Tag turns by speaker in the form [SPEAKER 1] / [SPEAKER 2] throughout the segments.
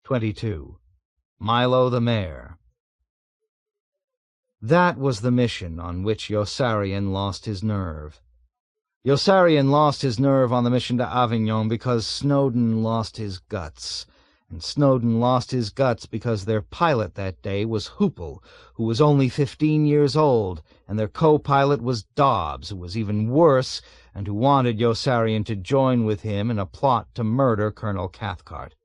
[SPEAKER 1] Catch-22. Milo the Mayor. That was the mission on which Yossarian lost his nerve. Yossarian lost his nerve on the mission to Avignon because Snowden lost his guts. And Snowden lost his guts because their pilot that day was Hoople, who was only 15 years old, and their co-pilot was Dobbs, who was even worse, and who wanted Yossarian to join with him in a plot to murder Colonel Cathcart.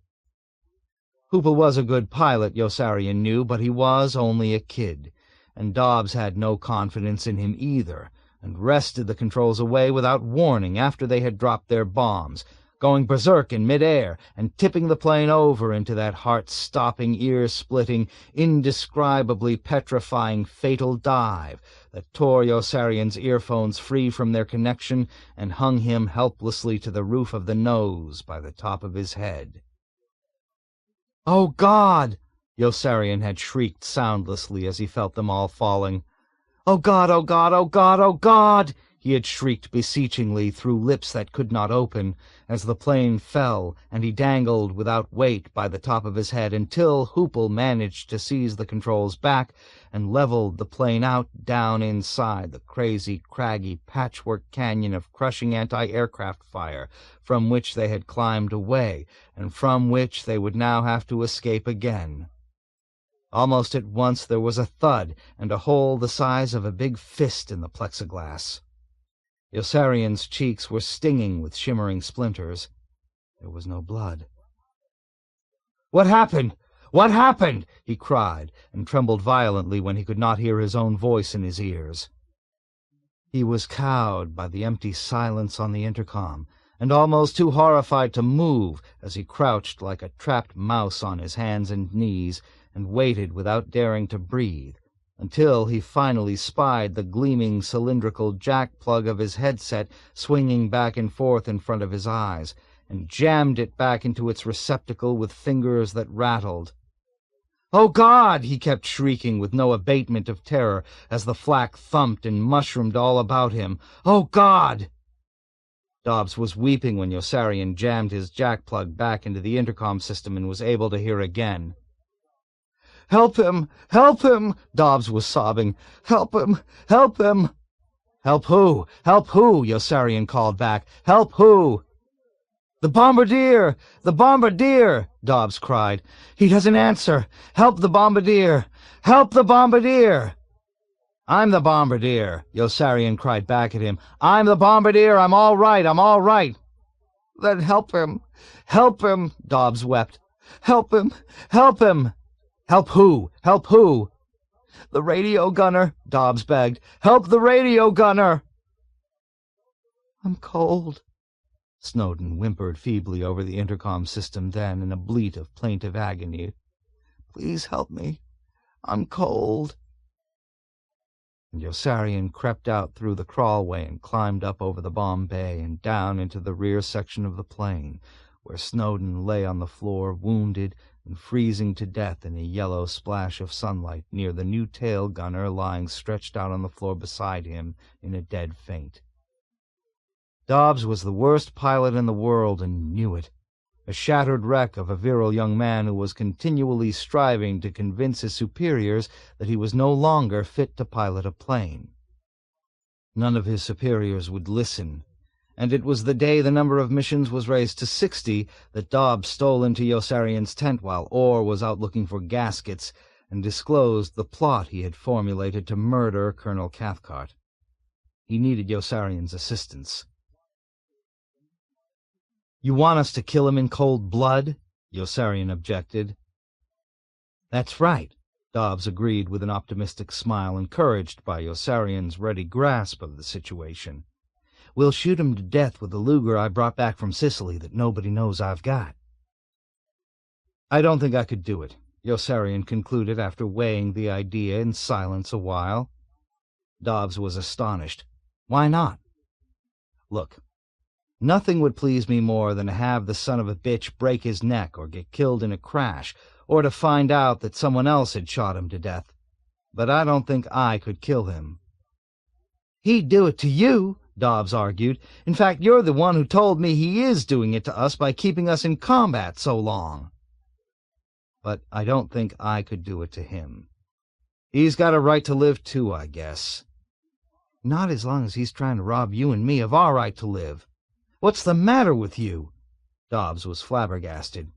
[SPEAKER 1] Hoople was a good pilot, Yossarian knew, but he was only a kid, and Dobbs had no confidence in him either, and wrested the controls away without warning after they had dropped their bombs, going berserk in mid-air and tipping the plane over into that heart-stopping, ear-splitting, indescribably petrifying fatal dive that tore Yossarian's earphones free from their connection and hung him helplessly to the roof of the nose by the top of his head. "Oh, God!" Yossarian had shrieked soundlessly as he felt them all falling. "Oh, God, oh, God, oh, God, oh, God!" he had shrieked beseechingly through lips that could not open, as the plane fell and he dangled without weight by the top of his head until Hoople managed to seize the controls back and leveled the plane out down inside the crazy, craggy patchwork canyon of crushing anti-aircraft fire from which they had climbed away and from which they would now have to escape again. Almost at once there was a thud and a hole the size of a big fist in the plexiglass. Yossarian's cheeks were stinging with shimmering splinters. There was no blood. "What happened? What happened?" he cried, and trembled violently when he could not hear his own voice in his ears. He was cowed by the empty silence on the intercom, and almost too horrified to move as he crouched like a trapped mouse on his hands and knees and waited without daring to breathe, until he finally spied the gleaming cylindrical jack plug of his headset swinging back and forth in front of his eyes, and jammed it back into its receptacle with fingers that rattled. "Oh, God!" he kept shrieking with no abatement of terror as the flak thumped and mushroomed all about him. "Oh, God!" Dobbs was weeping when Yossarian jammed his jack plug back into the intercom system and was able to hear again. "Help him! Help him!" Dobbs was sobbing. "Help him! Help him!" "Help who? Help who?" Yossarian called back. "Help who?" "The bombardier! The bombardier!" Dobbs cried. "He doesn't answer! Help the bombardier! Help the bombardier!" "I'm the bombardier!" Yossarian cried back at him. "I'm the bombardier! I'm all right! I'm all right!" "Then help him! Help him!" Dobbs wept. "Help him! Help him!" "Help who? Help who?" "The radio gunner," Dobbs begged. "Help the radio gunner!" "I'm cold," Snowden whimpered feebly over the intercom system then in a bleat of plaintive agony. "Please help me. I'm cold." And Yossarian crept out through the crawlway and climbed up over the bomb bay and down into the rear section of the plane, where Snowden lay on the floor, wounded and freezing to death in a yellow splash of sunlight near the new tail gunner lying stretched out on the floor beside him in a dead faint. Dobbs was the worst pilot in the world and knew it, a shattered wreck of a virile young man who was continually striving to convince his superiors that he was no longer fit to pilot a plane. None of his superiors would listen, and it was the day the number of missions was raised to 60 that Dobbs stole into Yossarian's tent while Orr was out looking for gaskets and disclosed the plot he had formulated to murder Colonel Cathcart. He needed Yossarian's assistance. "You want us to kill him in cold blood?" Yossarian objected. "That's right," Dobbs agreed with an optimistic smile, encouraged by Yossarian's ready grasp of the situation. "We'll shoot him to death with the Luger I brought back from Sicily that nobody knows I've got." "I don't think I could do it," Yossarian concluded after weighing the idea in silence a while. Dobbs was astonished. "Why not?" "Look, nothing would please me more than to have the son of a bitch break his neck or get killed in a crash, or to find out that someone else had shot him to death. But I don't think I could kill him." "He'd do it to you," Dobbs argued. "In fact, you're the one who told me he is doing it to us by keeping us in combat so long." but I don't think I could do it to him. He's got a right to live too, I guess. Not as long as he's trying to rob you and me of our right to live. What's the matter with you? Dobbs was flabbergasted.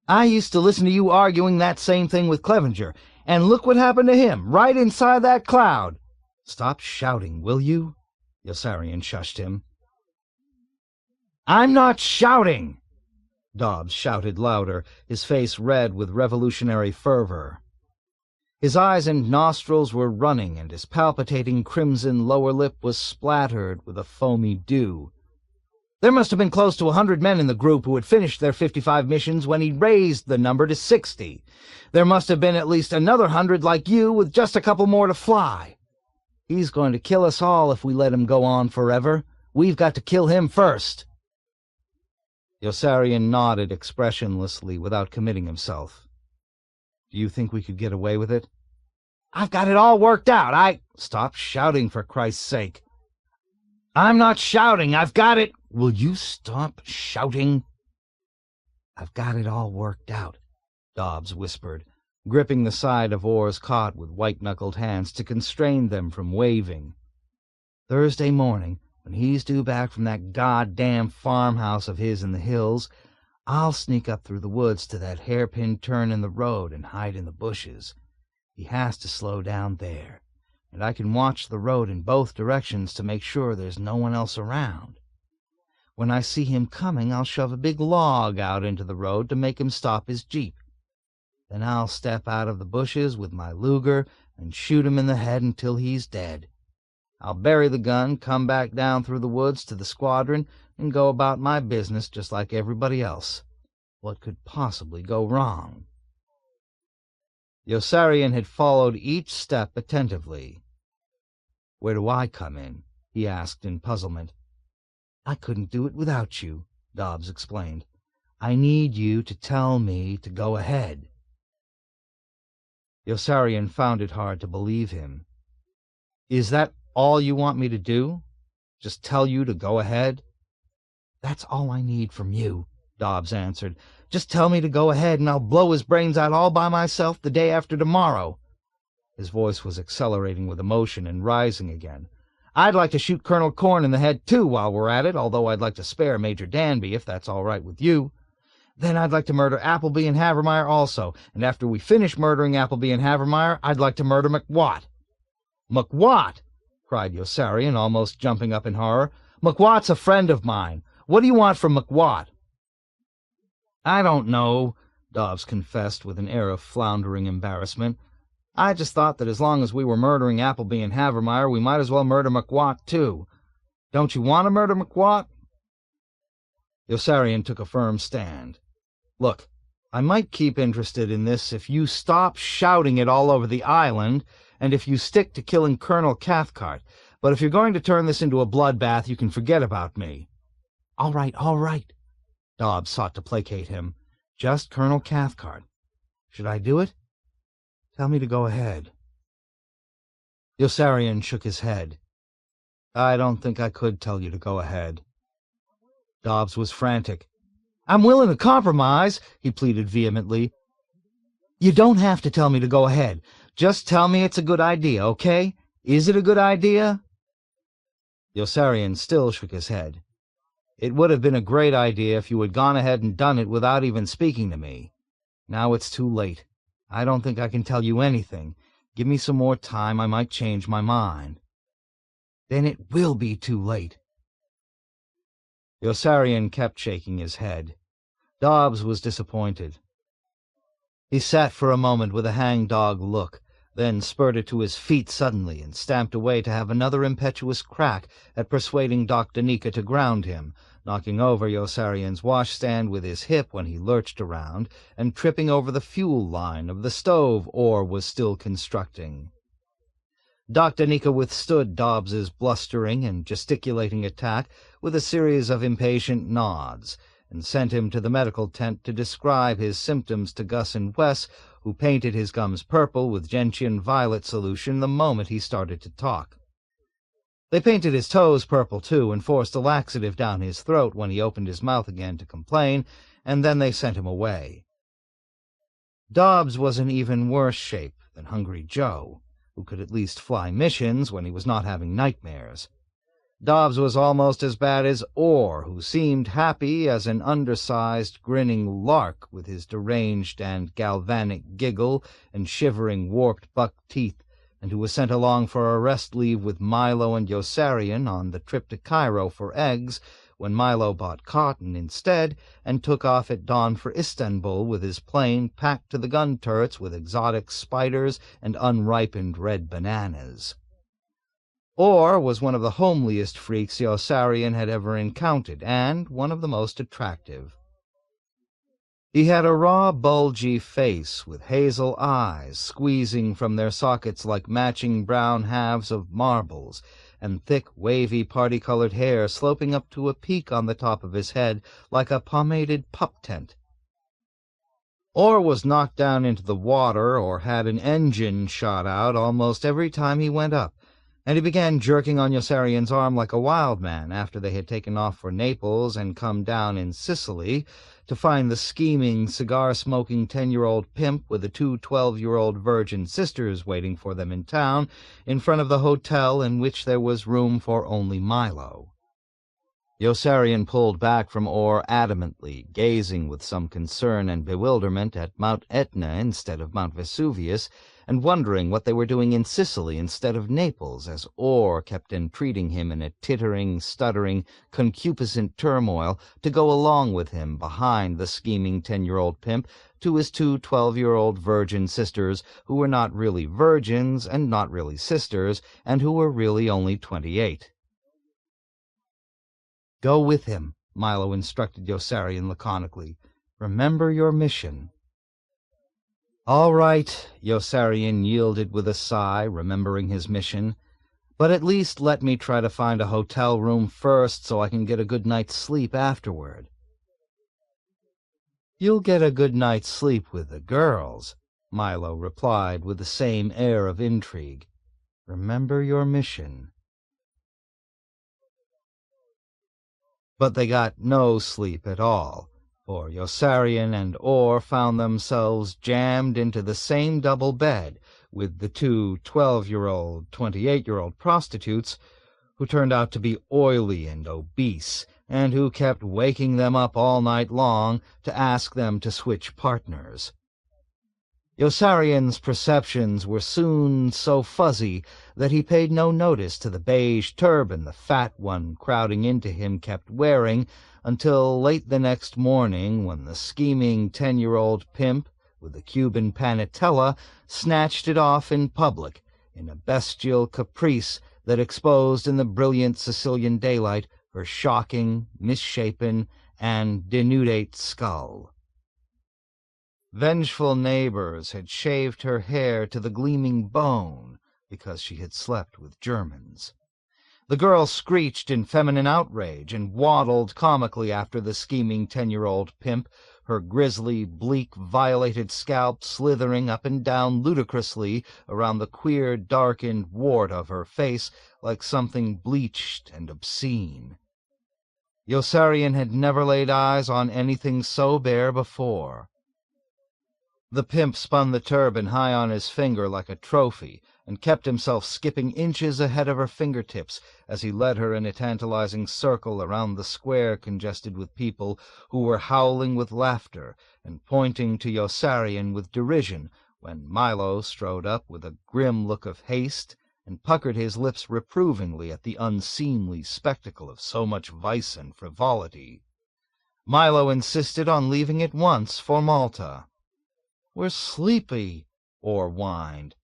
[SPEAKER 1] I used to listen to you arguing that same thing with Clevenger, and look what happened to him, right inside that cloud. Stop shouting, will you? Yossarian shushed him. I'm not shouting! Dobbs shouted louder, his face red with revolutionary fervor. His eyes and nostrils were running, and his palpitating crimson lower lip was splattered with a foamy dew. There must have been close to 100 men in the group who had finished their 55 missions when he raised the number to 60. There must have been at least another 100 like you with just a couple more to fly. He's going to kill us all if we let him go on forever. We've got to kill him first. Yossarian nodded expressionlessly without committing himself. Do you think we could get away with it? I've got it all worked out. Stop shouting, for Christ's sake. I'm not shouting. I've got it. Will you stop shouting? I've got it all worked out, Dobbs whispered, gripping the side of Orr's cot with white-knuckled hands to constrain them from waving. Thursday morning, when he's due back from that goddamn farmhouse of his in the hills, I'll sneak up through the woods to that hairpin turn in the road and hide in the bushes. He has to slow down there, and I can watch the road in both directions to make sure there's no one else around. When I see him coming, I'll shove a big log out into the road to make him stop his jeep. Then I'll step out of the bushes with my Luger and shoot him in the head until he's dead. I'll bury the gun, come back down through the woods to the squadron, and go about my business just like everybody else. What could possibly go wrong? Yossarian had followed each step attentively. Where do I come in? He asked in puzzlement. I couldn't do it without you, Dobbs explained. I need you to tell me to go ahead. Yossarian found it hard to believe him. Is that all you want me to do? Just tell you to go ahead? That's all I need from you, Dobbs answered. Just tell me to go ahead, and I'll blow his brains out all by myself the day after tomorrow. His voice was accelerating with emotion and rising again. I'd like to shoot Colonel Corn in the head, too, while we're at it, although I'd like to spare Major Danby, if that's all right with you. Then I'd like to murder Appleby and Havermeyer also, and after we finish murdering Appleby and Havermeyer, I'd like to murder McWatt. McWatt! Cried Yossarian, almost jumping up in horror. McWatt's a friend of mine. What do you want from McWatt? I don't know, Dobbs confessed with an air of floundering embarrassment. I just thought that as long as we were murdering Appleby and Havermeyer, we might as well murder McWatt, too. Don't you want to murder McWatt? Yossarian took a firm stand. Look, I might keep interested in this if you stop shouting it all over the island, and if you stick to killing Colonel Cathcart. But if you're going to turn this into a bloodbath, you can forget about me. All right. Dobbs sought to placate him. Just Colonel Cathcart. Should I do it? Tell me to go ahead. Yossarian shook his head. I don't think I could tell you to go ahead. Dobbs was frantic. I'm willing to compromise, he pleaded vehemently. You don't have to tell me to go ahead. Just tell me it's a good idea, okay? Is it a good idea? Yossarian still shook his head. It would have been a great idea if you had gone ahead and done it without even speaking to me. Now it's too late. I don't think I can tell you anything. Give me some more time, I might change my mind. Then it will be too late. Yossarian kept shaking his head. Dobbs was disappointed. He sat for a moment with a hangdog look, then spurted to his feet suddenly and stamped away to have another impetuous crack at persuading Daneeka to ground him, knocking over Yossarian's washstand with his hip when he lurched around, and tripping over the fuel line of the stove Orr was still constructing. Daneeka withstood Dobbs's blustering and gesticulating attack with a series of impatient nods, and sent him to the medical tent to describe his symptoms to Gus and Wes, who painted his gums purple with gentian violet solution the moment he started to talk. They painted his toes purple, too, and forced a laxative down his throat when he opened his mouth again to complain, and then they sent him away. Dobbs was in even worse shape than Hungry Joe, who could at least fly missions when he was not having nightmares. Dobbs was almost as bad as Orr, who seemed happy as an undersized, grinning lark with his deranged and galvanic giggle and shivering, warped buck teeth, and who was sent along for a rest leave with Milo and Yossarian on the trip to Cairo for eggs, when Milo bought cotton instead and took off at dawn for Istanbul with his plane packed to the gun turrets with exotic spiders and unripened red bananas. Orr was one of the homeliest freaks Yossarian had ever encountered, and one of the most attractive. He had a raw, bulgy face with hazel eyes squeezing from their sockets like matching brown halves of marbles, and thick, wavy, party-colored hair sloping up to a peak on the top of his head like a pomaded pup tent. Orr was knocked down into the water or had an engine shot out almost every time he went up, and he began jerking on Yossarian's arm like a wild man after they had taken off for Naples and come down in Sicily to find the scheming, cigar-smoking 10-year-old pimp with the two 12-year-old virgin sisters waiting for them in town in front of the hotel in which there was room for only Milo. Yossarian pulled back from Orr adamantly, gazing with some concern and bewilderment at Mount Etna instead of Mount Vesuvius, and wondering what they were doing in Sicily instead of Naples, as Orr kept entreating him in a tittering, stuttering, concupiscent turmoil to go along with him behind the scheming 10-year-old pimp to his two 12-year-old virgin sisters, who were not really virgins and not really sisters, and who were really only 28. "Go with him," Milo instructed Yossarian laconically. "Remember your mission." "All right," Yossarian yielded with a sigh, remembering his mission. "But at least let me try to find a hotel room first so I can get a good night's sleep afterward." "You'll get a good night's sleep with the girls," Milo replied with the same air of intrigue. "Remember your mission." But they got no sleep at all, for Yossarian and Orr found themselves jammed into the same double bed with the two 12-year-old, 28-year-old prostitutes, who turned out to be oily and obese, and who kept waking them up all night long to ask them to switch partners. Yossarian's perceptions were soon so fuzzy that he paid no notice to the beige turban the fat one crowding into him kept wearing until late the next morning, when the scheming 10-year-old pimp with the Cuban panatella snatched it off in public in a bestial caprice that exposed in the brilliant Sicilian daylight her shocking, misshapen, and denudate skull. Vengeful neighbors had shaved her hair to the gleaming bone because she had slept with Germans. The girl screeched in feminine outrage and waddled comically after the scheming 10-year-old pimp, her grisly, bleak, violated scalp slithering up and down ludicrously around the queer, darkened wart of her face like something bleached and obscene. Yossarian had never laid eyes on anything so bare before. The pimp spun the turban high on his finger like a trophy, and kept himself skipping inches ahead of her fingertips as he led her in a tantalizing circle around the square congested with people who were howling with laughter and pointing to Yossarian with derision, when Milo strode up with a grim look of haste and puckered his lips reprovingly at the unseemly spectacle of so much vice and frivolity. Milo insisted on leaving at once for Malta. "We're sleepy," Orr whined.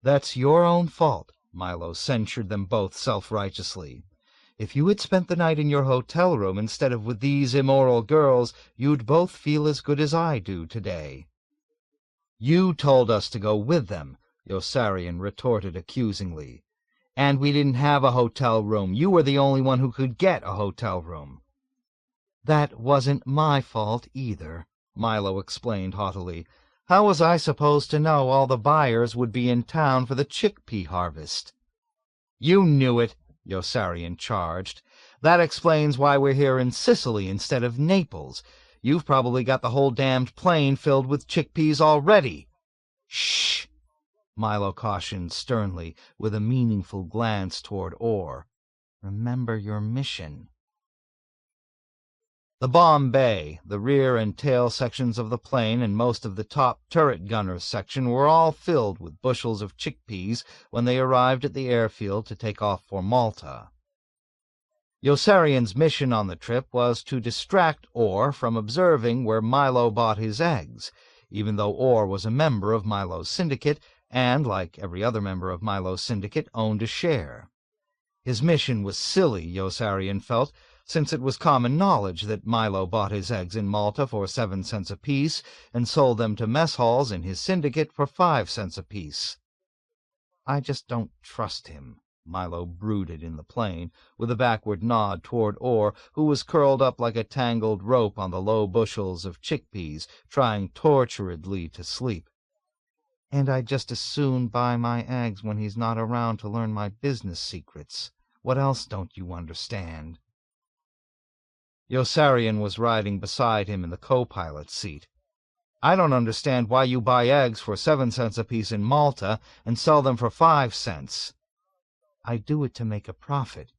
[SPEAKER 1] "That's your own fault," Milo censured them both self-righteously. "If you had spent the night in your hotel room instead of with these immoral girls, you'd both feel as good as I do today." "You told us to go with them," Yossarian retorted accusingly. "And we didn't have a hotel room. You were the only one who could get a hotel room." "That wasn't my fault either," Milo explained haughtily. "How was I supposed to know all the buyers would be in town for the chickpea harvest?" "You knew it," Yossarian charged. "That explains why we're here in Sicily instead of Naples. You've probably got the whole damned plane filled with chickpeas already." "Shh!" Milo cautioned sternly, with a meaningful glance toward Orr. "Remember your mission." The bomb bay, the rear and tail sections of the plane, and most of the top turret gunner's section were all filled with bushels of chickpeas when they arrived at the airfield to take off for Malta. Yossarian's mission on the trip was to distract Orr from observing where Milo bought his eggs, even though Orr was a member of Milo's syndicate and, like every other member of Milo's syndicate, owned a share. His mission was silly, Yossarian felt, since it was common knowledge that Milo bought his eggs in Malta for 7 cents apiece and sold them to mess halls in his syndicate for 5 cents apiece. "I just don't trust him," Milo brooded in the plane, with a backward nod toward Orr, who was curled up like a tangled rope on the low bushels of chickpeas, trying torturedly to sleep. "And I'd just as soon buy my eggs when he's not around to learn my business secrets. What else don't you understand?" Yossarian was riding beside him in the co-pilot's seat. "I don't understand why you buy eggs for 7 cents apiece in Malta and sell them for 5 cents. "I do it to make a profit."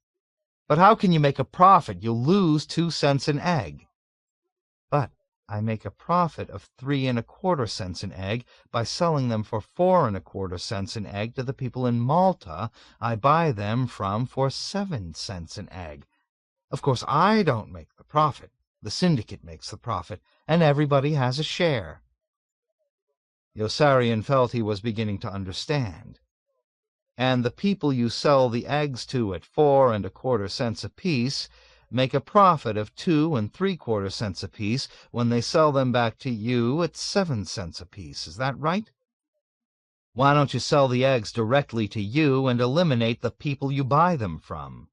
[SPEAKER 1] "But how can you make a profit? You'll lose 2 cents an egg." "But I make a profit of 3¼ cents an egg by selling them for 4¼ cents an egg to the people in Malta I buy them from for 7 cents an egg. Of course, I don't make the profit. The syndicate makes the profit, and everybody has a share." Yossarian felt he was beginning to understand. "And the people you sell the eggs to at 4¼ cents apiece make a profit of 2¾ cents apiece when they sell them back to you at 7 cents apiece. Is that right? Why don't you sell the eggs directly to you and eliminate the people you buy them from?"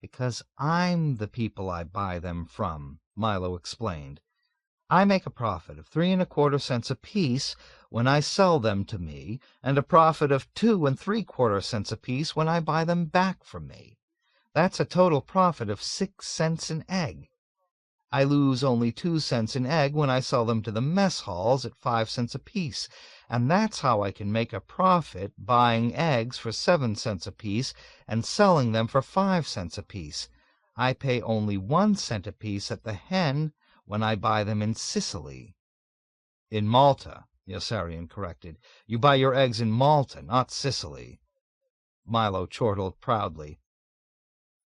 [SPEAKER 1] "Because I'm the people I buy them from," Milo explained. "I make a profit of 3¼ cents apiece when I sell them to me, and a profit of 2¾ cents apiece when I buy them back from me. That's a total profit of 6 cents an egg. I lose only 2 cents an egg when I sell them to the mess halls at 5 cents apiece, and that's how I can make a profit buying eggs for 7 cents apiece and selling them for 5 cents apiece. I pay only 1 cent apiece at the hen when I buy them in Sicily." "In Malta," Yossarian corrected. "You buy your eggs in Malta, not Sicily." Milo chortled proudly.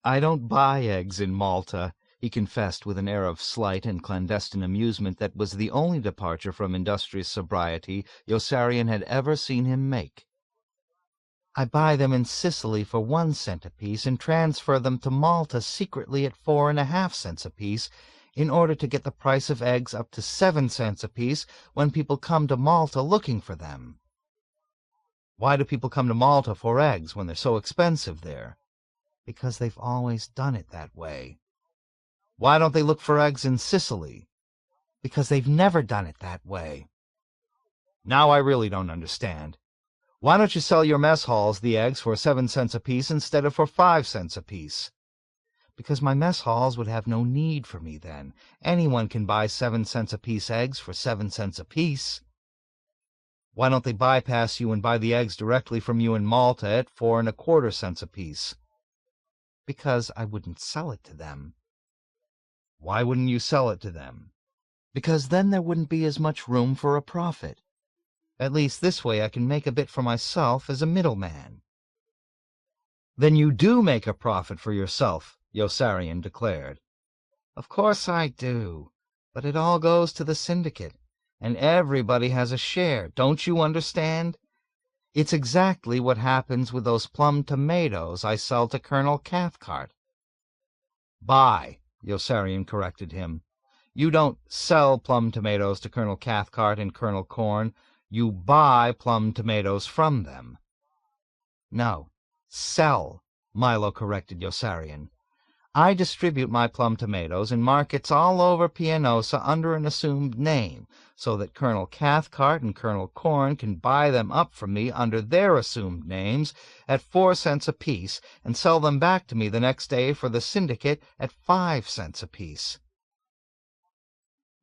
[SPEAKER 1] "I don't buy eggs in Malta," he confessed with an air of slight and clandestine amusement that was the only departure from industrious sobriety Yossarian had ever seen him make. "I buy them in Sicily for 1 cent apiece and transfer them to Malta secretly at 4½ cents apiece, in order to get the price of eggs up to 7 cents apiece when people come to Malta looking for them." "Why do people come to Malta for eggs when they're so expensive there?" "Because they've always done it that way." "Why don't they look for eggs in Sicily?" "Because they've never done it that way." "Now I really don't understand. Why don't you sell your mess halls the eggs for 7 cents apiece instead of for 5 cents apiece?" "Because my mess halls would have no need for me then. Anyone can buy 7 cents apiece eggs for 7 cents apiece." "Why don't they bypass you and buy the eggs directly from you in Malta at 4¼ cents apiece?" "Because I wouldn't sell it to them." "Why wouldn't you sell it to them?" "Because then there wouldn't be as much room for a profit. At least this way I can make a bit for myself as a middleman." "Then you do make a profit for yourself," Yossarian declared. "Of course I do, but it all goes to the syndicate, and everybody has a share. Don't you understand? It's exactly what happens with those plum tomatoes I sell to Colonel Cathcart." "Buy," Yossarian corrected him. "You don't sell plum tomatoes to Colonel Cathcart and Colonel Corn. You buy plum tomatoes from them." "No, sell," Milo corrected Yossarian. "I distribute my plum tomatoes in markets all over Pianosa under an assumed name, so that Colonel Cathcart and Colonel Corn can buy them up from me under their assumed names at 4 cents apiece and sell them back to me the next day for the syndicate at 5 cents apiece."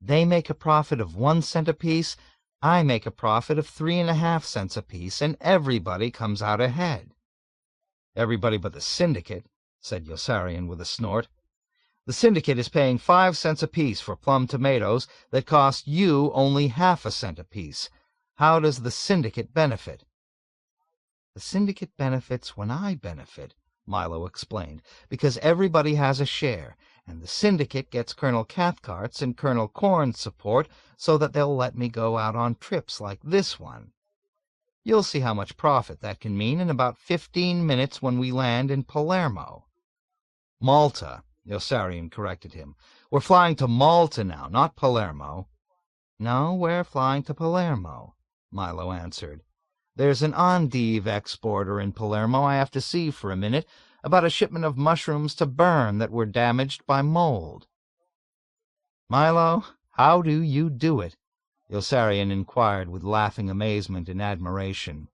[SPEAKER 1] They make a profit of 1 cent apiece, I make a profit of 3.5 cents apiece, and everybody comes out ahead." "Everybody but the syndicate," said Yossarian with a snort. "The syndicate is paying 5 cents apiece for plum tomatoes that cost you only half a cent apiece. How does the syndicate benefit?" "The syndicate benefits when I benefit," Milo explained, "because everybody has a share, and the syndicate gets Colonel Cathcart's and Colonel Corn's support so that they'll let me go out on trips like this one. You'll see how much profit that can mean in about 15 minutes when we land in Palermo." "Malta," Yossarian corrected him. "We're flying to Malta now, not Palermo." "No, we're flying to Palermo," Milo answered. "There's an endive exporter in Palermo I have to see for a minute about a shipment of mushrooms to burn that were damaged by mold." "Milo, how do you do it?" Yossarian inquired with laughing amazement and admiration.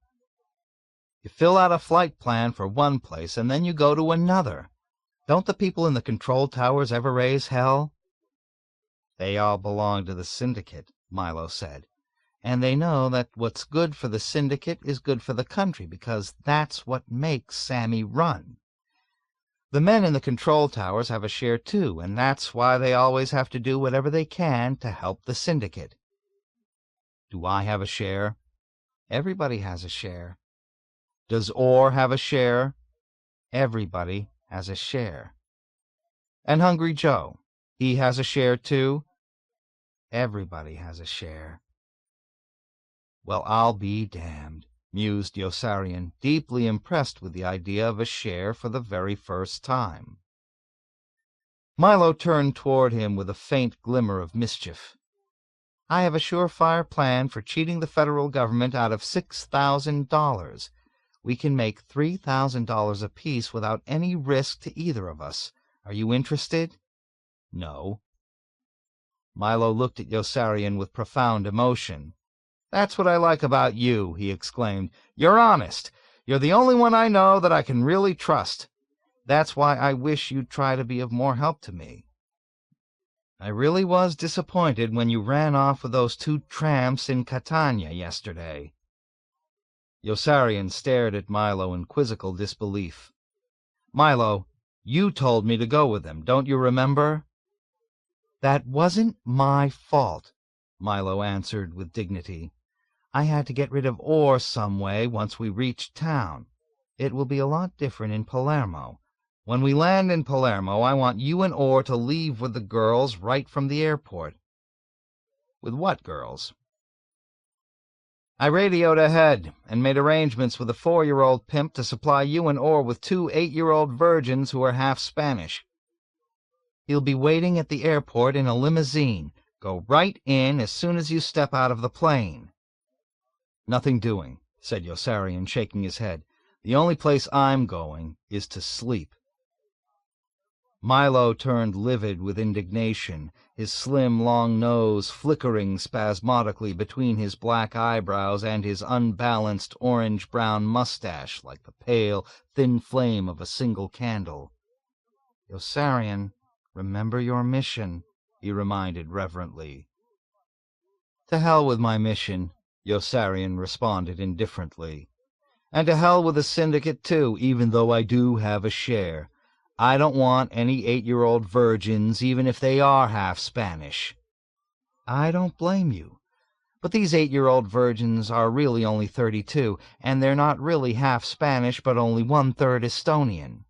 [SPEAKER 1] "You fill out a flight plan for one place, and then you go to another. Don't the people in the control towers ever raise hell?" "They all belong to the syndicate," Milo said. "And they know that what's good for the syndicate is good for the country, because that's what makes Sammy run. The men in the control towers have a share too, and that's why they always have to do whatever they can to help the syndicate." "Do I have a share?" "Everybody has a share." "Does Orr have a share?" "Everybody has a share." "And Hungry Joe, he has a share too?" "Everybody has a share." "Well, I'll be damned," mused Yossarian, deeply impressed with the idea of a share for the very first time. Milo turned toward him with a faint glimmer of mischief. "I have a surefire plan for cheating the federal government out of $6,000. We can make $3,000 apiece without any risk to either of us. Are you interested?" "No." Milo looked at Yossarian with profound emotion. "That's what I like about you," he exclaimed. "You're honest. You're the only one I know that I can really trust. That's why I wish you'd try to be of more help to me. I really was disappointed when you ran off with those 2 tramps in Catania yesterday." Yossarian stared at Milo in quizzical disbelief. "Milo, you told me to go with them, don't you remember?" "That wasn't my fault," Milo answered with dignity. "I had to get rid of Orr some way once we reached town. It will be a lot different in Palermo. When we land in Palermo, I want you and Orr to leave with the girls right from the airport." "With what girls?" "I radioed ahead and made arrangements with a 4-year-old pimp to supply you and Orr with 2 8-year-old virgins who are half Spanish. He'll be waiting at the airport in a limousine. Go right in as soon as you step out of the plane." "Nothing doing," said Yossarian, shaking his head. "The only place I'm going is to sleep." Milo turned livid with indignation, his slim, long nose flickering spasmodically between his black eyebrows and his unbalanced orange-brown mustache like the pale, thin flame of a single candle. "Yossarian, remember your mission," he reminded reverently. "To hell with my mission," Yossarian responded indifferently. "And to hell with the syndicate, too, even though I do have a share. I don't want any 8-year-old virgins, even if they are half Spanish." "I don't blame you. But these 8-year-old virgins are really only 32, and they're not really half Spanish, but only 1/3 Estonian."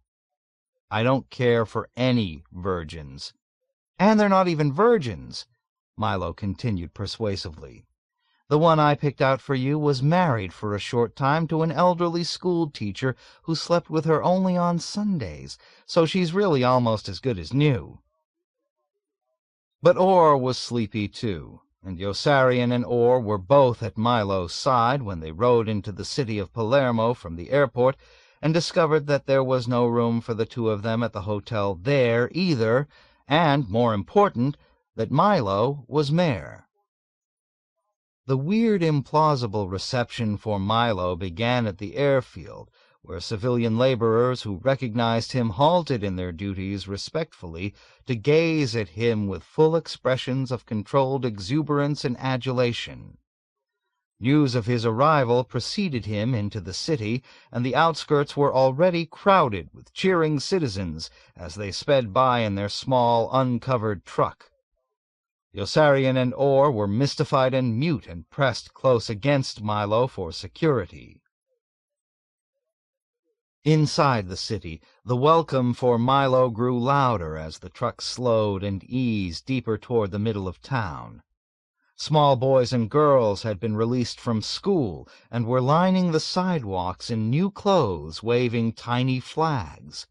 [SPEAKER 1] "I don't care for any virgins." "And they're not even virgins," Milo continued persuasively. "The one I picked out for you was married for a short time to an elderly school teacher who slept with her only on Sundays, so she's really almost as good as new." But Orr was sleepy too, and Yossarian and Orr were both at Milo's side when they rode into the city of Palermo from the airport and discovered that there was no room for the 2 of them at the hotel there either, and, more important, that Milo was mayor. The weird, implausible reception for Milo began at the airfield, where civilian laborers who recognized him halted in their duties respectfully to gaze at him with full expressions of controlled exuberance and adulation. News of his arrival preceded him into the city, and the outskirts were already crowded with cheering citizens as they sped by in their small, uncovered truck. Yossarian and Orr were mystified and mute and pressed close against Milo for security. Inside the city, the welcome for Milo grew louder as the truck slowed and eased deeper toward the middle of town. Small boys and girls had been released from school and were lining the sidewalks in new clothes, waving tiny flags.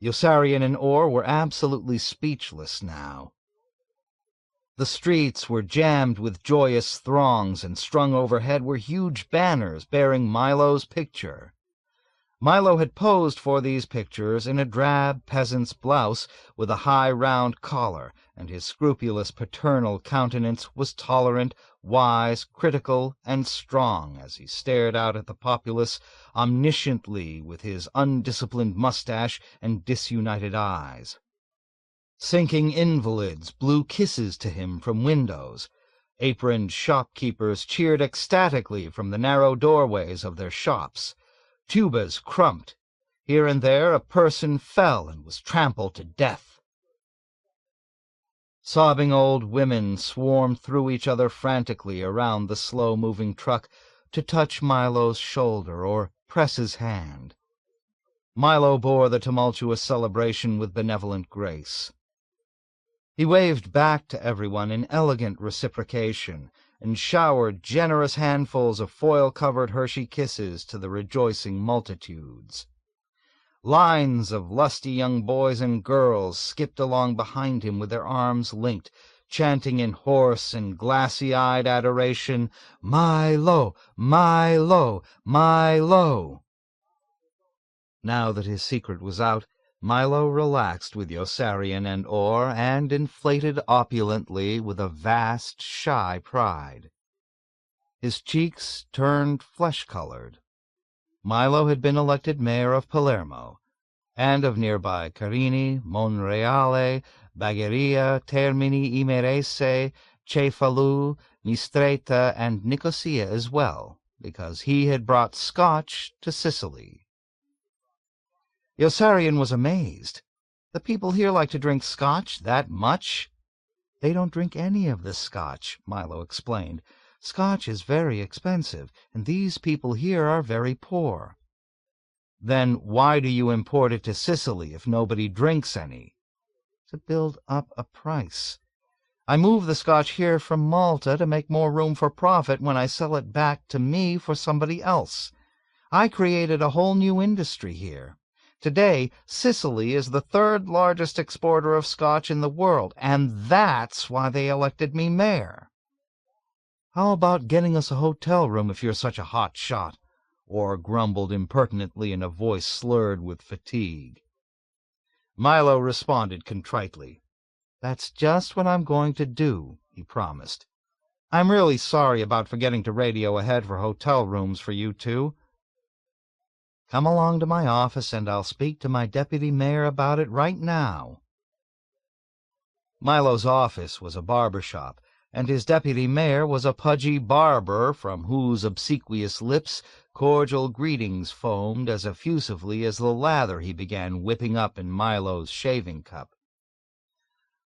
[SPEAKER 1] Yossarian and Orr were absolutely speechless now. The streets were jammed with joyous throngs, and strung overhead were huge banners bearing Milo's picture. Milo had posed for these pictures in a drab peasant's blouse with a high round collar, and his scrupulous paternal countenance was tolerant, wise, critical, and strong as he stared out at the populace omnisciently with his undisciplined mustache and disunited eyes. Sinking invalids blew kisses to him from windows. Aproned shopkeepers cheered ecstatically from the narrow doorways of their shops. Tubas crumped. Here and there a person fell and was trampled to death. Sobbing old women swarmed through each other frantically around the slow-moving truck to touch Milo's shoulder or press his hand. Milo bore the tumultuous celebration with benevolent grace. He waved back to everyone in elegant reciprocation, and showered generous handfuls of foil-covered Hershey kisses to the rejoicing multitudes. Lines of lusty young boys and girls skipped along behind him with their arms linked, chanting in hoarse and glassy-eyed adoration, "Milo! Milo! Milo!" Now that his secret was out, Milo relaxed with Yossarian and Orr, and inflated opulently with a vast, shy pride. His cheeks turned flesh-colored. Milo had been elected mayor of Palermo, and of nearby Carini, Monreale, Bagheria, Termini, Imerese, Cefalù, Mistreta, and Nicosia as well, because he had brought Scotch to Sicily. Yossarian was amazed. "The people here like to drink Scotch that much?" "They don't drink any of the Scotch," Milo explained. "Scotch is very expensive, and these people here are very poor." "Then why do you import it to Sicily if nobody drinks any?" "To build up a price. I move the Scotch here from Malta to make more room for profit when I sell it back to me for somebody else. I created a whole new industry here. Today, Sicily is the third largest exporter of Scotch in the world, and that's why they elected me mayor." "How about getting us a hotel room if you're such a hot shot?" Orr grumbled impertinently in a voice slurred with fatigue. Milo responded contritely. "That's just what I'm going to do," he promised. "I'm really sorry about forgetting to radio ahead for hotel rooms for you two. Come along to my office, and I'll speak to my deputy mayor about it right now." Milo's office was a barber shop, and his deputy mayor was a pudgy barber from whose obsequious lips cordial greetings foamed as effusively as the lather he began whipping up in Milo's shaving cup.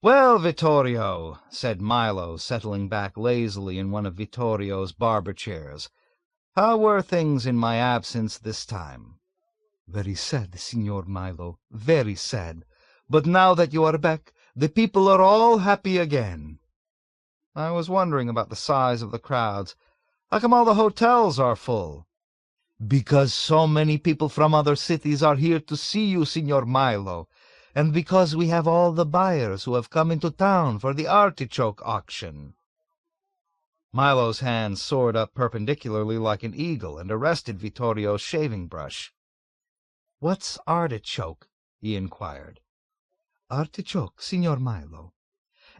[SPEAKER 1] "Well, Vittorio," said Milo, settling back lazily in one of Vittorio's barber chairs, "how were things in my absence this time?" "Very sad, Signor Milo, very sad. But now that you are back, the people are all happy again." "I was wondering about the size of the crowds. How come all the hotels are full?" "Because so many people from other cities are here to see you, Signor Milo, and because we have all the buyers who have come into town for the artichoke auction." Milo's hand soared up perpendicularly like an eagle and arrested Vittorio's shaving brush. "What's artichoke?" he inquired. "Artichoke, Signor Milo.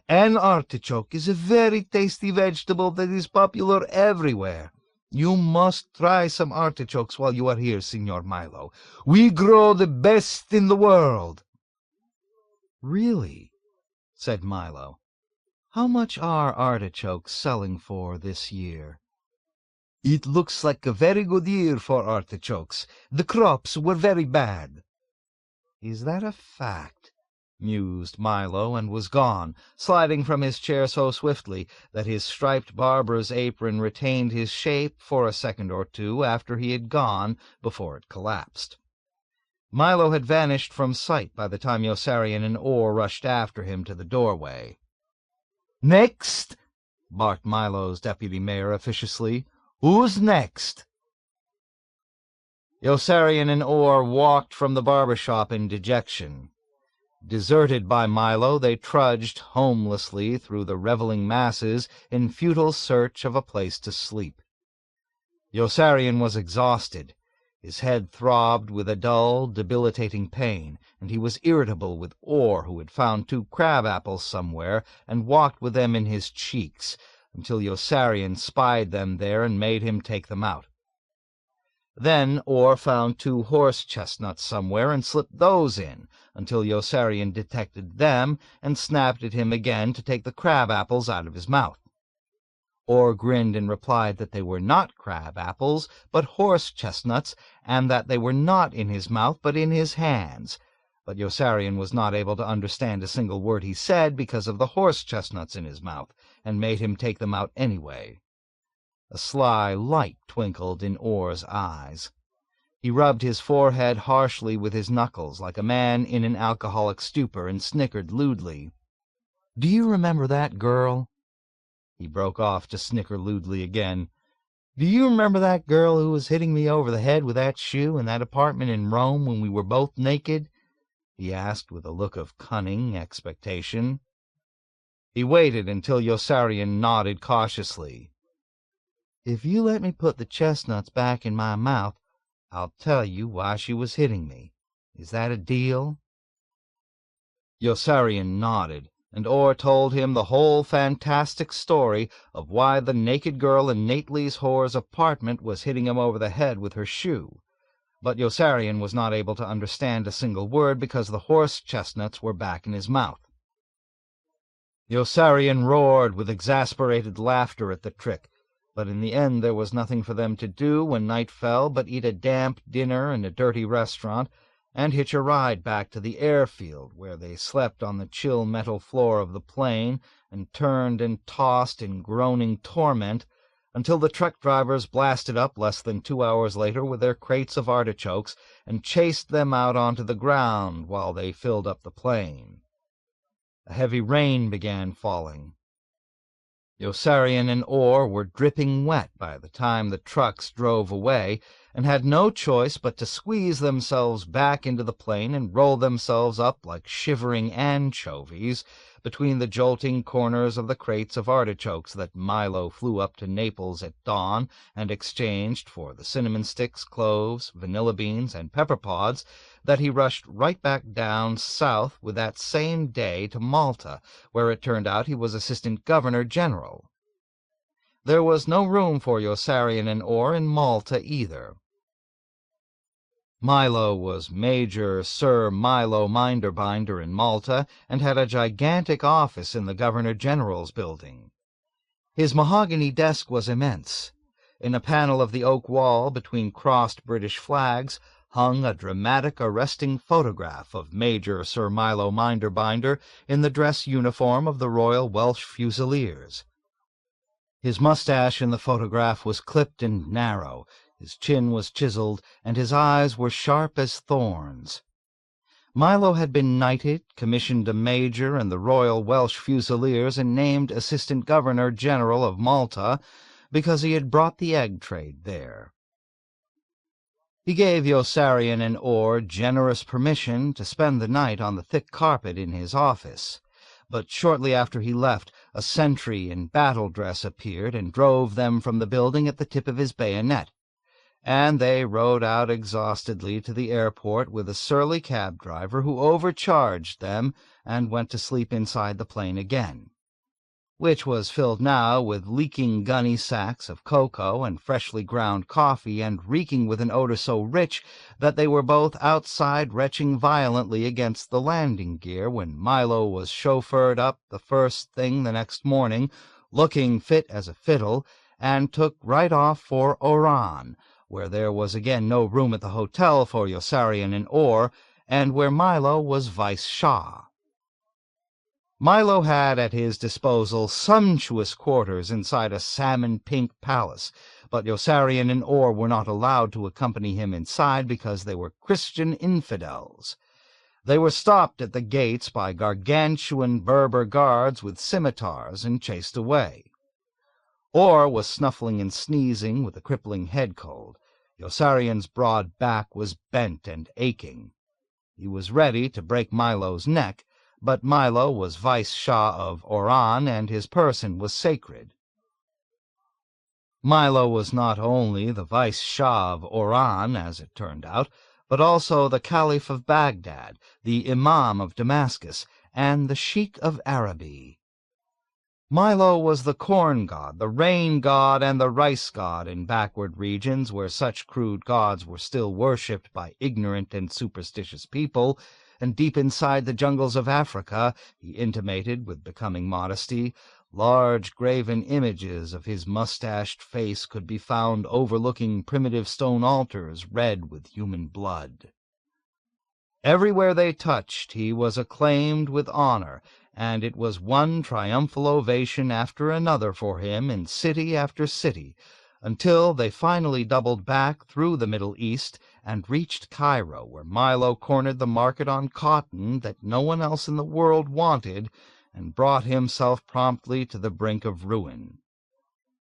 [SPEAKER 1] An artichoke is a very tasty vegetable that is popular everywhere. You must try some artichokes while you are here, Signor Milo. We grow the best in the world." "Really?" said Milo. "How much are artichokes selling for this year?" "It looks like a very good year for artichokes. The crops were very bad." "Is that a fact?" mused Milo, and was gone, sliding from his chair so swiftly that his striped barber's apron retained his shape for a second or two after he had gone before it collapsed. Milo had vanished from sight by the time Yossarian and Orr rushed after him to the doorway. "Next!" barked Milo's deputy mayor officiously. "Who's next?" Yossarian and Orr walked from the barber shop in dejection. Deserted by Milo, they trudged homelessly through the reveling masses in futile search of a place to sleep. Yossarian was exhausted. His head throbbed with a dull, debilitating pain, and he was irritable with Orr, who had found 2 crab-apples somewhere and walked with them in his cheeks, until Yossarian spied them there and made him take them out. Then Orr found 2 horse-chestnuts somewhere and slipped those in, until Yossarian detected them and snapped at him again to take the crab-apples out of his mouth. Orr grinned and replied that they were not crab-apples, but horse-chestnuts, and that they were not in his mouth, but in his hands. But Yossarian was not able to understand a single word he said because of the horse-chestnuts in his mouth, and made him take them out anyway. A sly light twinkled in Orr's eyes. He rubbed his forehead harshly with his knuckles, like a man in an alcoholic stupor, and snickered lewdly. "Do you remember that girl?" He broke off to snicker lewdly again. "Do you remember that girl who was hitting me over the head with that shoe in that apartment in Rome when we were both naked?" he asked with a look of cunning expectation. He waited until Yossarian nodded cautiously. "If you let me put the chestnuts back in my mouth, I'll tell you why she was hitting me. Is that a deal?" Yossarian nodded, and Orr told him the whole fantastic story of why the naked girl in Nately's whore's apartment was hitting him over the head with her shoe. But Yossarian was not able to understand a single word because the horse-chestnuts were back in his mouth. Yossarian roared with exasperated laughter at the trick, but in the end there was nothing for them to do when night fell but eat a damp dinner in a dirty restaurant and hitch a ride back to the airfield, where they slept on the chill metal floor of the plane and turned and tossed in groaning torment until the truck drivers blasted up less than 2 hours later with their crates of artichokes and chased them out onto the ground while they filled up the plane. A heavy rain began falling. Yossarian and Orr were dripping wet by the time the trucks drove away, and had no choice but to squeeze themselves back into the plane and roll themselves up like shivering anchovies between the jolting corners of the crates of artichokes that Milo flew up to Naples at dawn and exchanged for the cinnamon sticks, cloves, vanilla beans, and pepper pods that he rushed right back down south with that same day to Malta, where it turned out he was Assistant Governor General. There was no room for Yossarian and Orr in Malta either. Milo was Major Sir Milo Minderbinder in Malta, and had a gigantic office in the Governor-General's building. His mahogany desk was immense. In a panel of the oak wall between crossed British flags hung a dramatic, arresting photograph of Major Sir Milo Minderbinder in the dress uniform of the Royal Welsh Fusiliers. His mustache in the photograph was clipped and narrow, his chin was chiseled, and his eyes were sharp as thorns. Milo had been knighted, commissioned a major in the Royal Welsh Fusiliers, and named Assistant Governor-General of Malta because he had brought the egg trade there. He gave Yossarian and Orr generous permission to spend the night on the thick carpet in his office, but shortly after he left, a sentry in battle dress appeared and drove them from the building at the tip of his bayonet, and they rode out exhaustedly to the airport with a surly cab driver who overcharged them and went to sleep inside the plane again. which was filled now with leaking gunny sacks of cocoa and freshly ground coffee, and reeking with an odor so rich that they were both outside retching violently against the landing gear when Milo was chauffeured up the first thing the next morning, looking fit as a fiddle, and took right off for Oran, where there was again no room at the hotel for Yossarian and Orr, and where Milo was vice-shah. Milo had at his disposal sumptuous quarters inside a salmon-pink palace, but Yossarian and Orr were not allowed to accompany him inside because they were Christian infidels. They were stopped at the gates by gargantuan Berber guards with scimitars and chased away. Orr was snuffling and sneezing with a crippling head cold. Yossarian's broad back was bent and aching. He was ready to break Milo's neck, but Milo was vice-shah of Oran, and his person was sacred. Milo was not only the vice-shah of Oran, as it turned out, but also the Caliph of Baghdad, the Imam of Damascus, and the Sheikh of Araby. Milo was the corn god, the rain god, and the rice god in backward regions where such crude gods were still worshipped by ignorant and superstitious people, and deep inside the jungles of Africa, he intimated with becoming modesty, large graven images of his mustached face could be found overlooking primitive stone altars red with human blood. Everywhere they touched he was acclaimed with honor, and it was one triumphal ovation after another for him in city after city, until they finally doubled back through the Middle East and reached Cairo, where Milo cornered the market on cotton that no one else in the world wanted, and brought himself promptly to the brink of ruin.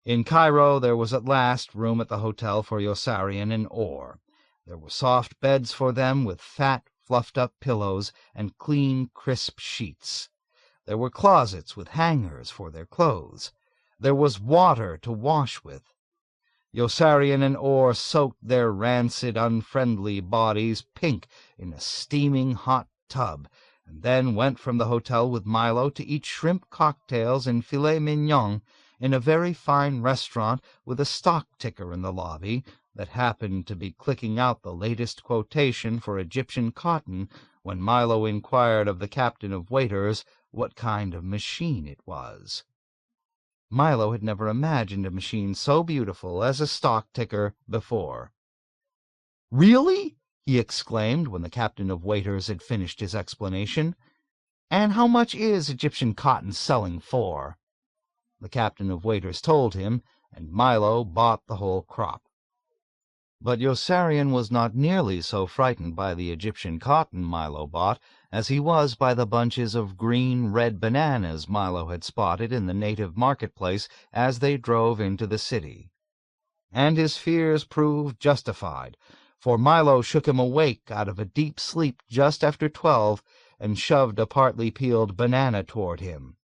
[SPEAKER 1] In Cairo there was at last room at the hotel for Yossarian and Orr. There were soft beds for them with fat, fluffed-up pillows and clean, crisp sheets. There were closets with hangers for their clothes. There was water to wash with. Yossarian and Orr soaked their rancid, unfriendly bodies pink in a steaming hot tub, and then went from the hotel with Milo to eat shrimp cocktails and filet mignon in a very fine restaurant with a stock ticker in the lobby that happened to be clicking out the latest quotation for Egyptian cotton when Milo inquired of the captain of waiters what kind of machine it was. Milo had never imagined a machine so beautiful as a stock ticker before. "Really?" he exclaimed when the captain of waiters had finished his explanation. "And how much is Egyptian cotton selling for?" The captain of waiters told him, and Milo bought the whole crop. But Yossarian was not nearly so frightened by the Egyptian cotton Milo bought as he was by the bunches of green-red bananas Milo had spotted in the native marketplace as they drove into the city. And his fears proved justified, for Milo shook him awake out of a deep sleep just after 12 and shoved a partly peeled banana toward him.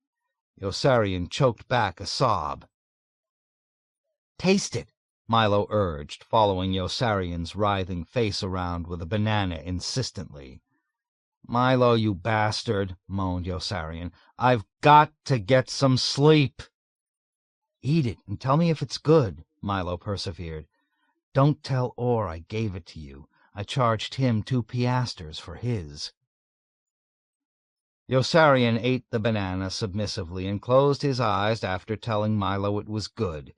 [SPEAKER 1] Yossarian choked back a sob. "Taste it," Milo urged, following Yossarian's writhing face around with a banana insistently. "Milo, you bastard," moaned Yossarian. "I've got to get some sleep." "Eat it and tell me if it's good," Milo persevered. "Don't tell Orr I gave it to you. I charged him 2 piastres for his." Yossarian ate the banana submissively and closed his eyes after telling Milo it was good.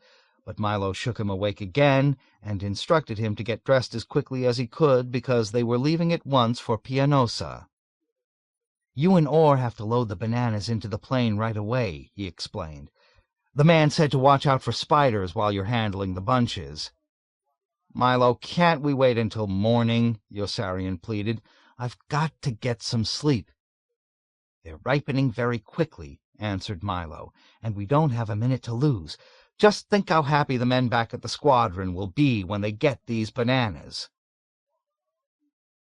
[SPEAKER 1] But Milo shook him awake again and instructed him to get dressed as quickly as he could because they were leaving at once for Pianosa. "You and Orr have to load the bananas into the plane right away," he explained. "The man said to watch out for spiders while you're handling the bunches." "Milo, can't we wait until morning?" Yossarian pleaded. "I've got to get some sleep." "They're ripening very quickly," answered Milo, "and we don't have a minute to lose. Just think how happy the men back at the squadron will be when they get these bananas."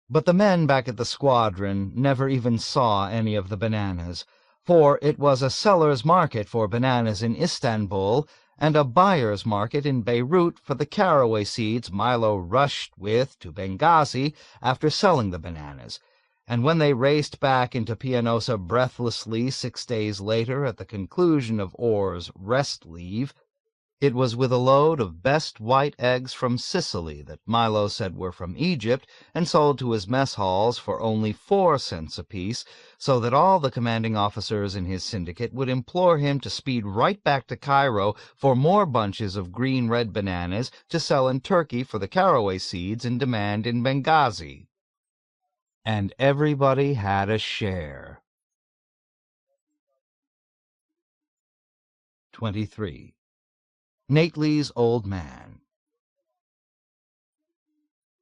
[SPEAKER 1] But the men back at the squadron never even saw any of the bananas, for it was a seller's market for bananas in Istanbul and a buyer's market in Beirut for the caraway seeds Milo rushed with to Benghazi after selling the bananas, and when they raced back into Pianosa breathlessly 6 days later at the conclusion of Orr's rest leave, it was with a load of best white eggs from Sicily that Milo said were from Egypt and sold to his mess halls for only 4 cents apiece, so that all the commanding officers in his syndicate would implore him to speed right back to Cairo for more bunches of green-red bananas to sell in Turkey for the caraway seeds in demand in Benghazi. And everybody had a share. 23. Nately's Old Man.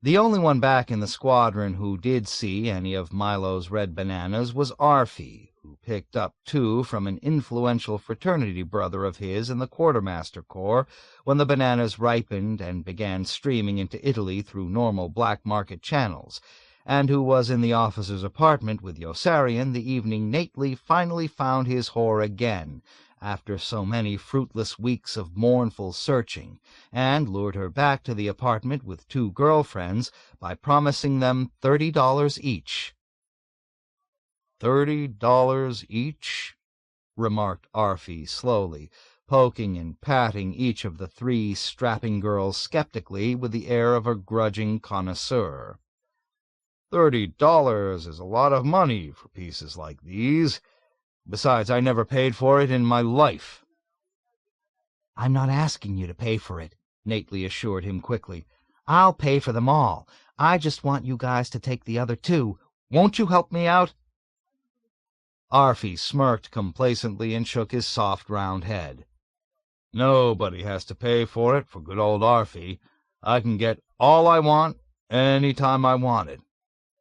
[SPEAKER 1] The only one back in the squadron who did see any of Milo's red bananas was Aarfy, who picked up 2 from an influential fraternity brother of his in the quartermaster corps when the bananas ripened and began streaming into Italy through normal black market channels, and who was in the officer's apartment with Yossarian the evening Nately finally found his whore again, after so many fruitless weeks of mournful searching, and lured her back to the apartment with 2 girlfriends by promising them $30 each. $30 each? Remarked Aarfy slowly, poking and patting each of the 3 strapping girls skeptically with the air of a grudging connoisseur. $30 is a lot of money for pieces like these. Besides, I never paid for it in my life. I'm not asking you to pay for it, Nately assured him quickly. I'll pay for them all. I just want you guys to take the other 2. Won't you help me out? Aarfy smirked complacently and shook his soft round head. Nobody has to pay for it for good old Aarfy. I can get all I want any time I want it.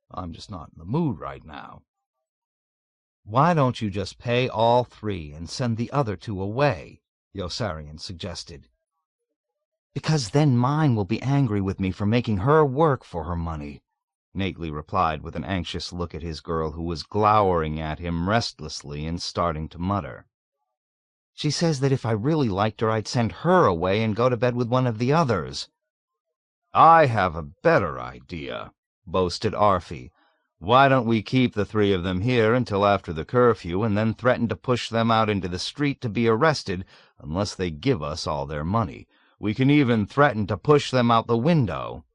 [SPEAKER 1] I'm just not in the mood right now. Why don't you just pay all 3 and send the other 2 away? Yossarian suggested. Because then mine will be angry with me for making her work for her money, Nately replied with an anxious look at his girl who was glowering at him restlessly and starting to mutter. She says that if I really liked her, I'd send her away and go to bed with one of the others. I have a better idea, boasted Aarfy. Why don't we keep the 3 of them here until after the curfew and then threaten to push them out into the street to be arrested unless they give us all their money? We can even threaten to push them out the window.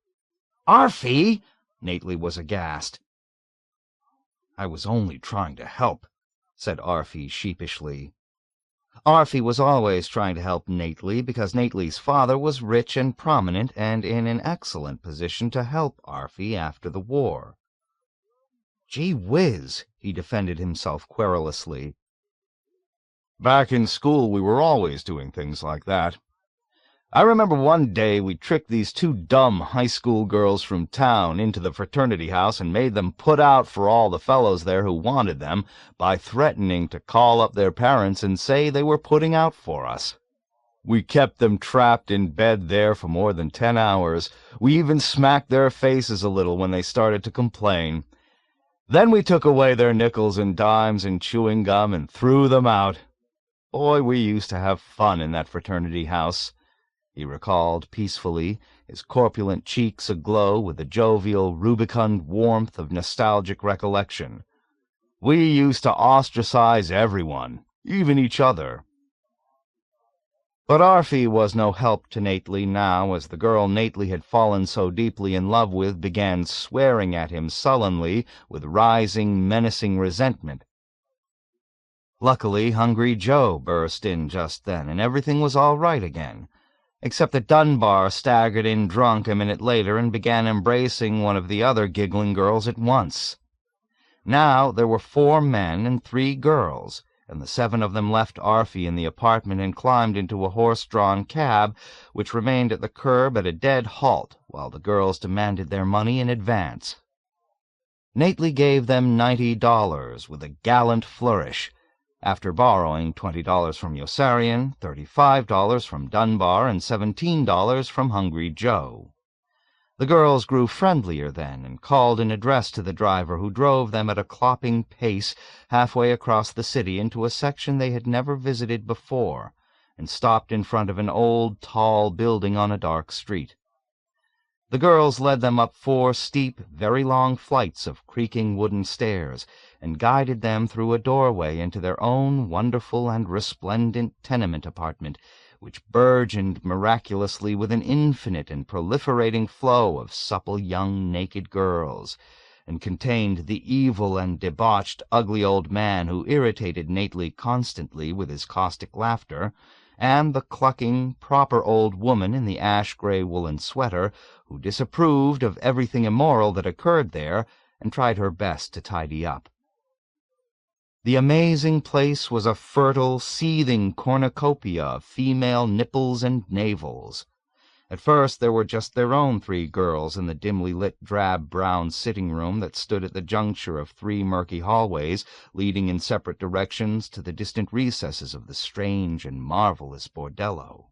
[SPEAKER 1] Aarfy! Nately was aghast. I was only trying to help, said Aarfy sheepishly. Aarfy was always trying to help Nately because Nately's father was rich and prominent and in an excellent position to help Aarfy after the war. Gee whiz, he defended himself querulously. Back in school we were always doing things like that. I remember one day we tricked these 2 dumb high school girls from town into the fraternity house and made them put out for all the fellows there who wanted them by threatening to call up their parents and say they were putting out for us. We kept them trapped in bed there for more than 10 hours. We even smacked their faces a little when they started to complain. Then we took away their nickels and dimes and chewing gum and threw them out. Boy, we used to have fun in that fraternity house, he recalled peacefully, his corpulent cheeks aglow with the jovial, rubicund warmth of nostalgic recollection. We used to ostracize everyone, even each other. But Aarfy was no help to Nately now, as the girl Nately had fallen so deeply in love with began swearing at him sullenly with rising, menacing resentment. Luckily, Hungry Joe burst in just then, and everything was all right again, except that Dunbar staggered in drunk a minute later and began embracing one of the other giggling girls at once. Now there were 4 men and 3 girls, and the 7 of them left Aarfy in the apartment and climbed into a horse-drawn cab, which remained at the curb at a dead halt while the girls demanded their money in advance. Nately gave them $90 with a gallant flourish, after borrowing $20 from Yossarian, $35 from Dunbar, and $17 from Hungry Joe. The girls grew friendlier then and called an address to the driver, who drove them at a clopping pace halfway across the city into a section they had never visited before, and stopped in front of an old, tall building on a dark street. The girls led them up 4 steep, very long flights of creaking wooden stairs, and guided them through a doorway into their own wonderful and resplendent tenement apartment, which burgeoned miraculously with an infinite and proliferating flow of supple young naked girls, and contained the evil and debauched ugly old man who irritated Nately constantly with his caustic laughter, and the clucking, proper old woman in the ash-gray woolen sweater, who disapproved of everything immoral that occurred there and tried her best to tidy up. The amazing place was a fertile, seething cornucopia of female nipples and navels. At first there were just their own 3 girls in the dimly lit drab-brown sitting-room that stood at the juncture of 3 murky hallways leading in separate directions to the distant recesses of the strange and marvelous bordello.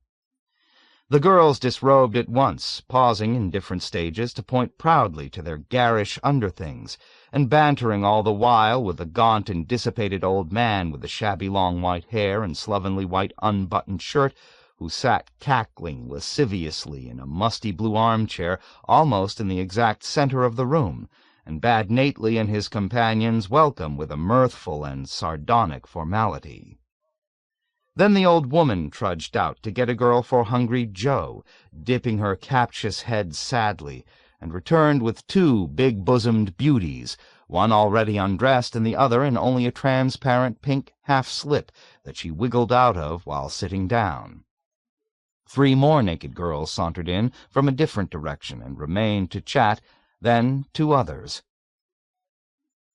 [SPEAKER 1] The girls disrobed at once, pausing in different stages to point proudly to their garish underthings, and bantering all the while with the gaunt and dissipated old man with the shabby long white hair and slovenly white unbuttoned shirt, who sat cackling lasciviously in a musty blue armchair almost in the exact center of the room, and bade Nately and his companions welcome with a mirthful and sardonic formality. Then the old woman trudged out to get a girl for Hungry Joe, dipping her captious head sadly, and returned with 2 big-bosomed beauties, one already undressed and the other in only a transparent pink half-slip that she wiggled out of while sitting down. 3 more naked girls sauntered in from a different direction and remained to chat, then 2 others.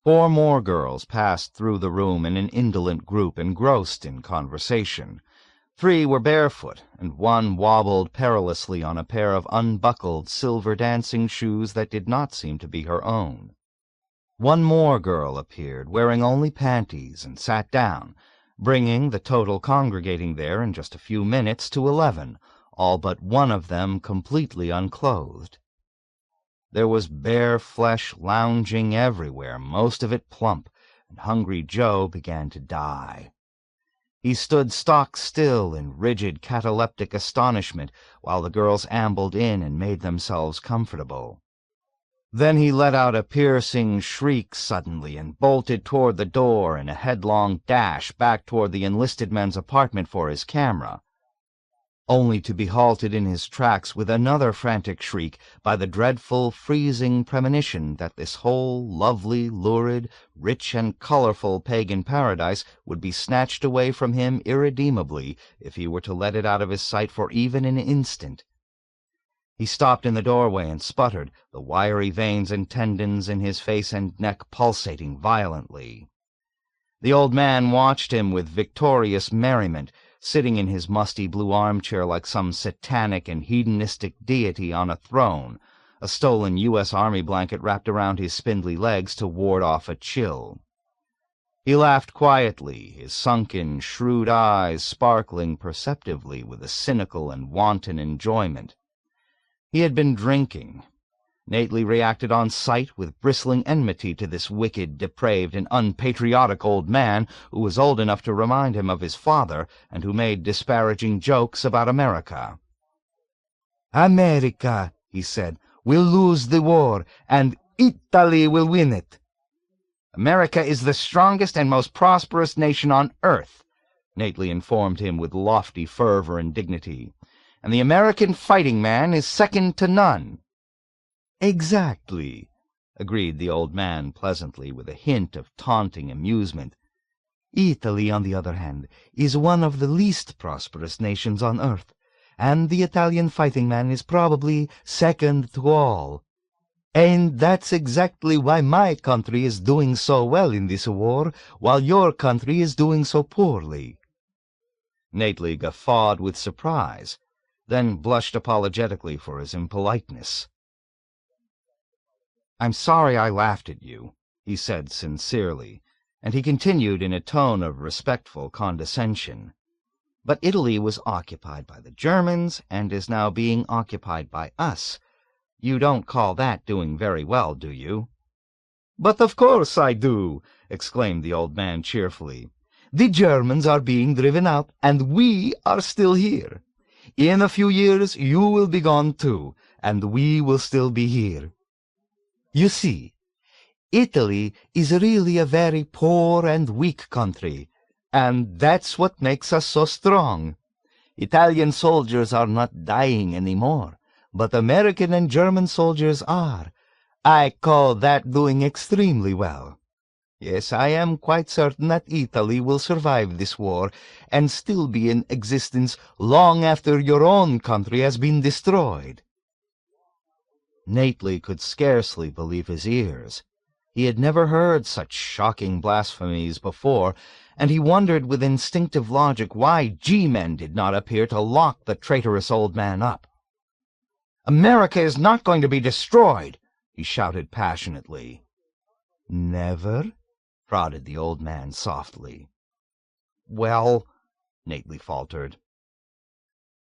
[SPEAKER 1] 4 more girls passed through the room in an indolent group engrossed in conversation. 3 were barefoot, and 1 wobbled perilously on a pair of unbuckled silver dancing shoes that did not seem to be her own. 1 more girl appeared, wearing only panties, and sat down, bringing the total congregating there in just a few minutes to 11, all but 1 of them completely unclothed. There was bare flesh lounging everywhere, most of it plump, and Hungry Joe began to die. He stood stock-still in rigid cataleptic astonishment while the girls ambled in and made themselves comfortable. Then he let out a piercing shriek suddenly and bolted toward the door in a headlong dash back toward the enlisted men's apartment for his camera, only to be halted in his tracks with another frantic shriek by the dreadful, freezing premonition that this whole lovely, lurid, rich and colorful pagan paradise would be snatched away from him irredeemably if he were to let it out of his sight for even an instant. He stopped in the doorway and sputtered, the wiry veins and tendons in his face and neck pulsating violently. The old man watched him with victorious merriment, sitting in his musty blue armchair like some satanic and hedonistic deity on a throne, a stolen U.S. Army blanket wrapped around his spindly legs to ward off a chill. He laughed quietly, his sunken, shrewd eyes sparkling perceptively with a cynical and wanton enjoyment. He had been drinking. Nately reacted on sight with bristling enmity to this wicked, depraved, and unpatriotic old man who was old enough to remind him of his father and who made disparaging jokes about America. "America," he said, "will lose the war, and Italy will win it." "America is the strongest and most prosperous nation on earth," Nately informed him with lofty fervor and dignity, "and the American fighting man is second to none." "Exactly," agreed the old man pleasantly, with a hint of taunting amusement. "Italy, on the other hand, is one of the least prosperous nations on earth, and the Italian fighting man is probably second to all. And that's exactly why my country is doing so well in this war, while your country is doing so poorly." Nately guffawed with surprise, then blushed apologetically for his impoliteness. "I'm sorry I laughed at you," he said sincerely, and he continued in a tone of respectful condescension. "But Italy was occupied by the Germans, and is now being occupied by us. You don't call that doing very well, do you?" "But of course I do," exclaimed the old man cheerfully. "The Germans are being driven out, and we are still here. In a few years you will be gone too,
[SPEAKER 2] and we will still be here. You see, Italy is really a very poor and weak country, and that's what makes us so strong. Italian soldiers are not dying anymore, but American and German soldiers are. I call that doing extremely well. Yes, I am quite certain that Italy will survive this war and still be in existence long after your own country has been destroyed."
[SPEAKER 1] Nately could scarcely believe his ears. He had never heard such shocking blasphemies before, and he wondered with instinctive logic why G-men did not appear to lock the traitorous old man up. "America is not going to be destroyed!" he shouted passionately.
[SPEAKER 2] "Never?" prodded the old man softly.
[SPEAKER 1] "Well," Nately faltered.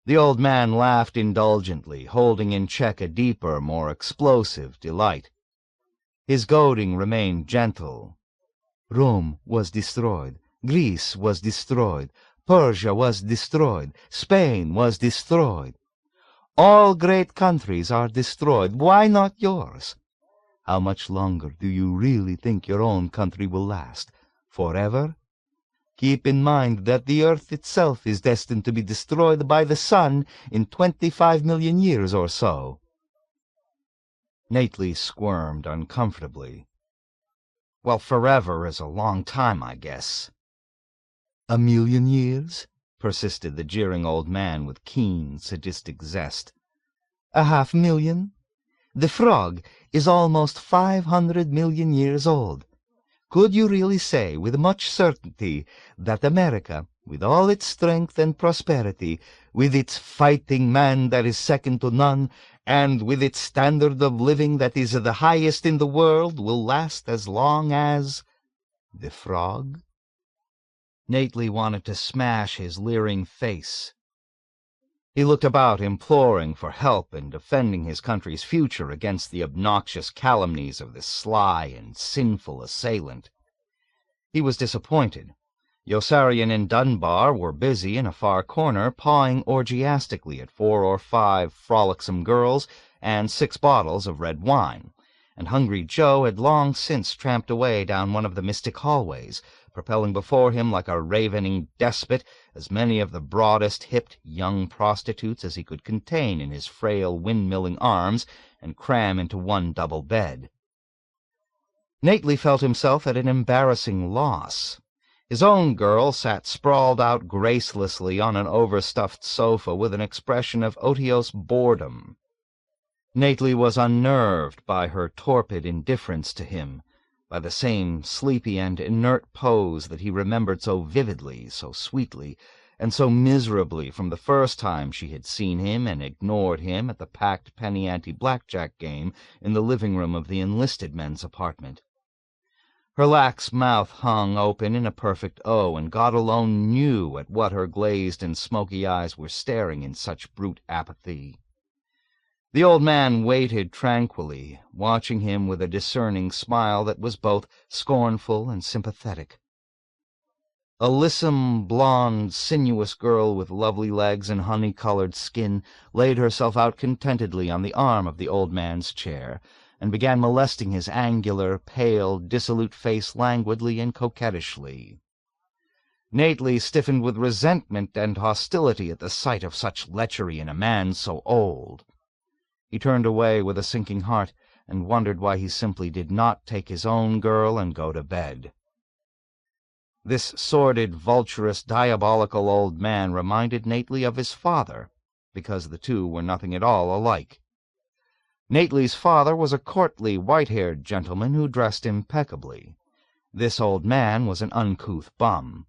[SPEAKER 1] The old man laughed indulgently, holding in check a deeper, more explosive delight. His goading remained gentle.
[SPEAKER 2] "Rome was destroyed. Greece was destroyed. Persia was destroyed. Spain was destroyed. All great countries are destroyed. Why not yours? How much longer do you really think your own country will last? Forever? Keep in mind that the earth itself is destined to be destroyed by the sun in 25 million years or so."
[SPEAKER 1] Nately squirmed uncomfortably. "Well, forever is a long time, I guess."
[SPEAKER 2] "A million years?" persisted the jeering old man with keen, sadistic zest. "A 500,000? The frog is almost 500 million years old. Could you really say with much certainty that America, with all its strength and prosperity, with its fighting man that is second to none, and with its standard of living that is the highest in the world, will last as long as the frog?"
[SPEAKER 1] Nately wanted to smash his leering face. He looked about, imploring for help in defending his country's future against the obnoxious calumnies of this sly and sinful assailant. He was disappointed. Yossarian and Dunbar were busy in a far corner pawing orgiastically at 4 or 5 frolicsome girls and 6 bottles of red wine, and Hungry Joe had long since tramped away down one of the mystic hallways, propelling before him like a ravening despot as many of the broadest-hipped young prostitutes as he could contain in his frail windmilling arms and cram into one double bed. Nately felt himself at an embarrassing loss. His own girl sat sprawled out gracelessly on an overstuffed sofa with an expression of otiose boredom. Nately was unnerved by her torpid indifference to him, by the same sleepy and inert pose that he remembered so vividly, so sweetly, and so miserably from the first time she had seen him and ignored him at the packed penny-ante blackjack game in the living-room of the enlisted men's apartment. Her lax mouth hung open in a perfect O, and God alone knew at what her glazed and smoky eyes were staring in such brute apathy. The old man waited tranquilly, watching him with a discerning smile that was both scornful and sympathetic. A lissom, blonde, sinuous girl with lovely legs and honey-colored skin laid herself out contentedly on the arm of the old man's chair, and began molesting his angular, pale, dissolute face languidly and coquettishly. Nately stiffened with resentment and hostility at the sight of such lechery in a man so old. He turned away with a sinking heart, and wondered why he simply did not take his own girl and go to bed. This sordid, vulturous, diabolical old man reminded Nately of his father, because the two were nothing at all alike. Nately's father was a courtly, white-haired gentleman who dressed impeccably. This old man was an uncouth bum.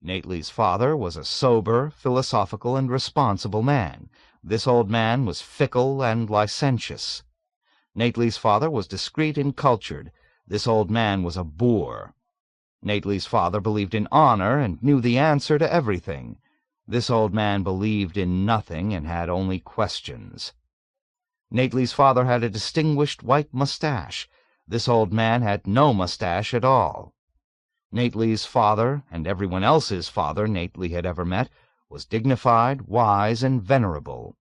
[SPEAKER 1] Nately's father was a sober, philosophical, and responsible man. This old man was fickle and licentious. Nately's father was discreet and cultured. This old man was a boor. Nately's father believed in honor and knew the answer to everything. This old man believed in nothing and had only questions. Nately's father had a distinguished white mustache. This old man had no mustache at all. Nately's father, and everyone else's father Nately had ever met, was dignified, wise, and venerable.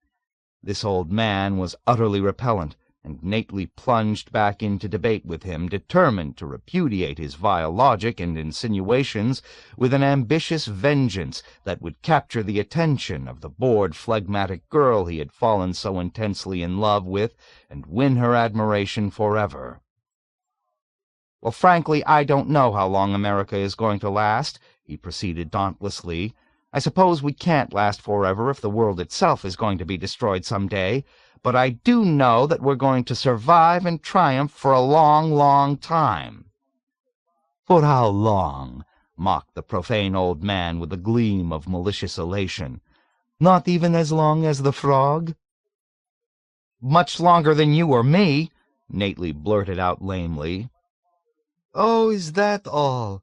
[SPEAKER 2] This old man was utterly repellent, and Nately plunged back into debate with him, determined to repudiate his vile logic and insinuations with an ambitious vengeance that would capture the attention of the bored, phlegmatic girl he had fallen so intensely in love with and win her admiration forever. "Well, frankly, I don't know how long America is going to last," he proceeded dauntlessly. "I suppose we can't last forever if the world itself is going to be destroyed some day, but I do know that we're going to survive and triumph for a long, long time." "For how long?" mocked the profane old man with a gleam of malicious elation. "Not even as long as the frog?" "Much longer than you or me," Nately blurted out lamely. "Oh, is that all?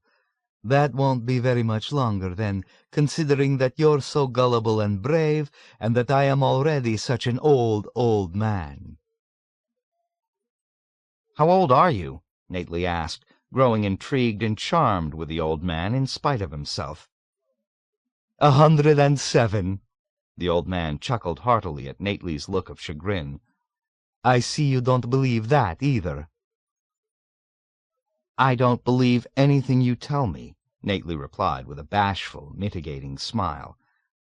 [SPEAKER 2] That won't be very much longer, then, considering that you're so gullible and brave, and that I am already such an old, old man." "How old are you?" Nately asked, growing intrigued and charmed with the old man in spite of himself.
[SPEAKER 1] 107.
[SPEAKER 2] The old man chuckled heartily at Nately's look of chagrin.
[SPEAKER 1] "I see you don't believe that, either."
[SPEAKER 2] "I don't believe anything you tell me," Nately replied with a bashful, mitigating smile.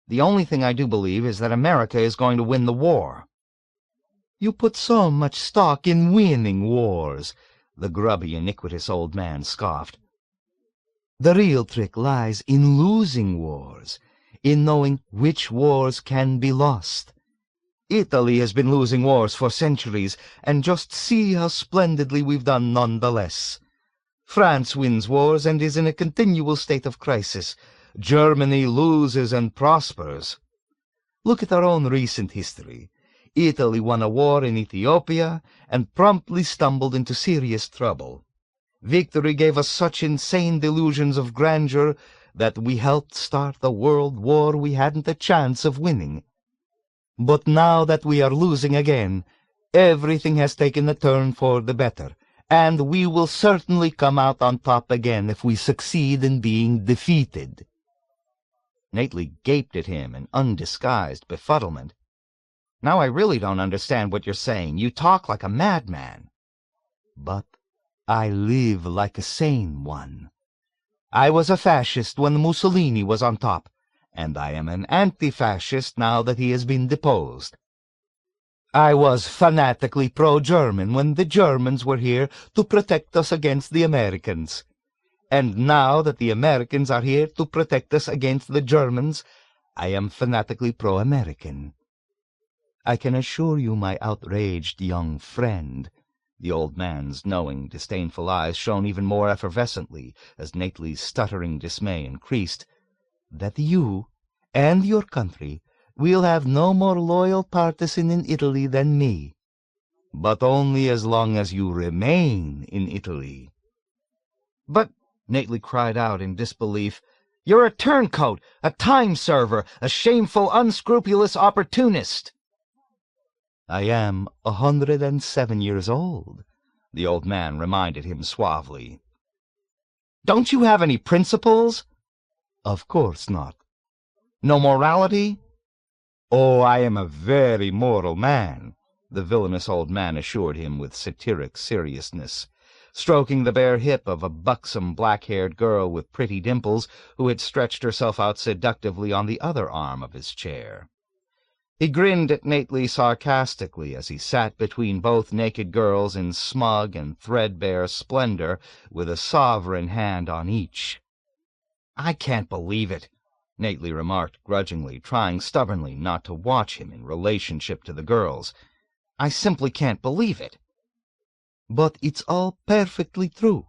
[SPEAKER 2] "The only thing I do believe is that America is going to win the war."
[SPEAKER 1] "You put so much stock in winning wars,"
[SPEAKER 2] the grubby, iniquitous old man scoffed.
[SPEAKER 1] "The real trick lies in losing wars, in knowing which wars can be lost. Italy has been losing wars for centuries, and just see how splendidly we've done nonetheless. France wins wars and is in a continual state of crisis. Germany loses and prospers. Look at our own recent history. Italy won a war in Ethiopia and promptly stumbled into serious trouble. Victory gave us such insane delusions of grandeur that we helped start the world war we hadn't a chance of winning. But now that we are losing again, everything has taken a turn for the better, and we will certainly come out on top again if we succeed in being defeated."
[SPEAKER 2] Nately gaped at him in undisguised befuddlement. "Now I really don't understand what you're saying. You talk like a madman."
[SPEAKER 1] "But I live like a sane one. I was a fascist when Mussolini was on top, and I am an anti-fascist now that he has been deposed. I was fanatically pro-German when the Germans were here to protect us against the Americans. And now that the Americans are here to protect us against the Germans, I am fanatically pro-American. I can assure you, my outraged young friend," the old man's knowing, disdainful eyes shone even more effervescently as Nately's stuttering dismay increased, "that you and your country will have no more loyal partisan in Italy than me, but only as long as you remain in Italy."
[SPEAKER 2] "But," Nately cried out in disbelief, "you're a turncoat, a time-server, a shameful, unscrupulous opportunist."
[SPEAKER 1] "I am 107 years old," the old man reminded him suavely.
[SPEAKER 2] "Don't you have any principles?"
[SPEAKER 1] "Of course not."
[SPEAKER 2] "No morality?"
[SPEAKER 1] "Oh, I am a very moral man," the villainous old man assured him with satiric seriousness,
[SPEAKER 2] stroking the bare hip of a buxom, black-haired girl with pretty dimples who had stretched herself out seductively on the other arm of his chair. He grinned at Nately sarcastically as he sat between both naked girls in smug and threadbare splendor with a sovereign hand on each. "I can't believe it," Nately remarked grudgingly, trying stubbornly not to watch him in relationship to the girls. "I simply can't believe it."
[SPEAKER 1] "But it's all perfectly true.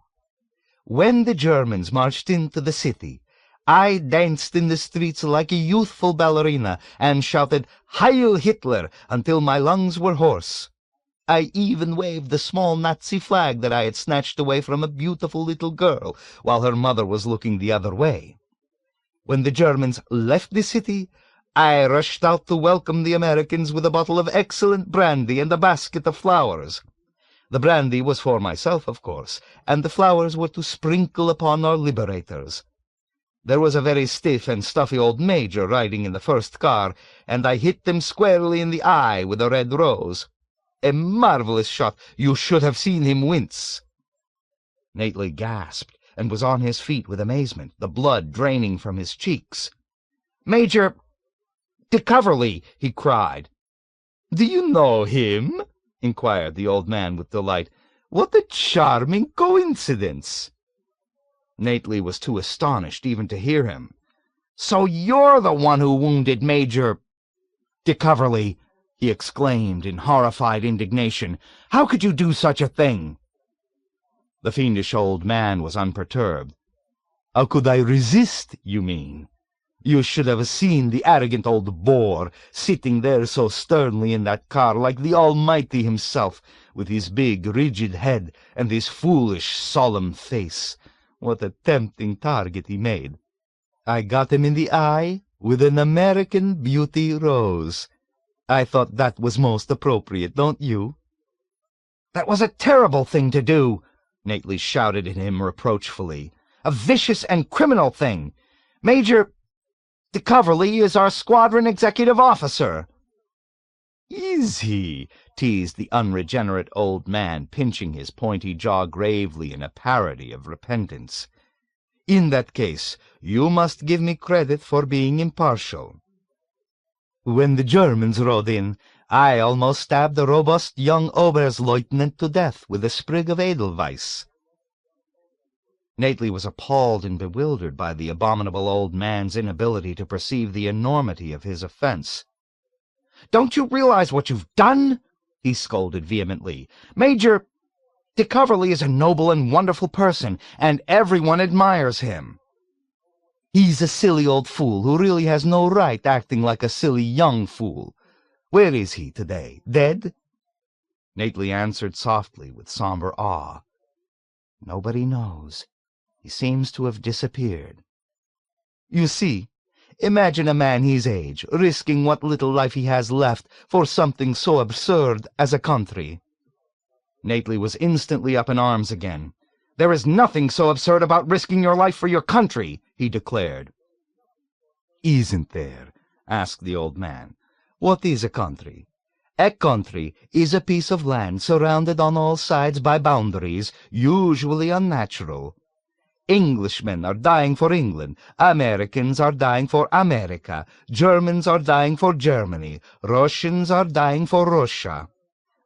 [SPEAKER 1] When the Germans marched into the city, I danced in the streets like a youthful ballerina and shouted 'Heil Hitler' until my lungs were hoarse. I even waved the small Nazi flag that I had snatched away from a beautiful little girl while her mother was looking the other way. When the Germans left the city, I rushed out to welcome the Americans with a bottle of excellent brandy and a basket of flowers. The brandy was for myself, of course, and the flowers were to sprinkle upon our liberators.
[SPEAKER 2] There was a very stiff and stuffy old major riding in the first car, and I hit him squarely in the eye with a red rose. A marvelous shot. You should have seen him wince." Nately gasped, and was on his feet with amazement, the blood draining from his cheeks. "Major de Coverley!" he cried. "Do you know him?" inquired the old man with delight. "What a charming coincidence!" Nately was too astonished even to hear him. "So you're the one who wounded Major de Coverley!" he exclaimed in horrified indignation. "How could you do such a thing?" The fiendish old man was unperturbed. "How could I resist, you mean? You should have seen the arrogant old boor sitting there so sternly in that car like the Almighty himself, with his big, rigid head and his foolish, solemn face. What a tempting target he made. I got him in the eye with an American Beauty rose. I thought that was most appropriate, don't you?" "That was a terrible thing to do," Nately shouted at him reproachfully. "A vicious and criminal thing. Major de Coverley is our squadron executive officer." "Is he?" teased the unregenerate old man, pinching his pointy jaw gravely in a parody of repentance. "In that case, you must give me credit for being impartial. When the Germans rode in, I almost stabbed the robust young Oberstleutnant to death with a sprig of Edelweiss." Nately was appalled and bewildered by the abominable old man's inability to perceive the enormity of his offense. "Don't you realize what you've done?" he scolded vehemently. "Major de Coverley is a noble and wonderful person, and everyone admires him." "He's a silly old fool who really has no right acting like a silly young fool. Where is he today? Dead?" Nately answered softly with somber awe. "Nobody knows. He seems to have disappeared." "You see, imagine a man his age risking what little life he has left for something so absurd as a country." Nately was instantly up in arms again. "There is nothing so absurd about risking your life for your country," he declared. "Isn't there?" asked the old man. "What is a country? A country is a piece of land surrounded on all sides by boundaries, usually unnatural. Englishmen are dying for England, Americans are dying for America, Germans are dying for Germany, Russians are dying for Russia.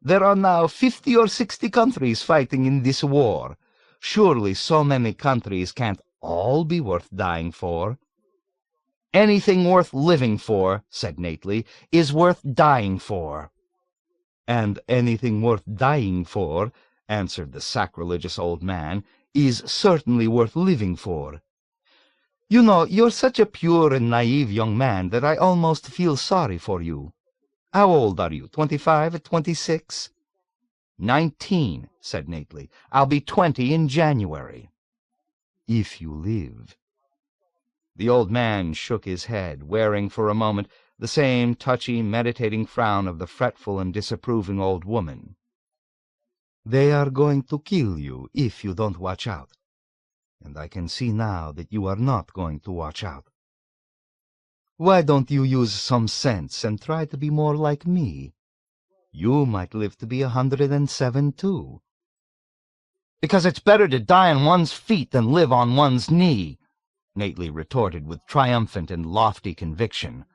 [SPEAKER 2] There are now 50 or 60 countries fighting in this war. Surely so many countries can't all be worth dying for." "Anything worth living for," said Nately, "is worth dying for." "And anything worth dying for," answered the sacrilegious old man, "is certainly worth living for. You know, you're such a pure and naive young man that I almost feel sorry for you. How old are you, 25, 26? 19, said Nately. "I'll be 20 in January." "If you live." The old man shook his head, wearing for a moment the same touchy, meditating frown of the fretful and disapproving old woman. "They are going to kill you if you don't watch out. And I can see now that you are not going to watch out. Why don't you use some sense and try to be more like me? You might live to be 107 too." "Because it's better to die on one's feet than live on one's knee," Nately retorted with triumphant and lofty conviction.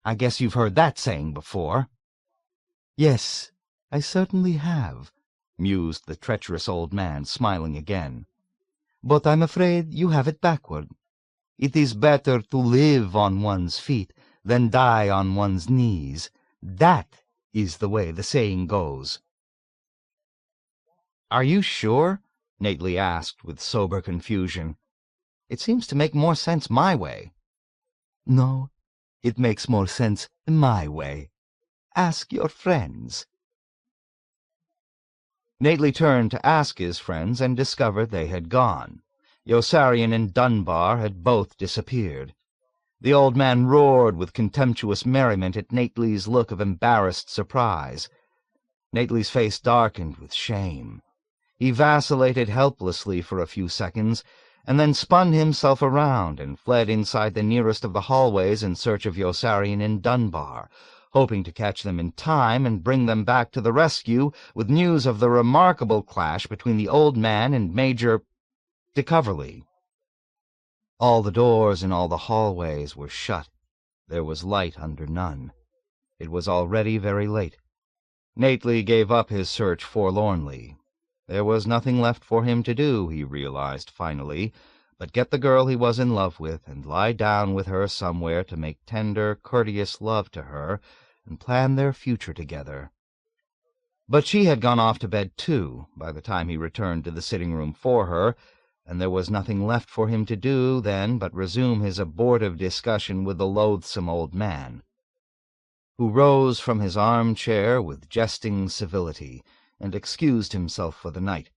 [SPEAKER 2] "I guess you've heard that saying before." "Yes, I certainly have," mused the treacherous old man, smiling again. "But I'm afraid you have it backward. It is better to live on one's feet than die on one's knees. That is the way the saying goes." "Are you sure?" Nately asked with sober confusion. "It seems to make more sense my way." "No, it makes more sense my way. Ask your friends." Nately turned to ask his friends and discovered they had gone. Yossarian and Dunbar had both disappeared. The old man roared with contemptuous merriment at Nately's look of embarrassed surprise. Nately's face darkened with shame. He vacillated helplessly for a few seconds, and then spun himself around and fled inside the nearest of the hallways in search of Yossarian and Dunbar, hoping to catch them in time and bring them back to the rescue with news of the remarkable clash between the old man and Major de Coverley. All the doors in all the hallways were shut. There was light under none. It was already very late. Nately gave up his search forlornly. There was nothing left for him to do, he realized finally, but get the girl he was in love with and lie down with her somewhere to make tender, courteous love to her and plan their future together. But she had gone off to bed too by the time he returned to the sitting-room for her, and there was nothing left for him to do then but resume his abortive discussion with the loathsome old man, who rose from his armchair with jesting civility and excused himself for the night,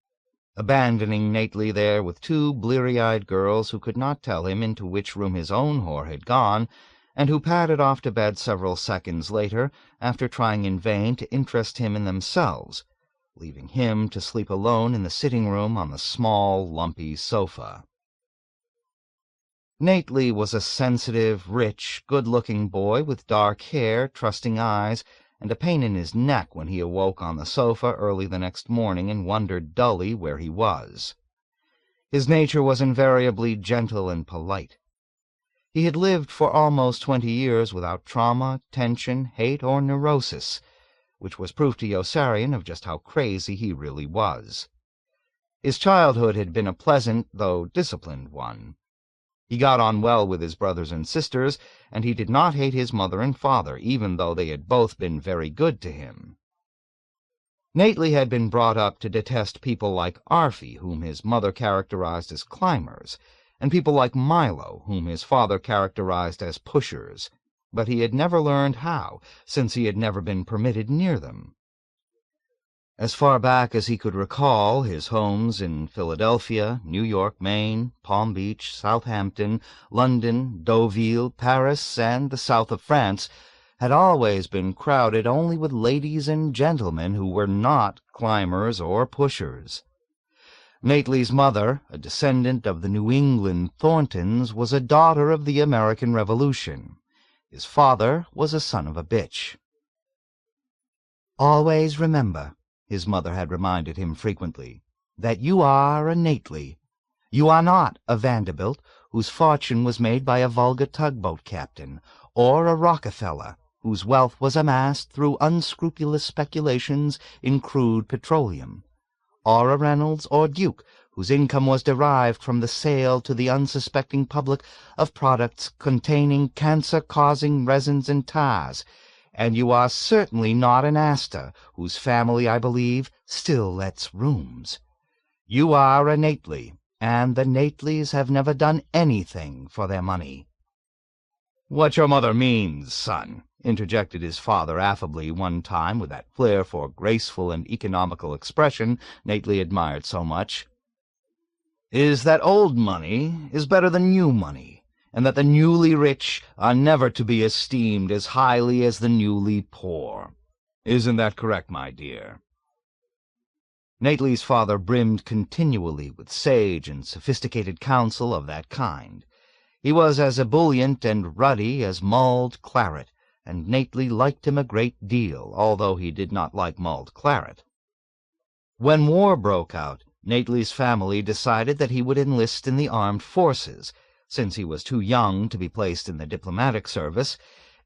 [SPEAKER 2] abandoning Nately there with two bleary-eyed girls who could not tell him into which room his own whore had gone, and who padded off to bed several seconds later after trying in vain to interest him in themselves, leaving him to sleep alone in the sitting-room on the small, lumpy sofa. Nately was a sensitive, rich, good-looking boy with dark hair, trusting eyes, and a pain in his neck when he awoke on the sofa early the next morning and wondered dully where he was. His nature was invariably gentle and polite. He had lived for almost 20 years without trauma, tension, hate, or neurosis, which was proof to Yossarian of just how crazy he really was. His childhood had been a pleasant, though disciplined one. He got on well with his brothers and sisters, and he did not hate his mother and father, even though they had both been very good to him. Nately had been brought up to detest people like Aarfy, whom his mother characterized as climbers, and people like Milo, whom his father characterized as pushers, but he had never learned how, since he had never been permitted near them. As far back as he could recall, his homes in Philadelphia, New York, Maine, Palm Beach, Southampton, London, Deauville, Paris, and the south of France had always been crowded only with ladies and gentlemen who were not climbers or pushers. Nately's mother, a descendant of the New England Thorntons, was a daughter of the American Revolution. His father was a son of a bitch. "Always remember," his mother had reminded him frequently, "that you are a Nately. You are not a Vanderbilt, whose fortune was made by a vulgar tugboat captain, or a Rockefeller, whose wealth was amassed through unscrupulous speculations in crude petroleum, or a Reynolds or Duke, whose income was derived from the sale to the unsuspecting public of products containing cancer-causing resins and tars, and you are certainly not an Astor, whose family, I believe, still lets rooms. You are a Nately, and the Natleys have never done anything for their money." "What your mother means, son," interjected his father affably one time with that flair for graceful and economical expression Nately admired so much, "is that old money is better than new money, and that the newly rich are never to be esteemed as highly as the newly poor. Isn't that correct, my dear?" Nately's father brimmed continually with sage and sophisticated counsel of that kind. He was as ebullient and ruddy as mulled claret, and Nately liked him a great deal, although he did not like mulled claret. When war broke out, Nately's family decided that he would enlist in the armed forces, since he was too young to be placed in the diplomatic service,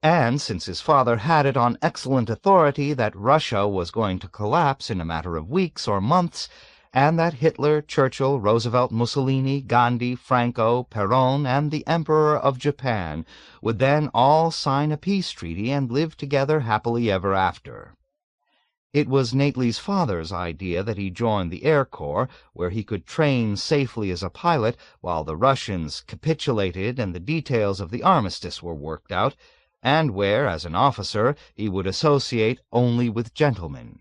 [SPEAKER 2] and since his father had it on excellent authority that Russia was going to collapse in a matter of weeks or months, and that Hitler, Churchill, Roosevelt, Mussolini, Gandhi, Franco, Perón, and the Emperor of Japan would then all sign a peace treaty and live together happily ever after. It was Nately's father's idea that he join the Air Corps, where he could train safely as a pilot while the Russians capitulated and the details of the armistice were worked out, and where, as an officer, he would associate only with gentlemen.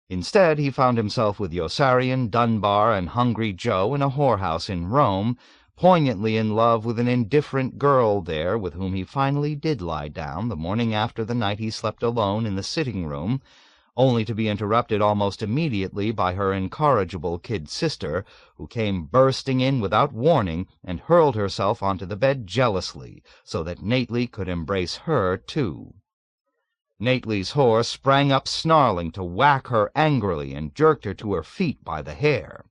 [SPEAKER 2] Instead, he found himself with Yossarian, Dunbar, and Hungry Joe in a whorehouse in Rome, poignantly in love with an indifferent girl there with whom he finally did lie down the morning after the night he slept alone in the sitting-room, only to be interrupted almost immediately by her incorrigible kid sister, who came bursting in without warning and hurled herself onto the bed jealously, so that Nately could embrace her too. Nately's whore sprang up snarling to whack her angrily and jerked her to her feet by the hair.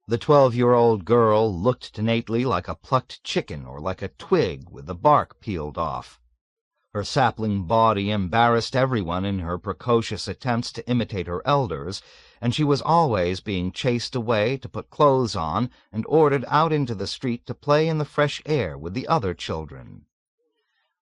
[SPEAKER 2] The 12-year-old girl looked to Nately like a plucked chicken or like a twig with the bark peeled off. Her sapling body embarrassed everyone in her precocious attempts to imitate her elders, and she was always being chased away to put clothes on and ordered out into the street to play in the fresh air with the other children.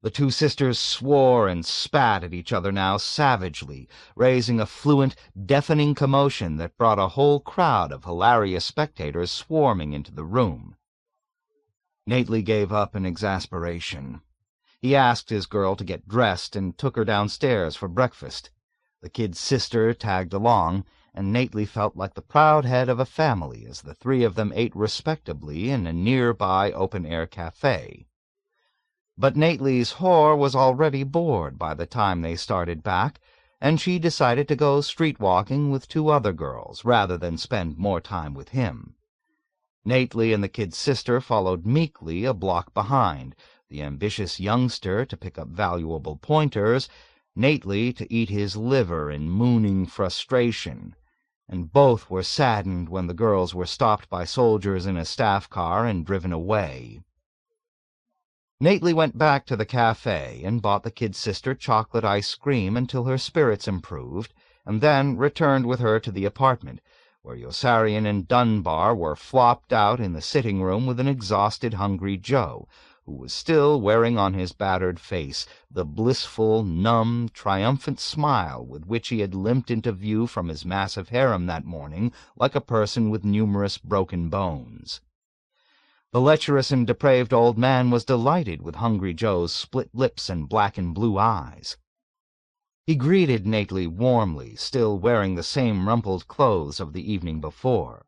[SPEAKER 2] The two sisters swore and spat at each other now savagely, raising a fluent, deafening commotion that brought a whole crowd of hilarious spectators swarming into the room. Nately gave up in exasperation. He asked his girl to get dressed and took her downstairs for breakfast. The kid's sister tagged along, and Nately felt like the proud head of a family as the three of them ate respectably in a nearby open-air cafe. But Nately's whore was already bored by the time they started back, and she decided to go street-walking with two other girls rather than spend more time with him. Nately and the kid's sister followed meekly a block behind, the ambitious youngster to pick up valuable pointers, Nately to eat his liver in mooning frustration, and both were saddened when the girls were stopped by soldiers in a staff car and driven away. Nately went back to the cafe and bought the kid sister chocolate ice cream until her spirits improved, and then returned with her to the apartment, where Yossarian and Dunbar were flopped out in the sitting room with an exhausted Hungry Joe, who was still wearing on his battered face the blissful, numb, triumphant smile with which he had limped into view from his massive harem that morning like a person with numerous broken bones. The lecherous and depraved old man was delighted with Hungry Joe's split lips and black and blue eyes. He greeted Nately warmly, still wearing the same rumpled clothes of the evening before.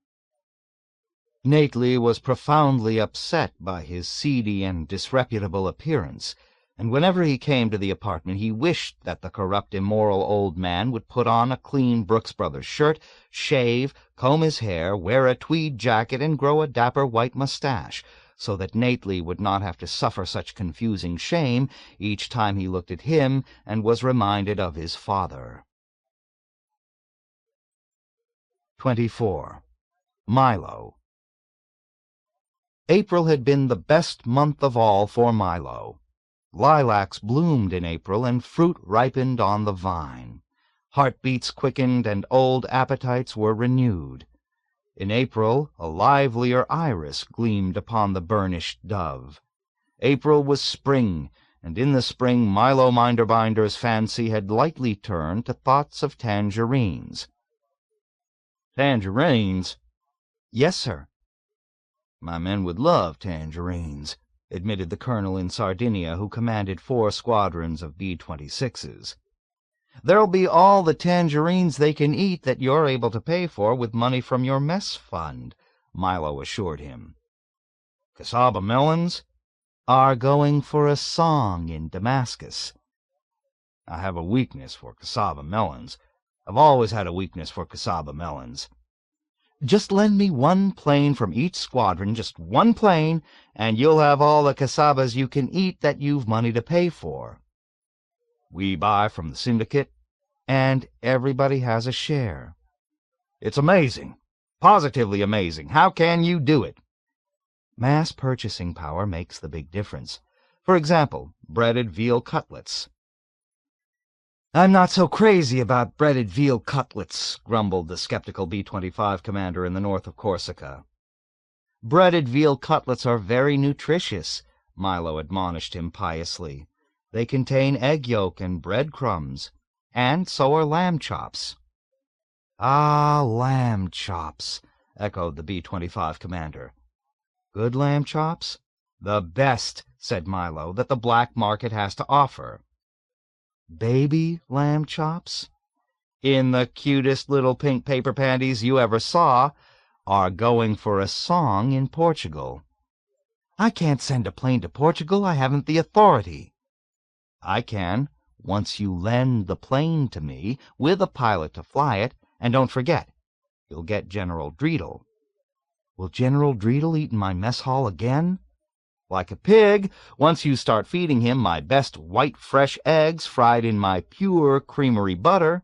[SPEAKER 2] Nately was profoundly upset by his seedy and disreputable appearance, and whenever he came to the apartment he wished that the corrupt, immoral old man would put on a clean Brooks Brothers shirt, shave, comb his hair, wear a tweed jacket, and grow a dapper white mustache, so that Nately would not have to suffer such confusing shame each time he looked at him and was reminded of his father. 24. Milo. April had been the best month of all for Milo. Lilacs bloomed in April, and fruit ripened on the vine. Heartbeats quickened, and old appetites were renewed. In April a livelier iris gleamed upon the burnished dove. April was spring, and in the spring Milo Minderbinder's fancy had lightly turned to thoughts of tangerines. "Tangerines?" "Yes, sir." "My men would love tangerines," admitted the colonel in Sardinia who commanded 4 squadrons of B-26s. "There'll be all the tangerines they can eat that you're able to pay for with money from your mess fund," Milo assured him. "Cassava melons?" "Are going for a song in Damascus." "I have a weakness for cassava melons. I've always had a weakness for cassava melons." "Just lend me 1 plane from each squadron, just 1 plane, and you'll have all the cassavas you can eat that you've money to pay for." "We buy from the syndicate?" "And everybody has a share." "It's amazing, positively amazing. How can you do it?" "Mass purchasing power makes the big difference. For example, breaded veal cutlets." "I'm not so crazy about breaded veal cutlets," grumbled the skeptical B-25 commander in the north of Corsica. "Breaded veal cutlets are very nutritious," Milo admonished him piously. "They contain egg yolk and breadcrumbs, and so are lamb chops." "Ah, lamb chops," echoed the B-25 commander. "Good lamb chops?" "The best," said Milo, "that the black market has to offer." "Baby lamb chops?" "In the cutest little pink paper panties you ever saw, are going for a song in Portugal." "I can't send a plane to Portugal. I haven't the authority." "I can. once you lend the plane to me, with a pilot to fly it, and don't forget, you'll get General Dreedle." "Will General Dreedle eat in my mess hall again?" "Like a pig, once you start feeding him my best white fresh eggs fried in my pure creamery butter.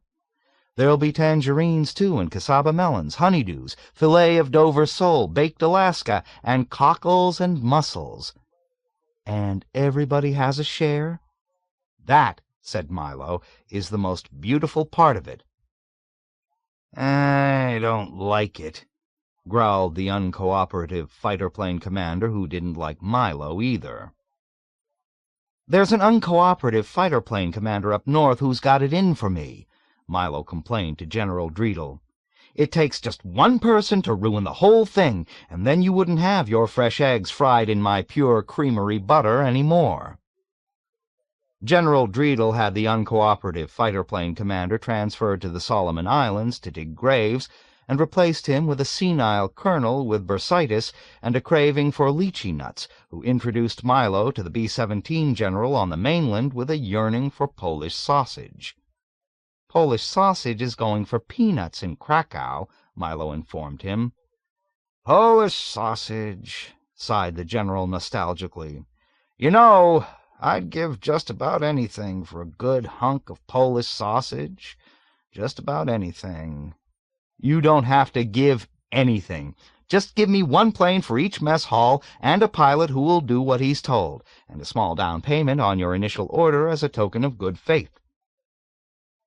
[SPEAKER 2] There'll be tangerines, too, and cassava melons, honeydews, filet of Dover sole, baked Alaska, and cockles and mussels." "And everybody has a share?" "That," said Milo, "is the most beautiful part of it." "I don't like it," growled the uncooperative fighter plane commander, who didn't like Milo either. "There's an uncooperative fighter plane commander up north who's got it in for me," Milo complained to General Dreedle. "It takes just one person to ruin the whole thing, and then you wouldn't have your fresh eggs fried in my pure creamery butter any more." General Dreedle had the uncooperative fighter plane commander transferred to the Solomon Islands to dig graves, and replaced him with a senile colonel with bursitis and a craving for lychee nuts, who introduced Milo to the B-17 general on the mainland with a yearning for Polish sausage. "Polish sausage is going for peanuts in Krakow," Milo informed him. "Polish sausage," sighed the general nostalgically. "You know, I'd give just about anything for a good hunk of Polish sausage. Just about anything." "You don't have to give anything. Just give me one plane for each mess hall, and a pilot who will do what he's told, and a small down payment on your initial order as a token of good faith."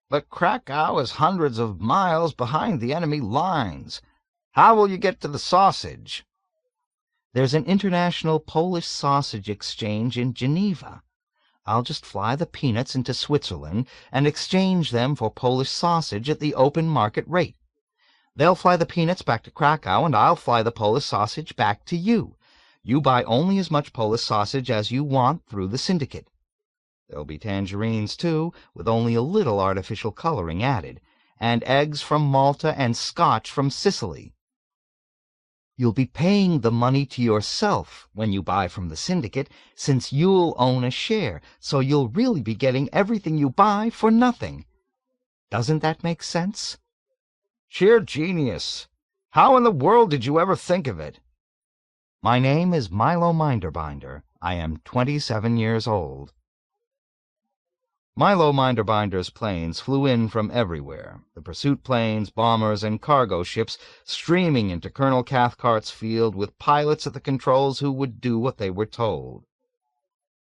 [SPEAKER 2] "But Krakow is hundreds of miles behind the enemy lines. How will you get to the sausage?" "There's an international Polish sausage exchange in Geneva. I'll just fly the peanuts into Switzerland and exchange them for Polish sausage at the open market rate. They'll fly the peanuts back to Krakow, and I'll fly the Polish sausage back to you. You buy only as much Polish sausage as you want through the syndicate. There'll be tangerines, too, with only a little artificial coloring added, and eggs from Malta and Scotch from Sicily. You'll be paying the money to yourself when you buy from the syndicate, since you'll own a share, so you'll really be getting everything you buy for nothing. Doesn't that make sense?" "Sheer genius. How in the world did you ever think of it?" "My name is Milo Minderbinder. I am 27 years old." Milo Minderbinder's planes flew in from everywhere, the pursuit planes, bombers, and cargo ships streaming into Colonel Cathcart's field with pilots at the controls who would do what they were told.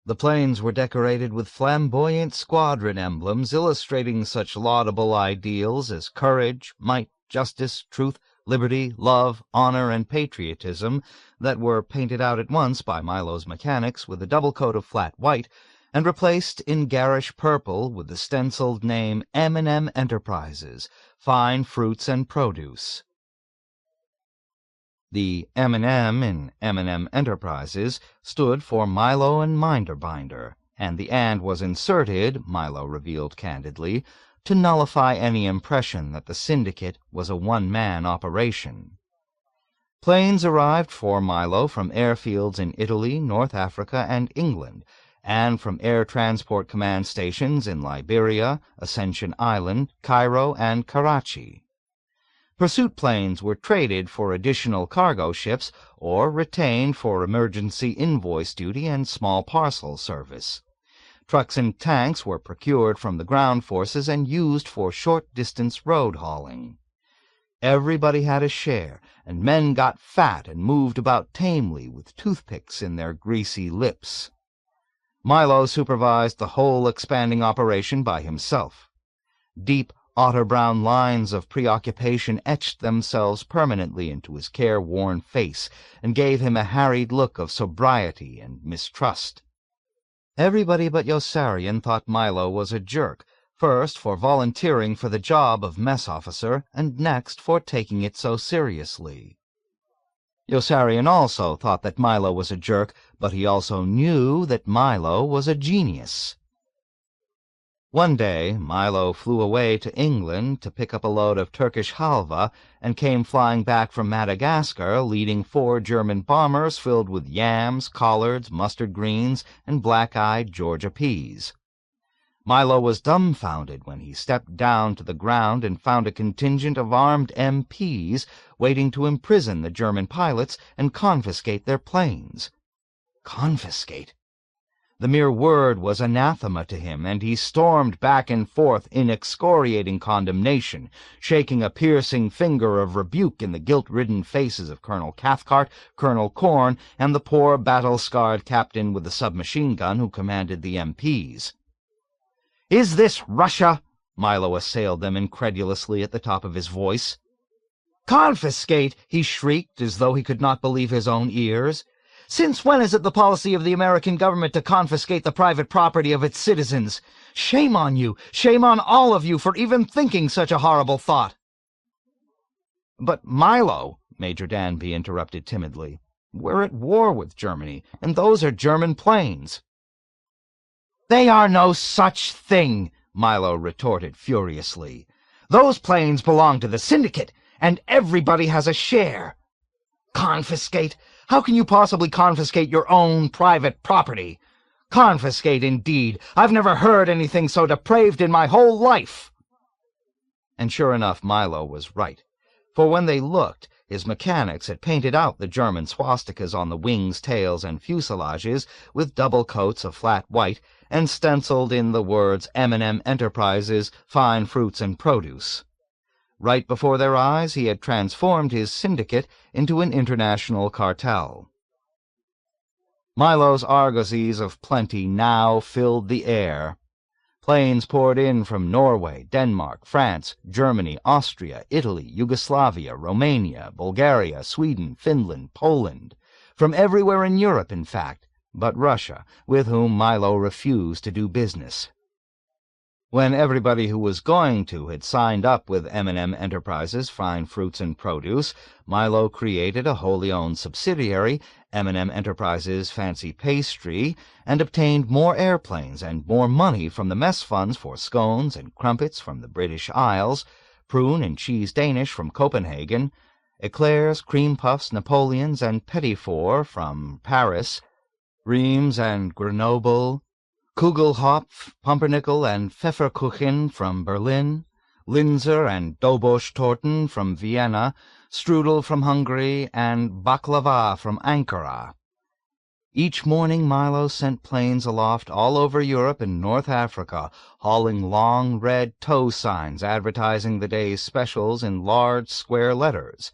[SPEAKER 2] The planes were decorated with flamboyant squadron emblems illustrating such laudable ideals as courage, might, justice, truth, liberty, love, honor, and patriotism that were painted out at once by Milo's mechanics with a double coat of flat white, and replaced in garish purple with the stenciled name M&M Enterprises, Fine Fruits and Produce. The M&M in M&M Enterprises stood for Milo and Minderbinder, and the "and" was inserted, Milo revealed candidly, to nullify any impression that the syndicate was a one-man operation. Planes arrived for Milo from airfields in Italy, North Africa, and England, and from Air Transport Command stations in Liberia, Ascension Island, Cairo, and Karachi. Pursuit planes were traded for additional cargo ships or retained for emergency invoice duty and small parcel service. Trucks and tanks were procured from the ground forces and used for short-distance road hauling. Everybody had a share, and men got fat and moved about tamely with toothpicks in their greasy lips. Milo supervised the whole expanding operation by himself. Deep, otter-brown lines of preoccupation etched themselves permanently into his careworn face and gave him a harried look of sobriety and mistrust. Everybody but Yossarian thought Milo was a jerk, first for volunteering for the job of mess officer, and next for taking it so seriously. Yossarian also thought that Milo was a jerk, but he also knew that Milo was a genius. One day Milo flew away to England to pick up a load of Turkish halva and came flying back from Madagascar leading 4 German bombers filled with yams, collards, mustard greens, and black-eyed Georgia peas. Milo was dumbfounded when he stepped down to the ground and found a contingent of armed MPs waiting to imprison the German pilots and confiscate their planes. Confiscate? The mere word was anathema to him, and he stormed back and forth in excoriating condemnation, shaking a piercing finger of rebuke in the guilt-ridden faces of Colonel Cathcart, Colonel Corn, and the poor battle-scarred captain with the submachine gun who commanded the MPs. "Is this Russia?" Milo assailed them incredulously at the top of his voice. "Confiscate!" he shrieked, as though he could not believe his own ears. "Since when is it the policy of the American government to confiscate the private property of its citizens? Shame on you! Shame on all of you for even thinking such a horrible thought!" "But, Milo," Major Danby interrupted timidly, "we're at war with Germany, and those are German planes." "They are no such thing," Milo retorted furiously. "Those planes belong to the syndicate, and everybody has a share. Confiscate? How can you possibly confiscate your own private property? Confiscate, indeed! I've never heard anything so depraved in my whole life!" And sure enough, Milo was right, for when they looked, his mechanics had painted out the German swastikas on the wings, tails, and fuselages with double coats of flat white, and stenciled in the words M&M Enterprises, Fine Fruits and Produce. Right before their eyes, he had transformed his syndicate into an international cartel. Milo's argosies of plenty now filled the air. Planes poured in from Norway, Denmark, France, Germany, Austria, Italy, Yugoslavia, Romania, Bulgaria, Sweden, Finland, Poland, from everywhere in Europe, in fact, but Russia, with whom Milo refused to do business. When everybody who was going to had signed up with M&M Enterprises, Fine Fruits and Produce, Milo created a wholly owned subsidiary, M&M Enterprises Fancy Pastry, and obtained more airplanes and more money from the mess funds for scones and crumpets from the British Isles, prune and cheese Danish from Copenhagen, eclairs, cream puffs, Napoleons, and petit four from Paris, Reims and Grenoble, Kugelhopf, Pumpernickel, and Pfefferkuchen from Berlin, Linzer and Dobosch-Torten from Vienna, Strudel from Hungary, and Baklava from Ankara. Each morning Milo sent planes aloft all over Europe and North Africa, hauling long red tow signs advertising the day's specials in large square letters.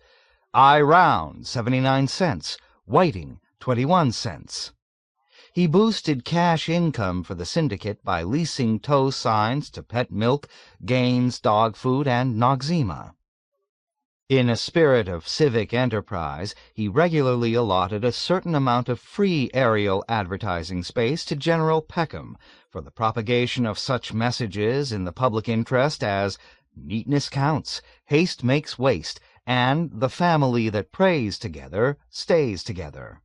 [SPEAKER 2] I round, 79 cents. Whiting, 21 cents. He boosted cash income for the syndicate by leasing tow signs to Pet Milk, Gaines Dog Food, and Noxzema. In a spirit of civic enterprise, he regularly allotted a certain amount of free aerial advertising space to General Peckem for the propagation of such messages in the public interest as "Neatness counts," "Haste makes waste," and "The family that prays together stays together."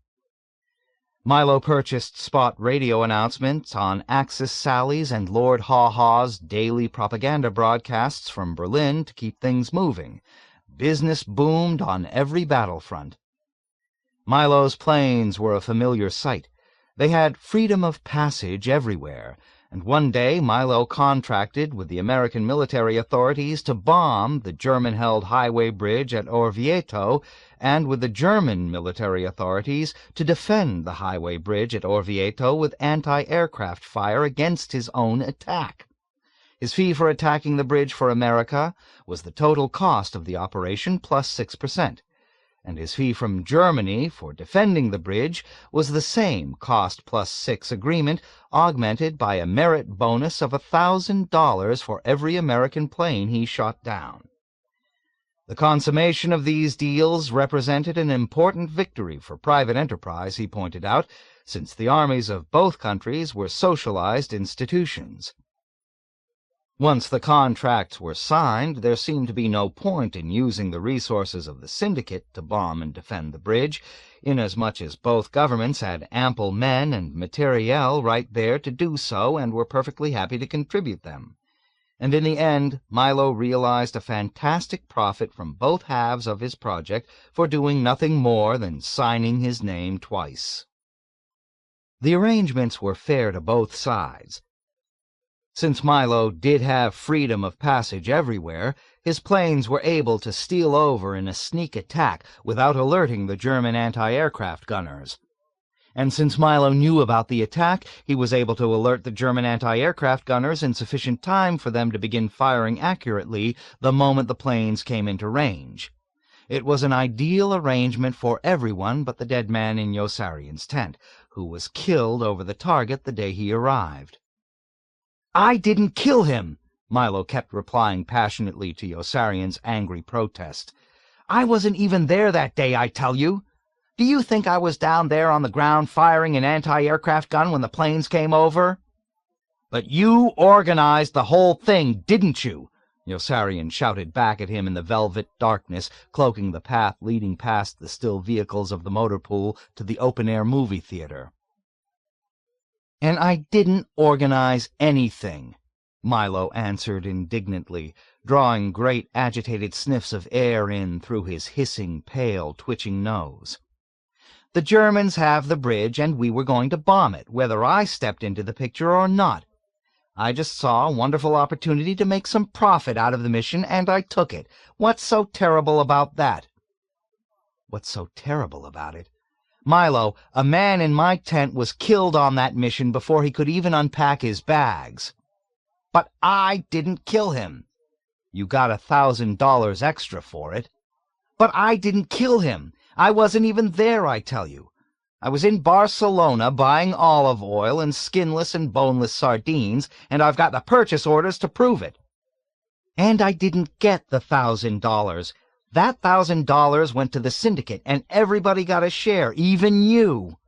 [SPEAKER 2] Milo purchased spot radio announcements on Axis Sally's and Lord Haw-Haw's daily propaganda broadcasts from Berlin to keep things moving. Business boomed on every battlefront. Milo's planes were a familiar sight. They had freedom of passage everywhere, and one day Milo contracted with the American military authorities to bomb the German-held highway bridge at Orvieto, and with the German military authorities to defend the highway bridge at Orvieto with anti-aircraft fire against his own attack. His fee for attacking the bridge for America was the total cost of the operation plus 6%, and his fee from Germany for defending the bridge was the same cost plus 6 agreement, augmented by a merit bonus of $1,000 for every American plane he shot down. The consummation of these deals represented an important victory for private enterprise, he pointed out, since the armies of both countries were socialized institutions. Once the contracts were signed, there seemed to be no point in using the resources of the syndicate to bomb and defend the bridge, inasmuch as both governments had ample men and materiel right there to do so and were perfectly happy to contribute them. And in the end, Milo realized a fantastic profit from both halves of his project for doing nothing more than signing his name twice. The arrangements were fair to both sides.
[SPEAKER 1] Since Milo did have freedom of passage everywhere, his planes were able to steal over in a sneak attack without alerting the German anti-aircraft gunners. And since Milo knew about the attack, he was able to alert the German anti-aircraft gunners in sufficient time for them to begin firing accurately the moment the planes came into range. It was an ideal arrangement for everyone but the dead man in Yossarian's tent, who was killed over the target the day he arrived. "I didn't kill him," Milo kept replying passionately to Yossarian's angry protest. "I wasn't even there that day, I tell you. Do you think I was down there on the ground firing an anti-aircraft gun when the planes came over?" "But you organized the whole thing, didn't you?" Yossarian shouted back at him in the velvet darkness, cloaking the path leading past the still vehicles of the motor pool to the open-air movie theater. "And I didn't organize anything," Milo answered indignantly, drawing great agitated sniffs of air in through his hissing, pale, twitching nose. "The Germans have the bridge, and we were going to bomb it, whether I stepped into the picture or not. I just saw a wonderful opportunity to make some profit out of the mission, and I took it. What's so terrible about that?" "What's so terrible about it? Milo, a man in my tent was killed on that mission before he could even unpack his bags." "But I didn't kill him." "You got $1,000 extra for it." "But I didn't kill him. I wasn't even there, I tell you. I was in Barcelona buying olive oil and skinless and boneless sardines, and I've got the purchase orders to prove it. And I didn't get the $1,000. That $1,000 went to the syndicate, and everybody got a share, even you."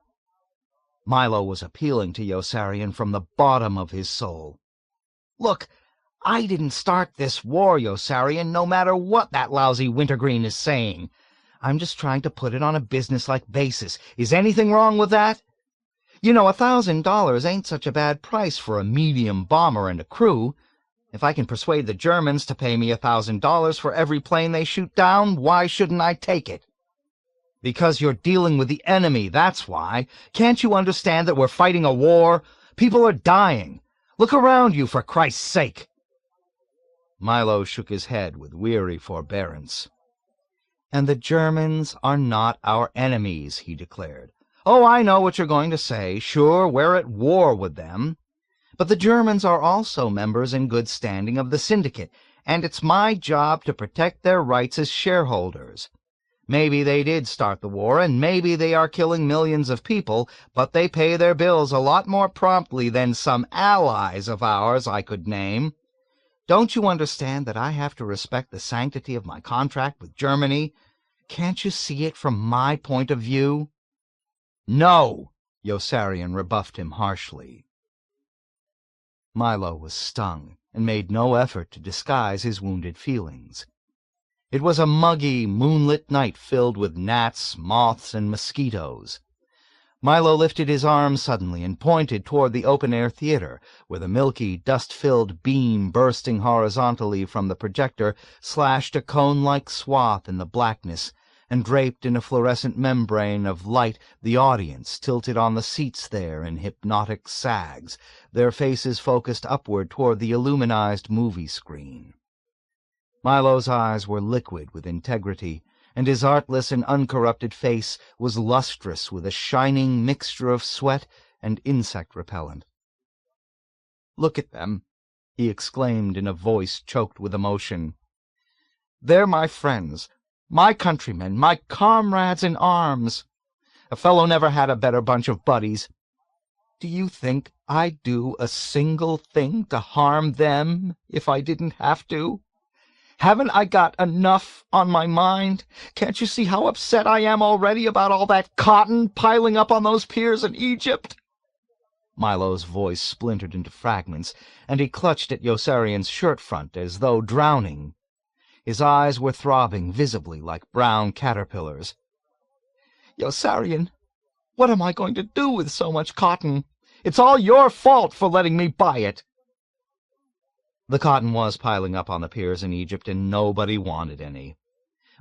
[SPEAKER 1] Milo was appealing to Yossarian from the bottom of his soul. "Look, I didn't start this war, Yossarian, no matter what that lousy Wintergreen is saying. I'm just trying to put it on a business-like basis. Is anything wrong with that? You know, $1,000 ain't such a bad price for a medium bomber and a crew. If I can persuade the Germans to pay me $1,000 for every plane they shoot down, why shouldn't I take it?" "Because you're dealing with the enemy, that's why. Can't you understand that we're fighting a war? People are dying. Look around you, for Christ's sake." Milo shook his head with weary forbearance. "And the Germans are not our enemies," he declared. "Oh, I know what you're going to say. Sure, we're at war with them. But the Germans are also members in good standing of the syndicate, and it's my job to protect their rights as shareholders. Maybe they did start the war, and maybe they are killing millions of people, but they pay their bills a lot more promptly than some allies of ours I could name. Don't you understand that I have to respect the sanctity of my contract with Germany? Can't you see it from my point of view?" "No!" Yossarian rebuffed him harshly. Milo was stung, and made no effort to disguise his wounded feelings. It was a muggy, moonlit night filled with gnats, moths, and mosquitoes. Milo lifted his arm suddenly and pointed toward the open-air theater, where the milky, dust-filled beam bursting horizontally from the projector slashed a cone-like swath in the blackness, and draped in a fluorescent membrane of light the audience tilted on the seats there in hypnotic sags, their faces focused upward toward the illuminized movie screen. Milo's eyes were liquid with integrity, and his artless and uncorrupted face was lustrous with a shining mixture of sweat and insect repellent. "Look at them," he exclaimed in a voice choked with emotion. "They're my friends, my countrymen, my comrades in arms. A fellow never had a better bunch of buddies. Do you think I'd do a single thing to harm them if I didn't have to? Haven't I got enough on my mind? Can't you see how upset I am already about all that cotton piling up on those piers in Egypt?" Milo's voice splintered into fragments, and he clutched at Yossarian's shirt front as though drowning. His eyes were throbbing visibly like brown caterpillars. "Yossarian, what am I going to do with so much cotton? It's all your fault for letting me buy it." The cotton was piling up on the piers in Egypt, and nobody wanted any.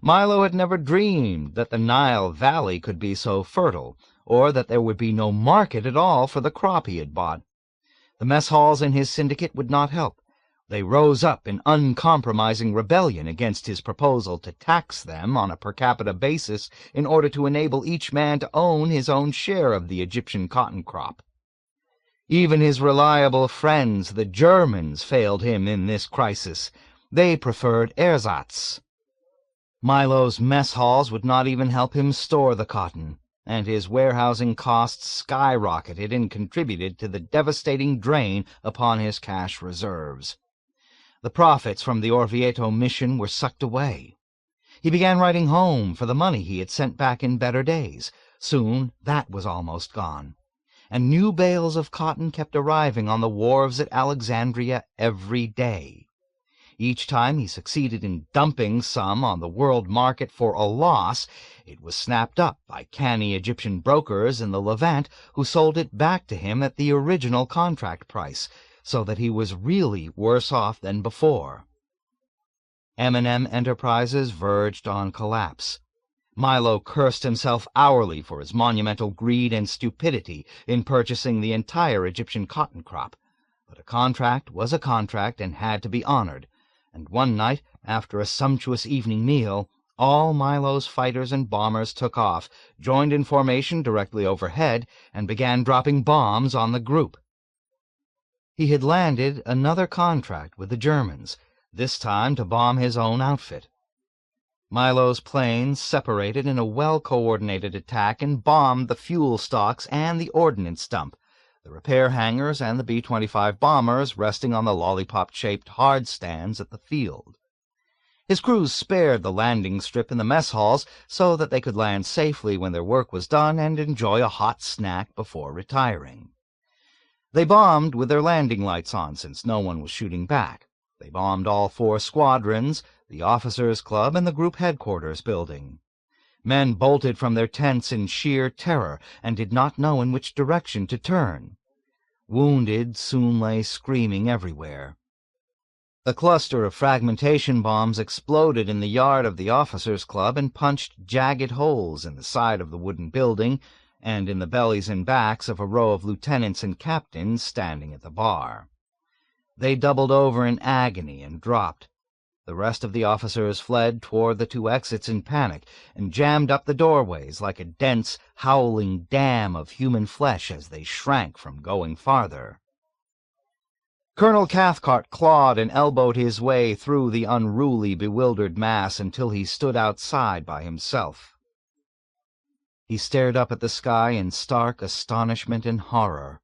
[SPEAKER 1] Milo had never dreamed that the Nile Valley could be so fertile, or that there would be no market at all for the crop he had bought. The mess halls in his syndicate would not help. They rose up in uncompromising rebellion against his proposal to tax them on a per capita basis in order to enable each man to own his own share of the Egyptian cotton crop. Even his reliable friends, the Germans, failed him in this crisis. They preferred ersatz. Milo's mess halls would not even help him store the cotton, and his warehousing costs skyrocketed and contributed to the devastating drain upon his cash reserves. The profits from the Orvieto mission were sucked away. He began writing home for the money he had sent back in better days. Soon that was almost gone, and new bales of cotton kept arriving on the wharves at Alexandria every day. Each time he succeeded in dumping some on the world market for a loss, it was snapped up by canny Egyptian brokers in the Levant who sold it back to him at the original contract price, so that he was really worse off than before. M&M Enterprises verged on collapse. Milo cursed himself hourly for his monumental greed and stupidity in purchasing the entire Egyptian cotton crop, but a contract was a contract and had to be honored, and one night, after a sumptuous evening meal, all Milo's fighters and bombers took off, joined in formation directly overhead, and began dropping bombs on the group. He had landed another contract with the Germans, this time to bomb his own outfit. Milo's planes separated in a well-coordinated attack and bombed the fuel stocks and the ordnance dump, the repair hangars and the B-25 bombers resting on the lollipop-shaped hard stands at the field. His crews spared the landing strip in the mess halls so that they could land safely when their work was done and enjoy a hot snack before retiring. They bombed with their landing lights on, since no one was shooting back. They bombed all 4 squadrons, the officers' club, and the group headquarters building. Men bolted from their tents in sheer terror and did not know in which direction to turn. Wounded soon lay screaming everywhere. A cluster of fragmentation bombs exploded in the yard of the officers' club and punched jagged holes in the side of the wooden building and in the bellies and backs of a row of lieutenants and captains standing at the bar. They doubled over in agony and dropped. The rest of the officers fled toward the 2 exits in panic and jammed up the doorways like a dense, howling dam of human flesh as they shrank from going farther. Colonel Cathcart clawed and elbowed his way through the unruly, bewildered mass until he stood outside by himself. He stared up at the sky in stark astonishment and horror.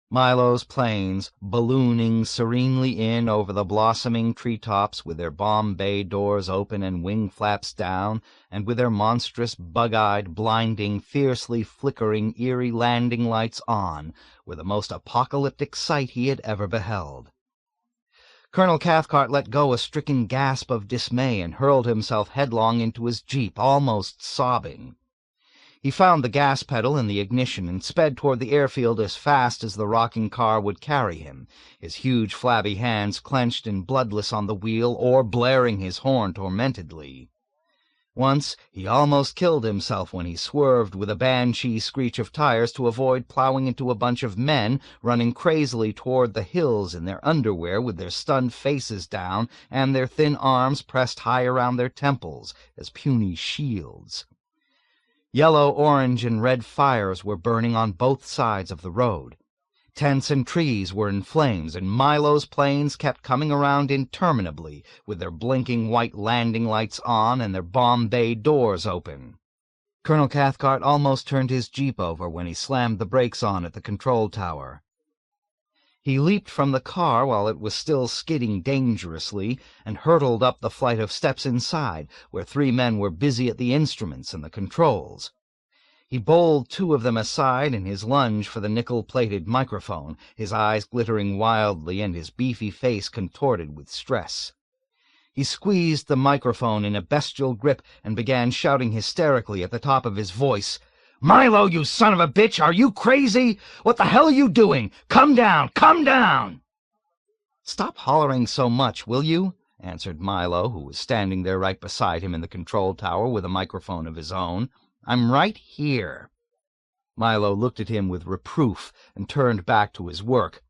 [SPEAKER 1] Milo's planes, ballooning serenely in over the blossoming treetops with their bomb bay doors open and wing flaps down, and with their monstrous, bug-eyed, blinding, fiercely flickering, eerie landing lights on, were the most apocalyptic sight he had ever beheld. Colonel Cathcart let go a stricken gasp of dismay and hurled himself headlong into his jeep, almost sobbing. He found the gas pedal in the ignition and sped toward the airfield as fast as the rocking car would carry him, his huge flabby hands clenched and bloodless on the wheel or blaring his horn tormentedly. Once he almost killed himself when he swerved with a banshee screech of tires to avoid plowing into a bunch of men running crazily toward the hills in their underwear with their stunned faces down and their thin arms pressed high around their temples as puny shields. Yellow, orange, and red fires were burning on both sides of the road. Tents and trees were in flames, and Milo's planes kept coming around interminably, with their blinking white landing lights on and their bomb bay doors open. Colonel Cathcart almost turned his jeep over when he slammed the brakes on at the control tower. He leaped from the car while it was still skidding dangerously and hurtled up the flight of steps inside, where 3 men were busy at the instruments and the controls. He bowled 2 of them aside in his lunge for the nickel-plated microphone, his eyes glittering wildly and his beefy face contorted with stress. He squeezed the microphone in a bestial grip and began shouting hysterically at the top of his voice, "Milo, you son of a bitch! Are you crazy? What the hell are you doing? Come down! Come down!" "Stop hollering so much, will you?" answered Milo, who was standing there right beside him in the control tower with a microphone of his own. "I'm right here." Milo looked at him with reproof and turned back to his work.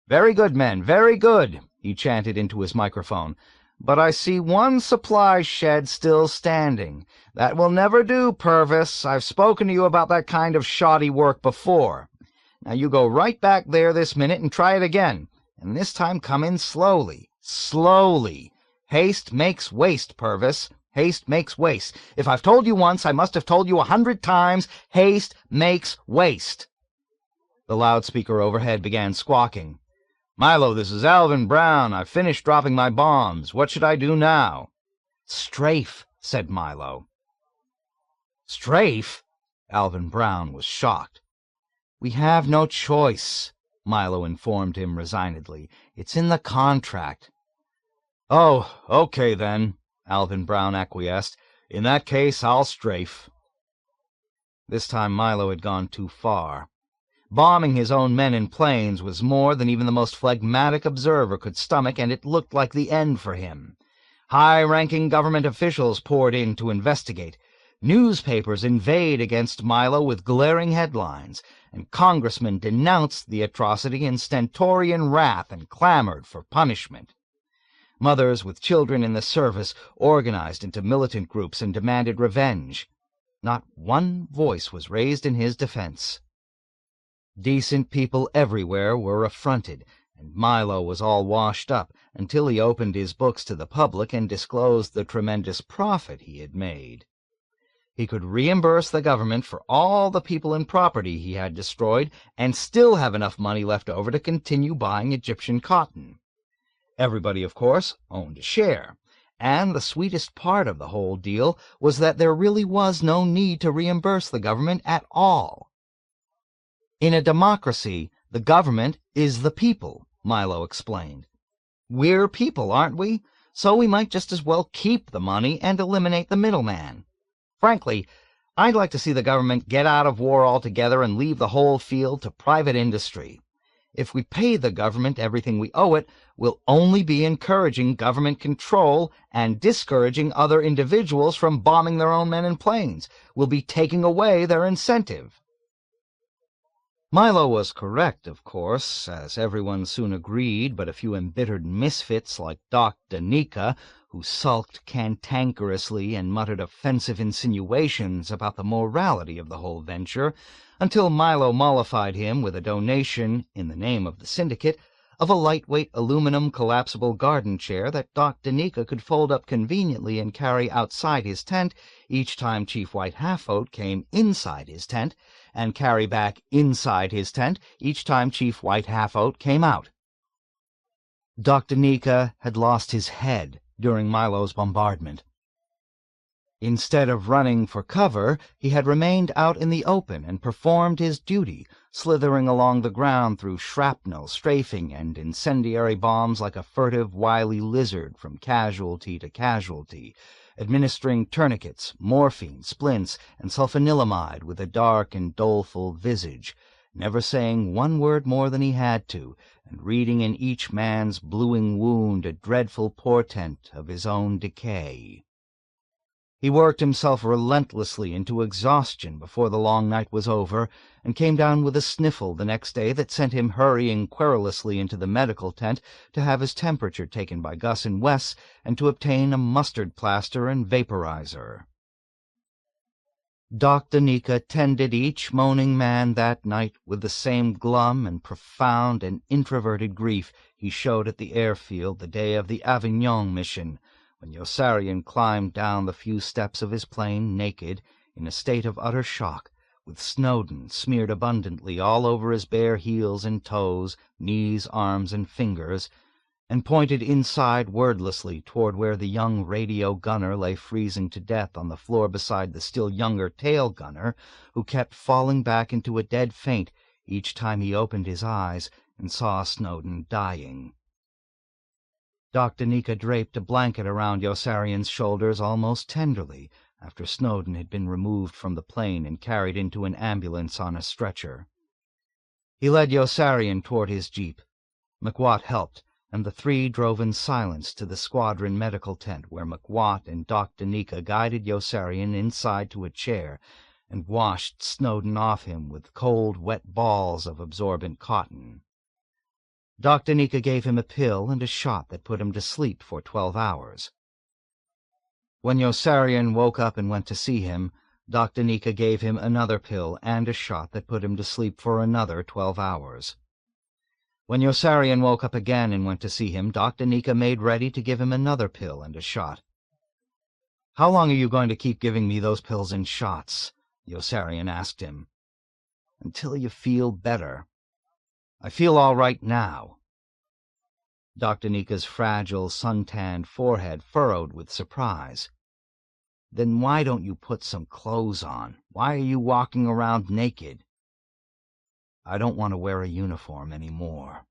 [SPEAKER 1] "Very good, men, very good," he chanted into his microphone. "But I see one supply shed still standing. That will never do, Purvis. I've spoken to you about that kind of shoddy work before. Now you go right back there this minute and try it again, and this time come in slowly. Slowly. Haste makes waste, Purvis. Haste makes waste. If I've told you once, I must have told you 100 times. Haste makes waste." The loudspeaker overhead began squawking. "Milo, this is Alvin Brown. I've finished dropping my bombs. What should I do now?" "Strafe," said Milo. "Strafe?" Alvin Brown was shocked. "We have no choice," Milo informed him resignedly. "It's in the contract." "Oh, okay then," Alvin Brown acquiesced. "In that case, I'll strafe." This time Milo had gone too far. Bombing his own men in planes was more than even the most phlegmatic observer could stomach, and it looked like the end for him. High-ranking government officials poured in to investigate. Newspapers inveighed against Milo with glaring headlines, and congressmen denounced the atrocity in stentorian wrath and clamored for punishment. Mothers with children in the service organized into militant groups and demanded revenge. Not one voice was raised in his defense. Decent people everywhere were affronted, and Milo was all washed up until he opened his books to the public and disclosed the tremendous profit he had made. He could reimburse the government for all the people and property he had destroyed and still have enough money left over to continue buying Egyptian cotton. Everybody, of course, owned a share, and the sweetest part of the whole deal was that there really was no need to reimburse the government at all. In a democracy, the government is the people, Milo explained. We're people, aren't we? So we might just as well keep the money and eliminate the middleman. Frankly, I'd like to see the government get out of war altogether and leave the whole field to private industry. If we pay the government everything we owe it, we'll only be encouraging government control and discouraging other individuals from bombing their own men and planes. We'll be taking away their incentive. Milo was correct, of course, as everyone soon agreed, but a few embittered misfits like Daneeka, who sulked cantankerously and muttered offensive insinuations about the morality of the whole venture, until Milo mollified him with a donation, in the name of the syndicate, of a lightweight aluminum collapsible garden chair that Daneeka could fold up conveniently and carry outside his tent each time Chief White Half-Oat came inside his tent, and carry back inside his tent each time Chief White Half-Oat came out. Daneeka had lost his head during Milo's bombardment. Instead of running for cover, he had remained out in the open and performed his duty, slithering along the ground through shrapnel, strafing, and incendiary bombs like a furtive, wily lizard from casualty to casualty, administering tourniquets, morphine, splints, and sulfanilamide with a dark and doleful visage, never saying one word more than he had to, and reading in each man's bluing wound a dreadful portent of his own decay. He worked himself relentlessly into exhaustion before the long night was over, and came down with a sniffle the next day that sent him hurrying querulously into the medical tent to have his temperature taken by Gus and Wes and to obtain a mustard plaster and vaporizer. Daneeka tended each moaning man that night with the same glum and profound and introverted grief he showed at the airfield the day of the Avignon mission, when Yossarian climbed down the few steps of his plane naked, in a state of utter shock, with Snowden smeared abundantly all over his bare heels and toes, knees, arms, and fingers, and pointed inside wordlessly toward where the young radio gunner lay freezing to death on the floor beside the still younger tail gunner, who kept falling back into a dead faint each time he opened his eyes and saw Snowden dying. Daneeka draped a blanket around Yossarian's shoulders almost tenderly after Snowden had been removed from the plane and carried into an ambulance on a stretcher. He led Yossarian toward his jeep. McWatt helped, and the three drove in silence to the squadron medical tent where McWatt and Daneeka guided Yossarian inside to a chair and washed Snowden off him with cold, wet balls of absorbent cotton. Daneeka gave him a pill and a shot that put him to sleep for 12 hours. When Yossarian woke up and went to see him, Daneeka gave him another pill and a shot that put him to sleep for another 12 hours. When Yossarian woke up again and went to see him, Daneeka made ready to give him another pill and a shot. "How long are you going to keep giving me those pills and shots?" Yossarian asked him. "Until you feel better." "I feel all right now." Daneeka's fragile, sun-tanned forehead furrowed with surprise. "Then why don't you put some clothes on? Why are you walking around naked?" "I don't want to wear a uniform any more."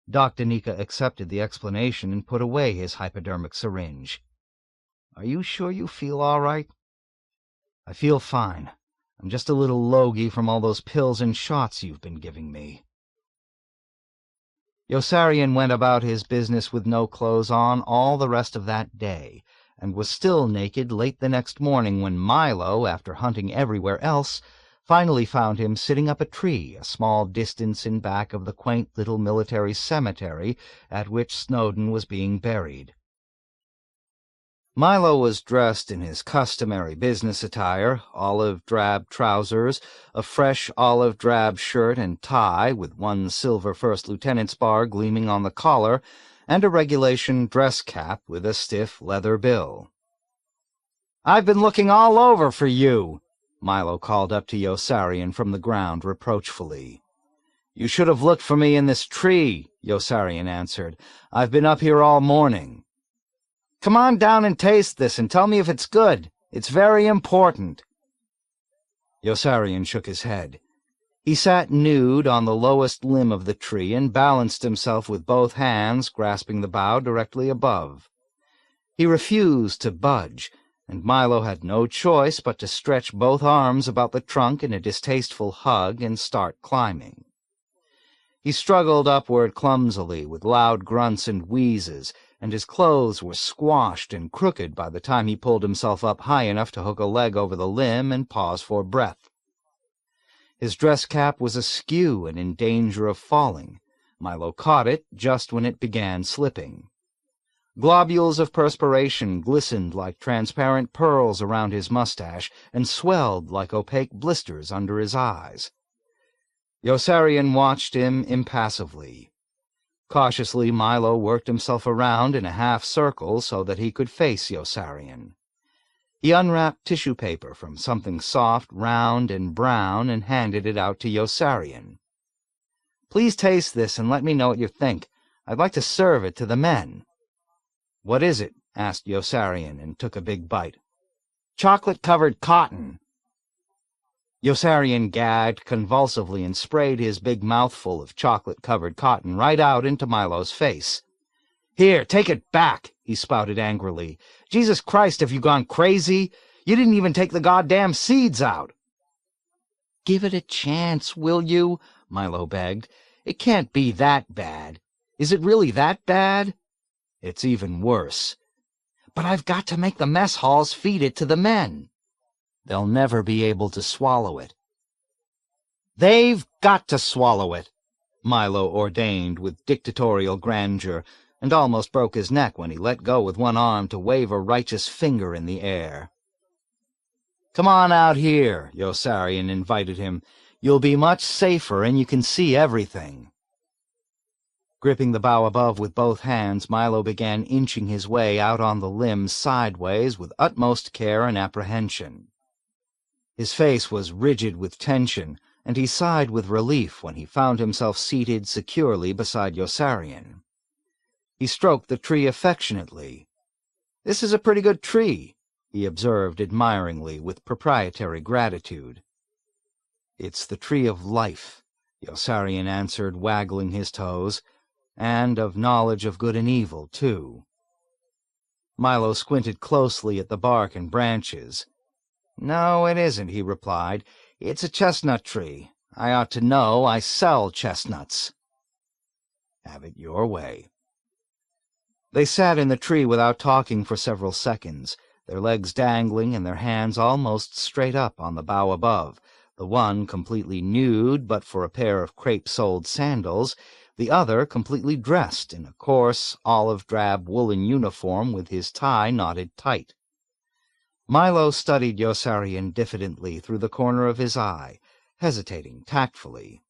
[SPEAKER 1] Daneeka accepted the explanation and put away his hypodermic syringe. "Are you sure you feel all right?" "I feel fine. I'm just a little logy from all those pills and shots you've been giving me." Yossarian went about his business with no clothes on all the rest of that day, and was still naked late the next morning when Milo, after hunting everywhere else, finally found him sitting up a tree a small distance in back of the quaint little military cemetery at which Snowden was being buried. Milo was dressed in his customary business attire, olive-drab trousers, a fresh olive-drab shirt and tie with one silver first lieutenant's bar gleaming on the collar, and a regulation dress cap with a stiff leather bill. "I've been looking all over for you," Milo called up to Yossarian from the ground reproachfully. "You should have looked for me in this tree," Yossarian answered. "I've been up here all morning." "Come on down and taste this and tell me if it's good. It's very important." Yossarian shook his head. He sat nude on the lowest limb of the tree and balanced himself with both hands, grasping the bough directly above. He refused to budge, and Milo had no choice but to stretch both arms about the trunk in a distasteful hug and start climbing. He struggled upward clumsily with loud grunts and wheezes, and his clothes were squashed and crooked by the time he pulled himself up high enough to hook a leg over the limb and pause for breath. His dress cap was askew and in danger of falling. Milo caught it just when it began slipping. Globules of perspiration glistened like transparent pearls around his mustache and swelled like opaque blisters under his eyes. Yossarian watched him impassively. Cautiously, Milo worked himself around in a half-circle so that he could face Yossarian. He unwrapped tissue paper from something soft, round, and brown and handed it out to Yossarian. "Please taste this and let me know what you think. I'd like to serve it to the men." "What is it?" asked Yossarian, and took a big bite. "Chocolate-covered cotton." Yossarian gagged convulsively and sprayed his big mouthful of chocolate-covered cotton right out into Milo's face. "Here, take it back," he spouted angrily. "Jesus Christ, have you gone crazy? You didn't even take the goddamn seeds out." "Give it a chance, will you?" Milo begged. "It can't be that bad. Is it really that bad?" "It's even worse." "But I've got to make the mess halls feed it to the men." "They'll never be able to swallow it." "They've got to swallow it," Milo ordained with dictatorial grandeur, and almost broke his neck when he let go with one arm to wave a righteous finger in the air. "Come on out here," Yossarian invited him. "You'll be much safer and you can see everything." Gripping the bough above with both hands, Milo began inching his way out on the limb sideways with utmost care and apprehension. His face was rigid with tension, and he sighed with relief when he found himself seated securely beside Yossarian. He stroked the tree affectionately. "This is a pretty good tree," he observed admiringly with proprietary gratitude. "It's the tree of life," Yossarian answered, waggling his toes, "and of knowledge of good and evil, too." Milo squinted closely at the bark and branches. "No, it isn't," he replied. "It's a chestnut tree. I ought to know. I sell chestnuts." "Have it your way." They sat in the tree without talking for several seconds. their legs dangling and their hands almost straight up on the bough above, the one completely nude but for a pair of crepe-soled sandals, the other completely dressed in a coarse, olive-drab woolen uniform with his tie knotted tight. Milo studied Yossarian diffidently through the corner of his eye, hesitating tactfully.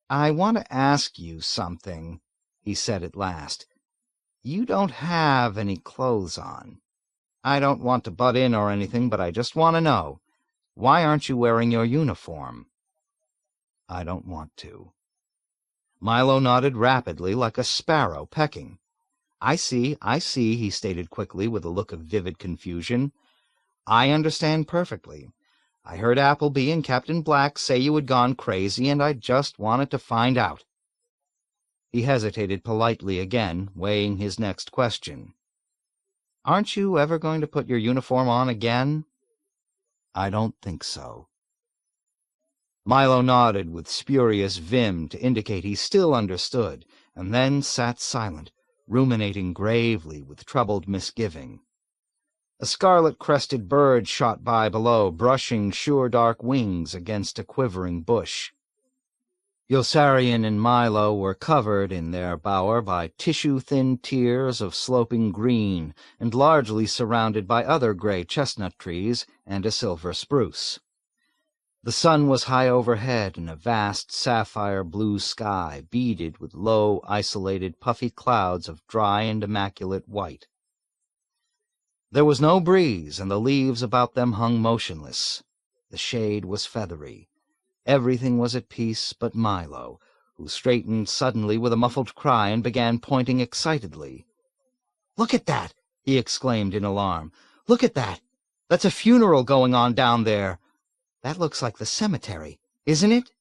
[SPEAKER 1] "I want to ask you something," he said at last. "You don't have any clothes on. I don't want to butt in or anything, but I just want to know. Why aren't you wearing your uniform?" "I don't want to." Milo nodded rapidly, like a sparrow pecking. I see, he stated quickly with a look of vivid confusion. "I understand perfectly. I heard Appleby and Captain Black say you had gone crazy, and I just wanted to find out." He hesitated politely again, weighing his next question. "Aren't you ever going to put your uniform on again?" "I don't think so." Milo nodded with spurious vim to indicate he still understood, and then sat silent, ruminating gravely with troubled misgiving. A scarlet-crested bird shot by below, brushing sure dark wings against a quivering bush. Yossarian and Milo were covered in their bower by tissue-thin tiers of sloping green, and largely surrounded by other gray chestnut trees and a silver spruce. The sun was high overhead in a vast sapphire-blue sky beaded with low, isolated, puffy clouds of dry and immaculate white. There was no breeze, and the leaves about them hung motionless. The shade was feathery. Everything was at peace but Milo, who straightened suddenly with a muffled cry and began pointing excitedly. "Look at that!" he exclaimed in alarm. "Look at that! That's a funeral going on down there. That looks like the cemetery, isn't it?"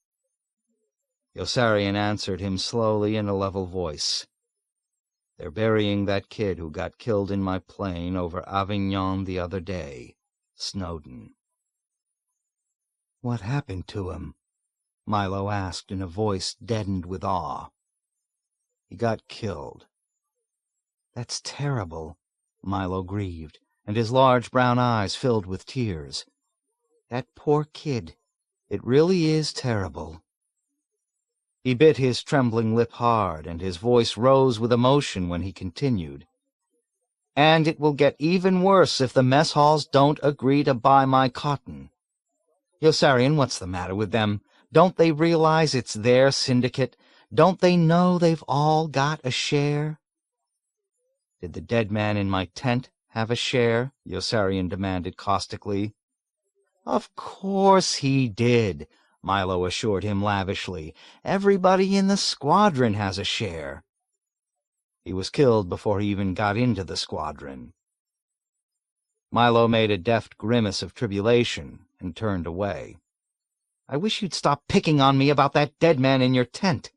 [SPEAKER 1] Yossarian answered him slowly in a level voice. "They're burying that kid who got killed in my plane over Avignon the other day, Snowden." "What happened to him?" Milo asked in a voice deadened with awe. "He got killed." "That's terrible," Milo grieved, and his large brown eyes filled with tears. "That poor kid. It really is terrible." He bit his trembling lip hard, and his voice rose with emotion when he continued. "And it will get even worse if the mess halls don't agree to buy my cotton. Yossarian, what's the matter with them? Don't they realize it's their syndicate? Don't they know they've all got a share?" "Did the dead man in my tent have a share?" Yossarian demanded caustically. "Of course he did," Milo assured him lavishly. "Everybody in the squadron has a share." "He was killed before he even got into the squadron." Milo made a deft grimace of tribulation and turned away. "I wish you'd stop picking on me about that dead man in your tent,"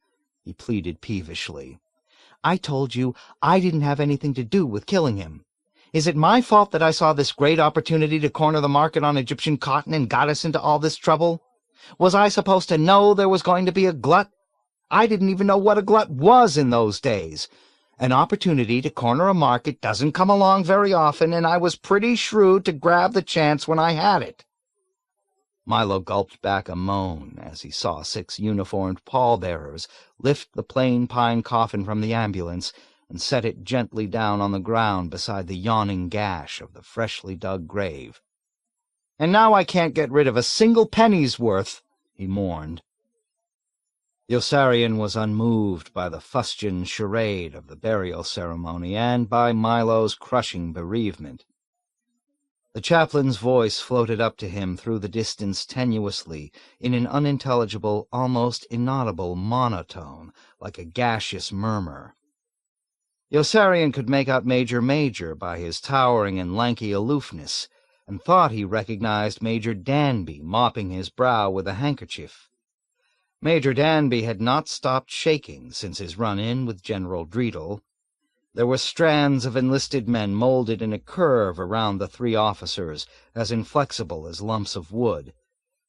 [SPEAKER 1] he pleaded peevishly. "I told you I didn't have anything to do with killing him. Is it my fault that I saw this great opportunity to corner the market on Egyptian cotton and got us into all this trouble? Was I supposed to know there was going to be a glut? I didn't even know what a glut was in those days. An opportunity to corner a market doesn't come along very often, and I was pretty shrewd to grab the chance when I had it." Milo gulped back a moan as he saw 6 uniformed pallbearers lift the plain pine coffin from the ambulance and set it gently down on the ground beside the yawning gash of the freshly dug grave. "And now I can't get rid of a single penny's worth," he mourned. Yossarian was unmoved by the fustian charade of the burial ceremony and by Milo's crushing bereavement. The chaplain's voice floated up to him through the distance tenuously, in an unintelligible, almost inaudible monotone, like a gaseous murmur. Yossarian could make out Major by his towering and lanky aloofness, and thought he recognized Major Danby mopping his brow with a handkerchief. Major Danby had not stopped shaking since his run-in with General Dreedle. There were strands of enlisted men molded in a curve around the 3 officers, as inflexible as lumps of wood,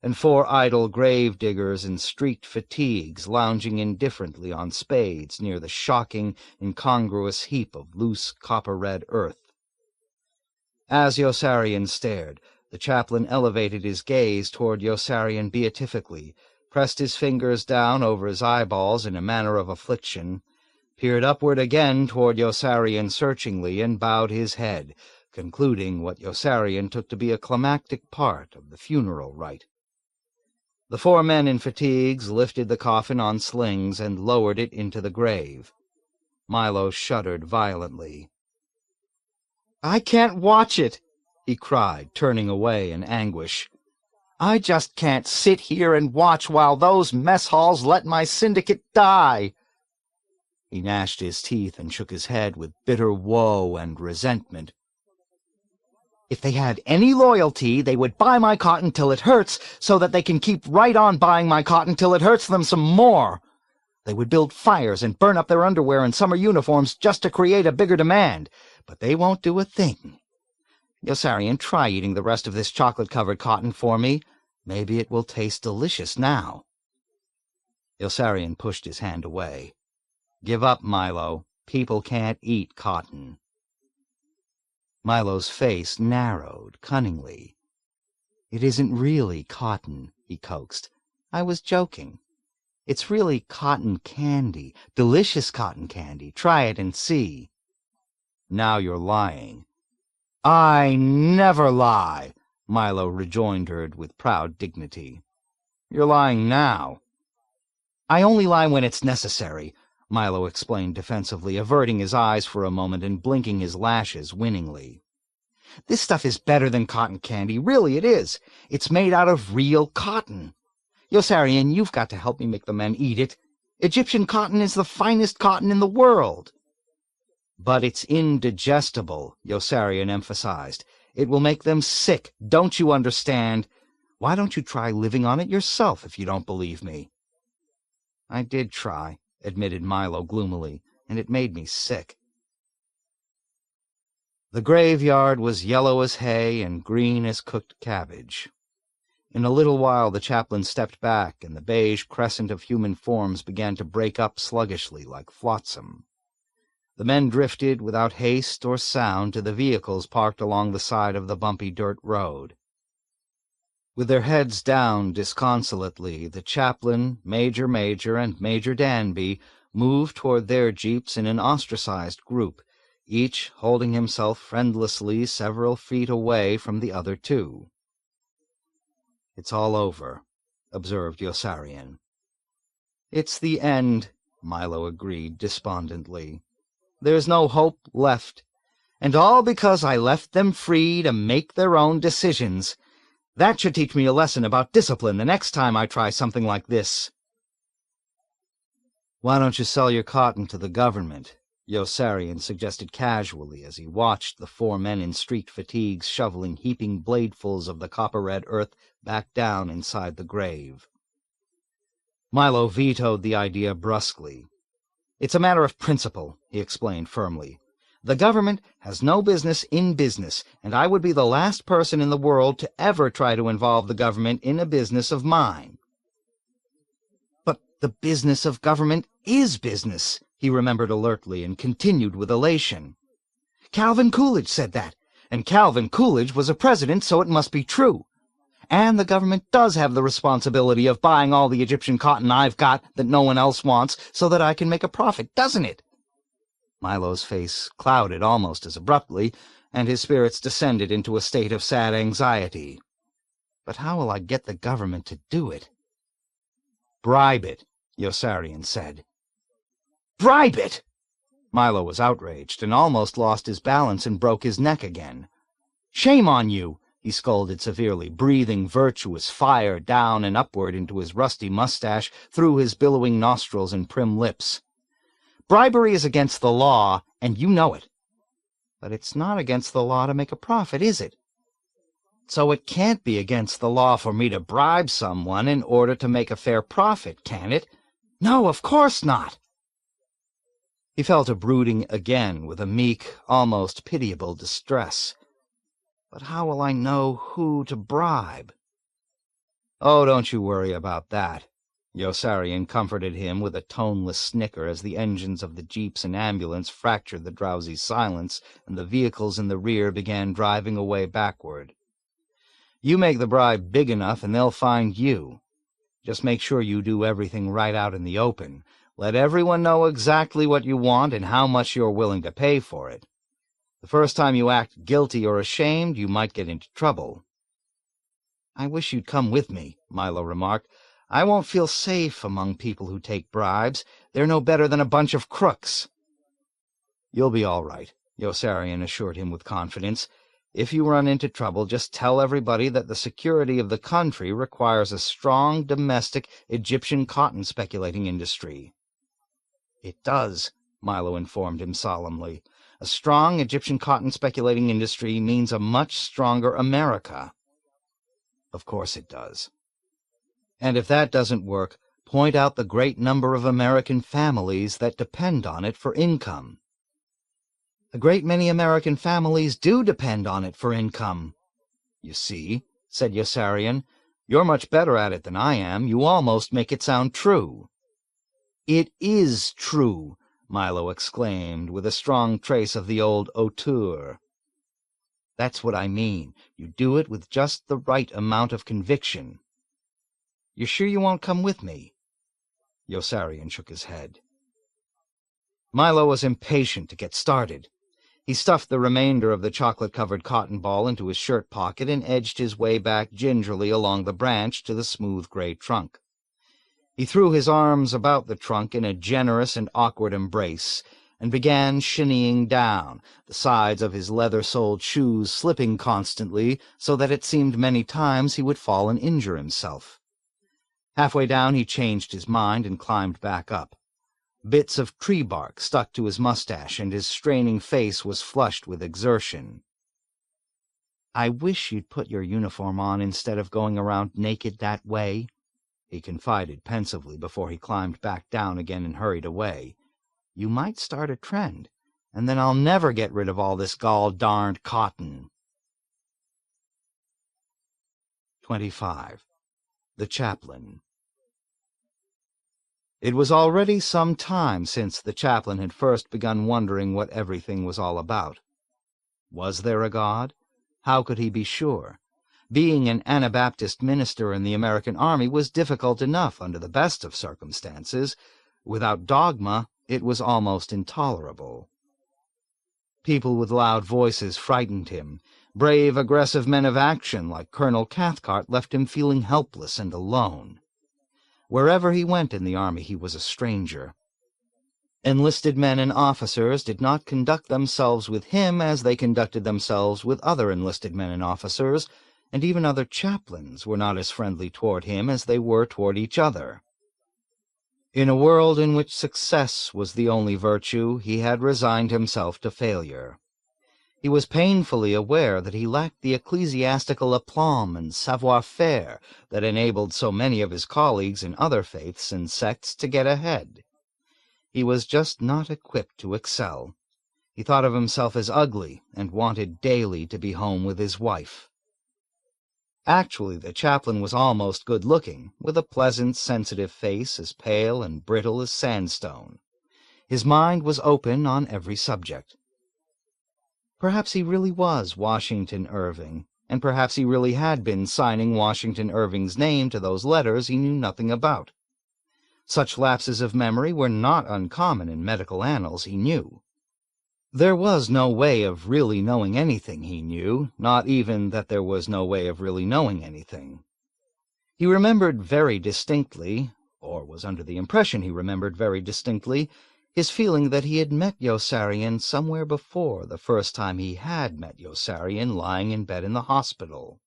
[SPEAKER 1] and 4 idle grave-diggers in streaked fatigues lounging indifferently on spades near the shocking, incongruous heap of loose copper-red earth. As Yossarian stared, the chaplain elevated his gaze toward Yossarian beatifically, pressed his fingers down over his eyeballs in a manner of affliction, peered upward again toward Yossarian searchingly, and bowed his head, concluding what Yossarian took to be a climactic part of the funeral rite. The 4 men in fatigues lifted the coffin on slings and lowered it into the grave. Milo shuddered violently. "I can't watch it," he cried, turning away in anguish. "I just can't sit here and watch while those mess halls let my syndicate die." He gnashed his teeth and shook his head with bitter woe and resentment. "If they had any loyalty, they would buy my cotton till it hurts, so that they can keep right on buying my cotton till it hurts them some more. They would build fires and burn up their underwear and summer uniforms just to create a bigger demand, but they won't do a thing. Yossarian, try eating the rest of this chocolate-covered cotton for me. Maybe it will taste delicious now." Yossarian pushed his hand away. "Give up, Milo. People can't eat cotton." Milo's face narrowed cunningly. "It isn't really cotton," he coaxed. "I was joking. It's really cotton candy, delicious cotton candy. Try it and see." "Now you're lying." "I never lie," Milo rejoined with proud dignity. "You're lying now." "I only lie when it's necessary," Milo explained defensively, averting his eyes for a moment and blinking his lashes winningly. "This stuff is better than cotton candy. Really it is. It's made out of real cotton. Yossarian, you've got to help me make the men eat it. Egyptian cotton is the finest cotton in the world." "But it's indigestible," Yossarian emphasized. "It will make them sick. Don't you understand? Why don't you try living on it yourself if you don't believe me?" "I did try," admitted Milo gloomily, "and it made me sick." The graveyard was yellow as hay and green as cooked cabbage. In a little while the chaplain stepped back, and the beige crescent of human forms began to break up sluggishly like flotsam. The men drifted without haste or sound to the vehicles parked along the side of the bumpy dirt road. With their heads down disconsolately, the chaplain, Major Major, and Major Danby moved toward their jeeps in an ostracized group, each holding himself friendlessly several feet away from the other 2. "It's all over," observed Yossarian. "It's the end," Milo agreed despondently. "There's no hope left, and all because I left them free to make their own decisions. That should teach me a lesson about discipline the next time I try something like this." "Why don't you sell your cotton to the government?" Yossarian suggested casually as he watched the 4 men in street fatigues shoveling heaping bladefuls of the copper-red earth back down inside the grave. Milo vetoed the idea brusquely. "It's a matter of principle," he explained firmly. "The government has no business in business, and I would be the last person in the world to ever try to involve the government in a business of mine." "But the business of government is business," he remembered alertly, and continued with elation. "Calvin Coolidge said that, and Calvin Coolidge was a president, so it must be true. And the government does have the responsibility of buying all the Egyptian cotton I've got that no one else wants, so that I can make a profit, doesn't it?" Milo's face clouded almost as abruptly, and his spirits descended into a state of sad anxiety. "But how will I get the government to do it?" "Bribe it," Yossarian said. "Bribe it!" Milo was outraged and almost lost his balance and broke his neck again. "Shame on you!" he scolded severely, breathing virtuous fire down and upward into his rusty mustache, through his billowing nostrils and prim lips. "Bribery is against the law, and you know it. But it's not against the law to make a profit, is it? So it can't be against the law for me to bribe someone in order to make a fair profit, can it? No, of course not." He fell to brooding again with a meek, almost pitiable distress. "But how will I know who to bribe?" "Oh, don't you worry about that," Yossarian comforted him with a toneless snicker as the engines of the jeeps and ambulance fractured the drowsy silence and the vehicles in the rear began driving away backward. "You make the bribe big enough and they'll find you. Just make sure you do everything right out in the open. Let everyone know exactly what you want and how much you're willing to pay for it. The first time you act guilty or ashamed, you might get into trouble." "I wish you'd come with me," Milo remarked. "I won't feel safe among people who take bribes. They're no better than a bunch of crooks." "You'll be all right," Yossarian assured him with confidence. "If you run into trouble, just tell everybody that the security of the country requires a strong domestic Egyptian cotton speculating industry." "It does," Milo informed him solemnly. "A strong Egyptian cotton speculating industry means a much stronger America." "Of course it does. And if that doesn't work, point out the great number of American families that depend on it for income." "A great many American families do depend on it for income." "You see," said Yossarian, "you're much better at it than I am. You almost make it sound true." "It is true," Milo exclaimed, with a strong trace of the old hauteur. "That's what I mean. You do it with just the right amount of conviction." "You're sure you won't come with me?" Yossarian shook his head. Milo was impatient to get started. He stuffed the remainder of the chocolate-covered cotton ball into his shirt pocket and edged his way back gingerly along the branch to the smooth gray trunk. He threw his arms about the trunk in a generous and awkward embrace, and began shinnying down, the sides of his leather-soled shoes slipping constantly so that it seemed many times he would fall and injure himself. Halfway down he changed his mind and climbed back up. Bits of tree bark stuck to his mustache, and his straining face was flushed with exertion. "I wish you'd put your uniform on instead of going around naked that way," he confided pensively before he climbed back down again and hurried away. "You might start a trend, and then I'll never get rid of all this gall-darned cotton." 25. The Chaplain. It was already some time since the chaplain had first begun wondering what everything was all about. Was there a God? How could he be sure? Being an Anabaptist minister in the American army was difficult enough under the best of circumstances. Without dogma, it was almost intolerable. People with loud voices frightened him. Brave, aggressive men of action like Colonel Cathcart left him feeling helpless and alone. Wherever he went in the army he was a stranger. Enlisted men and officers did not conduct themselves with him as they conducted themselves with other enlisted men and officers, and even other chaplains were not as friendly toward him as they were toward each other. In a world in which success was the only virtue, he had resigned himself to failure. He was painfully aware that he lacked the ecclesiastical aplomb and savoir-faire that enabled so many of his colleagues in other faiths and sects to get ahead. He was just not equipped to excel. He thought of himself as ugly and wanted daily to be home with his wife. Actually, the chaplain was almost good-looking, with a pleasant, sensitive face as pale and brittle as sandstone. His mind was open on every subject. Perhaps he really was Washington Irving, and perhaps he really had been signing Washington Irving's name to those letters he knew nothing about. Such lapses of memory were not uncommon in medical annals, he knew. There was no way of really knowing anything, he knew, not even that there was no way of really knowing anything. He remembered very distinctly, or was under the impression he remembered very distinctly, his feeling that he had met Yossarian somewhere before the first time he had met Yossarian lying in bed in the hospital.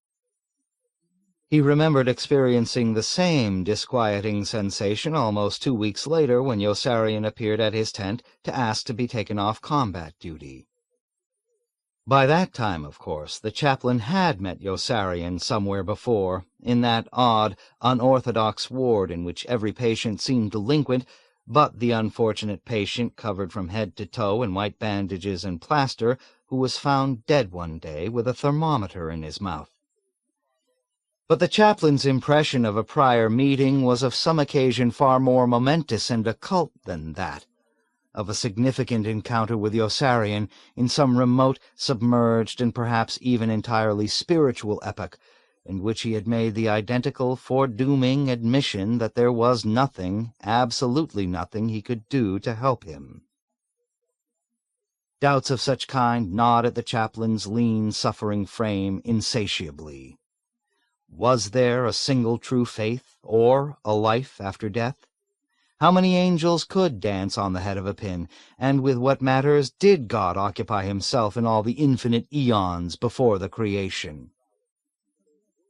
[SPEAKER 1] He remembered experiencing the same disquieting sensation almost 2 weeks later when Yossarian appeared at his tent to ask to be taken off combat duty. By that time, of course, the chaplain had met Yossarian somewhere before, in that odd, unorthodox ward in which every patient seemed delinquent, but the unfortunate patient covered from head to toe in white bandages and plaster, who was found dead one day with a thermometer in his mouth. But the chaplain's impression of a prior meeting was of some occasion far more momentous and occult than that, of a significant encounter with Yossarian in some remote, submerged, and perhaps even entirely spiritual epoch, in which he had made the identical, foredooming admission that there was nothing, absolutely nothing, he could do to help him. Doubts of such kind gnawed at the chaplain's lean, suffering frame insatiably. Was there a single true faith, or a life after death? How many angels could dance on the head of a pin, and with what matters did God occupy himself in all the infinite eons before the creation?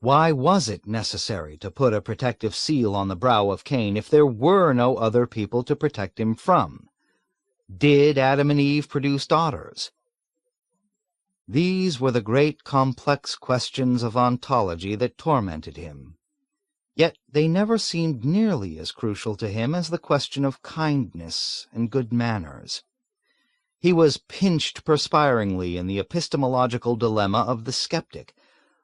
[SPEAKER 1] Why was it necessary to put a protective seal on the brow of Cain if there were no other people to protect him from? Did Adam and Eve produce daughters? These were the great complex questions of ontology that tormented him. Yet they never seemed nearly as crucial to him as the question of kindness and good manners. He was pinched perspiringly in the epistemological dilemma of the skeptic,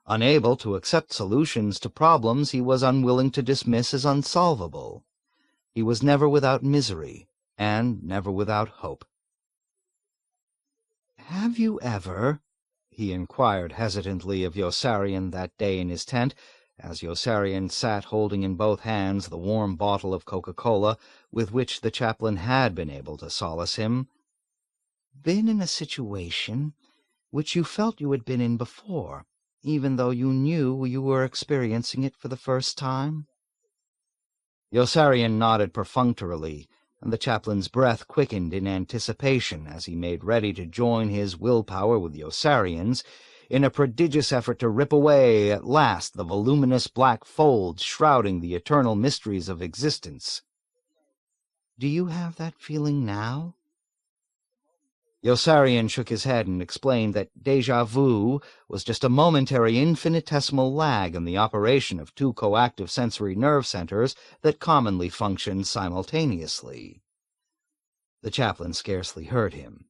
[SPEAKER 1] unable to accept solutions to problems he was unwilling to dismiss as unsolvable. He was never without misery, and never without hope. "Have you ever," he inquired hesitantly of Yossarian that day in his tent, as Yossarian sat holding in both hands the warm bottle of Coca-Cola with which the chaplain had been able to solace him, "been in a situation which you felt you had been in before, even though you knew you were experiencing it for the first time?" Yossarian nodded perfunctorily, and the chaplain's breath quickened in anticipation as he made ready to join his willpower with Yossarian's in a prodigious effort to rip away at last the voluminous black folds shrouding the eternal mysteries of existence. "Do you have that feeling now?" Yossarian shook his head and explained that déjà vu was just a momentary infinitesimal lag in the operation of two coactive sensory nerve centers that commonly functioned simultaneously. The chaplain scarcely heard him.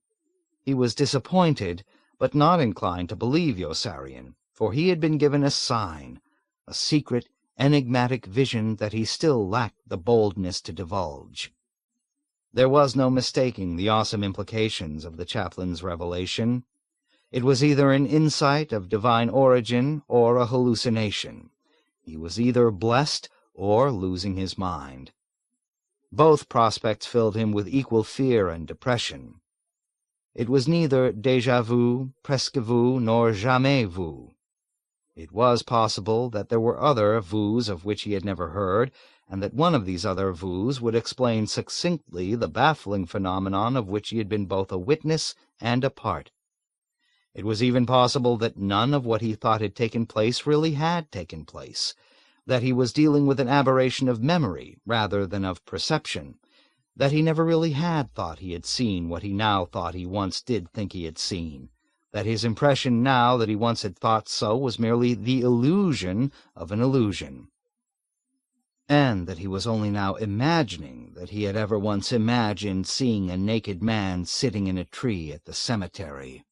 [SPEAKER 1] He was disappointed, but not inclined to believe Yossarian, for he had been given a sign, a secret, enigmatic vision that he still lacked the boldness to divulge. There was no mistaking the awesome implications of the chaplain's revelation. It was either an insight of divine origin or a hallucination. He was either blessed or losing his mind. Both prospects filled him with equal fear and depression. It was neither déjà vu, presque vu, nor jamais vu. It was possible that there were other vus of which he had never heard, and that one of these other vus would explain succinctly the baffling phenomenon of which he had been both a witness and a part. It was even possible that none of what he thought had taken place really had taken place, that he was dealing with an aberration of memory rather than of perception, that he never really had thought he had seen what he now thought he once did think he had seen, that his impression now that he once had thought so was merely the illusion of an illusion, and that he was only now imagining that he had ever once imagined seeing a naked man sitting in a tree at the cemetery.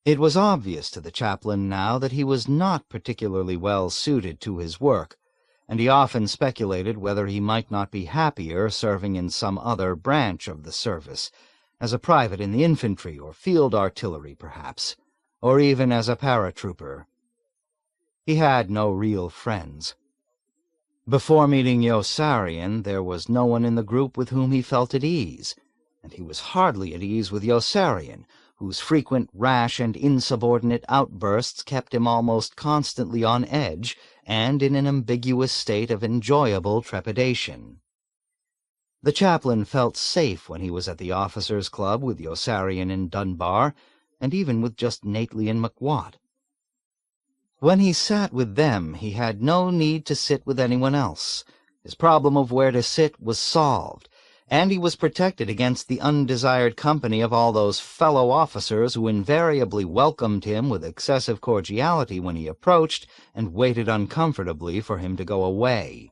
[SPEAKER 1] It was obvious to the chaplain now that he was not particularly well suited to his work, and he often speculated whether he might not be happier serving in some other branch of the service, as a private in the infantry or field artillery, perhaps, or even as a paratrooper. He had no real friends. Before meeting Yossarian, there was no one in the group with whom he felt at ease, and he was hardly at ease with Yossarian, whose frequent rash and insubordinate outbursts kept him almost constantly on edge and in an ambiguous state of enjoyable trepidation. The chaplain felt safe when he was at the officers' club with Yossarian and Dunbar, and even with just Nately and McWatt. When he sat with them, he had no need to sit with anyone else. His problem of where to sit was solved, and he was protected against the undesired company of all those fellow officers who invariably welcomed him with excessive cordiality when he approached and waited uncomfortably for him to go away.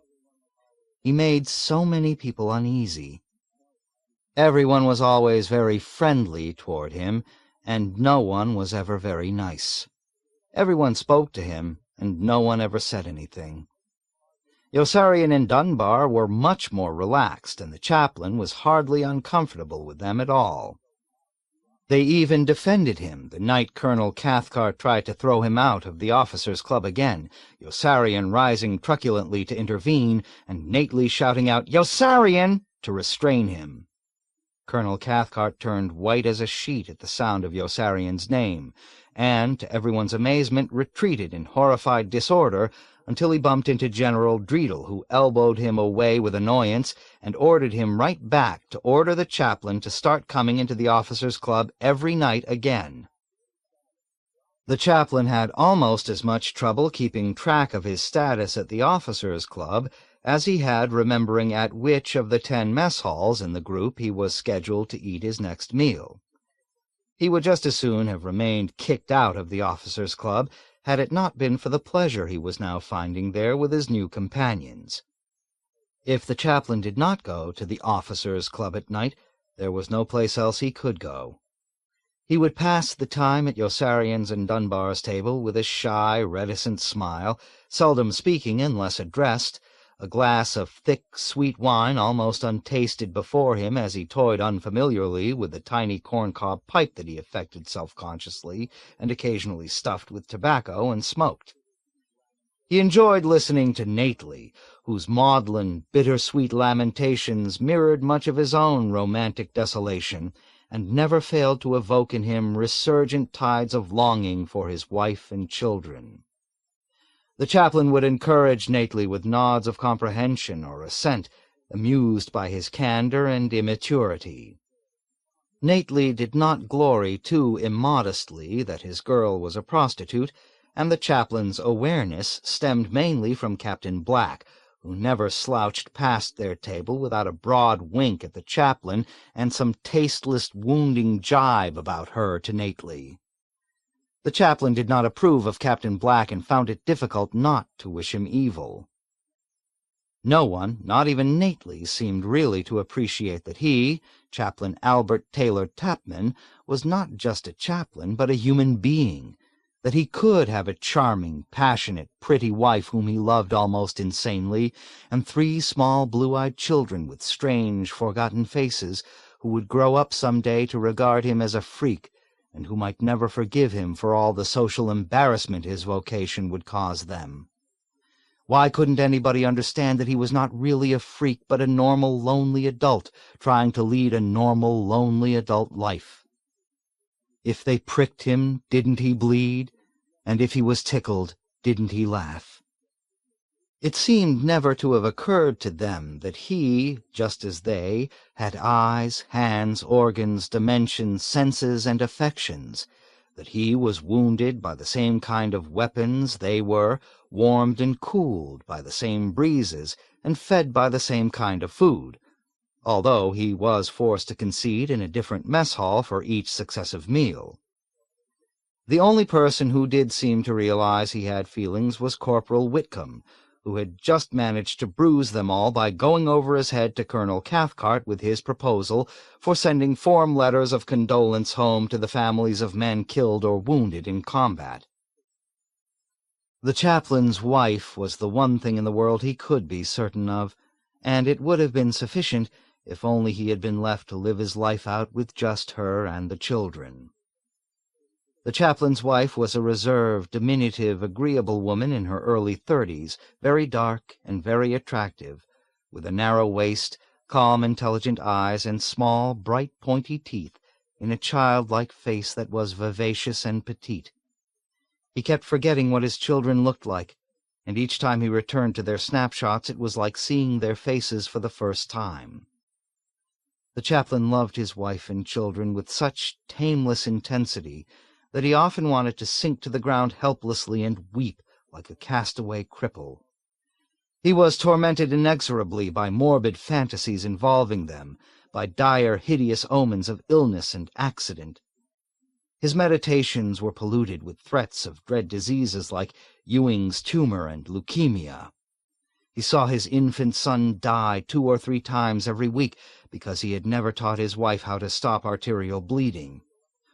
[SPEAKER 1] He made so many people uneasy. Everyone was always very friendly toward him, and no one was ever very nice. Everyone spoke to him, and no one ever said anything. Yossarian and Dunbar were much more relaxed, and the chaplain was hardly uncomfortable with them at all. They even defended him the night Colonel Cathcart tried to throw him out of the officers' club again, Yossarian rising truculently to intervene, and Nately shouting out, "Yossarian!" to restrain him. Colonel Cathcart turned white as a sheet at the sound of Yossarian's name, and, to everyone's amazement, retreated in horrified disorder until he bumped into General Dreedel, who elbowed him away with annoyance and ordered him right back to order the chaplain to start coming into the officers' club every night again. The chaplain had almost as much trouble keeping track of his status at the officers' club as he had remembering at which of the 10 mess halls in the group he was scheduled to eat his next meal. He would just as soon have remained kicked out of the officers' club had it not been for the pleasure he was now finding there with his new companions. If the chaplain did not go to the officers' club at night, there was no place else he could go. He would pass the time at Yossarian's and Dunbar's table with a shy, reticent smile, seldom speaking unless addressed, a glass of thick, sweet wine almost untasted before him as he toyed unfamiliarly with the tiny corncob pipe that he affected self-consciously and occasionally stuffed with tobacco and smoked. He enjoyed listening to Nately, whose maudlin, bitter-sweet lamentations mirrored much of his own romantic desolation, and never failed to evoke in him resurgent tides of longing for his wife and children. The chaplain would encourage Nately with nods of comprehension or assent, amused by his candor and immaturity. Nately did not glory too immodestly that his girl was a prostitute, and the chaplain's awareness stemmed mainly from Captain Black, who never slouched past their table without a broad wink at the chaplain and some tasteless, wounding jibe about her to Nately. The chaplain did not approve of Captain Black and found it difficult not to wish him evil. No one, not even Nately, seemed really to appreciate that he, Chaplain Albert Taylor Tapman, was not just a chaplain but a human being, that he could have a charming, passionate, pretty wife whom he loved almost insanely, and 3 small blue-eyed children with strange, forgotten faces who would grow up some day to regard him as a freak, and who might never forgive him for all the social embarrassment his vocation would cause them. Why couldn't anybody understand that he was not really a freak but a normal, lonely adult trying to lead a normal, lonely adult life? If they pricked him, didn't he bleed? And if he was tickled, didn't he laugh? It seemed never to have occurred to them that he, just as they, had eyes, hands, organs, dimensions, senses, and affections, that he was wounded by the same kind of weapons they were, warmed and cooled by the same breezes, and fed by the same kind of food, although he was forced to concede in a different mess hall for each successive meal. The only person who did seem to realize he had feelings was Corporal Whitcomb, who had just managed to bruise them all by going over his head to Colonel Cathcart with his proposal for sending form letters of condolence home to the families of men killed or wounded in combat. The chaplain's wife was the one thing in the world he could be certain of, and it would have been sufficient if only he had been left to live his life out with just her and the children. The chaplain's wife was a reserved, diminutive, agreeable woman in her early 30s, very dark and very attractive, with a narrow waist, calm, intelligent eyes, and small, bright, pointy teeth in a childlike face that was vivacious and petite. He kept forgetting what his children looked like, and each time he returned to their snapshots it was like seeing their faces for the first time. The chaplain loved his wife and children with such tameless intensity that he often wanted to sink to the ground helplessly and weep like a castaway cripple. He was tormented inexorably by morbid fantasies involving them, by dire, hideous omens of illness and accident. His meditations were polluted with threats of dread diseases like Ewing's tumor and leukemia. He saw his infant son die 2 or 3 times every week because he had never taught his wife how to stop arterial bleeding.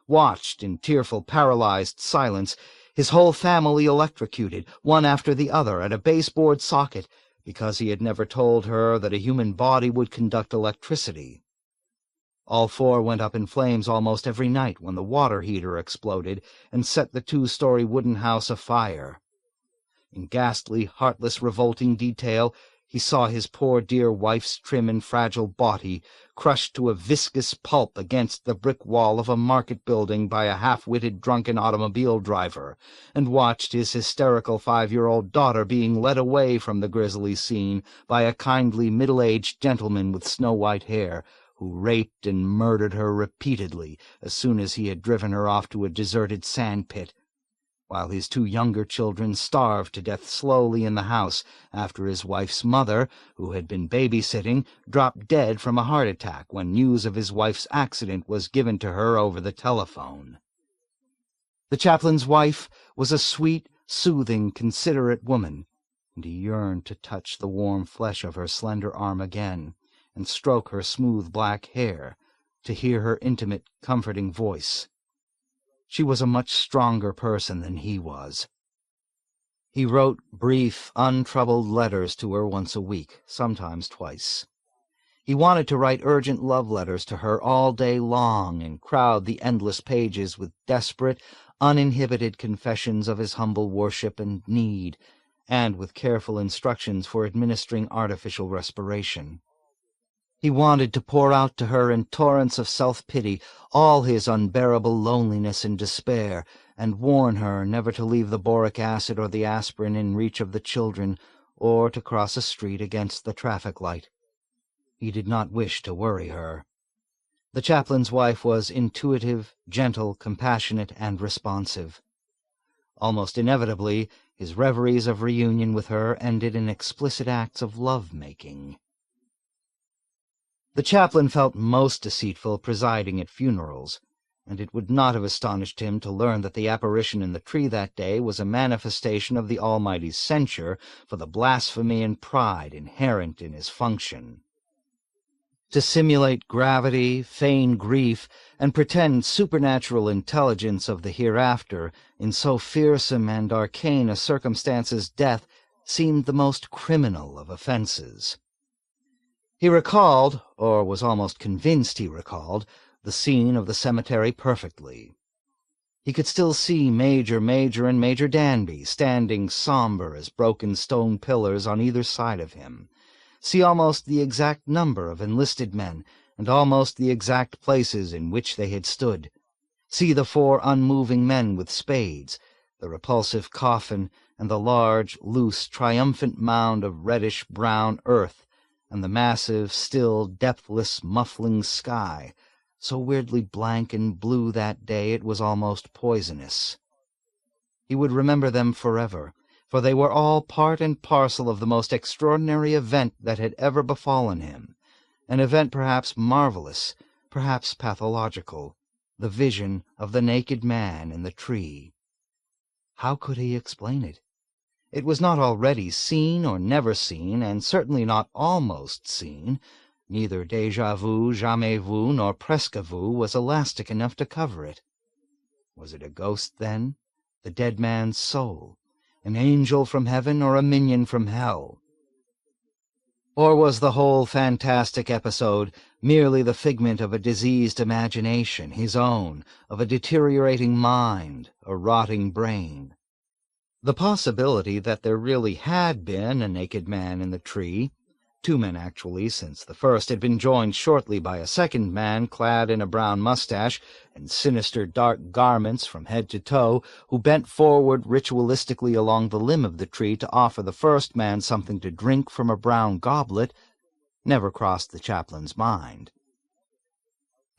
[SPEAKER 1] Watched in tearful, paralyzed silence, his whole family electrocuted, one after the other, at a baseboard socket, because he had never told her that a human body would conduct electricity. All four went up in flames almost every night when the water heater exploded and set the 2-story wooden house afire. In ghastly, heartless, revolting detail, he saw his poor dear wife's trim and fragile body crushed to a viscous pulp against the brick wall of a market building by a half-witted drunken automobile driver, and watched his hysterical 5-year-old daughter being led away from the grisly scene by a kindly middle-aged gentleman with snow-white hair, who raped and murdered her repeatedly as soon as he had driven her off to a deserted sand-pit, while his 2 younger children starved to death slowly in the house after his wife's mother, who had been babysitting, dropped dead from a heart attack when news of his wife's accident was given to her over the telephone. The chaplain's wife was a sweet, soothing, considerate woman, and he yearned to touch the warm flesh of her slender arm again, and stroke her smooth black hair, to hear her intimate, comforting voice. She was a much stronger person than he was. He wrote brief, untroubled letters to her once a week, sometimes twice. He wanted to write urgent love letters to her all day long and crowd the endless pages with desperate, uninhibited confessions of his humble worship and need, and with careful instructions for administering artificial respiration. He wanted to pour out to her in torrents of self-pity all his unbearable loneliness and despair, and warn her never to leave the boric acid or the aspirin in reach of the children, or to cross a street against the traffic light. He did not wish to worry her. The chaplain's wife was intuitive, gentle, compassionate, and responsive. Almost inevitably, his reveries of reunion with her ended in explicit acts of love-making. The chaplain felt most deceitful presiding at funerals, and it would not have astonished him to learn that the apparition in the tree that day was a manifestation of the Almighty's censure for the blasphemy and pride inherent in his function. To simulate gravity, feign grief, and pretend supernatural intelligence of the hereafter in so fearsome and arcane a circumstance as death seemed the most criminal of offenses. He recalled, or was almost convinced he recalled, the scene of the cemetery perfectly. He could still see Major, and Major Danby standing somber as broken stone pillars on either side of him, see almost the exact number of enlisted men and almost the exact places in which they had stood, see the 4 unmoving men with spades, the repulsive coffin, and the large, loose, triumphant mound of reddish-brown earth, and the massive, still, depthless, muffling sky, so weirdly blank and blue that day it was almost poisonous. He would remember them forever, for they were all part and parcel of the most extraordinary event that had ever befallen him, an event perhaps marvelous, perhaps pathological, the vision of the naked man in the tree. How could he explain it? It was not already seen or never seen, and certainly not almost seen. Neither déjà vu, jamais vu, nor presque vu was elastic enough to cover it. Was it a ghost, then, the dead man's soul, an angel from heaven or a minion from hell? Or was the whole fantastic episode merely the figment of a diseased imagination, his own, of a deteriorating mind, a rotting brain? The possibility that there really had been a naked man in the tree, 2 men actually, since the first had been joined shortly by a second man clad in a brown mustache and sinister dark garments from head to toe, who bent forward ritualistically along the limb of the tree to offer the first man something to drink from a brown goblet, never crossed the chaplain's mind.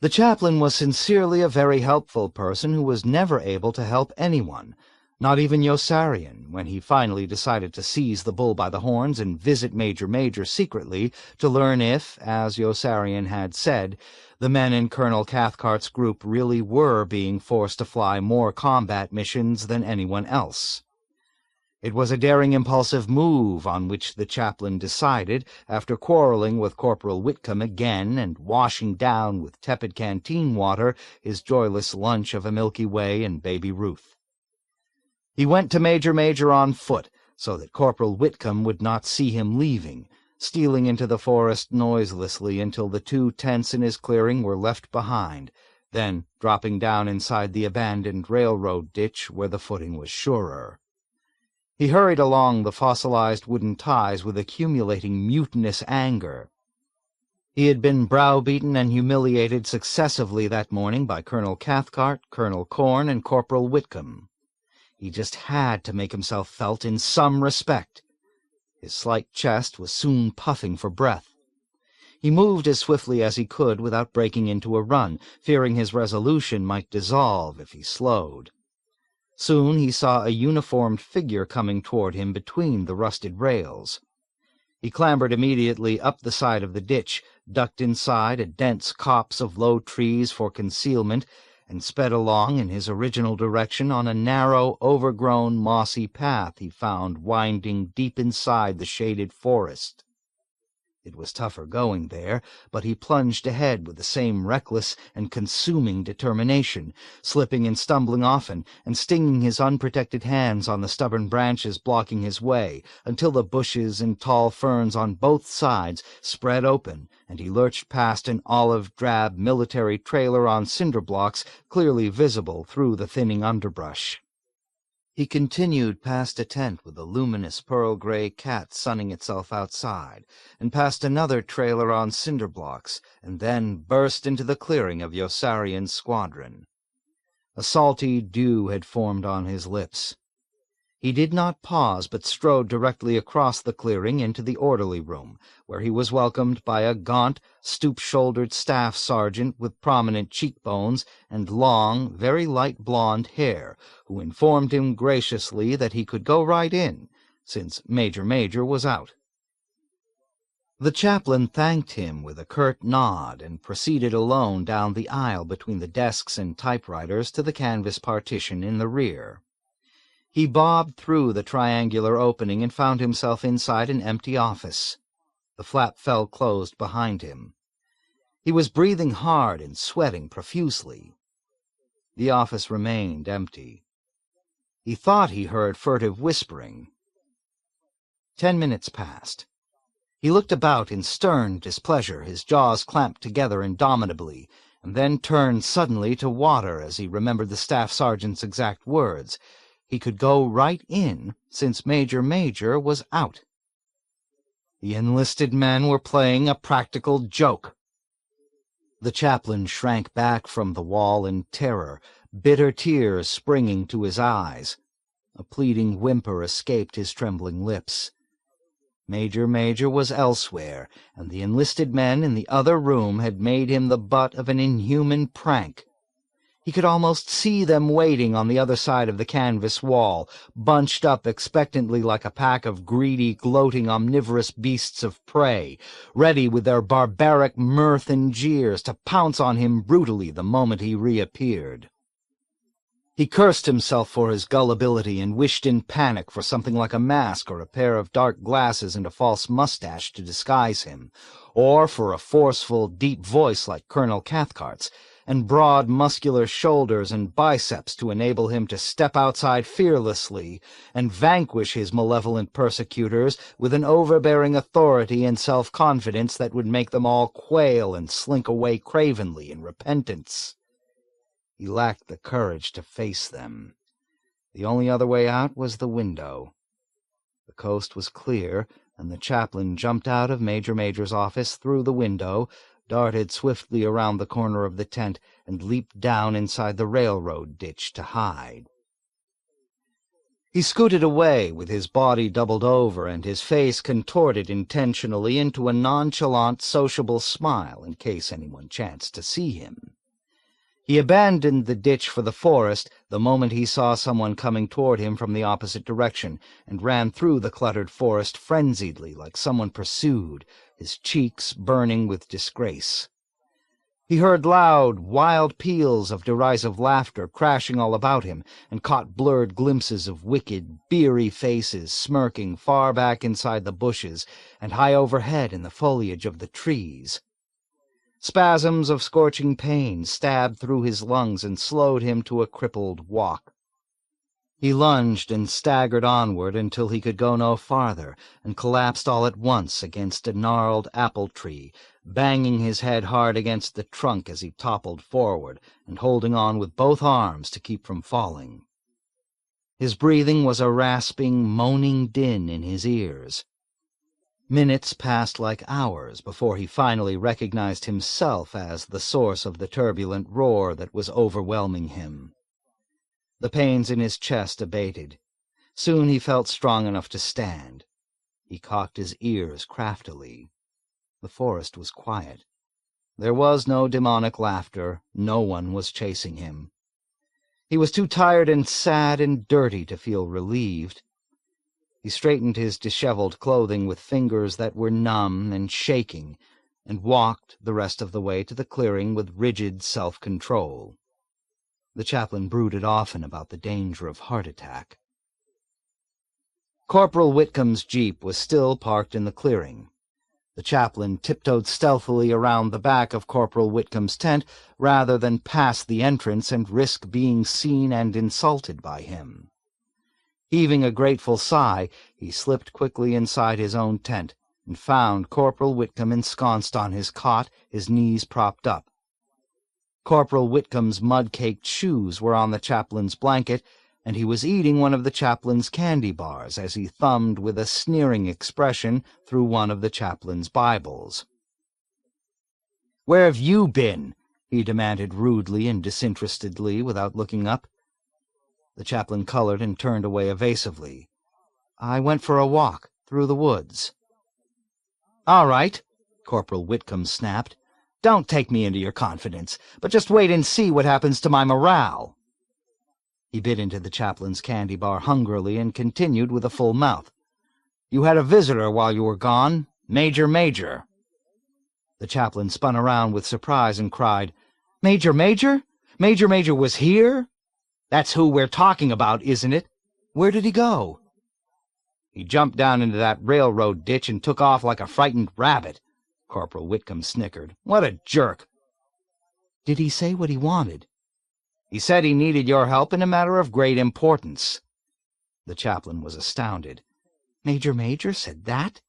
[SPEAKER 1] The chaplain was sincerely a very helpful person who was never able to help anyone, not even Yossarian, when he finally decided to seize the bull by the horns and visit Major secretly to learn if, as Yossarian had said, the men in Colonel Cathcart's group really were being forced to fly more combat missions than anyone else. It was a daring, impulsive move on which the chaplain decided, after quarreling with Corporal Whitcomb again and washing down with tepid canteen water his joyless lunch of a Milky Way and Baby Ruth. He went to Major on foot, so that Corporal Whitcomb would not see him leaving, stealing into the forest noiselessly until the 2 tents in his clearing were left behind, then dropping down inside the abandoned railroad ditch where the footing was surer. He hurried along the fossilized wooden ties with accumulating mutinous anger. He had been browbeaten and humiliated successively that morning by Colonel Cathcart, Colonel Corn, and Corporal Whitcomb. He just had to make himself felt in some respect. His slight chest was soon puffing for breath. He moved as swiftly as he could without breaking into a run, fearing his resolution might dissolve if he slowed. Soon he saw a uniformed figure coming toward him between the rusted rails. He clambered immediately up the side of the ditch, ducked inside a dense copse of low trees for concealment, and sped along in his original direction on a narrow, overgrown, mossy path he found winding deep inside the shaded forest. It was tougher going there, but he plunged ahead with the same reckless and consuming determination, slipping and stumbling often, and stinging his unprotected hands on the stubborn branches blocking his way, until the bushes and tall ferns on both sides spread open, and he lurched past an olive-drab military trailer on cinder blocks clearly visible through the thinning underbrush. He continued past a tent with a luminous pearl-gray cat sunning itself outside, and past another trailer on cinder blocks, and then burst into the clearing of Yossarian's squadron. A salty dew had formed on his lips. He did not pause, but strode directly across the clearing into the orderly room, where he was welcomed by a gaunt, stoop-shouldered staff sergeant with prominent cheekbones and long, very light blonde hair, who informed him graciously that he could go right in, since Major was out. The chaplain thanked him with a curt nod and proceeded alone down the aisle between the desks and typewriters to the canvas partition in the rear. He bobbed through the triangular opening and found himself inside an empty office. The flap fell closed behind him. He was breathing hard and sweating profusely. The office remained empty. He thought he heard furtive whispering. 10 minutes passed. He looked about in stern displeasure, his jaws clamped together indomitably, and then turned suddenly to water as he remembered the staff sergeant's exact words. He could go right in, since Major was out. The enlisted men were playing a practical joke. The chaplain shrank back from the wall in terror, bitter tears springing to his eyes. A pleading whimper escaped his trembling lips. Major was elsewhere, and the enlisted men in the other room had made him the butt of an inhuman prank. He could almost see them waiting on the other side of the canvas wall, bunched up expectantly like a pack of greedy, gloating, omnivorous beasts of prey, ready with their barbaric mirth and jeers to pounce on him brutally the moment he reappeared. He cursed himself for his gullibility and wished in panic for something like a mask or a pair of dark glasses and a false mustache to disguise him, or for a forceful, deep voice like Colonel Cathcart's, and broad muscular shoulders and biceps to enable him to step outside fearlessly and vanquish his malevolent persecutors with an overbearing authority and self-confidence that would make them all quail and slink away cravenly in repentance. He lacked the courage to face them. The only other way out was the window. The coast was clear, and the chaplain jumped out of Major's office through the window, darted swiftly around the corner of the tent, and leaped down inside the railroad ditch to hide. He scooted away with his body doubled over and his face contorted intentionally into a nonchalant, sociable smile in case anyone chanced to see him. He abandoned the ditch for the forest the moment he saw someone coming toward him from the opposite direction, and ran through the cluttered forest frenziedly like someone pursued, his cheeks burning with disgrace. He heard loud, wild peals of derisive laughter crashing all about him, and caught blurred glimpses of wicked, beery faces smirking far back inside the bushes and high overhead in the foliage of the trees. Spasms of scorching pain stabbed through his lungs and slowed him to a crippled walk. He lunged and staggered onward until he could go no farther, and collapsed all at once against a gnarled apple tree, banging his head hard against the trunk as he toppled forward, and holding on with both arms to keep from falling. His breathing was a rasping, moaning din in his ears. Minutes passed like hours before he finally recognized himself as the source of the turbulent roar that was overwhelming him. The pains in his chest abated. Soon he felt strong enough to stand. He cocked his ears craftily. The forest was quiet. There was no demonic laughter. No one was chasing him. He was too tired and sad and dirty to feel relieved. He straightened his disheveled clothing with fingers that were numb and shaking, and walked the rest of the way to the clearing with rigid self-control. The chaplain brooded often about the danger of heart attack. Corporal Whitcomb's jeep was still parked in the clearing. The chaplain tiptoed stealthily around the back of Corporal Whitcomb's tent rather than pass the entrance and risk being seen and insulted by him. Heaving a grateful sigh, he slipped quickly inside his own tent and found Corporal Whitcomb ensconced on his cot, his knees propped up. Corporal Whitcomb's mud-caked shoes were on the chaplain's blanket, and he was eating one of the chaplain's candy bars as he thumbed with a sneering expression through one of the chaplain's Bibles. "Where have you been?" he demanded rudely and disinterestedly without looking up. The chaplain colored and turned away evasively. "I went for a walk through the woods." "All right," Corporal Whitcomb snapped. "Don't take me into your confidence, but just wait and see what happens to my morale." He bit into the chaplain's candy bar hungrily and continued with a full mouth. "You had a visitor while you were gone, Major Major." The chaplain spun around with surprise and cried, "Major Major? Major Major was here? That's who we're talking about, isn't it? Where did he go?" "He jumped down into that railroad ditch and took off like a frightened rabbit," Corporal Whitcomb snickered. "What a jerk!" "Did he say what he wanted?" "He said he needed your help in a matter of great importance." The chaplain was astounded. "Major Major said that?"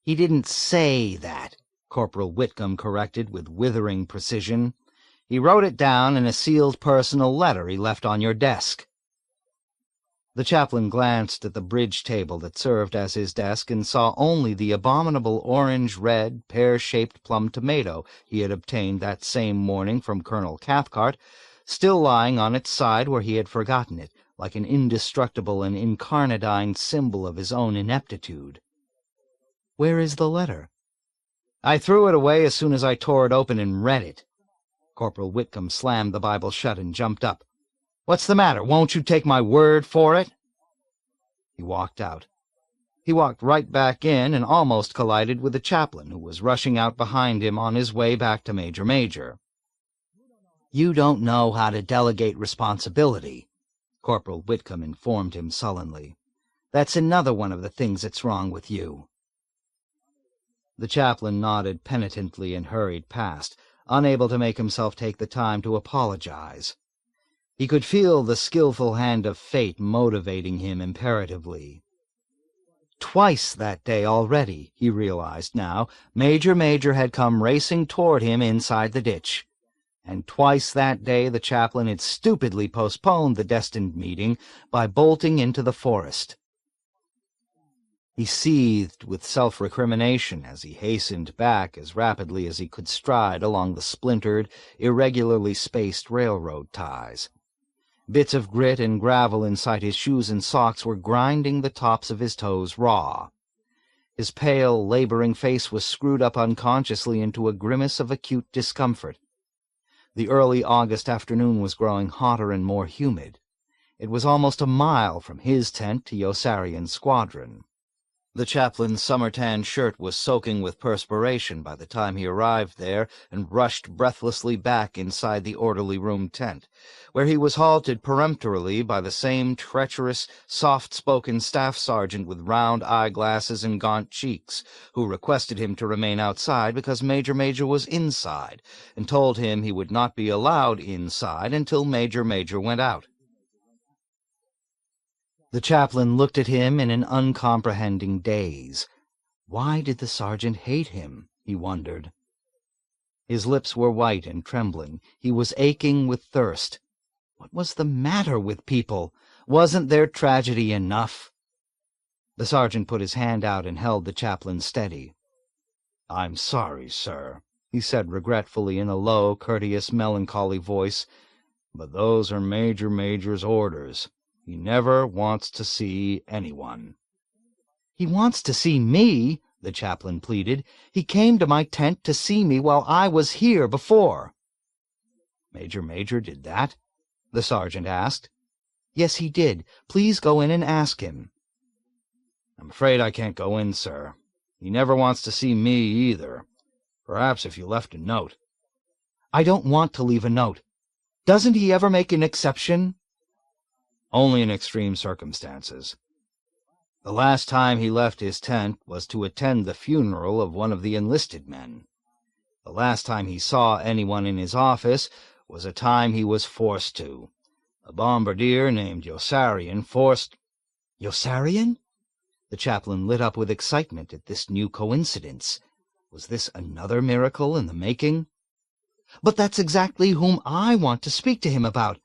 [SPEAKER 1] "He didn't say that," Corporal Whitcomb corrected with withering precision. "He wrote it down in a sealed personal letter he left on your desk." The chaplain glanced at the bridge table that served as his desk and saw only the abominable orange-red, pear-shaped plum tomato he had obtained that same morning from Colonel Cathcart, still lying on its side where he had forgotten it, like an indestructible and incarnadine symbol of his own ineptitude. "Where is the letter?" "I threw it away as soon as I tore it open and read it." Corporal Whitcomb slammed the Bible shut and jumped up. "What's the matter? Won't you take my word for it?" He walked out. He walked right back in and almost collided with the chaplain, who was rushing out behind him on his way back to Major Major. "You don't know how to delegate responsibility," Corporal Whitcomb informed him sullenly. "That's another one of the things that's wrong with you." The chaplain nodded penitently and hurried past, unable to make himself take the time to apologize. He could feel the skillful hand of fate motivating him imperatively. Twice that day already, he realized now, Major Major had come racing toward him inside the ditch. And twice that day the chaplain had stupidly postponed the destined meeting by bolting into the forest. He seethed with self-recrimination as he hastened back as rapidly as he could stride along the splintered, irregularly spaced railroad ties. Bits of grit and gravel inside his shoes and socks were grinding the tops of his toes raw. His pale, laboring face was screwed up unconsciously into a grimace of acute discomfort. The early August afternoon was growing hotter and more humid. It was almost a mile from his tent to Yossarian's squadron. The chaplain's summer-tan shirt was soaking with perspiration by the time he arrived there and rushed breathlessly back inside the orderly room tent, where he was halted peremptorily by the same treacherous, soft-spoken staff sergeant with round eyeglasses and gaunt cheeks, who requested him to remain outside because Major Major was inside, and told him he would not be allowed inside until Major Major went out. The chaplain looked at him in an uncomprehending daze. Why did the sergeant hate him, he wondered. His lips were white and trembling. He was aching with thirst. What was the matter with people? Wasn't there tragedy enough? The sergeant put his hand out and held the chaplain steady. "I'm sorry, sir," he said regretfully in a low, courteous, melancholy voice, "but those are Major's orders. He never wants to see anyone." "He wants to see me," the chaplain pleaded. "He came to my tent to see me while I was here before." Major did that?" the sergeant asked. "Yes, he did. Please go in and ask him." "I'm afraid I can't go in, sir. He never wants to see me either. Perhaps if you left a note." "I don't want to leave a note. Doesn't he ever make an exception?" "Only in extreme circumstances. The last time he left his tent was to attend the funeral of one of the enlisted men. The last time he saw anyone in his office was a time he was forced to. A bombardier named Yossarian forced—" "Yossarian?" The chaplain lit up with excitement at this new coincidence. Was this another miracle in the making? "But that's exactly whom I want to speak to him about.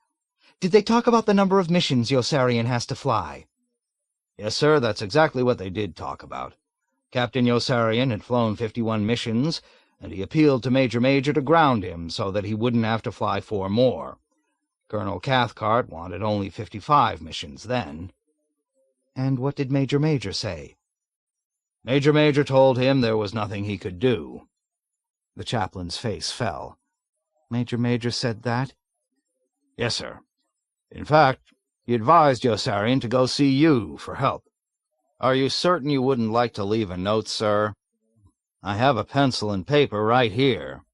[SPEAKER 1] Did they talk about the number of missions Yossarian has to fly?" "Yes, sir, that's exactly what they did talk about. Captain Yossarian had flown 51 missions, and he appealed to Major to ground him so that he wouldn't have to fly 4 more. Colonel Cathcart wanted only 55 missions then." "And what did Major say?" Major told him there was nothing he could do." The chaplain's face fell. Major said that?" "Yes, sir. In fact, he advised Yossarian to go see you for help. Are you certain you wouldn't like to leave a note, sir? I have a pencil and paper right here."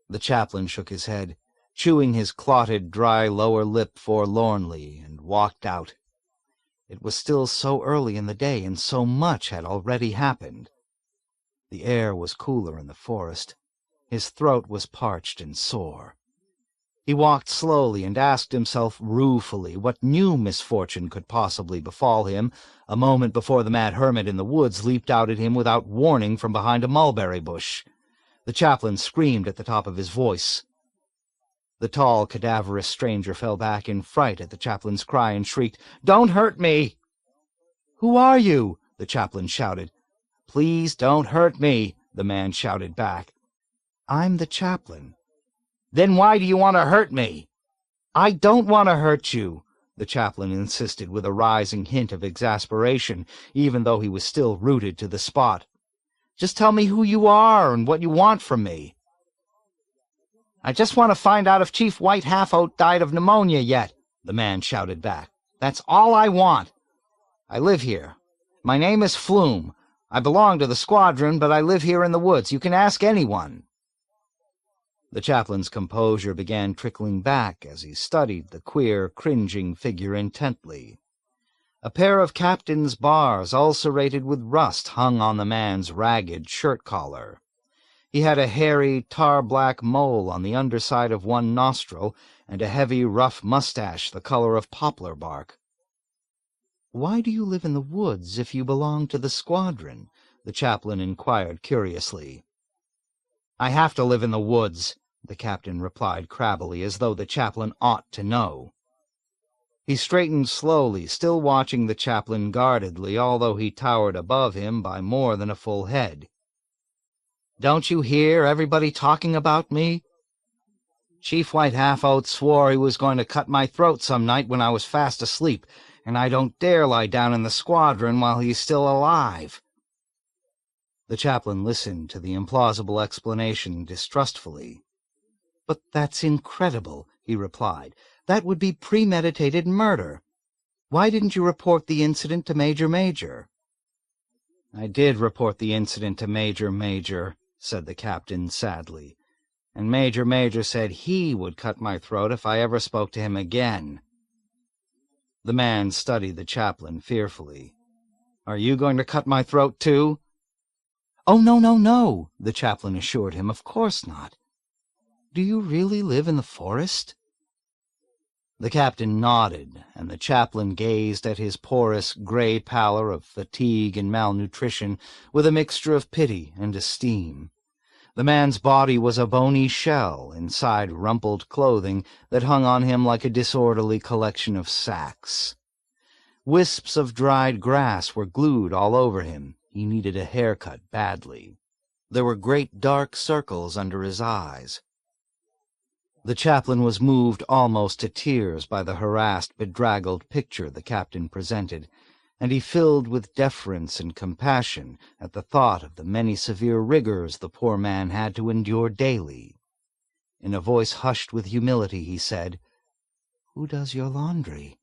[SPEAKER 1] The chaplain shook his head, chewing his clotted, dry lower lip forlornly, and walked out. It was still so early in the day, and so much had already happened. The air was cooler in the forest. His throat was parched and sore. He walked slowly and asked himself ruefully what new misfortune could possibly befall him a moment before the mad hermit in the woods leaped out at him without warning from behind a mulberry bush. The chaplain screamed at the top of his voice. The tall, cadaverous stranger fell back in fright at the chaplain's cry and shrieked, "Don't hurt me!" "Who are you?" the chaplain shouted. "Please don't hurt me," the man shouted back. "I'm the chaplain." "Then why do you want to hurt me?" "I don't want to hurt you," the chaplain insisted with a rising hint of exasperation, even though he was still rooted to the spot. "Just tell me who you are and what you want from me." "I just want to find out if Chief White Half-Oat died of pneumonia yet," the man shouted back. "That's all I want. I live here. My name is Flume. I belong to the squadron, but I live here in the woods. You can ask anyone." The chaplain's composure began trickling back as he studied the queer, cringing figure intently. A pair of captain's bars ulcerated with rust hung on the man's ragged shirt collar. He had a hairy, tar-black mole on the underside of one nostril and a heavy, rough mustache the color of poplar bark. "Why do you live in the woods if you belong to the squadron?" the chaplain inquired curiously. "I have to live in the woods," the captain replied crabbily, as though the chaplain ought to know. He straightened slowly, still watching the chaplain guardedly, although he towered above him by more than a full head. "Don't you hear everybody talking about me? Chief White Half-Oat swore he was going to cut my throat some night when I was fast asleep, and I don't dare lie down in the squadron while he's still alive." The chaplain listened to the implausible explanation distrustfully. "But that's incredible," he replied. "That would be premeditated murder. Why didn't you report the incident to Major?" "I did report the incident to Major," said the captain sadly, "and Major said he would cut my throat if I ever spoke to him again." The man studied the chaplain fearfully. "Are you going to cut my throat, too?" "Oh, no," the chaplain assured him. "Of course not. Do you really live in the forest?" The captain nodded, and the chaplain gazed at his porous, gray pallor of fatigue and malnutrition with a mixture of pity and esteem. The man's body was a bony shell inside rumpled clothing that hung on him like a disorderly collection of sacks. Wisps of dried grass were glued all over him. He needed a haircut badly. There were great dark circles under his eyes. The chaplain was moved almost to tears by the harassed, bedraggled picture the captain presented, and he filled with deference and compassion at the thought of the many severe rigors the poor man had to endure daily. In a voice hushed with humility, he said, "Who does your laundry?"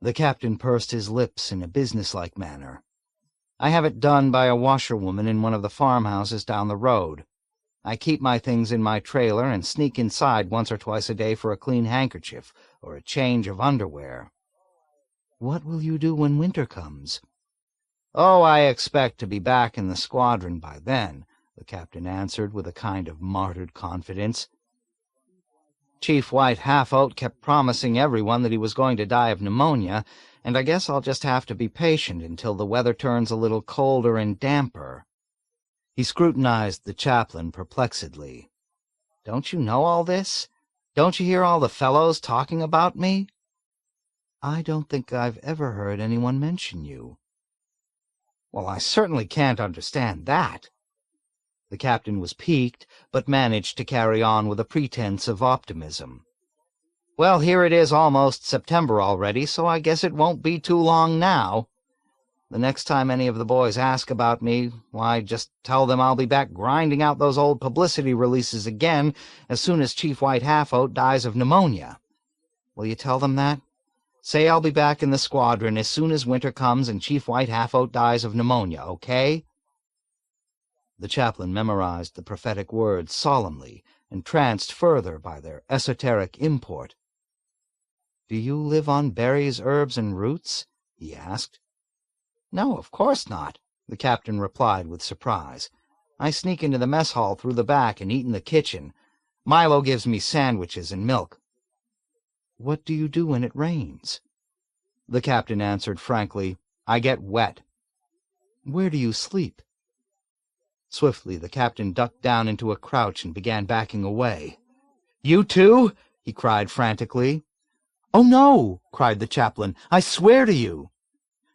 [SPEAKER 1] The captain pursed his lips in a businesslike manner. "I have it done by a washerwoman in one of the farmhouses down the road. I keep my things in my trailer and sneak inside once or twice a day for a clean handkerchief or a change of underwear." "What will you do when winter comes?" "Oh, I expect to be back in the squadron by then," the captain answered with a kind of martyred confidence. "Chief White Half-Oat kept promising everyone that he was going to die of pneumonia, and I guess I'll just have to be patient until the weather turns a little colder and damper." He scrutinized the chaplain perplexedly. "Don't you know all this? Don't you hear all the fellows talking about me?" "I don't think I've ever heard anyone mention you." "Well, I certainly can't understand that." The captain was piqued, but managed to carry on with a pretense of optimism. "Well, here it is almost September already, so I guess it won't be too long now. The next time any of the boys ask about me, why, just tell them I'll be back grinding out those old publicity releases again as soon as Chief White Half-Oat dies of pneumonia. Will you tell them that? Say I'll be back in the squadron as soon as winter comes and Chief White Half-Oat dies of pneumonia, okay?" The chaplain memorized the prophetic words solemnly, entranced further by their esoteric import. "Do you live on berries, herbs, and roots?" he asked. "No, of course not," the captain replied with surprise. "I sneak into the mess hall through the back and eat in the kitchen. Milo gives me sandwiches and milk." "What do you do when it rains?" The captain answered frankly, "I get wet." "Where do you sleep?" Swiftly the captain ducked down into a crouch and began backing away. "You too?" he cried frantically. "Oh, no!" cried the chaplain. "I swear to you."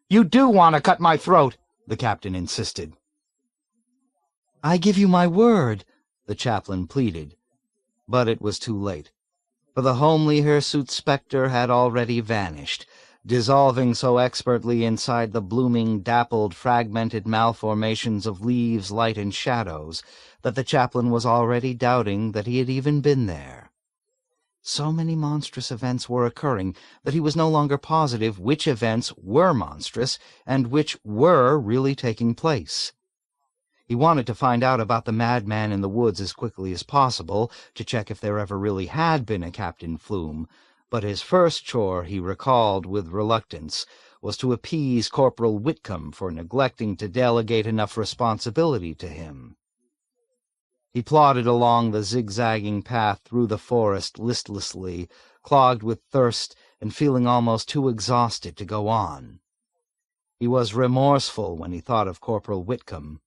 [SPEAKER 1] "You do want to cut my throat," the captain insisted. "I give you my word," the chaplain pleaded. But it was too late, for the homely hirsute spectre had already vanished, dissolving so expertly inside the blooming, dappled, fragmented malformations of leaves, light, and shadows, that the chaplain was already doubting that he had even been there. So many monstrous events were occurring that he was no longer positive which events were monstrous and which were really taking place. He wanted to find out about the madman in the woods as quickly as possible, to check if there ever really had been a Captain Flume, but his first chore, he recalled with reluctance, was to appease Corporal Whitcomb for neglecting to delegate enough responsibility to him. He plodded along the zigzagging path through the forest listlessly, clogged with thirst and feeling almost too exhausted to go on. He was remorseful when he thought of Corporal Whitcomb.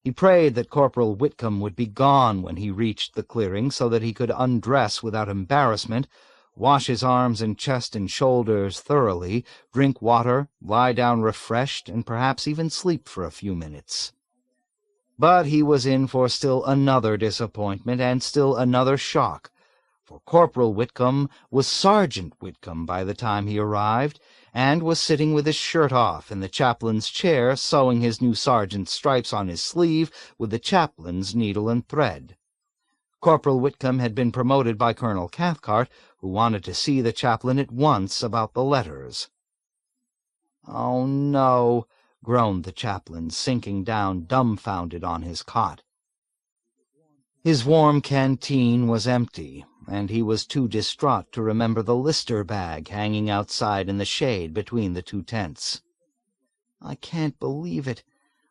[SPEAKER 1] He prayed that Corporal Whitcomb would be gone when he reached the clearing so that he could undress without embarrassment, wash his arms and chest and shoulders thoroughly, drink water, lie down refreshed, and perhaps even sleep for a few minutes. But he was in for still another disappointment and still another shock, for Corporal Whitcomb was Sergeant Whitcomb by the time he arrived, and was sitting with his shirt off in the chaplain's chair, sewing his new sergeant's stripes on his sleeve with the chaplain's needle and thread. Corporal Whitcomb had been promoted by Colonel Cathcart, who wanted to see the chaplain at once about the letters. "Oh, no," groaned the chaplain, sinking down dumbfounded on his cot. His warm canteen was empty, and he was too distraught to remember the Lister bag hanging outside in the shade between the two tents. "I can't believe it.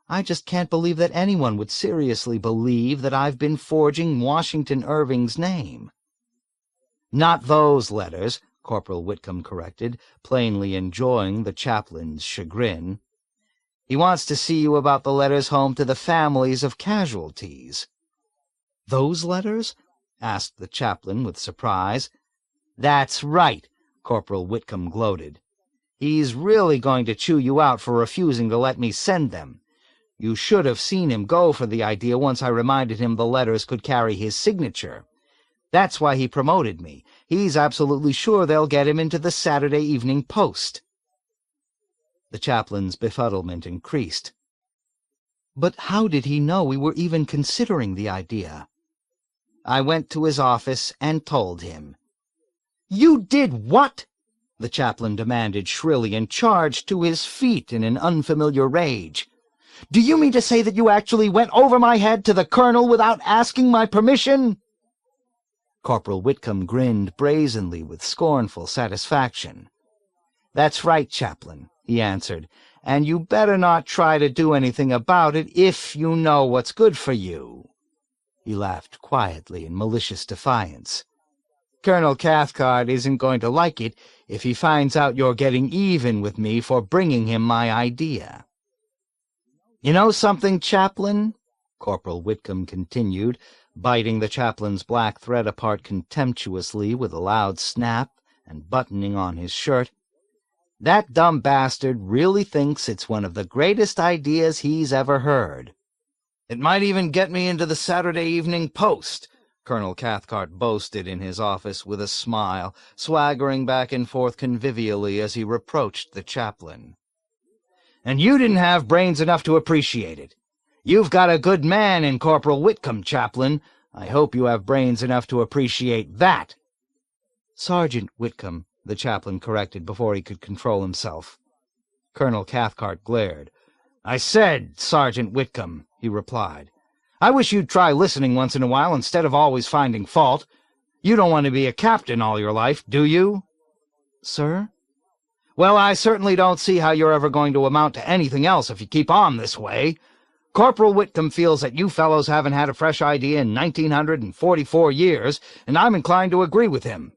[SPEAKER 1] I just can't believe that anyone would seriously believe that I've been forging Washington Irving's name." "Not those letters," Corporal Whitcomb corrected, plainly enjoying the chaplain's chagrin. "He wants to see you about the letters home to the families of casualties." "Those letters?" asked the chaplain with surprise. "That's right," Corporal Whitcomb gloated. "He's really going to chew you out for refusing to let me send them. You should have seen him go for the idea once I reminded him the letters could carry his signature. That's why he promoted me. He's absolutely sure they'll get him into the Saturday Evening Post." The chaplain's befuddlement increased. "But how did he know we were even considering the idea?" "I went to his office and told him." "You did what?" the chaplain demanded shrilly, and charged to his feet in an unfamiliar rage. "Do you mean to say that you actually went over my head to the colonel without asking my permission?" Corporal Whitcomb grinned brazenly with scornful satisfaction. "That's right, Chaplain," he answered, "and you better not try to do anything about it if you know what's good for you." He laughed quietly in malicious defiance. "Colonel Cathcart isn't going to like it if he finds out you're getting even with me for bringing him my idea." "You know something, Chaplain?" Corporal Whitcomb continued, biting the chaplain's black thread apart contemptuously with a loud snap and buttoning on his shirt. "That dumb bastard really thinks it's one of the greatest ideas he's ever heard." "It might even get me into the Saturday Evening Post," Colonel Cathcart boasted in his office with a smile, swaggering back and forth convivially as he reproached the chaplain. "And you didn't have brains enough to appreciate it. You've got a good man in Corporal Whitcomb, Chaplain. I hope you have brains enough to appreciate that." "Sergeant Whitcomb," the chaplain corrected before he could control himself. Colonel Cathcart glared. "I said Sergeant Whitcomb," he replied. "I wish you'd try listening once in a while instead of always finding fault. You don't want to be a captain all your life, do you?" "Sir?" "Well, I certainly don't see how you're ever going to amount to anything else if you keep on this way. Corporal Whitcomb feels that you fellows haven't had a fresh idea in 1944 years, and I'm inclined to agree with him.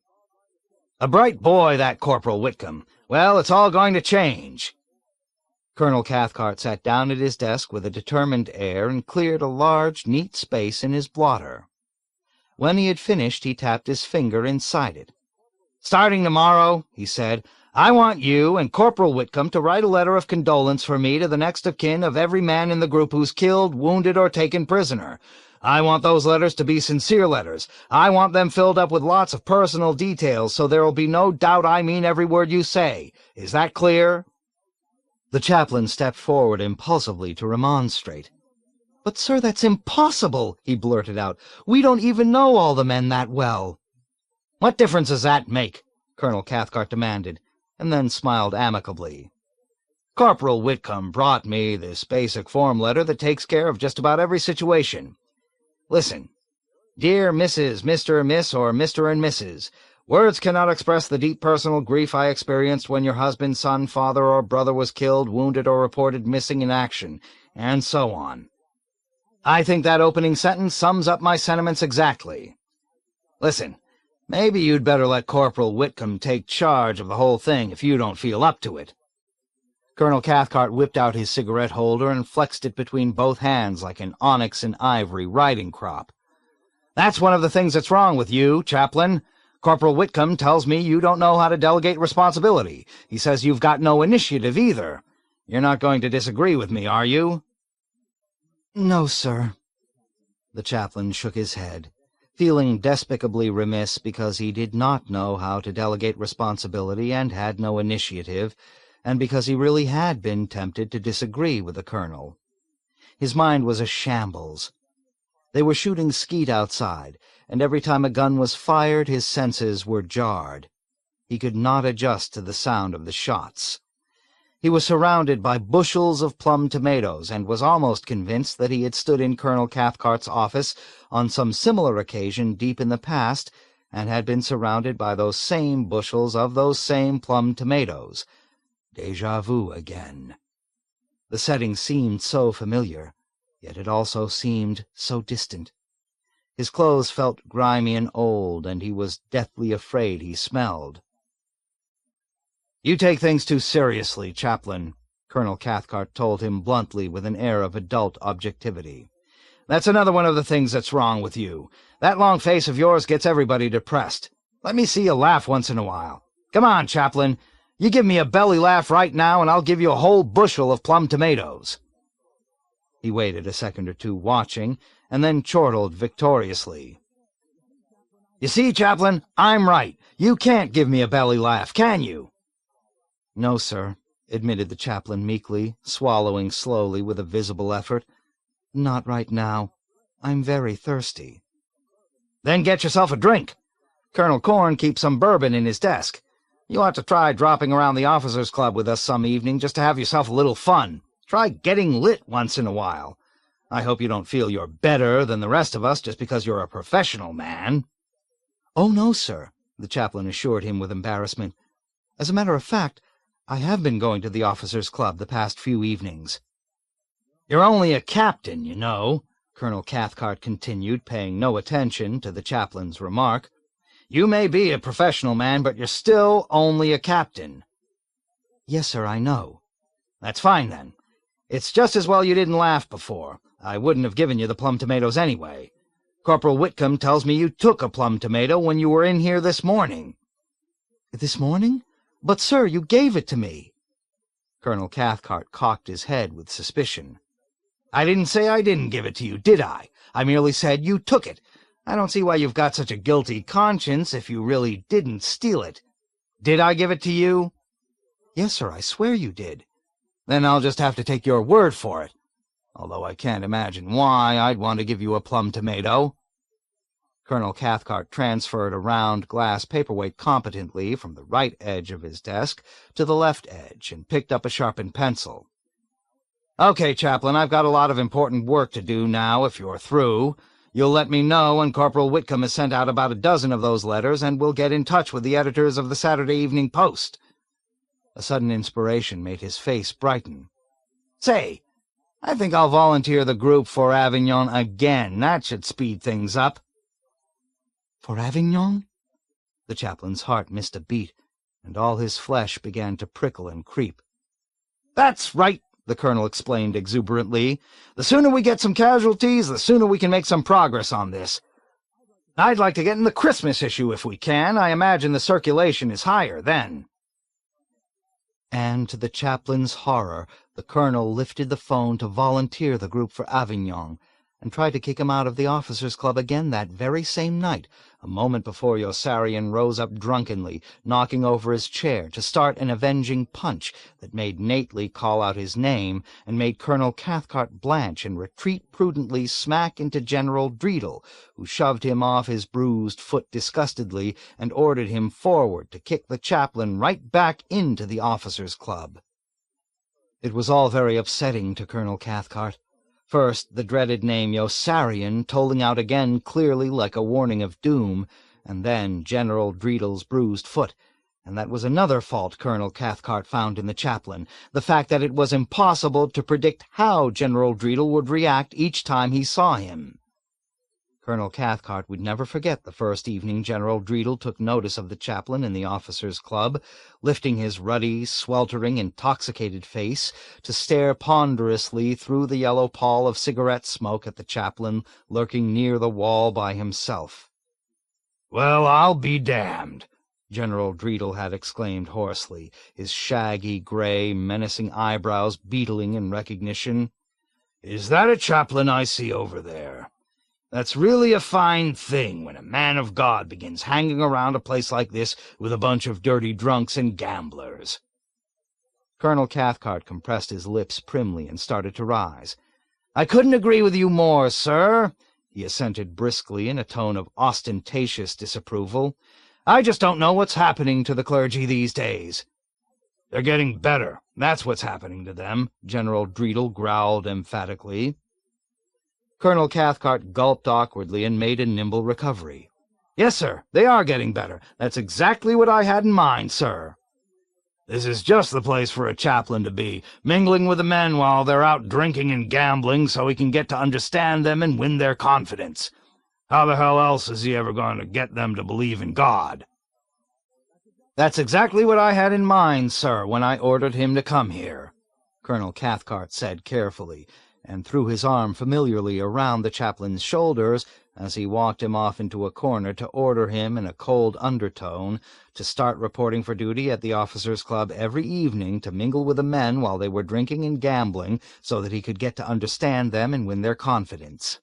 [SPEAKER 1] A bright boy, that Corporal Whitcomb. Well, it's all going to change." Colonel Cathcart sat down at his desk with a determined air and cleared a large, neat space in his blotter. When he had finished, he tapped his finger inside it. "Starting tomorrow," he said, "I want you and Corporal Whitcomb to write a letter of condolence for me to the next of kin of every man in the group who's killed, wounded, or taken prisoner. I want those letters to be sincere letters. I want them filled up with lots of personal details so there'll be no doubt I mean every word you say. Is that clear?" The chaplain stepped forward impulsively to remonstrate. "But, sir, that's impossible," he blurted out. "We don't even know all the men that well." "What difference does that make?" Colonel Cathcart demanded, and then smiled amicably. "Corporal Whitcomb brought me this basic form letter that takes care of just about every situation. Listen. Dear Mrs., Mr., Miss, or Mr. and Mrs., words cannot express the deep personal grief I experienced when your husband, son, father, or brother was killed, wounded, or reported missing in action, and so on. I think that opening sentence sums up my sentiments exactly. Listen, maybe you'd better let Corporal Whitcomb take charge of the whole thing if you don't feel up to it." Colonel Cathcart whipped out his cigarette holder and flexed it between both hands like an onyx and ivory riding crop. "That's one of the things that's wrong with you, Chaplain. Corporal Whitcomb tells me you don't know how to delegate responsibility. He says you've got no initiative either. You're not going to disagree with me, are you?" "No, sir." The chaplain shook his head, feeling despicably remiss because he did not know how to delegate responsibility and had no initiative, and because he really had been tempted to disagree with the colonel. His mind was a shambles. They were shooting skeet outside, and every time a gun was fired his senses were jarred. He could not adjust to the sound of the shots. He was surrounded by bushels of plum tomatoes, and was almost convinced that he had stood in Colonel Cathcart's office on some similar occasion deep in the past, and had been surrounded by those same bushels of those same plum tomatoes. Déjà vu again. The setting seemed so familiar, yet it also seemed so distant. His clothes felt grimy and old, and he was deathly afraid he smelled. "You take things too seriously, Chaplain," Colonel Cathcart told him bluntly with an air of adult objectivity. "That's another one of the things that's wrong with you. That long face of yours gets everybody depressed. Let me see you laugh once in a while. Come on, Chaplain. You give me a belly laugh right now, and I'll give you a whole bushel of plum tomatoes." He waited a second or two watching, and then chortled victoriously. "You see, Chaplain, I'm right. You can't give me a belly laugh, can you?" "No, sir," admitted the chaplain meekly, swallowing slowly with a visible effort. "Not right now. I'm very thirsty." "Then get yourself a drink. Colonel Corn keeps some bourbon in his desk. You ought to try dropping around the Officers' Club with us some evening just to have yourself a little fun. Try getting lit once in a while. I hope you don't feel you're better than the rest of us just because you're a professional man." "Oh, no, sir," the chaplain assured him with embarrassment. "As a matter of fact, I have been going to the Officers' Club the past few evenings." "You're only a captain, you know," Colonel Cathcart continued, paying no attention to the chaplain's remark. "You may be a professional man, but you're still only a captain." "Yes, sir, I know." "That's fine, then. It's just as well you didn't laugh before. I wouldn't have given you the plum tomatoes anyway. Corporal Whitcomb tells me you took a plum tomato when you were in here this morning." "This morning? But, sir, you gave it to me." Colonel Cathcart cocked his head with suspicion. "I didn't say I didn't give it to you, did I? I merely said you took it. I don't see why you've got such a guilty conscience if you really didn't steal it. Did I give it to you?" "Yes, sir, I swear you did." "Then I'll just have to take your word for it, although I can't imagine why I'd want to give you a plum tomato." Colonel Cathcart transferred a round glass paperweight competently from the right edge of his desk to the left edge and picked up a sharpened pencil. "Okay, Chaplain, I've got a lot of important work to do now if you're through. You'll let me know when Corporal Whitcomb has sent out about a dozen of those letters, and we'll get in touch with the editors of the Saturday Evening Post." A sudden inspiration made his face brighten. "Say, I think I'll volunteer the group for Avignon again. That should speed things up." "For Avignon?" The chaplain's heart missed a beat, and all his flesh began to prickle and creep. "That's right," the colonel explained exuberantly. "The sooner we get some casualties, the sooner we can make some progress on this. I'd like to get in the Christmas issue if we can. I imagine the circulation is higher then." And to the chaplain's horror, the colonel lifted the phone to volunteer the group for Avignon, and tried to kick him out of the Officers' Club again that very same night, a moment before Yossarian rose up drunkenly, knocking over his chair to start an avenging punch that made Nately call out his name and made Colonel Cathcart blanch and retreat prudently smack into General Dreedle, who shoved him off his bruised foot disgustedly and ordered him forward to kick the chaplain right back into the Officers' Club. It was all very upsetting to Colonel Cathcart. First, the dreaded name Yossarian tolling out again clearly like a warning of doom, and then General Dreedle's bruised foot, and that was another fault Colonel Cathcart found in the chaplain, the fact that it was impossible to predict how General Dreedle would react each time he saw him. Colonel Cathcart would never forget the first evening General Dreedle took notice of the chaplain in the Officers' Club, lifting his ruddy, sweltering, intoxicated face to stare ponderously through the yellow pall of cigarette smoke at the chaplain lurking near the wall by himself. "Well, I'll be damned," General Dreedle had exclaimed hoarsely, his shaggy, gray, menacing eyebrows beetling in recognition. "Is that a chaplain I see over there? That's really a fine thing when a man of God begins hanging around a place like this with a bunch of dirty drunks and gamblers." Colonel Cathcart compressed his lips primly and started to rise. "I couldn't agree with you more, sir," he assented briskly in a tone of ostentatious disapproval. "I just don't know what's happening to the clergy these days." "They're getting better, that's what's happening to them," General Dreedle growled emphatically. Colonel Cathcart gulped awkwardly and made a nimble recovery. "Yes, sir, they are getting better. That's exactly what I had in mind, sir." "This is just the place for a chaplain to be, mingling with the men while they're out drinking and gambling so he can get to understand them and win their confidence.
[SPEAKER 3] How the hell else is he ever going to get them to believe in God?
[SPEAKER 1] That's exactly what I had in mind, sir, when I ordered him to come here, Colonel Cathcart said carefully, and threw his arm familiarly around the chaplain's shoulders as he walked him off into a corner to order him in a cold undertone to start reporting for duty at the officers' club every evening, to mingle with the men while they were drinking and gambling, so that he could get to understand them and win their confidence.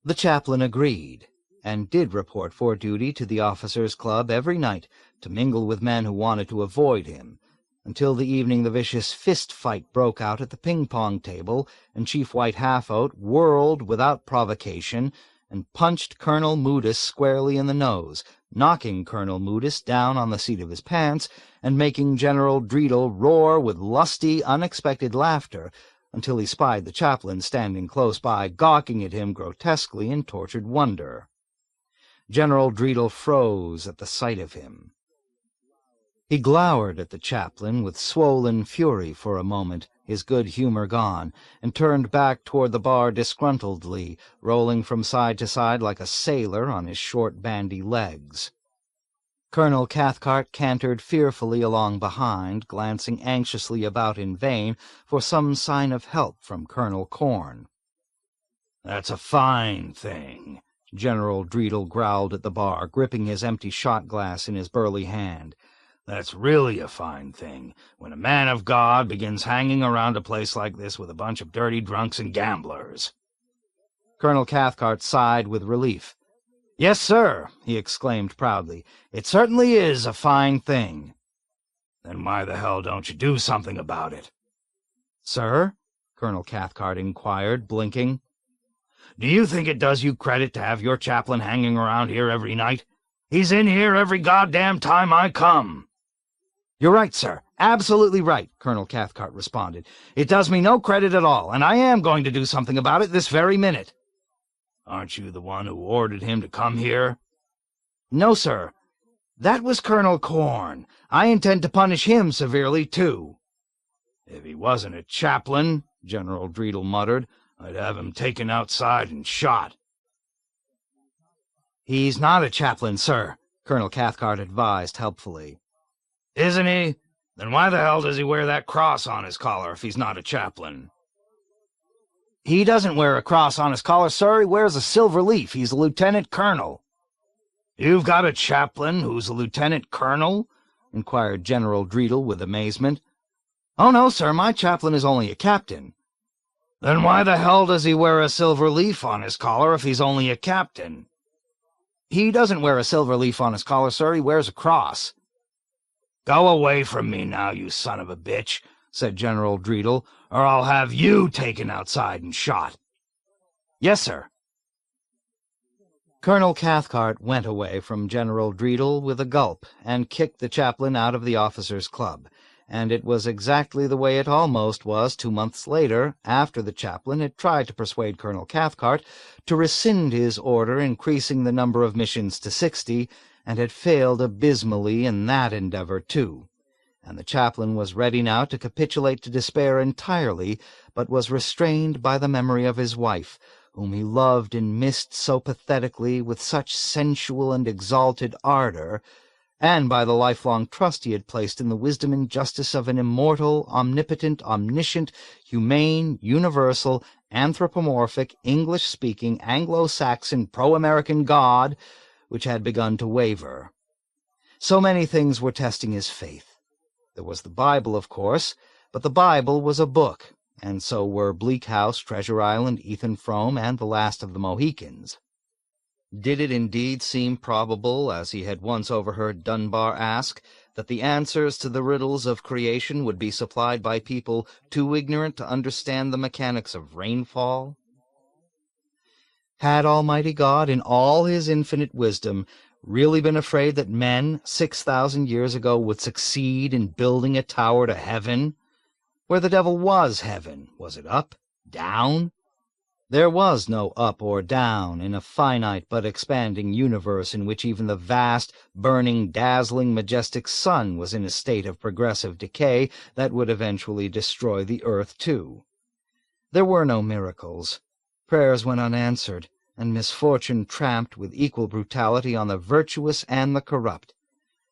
[SPEAKER 1] The chaplain agreed, and did report for duty to the officers' club every night to mingle with men who wanted to avoid him, until the evening the vicious fist-fight broke out at the ping-pong table, and Chief White Half-Oat whirled without provocation and punched Colonel Moodus squarely in the nose, knocking Colonel Moodus down on the seat of his pants and making General Dreedle roar with lusty, unexpected laughter, until he spied the chaplain standing close by, gawking at him grotesquely in tortured wonder. General Dreedle froze at the sight of him. He glowered at the chaplain with swollen fury for a moment, his good humor gone, and turned back toward the bar disgruntledly, rolling from side to side like a sailor on his short bandy legs. Colonel Cathcart cantered fearfully along behind, glancing anxiously about in vain for some sign of help from Colonel Corn.
[SPEAKER 3] "That's a fine thing,"
[SPEAKER 1] General Dreedle growled at the bar, gripping his empty shot-glass in his burly hand.
[SPEAKER 3] "That's really a fine thing, when a man of God begins hanging around a place like this with a bunch of dirty drunks and gamblers."
[SPEAKER 1] Colonel Cathcart sighed with relief. "Yes, sir," he exclaimed proudly. "It certainly is a fine thing."
[SPEAKER 3] "Then why the hell don't you do something about it?"
[SPEAKER 1] "Sir?" Colonel Cathcart inquired, blinking.
[SPEAKER 3] "Do you think it does you credit to have your chaplain hanging around here every night? He's in here every goddamn time I come."
[SPEAKER 1] "You're right, sir. Absolutely right," Colonel Cathcart responded. "It does me no credit at all, and I am going to do something about it this very minute."
[SPEAKER 3] "Aren't you the one who ordered him to come here?"
[SPEAKER 1] "No, sir. That was Colonel Corn. I intend to punish him severely, too."
[SPEAKER 3] "If he wasn't a chaplain," General Dreedle muttered, "I'd have him taken outside and shot."
[SPEAKER 1] "He's not a chaplain, sir," Colonel Cathcart advised helpfully.
[SPEAKER 3] "Isn't he? Then why the hell does he wear that cross on his collar if he's not a chaplain?"
[SPEAKER 1] "He doesn't wear a cross on his collar, sir. He wears a silver leaf. He's a lieutenant colonel."
[SPEAKER 3] "You've got a chaplain who's a lieutenant colonel?"
[SPEAKER 1] inquired General Dreedle with amazement. "Oh, no, sir. My chaplain is only a captain."
[SPEAKER 3] "Then why the hell does he wear a silver leaf on his collar if he's only a captain?"
[SPEAKER 1] "He doesn't wear a silver leaf on his collar, sir. He wears a cross."
[SPEAKER 3] "Go away from me now, you son of a bitch," said General Dreedle, "or I'll have you taken outside and shot."
[SPEAKER 1] "Yes, sir." Colonel Cathcart went away from General Dreedle with a gulp and kicked the chaplain out of the officers' club, and it was exactly the way it almost was 2 months later, after the chaplain had tried to persuade Colonel Cathcart to rescind his order increasing the number of missions to 60, and had failed abysmally in that endeavor too, and the chaplain was ready now to capitulate to despair entirely, but was restrained by the memory of his wife, whom he loved and missed so pathetically with such sensual and exalted ardor, and by the lifelong trust he had placed in the wisdom and justice of an immortal, omnipotent, omniscient, humane, universal, anthropomorphic, English-speaking, Anglo-Saxon, pro-American God, which had begun to waver. So many things were testing his faith. There was the Bible, of course, but the Bible was a book, and so were Bleak House, Treasure Island, Ethan Frome, and The Last of the Mohicans. Did it indeed seem probable, as he had once overheard Dunbar ask, that the answers to the riddles of creation would be supplied by people too ignorant to understand the mechanics of rainfall? Had Almighty God, in all his infinite wisdom, really been afraid that men 6,000 years ago would succeed in building a tower to heaven? Where the devil was heaven, was it up, down? There was no up or down in a finite but expanding universe in which even the vast, burning, dazzling, majestic sun was in a state of progressive decay that would eventually destroy the earth too. There were no miracles. Prayers went unanswered. and misfortune tramped with equal brutality on the virtuous and the corrupt,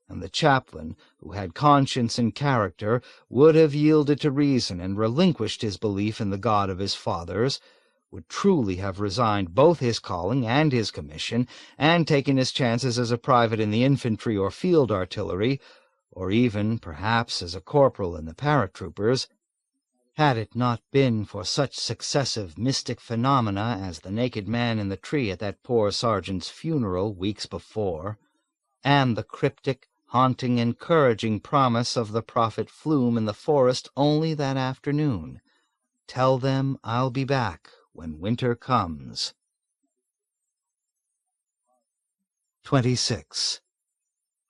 [SPEAKER 1] and the chaplain, who had conscience and character, would have yielded to reason and relinquished his belief in the God of his fathers, would truly have resigned both his calling and his commission, and taken his chances as a private in the infantry or field artillery, or even, perhaps, as a corporal in the paratroopers, had it not been for such successive mystic phenomena as the naked man in the tree at that poor sergeant's funeral weeks before, and the cryptic, haunting, encouraging promise of the prophet Flume in the forest only that afternoon. "Tell them I'll be back when winter comes." 26.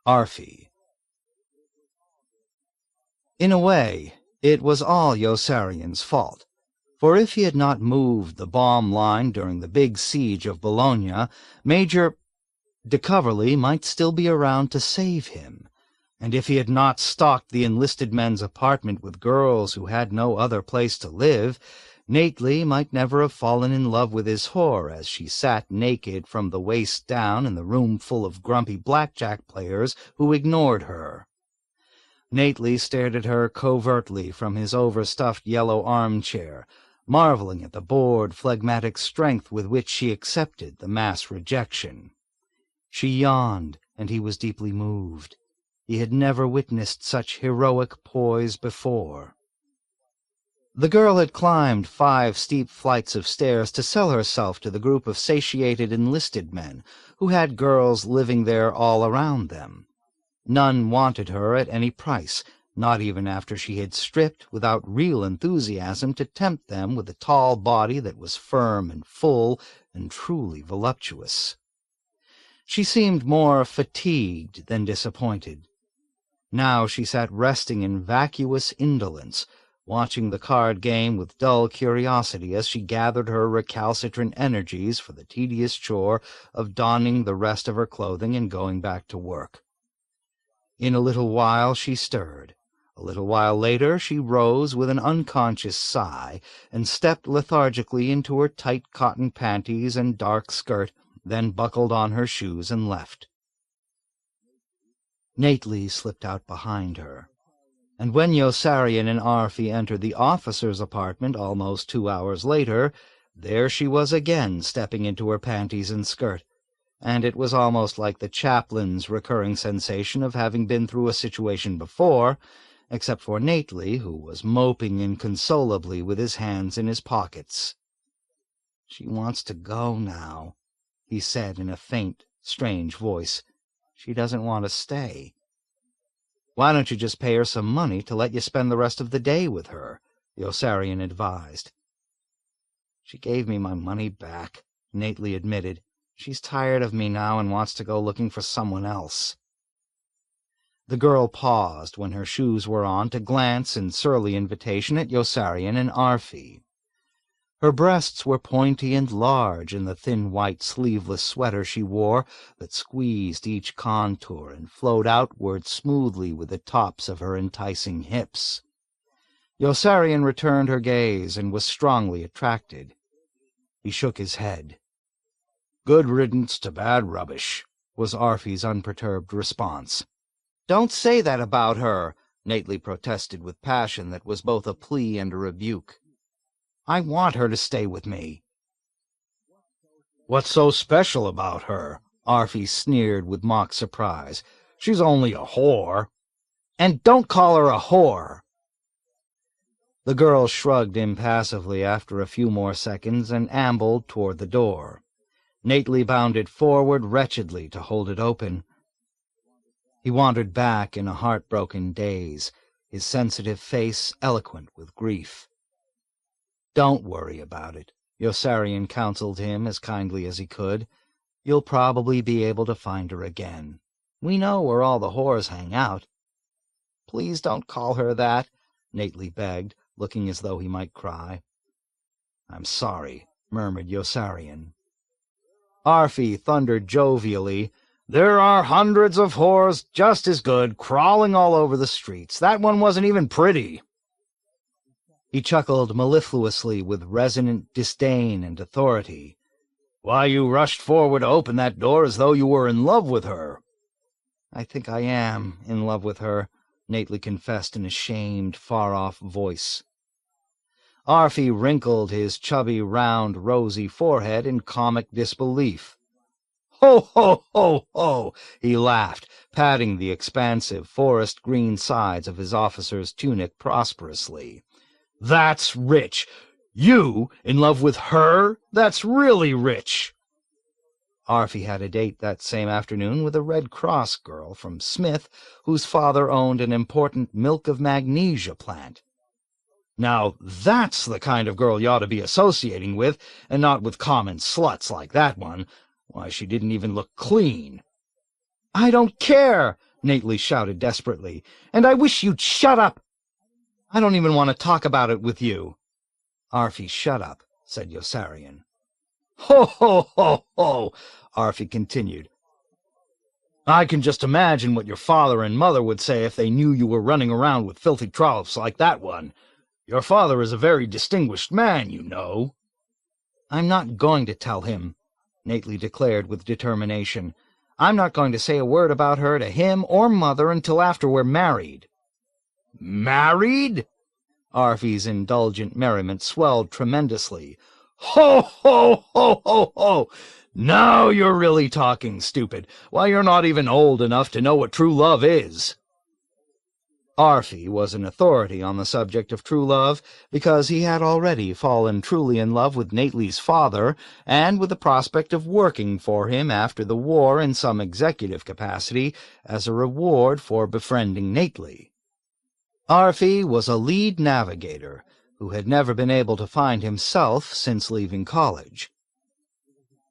[SPEAKER 1] Aarfy. In a way, it was all Yossarian's fault, for if he had not moved the bomb line during the big siege of Bologna, Major de Coverley might still be around to save him, and if he had not stocked the enlisted men's apartment with girls who had no other place to live, Nately might never have fallen in love with his whore as she sat naked from the waist down in the room full of grumpy blackjack players who ignored her. Nately stared at her covertly from his overstuffed yellow armchair, marveling at the bored, phlegmatic strength with which she accepted the mass rejection. She yawned, and he was deeply moved. He had never witnessed such heroic poise before. The girl had climbed 5 steep flights of stairs to sell herself to the group of satiated enlisted men who had girls living there all around them. None wanted her at any price, not even after she had stripped without real enthusiasm to tempt them with a tall body that was firm and full and truly voluptuous. She seemed more fatigued than disappointed. Now she sat resting in vacuous indolence, watching the card game with dull curiosity as she gathered her recalcitrant energies for the tedious chore of donning the rest of her clothing and going back to work. In a little while she stirred. A little while later she rose with an unconscious sigh and stepped lethargically into her tight cotton panties and dark skirt, then buckled on her shoes and left. Nately slipped out behind her, and when Yossarian and Aarfy entered the officer's apartment almost 2 hours later, there she was again stepping into her panties and skirt, and it was almost like the chaplain's recurring sensation of having been through a situation before, except for Nately, who was moping inconsolably with his hands in his pockets. "She wants to go now," he said in a faint, strange voice. "She doesn't want to stay." "Why don't you just pay her some money to let you spend the rest of the day with her?" Yossarian advised. "She gave me my money back," Nately admitted. "She's tired of me now and wants to go looking for someone else." The girl paused when her shoes were on to glance in surly invitation at Yossarian and Aarfy. Her breasts were pointy and large in the thin white sleeveless sweater she wore that squeezed each contour and flowed outward smoothly with the tops of her enticing hips. Yossarian returned her gaze and was strongly attracted. He shook his head. "Good riddance to bad rubbish," was Aarfy's unperturbed response. "Don't say that about her," Nately protested with passion that was both a plea and a rebuke. "I want her to stay with me." "What's so special about her?" Aarfy sneered with mock surprise. "She's only a whore." "And don't call her a whore." The girl shrugged impassively after a few more seconds and ambled toward the door. Nately bounded forward wretchedly to hold it open. He wandered back in a heartbroken daze, his sensitive face eloquent with grief. "Don't worry about it," Yossarian counseled him as kindly as he could. "You'll probably be able to find her again. We know where all the whores hang out." "Please don't call her that," Nately begged, looking as though he might cry. "I'm sorry," murmured Yossarian. Aarfy thundered jovially, "There are hundreds of whores just as good crawling all over the streets. That one wasn't even pretty." He chuckled mellifluously with resonant disdain and authority.
[SPEAKER 3] Why, you rushed forward to open that door as though you were in love with her."
[SPEAKER 1] "I think I am in love with her," Nately confessed in a shamed, far-off voice. Aarfy wrinkled his chubby, round, rosy forehead in comic disbelief. "Ho, ho, ho, ho!" he laughed, patting the expansive, forest-green sides of his officer's tunic prosperously. "That's rich! You in love with her? That's really rich!" Aarfy had a date that same afternoon with a Red Cross girl from Smith, whose father owned an important milk of magnesia plant. "Now that's the kind of girl you ought to be associating with, and not with common sluts like that one. Why, she didn't even look clean." "I don't care!" Nately shouted desperately. "And I wish you'd shut up! I don't even want to talk about it with you." "Aarfy, shut up," said Yossarian. "Ho, ho, ho, ho!" Aarfy continued. "I can just imagine what your father and mother would say if they knew you were running around with filthy trollops like that one. Your father is a very distinguished man, you know." "I'm not going to tell him," Nately declared with determination. "I'm not going to say a word about her to him or mother until after we're married." "Married?" Aarfy's indulgent merriment swelled tremendously. "Ho, ho, ho, ho, ho! Now you're really talking, stupid. Why, you're not even old enough to know what true love is." Aarfy was an authority on the subject of true love, because he had already fallen truly in love with Nately's father, and with the prospect of working for him after the war in some executive capacity as a reward for befriending Nately. Aarfy was a lead navigator who had never been able to find himself since leaving college.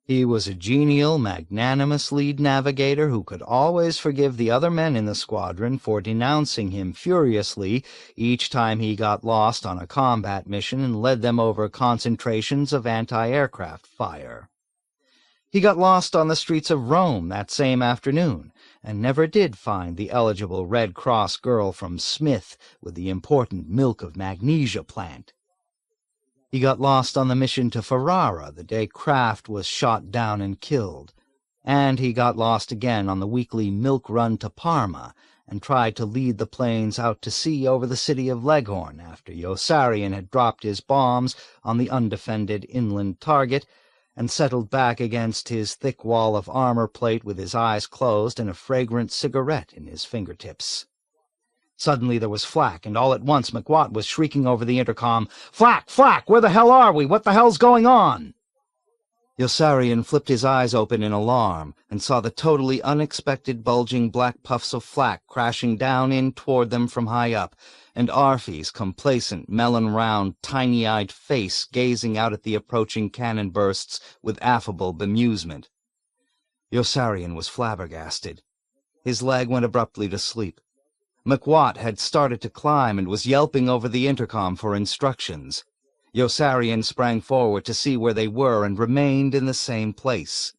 [SPEAKER 1] He was a genial, magnanimous lead navigator who could always forgive the other men in the squadron for denouncing him furiously each time he got lost on a combat mission and led them over concentrations of anti-aircraft fire. He got lost on the streets of Rome that same afternoon, and never did find the eligible Red Cross girl from Smith with the important milk of magnesia plant. He got lost on the mission to Ferrara the day Kraft was shot down and killed, and he got lost again on the weekly milk run to Parma and tried to lead the planes out to sea over the city of Leghorn after Yossarian had dropped his bombs on the undefended inland target and settled back against his thick wall of armor plate with his eyes closed and a fragrant cigarette in his fingertips. Suddenly there was flak, and all at once McWatt was shrieking over the intercom, "Flak! Flak! Where the hell are we? What the hell's going on?" Yossarian flipped his eyes open in alarm and saw the totally unexpected bulging black puffs of flak crashing down in toward them from high up, and Aarfy's complacent, melon-round, tiny-eyed face gazing out at the approaching cannon bursts with affable bemusement. Yossarian was flabbergasted. His leg went abruptly to sleep. McWatt had started to climb and was yelping over the intercom for instructions. Yossarian sprang forward to see where they were and remained in the same place.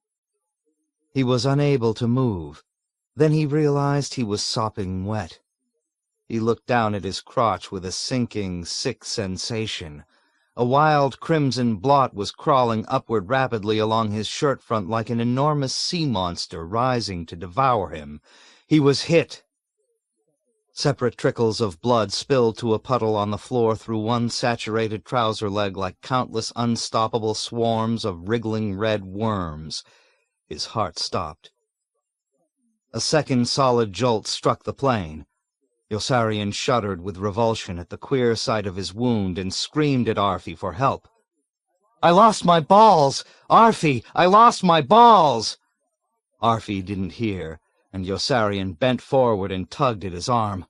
[SPEAKER 1] He was unable to move. Then he realized he was sopping wet. He looked down at his crotch with a sinking, sick sensation. A wild crimson blot was crawling upward rapidly along his shirt front like an enormous sea monster rising to devour him. He was hit. Separate trickles of blood spilled to a puddle on the floor through one saturated trouser leg like countless unstoppable swarms of wriggling red worms. His heart stopped. A second solid jolt struck the plane. Yossarian shuddered with revulsion at the queer sight of his wound and screamed at Aarfy for help. "I lost my balls! Aarfy, I lost my balls!" Aarfy didn't hear, and Yossarian bent forward and tugged at his arm.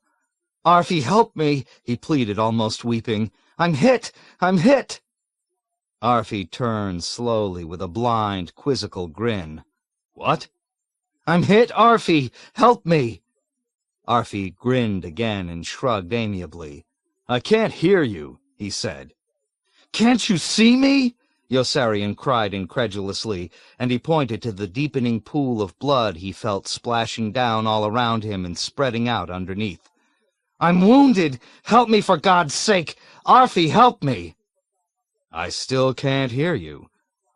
[SPEAKER 1] "Aarfy, help me!" he pleaded, almost weeping. "I'm hit! I'm hit!" Aarfy turned slowly with a blind, quizzical grin. "What?" "I'm hit, Aarfy! Help me!" Aarfy grinned again and shrugged amiably. "I can't hear you," he said. "Can't you see me?" Yossarian cried incredulously, and he pointed to the deepening pool of blood he felt splashing down all around him and spreading out underneath. "I'm wounded! Help me, for God's sake! Aarfy, help me!" "I still can't hear you."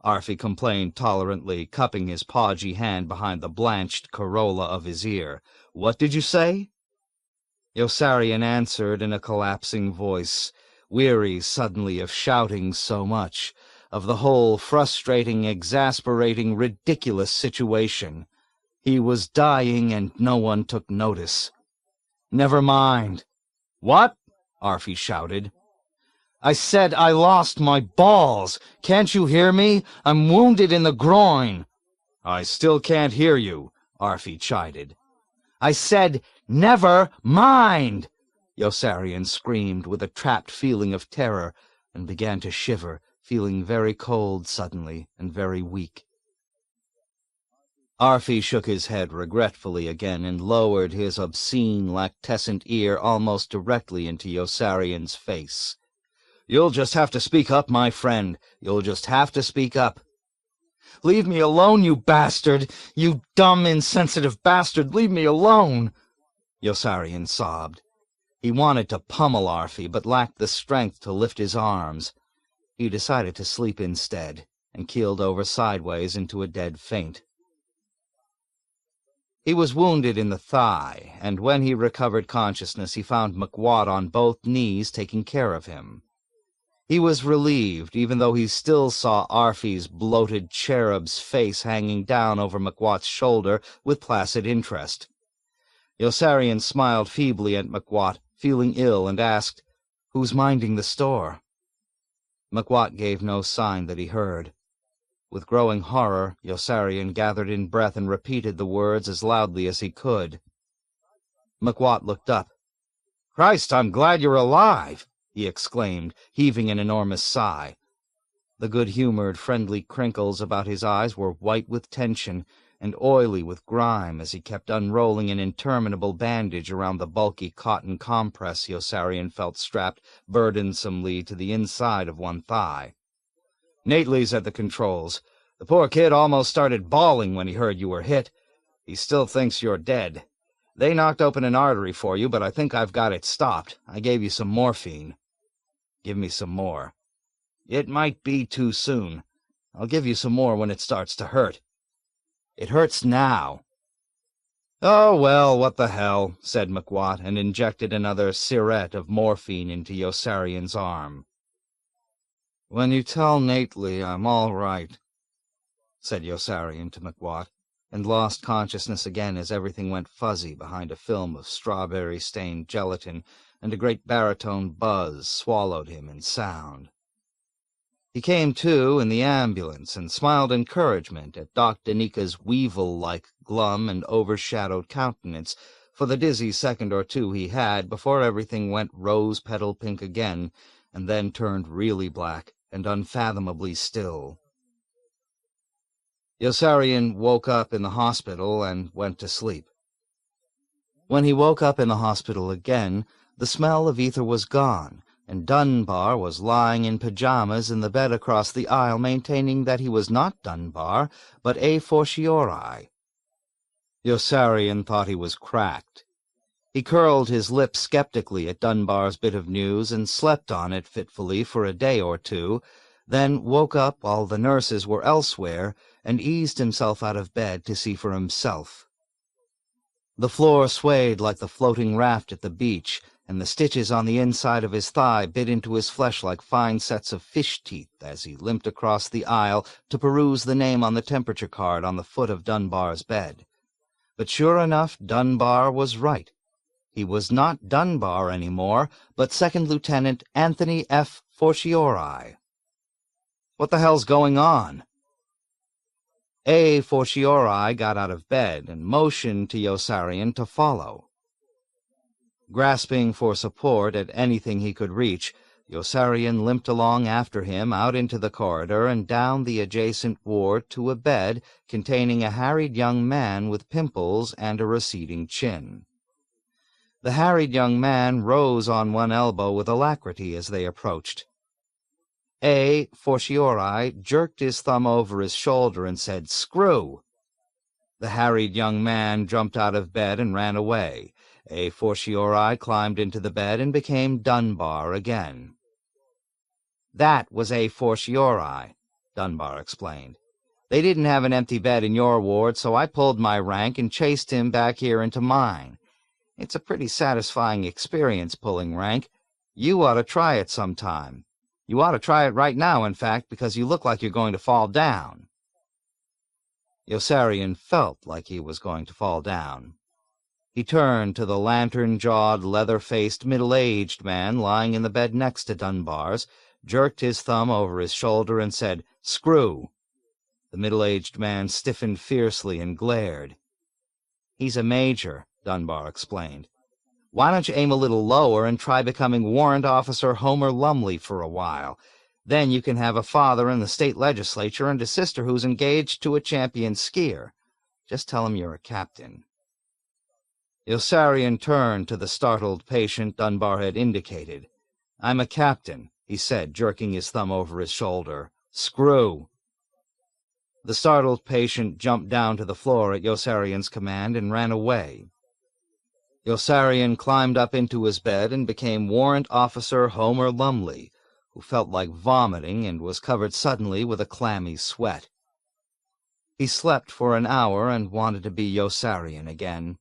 [SPEAKER 1] Aarfy complained tolerantly, cupping his podgy hand behind the blanched corolla of his ear. "What did you say?" Yossarian answered in a collapsing voice, weary suddenly of shouting so much, of the whole frustrating, exasperating, ridiculous situation. He was dying, and no one took notice. "Never mind." "What?" Aarfy shouted. "I said I lost my balls. Can't you hear me? I'm wounded in the groin." "I still can't hear you," Aarfy chided. "I said, never mind!" Yossarian screamed with a trapped feeling of terror, and began to shiver, feeling very cold suddenly and very weak. Aarfy shook his head regretfully again and lowered his obscene, lactescent ear almost directly into Yossarian's face. "You'll just have to speak up, my friend. You'll just have to speak up." "Leave me alone, you bastard! You dumb, insensitive bastard! Leave me alone!" Yossarian sobbed. He wanted to pummel Aarfy, but lacked the strength to lift his arms. He decided to sleep instead, and keeled over sideways into a dead faint. He was wounded in the thigh, and when he recovered consciousness he found McWatt on both knees taking care of him. He was relieved, even though he still saw Aarfy's bloated cherub's face hanging down over McWatt's shoulder with placid interest. Yossarian smiled feebly at McWatt, feeling ill, and asked, "Who's minding the store?" McWatt gave no sign that he heard. With growing horror, Yossarian gathered in breath and repeated the words as loudly as he could. McWatt looked up. "Christ, I'm glad you're alive!" he exclaimed, heaving an enormous sigh. The good-humored, friendly crinkles about his eyes were white with tension and oily with grime as he kept unrolling an interminable bandage around the bulky cotton compress Yossarian felt strapped burdensomely to the inside of one thigh. "Nately's at the controls. The poor kid almost started bawling when he heard you were hit. He still thinks you're dead. They knocked open an artery for you, but I think I've got it stopped. I gave you some morphine." "Give me some more." "It might be too soon. I'll give you some more when it starts to hurt." "It hurts now." "Oh, well, what the hell," said McWatt, and injected another sirette of morphine into Yossarian's arm. "When you tell Nately I'm all right," said Yossarian to McWatt, and lost consciousness again as everything went fuzzy behind a film of strawberry-stained gelatin, and a great baritone buzz swallowed him in sound. He came to in the ambulance and smiled encouragement at Doc Daneeka's weevil-like, glum and overshadowed countenance for the dizzy second or two he had before everything went rose-petal pink again, and then turned really black and unfathomably still. Yossarian woke up in the hospital and went to sleep. When he woke up in the hospital again, the smell of ether was gone, and Dunbar was lying in pajamas in the bed across the aisle, maintaining that he was not Dunbar, but a fortiori. Yossarian thought he was cracked. He curled his lip skeptically at Dunbar's bit of news and slept on it fitfully for a day or two, then woke up while the nurses were elsewhere and eased himself out of bed to see for himself. The floor swayed like the floating raft at the beach, and the stitches on the inside of his thigh bit into his flesh like fine sets of fish teeth as he limped across the aisle to peruse the name on the temperature card on the foot of Dunbar's bed. But sure enough, Dunbar was right. He was not Dunbar any more, but Second Lieutenant Anthony F. Fortiori. "What the hell's going on?" A. Fortiori got out of bed and motioned to Yossarian to follow. Grasping for support at anything he could reach, Yossarian limped along after him out into the corridor and down the adjacent ward to a bed containing a harried young man with pimples and a receding chin. The harried young man rose on one elbow with alacrity as they approached. A. Fortiori jerked his thumb over his shoulder and said, "Screw!" The harried young man jumped out of bed and ran away. A. Fortiori climbed into the bed and became Dunbar again. That was A. Fortiori. Dunbar explained. "They didn't have an empty bed in your ward, so I pulled my rank and chased him back here into mine. It's a pretty satisfying experience, pulling rank. You ought to try it sometime. You ought to try it right now, in fact, because you look like you're going to fall down." Yossarian felt like he was going to fall down. He turned to the lantern-jawed, leather-faced, middle-aged man lying in the bed next to Dunbar's, jerked his thumb over his shoulder, and said, "Screw." The middle-aged man stiffened fiercely and glared. "He's a major," Dunbar explained. "Why don't you aim a little lower and try becoming Warrant Officer Homer Lumley for a while? Then you can have a father in the state legislature and a sister who's engaged to a champion skier. Just tell him you're a captain." Yossarian turned to the startled patient Dunbar had indicated. "I'm a captain," he said, jerking his thumb over his shoulder. "Screw." The startled patient jumped down to the floor at Yossarian's command and ran away. Yossarian climbed up into his bed and became Warrant Officer Homer Lumley, who felt like vomiting and was covered suddenly with a clammy sweat. He slept for an hour and wanted to be Yossarian again.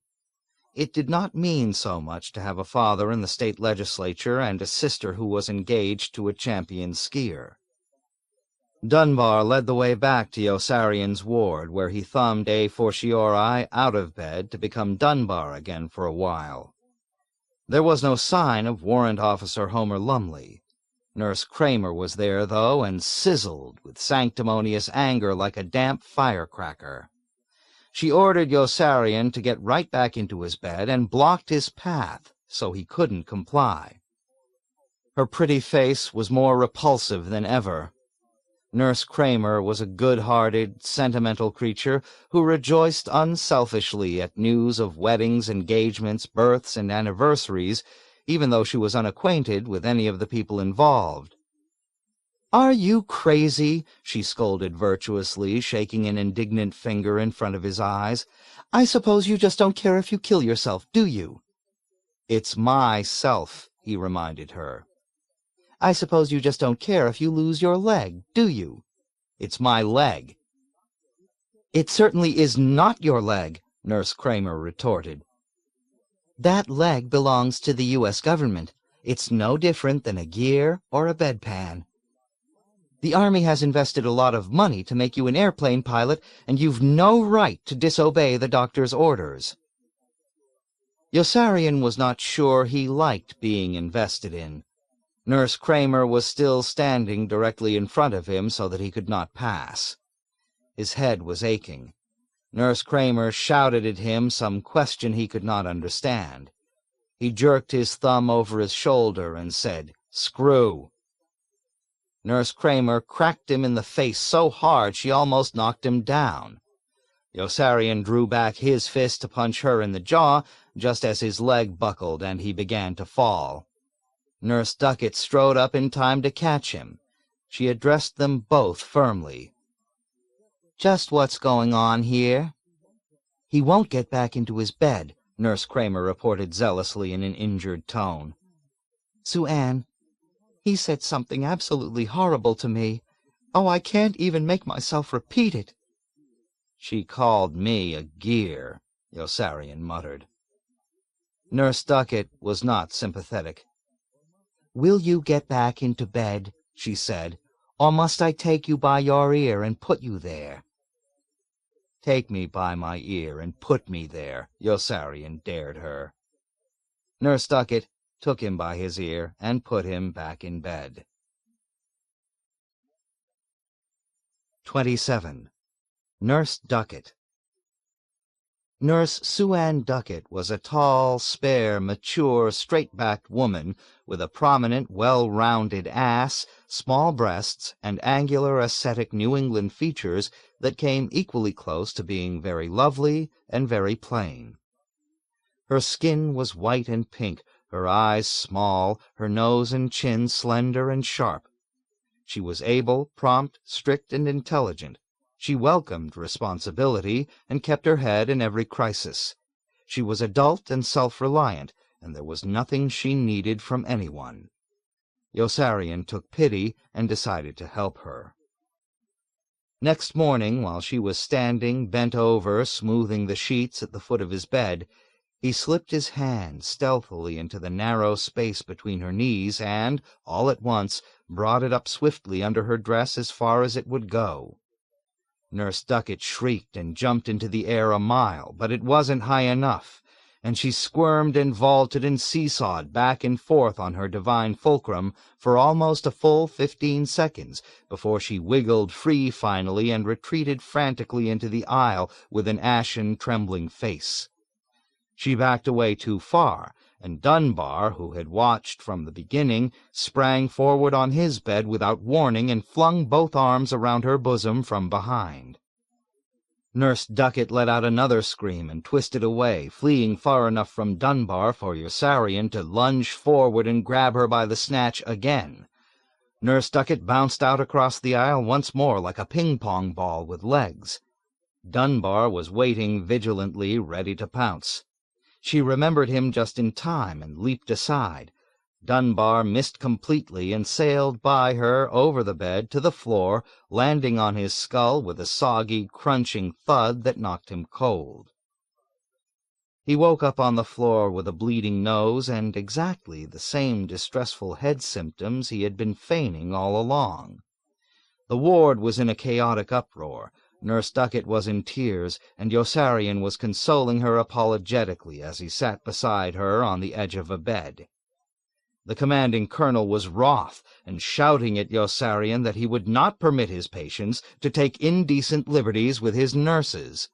[SPEAKER 1] It did not mean so much to have a father in the state legislature and a sister who was engaged to a champion skier. Dunbar led the way back to Yossarian's ward, where he thumbed a fortiori out of bed to become Dunbar again for a while. There was no sign of Warrant Officer Homer Lumley. Nurse Kramer was there, though, and sizzled with sanctimonious anger like a damp firecracker. She ordered Yossarian to get right back into his bed and blocked his path so he couldn't comply. Her pretty face was more repulsive than ever. Nurse Kramer was a good-hearted, sentimental creature who rejoiced unselfishly at news of weddings, engagements, births, and anniversaries, even though she was unacquainted with any of the people involved. "Are you crazy?" she scolded virtuously, shaking an indignant finger in front of his eyes. "I suppose you just don't care if you kill yourself, do you?" "It's myself," he reminded her. "I suppose you just don't care if you lose your leg, do you?" "It's my leg." "It certainly is not your leg," Nurse Kramer retorted. "That leg belongs to the U.S. government. It's no different than a gear or a bedpan. The Army has invested a lot of money to make you an airplane pilot, and you've no right to disobey the doctor's orders." Yossarian was not sure he liked being invested in. Nurse Kramer was still standing directly in front of him so that he could not pass. His head was aching. Nurse Kramer shouted at him some question he could not understand. He jerked his thumb over his shoulder and said, "Screw." Nurse Kramer cracked him in the face so hard she almost knocked him down. Yossarian drew back his fist to punch her in the jaw just as his leg buckled and he began to fall. Nurse Duckett strode up in time to catch him. She addressed them both firmly. "Just what's going on here?" "He won't get back into his bed," Nurse Kramer reported zealously in an injured tone. "Sue Ann, he said something absolutely horrible to me. Oh, I can't even make myself repeat it." "She called me a gear," Yossarian muttered. Nurse Duckett was not sympathetic. "Will you get back into bed?" she said, "or must I take you by your ear and put you there?" "Take me by my ear and put me there," Yossarian dared her. Nurse Duckett took him by his ear and put him back in bed. 27. Nurse Duckett. Nurse Sue Ann Duckett was a tall, spare, mature, straight-backed woman with a prominent, well-rounded ass, small breasts, and angular, ascetic New England features that came equally close to being very lovely and very plain. Her skin was white and pink, her eyes small, her nose and chin slender and sharp. She was able, prompt, strict, and intelligent. She welcomed responsibility and kept her head in every crisis. She was adult and self-reliant, and there was nothing she needed from anyone. Yossarian took pity and decided to help her. Next morning, while she was standing bent over, smoothing the sheets at the foot of his bed, he slipped his hand stealthily into the narrow space between her knees and, all at once, brought it up swiftly under her dress as far as it would go. Nurse Duckett shrieked and jumped into the air a mile, but it wasn't high enough, and she squirmed and vaulted and seesawed back and forth on her divine fulcrum for almost a full 15 seconds before she wiggled free finally and retreated frantically into the aisle with an ashen, trembling face. She backed away too far, and Dunbar, who had watched from the beginning, sprang forward on his bed without warning and flung both arms around her bosom from behind. Nurse Duckett let out another scream and twisted away, fleeing far enough from Dunbar for Yossarian to lunge forward and grab her by the snatch again. Nurse Duckett bounced out across the aisle once more like a ping-pong ball with legs. Dunbar was waiting vigilantly, ready to pounce. She remembered him just in time and leaped aside. Dunbar missed completely and sailed by her over the bed to the floor, landing on his skull with a soggy, crunching thud that knocked him cold. He woke up on the floor with a bleeding nose and exactly the same distressful head symptoms he had been feigning all along. The ward was in a chaotic uproar. Nurse Duckett was in tears, and Yossarian was consoling her apologetically as he sat beside her on the edge of a bed. The commanding colonel was wroth, and shouting at Yossarian that he would not permit his patients to take indecent liberties with his nurses.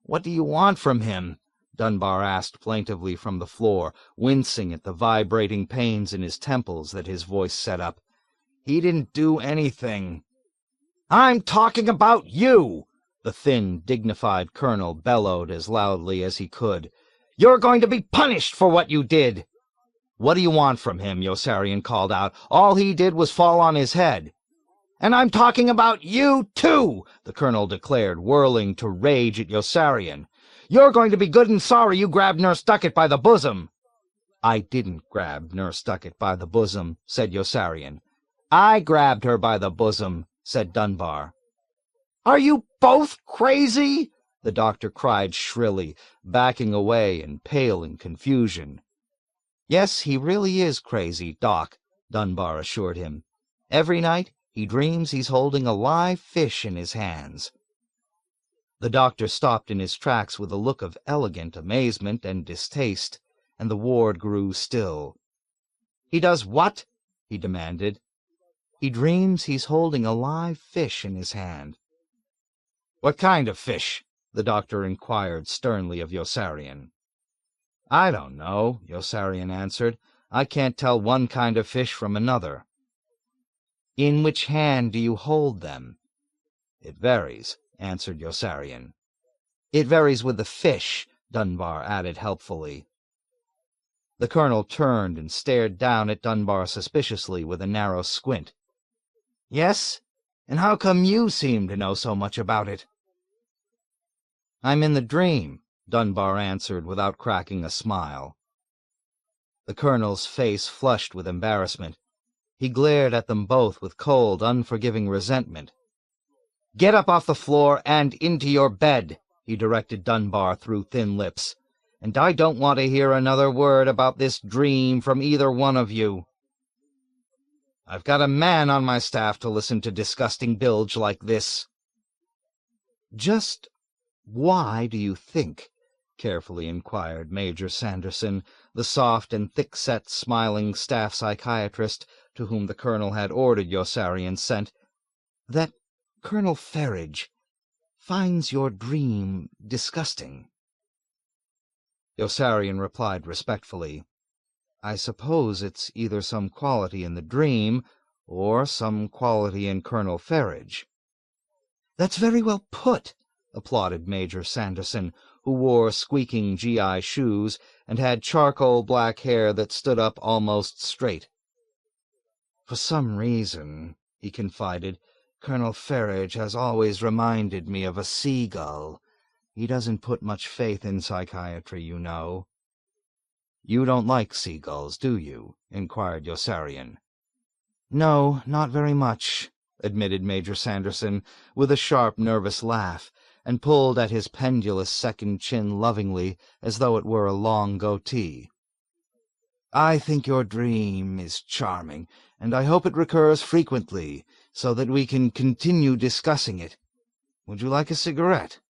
[SPEAKER 1] "What do you want from him?" Dunbar asked plaintively from the floor, wincing at the vibrating pains in his temples that his voice set up. "He didn't do anything." "I'm talking about you!" the thin, dignified colonel bellowed as loudly as he could. "You're going to be punished for what you did." "What do you want from him?" Yossarian called out. "All he did was fall on his head." "And I'm talking about you, too," the colonel declared, whirling to rage at Yossarian. "You're going to be good and sorry you grabbed Nurse Duckett by the bosom." "I didn't grab Nurse Duckett by the bosom," said Yossarian. "I grabbed her by the bosom," said Dunbar. "Are you both crazy?" the doctor cried shrilly, backing away and pale in confusion. "Yes, he really is crazy, Doc," Dunbar assured him. "Every night he dreams he's holding a live fish in his hands." The doctor stopped in his tracks with a look of elegant amazement and distaste, and the ward grew still. "He does what?" he demanded. "He dreams he's holding a live fish in his hand." "What kind of fish?" the doctor inquired sternly of Yossarian. "I don't know," Yossarian answered. "I can't tell one kind of fish from another." "In which hand do you hold them?" "It varies," answered Yossarian. "It varies with the fish," Dunbar added helpfully. The colonel turned and stared down at Dunbar suspiciously with a narrow squint. "Yes? And how come you seem to know so much about it?" "I'm in the dream," Dunbar answered without cracking a smile. The colonel's face flushed with embarrassment. He glared at them both with cold, unforgiving resentment. "Get up off the floor and into your bed," he directed Dunbar through thin lips. "And I don't want to hear another word about this dream from either one of you. I've got a man on my staff to listen to disgusting bilge like this." "Just why do you think," carefully inquired Major Sanderson, the soft and thick-set, smiling staff psychiatrist to whom the colonel had ordered Yossarian sent, "that Colonel Ferridge finds your dream disgusting?" Yossarian replied respectfully, "I suppose it's either some quality in the dream or some quality in Colonel Ferridge." "That's very well put," applauded Major Sanderson, who wore squeaking GI shoes and had charcoal black hair that stood up almost straight. "For some reason," he confided, "Colonel Ferridge has always reminded me of a seagull. He doesn't put much faith in psychiatry, you know." "You don't like seagulls, do you?" inquired Yossarian. "No, not very much. admitted Major Sanderson, with a sharp, nervous laugh, and pulled at his pendulous second chin lovingly, as though it were a long goatee. "I think your dream is charming, and I hope it recurs frequently, so that we can continue discussing it. Would you like a cigarette?"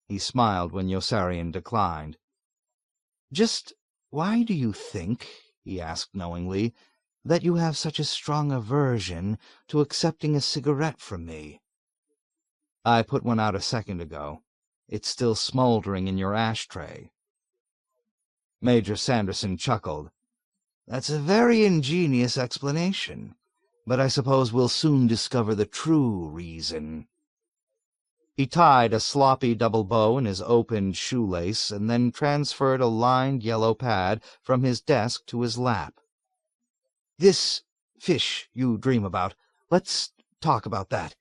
[SPEAKER 1] He smiled when Yossarian declined. "Just why do you think," he asked knowingly, "that you have such a strong aversion to accepting a cigarette from me?" "I put one out a second ago. It's still smoldering in your ashtray." Major Sanderson chuckled. "That's a very ingenious explanation, but I suppose we'll soon discover the true reason." He tied a sloppy double bow in his opened shoelace and then transferred a lined yellow pad from his desk to his lap. "This fish you dream about, let's talk about that.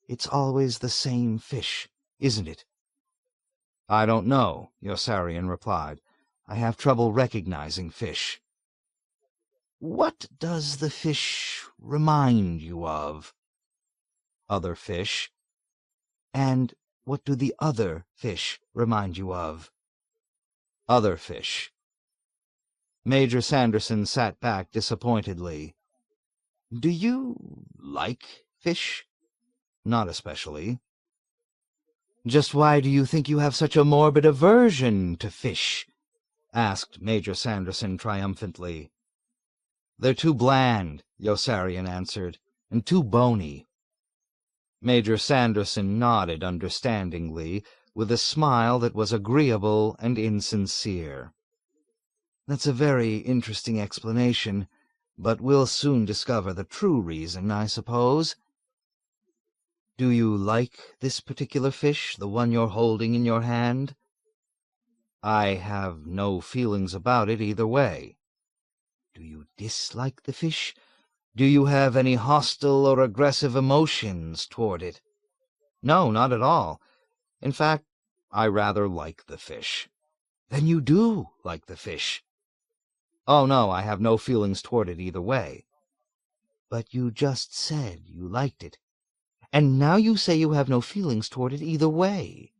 [SPEAKER 1] It's always the same fish, isn't it?" "I don't know," Yossarian replied. "I have trouble recognizing fish." "What does the fish remind you of?" "Other fish." "And what do the other fish remind you of?" "Other fish." Major Sanderson sat back disappointedly. "Do you like fish?" "Not especially." "Just why do you think you have such a morbid aversion to fish?" asked Major Sanderson triumphantly. "They're too bland," Yossarian answered, "and too bony." Major Sanderson nodded understandingly, with a smile that was agreeable and insincere. "That's a very interesting explanation, but we'll soon discover the true reason, I suppose. Do you like this particular fish, the one you're holding in your hand?" "I have no feelings about it either way." "Do you dislike the fish? Do you have any hostile or aggressive emotions toward it?" "No, not at all. In fact, I rather like the fish." "Then you do like the fish?" "Oh, no, I have no feelings toward it either way." "But you just said you liked it, and now you say you have no feelings toward it either way.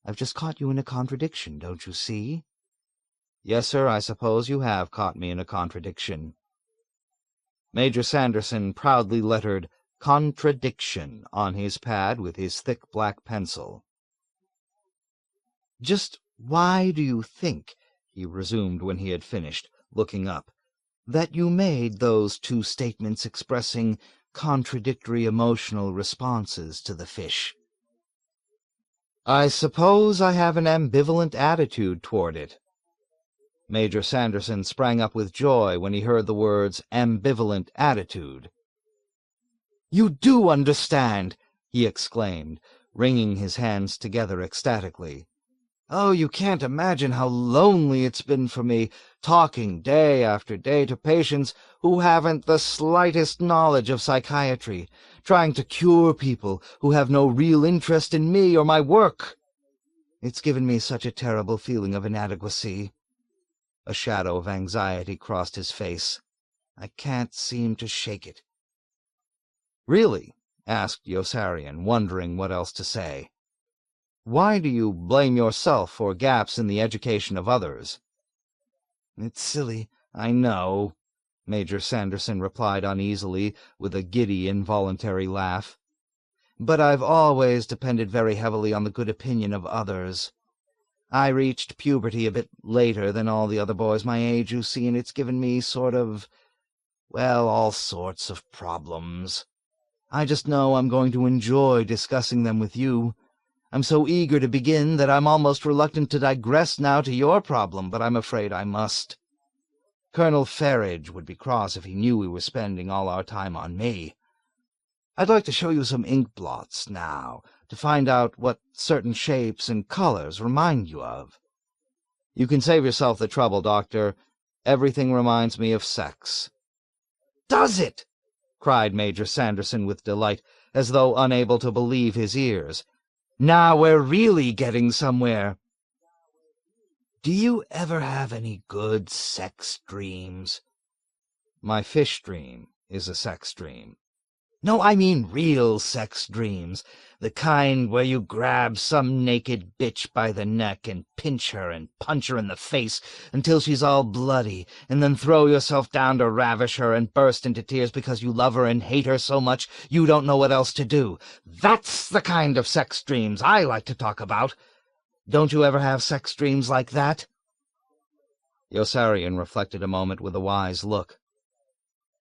[SPEAKER 1] I've just caught you in a contradiction, don't you see?" "Yes, sir, I suppose you have caught me in a contradiction." Major Sanderson proudly lettered "Contradiction" on his pad with his thick black pencil. "Just why do you think," he resumed when he had finished, looking up, "that you made those two statements expressing contradictory emotional responses to the fish?" "I suppose I have an ambivalent attitude toward it." Major Sanderson sprang up with joy when he heard the words ambivalent attitude. "You do understand!" he exclaimed, wringing his hands together ecstatically. "Oh, you can't imagine how lonely it's been for me, talking day after day to patients who haven't the slightest knowledge of psychiatry, trying to cure people who have no real interest in me or my work. It's given me such a terrible feeling of inadequacy." A shadow of anxiety crossed his face. "I can't seem to shake it." "Really?" asked Yossarian, wondering what else to say. "Why do you blame yourself for gaps in the education of others?" "It's silly, I know," Major Sanderson replied uneasily, with a giddy, involuntary laugh. "But I've always depended very heavily on the good opinion of others. I reached puberty a bit later than all the other boys my age, you see, and it's given me all sorts of problems. I just know I'm going to enjoy discussing them with you. I'm so eager to begin that I'm almost reluctant to digress now to your problem, but I'm afraid I must. Colonel Ferridge would be cross if he knew we were spending all our time on me. I'd like to show you some ink blots now, to find out what certain shapes and colors remind you of." "You can save yourself the trouble, Doctor. Everything reminds me of sex." "Does it?" cried Major Sanderson with delight, as though unable to believe his ears. "Now we're really getting somewhere. Do you ever have any good sex dreams?" "My fish dream is a sex dream."
[SPEAKER 3] No, I mean real sex dreams. The kind where you grab some naked bitch by the neck and pinch her and punch her in the face until she's all bloody, and then throw yourself down to ravish her and burst into tears because you love her and hate her so much you don't know what else to do. That's the kind of sex dreams I like to talk about. Don't you ever have sex dreams like that?"
[SPEAKER 1] Yossarian reflected a moment with a wise look.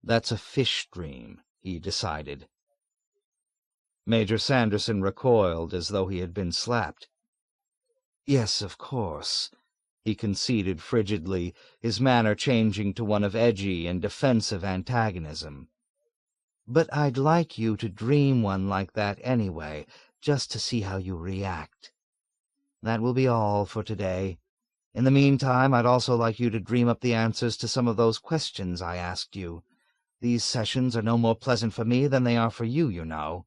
[SPEAKER 1] "That's a fish dream," he decided. Major Sanderson recoiled as though he had been slapped. "Yes, of course," he conceded frigidly, his manner changing to one of edgy and defensive antagonism. "But I'd like you to dream one like that anyway, just to see how you react. That will be all for today. In the meantime, I'd also like you to dream up the answers to some of those questions I asked you. These sessions are no more pleasant for me than they are for you, you know."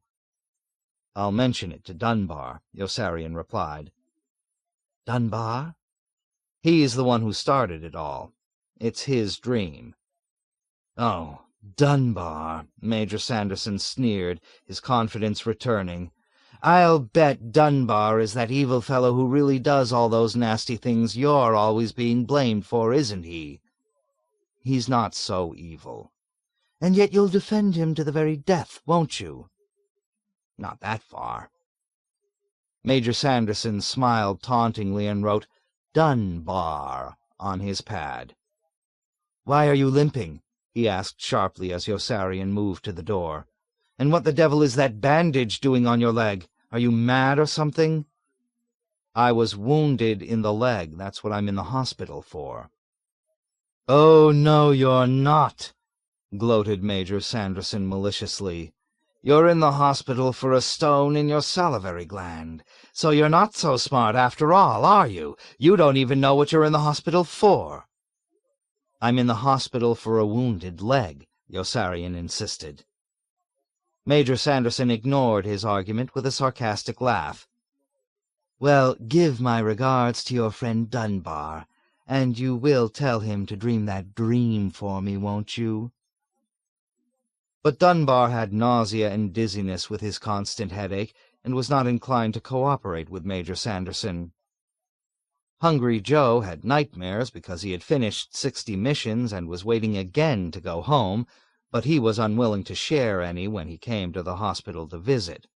[SPEAKER 1] "I'll mention it to Dunbar," Yossarian replied. "Dunbar?" "He's the one who started it all. It's his dream." "Oh, Dunbar," Major Sanderson sneered, his confidence returning. "I'll bet Dunbar is that evil fellow who really does all those nasty things you're always being blamed for, isn't he?" "He's not so evil." "And yet you'll defend him to the very death, won't you?" "Not that far." Major Sanderson smiled tauntingly and wrote Dunbar on his pad. "Why are you limping?" he asked sharply as Yossarian moved to the door. "And what the devil is that bandage doing on your leg? Are you mad or something?" "I was wounded in the leg. That's what I'm in the hospital for." "Oh, no, you're not," gloated Major Sanderson maliciously. "You're in the hospital for a stone in your salivary gland. So you're not so smart after all, are you? You don't even know what you're in the hospital for." "I'm in the hospital for a wounded leg," Yossarian insisted. Major Sanderson ignored his argument with a sarcastic laugh. "Well, give my regards to your friend Dunbar, and you will tell him to dream that dream for me, won't you?" But Dunbar had nausea and dizziness with his constant headache, and was not inclined to cooperate with Major Sanderson. Hungry Joe had nightmares because he had finished 60 missions and was waiting again to go home, but he was unwilling to share any when he came to the hospital to visit.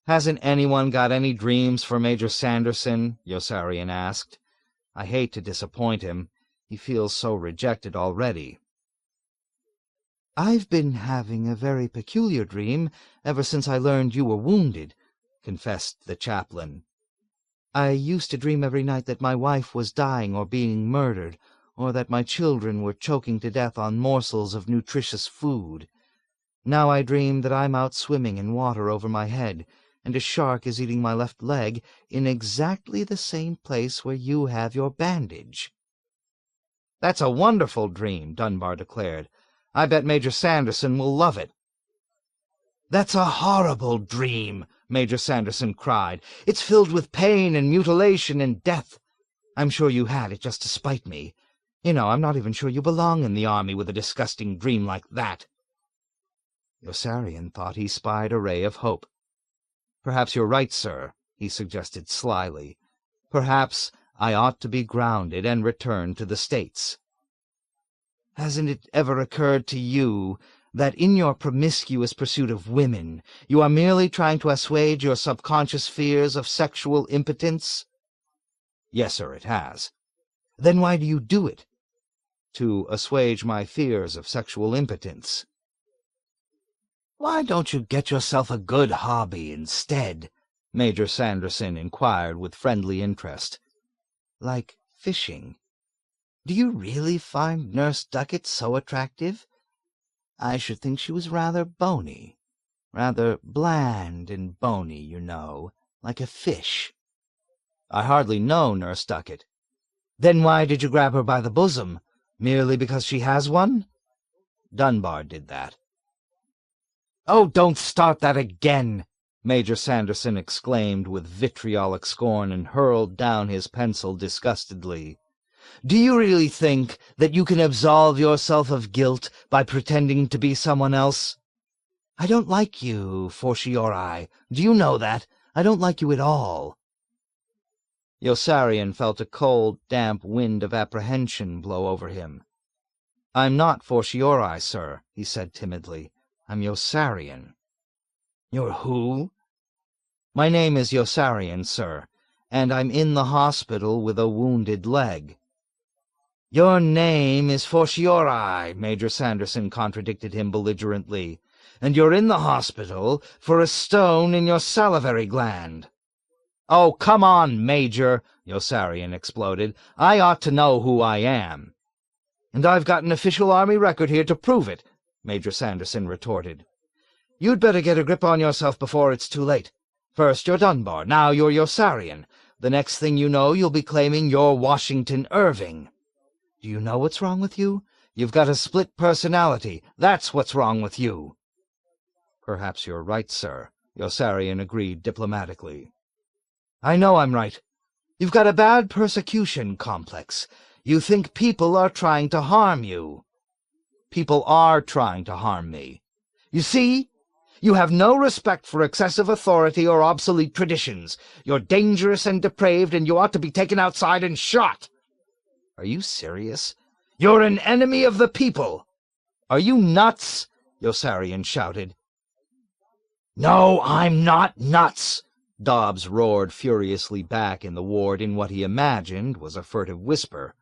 [SPEAKER 1] "Hasn't anyone got any dreams for Major Sanderson?" Yossarian asked. "I hate to disappoint him. He feels so rejected already." "I've been having a very peculiar dream ever since I learned you were wounded," confessed the chaplain. "I used to dream every night that my wife was dying or being murdered, or that my children were choking to death on morsels of nutritious food. Now I dream that I'm out swimming in water over my head, and a shark is eating my left leg in exactly the same place where you have your bandage." "That's a wonderful dream," Dunbar declared. "I bet Major Sanderson will love it." "That's a horrible dream," Major Sanderson cried. "It's filled with pain and mutilation and death. I'm sure you had it just to spite me. You know, I'm not even sure you belong in the army with a disgusting dream like that." Yossarian thought he spied a ray of hope. "Perhaps you're right, sir," he suggested slyly. "Perhaps I ought to be grounded and returned to the States." "Hasn't it ever occurred to you that in your promiscuous pursuit of women you are merely trying to assuage your subconscious fears of sexual impotence?" "Yes, sir, it has." "Then why do you do it?" "To assuage my fears of sexual impotence." "Why don't you get yourself a good hobby instead?" Major Sanderson inquired with friendly interest. "Like fishing. Do you really find Nurse Duckett so attractive? I should think she was rather bony. Rather bland and bony, you know, like a fish." "I hardly know Nurse Duckett." "Then why did you grab her by the bosom? Merely because she has one?" "Dunbar did that." "Oh, don't start that again!" Major Sanderson exclaimed with vitriolic scorn and hurled down his pencil disgustedly. "Do you really think that you can absolve yourself of guilt by pretending to be someone else?"
[SPEAKER 3] I don't like you, Fortiori. Do you know that? I don't like you at all."
[SPEAKER 1] Yossarian felt a cold, damp wind of apprehension blow over him. "I'm not Fortiori, sir," he said timidly. "I'm Yossarian."
[SPEAKER 3] "You're who?"
[SPEAKER 1] "My name is Yossarian, sir, and I'm in the hospital with a wounded leg."
[SPEAKER 3] "Your name is Fortiori," Major Sanderson contradicted him belligerently, "and you're in the hospital for a stone in your salivary gland."
[SPEAKER 1] "Oh, come on, Major," Yossarian exploded. "I ought to know who I am."
[SPEAKER 3] "And I've got an official army record here to prove it," Major Sanderson retorted. "You'd better get a grip on yourself before it's too late. First you're Dunbar, now you're Yossarian. The next thing you know, you'll be claiming you're Washington Irving. Do you know what's wrong with you? You've got a split personality. That's what's wrong with you."
[SPEAKER 1] "Perhaps you're right, sir," Yossarian agreed diplomatically.
[SPEAKER 3] "I know I'm right. You've got a bad persecution complex. You think people are trying to harm you."
[SPEAKER 1] "People are trying to harm me."
[SPEAKER 3] "You see? You have no respect for excessive authority or obsolete traditions. You're dangerous and depraved, and you ought to be taken outside and shot."
[SPEAKER 1] "Are you serious?"
[SPEAKER 3] "You're an enemy of the people."
[SPEAKER 1] "Are you nuts?" Yossarian shouted.
[SPEAKER 3] "No, I'm not nuts,"
[SPEAKER 1] Dobbs roared furiously back in the ward in what he imagined was a furtive whisper.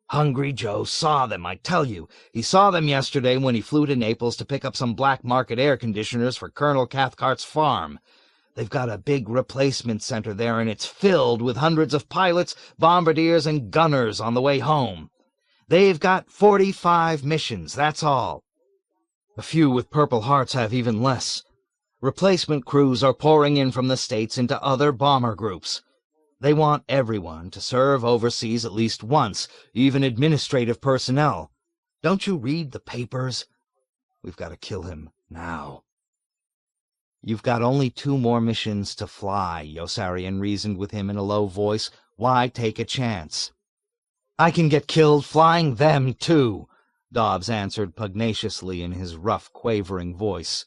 [SPEAKER 3] "Hungry Joe saw them, I tell you. He saw them yesterday when he flew to Naples to pick up some black market air conditioners for Colonel Cathcart's farm. They've got a big replacement center there, and it's filled with hundreds of pilots, bombardiers, and gunners on the way home. They've got 45 missions, that's all. A few with Purple Hearts have even less. Replacement crews are pouring in from the States into other bomber groups. They want everyone to serve overseas at least once, even administrative personnel. Don't you read the papers? We've got to kill him now."
[SPEAKER 1] "You've got only 2 more missions to fly," Yossarian reasoned with him in a low voice. "Why take a chance?"
[SPEAKER 3] "I can get killed flying them, too," Dobbs answered pugnaciously in his rough, quavering voice.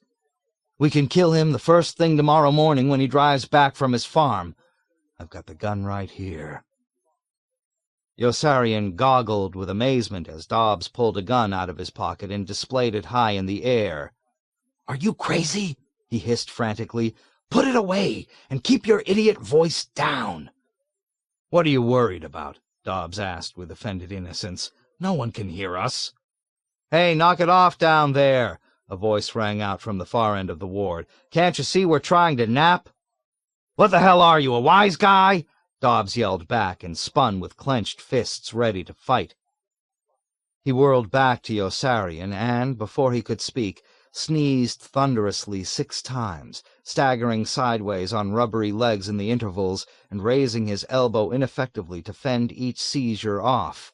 [SPEAKER 3] "We can kill him the first thing tomorrow morning when he drives back from his farm. I've got the gun right here."
[SPEAKER 1] Yossarian goggled with amazement as Dobbs pulled a gun out of his pocket and displayed it high in the air.
[SPEAKER 3] "Are you crazy?" he hissed frantically. "Put it away, and keep your idiot voice down."
[SPEAKER 1] "What are you worried about?" Dobbs asked with offended innocence.
[SPEAKER 3] "No one can hear us."
[SPEAKER 1] "Hey, knock it off down there," a voice rang out from the far end of the ward. "Can't you see we're trying to nap?"
[SPEAKER 3] "What the hell are you, a wise guy?" Dobbs yelled back and spun with clenched fists ready to fight.
[SPEAKER 1] He whirled back to Yossarian and, before he could speak, sneezed thunderously 6 times, staggering sideways on rubbery legs in the intervals and raising his elbow ineffectively to fend each seizure off.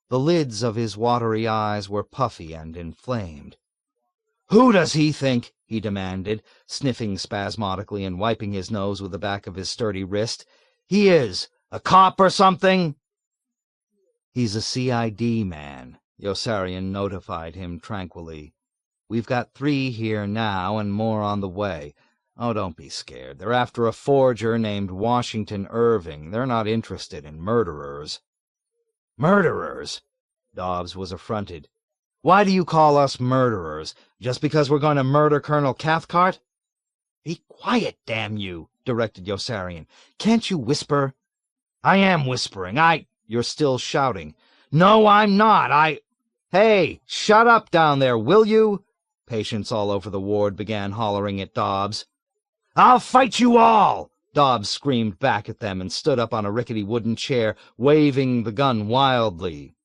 [SPEAKER 1] The lids of his watery eyes were puffy and inflamed.
[SPEAKER 3] "Who does he think?" he demanded, sniffing spasmodically and wiping his nose with the back of his sturdy wrist. "He is a cop or something?"
[SPEAKER 1] "He's a CID man," Yossarian notified him tranquilly. "We've got 3 here now and more on the way. Oh, don't be scared. They're after a forger named Washington Irving. They're not interested in murderers."
[SPEAKER 3] "Murderers?" Dobbs was affronted. "Why do you call us murderers? Just because we're going to murder Colonel Cathcart?" "Be quiet, damn you," directed Yossarian. "Can't you whisper?" "I am whispering.
[SPEAKER 1] You're still shouting.
[SPEAKER 3] "No, I'm not.
[SPEAKER 1] Hey, shut up down there, will you?" Patients all over the ward began hollering at Dobbs.
[SPEAKER 3] "I'll fight you all!"
[SPEAKER 1] Dobbs screamed back at them and stood up on a rickety wooden chair, waving the gun wildly.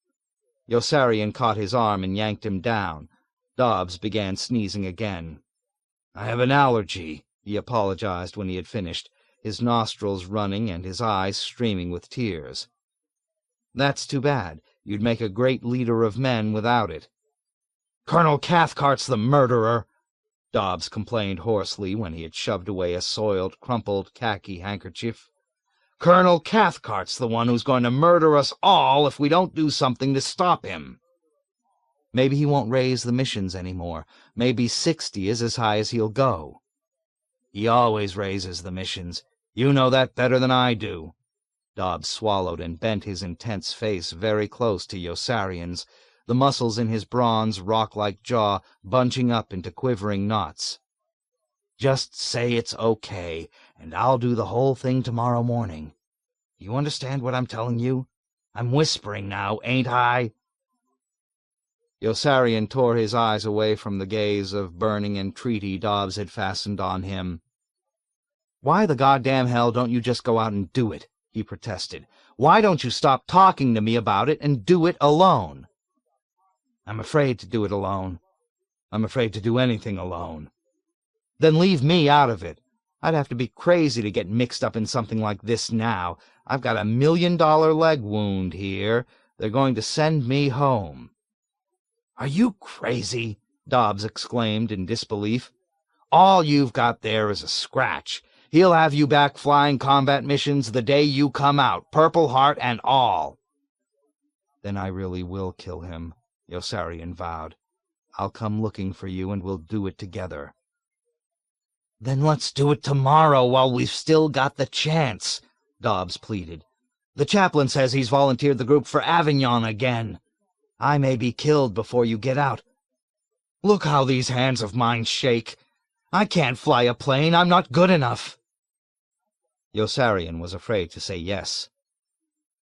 [SPEAKER 1] Yossarian caught his arm and yanked him down. Dobbs began sneezing again.
[SPEAKER 3] "I have an allergy,"
[SPEAKER 1] he apologized when he had finished, his nostrils running and his eyes streaming with tears. "That's too bad. You'd make a great leader of men without it."
[SPEAKER 3] "Colonel Cathcart's the murderer," Dobbs complained hoarsely when he had shoved away a soiled, crumpled khaki handkerchief. "Colonel Cathcart's the one who's going to murder us all if we don't do something to stop him." Maybe he won't raise the missions anymore. Maybe 60 is as high as he'll go. He always raises the missions. You know that better than I do. Dobbs swallowed and bent his intense face very close to Yossarian's, the muscles in his bronze, rock-like jaw bunching up into quivering knots. Just say it's okay, and I'll do the whole thing tomorrow morning. You understand what I'm telling you? I'm whispering now, ain't I? Yossarian tore his eyes away from the gaze of burning entreaty Dobbs had fastened on him. Why the goddamn hell don't you just go out and do it? He protested. Why don't you stop talking to me about it and do it alone? I'm afraid to do it alone. I'm afraid to do anything alone. Then leave me out of it. I'd have to be crazy to get mixed up in something like this now. I've got $1 million leg wound here. They're going to send me home. Are you crazy? Dobbs exclaimed in disbelief. All you've got there is a scratch. He'll have you back flying combat missions the day you come out, Purple Heart and all. Then I really will kill him, Yossarian vowed. I'll come looking for you and we'll do it together. Then let's do it tomorrow while we've still got the chance, Dobbs pleaded. The chaplain says he's volunteered the group for Avignon again. I may be killed before you get out. Look how these hands of mine shake. I can't fly a plane. I'm not good enough. Yossarian was afraid to say yes.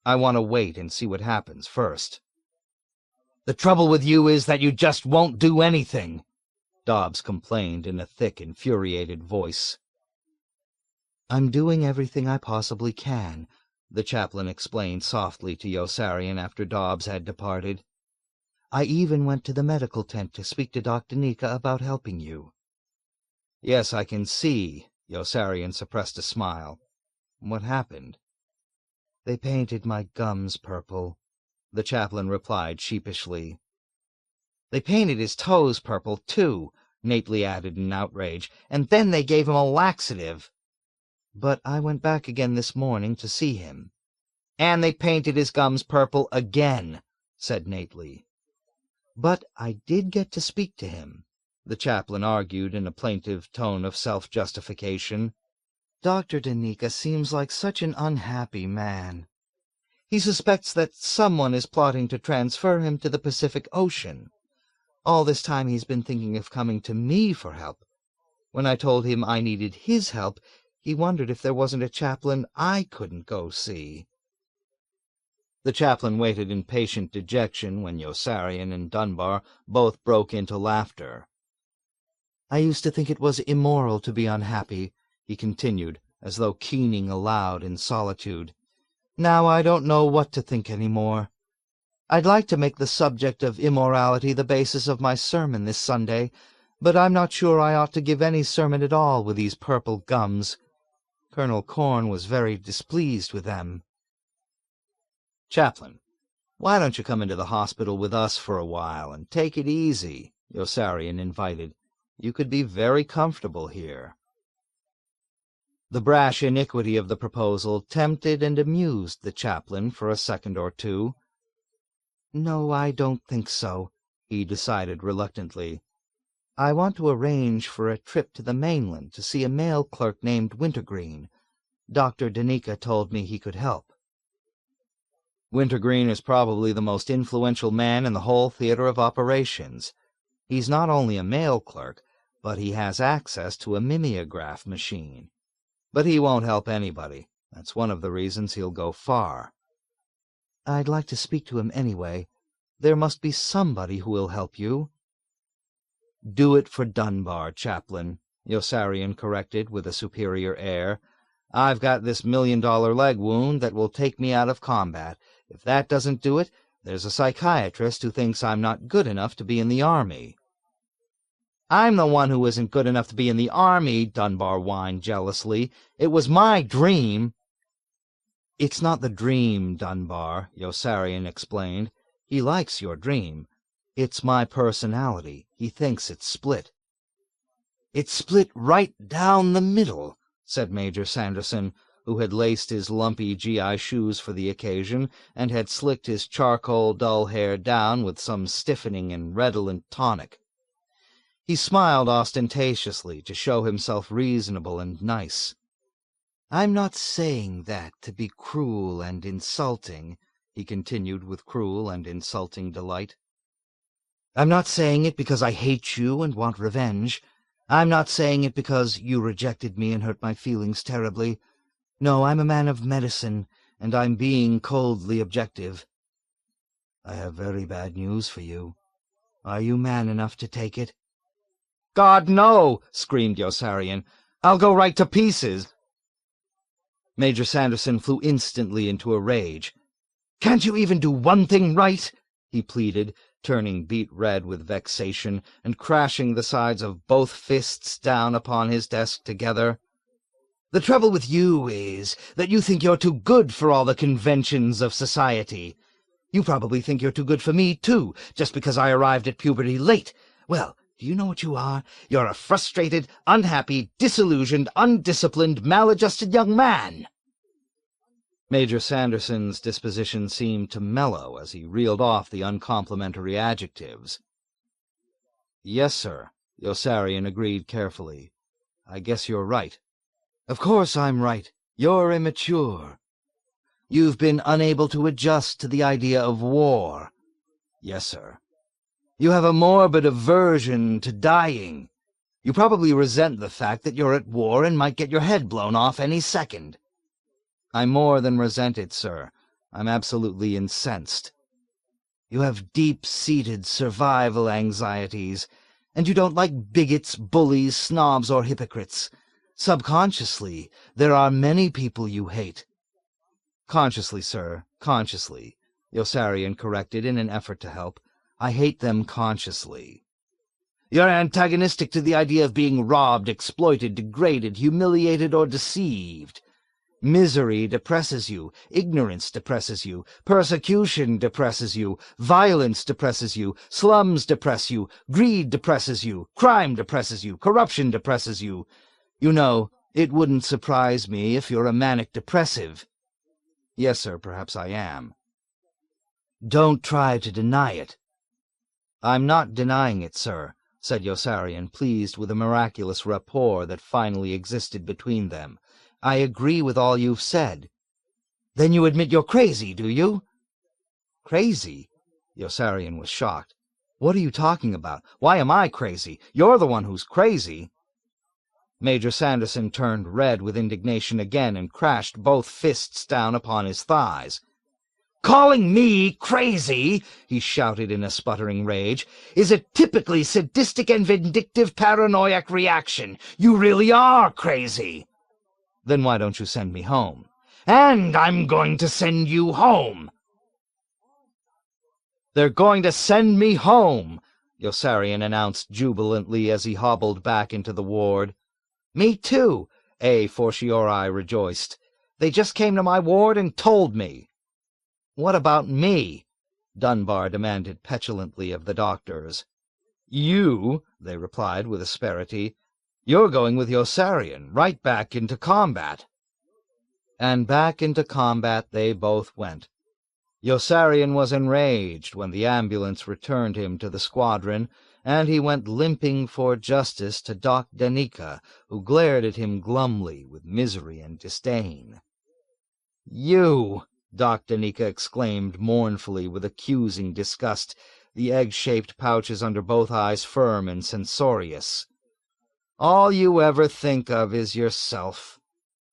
[SPEAKER 3] I want to wait and see what happens first. The trouble with you is that you just won't do anything, Dobbs complained in a thick, infuriated voice. I'm doing everything I possibly can, the chaplain explained softly to Yossarian after Dobbs had departed. I even went to the medical tent to speak to Daneeka about helping you. Yes, I can see, Yossarian suppressed a smile. What happened? They painted my gums purple, the chaplain replied sheepishly. They painted his toes purple, too, Nately added in outrage, and then they gave him a laxative. But I went back again this morning to see him. And they painted his gums purple again, said Nately. But I did get to speak to him, the chaplain argued in a plaintive tone of self-justification. Dr. Daneeka seems like such an unhappy man. He suspects that someone is plotting to transfer him to the Pacific Ocean. All this time he's been thinking of coming to me for help. When I told him I needed his help, he wondered if there wasn't a chaplain I couldn't go see. The chaplain waited in patient dejection when Yossarian and Dunbar both broke into laughter. I used to think it was immoral to be unhappy, he continued, as though keening aloud in solitude. Now I don't know what to think any more. I'd like to make the subject of immorality the basis of my sermon this Sunday, but I'm not sure I ought to give any sermon at all with these purple gums. Colonel Corn was very displeased with them. Chaplain, why don't you come into the hospital with us for a while and take it easy? Yossarian invited. You could be very comfortable here. The brash iniquity of the proposal tempted and amused the chaplain for a second or two. No, I don't think so, he decided reluctantly. I want to arrange for a trip to the mainland to see a mail clerk named Wintergreen. Dr. Daneeka told me he could help. Wintergreen is probably the most influential man in the whole theater of operations. He's not only a mail clerk, but he has access to a mimeograph machine. But he won't help anybody. That's one of the reasons he'll go far. I'd like to speak to him anyway. There must be somebody who will help you. Do it for Dunbar, Chaplain, Yossarian corrected with a superior air. I've got this $1 million leg wound that will take me out of combat. If that doesn't do it, there's a psychiatrist who thinks I'm not good enough to be in the army. I'm the one who isn't good enough to be in the army, Dunbar whined jealously. It was my dream. It's not the dream, Dunbar, Yossarian explained. He likes your dream. It's my personality. He thinks it's split. It's split right down the middle, said Major Sanderson,
[SPEAKER 1] who had laced his lumpy GI shoes for the occasion and had slicked his charcoal dull hair down with some stiffening and redolent tonic. He smiled ostentatiously to show himself reasonable and nice. "I'm not saying that to be cruel and insulting," he continued with cruel and insulting delight. "I'm not saying it because I hate you and want revenge. I'm not saying it because you rejected me and hurt my feelings terribly. No, I'm a man of medicine, and I'm being coldly objective. I have very bad news for you. Are you man enough to take it?" "God, no!" screamed Yossarian. "I'll go right to pieces." Major Sanderson flew instantly into a rage. "Can't you even do one thing right?" he pleaded, turning beet red with vexation and crashing the sides of both fists down upon his desk together. "The trouble with you is that you think you're too good for all the conventions of society. You probably think you're too good for me, too, just because I arrived at puberty late. Well, do you know what you are? You're a frustrated, unhappy, disillusioned, undisciplined, maladjusted young man." Major Sanderson's disposition seemed to mellow as he reeled off the uncomplimentary adjectives. "Yes, sir," Yossarian agreed carefully. "I guess you're right." "Of course I'm right. You're immature. You've been unable to adjust to the idea of war." "Yes, sir." "You have a morbid aversion to dying. You probably resent the fact that you're at war and might get your head blown off any second." "I more than resent it, sir. I'm absolutely incensed." "You have deep-seated survival anxieties, and you don't like bigots, bullies, snobs, or hypocrites. Subconsciously, there are many people you hate." "Consciously, sir, consciously," Yossarian corrected in an effort to help. "I hate them consciously." "You're antagonistic to the idea of being robbed, exploited, degraded, humiliated, or deceived. Misery depresses you, ignorance depresses you, persecution depresses you, violence depresses you, slums depress you, greed depresses you, crime depresses you, corruption depresses you. You know, it wouldn't surprise me if you're a manic depressive." "Yes, sir, perhaps I am." "Don't try to deny it." "I'm not denying it, sir," said Yossarian, pleased with the miraculous rapport that finally existed between them. "I agree with all you've said." "Then you admit you're crazy, do you?" "Crazy?" Yossarian was shocked. "What are you talking about? Why am I crazy? You're the one who's crazy." Major Sanderson turned red with indignation again and crashed both fists down upon his thighs. "Calling me crazy," he shouted in a sputtering rage, "is a typically sadistic and vindictive paranoiac reaction. You really are crazy." "Then why don't you send me home?" "And I'm going to send you home." "They're going to send me home," Yossarian announced jubilantly as he hobbled back into the ward. "Me too," A. Fortiori rejoiced. "They just came to my ward and told me." "What about me?" Dunbar demanded petulantly of the doctors. "You," they replied with asperity. "You're going with Yossarian, right back into combat." And back into combat they both went. Yossarian was enraged when the ambulance returned him to the squadron, and he went limping for justice to Doc Daneeka, who glared at him glumly with misery and disdain. "You!" Doc Daneeka exclaimed mournfully with accusing disgust, the egg-shaped pouches under both eyes firm and censorious. "All you ever think of is yourself.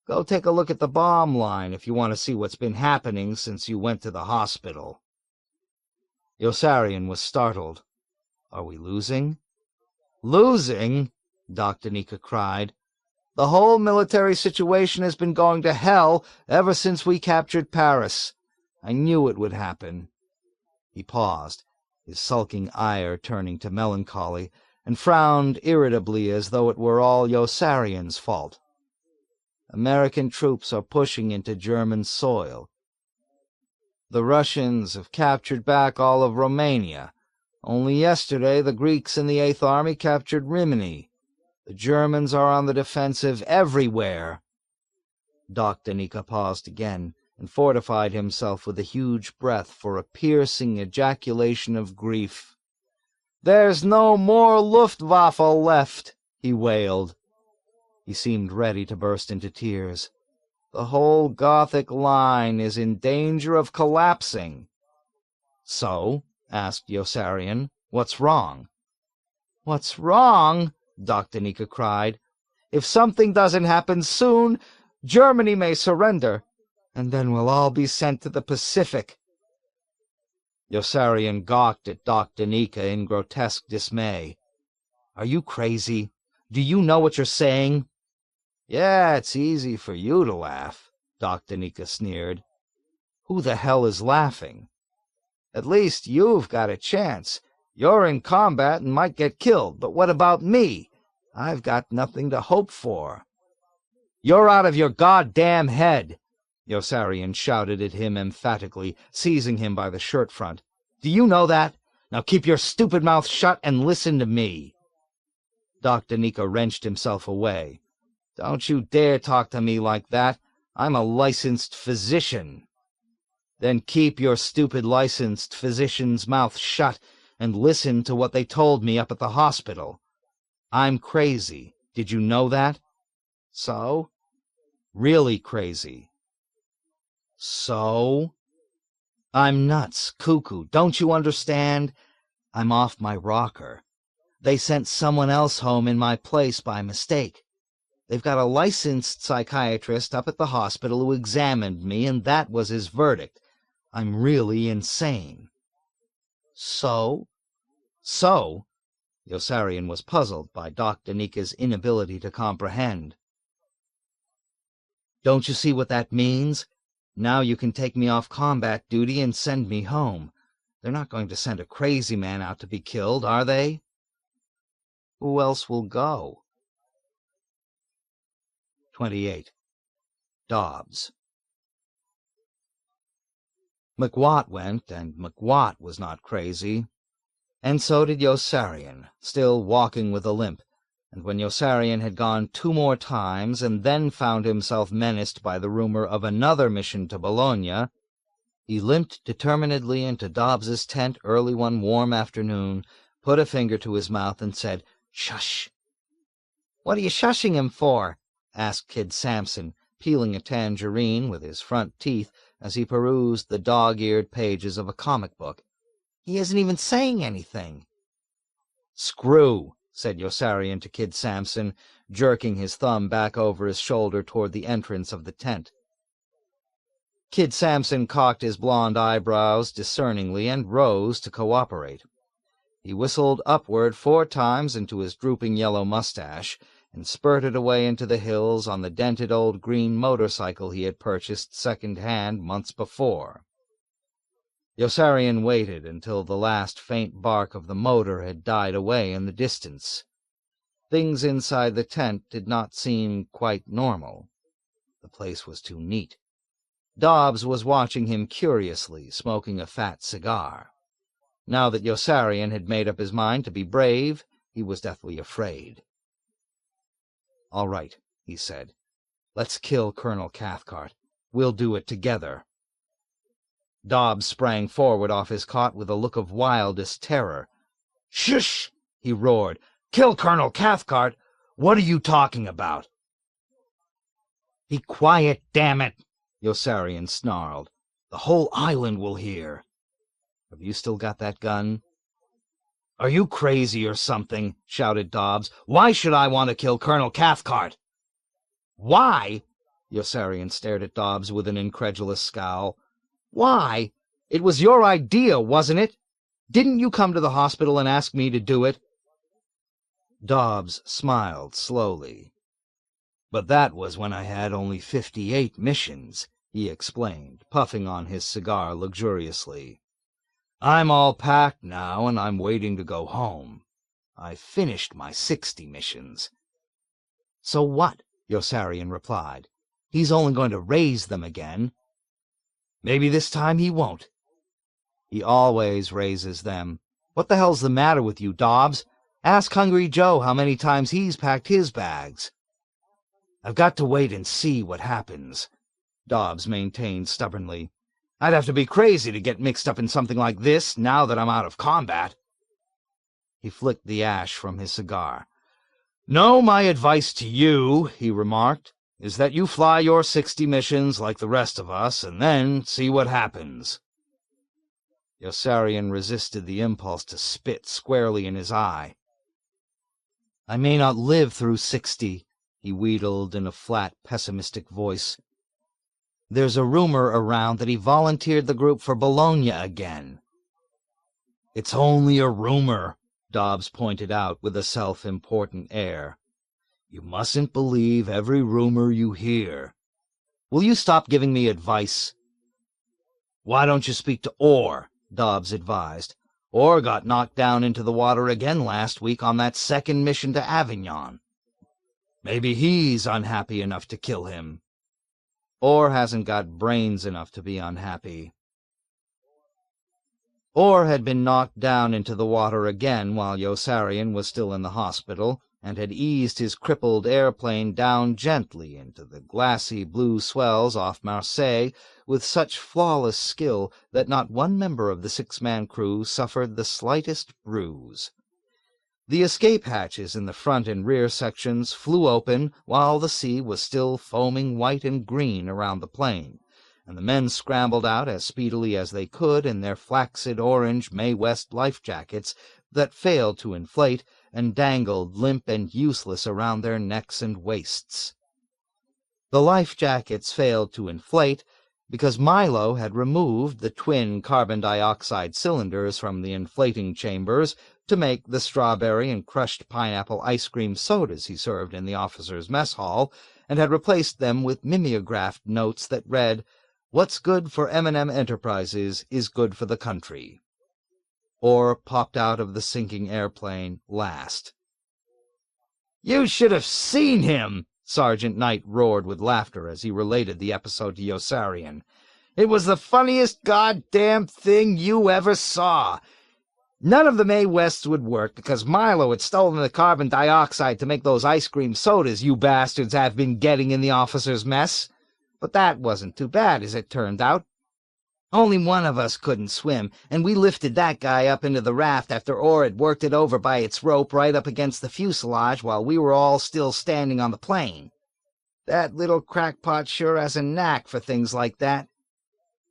[SPEAKER 1] Go take a look at the bomb line if you want to see what's been happening since you went to the hospital." Yossarian was startled. "Are we losing?" "Losing?" Doc Daneeka cried. "The whole military situation has been going to hell ever since we captured Paris. I knew it would happen." He paused, his sulking ire turning to melancholy, and frowned irritably as though it were all Yossarian's fault. "American troops are pushing into German soil. The Russians have captured back all of Romania. Only yesterday the Greeks in the 8th Army captured Rimini. The Germans are on the defensive everywhere."
[SPEAKER 3] Daneeka paused again, and fortified himself with a huge breath for a piercing ejaculation of grief. "There's no more Luftwaffe left," he wailed. He seemed ready to burst into tears. "The whole Gothic line is in danger of collapsing." "So?" asked Yossarian. "What's wrong?" "What's wrong?" Daneeka cried. "If something doesn't happen soon, Germany may surrender, and then we'll all be sent to the Pacific." Yossarian gawked at Daneeka in grotesque dismay. "Are you crazy? Do you know what you're saying?" "Yeah, it's easy for you to laugh," Daneeka sneered. "Who the hell is laughing?" "At least you've got a chance. You're in combat and might get killed, but what about me? I've got nothing to hope for." "You're out of your goddamn head!" Yossarian shouted at him emphatically, seizing him by the shirt front. "Do you know that? Now keep your stupid mouth shut and listen to me." Daneeka wrenched himself away. "Don't you dare talk to me like that. I'm a licensed physician." "Then keep your stupid licensed physician's mouth shut and listen to what they told me up at the hospital. I'm crazy. Did you know that?" "So?" "Really crazy." "So?" "I'm nuts, cuckoo. Don't you understand? I'm off my rocker. They sent someone else home in my place by mistake. They've got a licensed psychiatrist up at the hospital who examined me, and that was his verdict. I'm really insane." "So?" "So?" Yossarian was puzzled by Daneeka's inability to comprehend. "Don't you see what that means? Now you can take me off combat duty and send me home. They're not going to send a crazy man out to be killed, are they?" "Who else will go?" 28. Dobbs. McWatt went, and McWatt was not crazy. And so did Yossarian, still walking with a limp, and when Yossarian had gone 2 more times and then found himself menaced by the rumor of another mission to Bologna, he limped determinedly into Dobbs's tent early one warm afternoon, put a finger to his mouth, and said, "Shush." "What are you shushing him for?" asked Kid Sampson, peeling a tangerine with his front teeth as he perused the dog-eared pages of a comic book. "He isn't even saying anything." "Screw," said Yossarian to Kid Sampson, jerking his thumb back over his shoulder toward the entrance of the tent. Kid Sampson cocked his blond eyebrows discerningly and rose to cooperate. He whistled upward 4 times into his drooping yellow mustache, and spurted away into the hills on the dented old green motorcycle he had purchased second-hand months before. Yossarian waited until the last faint bark of the motor had died away in the distance. Things inside the tent did not seem quite normal. The place was too neat. Dobbs was watching him curiously, smoking a fat cigar. Now that Yossarian had made up his mind to be brave, he was deathly afraid. "All right," he said. "Let's kill Colonel Cathcart. We'll do it together." Dobbs sprang forward off his cot with a look of wildest terror. "Shush!" he roared. "Kill Colonel Cathcart? What are you talking about?" "Be quiet, damn it!" Yossarian snarled. "The whole island will hear. Have you still got that gun?" "Are you crazy or something?" shouted Dobbs. "Why should I want to kill Colonel Cathcart?" "Why?" Yossarian stared at Dobbs with an incredulous scowl. "Why? It was your idea, wasn't it? Didn't you come to the hospital and ask me to do it?" Dobbs smiled slowly. "But that was when I had only 58 missions," he explained, puffing on his cigar luxuriously. "I'm all packed now, and I'm waiting to go home. I've finished my 60 missions." "So what?" Yossarian replied. "He's only going to raise them again." "Maybe this time he won't." "He always raises them. What the hell's the matter with you, Dobbs? Ask Hungry Joe how many times he's packed his bags." I've got to wait and see what happens," Dobbs maintained stubbornly. "I'd have to be crazy to get mixed up in something like this now that I'm out of combat." He flicked the ash from his cigar. "No, my advice to you," he remarked, "is that you fly your 60 missions like the rest of us, and then see what happens." Yossarian resisted the impulse to spit squarely in his eye. "I may not live through 60, he wheedled in a flat, pessimistic voice. "There's a rumor around that he volunteered the group for Bologna again." "It's only a rumor," Dobbs pointed out with a self-important air. "You mustn't believe every rumor you hear. Will you stop giving me advice?" "Why don't you speak to Orr?" Dobbs advised. "Orr got knocked down into the water again last week on that second mission to Avignon. Maybe he's unhappy enough to kill him." "Orr hasn't got brains enough to be unhappy." Orr had been knocked down into the water again while Yossarian was still in the hospital, and had eased his crippled airplane down gently into the glassy blue swells off Marseille with such flawless skill that not one member of the 6-man crew suffered the slightest bruise. The escape hatches in the front and rear sections flew open while the sea was still foaming white and green around the plane, and the men scrambled out as speedily as they could in their flaccid orange Mae West life jackets that failed to inflate and dangled limp and useless around their necks and waists. The life jackets failed to inflate because Milo had removed the twin carbon dioxide cylinders from the inflating chambers to make the strawberry and crushed pineapple ice cream sodas he served in the officers' mess hall, and had replaced them with mimeographed notes that read, "What's good for M&M Enterprises is good for the country." Orr popped out of the sinking airplane last. "You should have seen him!" Sergeant Knight roared with laughter as he related the episode to Yossarian. "It was the funniest goddamn thing you ever saw. None of the Mae Wests would work because Milo had stolen the carbon dioxide to make those ice cream sodas you bastards have been getting in the officers' mess. But that wasn't too bad, as it turned out. Only one of us couldn't swim, and we lifted that guy up into the raft after Orr had worked it over by its rope right up against the fuselage while we were all still standing on the plane. That little crackpot sure has a knack for things like that.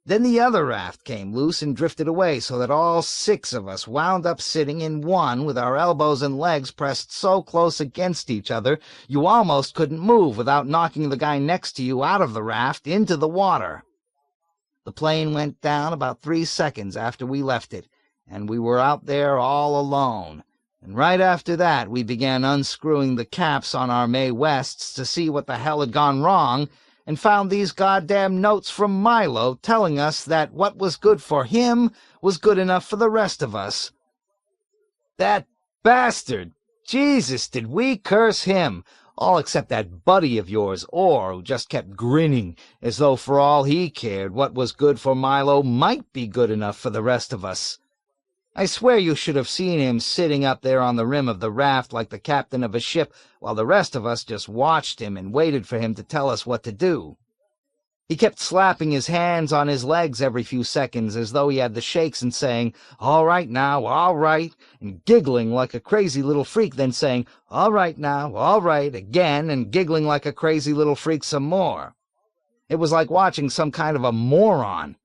[SPEAKER 3] Then the other raft came loose and drifted away so that all 6 of us wound up sitting in one with our elbows and legs pressed so close against each other you almost couldn't move without knocking the guy next to you out of the raft into the water. The plane went down about 3 seconds after we left it, and we were out there all alone. And right after that we began unscrewing the caps on our Mae Wests to see what the hell had gone wrong, and found these goddamn notes from Milo telling us that what was good for him was good enough for the rest of us. That bastard! Jesus, did we curse him! All except that buddy of yours, Orr, who just kept grinning, as though for all he cared what was good for Milo might be good enough for the rest of us. I swear you should have seen him sitting up there on the rim of the raft like the captain of a ship, while the rest of us just watched him and waited for him to tell us what to do. He kept slapping his hands on his legs every few seconds as though he had the shakes and saying, "All right now, all right," and giggling like a crazy little freak, then saying, "All right now, all right," again, and giggling like a crazy little freak some more. It was like watching some kind of a moron.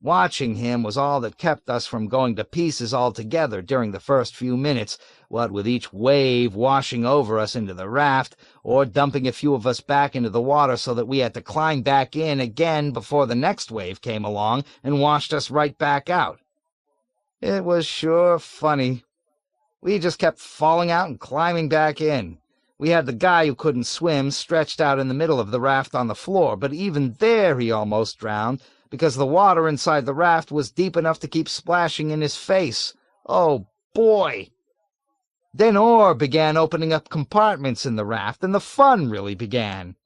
[SPEAKER 3] Watching him was all that kept us from going to pieces altogether during the first few minutes, what with each wave washing over us into the raft, or dumping a few of us back into the water so that we had to climb back in again before the next wave came along and washed us right back out. It was sure funny. We just kept falling out and climbing back in. We had the guy who couldn't swim stretched out in the middle of the raft on the floor, but even there he almost drowned, because the water inside the raft was deep enough to keep splashing in his face. Oh, boy! Then Orr began opening up compartments in the raft, and the fun really began.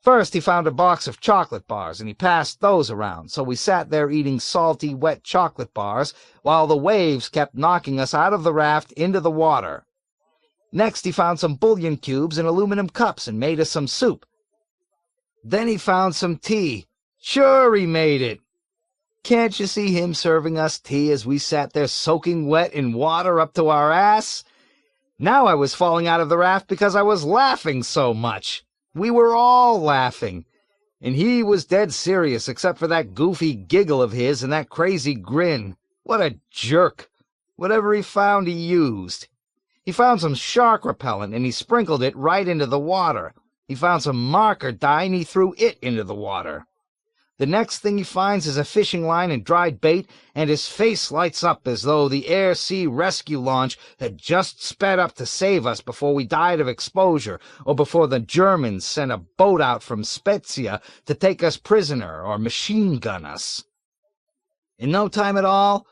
[SPEAKER 3] First he found a box of chocolate bars, and he passed those around, so we sat there eating salty, wet chocolate bars, while the waves kept knocking us out of the raft into the water. Next he found some bouillon cubes in aluminum cups and made us some soup, Then he found some tea. Sure, he made it. Can't you see him serving us tea as we sat there soaking wet in water up to our ass? Now I was falling out of the raft because I was laughing so much. We were all laughing. And he was dead serious except for that goofy giggle of his and that crazy grin. What a jerk. Whatever he found, he used. He found some shark repellent and he sprinkled it right into the water. He found some marker dye and he threw it into the water. The next thing he finds is a fishing line and dried bait, and his face lights up as though the air-sea rescue launch had just sped up to save us before we died of exposure, or before the Germans sent a boat out from Spezia to take us prisoner or machine-gun us. In no time at all,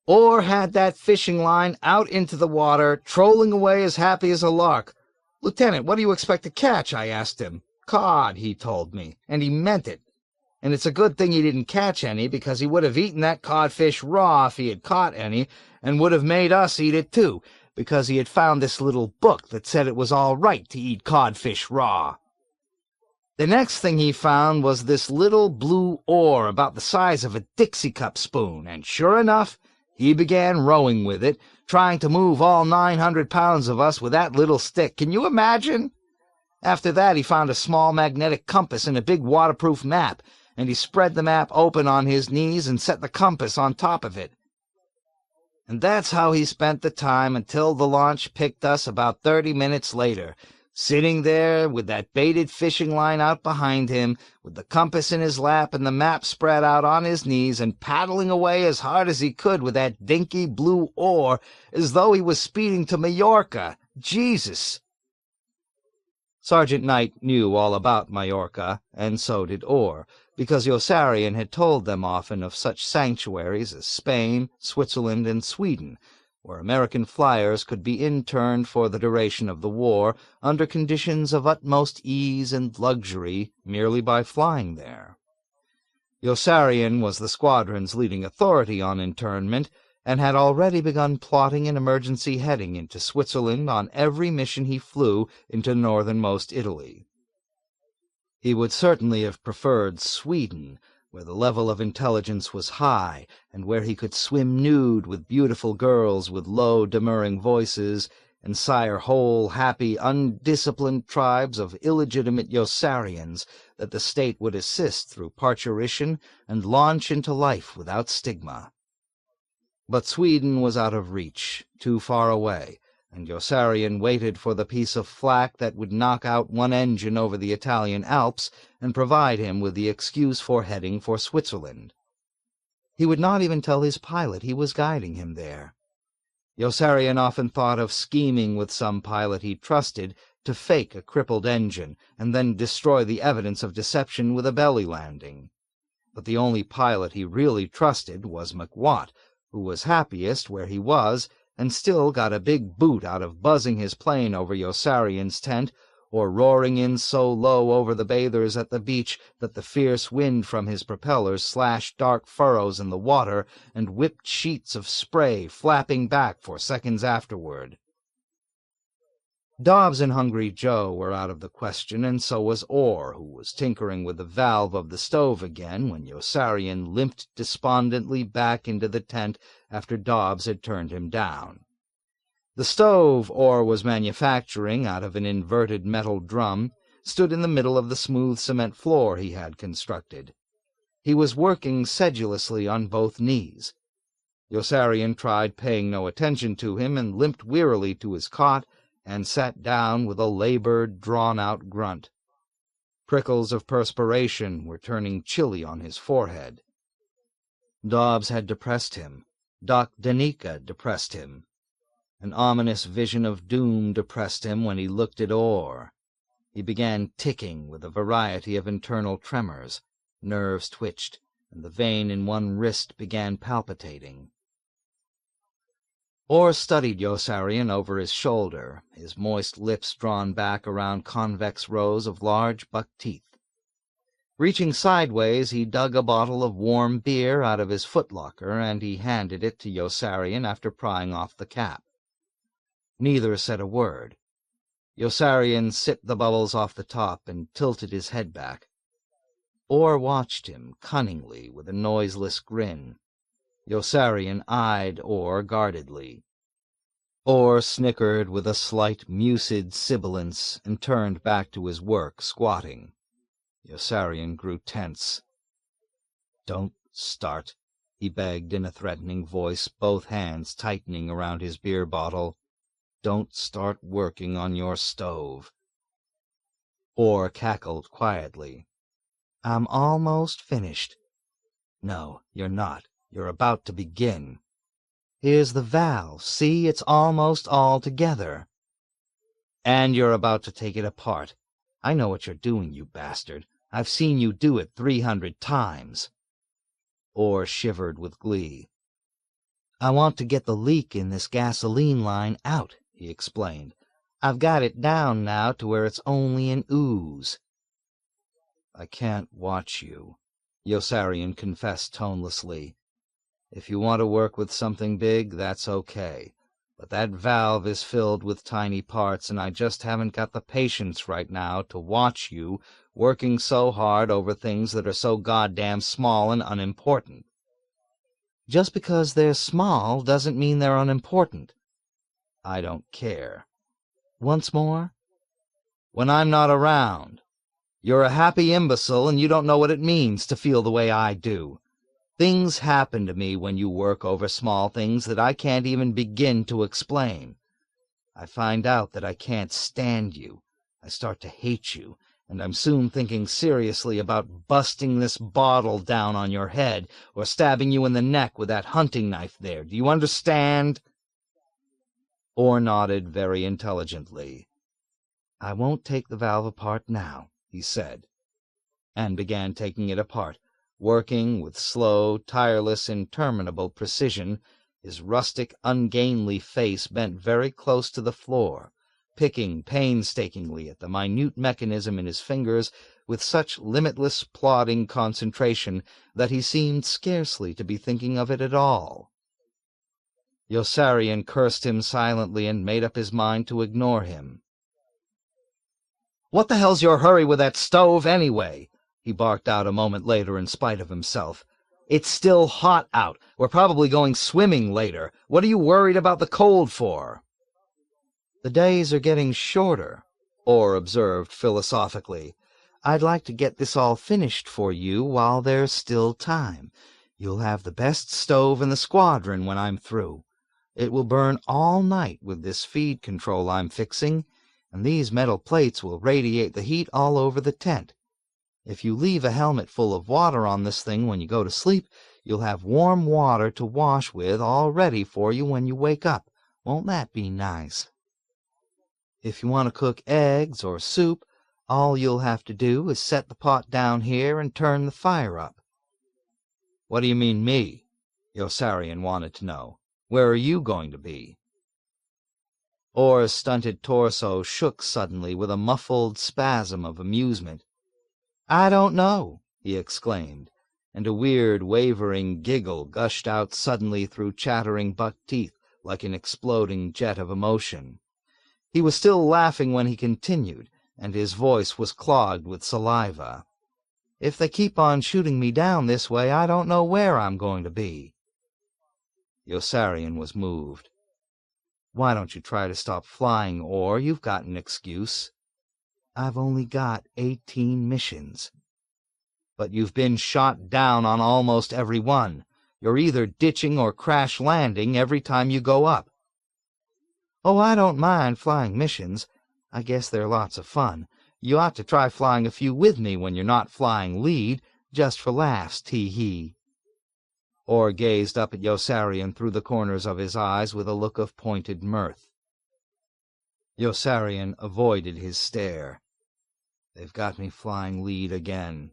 [SPEAKER 3] Orr had that fishing line out into the water, trolling away as happy as a lark. "Lieutenant, what do you expect to catch?" I asked him. "Cod," he told me, and he meant it. And it's a good thing he didn't catch any, because he would have eaten that codfish raw if he had caught any, and would have made us eat it too, because he had found this little book that said it was all right to eat codfish raw. The next thing he found was this little blue oar about the size of a Dixie cup spoon, and sure enough, he began rowing with it, trying to move all 900 pounds of us with that little stick. Can you imagine? After that, he found a small magnetic compass and a big waterproof map, and he spread the map open on his knees and set the compass on top of it. And that's how he spent the time until the launch picked us about 30 minutes later, sitting there with that baited fishing line out behind him, with the compass in his lap and the map spread out on his knees, and paddling away as hard as he could with that dinky blue oar, as though he was speeding to Majorca. Jesus! Sergeant Knight knew all about Majorca, and so did Orr, because Yossarian had told them often of such sanctuaries as Spain, Switzerland, and Sweden, where American flyers could be interned for the duration of the war under conditions of utmost ease and luxury merely by flying there. Yossarian was the squadron's leading authority on internment, and had already begun plotting an emergency heading into Switzerland on every mission he flew into northernmost Italy. He would certainly have preferred Sweden, where the level of intelligence was high, and where he could swim nude with beautiful girls with low, demurring voices, and sire whole, happy, undisciplined tribes of illegitimate Yossarians that the state would assist through parturition and launch into life without stigma. But Sweden was out of reach, too far away, and Yossarian waited for the piece of flak that would knock out one engine over the Italian Alps and provide him with the excuse for heading for Switzerland. He would not even tell his pilot he was guiding him there. Yossarian often thought of scheming with some pilot he trusted to fake a crippled engine and then destroy the evidence of deception with a belly landing. But the only pilot he really trusted was McWatt, who was happiest where he was, and still got a big boot out of buzzing his plane over Yossarian's tent, or roaring in so low over the bathers at the beach that the fierce wind from his propellers slashed dark furrows in the water and whipped sheets of spray flapping back for seconds afterward. Dobbs and Hungry Joe were out of the question, and so was Orr, who was tinkering with the valve of the stove again when Yossarian limped despondently back into the tent after Dobbs had turned him down. The stove Orr was manufacturing out of an inverted metal drum stood in the middle of the smooth cement floor he had constructed. He was working sedulously on both knees. Yossarian tried paying no attention to him and limped wearily to his cot and sat down with a labored, drawn-out grunt. Prickles of perspiration were turning chilly on his forehead. Dobbs had depressed him. Daneeka depressed him. An ominous vision of doom depressed him when he looked at Orr. He began ticking with a variety of internal tremors. Nerves twitched, and the vein in one wrist began palpitating. Orr studied Yossarian over his shoulder, his moist lips drawn back around convex rows of large buck teeth. Reaching sideways, he dug a bottle of warm beer out of his footlocker, and he handed it to Yossarian after prying off the cap. Neither said a word. Yossarian sipped the bubbles off the top and tilted his head back.
[SPEAKER 1] Orr watched him cunningly with a noiseless grin. Yossarian eyed Orr guardedly. Orr snickered with a slight mucid sibilance and turned back to his work, squatting. Yossarian grew tense. "Don't start," he begged in a threatening voice, both hands tightening around his beer bottle. "Don't start working on your stove." Orr cackled quietly. "I'm almost finished." "No, you're not. You're about to begin. Here's the valve. See, it's almost all together. And you're about to take it apart. I know what you're doing, you bastard. I've seen you do it 300 times. Orr shivered with glee. "I want to get the leak in this gasoline line out," he explained. "I've got it down now to where it's only an ooze." "I can't watch you," Yossarian confessed tonelessly. "If you want to work with something big, that's okay. But that valve is filled with tiny parts, and I just haven't got the patience right now to watch you working so hard over things that are so goddamn small and unimportant." "Just because they're small doesn't mean they're unimportant." "I don't care." "Once more?" "When I'm not around. You're a happy imbecile, and you don't know what it means to feel the way I do. Things happen to me when you work over small things that I can't even begin to explain. I find out that I can't stand you. I start to hate you, and I'm soon thinking seriously about busting this bottle down on your head or stabbing you in the neck with that hunting knife there. Do you understand?" Orr nodded very intelligently. "I won't take the valve apart now," he said, and began taking it apart, working with slow, tireless, interminable precision, his rustic, ungainly face bent very close to the floor, picking painstakingly at the minute mechanism in his fingers with such limitless, plodding concentration that he seemed scarcely to be thinking of it at all. Yossarian cursed him silently and made up his mind to ignore him. "What the hell's your hurry with that stove, anyway?" he barked out a moment later in spite of himself. "It's still hot out. We're probably going swimming later. What are you worried about the cold for?" "The days are getting shorter," Orr observed philosophically. "I'd like to get this all finished for you while there's still time. You'll have the best stove in the squadron when I'm through. It will burn all night with this feed control I'm fixing, and these metal plates will radiate the heat all over the tent. If you leave a helmet full of water on this thing when you go to sleep, you'll have warm water to wash with all ready for you when you wake up. Won't that be nice? If you want to cook eggs or soup, all you'll have to do is set the pot down here and turn the fire up." "What do you mean, me?" Yossarian wanted to know. "Where are you going to be?" Orr's stunted torso shook suddenly with a muffled spasm of amusement. "I don't know," he exclaimed, and a weird, wavering giggle gushed out suddenly through chattering buck teeth like an exploding jet of emotion. He was still laughing when he continued, and his voice was clogged with saliva. "If they keep on shooting me down this way, I don't know where I'm going to be." Yossarian was moved. "Why don't you try to stop flying, Orr? You've got an excuse." "I've only got 18 missions." "But you've been shot down on almost every one. You're either ditching or crash landing every time you go up." "Oh, I don't mind flying missions. I guess they're lots of fun. You ought to try flying a few with me when you're not flying lead, just for laughs, tee-hee." Orr gazed up at Yossarian through the corners of his eyes with a look of pointed mirth. Yossarian avoided his stare. "They've got me flying lead again."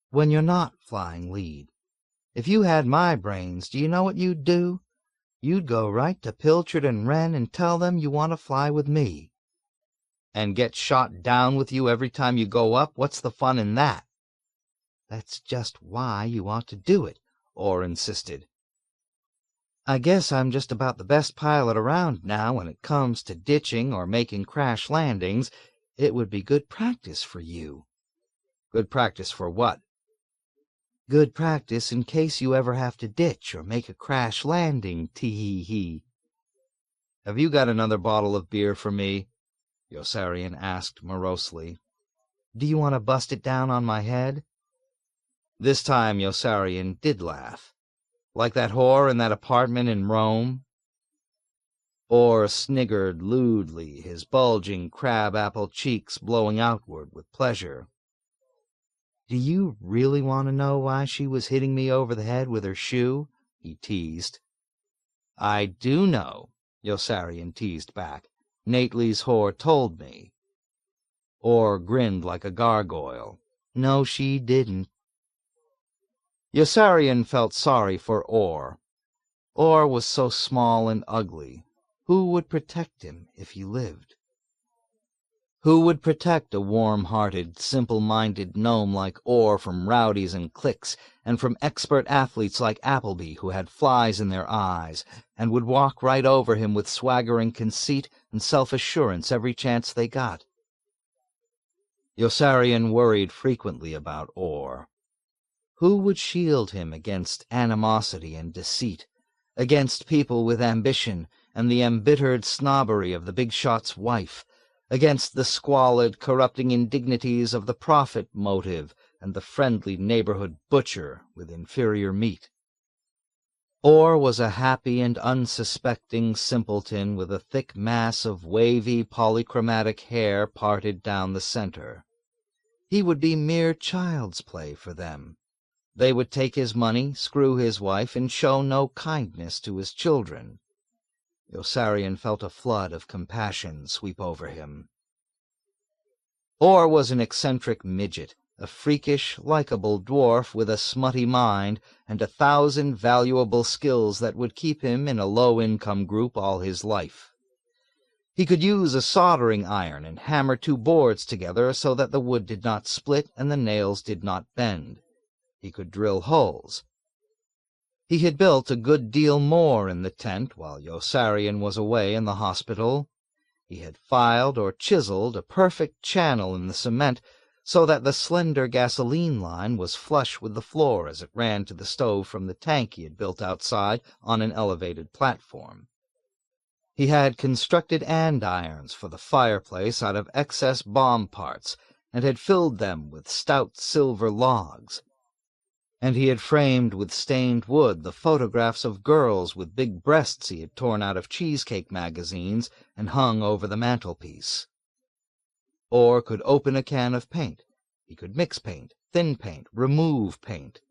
[SPEAKER 1] "When you're not flying lead. If you had my brains, do you know what you'd do? You'd go right to Pilchard and Wren and tell them you want to fly with me." "And get shot down with you every time you go up? What's the fun in that?" "That's just why you ought to do it," Orr insisted. "I guess I'm just about the best pilot around now when it comes to ditching or making crash landings. It would be good practice for you."
[SPEAKER 3] Good practice for what?
[SPEAKER 2] Good practice in case you ever have to ditch or make a crash landing, tee-hee-hee.
[SPEAKER 3] Have you got another bottle of beer for me? Yossarian asked morosely.
[SPEAKER 2] Do you want to bust it down on my head?
[SPEAKER 3] This time Yossarian did laugh. Like that whore in that apartment in Rome? Or sniggered lewdly, his bulging crab-apple cheeks blowing outward with pleasure.
[SPEAKER 2] Do you really want to know why she was hitting me over the head with her shoe? He teased.
[SPEAKER 3] I do know, Yossarian teased back. Nately's whore told me. Or grinned like a gargoyle.
[SPEAKER 2] No, she didn't.
[SPEAKER 3] Yossarian felt sorry for Orr. Orr was so small and ugly. Who would protect him if he lived? Who would protect a warm-hearted, simple-minded gnome like Orr from rowdies and cliques, and from expert athletes like Appleby who had flies in their eyes, and would walk right over him with swaggering conceit and self-assurance every chance they got? Yossarian worried frequently about Orr. Who would shield him against animosity and deceit, against people with ambition and the embittered snobbery of the big shot's wife, against the squalid, corrupting indignities of the profit motive and the friendly neighborhood butcher with inferior meat? Orr was a happy and unsuspecting simpleton with a thick mass of wavy, polychromatic hair parted down the center. He would be mere child's play for them. They would take his money, screw his wife, and show no kindness to his children. Yossarian felt a flood of compassion sweep over him. Orr was an eccentric midget, a freakish, likable dwarf with a smutty mind and 1,000 valuable skills that would keep him in a low-income group all his life. He could use a soldering iron and hammer 2 boards together so that the wood did not split and the nails did not bend. He could drill holes. He had built a good deal more in the tent while Yossarian was away in the hospital. He had filed or chiseled a perfect channel in the cement so that the slender gasoline line was flush with the floor as it ran to the stove from the tank he had built outside on an elevated platform. He had constructed andirons for the fireplace out of excess bomb parts and had filled them with stout silver logs. And he had framed with stained wood the photographs of girls with big breasts he had torn out of cheesecake magazines and hung over the mantelpiece. Or could open a can of paint. He could mix paint, thin paint, remove paint.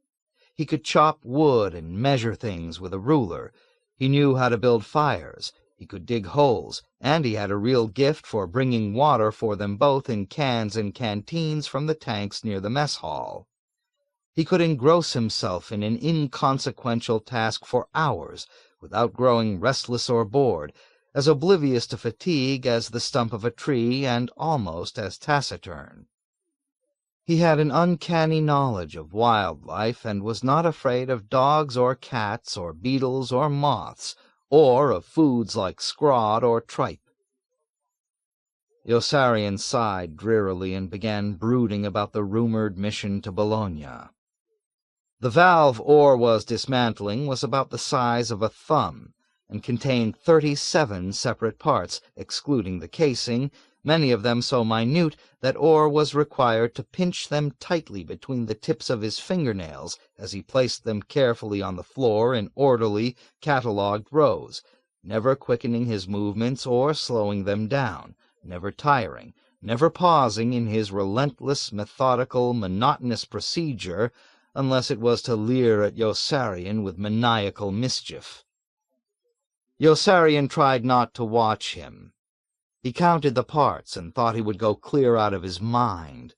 [SPEAKER 3] He could chop wood and measure things with a ruler. He knew how to build fires. He could dig holes, and he had a real gift for bringing water for them both in cans and canteens from the tanks near the mess hall. He could engross himself in an inconsequential task for hours without growing restless or bored, as oblivious to fatigue as the stump of a tree and almost as taciturn. He had an uncanny knowledge of wildlife and was not afraid of dogs or cats or beetles or moths, or of foods like scrod or tripe. Yossarian sighed drearily and began brooding about the rumored mission to Bologna. The valve Orr was dismantling was about the size of a thumb, and contained 37 separate parts, excluding the casing, many of them so minute that Orr was required to pinch them tightly between the tips of his fingernails as he placed them carefully on the floor in orderly, catalogued rows, never quickening his movements or slowing them down, never tiring, never pausing in his relentless, methodical, monotonous procedure, unless it was to leer at Yossarian with maniacal mischief. Yossarian tried not to watch him. He counted the parts and thought he would go clear out of his mind.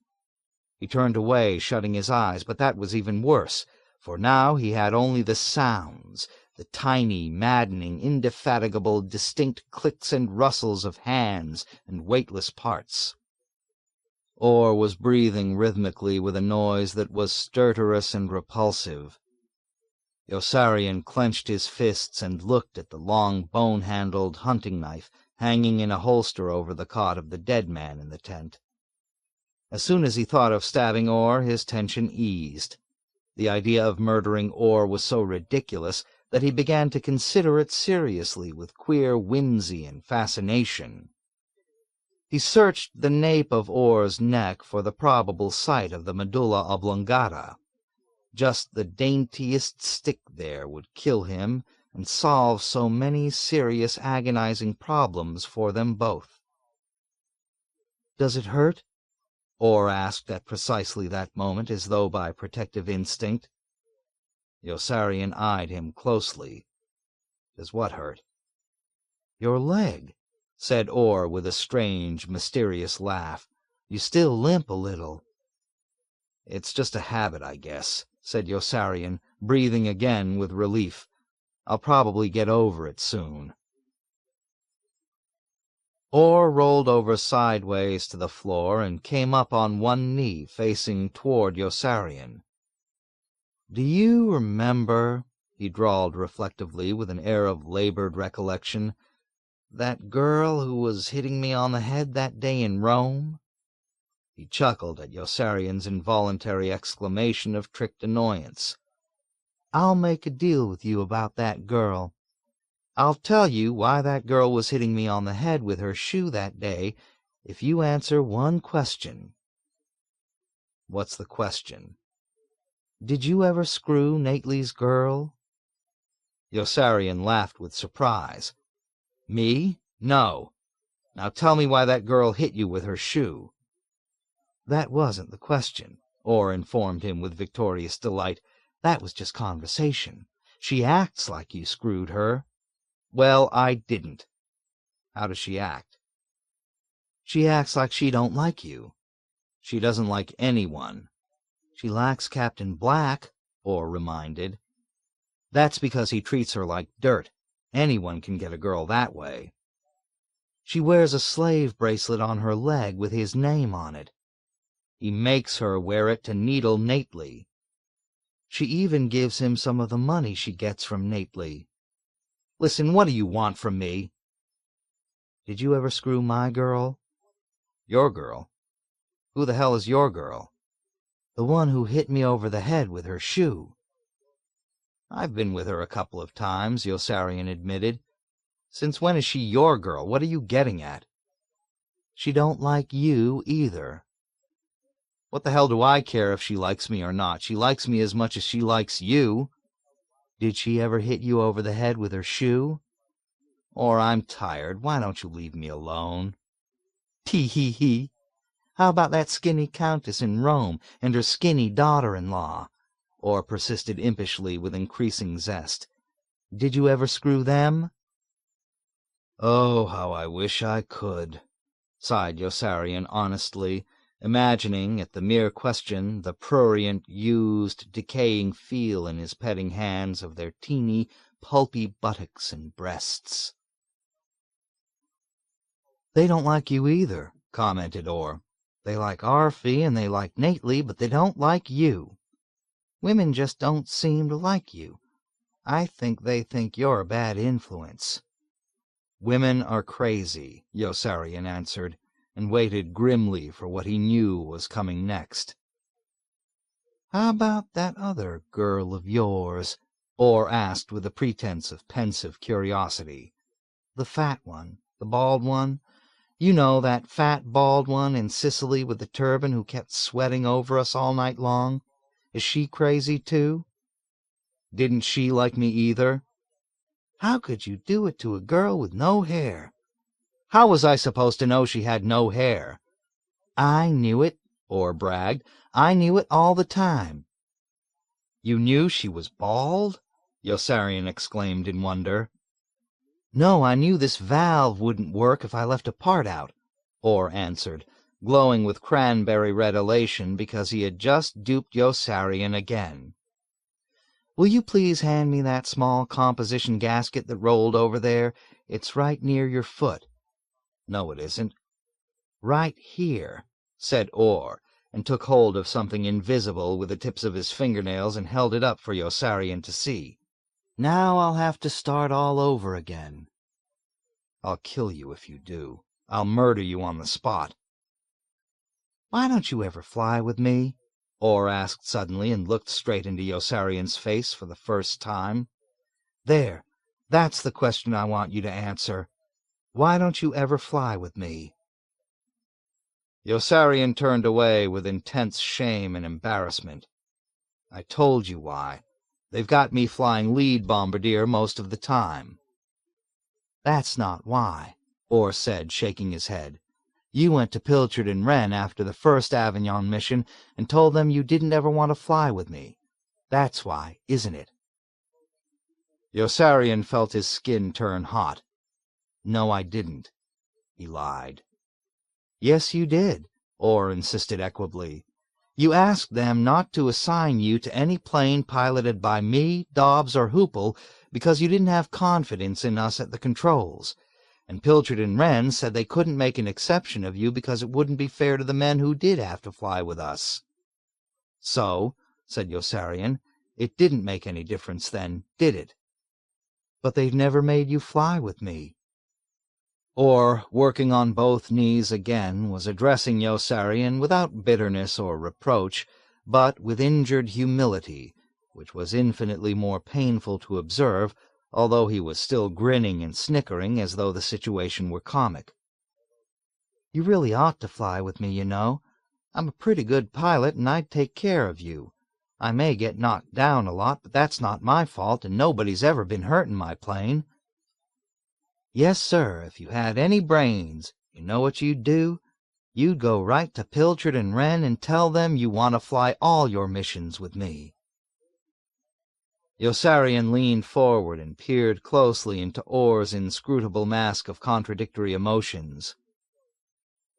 [SPEAKER 3] He turned away, shutting his eyes, but that was even worse, for now he had only the sounds, the tiny, maddening, indefatigable, distinct clicks and rustles of hands and weightless parts. Orr was breathing rhythmically with a noise that was stertorous and repulsive. Yossarian clenched his fists and looked at the long bone-handled hunting knife hanging in a holster over the cot of the dead man in the tent. As soon as he thought of stabbing Orr, his tension eased. The idea of murdering Orr was so ridiculous that he began to consider it seriously with queer whimsy and fascination. He searched the nape of Orr's neck for the probable site of the medulla oblongata. Just the daintiest stick there would kill him and solve so many serious, agonizing problems for them both. "Does it hurt?" Orr asked at precisely that moment, as though by protective instinct. Yossarian eyed him closely. "Does what hurt?" "Your leg," said Orr with a strange, mysterious laugh. "You still limp a little." "It's just a habit, I guess," said Yossarian, breathing again with relief. "I'll probably get over it soon." Orr rolled over sideways to the floor and came up on one knee, facing toward Yossarian. "Do you remember," he drawled reflectively with an air of labored recollection, "that girl who was hitting me on the head that day in Rome?" He chuckled at Yossarian's involuntary exclamation of tricked annoyance. "I'll make a deal with you about that girl. I'll tell you why that girl was hitting me on the head with her shoe that day if you answer one question." "What's the question?" "Did you ever screw Nately's girl?" Yossarian laughed with surprise. "Me? No. Now tell me why that girl hit you with her shoe." "That wasn't the question," Orr informed him with victorious delight. "That was just conversation. She acts like you screwed her." "Well, I didn't." "How does she act?" "She acts like she don't like you." "She doesn't like anyone." "She likes Captain Black," Orr reminded. "That's because he treats her like dirt. Anyone can get a girl that way." "She wears a slave bracelet on her leg with his name on it." "He makes her wear it to needle Nately." "She even gives him some of the money she gets from Nately." "Listen, what do you want from me?" "Did you ever screw my girl?" "Your girl? Who the hell is your girl?" "The one who hit me over the head with her shoe." "I've been with her a couple of times," Yossarian admitted. "Since when is she your girl? What are you getting at?" "She don't like you either." "What the hell do I care if she likes me or not? She likes me as much as she likes you." "Did she ever hit you over the head with her shoe?" "Or I'm tired. Why don't you leave me alone?" "Tee hee hee. How about that skinny countess in Rome and her skinny daughter-in-law?" Orr persisted impishly with increasing zest. "Did you ever screw them?" "Oh, how I wish I could," sighed Yossarian honestly, imagining, at the mere question, the prurient, used, decaying feel in his petting hands of their teeny, pulpy buttocks and breasts. "They don't like you either," commented Orr. "They like Aarfy and they like Nately, but they don't like you. Women just don't seem to like you. I think they think you're a bad influence." "Women are crazy," Yossarian answered, and waited grimly for what he knew was coming next. "How about that other girl of yours?" Orr asked with a pretense of pensive curiosity. "The fat one, the bald one. You know, that fat, bald one in Sicily with the turban who kept sweating over us all night long. Is she crazy, too?" "Didn't she like me either?" "How could you do it to a girl with no hair?" "How was I supposed to know she had no hair?" "I knew it," Orr bragged. "I knew it all the time." "You knew she was bald?" Yossarian exclaimed in wonder. "No, I knew this valve wouldn't work if I left a part out," Orr answered, glowing with cranberry-red elation because he had just duped Yossarian again. "Will you please hand me that small composition gasket that rolled over there? It's right near your foot." "No, it isn't." "Right here," said Orr, and took hold of something invisible with the tips of his fingernails and held it up for Yossarian to see. "Now I'll have to start all over again." "I'll kill you if you do. I'll murder you on the spot." Why don't you ever fly with me? Orr asked suddenly and looked straight into Yossarian's face for the first time. There, that's the question I want you to answer. Why don't you ever fly with me? Yossarian turned away with intense shame and embarrassment. I told you why. They've got me flying lead bombardier most of the time. That's not why, Orr said, shaking his head. You went to Pilchard and Wren after the first Avignon mission and told them you didn't ever want to fly with me. That's why, isn't it? Yossarian felt his skin turn hot. No, I didn't, he lied. Yes, you did, Orr insisted equably. You asked them not to assign you to any plane piloted by me, Dobbs, or Hoople because you didn't have confidence in us at the controls. And Pilchard and Wren said they couldn't make an exception of you because it wouldn't be fair to the men who did have to fly with us. So, said Yossarian, it didn't make any difference then, did it? But they've never made you fly with me. Orr, working on both knees again, was addressing Yossarian without bitterness or reproach, but with injured humility, which was infinitely more painful to observe, although he was still grinning and snickering as though the situation were comic. You really ought to fly with me, you know. I'm a pretty good pilot, and I'd take care of you. I may get knocked down a lot, but that's not my fault, and nobody's ever been hurt in my plane. Yes, sir, if you had any brains, you know what you'd do? You'd go right to Pilchard and Wren and tell them you want to fly all your missions with me. Yossarian leaned forward and peered closely into Orr's inscrutable mask of contradictory emotions.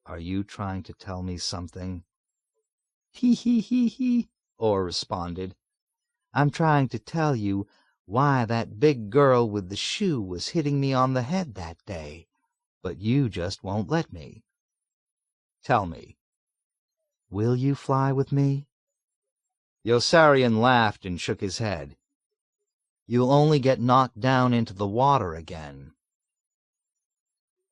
[SPEAKER 3] Are you trying to tell me something? He, Orr responded. I'm trying to tell you why that big girl with the shoe was hitting me on the head that day, but you just won't let me. Tell me. Will you fly with me? Yossarian laughed and shook his head. You'll only get knocked down into the water again.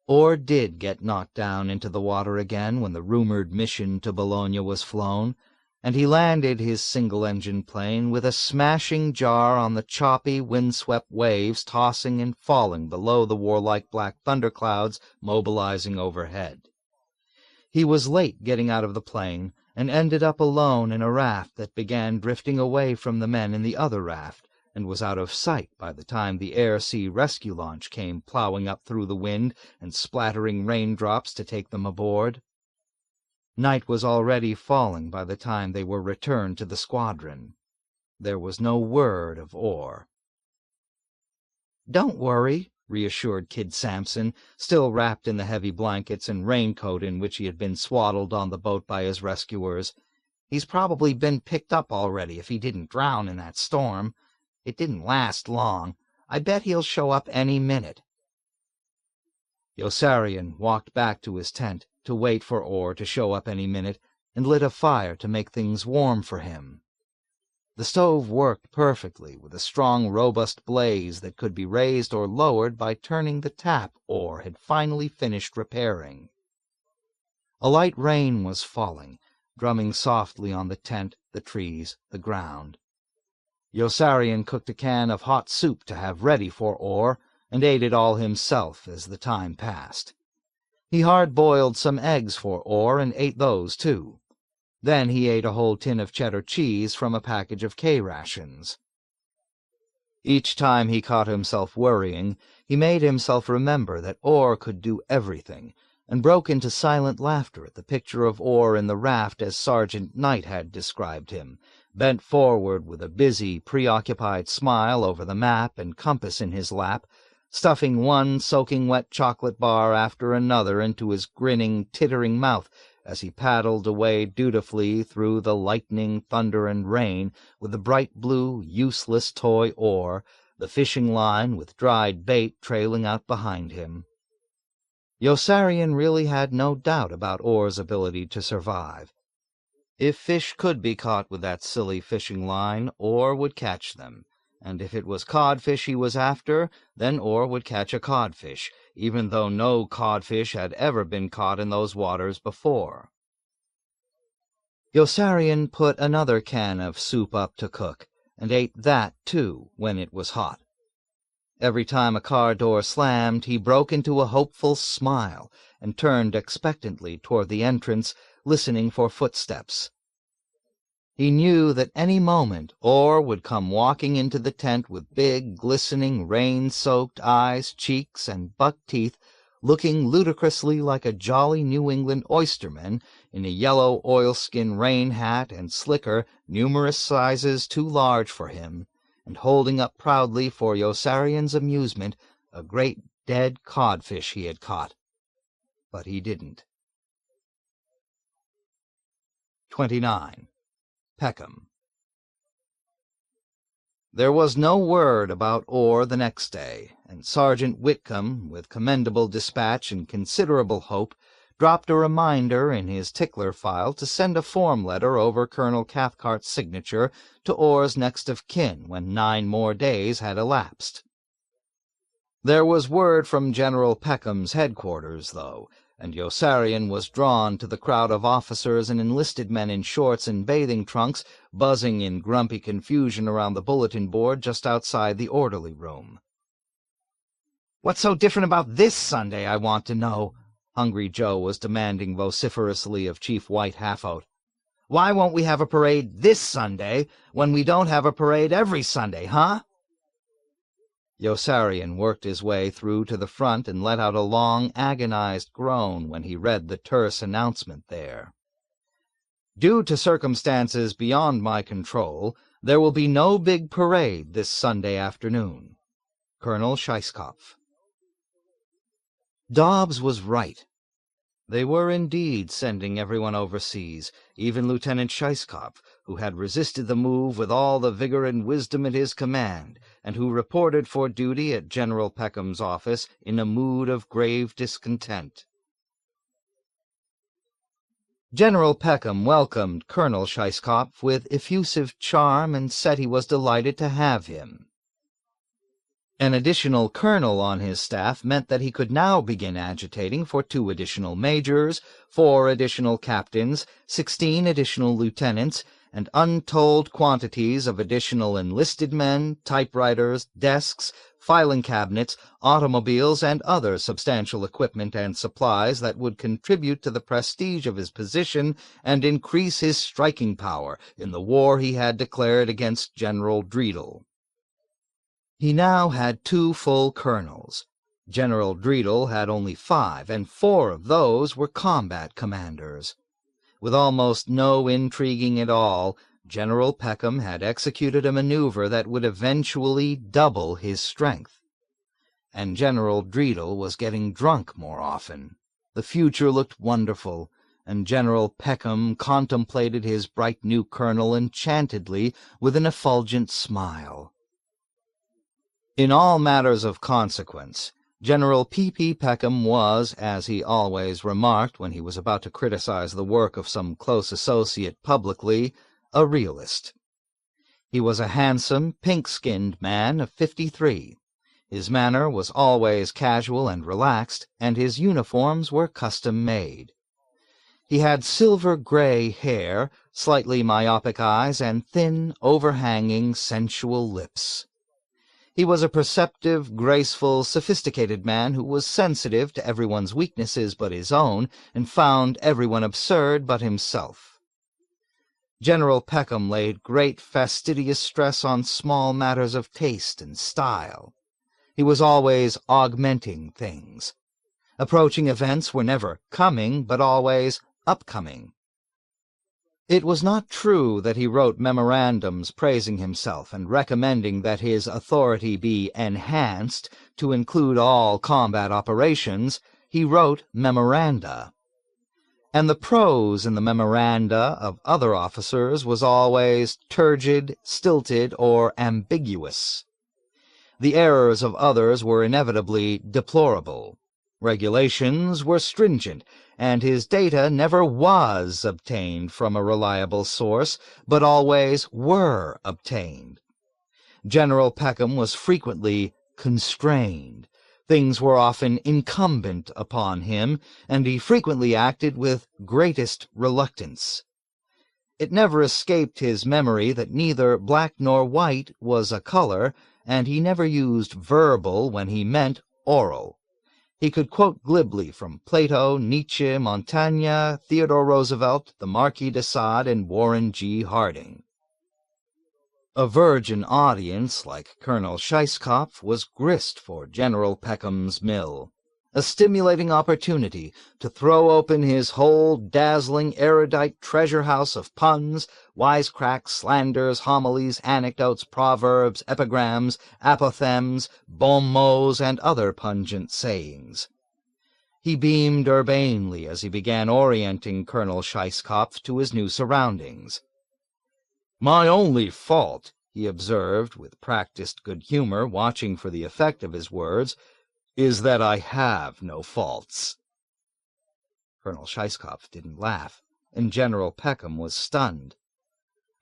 [SPEAKER 3] Orr did get knocked down into the water again when the rumored mission to Bologna was flown, and he landed his single-engine plane with a smashing jar on the choppy, wind-swept waves tossing and falling below the warlike black thunderclouds mobilizing overhead. He was late getting out of the plane, and ended up alone in a raft that began drifting away from the men in the other raft, and was out of sight by the time the air-sea rescue launch came plowing up through the wind and splattering raindrops to take them aboard. Night was already falling by the time they were returned to the squadron. There was no word of Orr. Don't worry, reassured Kid Sampson, still wrapped in the heavy blankets and raincoat in which he had been swaddled on the boat by his rescuers. He's probably been picked up already if he didn't drown in that storm. It didn't last long. I bet he'll show up any minute. Yossarian walked back to his tent to wait for Orr to show up any minute, and lit a fire to make things warm for him. The stove worked perfectly, with a strong, robust blaze that could be raised or lowered by turning the tap Orr had finally finished repairing. A light rain was falling, drumming softly on the tent, the trees, the ground. Yossarian cooked a can of hot soup to have ready for Orr, and ate it all himself as the time passed. He hard-boiled some eggs for Orr and ate those, too. Then he ate a whole tin of cheddar cheese from a package of K-rations. Each time he caught himself worrying, he made himself remember that Orr could do everything, and broke into silent laughter at the picture of Orr in the raft as Sergeant Knight had described him, bent forward with a busy, preoccupied smile over the map and compass in his lap, stuffing one soaking wet chocolate bar after another into his grinning, tittering mouth as he paddled away dutifully through the lightning, thunder, and rain with the bright blue, useless toy oar, the fishing line with dried bait trailing out behind him. Yossarian really had no doubt about Orr's ability to survive. If fish could be caught with that silly fishing line, Orr would catch them. And if it was codfish he was after, then Orr would catch a codfish, even though no codfish had ever been caught in those waters before.
[SPEAKER 1] Yossarian put another can of soup up to cook, and ate that, too, when it was hot. Every time a car door slammed, he broke into a hopeful smile and turned expectantly toward the entrance, listening for footsteps. He knew that any moment Orr would come walking into the tent with big, glistening, rain-soaked eyes, cheeks, and buck teeth, looking ludicrously like a jolly New England oysterman in a yellow oilskin rain hat and slicker numerous sizes too large for him, and holding up proudly for Yossarian's amusement a great dead codfish he had caught. But he didn't. 29. Peckem. There was no word about Orr the next day, and Sergeant Whitcomb, with commendable dispatch and considerable hope, dropped a reminder in his tickler file to send a form letter over Colonel Cathcart's signature to Orr's next of kin when 9 more days had elapsed. There was word from General Peckham's headquarters, though, and Yossarian was drawn to the crowd of officers and enlisted men in shorts and bathing trunks buzzing in grumpy confusion around the bulletin board just outside the orderly room. "What's so different about this Sunday, I want to know?" Hungry Joe was demanding vociferously of Chief White Halfout. "Why won't we have a parade this Sunday when we don't have a parade every Sunday, huh?" Yossarian worked his way through to the front and let out a long, agonized groan when he read the terse announcement there. "Due to circumstances beyond my control, there will be no big parade this Sunday afternoon. Colonel Scheisskopf." Dobbs was right. They were indeed sending everyone overseas, even Lieutenant Scheisskopf, who had resisted the move with all the vigor and wisdom at his command, and who reported for duty at General Peckham's office in a mood of grave discontent. General Peckem welcomed Colonel Scheisskopf with effusive charm and said he was delighted to have him. An additional colonel on his staff meant that he could now begin agitating for 2 additional majors, 4 additional captains, 16 additional lieutenants, and untold quantities of additional enlisted men, typewriters, desks, filing cabinets, automobiles, and other substantial equipment and supplies that would contribute to the prestige of his position and increase his striking power in the war he had declared against General Dreedel. He now had 2 full colonels. General Dreedel had only 5, and 4 of those were combat commanders. With almost no intriguing at all, General Peckem had executed a maneuver that would eventually double his strength. And General Dreedel was getting drunk more often. The future looked wonderful, and General Peckem contemplated his bright new colonel enchantedly with an effulgent smile. In all matters of consequence, General P. Peckem was, as he always remarked when he was about to criticize the work of some close associate publicly, a realist. He was a handsome, pink-skinned man of 53. His manner was always casual and relaxed, and his uniforms were custom-made. He had silver-gray hair, slightly myopic eyes, and thin, overhanging, sensual lips. He was a perceptive, graceful, sophisticated man who was sensitive to everyone's weaknesses but his own, and found everyone absurd but himself. General Peckem laid great fastidious stress on small matters of taste and style. He was always augmenting things. Approaching events were never coming, but always upcoming. It was not true that he wrote memorandums praising himself and recommending that his authority be enhanced to include all combat operations. He wrote memoranda. And the prose in the memoranda of other officers was always turgid, stilted, or ambiguous. The errors of others were inevitably deplorable. Regulations were stringent, and his data never was obtained from a reliable source, but always were obtained. General Peckem was frequently constrained. Things were often incumbent upon him, and he frequently acted with greatest reluctance.
[SPEAKER 3] It never escaped his memory that neither black nor white was a color, and he never used verbal when he meant oral. He could quote glibly from Plato, Nietzsche, Montaigne, Theodore Roosevelt, the Marquis de Sade, and Warren G. Harding. A virgin audience like Colonel Scheisskopf was grist for General Peckem's mill, a stimulating opportunity to throw open his whole dazzling, erudite treasure-house of puns, wisecracks, slanders, homilies, anecdotes, proverbs, epigrams, apothegms, bon mots, and other pungent sayings. He beamed urbanely as he began orienting Colonel Scheisskopf to his new surroundings. "My only fault," he observed with practiced good humor, watching for the effect of his words, "is that I have no faults." Colonel Scheisskopf didn't laugh, and General Peckem was stunned.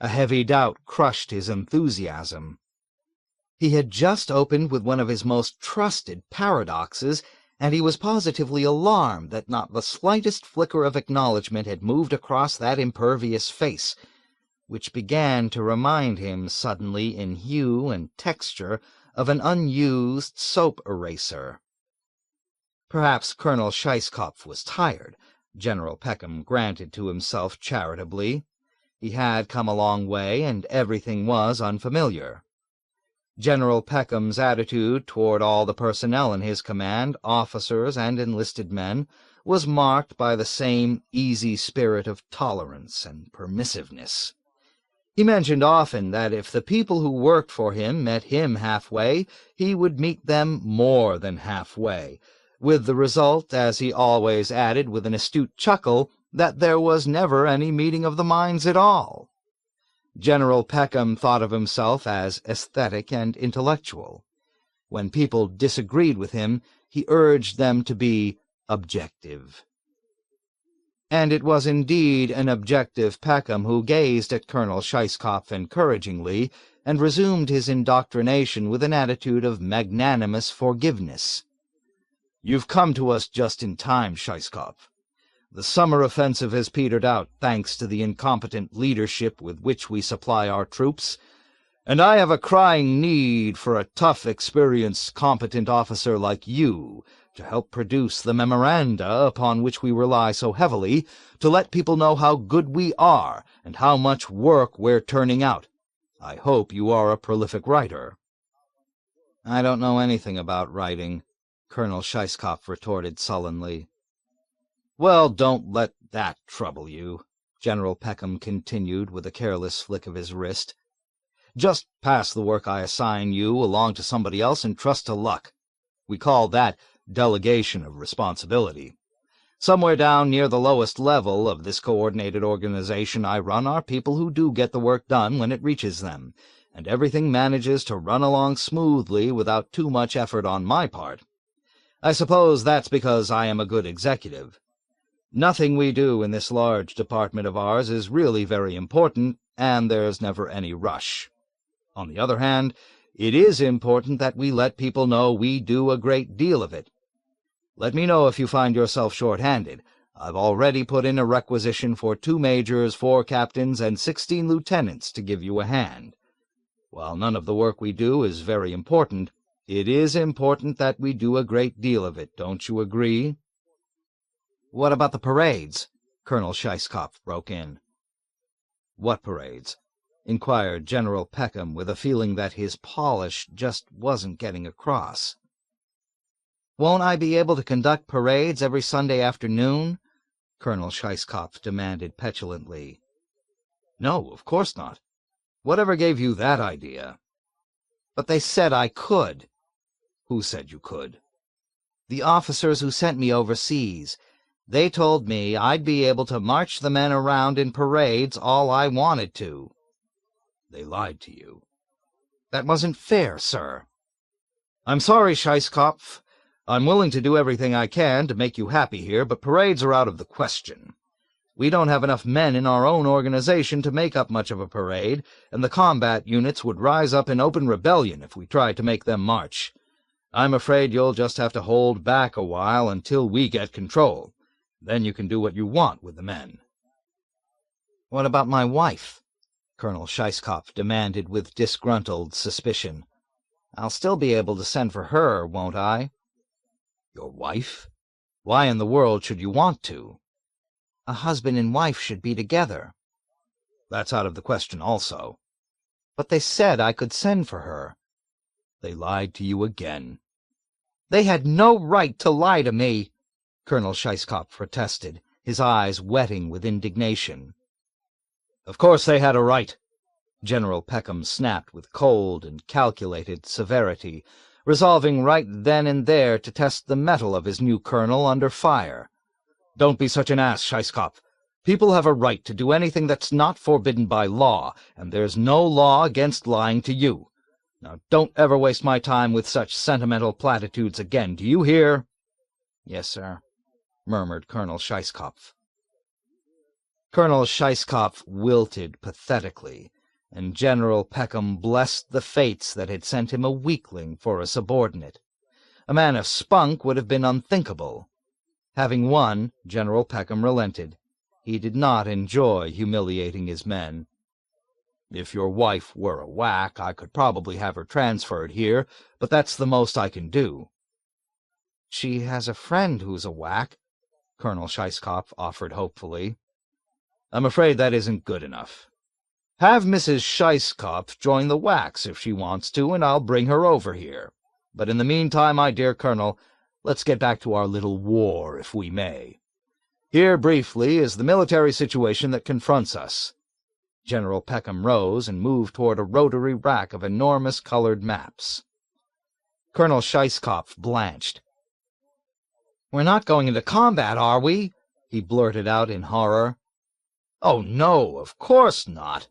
[SPEAKER 3] A heavy doubt crushed his enthusiasm. He had just opened with one of his most trusted paradoxes, and he was positively alarmed that not the slightest flicker of acknowledgment had moved across that impervious face, which began to remind him suddenly in hue and texture of an unused soap eraser. Perhaps Colonel Scheisskopf was tired, General Peckem granted to himself charitably. He had come a long way, and everything was unfamiliar. General Peckem's attitude toward all the personnel in his command, officers and enlisted men, was marked by the same easy spirit of tolerance and permissiveness. He mentioned often that if the people who worked for him met him halfway, he would meet them more than halfway, with the result, as he always added with an astute chuckle, that there was never any meeting of the minds at all. General Peckem thought of himself as aesthetic and intellectual. When people disagreed with him, he urged them to be objective. And it was indeed an objective Peckem who gazed at Colonel Scheisskopf encouragingly, and resumed his indoctrination with an attitude of magnanimous forgiveness. "You've come to us just in time, Scheisskopf. The summer offensive has petered out, thanks to the incompetent leadership with which we supply our troops, and I have a crying need for a tough, experienced, competent officer like you to help produce the memoranda upon which we rely so heavily, to let people know how good we are and how much work we're turning out. I hope you are a prolific writer." "I don't know anything about writing," Colonel Scheisskopf retorted sullenly. "Well, don't let that trouble you," General Peckem continued with a careless flick of his wrist. "Just pass the work I assign you along to somebody else and trust to luck. We call that delegation of responsibility. Somewhere down near the lowest level of this coordinated organization I run are people who do get the work done when it reaches them, and everything manages to run along smoothly without too much effort on my part. I suppose that's because I am a good executive. Nothing we do in this large department of ours is really very important, and there's never any rush. On the other hand, it is important that we let people know we do a great deal of it. Let me know if you find yourself short-handed. I've already put in a requisition for 2 majors, 4 captains, and 16 lieutenants to give you a hand. While none of the work we do is very important, it is important that we do a great deal of it, don't you agree?" "What about the parades?" Colonel Scheisskopf broke in. "What parades?" inquired General Peckem with a feeling that his polish just wasn't getting across. "Won't I be able to conduct parades every Sunday afternoon?" Colonel Scheisskopf demanded petulantly. "No, of course not. Whatever gave you that idea?" "But they said I could." "Who said you could?" "The officers who sent me overseas. They told me I'd be able to march the men around in parades all I wanted to." "They lied to you." "That wasn't fair, sir." "I'm sorry, Scheisskopf. I'm willing to do everything I can to make you happy here, but parades are out of the question. We don't have enough men in our own organization to make up much of a parade, and the combat units would rise up in open rebellion if we tried to make them march. I'm afraid you'll just have to hold back a while until we get control. Then you can do what you want with the men."
[SPEAKER 1] What about my wife? Colonel Scheisskopf demanded with disgruntled suspicion. I'll still be able to send for her, won't I?
[SPEAKER 3] Your wife? Why in the world should you want to?
[SPEAKER 1] A husband and wife should be together.
[SPEAKER 3] That's out of the question also.
[SPEAKER 1] But they said I could send for her.
[SPEAKER 3] They lied to you again.
[SPEAKER 1] They had no right to lie to me, Colonel Scheisskopf protested, his eyes wetting with indignation.
[SPEAKER 3] Of course they had a right, General Peckem snapped with cold and calculated severity, resolving right then and there to test the mettle of his new colonel under fire. Don't be such an ass, Scheisskopf. People have a right to do anything that's not forbidden by law, and there's no law against lying to you. Now don't ever waste my time with such sentimental platitudes again, do you hear?
[SPEAKER 1] Yes, sir, murmured Colonel Scheisskopf. Colonel Scheisskopf wilted pathetically, and General Peckem blessed the fates that had sent him a weakling for a subordinate. A man of spunk would have been unthinkable. Having won, General Peckem relented. He did not enjoy humiliating his men.
[SPEAKER 3] If your wife were a whack, I could probably have her transferred here, but that's the most I can do.
[SPEAKER 1] She has a friend who's a whack, Colonel Scheisskopf offered hopefully.
[SPEAKER 3] I'm afraid that isn't good enough. Have Mrs. Scheisskopf join the whacks if she wants to, and I'll bring her over here. But in the meantime, my dear Colonel, let's get back to our little war, if we may. Here, briefly, is the military situation that confronts us.
[SPEAKER 1] General Peckem rose and moved toward a rotary rack of enormous colored maps. Colonel Scheisskopf blanched. "We're not going into combat, are we?" he blurted out in horror.
[SPEAKER 3] "Oh, no, of course not,"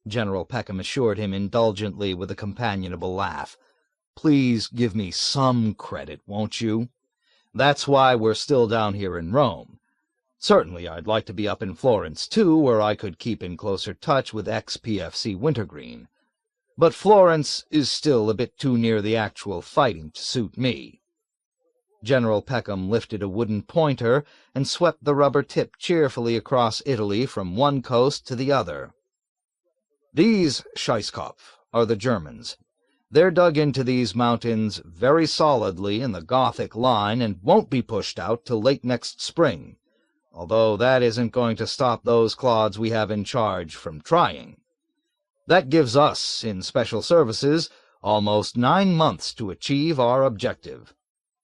[SPEAKER 1] General Peckem assured him indulgently with a companionable laugh.
[SPEAKER 3] "Please give me some credit, won't you? That's why we're still down here in Rome. Certainly I'd like to be up in Florence, too, where I could keep in closer touch with ex-PFC Wintergreen. But Florence is still a bit too near the actual fighting to suit me."
[SPEAKER 1] General Peckem lifted a wooden pointer and swept the rubber tip cheerfully across Italy from one coast to the other.
[SPEAKER 3] "These, Scheisskopf, are the Germans. They're dug into these mountains very solidly in the Gothic line and won't be pushed out till late next spring, although that isn't going to stop those clods we have in charge from trying. That gives us, in Special Services, almost 9 months to achieve our objective.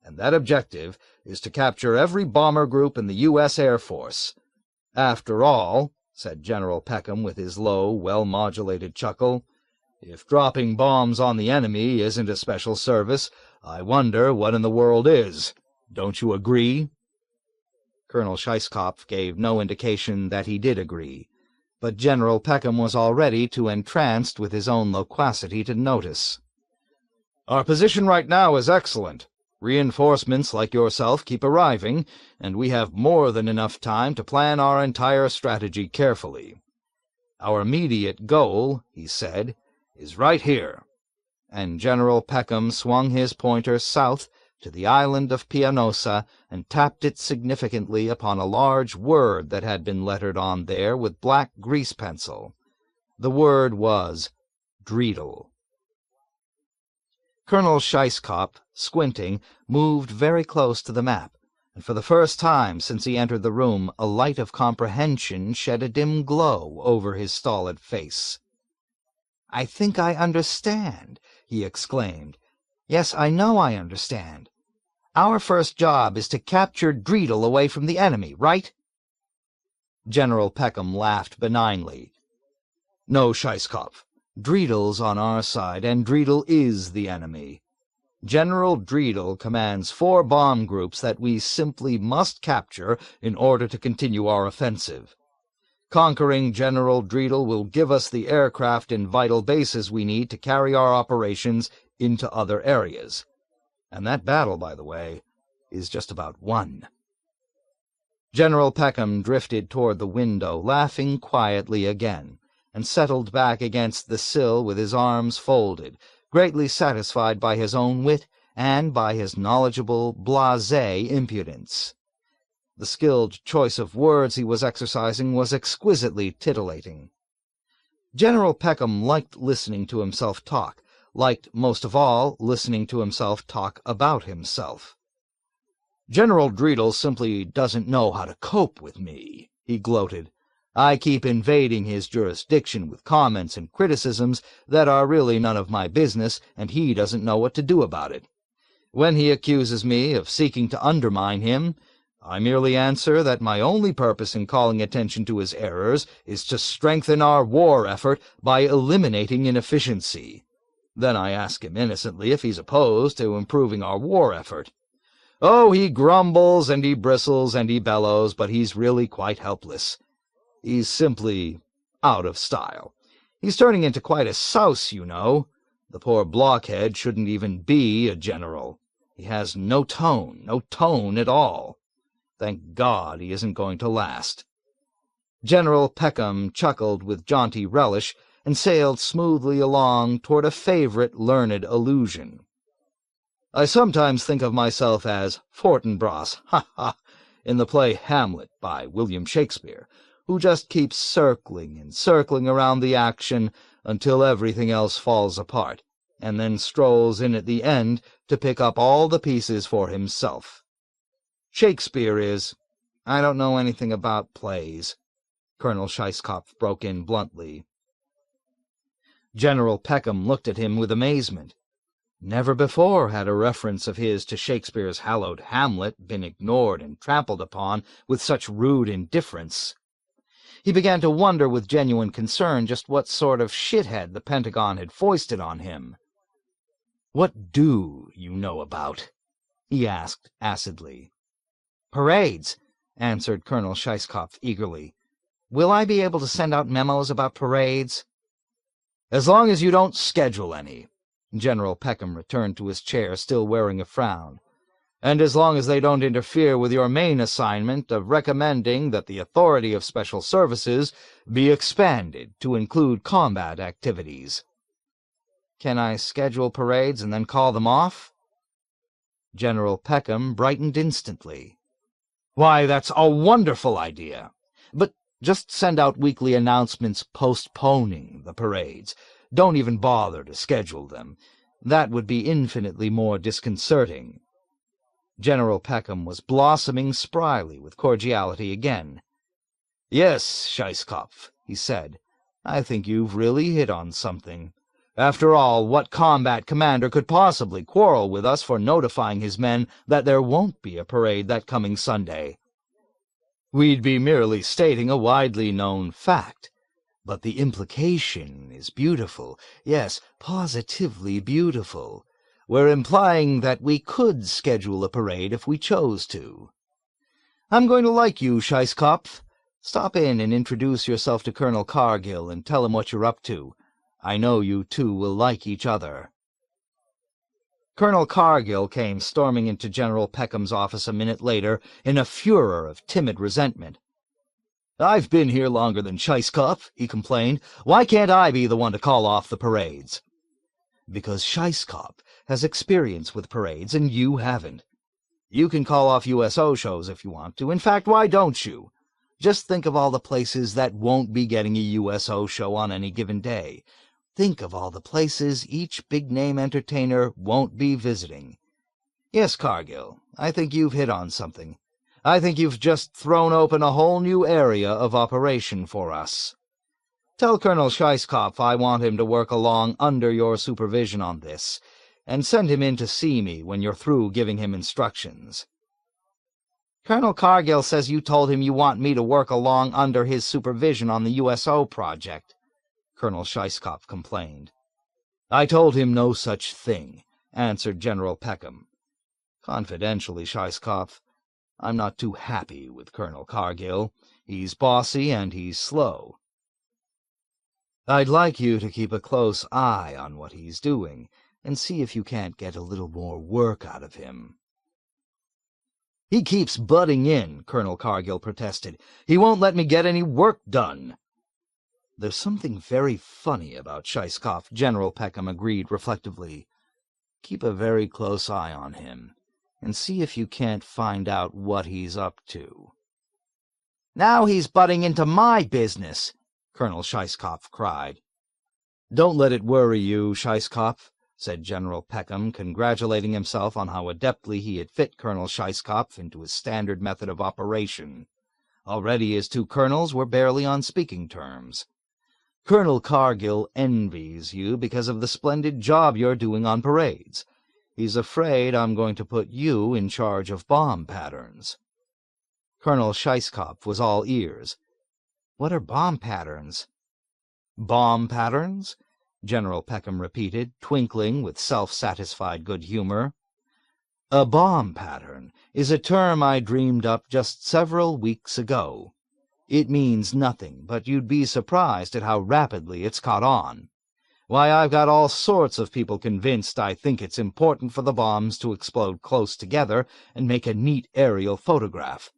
[SPEAKER 3] And that objective is to capture every bomber group in the U.S. Air Force. After all," said General Peckem with his low, well-modulated chuckle, "if dropping bombs on the enemy isn't a special service, I wonder what in the world is. Don't you agree?"
[SPEAKER 1] Colonel Scheisskopf gave no indication that he did agree, but General Peckem was already too entranced with his own loquacity to notice.
[SPEAKER 3] "Our position right now is excellent. Reinforcements like yourself keep arriving, and we have more than enough time to plan our entire strategy carefully. Our immediate goal," he said, "is right here."
[SPEAKER 1] And General Peckem swung his pointer south to the island of Pianosa and tapped it significantly upon a large word that had been lettered on there with black grease pencil. The word was Dreidel. Colonel Scheisskopf, squinting, moved very close to the map, and for the first time since he entered the room a light of comprehension shed a dim glow over his stolid face. "I think I understand," he exclaimed. "Yes, I know I understand. Our first job is to capture Dreidel away from the enemy, right?" General Peckem laughed benignly.
[SPEAKER 3] "No, Scheisskopf. Dreidel's on our side, and Dreidel is the enemy. General Dreidel commands 4 bomb groups that we simply must capture in order to continue our offensive. Conquering General Dreidel will give us the aircraft and vital bases we need to carry our operations into other areas. And that battle, by the way, is just about won."
[SPEAKER 1] General Peckem drifted toward the window, laughing quietly again, and settled back against the sill with his arms folded, greatly satisfied by his own wit and by his knowledgeable, blasé impudence. The skilled choice of words he was exercising was exquisitely titillating. General Peckem liked listening to himself talk, liked most of all listening to himself talk about himself. "General Dreedle simply doesn't know how to cope with me," he gloated. "I keep invading his jurisdiction with comments and criticisms that are really none of my business, and he doesn't know what to do about it. When he accuses me of seeking to undermine him, I merely answer that my only purpose in calling attention to his errors is to strengthen our war effort by eliminating inefficiency. Then I ask him innocently if he's opposed to improving our war effort. Oh, he grumbles and he bristles and he bellows, but he's really quite helpless. He's simply out of style. He's turning into quite a souse, you know. The poor blockhead shouldn't even be a general. He has no tone at all. Thank God he isn't going to last." General Peckem chuckled with jaunty relish and sailed smoothly along toward a favorite learned allusion. "I sometimes think of myself as Fortinbras, in the play Hamlet by William Shakespeare, who just keeps circling and circling around the action until everything else falls apart, and then strolls in at the end to pick up all the pieces for himself. Shakespeare is— I don't know anything about plays," Colonel Scheisskopf broke in bluntly. General Peckem looked at him with amazement. Never before had a reference of his to Shakespeare's hallowed Hamlet been ignored and trampled upon with such rude indifference. He began to wonder with genuine concern just what sort of shithead the Pentagon had foisted on him. "What do you know about?" he asked acidly. "Parades," answered Colonel Scheisskopf eagerly. "Will I be able to send out memos about parades?" "As long as you don't schedule any." General Peckem returned to his chair, still wearing a frown. "And as long as they don't interfere with your main assignment of recommending that the authority of special services be expanded to include combat activities." "Can I schedule parades and then call them off?" General Peckem brightened instantly. "Why, that's a wonderful idea. But just send out weekly announcements postponing the parades. Don't even bother to schedule them. That would be infinitely more disconcerting." General Peckem was blossoming spryly with cordiality again. "Yes, Scheisskopf," he said, "I think you've really hit on something. After all, what combat commander could possibly quarrel with us for notifying his men that there won't be a parade that coming Sunday? We'd be merely stating a widely known fact. But the implication is beautiful, yes, positively beautiful. We're implying that we could schedule a parade if we chose to. I'm going to like you, Scheisskopf. Stop in and introduce yourself to Colonel Cargill and tell him what you're up to. I know you two will like each other." Colonel Cargill came storming into General Peckham's office a minute later in a furor of timid resentment. "I've been here longer than Scheisskopf," he complained. "Why can't I be the one to call off the parades?" "Because Scheisskopf has experience with parades and you haven't. You can call off USO shows if you want to. In fact, why don't you? Just think of all the places that won't be getting a USO show on any given day. Think of all the places each big-name entertainer won't be visiting. Yes, Cargill, I think you've hit on something. I think you've just thrown open a whole new area of operation for us. Tell Colonel Scheisskopf I want him to work along under your supervision on this, and send him in to see me when you're through giving him instructions." "Colonel Cargill says you told him you want me to work along under his supervision on the USO project," Colonel Scheisskopf complained. "I told him no such thing," answered General Peckem. "Confidentially, Scheisskopf, I'm not too happy with Colonel Cargill. He's bossy and he's slow. I'd like you to keep a close eye on what he's doing and see if you can't get a little more work out of him." "He keeps butting in," Colonel Cargill protested. "He won't let me get any work done." "There's something very funny about Scheisskopf," General Peckem agreed reflectively. "Keep a very close eye on him.
[SPEAKER 3] and see if you can't find out what he's up to." "Now he's butting into my business," Colonel Scheisskopf cried. "Don't let it worry you, Scheisskopf," said General Peckem, congratulating himself on how adeptly he had fit Colonel Scheisskopf into his standard method of operation. Already his two colonels were barely on speaking terms. "Colonel Cargill envies you because of the splendid job you're doing on parades. He's afraid I'm going to put you in charge of bomb patterns." Colonel Scheisskopf was all ears. "What are bomb patterns?" "Bomb patterns?" General Peckem repeated, twinkling with self-satisfied good humor. "A bomb pattern is a term I dreamed up just several weeks ago. It means nothing, but you'd be surprised at how rapidly it's caught on. Why, I've got all sorts of people convinced I think it's important for the bombs to explode close together and make a neat aerial photograph.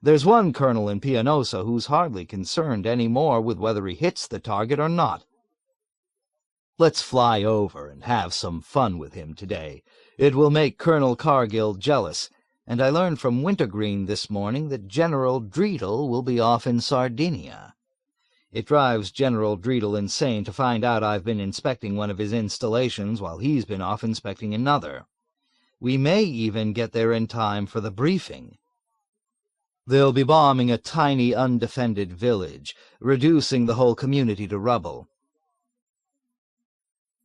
[SPEAKER 3] There's one colonel in Pianosa who's hardly concerned any more with whether he hits the target or not. Let's fly over and have some fun with him today. It will make Colonel Cargill jealous, and I learned from Wintergreen this morning that General Dreedel will be off in Sardinia. It drives General Dreedel insane to find out I've been inspecting one of his installations while he's been off inspecting another. We may even get there in time for the briefing. They'll be bombing a tiny, undefended village, reducing the whole community to rubble.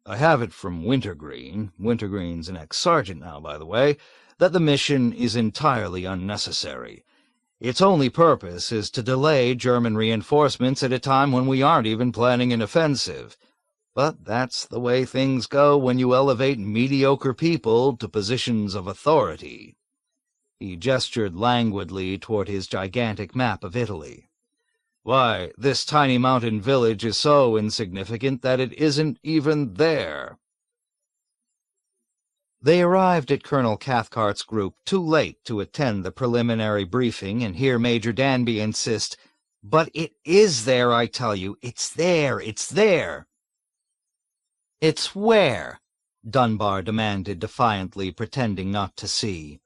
[SPEAKER 3] I have it from Wintergreen, Wintergreen's an ex-sergeant now, by the way, that the mission is entirely unnecessary. Its only purpose is to delay German reinforcements at a time when we aren't even planning an offensive. But that's the way things go when you elevate mediocre people to positions of authority." He gestured languidly toward his gigantic map of Italy. "Why, this tiny mountain village is so insignificant that it isn't even there." They arrived at Colonel Cathcart's group too late to attend the preliminary briefing and hear Major Danby insist, "But it is there, I tell you. It's there, it's there." "It's where?" Dunbar demanded defiantly, pretending not to see.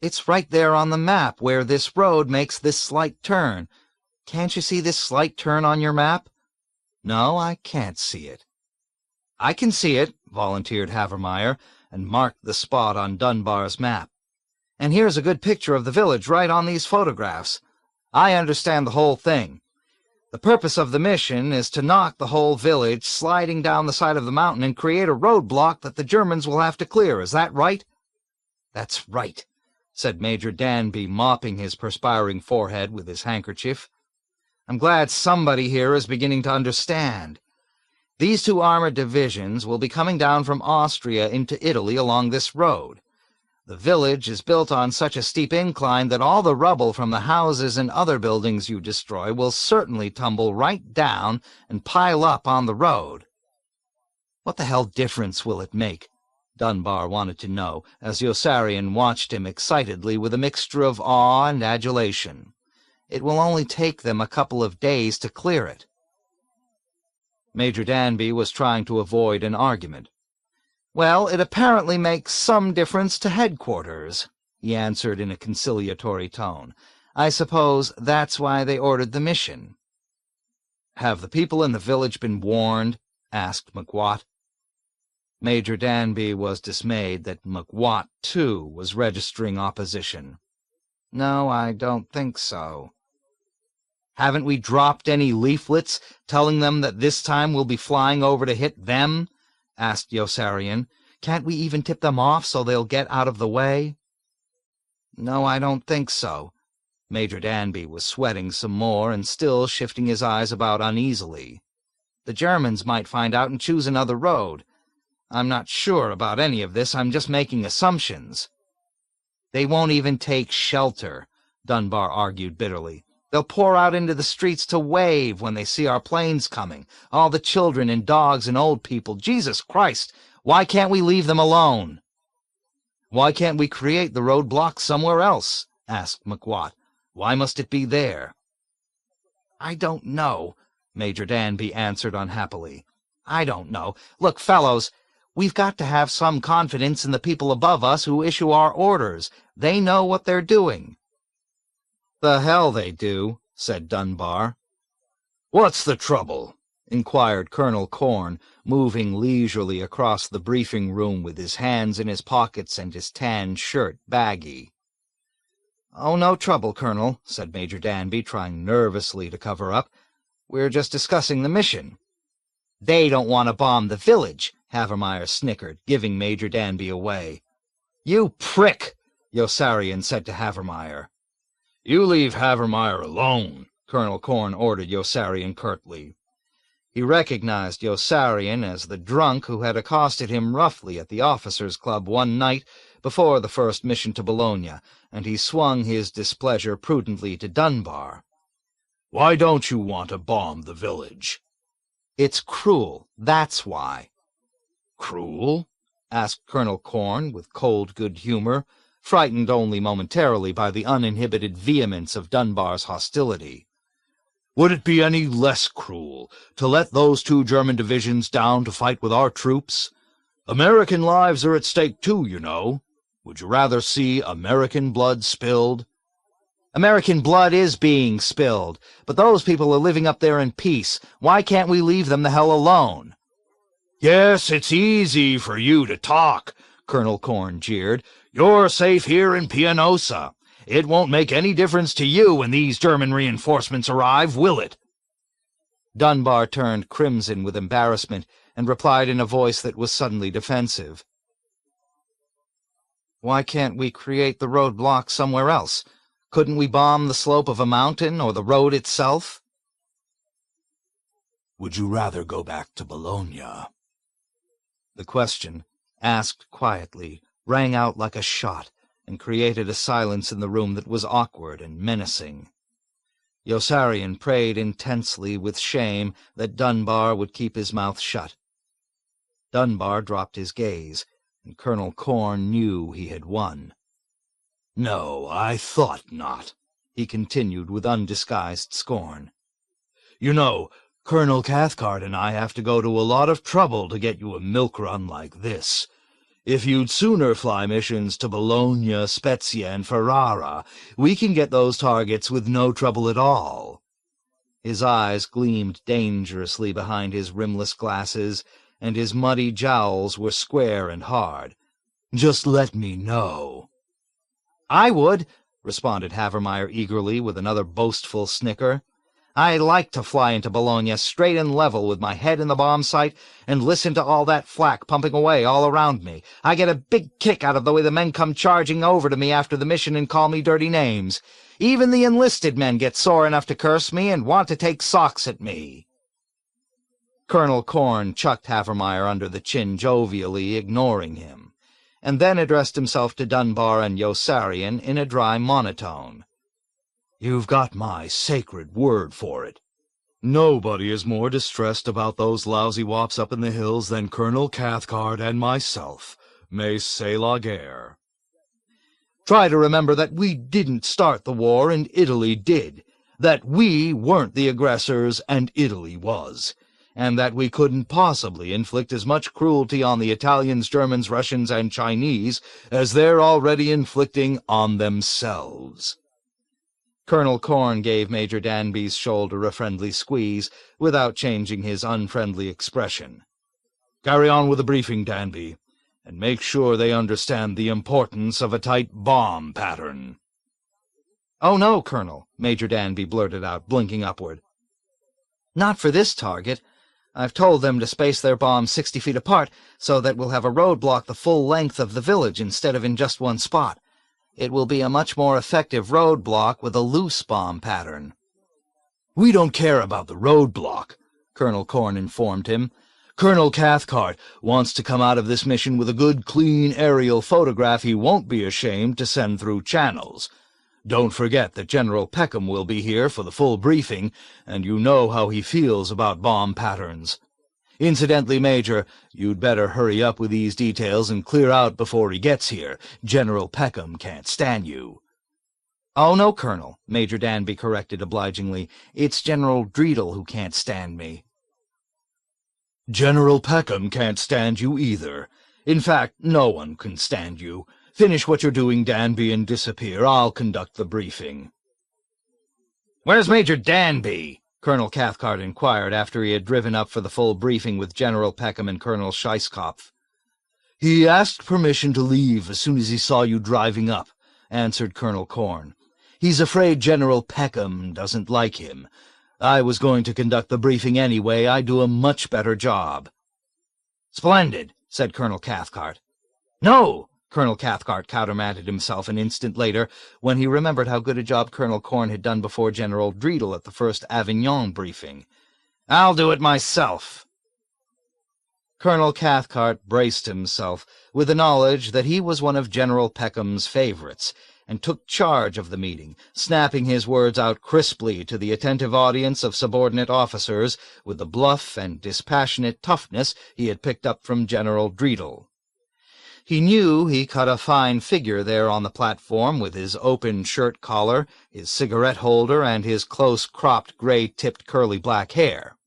[SPEAKER 3] "It's right there on the map where this road makes this slight turn. Can't you see this slight turn on your map?" "No, I can't see it." "I can see it," volunteered Havermeyer, and marked the spot on Dunbar's map. "And here's a good picture of the village right on these photographs. I understand the whole thing. The purpose of the mission is to knock the whole village sliding down the side of the mountain and create a roadblock that the Germans will have to clear. Is that right?" "That's right," said Major Danby, mopping his perspiring forehead with his handkerchief. "I'm glad somebody here is beginning to understand. These two armored divisions will be coming down from Austria into Italy along this road. The village is built on such a steep incline that all the rubble from the houses and other buildings you destroy will certainly tumble right down and pile up on the road." "What the hell difference will it make?" Dunbar wanted to know, as Yossarian watched him excitedly with a mixture of awe and adulation. "It will only take them a couple of days to clear it." Major Danby was trying to avoid an argument. "Well, it apparently makes some difference to headquarters," he answered in a conciliatory tone. "I suppose that's why they ordered the mission." "Have the people in the village been warned?" asked McWatt. Major Danby was dismayed that McWatt, too, was registering opposition. "No, I don't think so." "Haven't we dropped any leaflets telling them that this time we'll be flying over to hit them?" asked Yossarian. "Can't we even tip them off so they'll get out of the way?" "No, I don't think so." Major Danby was sweating some more and still shifting his eyes about uneasily. "The Germans might find out and choose another road. I'm not sure about any of this. I'm just making assumptions." "They won't even take shelter," Dunbar argued bitterly. "They'll pour out into the streets to wave when they see our planes coming. All the children and dogs and old people. Jesus Christ! Why can't we leave them alone?" "Why can't we create the roadblock somewhere else?" asked McWatt. "Why must it be there?" "I don't know," Major Danby answered unhappily. "I don't know. Look, fellows, We've got to have some confidence in the people above us who issue our orders. They know what they're doing."
[SPEAKER 1] "The hell they do," said Dunbar.
[SPEAKER 3] "What's the trouble?"
[SPEAKER 1] inquired Colonel Corn, moving leisurely across the briefing room with his hands in his pockets and his tan shirt baggy.
[SPEAKER 3] "Oh, no trouble, Colonel," said Major Danby, trying nervously to cover up. "We're just discussing the mission." "They don't want to bomb the village," Havermeyer snickered, giving Major Danby away. "You prick," Yossarian said to Havermeyer.
[SPEAKER 4] "You leave Havermeyer alone," Colonel Corn ordered Yossarian curtly.
[SPEAKER 1] He recognized Yossarian as the drunk who had accosted him roughly at the officers' club one night before the first mission to Bologna, and he swung his displeasure prudently to Dunbar.
[SPEAKER 4] "Why don't you want to bomb the village?"
[SPEAKER 1] "It's cruel, that's why."
[SPEAKER 4] "Cruel?"
[SPEAKER 1] asked Colonel Corn with cold good humor, frightened only momentarily by the uninhibited vehemence of Dunbar's hostility.
[SPEAKER 4] "Would it be any less cruel to let those 2 German divisions down to fight with our troops? American lives are at stake too, you know. Would you rather see American blood spilled?"
[SPEAKER 1] "American blood is being spilled, but those people are living up there in peace. Why can't we leave them the hell alone?"
[SPEAKER 4] "Yes, it's easy for you to talk," Colonel Corn jeered. "You're safe here in Pianosa. It won't make any difference to you when these German reinforcements arrive, will it?"
[SPEAKER 1] Dunbar turned crimson with embarrassment and replied in a voice that was suddenly defensive. "Why can't we create the roadblock somewhere else? Couldn't we bomb the slope of a mountain or the road itself?"
[SPEAKER 4] "Would you rather go back to Bologna?"
[SPEAKER 1] The question, asked quietly, rang out like a shot, and created a silence in the room that was awkward and menacing. Yossarian prayed intensely with shame that Dunbar would keep his mouth shut. Dunbar dropped his gaze, and Colonel Corn knew he had won.
[SPEAKER 4] "No, I thought not,"
[SPEAKER 1] he continued with undisguised scorn.
[SPEAKER 4] "You know, Colonel Cathcart and I have to go to a lot of trouble to get you a milk run like this. If you'd sooner fly missions to Bologna, Spezia, and Ferrara, we can get those targets with no trouble at all."
[SPEAKER 1] His eyes gleamed dangerously behind his rimless glasses, and his muddy jowls were square and hard.
[SPEAKER 4] "Just let me know."
[SPEAKER 1] "I would," responded Havermeyer eagerly, with another boastful snicker. "I like to fly into Bologna straight and level with my head in the bomb sight and listen to all that flak pumping away all around me. I get a big kick out of the way the men come charging over to me after the mission and call me dirty names. Even the enlisted men get sore enough to curse me and want to take socks at me." Colonel Corn chucked Havermeyer under the chin jovially, ignoring him, and then addressed himself to Dunbar and Yossarian in a dry monotone.
[SPEAKER 4] "You've got my sacred word for it. Nobody is more distressed about those lousy wops up in the hills than Colonel Cathcart and myself. Mais c'est la guerre."
[SPEAKER 1] "Try to remember that we didn't start the war and Italy did, that we weren't the aggressors and Italy was, and that we couldn't possibly inflict as much cruelty on the Italians, Germans, Russians, and Chinese as they're already inflicting on themselves." Colonel Corn gave Major Danby's shoulder a friendly squeeze, without changing his unfriendly expression.
[SPEAKER 4] "Carry on with the briefing, Danby, and make sure they understand the importance of a tight bomb pattern."
[SPEAKER 1] "Oh, no, Colonel," Major Danby blurted out, blinking upward. "Not for this target. I've told them to space their bombs 60 feet apart, so that we'll have a roadblock the full length of the village instead of in just one spot. It will be a much more effective roadblock with a loose bomb pattern."
[SPEAKER 4] "We don't care about the roadblock," Colonel Corn informed him. "Colonel Cathcart wants to come out of this mission with a good, clean aerial photograph he won't be ashamed to send through channels. Don't forget that General Peckem will be here for the full briefing, and you know how he feels about bomb patterns. Incidentally, Major, you'd better hurry up with these details and clear out before he gets here. General Peckem can't stand you."
[SPEAKER 1] "Oh, no, Colonel," Major Danby corrected obligingly. "It's General Dreedel who can't stand me."
[SPEAKER 4] General Peckem can't stand you either. In fact, no one can stand you. Finish what you're doing, Danby, and disappear. I'll conduct the briefing."
[SPEAKER 3] "Where's Major Danby?" Colonel Cathcart inquired after he had driven up for the full briefing with General Peckem and Colonel Scheisskopf.
[SPEAKER 4] "He asked permission to leave as soon as he saw you driving up," answered Colonel Corn. "He's afraid General Peckem doesn't like him. I was going to conduct the briefing anyway. I do a much better job."
[SPEAKER 3] "Splendid," said Colonel Cathcart. "No!" Colonel Cathcart countermanded himself an instant later, when he remembered how good a job Colonel Corn had done before General Dreedel at the first Avignon briefing. "I'll do it myself." Colonel Cathcart braced himself with the knowledge that he was one of General Peckham's favorites, and took charge of the meeting, snapping his words out crisply to the attentive audience of subordinate officers with the bluff and dispassionate toughness he had picked up from General Dreedel. He knew he cut a fine figure there on the platform with his open shirt collar, his cigarette holder, and his close-cropped, gray-tipped, curly black hair.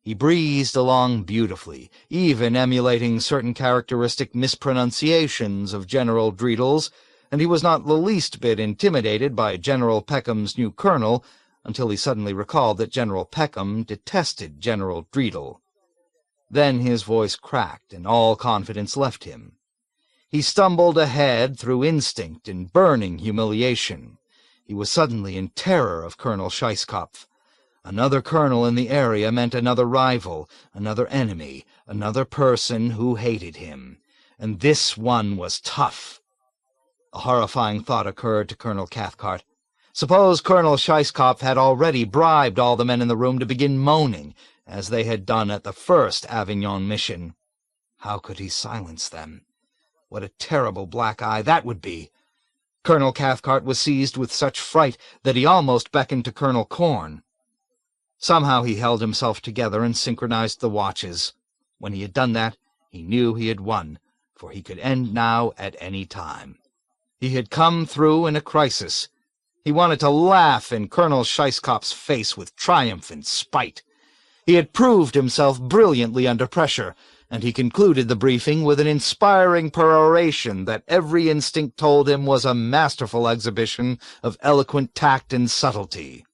[SPEAKER 3] He breezed along beautifully, even emulating certain characteristic mispronunciations of General Dreedel's, and he was not the least bit intimidated by General Peckham's new colonel until he suddenly recalled that General Peckem detested General Dreedel. Then his voice cracked, and all confidence left him. He stumbled ahead through instinct and burning humiliation. He was suddenly in terror of Colonel Scheisskopf. Another colonel in the area meant another rival, another enemy, another person who hated him. And this one was tough. A horrifying thought occurred to Colonel Cathcart. Suppose Colonel Scheisskopf had already bribed all the men in the room to begin moaning, as they had done at the first Avignon mission. How could he silence them? What a terrible black eye that would be! Colonel Cathcart was seized with such fright that he almost beckoned to Colonel Corn. Somehow he held himself together and synchronized the watches. When he had done that, he knew he had won, for he could end now at any time. He had come through in a crisis. He wanted to laugh in Colonel Scheisskopf's face with triumph and spite. He had proved himself brilliantly under pressure, and he concluded the briefing with an inspiring peroration that every instinct told him was a masterful exhibition of eloquent tact and subtlety.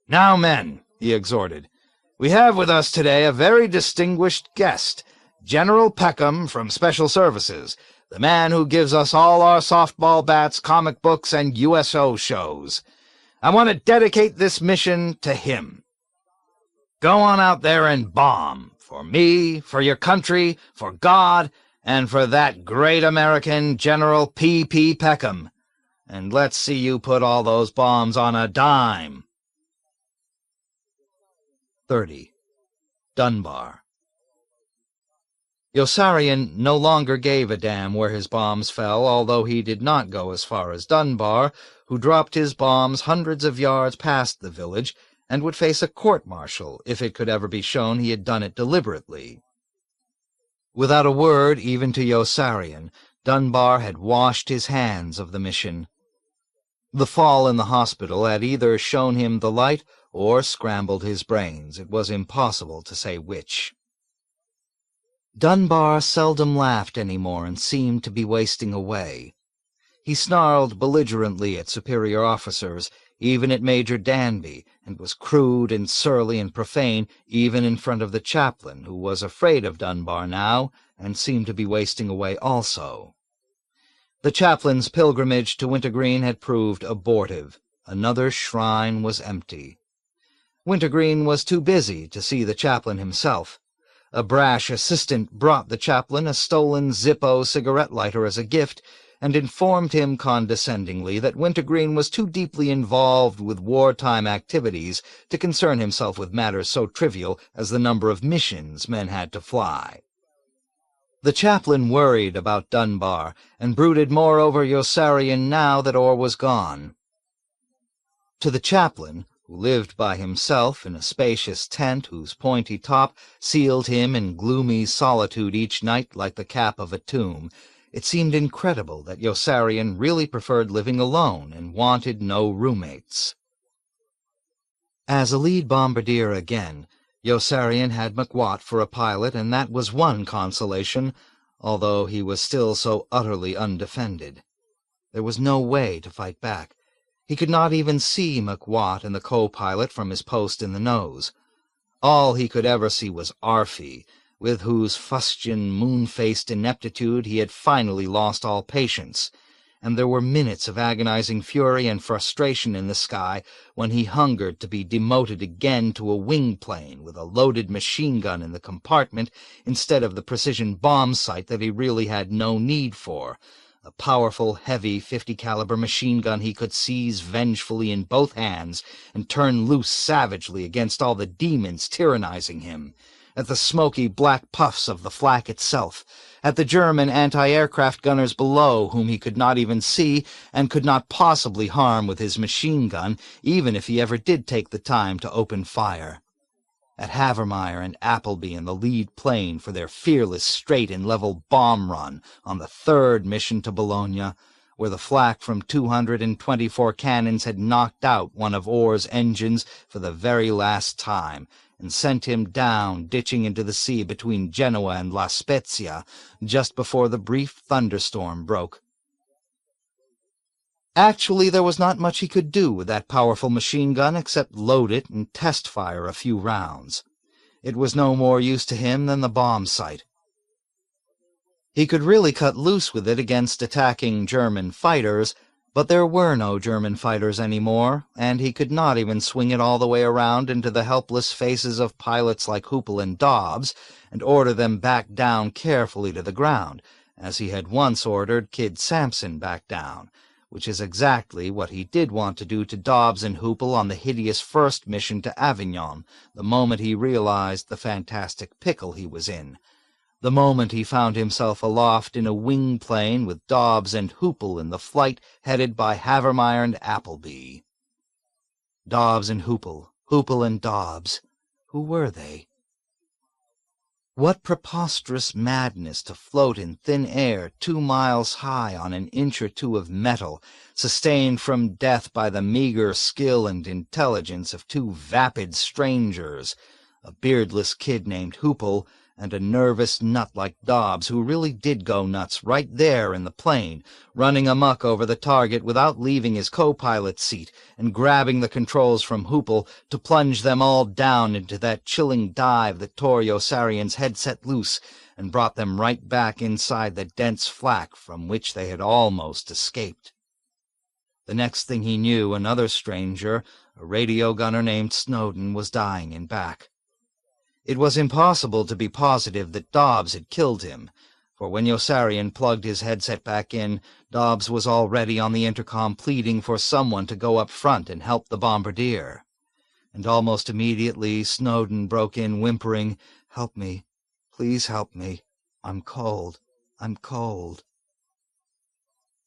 [SPEAKER 3] "Now, men," he exhorted, "we have with us today a very distinguished guest, General Peckem from Special Services, the man who gives us all our softball bats, comic books, and USO shows. I want to dedicate this mission to him. Go on out there and bomb, for me, for your country, for God, and for that great American General P.P. Peckem. And let's see you put all those bombs on a dime." 30. Dunbar. Yossarian no longer gave a damn where his bombs fell, although he did not go as far as Dunbar, who dropped his bombs hundreds of yards past the village, and would face a court-martial if it could ever be shown he had done it deliberately. Without a word even to Yossarian, Dunbar had washed his hands of the mission. The fall in the hospital had either shown him the light or scrambled his brains. It was impossible to say which. Dunbar seldom laughed any more and seemed to be wasting away. He snarled belligerently at superior officers, even at Major Danby, and was crude and surly and profane even in front of the chaplain, who was afraid of Dunbar now and seemed to be wasting away also. The chaplain's pilgrimage to Wintergreen had proved abortive. Another shrine was empty. Wintergreen was too busy to see the chaplain himself. A brash assistant brought the chaplain a stolen Zippo cigarette lighter as a gift, and informed him condescendingly that Wintergreen was too deeply involved with wartime activities to concern himself with matters so trivial as the number of missions men had to fly. The chaplain worried about Dunbar, and brooded more over Yossarian now that Orr was gone. To the chaplain, who lived by himself in a spacious tent whose pointy top sealed him in gloomy solitude each night like the cap of a tomb, it seemed incredible that Yossarian really preferred living alone and wanted no roommates. As a lead bombardier again,
[SPEAKER 1] Yossarian had McWatt for a pilot, and that was one consolation, although he was still so utterly undefended. There was no way to fight back. He could not even see McWatt and the co-pilot from his post in the nose. All he could ever see was Aarfy, with whose fustian, moon-faced ineptitude he had finally lost all patience, and there were minutes of agonizing fury and frustration in the sky when he hungered to be demoted again to a wing plane with a loaded machine gun in the compartment instead of the precision bomb sight that he really had no need for, a powerful, heavy 50-caliber machine gun he could seize vengefully in both hands and turn loose savagely against all the demons tyrannizing him, at the smoky black puffs of the flak itself, at the German anti-aircraft gunners below whom he could not even see and could not possibly harm with his machine gun, even if he ever did take the time to open fire. At Havermeyer and Appleby in the lead plane for their fearless straight and level bomb run on the third mission to Bologna, where the flak from 224 cannons had knocked out one of Orr's engines for the very last time, and sent him down, ditching into the sea between Genoa and La Spezia, just before the brief thunderstorm broke. Actually, there was not much he could do with that powerful machine gun except load it and test-fire a few rounds. It was no more use to him than the bomb sight. He could really cut loose with it against attacking German fighters, but there were no German fighters anymore, and he could not even swing it all the way around into the helpless faces of pilots like Hoople and Dobbs, and order them back down carefully to the ground, as he had once ordered Kid Sampson back down, which is exactly what he did want to do to Dobbs and Hoople on the hideous first mission to Avignon, the moment he realized the fantastic pickle he was in. The moment he found himself aloft in a wing plane with Dobbs and Hoople in the flight headed by Havermeyer and Appleby. Dobbs and Hoople, Hoople and Dobbs. Who were they? What preposterous madness to float in thin air 2 miles high on an inch or two of metal, sustained from death by the meager skill and intelligence of 2 vapid strangers, a beardless kid named Hoople, and a nervous nut like Dobbs, who really did go nuts right there in the plane, running amuck over the target without leaving his co-pilot's seat, and grabbing the controls from Hoople to plunge them all down into that chilling dive that tore Yossarian's headset loose and brought them right back inside the dense flak from which they had almost escaped. The next thing he knew, another stranger, a radio gunner named Snowden, was dying in back. It was impossible to be positive that Dobbs had killed him, for when Yossarian plugged his headset back in, Dobbs was already on the intercom pleading for someone to go up front and help the bombardier. And almost immediately Snowden broke in whimpering, "Help me, please help me. I'm cold, I'm cold."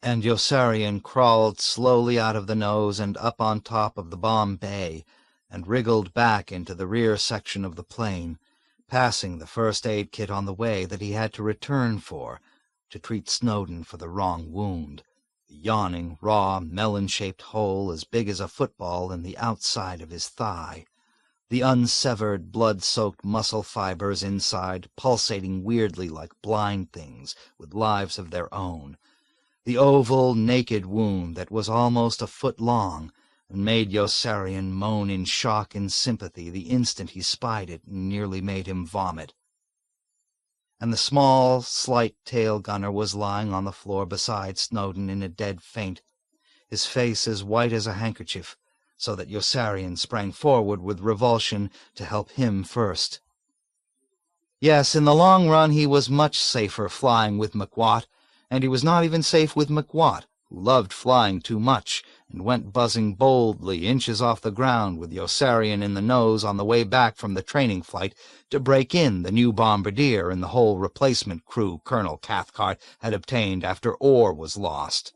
[SPEAKER 1] And Yossarian crawled slowly out of the nose and up on top of the bomb bay, and wriggled back into the rear section of the plane, passing the first aid kit on the way that he had to return for, to treat Snowden for the wrong wound, the yawning, raw, melon-shaped hole as big as a football in the outside of his thigh, the unsevered, blood-soaked muscle fibers inside pulsating weirdly like blind things with lives of their own, the oval, naked wound that was almost a foot long, and made Yossarian moan in shock and sympathy the instant he spied it and nearly made him vomit. And the small, slight tail gunner was lying on the floor beside Snowden in a dead faint, his face as white as a handkerchief, so that Yossarian sprang forward with revulsion to help him first. Yes, in the long run he was much safer flying with McWatt, and he was not even safe with McWatt, who loved flying too much, and went buzzing boldly inches off the ground with Yossarian in the nose on the way back from the training flight to break in the new bombardier and the whole replacement crew Colonel Cathcart had obtained after Orr was lost.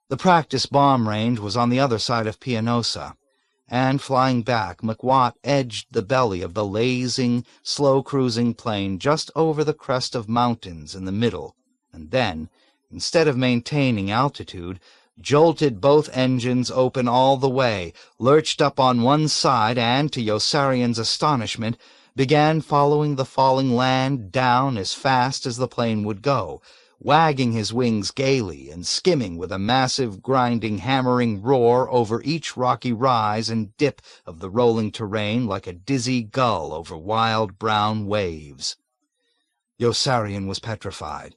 [SPEAKER 1] The practice bomb range was on the other side of Pianosa, and flying back, McWatt edged the belly of the lazing, slow-cruising plane just over the crest of mountains in the middle, and then, instead of maintaining altitude,
[SPEAKER 3] jolted both engines open all the way, lurched up on one side, and, to Yossarian's astonishment, began following the falling land down as fast as the plane would go, wagging his wings gaily and skimming with a massive, grinding, hammering roar over each rocky rise and dip of the rolling terrain like a dizzy gull over wild brown waves. Yossarian was petrified.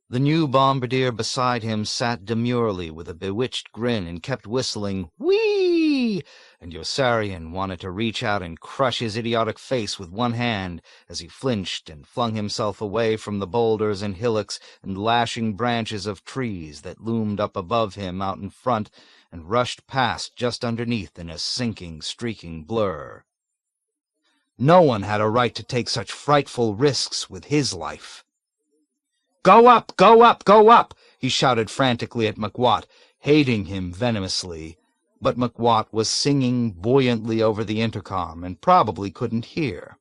[SPEAKER 3] The new bombardier beside him sat demurely with a bewitched grin and kept whistling, "Whee!" And Yossarian wanted to reach out and crush his idiotic face with one hand as he flinched and flung himself away from the boulders and hillocks and lashing branches of trees that loomed up above him out in front and rushed past just underneath in a sinking, streaking blur. No one had a right to take such frightful risks with his life. "Go up! Go up! Go up!" he shouted frantically at McWatt, hating him venomously. But McWatt was singing buoyantly over the intercom and probably couldn't hear.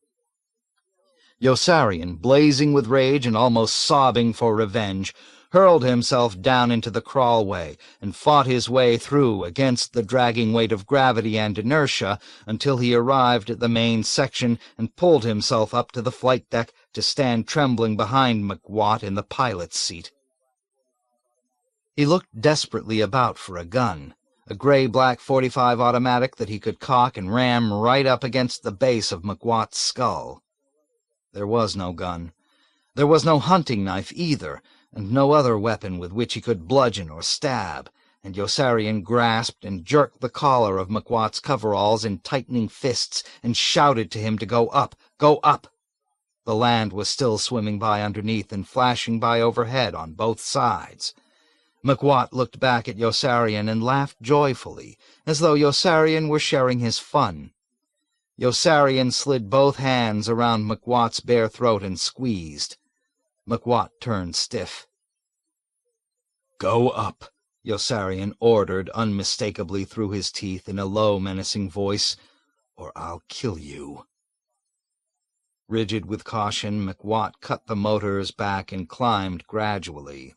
[SPEAKER 3] Yossarian, blazing with rage and almost sobbing for revenge, hurled himself down into the crawlway and fought his way through against the dragging weight of gravity and inertia until he arrived at the main section and pulled himself up to the flight deck to stand trembling behind McWatt in the pilot's seat. He looked desperately about for a gun, a gray-black .45 automatic that he could cock and ram right up against the base of McWatt's skull. There was no gun. There was no hunting knife either, and no other weapon with which he could bludgeon or stab, and Yossarian grasped and jerked the collar of McWatt's coveralls in tightening fists and shouted to him to go up, go up. The land was still swimming by underneath and flashing by overhead on both sides. McWatt looked back at Yossarian and laughed joyfully, as though Yossarian were sharing his fun. Yossarian slid both hands around McWatt's bare throat and squeezed. McWatt turned stiff. "Go up," Yossarian ordered unmistakably through his teeth in a low, menacing voice, "or I'll kill you." Rigid with caution, McWatt cut the motors back and climbed gradually.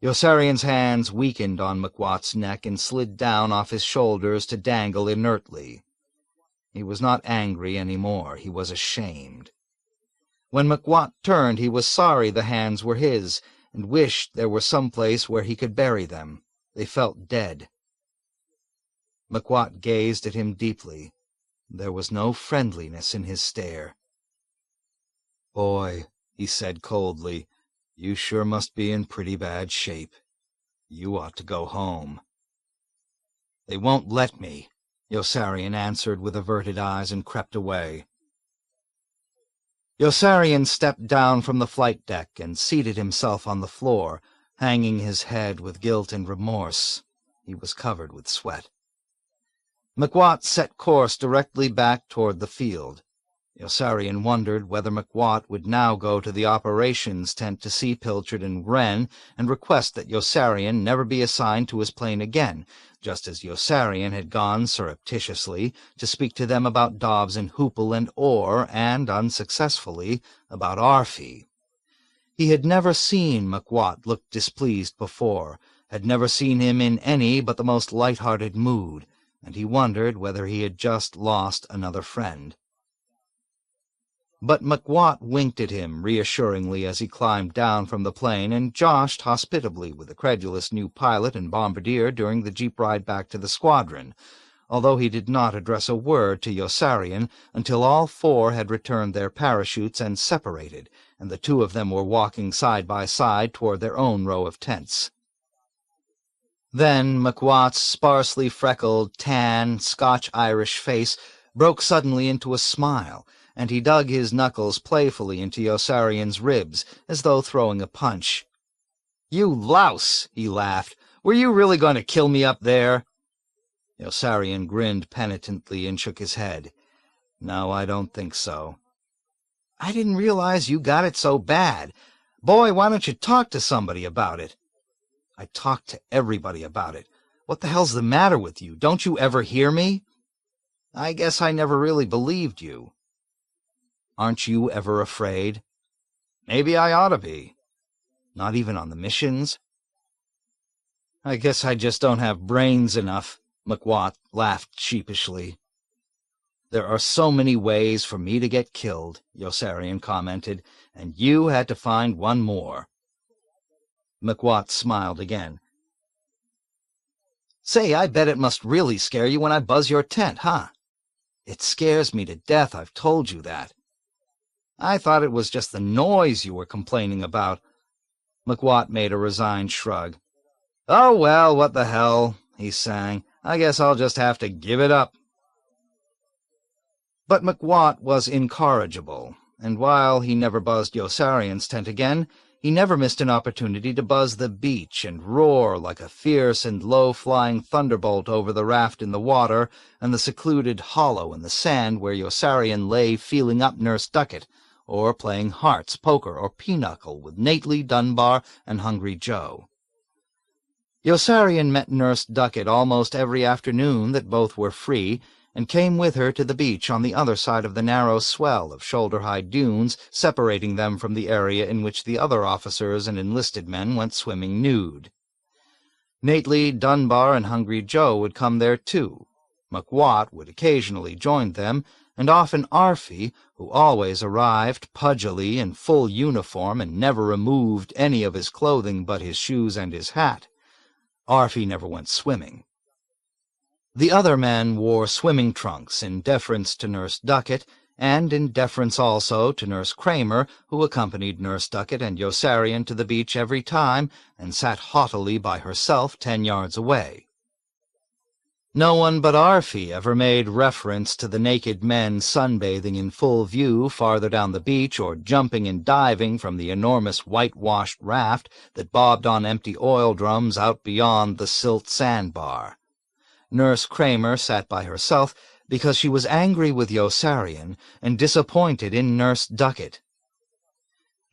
[SPEAKER 3] Yossarian's hands weakened on McWatt's neck and slid down off his shoulders to dangle inertly. He was not angry any more. He was ashamed. When McWatt turned, he was sorry the hands were his, and wished there were some place where he could bury them. They felt dead. McWatt gazed at him deeply. There was no friendliness in his stare. "Boy," he said coldly, "you sure must be in pretty bad shape. You ought to go home." "They won't let me," Yossarian answered with averted eyes and crept away. Yossarian stepped down from the flight deck and seated himself on the floor, hanging his head with guilt and remorse. He was covered with sweat. McWatt set course directly back toward the field. Yossarian wondered whether McWatt would now go to the operations tent to see Pilchard and Wren and request that Yossarian never be assigned to his plane again, just as Yossarian had gone surreptitiously to speak to them about Dobbs and Hoople and Orr, and, unsuccessfully, about Aarfy. He had never seen McWatt look displeased before, had never seen him in any but the most light-hearted mood, and he wondered whether he had just lost another friend. But McWatt winked at him reassuringly as he climbed down from the plane and joshed hospitably with the credulous new pilot and bombardier during the jeep ride back to the squadron, although he did not address a word to Yossarian until all four had returned their parachutes and separated, and the two of them were walking side by side toward their own row of tents. Then McWatt's sparsely freckled, tan, Scotch-Irish face broke suddenly into a smile, and he dug his knuckles playfully into Yossarian's ribs, as though throwing a punch. "You louse!" he laughed. "Were you really going to kill me up there?" Yossarian grinned penitently and shook his head. "No, I don't think so." "I didn't realize you got it so bad. Boy, why don't you talk to somebody about it?" "I talk to everybody about it. What the hell's the matter with you? Don't you ever hear me?" "I guess I never really believed you." "Aren't you ever afraid?" "Maybe I ought to be." "Not even on the missions?"
[SPEAKER 1] I guess I just don't have brains enough, McWatt laughed sheepishly. There are so many ways for me to get killed, Yossarian commented, and you had to find one more. McWatt smiled again. Say, I bet it must really scare you when I buzz your tent, huh? It scares me to death, I've told you that. I thought it was just the noise you were complaining about. McWatt made a resigned shrug. Oh, well, what the hell, he sang. I guess I'll just have to give it up. But McWatt was incorrigible, and while he never buzzed Yossarian's tent again, he never missed an opportunity to buzz the beach and roar like a fierce and low-flying thunderbolt over the raft in the water and the secluded hollow in the sand where Yossarian lay feeling up Nurse Duckett, or playing hearts, poker, or pinochle with Nately, Dunbar, and Hungry Joe. Yossarian met Nurse Duckett almost every afternoon that both were free, and came with her to the beach on the other side of the narrow swell of shoulder-high dunes separating them from the area in which the other officers and enlisted men went swimming nude. Nately, Dunbar, and Hungry Joe would come there too. McWatt would occasionally join them, and often Aarfy, who always arrived pudgily in full uniform and never removed any of his clothing but his shoes and his hat. Aarfy never went swimming. The other men wore swimming trunks in deference to Nurse Duckett, and in deference also to Nurse Kramer, who accompanied Nurse Duckett and Yossarian to the beach every time, and sat haughtily by herself 10 yards away. No one but Aarfy ever made reference to the naked men sunbathing in full view farther down the beach, or jumping and diving from the enormous whitewashed raft that bobbed on empty oil drums out beyond the silt sandbar. Nurse Kramer sat by herself because she was angry with Yossarian and disappointed in Nurse Duckett.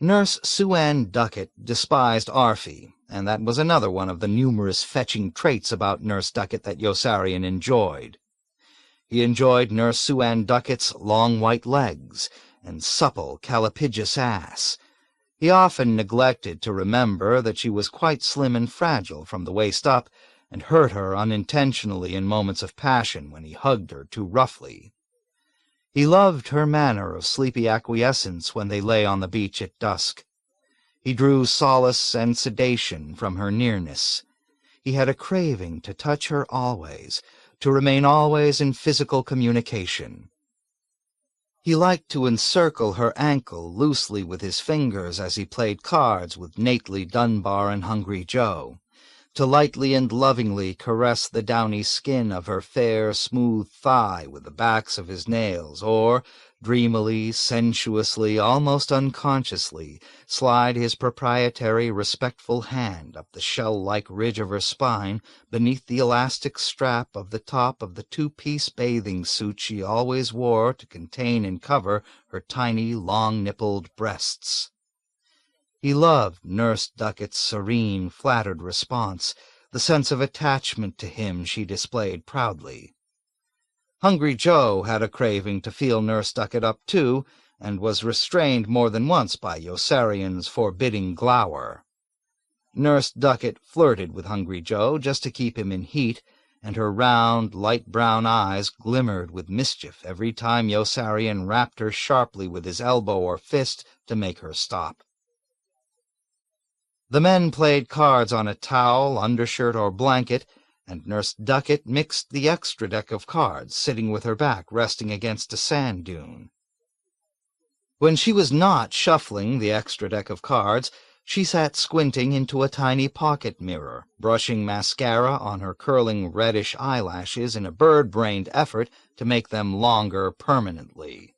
[SPEAKER 1] Nurse Sue-Ann Duckett despised Aarfy, and that was another one of the numerous fetching traits about Nurse Duckett that Yossarian enjoyed. He enjoyed Nurse Sue-Ann Duckett's long white legs and supple, callipygeous ass. He often neglected to remember that she was quite slim and fragile from the waist up, and hurt her unintentionally in moments of passion when he hugged her too roughly. He loved her manner of sleepy acquiescence when they lay on the beach at dusk. He drew solace and sedation from her nearness. He had a craving to touch her always, to remain always in physical communication. He liked to encircle her ankle loosely with his fingers as he played cards with Nately, Dunbar, and Hungry Joe, to lightly and lovingly caress the downy skin of her fair, smooth thigh with the backs of his nails, or, dreamily, sensuously, almost unconsciously, slide his proprietary, respectful hand up the shell-like ridge of her spine beneath the elastic strap of the top of the two-piece bathing suit she always wore to contain and cover her tiny, long-nippled breasts. He loved Nurse Duckett's serene, flattered response, the sense of attachment to him she displayed proudly. Hungry Joe had a craving to feel Nurse Duckett up too, and was restrained more than once by Yossarian's forbidding glower. Nurse Duckett flirted with Hungry Joe just to keep him in heat, and her round, light-brown eyes glimmered with mischief every time Yossarian rapped her sharply with his elbow or fist to make her stop. The men played cards on a towel, undershirt, or blanket, and Nurse Duckett mixed the extra deck of cards, sitting with her back resting against a sand dune. When she was not shuffling the extra deck of cards, she sat squinting into a tiny pocket mirror, brushing mascara on her curling reddish eyelashes in a bird-brained effort to make them longer permanently.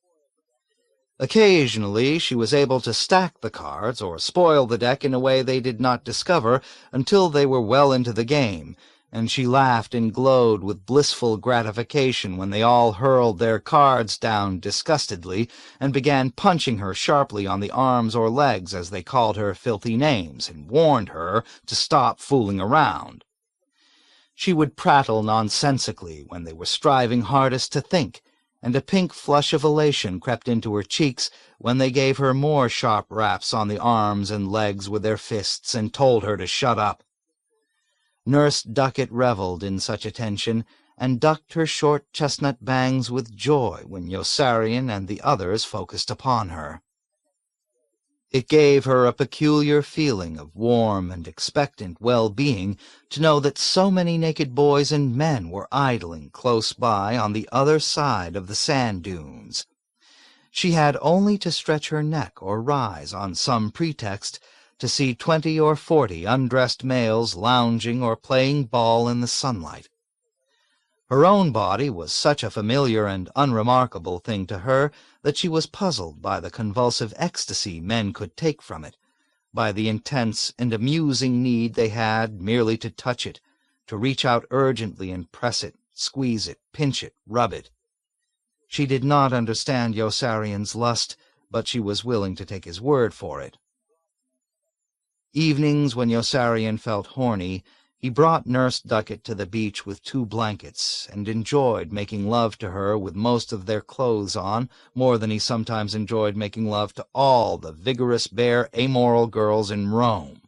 [SPEAKER 1] Occasionally she was able to stack the cards or spoil the deck in a way they did not discover until they were well into the game, and she laughed and glowed with blissful gratification when they all hurled their cards down disgustedly and began punching her sharply on the arms or legs as they called her filthy names and warned her to stop fooling around. She would prattle nonsensically when they were striving hardest to think, and a pink flush of elation crept into her cheeks when they gave her more sharp raps on the arms and legs with their fists and told her to shut up.
[SPEAKER 3] Nurse Duckett revelled in such attention, and ducked her short chestnut bangs with joy when Yossarian and the others focused upon her. It gave her a peculiar feeling of warm and expectant well-being to know that so many naked boys and men were idling close by on the other side of the sand dunes. She had only to stretch her neck or rise on some pretext to see 20 or 40 undressed males lounging or playing ball in the sunlight. Her own body was such a familiar and unremarkable thing to her that she was puzzled by the convulsive ecstasy men could take from it, by the intense and amusing need they had merely to touch it, to reach out urgently and press it, squeeze it, pinch it, rub it. She did not understand Yossarian's lust, but she was willing to take his word for it. Evenings when Yossarian felt horny, he brought Nurse Duckett to the beach with 2 blankets, and enjoyed making love to her with most of their clothes on, more than he sometimes enjoyed making love to all the vigorous, bare, amoral girls in Rome.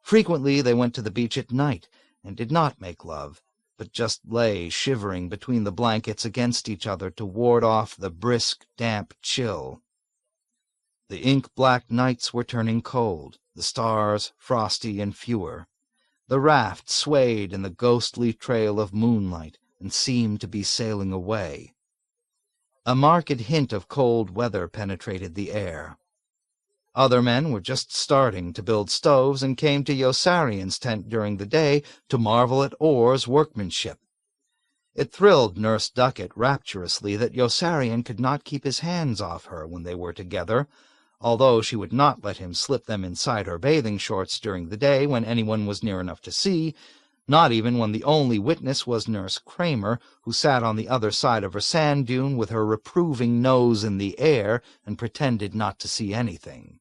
[SPEAKER 3] Frequently they went to the beach at night, and did not make love, but just lay shivering between the blankets against each other to ward off the brisk, damp chill. The ink-black nights were turning cold, the stars frosty and fewer. The raft swayed in the ghostly trail of moonlight and seemed to be sailing away. A marked hint of cold weather penetrated the air. Other men were just starting to build stoves and came to Yossarian's tent during the day to marvel at Orr's workmanship. It thrilled Nurse Duckett rapturously that Yossarian could not keep his hands off her when they were together, although she would not let him slip them inside her bathing shorts during the day when anyone was near enough to see, not even when the only witness was Nurse Kramer, who sat on the other side of her sand dune with her reproving nose in the air and pretended not to see anything.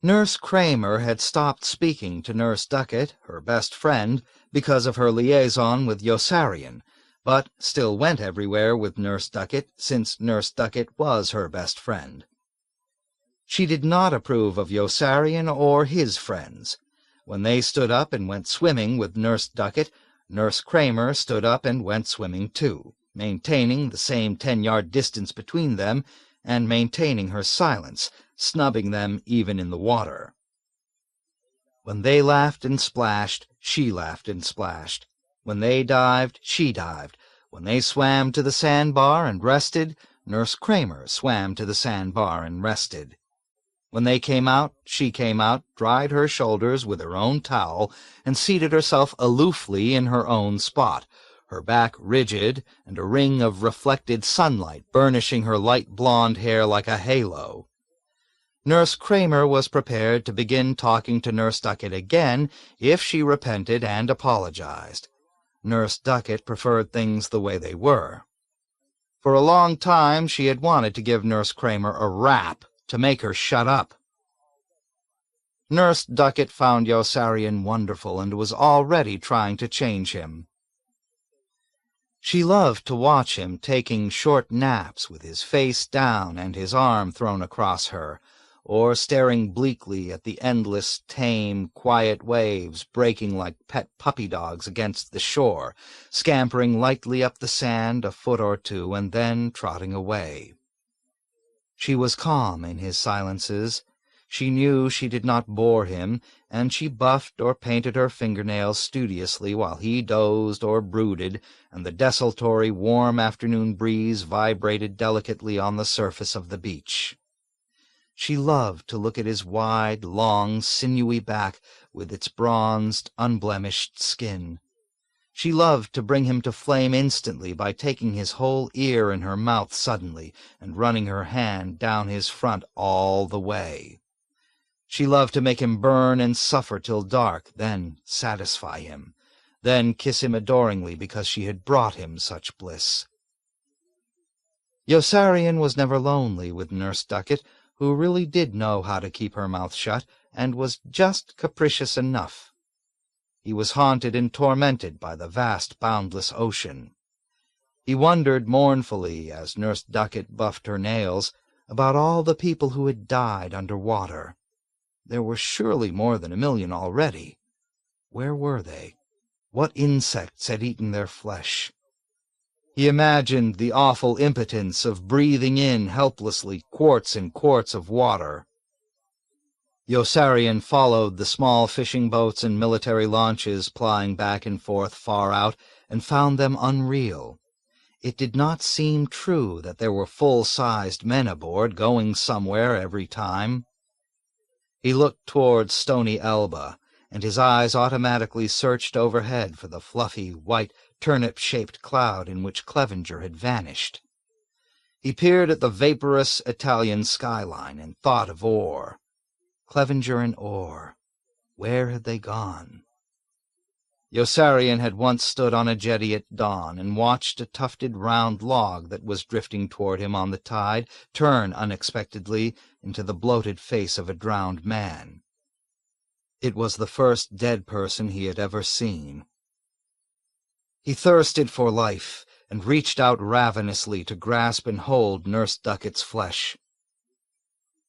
[SPEAKER 3] Nurse Kramer had stopped speaking to Nurse Duckett, her best friend, because of her liaison with Yossarian, but still went everywhere with Nurse Duckett, since Nurse Duckett was her best friend. She did not approve of Yossarian or his friends. When they stood up and went swimming with Nurse Duckett, Nurse Kramer stood up and went swimming too, maintaining the same 10-yard distance between them, and maintaining her silence, snubbing them even in the water. When they laughed and splashed, she laughed and splashed. When they dived, she dived. When they swam to the sandbar and rested, Nurse Kramer swam to the sandbar and rested. When they came out, she came out, dried her shoulders with her own towel, and seated herself aloofly in her own spot, her back rigid and a ring of reflected sunlight burnishing her light blonde hair like a halo. Nurse Kramer was prepared to begin talking to Nurse Duckett again if she repented and apologized. Nurse Duckett preferred things the way they were. For a long time she had wanted to give Nurse Kramer a rap to make her shut up. Nurse Duckett found Yossarian wonderful and was already trying to change him. She loved to watch him taking short naps with his face down and his arm thrown across her, or staring bleakly at the endless, tame, quiet waves breaking like pet puppy dogs against the shore, scampering lightly up the sand a foot or two and then trotting away. She was calm in his silences. She knew she did not bore him, and she buffed or painted her fingernails studiously while he dozed or brooded, and the desultory warm afternoon breeze vibrated delicately on the surface of the beach. She loved to look at his wide, long, sinewy back with its bronzed, unblemished skin. She loved to bring him to flame instantly by taking his whole ear in her mouth suddenly and running her hand down his front all the way. She loved to make him burn and suffer till dark, then satisfy him, then kiss him adoringly because she had brought him such bliss. Yossarian was never lonely with Nurse Duckett, who really did know how to keep her mouth shut, and was just capricious enough. He was haunted and tormented by the vast, boundless ocean. He wondered mournfully, as Nurse Duckett buffed her nails, about all the people who had died under water. There were surely more than 1 million already.
[SPEAKER 1] Where were they? What insects had eaten their flesh? He imagined the awful impotence of breathing in helplessly quarts and quarts of water. Yossarian followed the small fishing boats and military launches plying back and forth far out, and found them unreal. It did not seem true that there were full-sized men aboard, going somewhere every time. He looked towards Stony Elba, and his eyes automatically searched overhead for the fluffy, white, turnip-shaped cloud in which Clevenger had vanished. He peered at the vaporous Italian skyline and thought of Orr. Clevenger and Orr. Where had they gone? Yossarian had once stood on a jetty at dawn and watched a tufted round log that was drifting toward him on the tide turn unexpectedly into the bloated face of a drowned man. It was the first dead person he had ever seen. He thirsted for life and reached out ravenously to grasp and hold Nurse Duckett's flesh.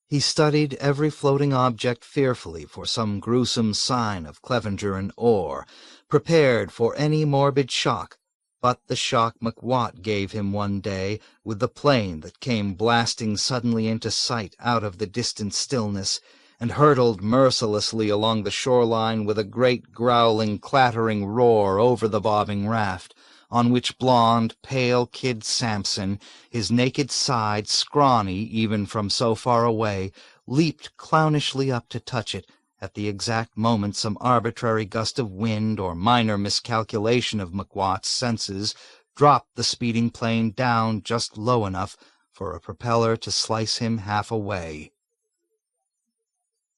[SPEAKER 1] He studied every floating object fearfully for some gruesome sign of Clevenger and Orr, prepared for any morbid shock, but the shock McWatt gave him one day with the plane that came blasting suddenly into sight out of the distant stillness and hurtled mercilessly along the shoreline with a great growling, clattering roar over the bobbing raft, on which blond, pale Kid Sampson, his naked side scrawny even from so far away, leaped clownishly up to touch it at the exact moment some arbitrary gust of wind or minor miscalculation of McWatt's senses dropped the speeding plane down just low enough for a propeller to slice him half away.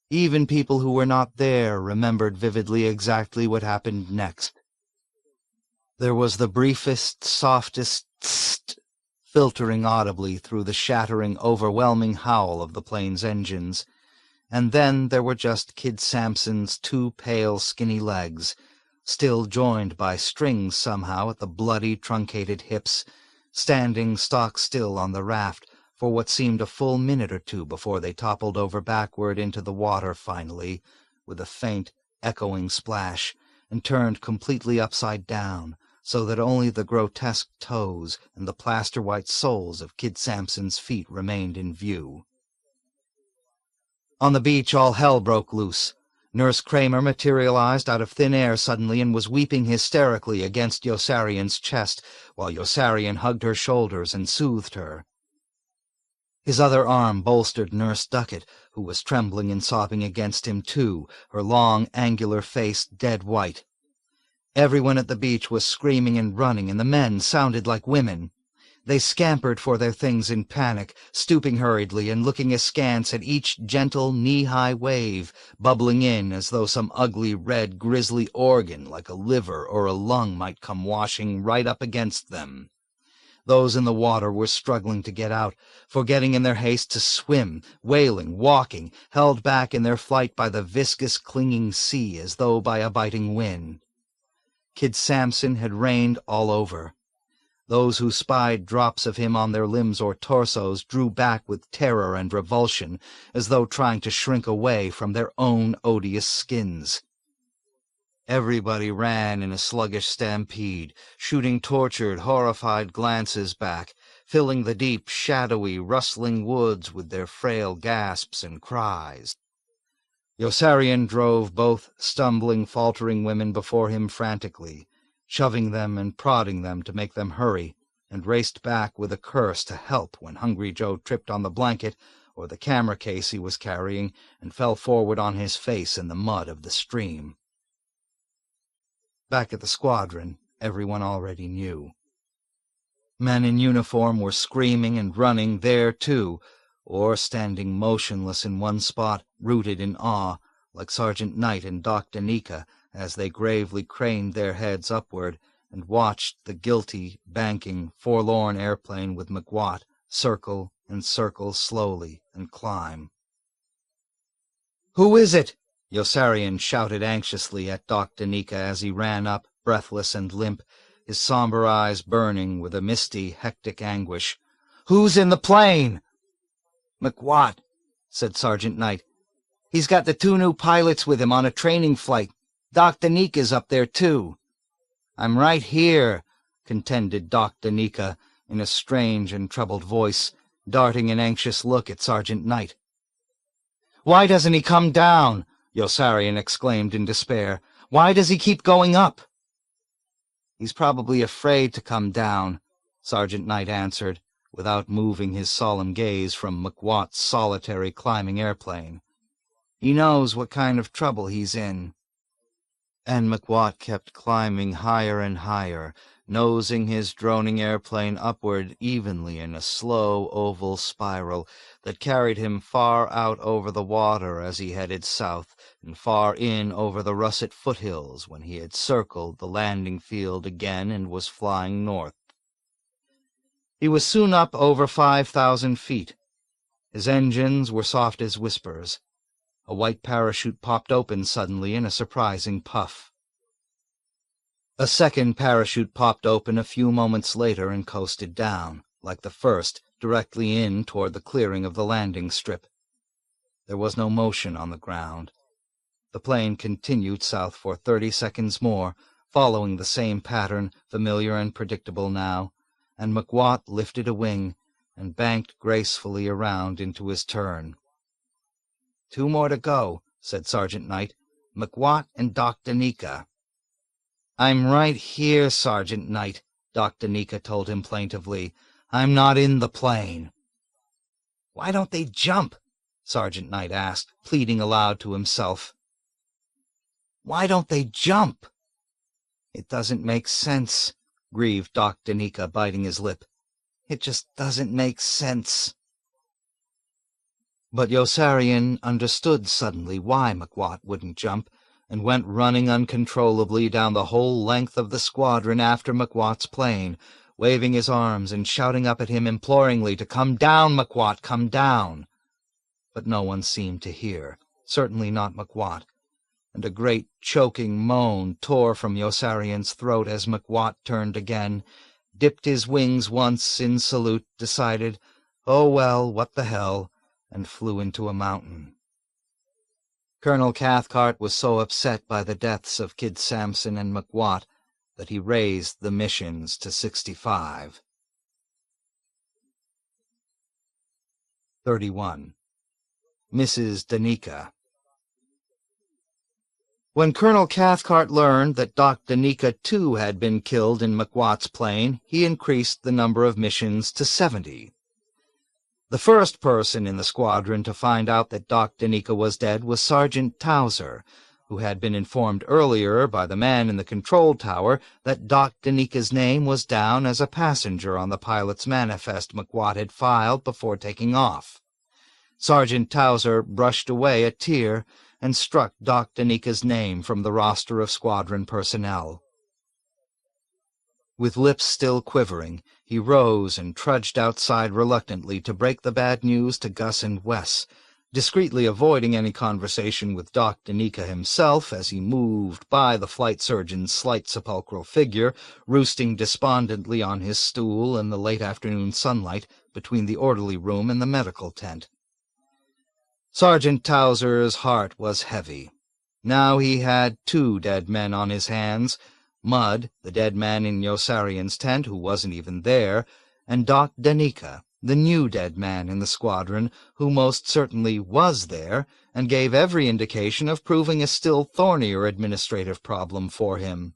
[SPEAKER 1] Even people who were not there remembered vividly exactly what happened next. There was the briefest, softest tst filtering audibly through the shattering, overwhelming howl of the plane's engines, and then there were just Kid Sampson's two pale, skinny legs, still joined by strings somehow at the bloody, truncated hips, standing stock still on the raft for what seemed a full minute or two before they toppled over backward into the water finally, with a faint, echoing splash, and turned completely upside down, so that only the grotesque toes and the plaster-white soles of Kid Sampson's feet remained in view. On the beach all hell broke loose. Nurse Kramer materialized out of thin air suddenly and was weeping hysterically against Yossarian's chest, while Yossarian hugged her shoulders and soothed her. His other arm bolstered Nurse Duckett, who was trembling and sobbing against him too, her long, angular face dead white. Everyone at the beach was screaming and running, and the men sounded like women. They scampered for their things in panic, stooping hurriedly and looking askance at each gentle, knee-high wave, bubbling in as though some ugly, red, grisly organ like a liver or a lung might come washing right up against them. Those in the water were struggling to get out, forgetting in their haste to swim, wailing, walking, held back in their flight by the viscous, clinging sea as though by a biting wind. Kid Sampson had reigned all over. Those who spied drops of him on their limbs or torsos drew back with terror and revulsion, as though trying to shrink away from their own odious skins. Everybody ran in a sluggish stampede, shooting tortured, horrified glances back, filling the deep, shadowy, rustling woods with their frail gasps and cries. Yossarian drove both stumbling, faltering women before him frantically, shoving them and prodding them to make them hurry, and raced back with a curse to help when Hungry Joe tripped on the blanket or the camera case he was carrying and fell forward on his face in the mud of the stream. Back at the squadron, everyone already knew. Men in uniform were screaming and running there, too, or standing motionless in one spot, rooted in awe, like Sergeant Knight and Doc Daneeka, as they gravely craned their heads upward and watched the guilty, banking, forlorn airplane with McWatt circle and circle slowly and climb. "Who is it?" Yossarian shouted anxiously at Doc Daneeka as he ran up, breathless and limp, his somber eyes burning with a misty, hectic anguish. "Who's in the plane?" "McWatt," said Sergeant Knight. "He's got the two new pilots with him on a training flight.
[SPEAKER 3] Daneeka's up there, too." "I'm right here," contended Daneeka in a strange and troubled voice, darting an anxious look at Sergeant Knight. "Why doesn't he come down?" Yossarian exclaimed in despair. "Why does he keep going up?" "He's probably afraid to come down," Sergeant Knight answered, without moving his solemn gaze from McWatt's solitary climbing airplane. "He knows what kind of trouble he's in." And McWatt kept climbing higher and higher, nosing his droning airplane upward evenly in a slow oval spiral that carried him far out over the water as he headed south, and far in over the russet foothills when he had circled the landing field again and was flying north. He was soon up over 5,000 feet. His engines were soft as whispers. A white parachute popped open suddenly in a surprising puff. A second parachute popped open a few moments later and coasted down, like the first, directly in toward the clearing of the landing strip. There was no motion on the ground. The plane continued south for 30 seconds more, following the same pattern, familiar and predictable now, and McWatt lifted a wing and banked gracefully around into his turn. "2 more to go," said Sergeant Knight. "McWatt and Daneeka." "I'm right here, Sergeant Knight," Daneeka told him plaintively. "I'm not in the plane." "Why don't they jump?" Sergeant Knight asked, pleading aloud to himself. "Why don't they jump?" "It doesn't make sense," grieved Daneeka, biting his lip. "It just doesn't make sense." But Yossarian understood suddenly why McWatt wouldn't jump, and went running uncontrollably down the whole length of the squadron after McWatt's plane, waving his arms and shouting up at him imploringly to come down, McWatt, come down. But no one seemed to hear, certainly not McWatt, and a great choking moan tore from Yossarian's throat as McWatt turned again, dipped his wings once in salute, decided, "Oh well, what the hell," and flew into a mountain. Colonel Cathcart was so upset by the deaths of Kid Sampson and McWatt that he raised the missions to 65. 31. Mrs. Daneeka. When Colonel Cathcart learned that Daneeka too had been killed in McWatt's plane, he increased the number of missions to 70. The first person in the squadron to find out that Daneeka was dead was Sergeant Towser, who had been informed earlier by the man in the control tower that Daneeka's name was down as a passenger on the pilot's manifest McWatt had filed before taking off. Sergeant Towser brushed away a tear and struck Daneeka's name from the roster of squadron personnel. With lips still quivering, he rose and trudged outside reluctantly to break the bad news to Gus and Wes, discreetly avoiding any conversation with Daneeka himself as he moved by the flight surgeon's slight sepulchral figure, roosting despondently on his stool in the late afternoon sunlight between the orderly room and the medical tent. Sergeant Towser's heart was heavy. Now he had 2 dead men on his hands, Mudd, the dead man in Yossarian's tent who wasn't even there, and Daneeka, the new dead man in the squadron, who most certainly was there, and gave every indication of proving a still thornier administrative problem for him.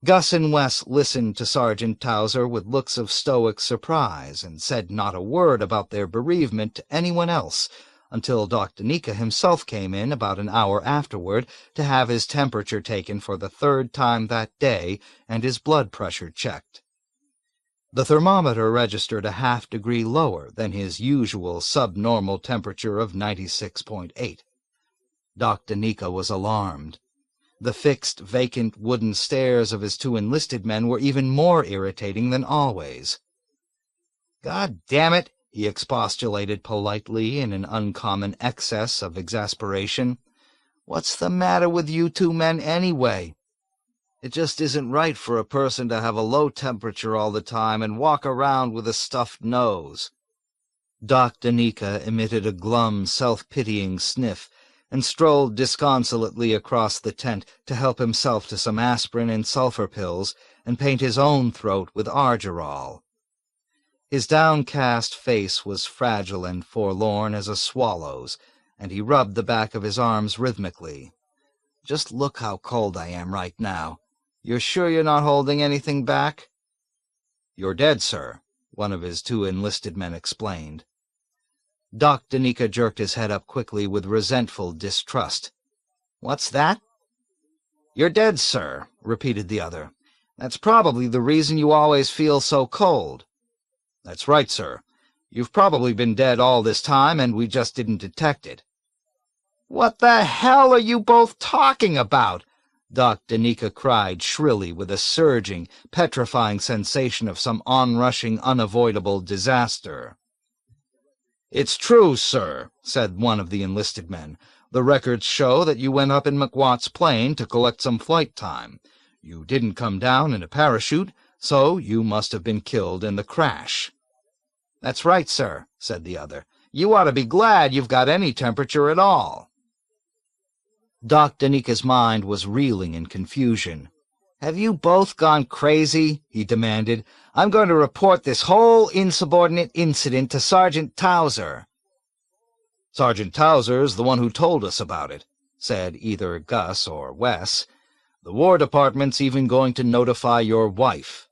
[SPEAKER 3] Gus and Wes listened to Sergeant Towser with looks of stoic surprise, and said not a word about their bereavement to anyone else, until Daneeka himself came in about an hour afterward to have his temperature taken for the 3rd time that day and his blood pressure checked. The thermometer registered a half-degree lower than his usual subnormal temperature of 96.8. Daneeka was alarmed. The fixed, vacant wooden stares of his 2 enlisted men were even more irritating than always. "God damn it!" he expostulated politely in an uncommon excess of exasperation. "What's the matter with you 2 men anyway? It just isn't right for a person to have a low temperature all the time and walk around with a stuffed nose." Daneeka emitted a glum, self-pitying sniff,
[SPEAKER 1] and strolled disconsolately across the tent to help himself to some aspirin and sulphur pills and paint his own throat with argyrol. His downcast face was fragile and forlorn as a swallow's, and he rubbed the back of his arms rhythmically. "Just look how cold I am right now. You're sure you're not holding anything back?" "You're dead, sir," one of his 2 enlisted men explained. Doc Daneeka jerked his head up quickly with resentful distrust. "What's that?" "You're dead, sir," repeated the other. "That's probably the reason you always feel so cold." "That's right, sir. You've probably been dead all this time, and we just didn't detect it." "What the hell are you both talking about?" Doc Daneeka cried shrilly with a surging, petrifying sensation of some onrushing, unavoidable disaster. "It's true, sir," said one of the enlisted men. "The records show that you went up in McWatt's plane to collect some flight time. You didn't come down in a parachute, so you must have been killed in the crash." "That's right, sir," said the other. "You ought to be glad you've got any temperature at all." Doc Daneeka's mind was reeling in confusion. "Have you both gone crazy?" he demanded. "I'm going to report this whole insubordinate incident to Sergeant Towser." "Sergeant Towser's the one who told us about it," said either Gus or Wes. "The War Department's even going to notify your wife."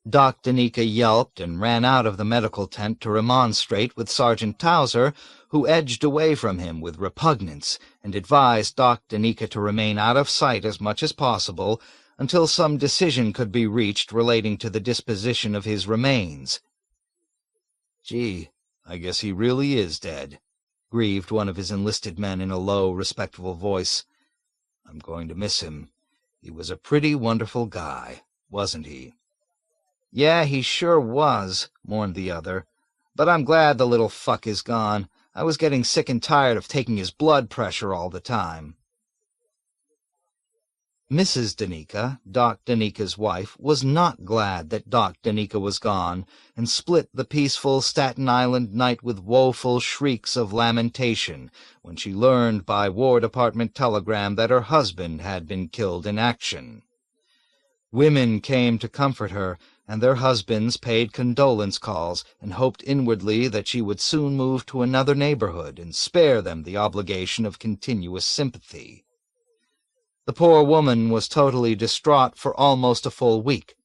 [SPEAKER 1] Doc Daneeka yelped and ran out of the medical tent to remonstrate with Sergeant Towser, who edged away from him with repugnance and advised Doc Daneeka to remain out of sight as much as possible until some decision could be reached relating to the disposition of his remains. "Gee, I guess he really is dead," grieved one of his enlisted men in a low, respectful voice. "I'm going to miss him. He was a pretty wonderful guy, wasn't he?" "Yeah, he sure was," mourned the other. "But I'm glad the little fuck is gone. I was getting sick and tired of taking his blood pressure all the time." Mrs. Daneeka, Doc Daneeka's wife, was not glad that Doc Daneeka was gone, and split the peaceful Staten Island night with woeful shrieks of lamentation when she learned by War Department telegram that her husband had been killed in action. Women came to comfort her, and their husbands paid condolence calls and hoped inwardly that she would soon move to another neighborhood and spare them the obligation of continuous sympathy. The poor woman was totally distraught for almost a full week.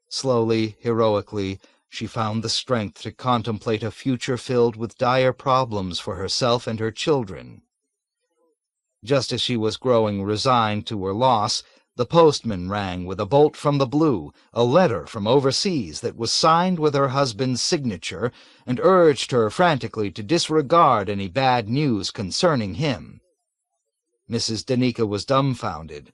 [SPEAKER 1] Slowly, heroically, she found the strength to contemplate a future filled with dire problems for herself and her children. Just as she was growing resigned to her loss, the postman rang with a bolt from the blue, a letter from overseas that was signed with her husband's signature, and urged her frantically to disregard any bad news concerning him. Mrs. Daneeka was dumbfounded.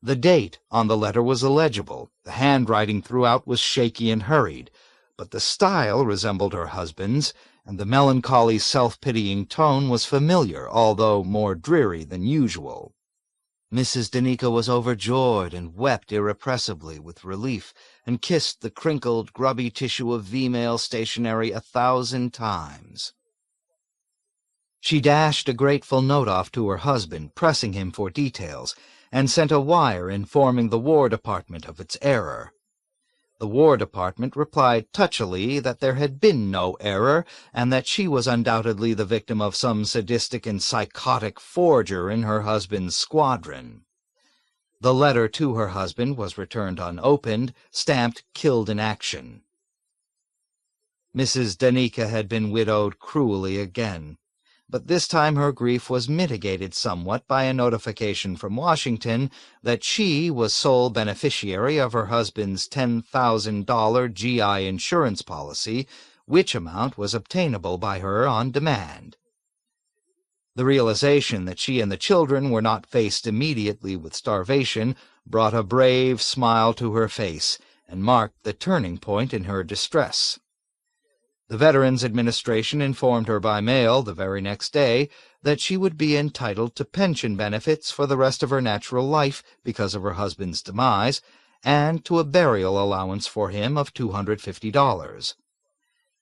[SPEAKER 1] The date on the letter was illegible, the handwriting throughout was shaky and hurried, but the style resembled her husband's, and the melancholy, self-pitying tone was familiar, although more dreary than usual. Mrs. Daneeka was overjoyed and wept irrepressibly with relief, and kissed the crinkled, grubby tissue of V-mail stationery 1,000 times. She dashed a grateful note off to her husband, pressing him for details, and sent a wire informing the War Department of its error. The War Department replied touchily that there had been no error, and that she was undoubtedly the victim of some sadistic and psychotic forger in her husband's squadron. The letter to her husband was returned unopened, stamped "Killed in Action." Mrs. Daneeka had been widowed cruelly again, but this time her grief was mitigated somewhat by a notification from Washington that she was sole beneficiary of her husband's $10,000 GI insurance policy, which amount was obtainable by her on demand. The realization that she and the children were not faced immediately with starvation brought a brave smile to her face and marked the turning point in her distress. The Veterans Administration informed her by mail the very next day that she would be entitled to pension benefits for the rest of her natural life because of her husband's demise, and to a burial allowance for him of $250.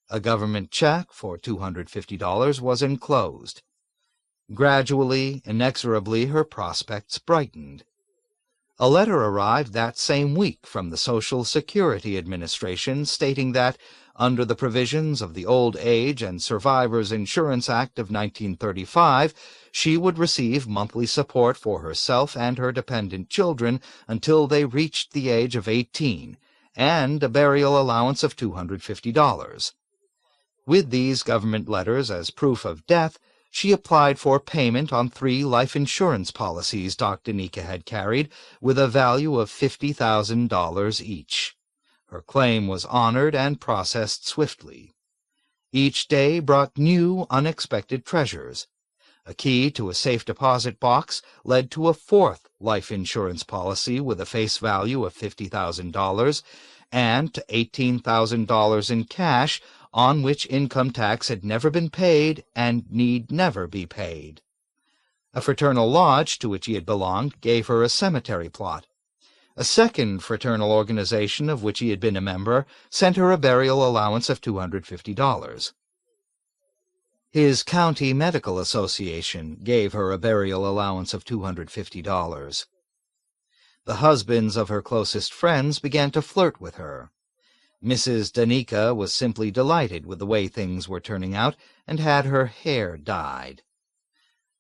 [SPEAKER 1] A government check for $250 was enclosed. Gradually, inexorably, her prospects brightened. A letter arrived that same week from the Social Security Administration stating that, under the provisions of the Old Age and Survivors Insurance Act of 1935, she would receive monthly support for herself and her dependent children until they reached the age of 18, and a burial allowance of $250. With these government letters as proof of death, she applied for payment on 3 life insurance policies Daneeka had carried, with a value of $50,000 each. Her claim was honored and processed swiftly. Each day brought new, unexpected treasures. A key to a safe deposit box led to a 4th life insurance policy with a face value of $50,000 and to $18,000 in cash, on which income tax had never been paid and need never be paid. A fraternal lodge to which he had belonged gave her a cemetery plot. A second fraternal organization of which he had been a member sent her a burial allowance of $250. His county medical association gave her a burial allowance of $250. The husbands of her closest friends began to flirt with her. Mrs. Daneeka was simply delighted with the way things were turning out and had her hair dyed.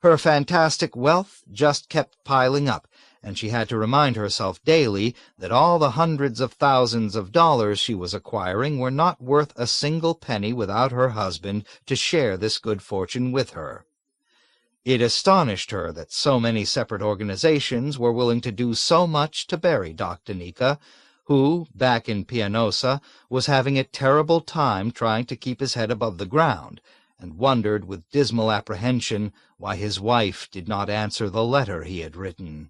[SPEAKER 1] Her fantastic wealth just kept piling up, and she had to remind herself daily that all the hundreds of thousands of dollars she was acquiring were not worth a single penny without her husband to share this good fortune with her. It astonished her that so many separate organizations were willing to do so much to bury Daneeka, who, back in Pianosa, was having a terrible time trying to keep his head above the ground, and wondered with dismal apprehension why his wife did not answer the letter he had written.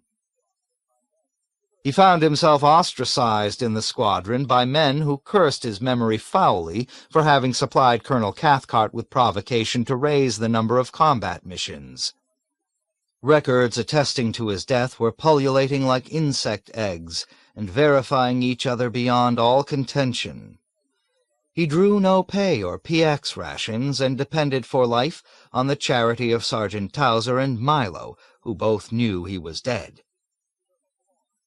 [SPEAKER 1] He found himself ostracized in the squadron by men who cursed his memory foully for having supplied Colonel Cathcart with provocation to raise the number of combat missions. Records attesting to his death were pullulating like insect eggs, and verifying each other beyond all contention. He drew no pay or PX rations, and depended for life on the charity of Sergeant Towser and Milo, who both knew he was dead.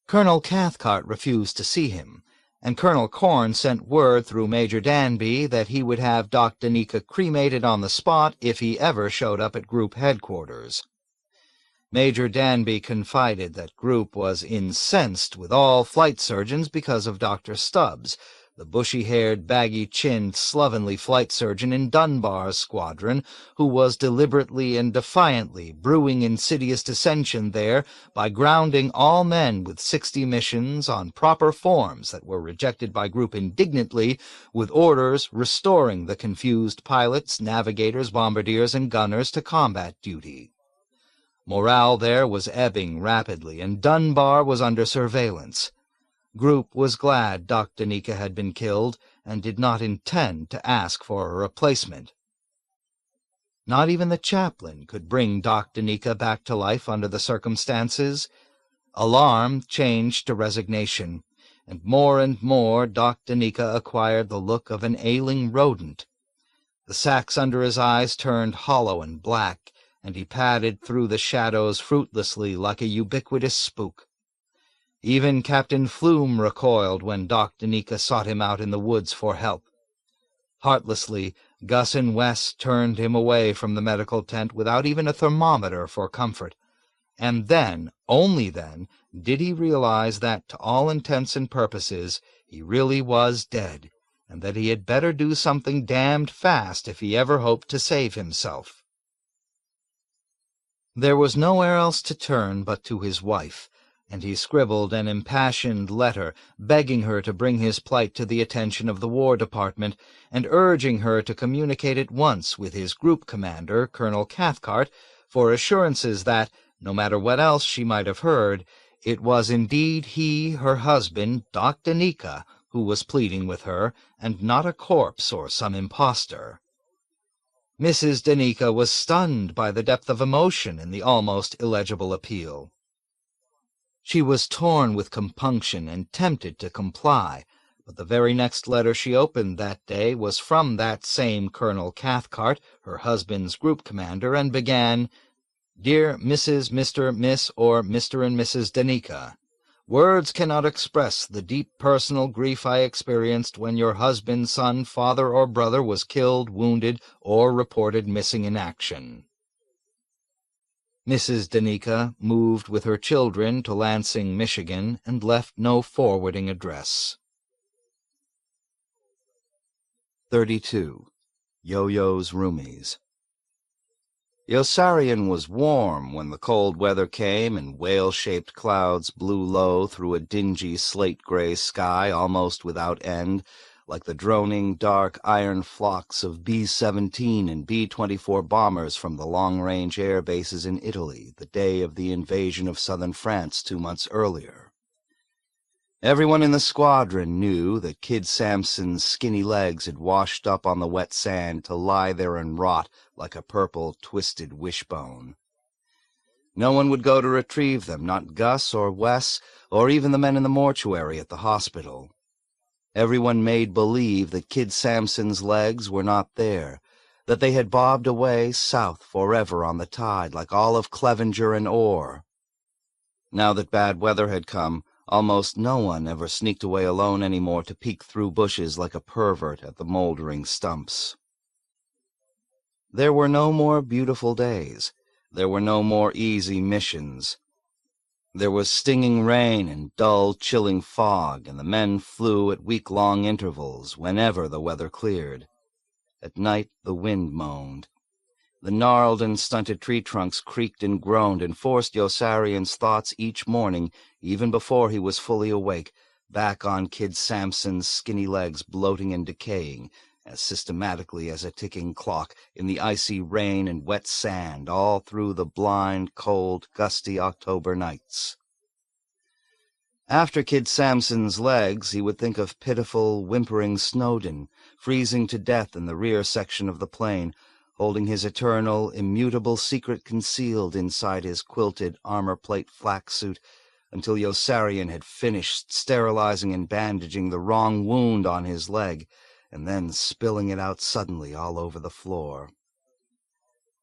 [SPEAKER 1] Colonel Cathcart refused to see him, and Colonel Corn sent word through Major Danby that he would have Daneeka cremated on the spot if he ever showed up at Group headquarters. Major Danby confided that Group was incensed with all flight surgeons because of Dr. Stubbs, the bushy-haired, baggy-chinned, slovenly flight surgeon in Dunbar's squadron, who was deliberately and defiantly brewing insidious dissension there by grounding all men with 60 missions on proper forms that were rejected by Group indignantly, with orders restoring the confused pilots, navigators, bombardiers, and gunners to combat duty. Morale there was ebbing rapidly, and Dunbar was under surveillance. Group was glad Daneeka had been killed, and did not intend to ask for a replacement. Not even the chaplain could bring Daneeka back to life under the circumstances. Alarm changed to resignation, and more Daneeka acquired the look of an ailing rodent. The sacks under his eyes turned hollow and black, and he padded through the shadows fruitlessly like a ubiquitous spook. Even Captain Flume recoiled when Daneeka sought him out in the woods for help. Heartlessly, Gus and Wes turned him away from the medical tent without even a thermometer for comfort, and then, only then, did he realize that, to all intents and purposes, he really was dead, and that he had better do something damned fast if he ever hoped to save himself. There was nowhere else to turn but to his wife, and he scribbled an impassioned letter begging her to bring his plight to the attention of the War Department, and urging her to communicate at once with his group commander, Colonel Cathcart, for assurances that, no matter what else she might have heard, it was indeed he, her husband, Daneeka, who was pleading with her, and not a corpse or some impostor. Mrs. Daneeka was stunned by the depth of emotion in the almost illegible appeal. She was torn with compunction and tempted to comply, but the very next letter she opened that day was from that same Colonel Cathcart, her husband's group commander, and began, Dear Mrs., Mr., Miss, or Mr. and Mrs. Daneeka, words cannot express the deep personal grief I experienced when your husband, son, father, or brother was killed, wounded, or reported missing in action. Mrs. Daneeka moved with her children to Lansing, Michigan, and left no forwarding address.
[SPEAKER 2] 32. Yo-Yo's Roomies. Yossarian was warm when the cold weather came and whale-shaped clouds blew low through a dingy slate-gray sky almost without end, like the droning, dark iron flocks of B-17 and B-24 bombers from the long-range air bases in Italy the day of the invasion of southern France 2 months earlier. Everyone in the squadron knew that Kid Sampson's skinny legs had washed up on the wet sand to lie there and rot like a purple, twisted wishbone. No one would go to retrieve them, not Gus or Wes, or even the men in the mortuary at the hospital. Everyone made believe that Kid Sampson's legs were not there, that they had bobbed away south forever on the tide, like all of Clevenger and Orr. Now that bad weather had come, almost no one ever sneaked away alone any more to peek through bushes like a pervert at the moldering stumps. There were no more beautiful days. There were no more easy missions. There was stinging rain and dull, chilling fog, and the men flew at week-long intervals whenever the weather cleared. At night the wind moaned. The gnarled and stunted tree trunks creaked and groaned and forced Yossarian's thoughts each morning, even before he was fully awake, back on Kid Sampson's skinny legs bloating and decaying, as systematically as a ticking clock, in the icy rain and wet sand all through the blind, cold, gusty October nights. After Kid Sampson's legs, he would think of pitiful, whimpering Snowden, freezing to death in the rear section of the plane, holding his eternal, immutable secret concealed inside his quilted armor-plate flak suit, until Yossarian had finished sterilizing and bandaging the wrong wound on his leg, and then spilling it out suddenly all over the floor.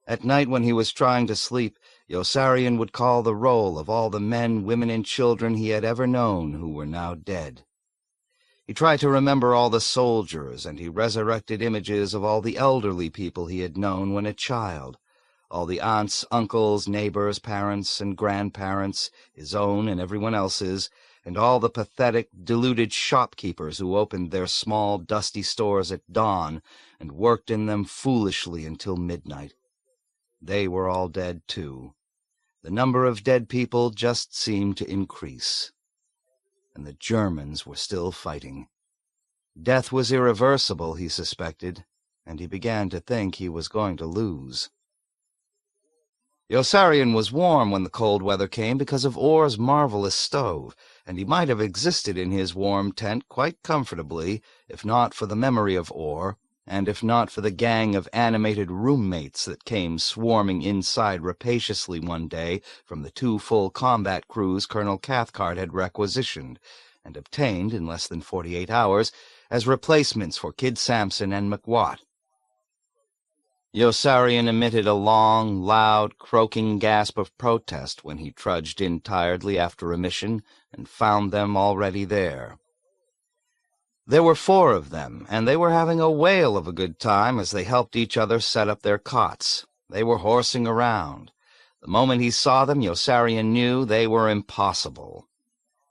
[SPEAKER 2] At night when he was trying to sleep, Yossarian would call the roll of all the men, women, and children he had ever known who were now dead. He tried to remember all the soldiers, and he resurrected images of all the elderly people he had known when a child, all the aunts, uncles, neighbors, parents, and grandparents, his own and everyone else's, and all the pathetic, deluded shopkeepers who opened their small, dusty stores at dawn and worked in them foolishly until midnight. They were all dead, too. The number of dead people just seemed to increase. And the Germans were still fighting. Death was irreversible, he suspected, and he began to think he was going to lose. Yossarian was warm when the cold weather came because of Orr's marvelous stove, and he might have existed in his warm tent quite comfortably, if not for the memory of Orr, and if not for the gang of animated roommates that came swarming inside rapaciously one day from the 2 full combat crews Colonel Cathcart had requisitioned, and obtained in less than 48 hours, as replacements for Kid Sampson and McWatt. Yossarian emitted a long, loud, croaking gasp of protest when he trudged in tiredly after a mission and found them already there. There were 4 of them, and they were having a whale of a good time as they helped each other set up their cots. They were horsing around. The moment he saw them, Yossarian knew they were impossible.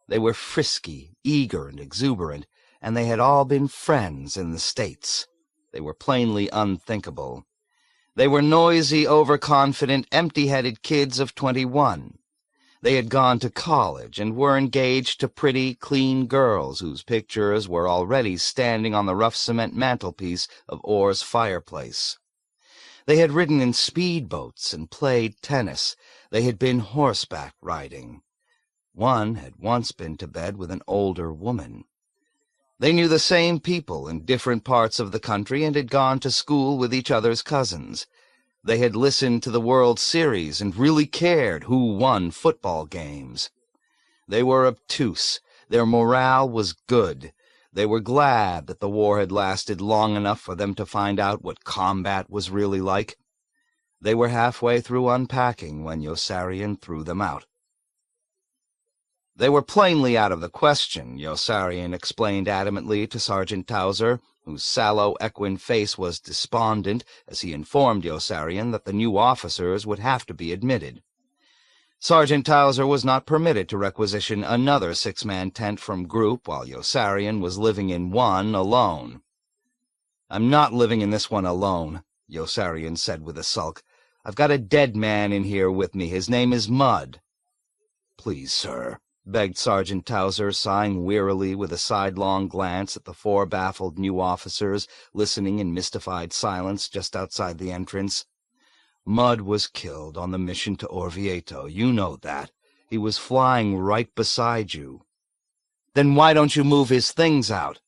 [SPEAKER 2] They were frisky, eager, and exuberant, and they had all been friends in the States. They were plainly unthinkable. They were noisy, overconfident, empty-headed kids of 21. They had gone to college and were engaged to pretty, clean girls whose pictures were already standing on the rough cement mantelpiece of Orr's fireplace. They had ridden in speedboats and played tennis. They had been horseback riding. One had once been to bed with an older woman. They knew the same people in different parts of the country and had gone to school with each other's cousins. They had listened to the World Series and really cared who won football games. They were obtuse. Their morale was good. They were glad that the war had lasted long enough for them to find out what combat was really like.
[SPEAKER 3] They were halfway through unpacking when Yossarian threw them out. They were plainly out of the question, Yossarian explained adamantly to Sergeant Towser, whose sallow equine face was despondent as he informed Yossarian that the new officers would have to be admitted. Sergeant Towser was not permitted to requisition another six-man tent from group while Yossarian was living in one alone. "I'm not living in this one alone," Yossarian said with a sulk. "I've got a dead man in here with me. His name is Mud." "Please, sir," begged Sergeant Towser, sighing wearily with a sidelong glance at the four baffled new officers listening in mystified silence just outside the entrance. "Mud was killed on the mission to Orvieto. You know that. He was flying right beside you." "Then why don't you move his things out?"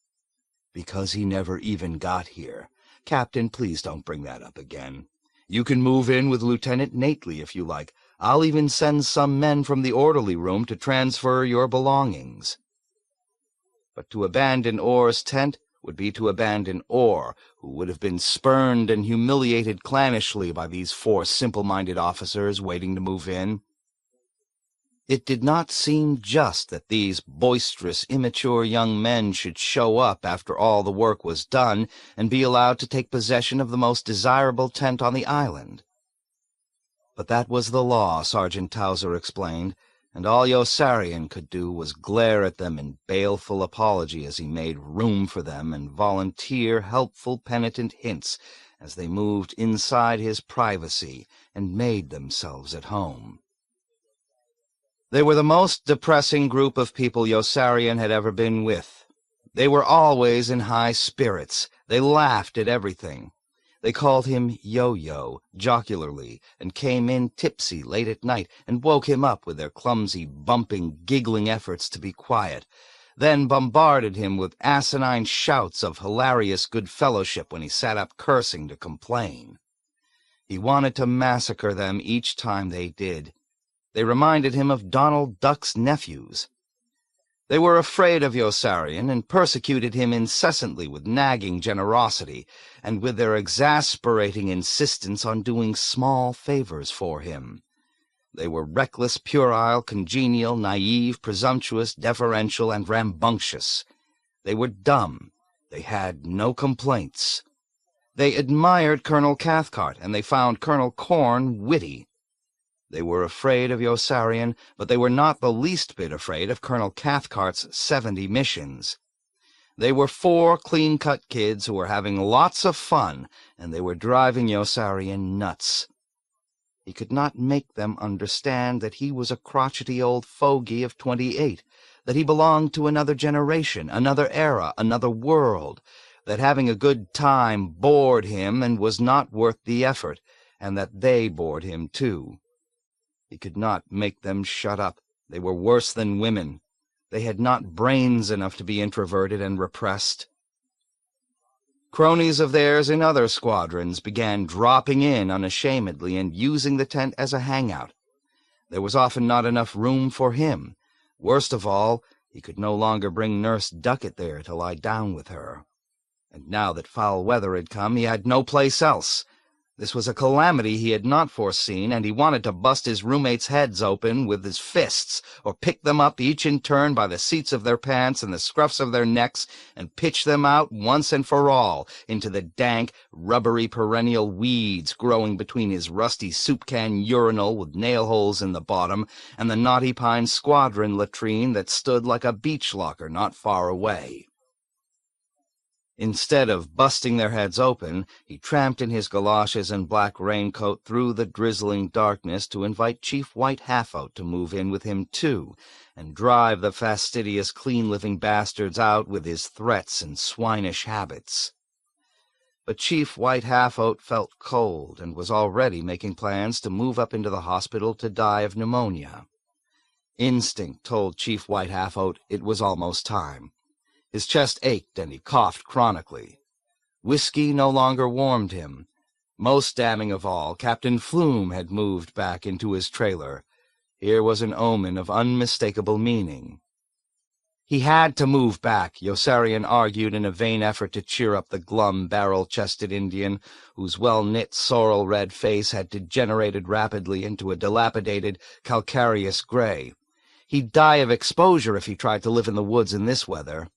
[SPEAKER 3] "Because he never even got here. Captain, please don't bring that up again. You can move in with Lieutenant Nately if you like. I'll even send some men from the orderly room to transfer your belongings." But to abandon Orr's tent would be to abandon Orr, who would have been spurned and humiliated clownnishly by these four simple-minded officers waiting to move in. It did not seem just that these boisterous, immature young men should show up after all the work was done and be allowed to take possession of the most desirable tent on the island. But that was the law, Sergeant Towser explained, and all Yossarian could do was glare at them in baleful apology as he made room for them and volunteer helpful, penitent hints as they moved inside his privacy and made themselves at home. They were the most depressing group of people Yossarian had ever been with. They were always in high spirits. They laughed at everything. They called him Yo-Yo jocularly, and came in tipsy late at night and woke him up with their clumsy, bumping, giggling efforts to be quiet, then bombarded him with asinine shouts of hilarious good fellowship when he sat up cursing to complain. He wanted to massacre them each time they did. They reminded him of Donald Duck's nephews. They were afraid of Yossarian and persecuted him incessantly with nagging generosity and with their exasperating insistence on doing small favors for him. They were reckless, puerile, congenial, naive, presumptuous, deferential, and rambunctious. They were dumb. They had no complaints. They admired Colonel Cathcart, and they found Colonel Corn witty. They were afraid of Yossarian, but they were not the least bit afraid of Colonel Cathcart's 70 missions. They were four clean-cut kids who were having lots of fun, and they were driving Yossarian nuts. He could not make them understand that he was a crotchety old fogey of 28, that he belonged to another generation, another era, another world, that having a good time bored him and was not worth the effort, and that they bored him too. He could not make them shut up. They were worse than women. They had not brains enough to be introverted and repressed. Cronies of theirs in other squadrons began dropping in unashamedly and using the tent as a hangout. There was often not enough room for him. Worst of all, he could no longer bring Nurse Duckett there to lie down with her. And now that foul weather had come, he had no place else. This was a calamity he had not foreseen, and he wanted to bust his roommates' heads open with his fists, or pick them up each in turn by the seats of their pants and the scruffs of their necks, and pitch them out once and for all into the dank, rubbery perennial weeds growing between his rusty soup-can urinal with nail-holes in the bottom and the knotty pine squadron latrine that stood like a beach locker not far away. Instead of busting their heads open, he tramped in his galoshes and black raincoat through the drizzling darkness to invite Chief White Half-Out to move in with him, too, and drive the fastidious, clean-living bastards out with his threats and swinish habits. But Chief White Half-Out felt cold and was already making plans to move up into the hospital to die of pneumonia. Instinct told Chief White Half-Out it was almost time. His chest ached, and he coughed chronically. Whiskey no longer warmed him. Most damning of all, Captain Flume had moved back into his trailer. Here was an omen of unmistakable meaning.
[SPEAKER 4] He had to move back, Yossarian argued in a vain effort to cheer up the glum, barrel-chested Indian, whose well-knit, sorrel-red face had degenerated rapidly into a dilapidated, calcareous gray. He'd die of exposure if he tried to live in the woods in this weather.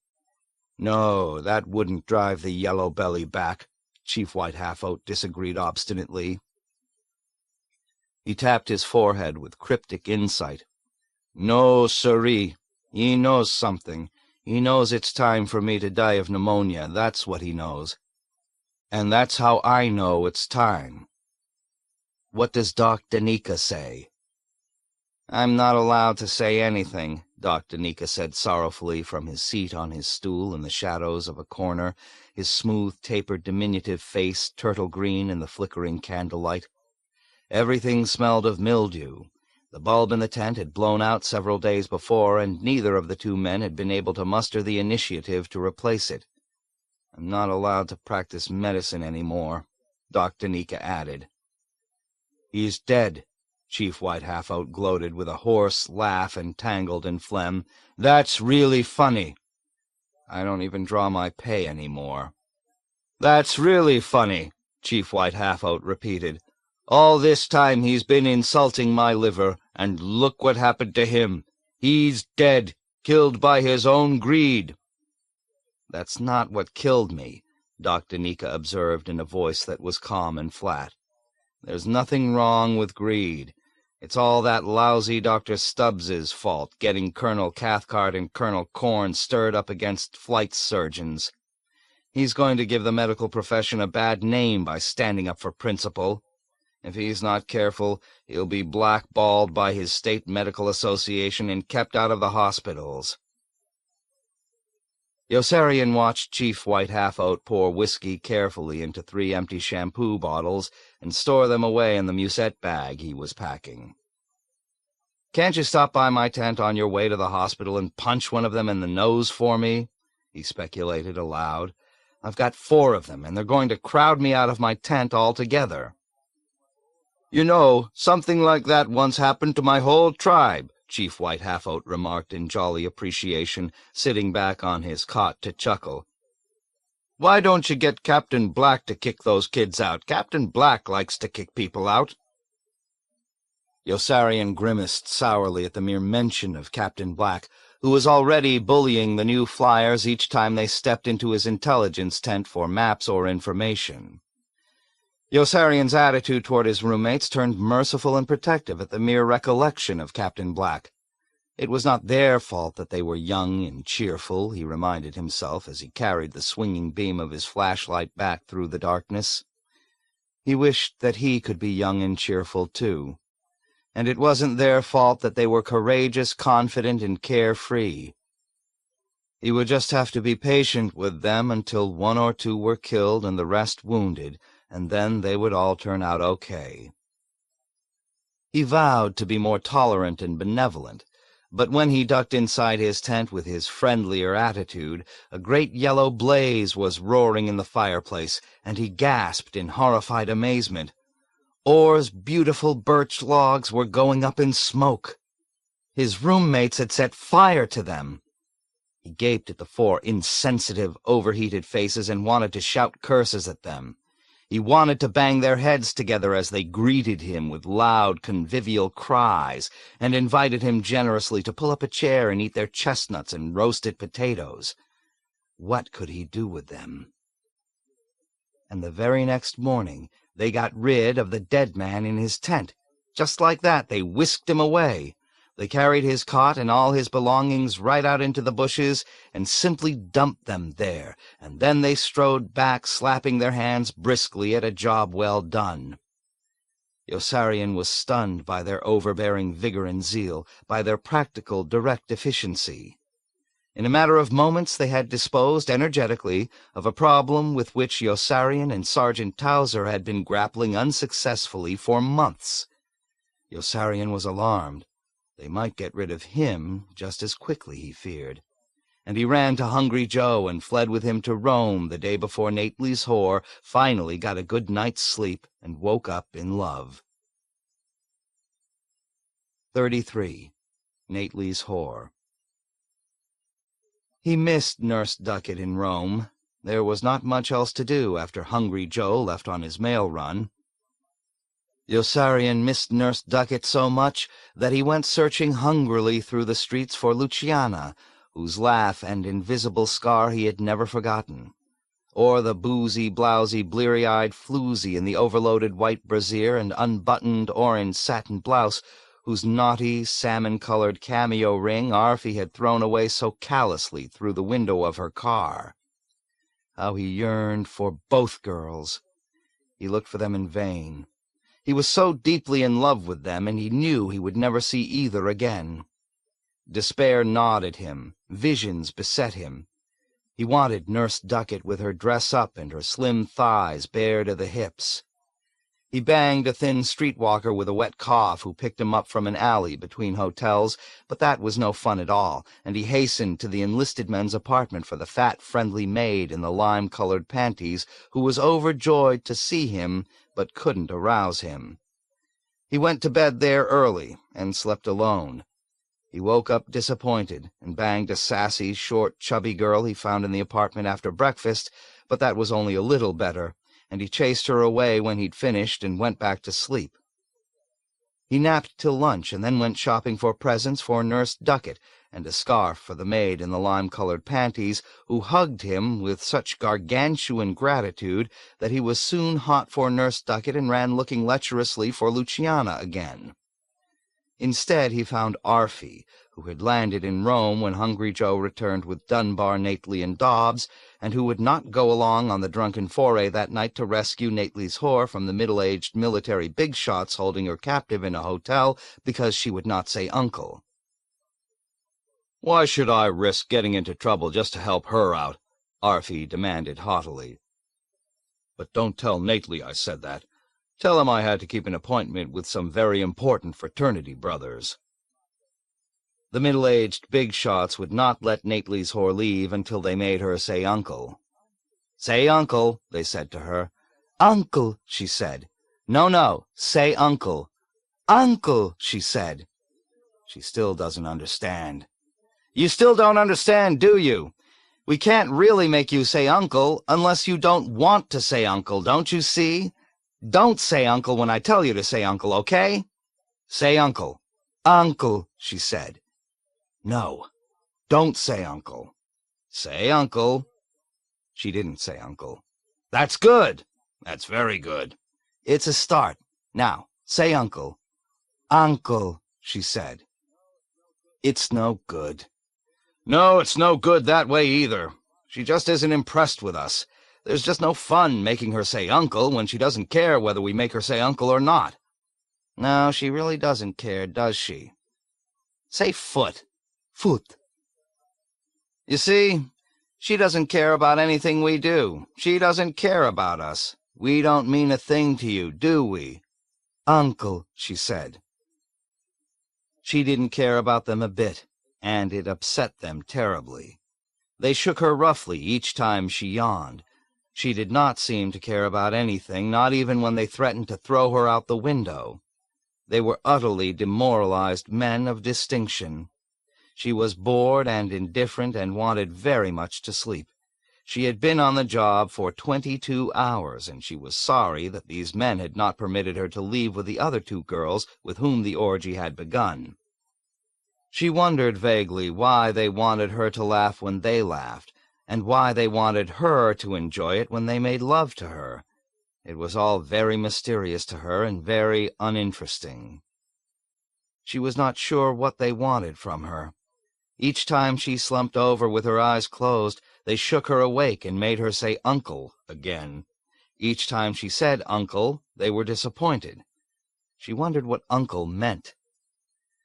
[SPEAKER 4] No, that wouldn't drive the yellow belly back, Chief White Half-Oat disagreed obstinately. He tapped his forehead with cryptic insight. No, sirree. He knows something. He knows it's time for me to die of pneumonia, that's what he knows. And that's how I know it's time. What does Doc Daneeka say? I'm not allowed to say anything, Doc Daneeka said sorrowfully from his seat on his stool in the shadows of a corner, his smooth, tapered, diminutive face turtle green in the flickering candlelight. Everything smelled of mildew. The bulb in the tent had blown out several days before, and neither of the two men had been able to muster the initiative to replace it. I'm not allowed to practice medicine any more, Doc Daneeka added. He's dead, Chief White Half-Oat gloated with a hoarse laugh entangled in phlegm. That's really funny. I don't even draw my pay any more. That's really funny, Chief White Half-Oat repeated. All this time he's been insulting my liver, and look what happened to him. He's dead, killed by his own greed. That's not what killed me, Doc Daneeka observed in a voice that was calm and flat. There's nothing wrong with greed. It's all that lousy Dr. Stubbs's fault, getting Colonel Cathcart and Colonel Corn stirred up against flight surgeons. He's going to give the medical profession a bad name by standing up for principle. If he's not careful, he'll be blackballed by his state medical association and kept out of the hospitals. Yossarian watched Chief White Half-Oat pour whiskey carefully into 3 empty shampoo bottles and store them away in the musette bag he was packing. Can't you stop by my tent on your way to the hospital and punch one of them in the nose for me? He speculated aloud. I've got 4 of them, and they're going to crowd me out of my tent altogether. You know, something like that once happened to my whole tribe, Chief White Half-Oat remarked in jolly appreciation, sitting back on his cot to chuckle. Why don't you get Captain Black to kick those kids out? Captain Black likes to kick people out. Yossarian grimaced sourly at the mere mention of Captain Black, who was already bullying the new flyers each time they stepped into his intelligence tent for maps or information. Yossarian's attitude toward his roommates turned merciful and protective at the mere recollection of Captain Black. It was not their fault that they were young and cheerful, he reminded himself as he carried the swinging beam of his flashlight back through the darkness. He wished that he could be young and cheerful, too. And it wasn't their fault that they were courageous, confident, and carefree. He would just have to be patient with them until 1 or 2 were killed and the rest wounded, and then they would all turn out okay. He vowed to be more tolerant and benevolent, but when he ducked inside his tent with his friendlier attitude, a great yellow blaze was roaring in the fireplace, and he gasped in horrified amazement. Orr's beautiful birch logs were going up in smoke. His roommates had set fire to them. He gaped at the 4 insensitive, overheated faces and wanted to shout curses at them. He wanted to bang their heads together as they greeted him with loud, convivial cries, and invited him generously to pull up a chair and eat their chestnuts and roasted potatoes. What could he do with them? And the very next morning they got rid of the dead man in his tent. Just like that, they whisked him away. They carried his cot and all his belongings right out into the bushes and simply dumped them there, and then they strode back, slapping their hands briskly at a job well done. Yossarian was stunned by their overbearing vigor and zeal, by their practical, direct efficiency. In a matter of moments they had disposed energetically of a problem with which Yossarian and Sergeant Towser had been grappling unsuccessfully for months. Yossarian was alarmed. They might get rid of him just as quickly, he feared. And he ran to Hungry Joe and fled with him to Rome the day before Nately's whore finally got a good night's sleep and woke up in love. 33. Nately's whore.
[SPEAKER 3] He missed Nurse Duckett in Rome. There was not much else to do after Hungry Joe left on his mail run. Yossarian missed Nurse Duckett so much that he went searching hungrily through the streets for Luciana, whose laugh and invisible scar he had never forgotten, or the boozy, blousy, bleary-eyed floozy in the overloaded white brassiere and unbuttoned orange satin blouse, whose naughty, salmon-colored cameo ring Aarfy had thrown away so callously through the window of her car. How he yearned for both girls! He looked for them in vain. He was so deeply in love with them, and he knew he would never see either again. Despair gnawed at him. Visions beset him. He wanted Nurse Duckett with her dress up and her slim thighs bare to the hips. He banged a thin streetwalker with a wet cough who picked him up from an alley between hotels, but that was no fun at all, and he hastened to the enlisted men's apartment for the fat, friendly maid in the lime-colored panties, who was overjoyed to see him, but couldn't arouse him. He went to bed there early and slept alone. He woke up disappointed and banged a sassy, short, chubby girl he found in the apartment after breakfast, but that was only a little better, and he chased her away when he'd finished and went back to sleep. He napped till lunch and then went shopping for presents for Nurse Duckett and a scarf for the maid in the lime-colored panties, who hugged him with such gargantuan gratitude that he was soon hot for Nurse Duckett and ran looking lecherously for Luciana again. Instead, he found Aarfy, who had landed in Rome when Hungry Joe returned with Dunbar, Nately, and Dobbs, and who would not go along on the drunken foray that night to rescue Nately's whore from the middle-aged military big-shots holding her captive in a hotel because she would not say uncle.
[SPEAKER 4] "Why should I risk getting into trouble just to help her out?" Aarfy demanded haughtily. "But don't tell Nately I said that. Tell him I had to keep an appointment with some very important fraternity brothers."
[SPEAKER 3] The middle-aged big-shots would not let Nately's whore leave until they made her say uncle. "Say uncle," they said to her. "Uncle," she said. "No, say uncle." "Uncle," she said. She still doesn't understand. "You still don't understand, do you? We can't really make you say uncle unless you don't want to say uncle, don't you see? Don't say uncle when I tell you to say uncle, okay? Say uncle." "Uncle," she said. "No, don't say uncle. Say uncle." She didn't say uncle. "That's good. That's very good. It's a start. Now, say uncle." "Uncle," she said. "It's no good."
[SPEAKER 4] "No, it's no good that way either. She just isn't impressed with us. There's just no fun making her say uncle when she doesn't care whether we make her say uncle or not."
[SPEAKER 3] "No, she really doesn't care, does she? Say foot." "Foot." "You see, she doesn't care about anything we do. She doesn't care about us. We don't mean a thing to you, do we?" "Uncle," she said. She didn't care about them a bit, and it upset them terribly. They shook her roughly each time she yawned. She did not seem to care about anything, not even when they threatened to throw her out the window. They were utterly demoralized men of distinction. She was bored and indifferent and wanted very much to sleep. She had been on the job for 22 hours, and she was sorry that these men had not permitted her to leave with the other two girls with whom the orgy had begun. She wondered vaguely why they wanted her to laugh when they laughed, and why they wanted her to enjoy it when they made love to her. It was all very mysterious to her and very uninteresting. She was not sure what they wanted from her. Each time she slumped over with her eyes closed, they shook her awake and made her say uncle again. Each time she said uncle, they were disappointed. She wondered what uncle meant.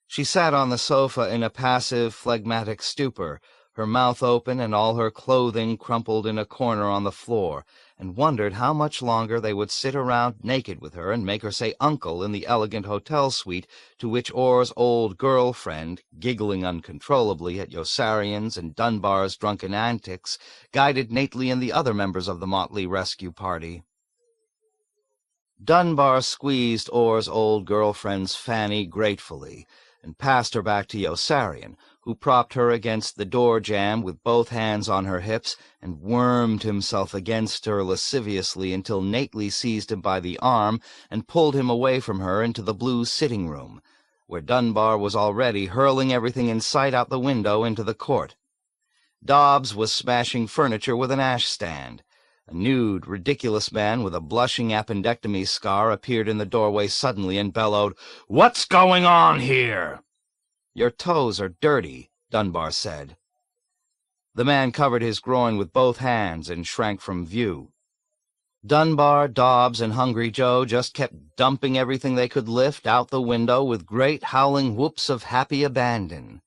[SPEAKER 3] She sat on the sofa in a passive, phlegmatic stupor, her mouth open and all her clothing crumpled in a corner on the floor, and wondered how much longer they would sit around naked with her and make her say uncle in the elegant hotel suite to which Orr's old girl-friend, giggling uncontrollably at Yossarian's and Dunbar's drunken antics, guided Nately and the other members of the motley rescue party. Dunbar squeezed Orr's old girl-friend's fanny gratefully, and passed her back to Yossarian, who propped her against the door jamb with both hands on her hips and wormed himself against her lasciviously until Nately seized him by the arm and pulled him away from her into the blue sitting-room, where Dunbar was already hurling everything in sight out the window into the court. Dobbs was smashing furniture with an ash-stand. A nude, ridiculous man with a blushing appendectomy scar appeared in the doorway suddenly and bellowed, "What's going on here?" "Your toes are dirty," Dunbar said. The man covered his groin with both hands and shrank from view. Dunbar, Dobbs, and Hungry Joe just kept dumping everything they could lift out the window with great howling whoops of happy abandon.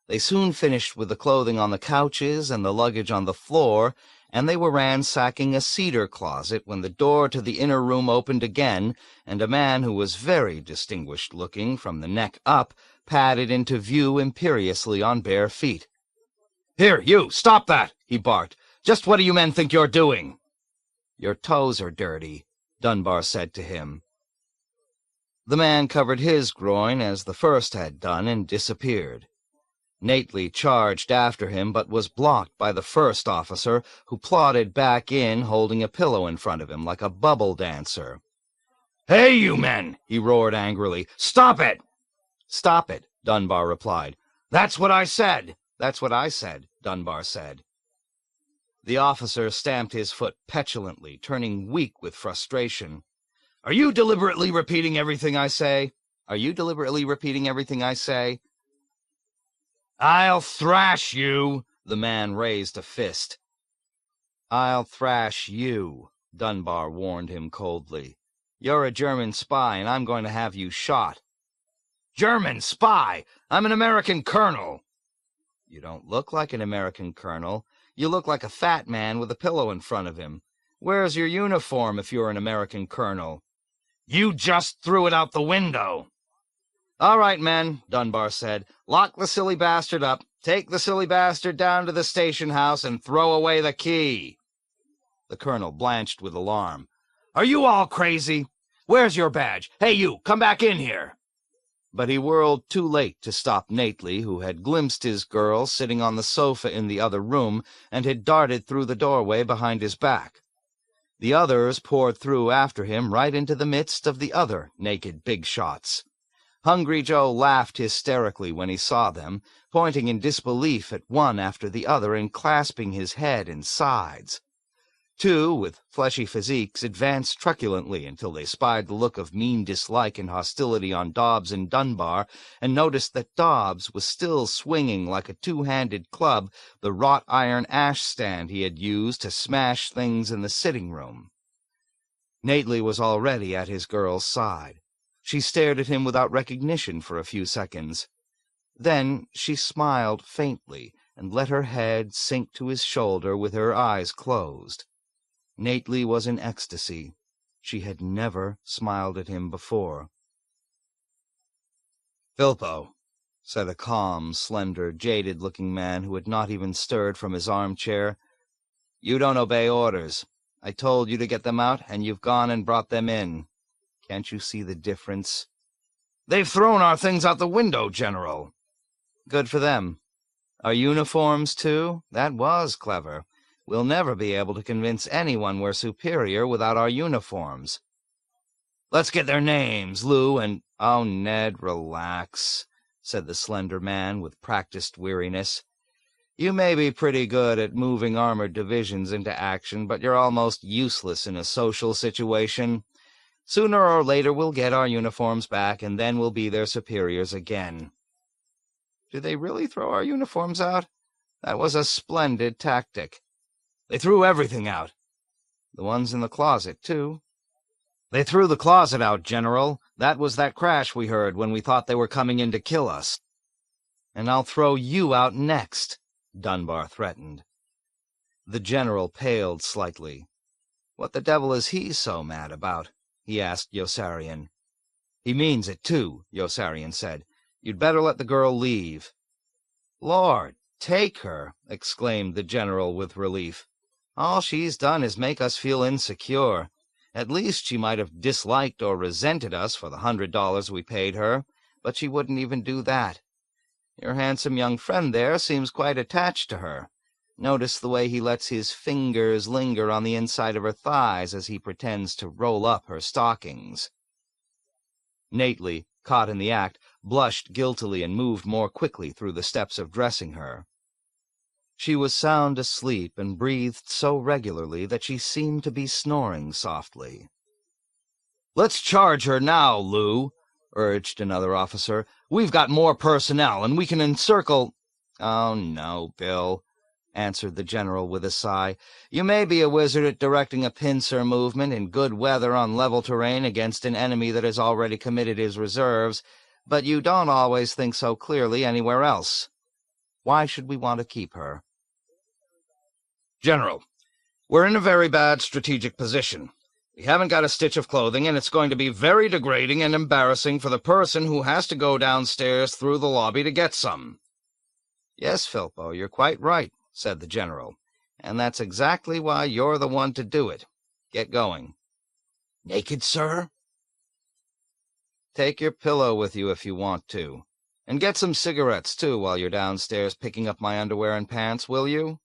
[SPEAKER 3] They soon finished with the clothing on the couches and the luggage on the floor, and they were ransacking a cedar closet when the door to the inner room opened again, and a man who was very distinguished-looking from the neck up padded into view imperiously on bare feet. "Here, you, stop that!" he barked. "Just what do you men think you're doing?" "Your toes are dirty," Dunbar said to him. The man covered his groin as the first had done and disappeared. Nately charged after him, but was blocked by the first officer, who plodded back in, holding a pillow in front of him like a bubble dancer. "Hey, you men!" he roared angrily. "Stop it!" "Stop it," Dunbar replied. "That's what I said." "That's what I said," Dunbar said. The officer stamped his foot petulantly, turning weak with frustration. "Are you deliberately repeating everything I say? Are you deliberately repeating everything I say?" "I'll thrash you!" The man raised a fist. "I'll thrash you," Dunbar warned him coldly. "You're a German spy, and I'm going to have you shot." "German spy! I'm an American colonel." "You don't look like an American colonel. You look like a fat man with a pillow in front of him. Where's your uniform if you're an American colonel?" "You just threw it out the window." "All right, men," Dunbar said. "Lock the silly bastard up. Take the silly bastard down to the station house and throw away the key." The colonel blanched with alarm. "Are you all crazy? Where's your badge? Hey, you, come back in here." But he whirled too late to stop Nately, who had glimpsed his girl sitting on the sofa in the other room and had darted through the doorway behind his back. The others poured through after him right into the midst of the other naked big shots. Hungry Joe laughed hysterically when he saw them, pointing in disbelief at one after the other and clasping his head and sides. Two, with fleshy physiques, advanced truculently until they spied the look of mean dislike and hostility on Dobbs and Dunbar, and noticed that Dobbs was still swinging like a two-handed club the wrought-iron ash-stand he had used to smash things in the sitting-room. Nately was already at his girl's side. She stared at him without recognition for a few seconds. Then she smiled faintly and let her head sink to his shoulder with her eyes closed. Nately was in ecstasy. She had never smiled at him before. "Filpo," said a calm, slender, jaded-looking man who had not even stirred from his armchair, "you don't obey orders. I told you to get them out, and you've gone and brought them in. Can't you see the difference?" "They've thrown our things out the window, General." "Good for them. Our uniforms, too? That was clever. We'll never be able to convince anyone we're superior without our uniforms." "Let's get their names, Lou, and—" "Oh, Ned, relax," said the slender man with practiced weariness. "You may be pretty good at moving armored divisions into action, but you're almost useless in a social situation. Sooner or later we'll get our uniforms back, and then we'll be their superiors again." "Did they really throw our uniforms out? That was a splendid tactic." "They threw everything out." "The ones in the closet, too?" "They threw the closet out, General. That was that crash we heard when we thought they were coming in to kill us." "And I'll throw you out next," Dunbar threatened. The general paled slightly. "What the devil is he so mad about?" he asked Yossarian. "He means it, too," Yossarian said. "You'd better let the girl leave." "Lord, take her!" exclaimed the general with relief. "All she's done is make us feel insecure. At least she might have disliked or resented us for the $100 we paid her. but she wouldn't even do that. Your handsome young friend there seems quite attached to her. Notice the way he lets his fingers linger on the inside of her thighs as he pretends to roll up her stockings." Nately, caught in the act, blushed guiltily and moved more quickly through the steps of dressing her. She was sound asleep and breathed so regularly that she seemed to be snoring softly. "Let's charge her now, Lou," urged another officer. "We've got more personnel, and we can encircle—" "Oh, no, Bill," answered the general with a sigh. "You may be a wizard at directing a pincer movement in good weather on level terrain against an enemy that has already committed his reserves, but you don't always think so clearly anywhere else. Why should we want to keep her?" "General, we're in a very bad strategic position. We haven't got a stitch of clothing, and it's going to be very degrading and embarrassing for the person who has to go downstairs through the lobby to get some." "Yes, Filpo, you're quite right," said the general, "and that's exactly why you're the one to do it. Get going." "Naked, sir?" "Take your pillow with you if you want to. And get some cigarettes, too, while you're downstairs picking up my underwear and pants, will you?"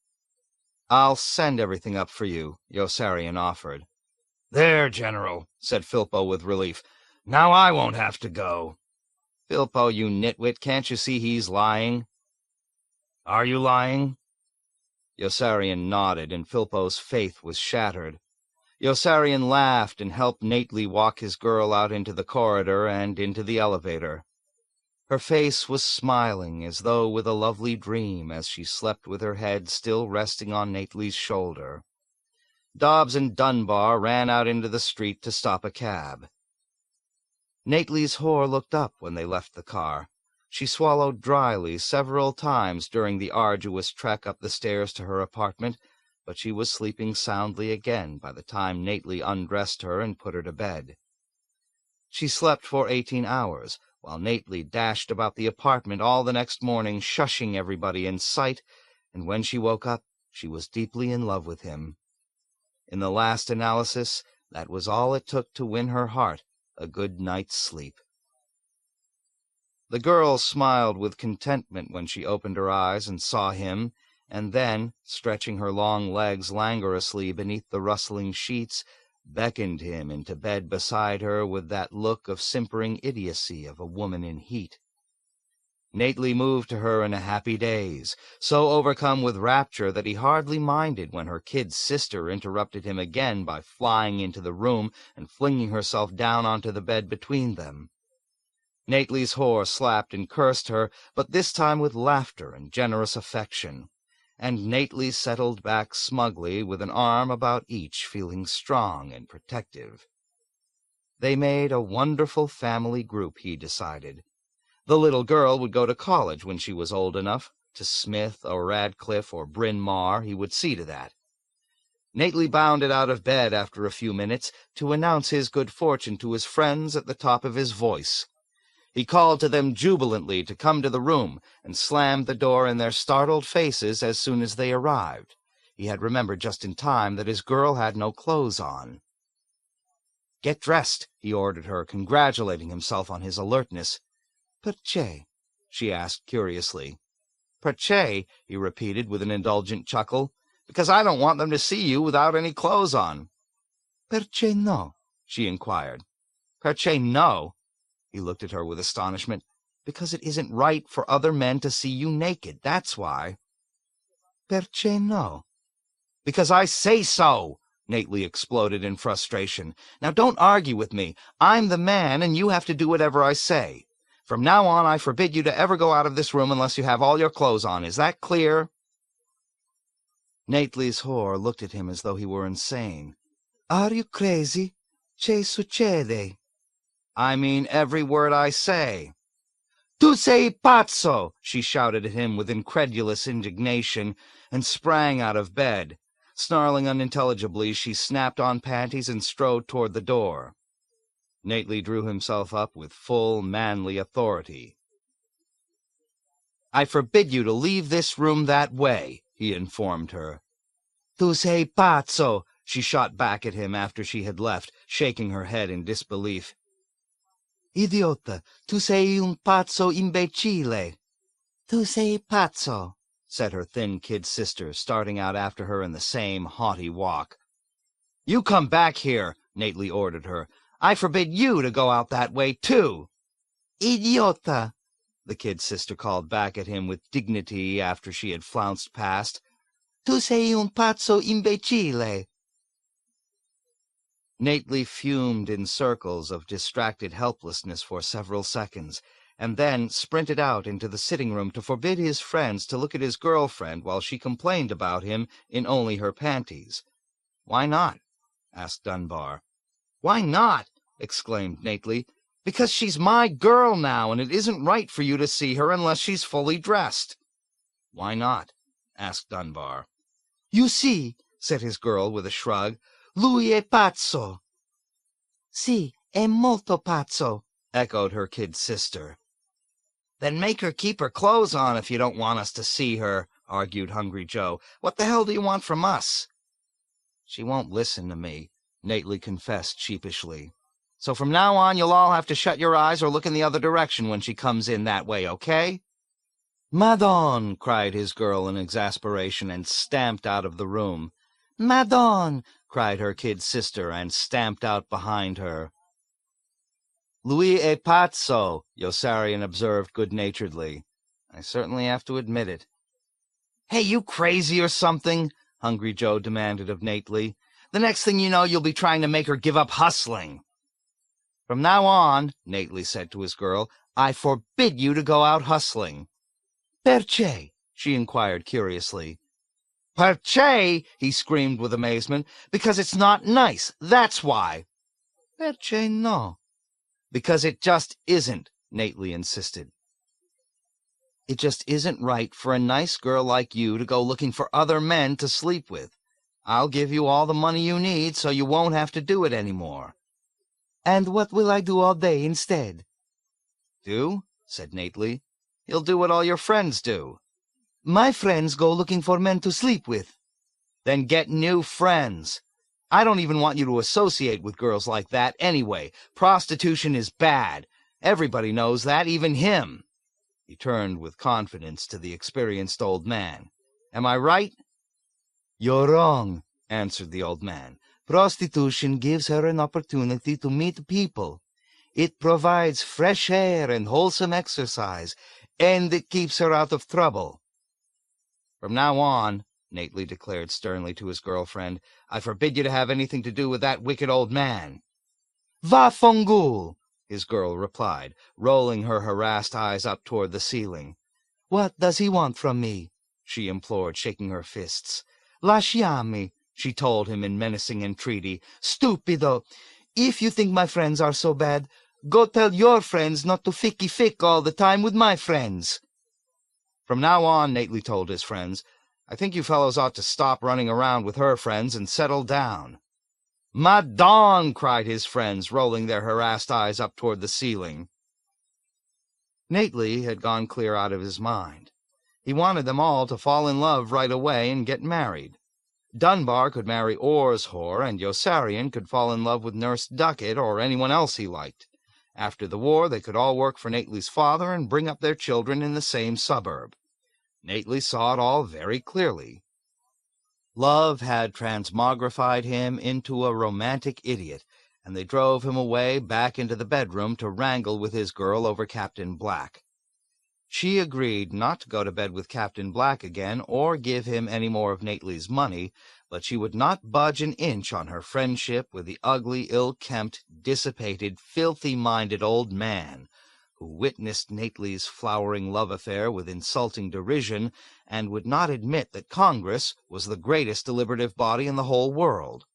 [SPEAKER 3] "I'll send everything up for you," Yossarian offered. "There, General," said Filpo with relief. "Now I won't have to go." "Filpo, you nitwit, can't you see he's lying?" "Are you lying?" Yossarian nodded, and Filpo's faith was shattered. Yossarian laughed and helped Nately walk his girl out into the corridor and into the elevator. Her face was smiling as though with a lovely dream as she slept with her head still resting on Nately's shoulder. Dobbs and Dunbar ran out into the street to stop a cab. Nately's whore looked up when they left the car. She swallowed dryly several times during the arduous trek up the stairs to her apartment, but she was sleeping soundly again by the time Nately undressed her and put her to bed. She slept for 18 hours, while Nately dashed about the apartment all the next morning, shushing everybody in sight, and when she woke up, she was deeply in love with him. In the last analysis, that was all it took to win her heart, a good night's sleep. The girl smiled with contentment when she opened her eyes and saw him, and then, stretching her long legs languorously beneath the rustling sheets, beckoned him into bed beside her with that look of simpering idiocy of a woman in heat. Nately moved to her in a happy daze, so overcome with rapture that he hardly minded when her kid sister interrupted him again by flying into the room and flinging herself down onto the bed between them. Nately's whore slapped and cursed her, but this time with laughter and generous affection, and Nately settled back smugly with an arm about each, feeling strong and protective. They made a wonderful family group, he decided. The little girl would go to college when she was old enough, to Smith or Radcliffe or Bryn Mawr, he would see to that. Nately bounded out of bed after a few minutes to announce his good fortune to his friends at the top of his voice. He called to them jubilantly to come to the room, and slammed the door in their startled faces as soon as they arrived. He had remembered just in time that his girl had no clothes on. "Get dressed," he ordered her, congratulating himself on his alertness. "Perché?" she asked curiously. "Perché?" he repeated with an indulgent chuckle. "Because I don't want them to see you without any clothes on." "Perché no?" she inquired. "Perché no?" He looked at her with astonishment. "Because it isn't right for other men to see you naked, that's why." "Perché no?" "Because I say so!" Nately exploded in frustration. "Now don't argue with me. I'm the man, and you have to do whatever I say. From now on, I forbid you to ever go out of this room unless you have all your clothes on. Is that clear?" Nately's whore looked at him as though he were insane. "Are you crazy? Che succede?" "I mean every word I say." "Tu sei pazzo!" she shouted at him with incredulous indignation, and sprang out of bed. Snarling unintelligibly, she snapped on panties and strode toward the door. Nately drew himself up with full, manly authority. "I forbid you to leave this room that way," he informed her. "Tu sei pazzo!" she shot back at him after she had left, shaking her head in disbelief. Idiota, tu sei un pazzo imbecille. Tu sei pazzo, said her thin kid sister, starting out after her in the same haughty walk. You come back here, Nately ordered her. I forbid you to go out that way, too. Idiota, the kid sister called back at him with dignity after she had flounced past. Tu sei un pazzo imbecille. Nately fumed in circles of distracted helplessness for several seconds, and then sprinted out into the sitting room to forbid his friends to look at his girlfriend while she complained about him in only her panties. Why not? Asked Dunbar. Why not? Exclaimed Nately. Because she's my girl now, and it isn't right for you to see her unless she's fully dressed. Why not? Asked Dunbar. You see, said his girl with a shrug, lui è pazzo. Si, è molto pazzo, echoed her kid sister. Then make her keep her clothes on if you don't want us to see her, argued Hungry Joe. What the hell do you want from us? She won't listen to me, Nately confessed sheepishly. So from now on you'll all have to shut your eyes or look in the other direction when she comes in that way, okay? Madone, cried his girl in exasperation, and stamped out of the room. Madone, cried her kid sister, and stamped out behind her. Lui è pazzo, Yossarian observed good-naturedly. I certainly have to admit it. Hey, you crazy or something? Hungry Joe demanded of Nately. The next thing you know, you'll be trying to make her give up hustling. From now on, Nately said to his girl, I forbid you to go out hustling. Perché? She inquired curiously. Perché? He screamed with amazement. Because it's not nice, that's why. Perché no? Because it just isn't, Nately insisted. It just isn't right for a nice girl like you to go looking for other men to sleep with. I'll give you all the money you need so you won't have to do it anymore. And what will I do all day instead? Do? Said Nately. You'll do what all your friends do. My friends go looking for men to sleep with. Then get new friends. I don't even want you to associate with girls like that anyway. Prostitution is bad. Everybody knows that, even him. He turned with confidence to the experienced old man. Am I right? You're wrong, answered the old man. Prostitution gives her an opportunity to meet people. It provides fresh air and wholesome exercise, and it keeps her out of trouble. From now on, Nately declared sternly to his girlfriend, I forbid you to have anything to do with that wicked old man. Va fongul, his girl replied, rolling her harassed eyes up toward the ceiling. What does he want from me? She implored, shaking her fists. Lasciami, she told him in menacing entreaty. Stupido! If you think my friends are so bad, go tell your friends not to ficky-fick all the time with my friends. From now on, Nately told his friends, I think you fellows ought to stop running around with her friends and settle down. Madone, cried his friends, rolling their harassed eyes up toward the ceiling. Nately had gone clear out of his mind. He wanted them all to fall in love right away and get married. Dunbar could marry Orr's whore, and Yossarian could fall in love with Nurse Duckett or anyone else he liked. After the war, they could all work for Nately's father and bring up their children in the same suburb. Nately saw it all very clearly. Love had transmogrified him into a romantic idiot, and they drove him away back into the bedroom to wrangle with his girl over Captain Black. She agreed not to go to bed with Captain Black again or give him any more of Nately's money, but she would not budge an inch on her friendship with the ugly, ill-kempt, dissipated, filthy-minded old man who witnessed Nately's flowering love affair with insulting derision and would not admit that Congress was the greatest deliberative body in the whole world.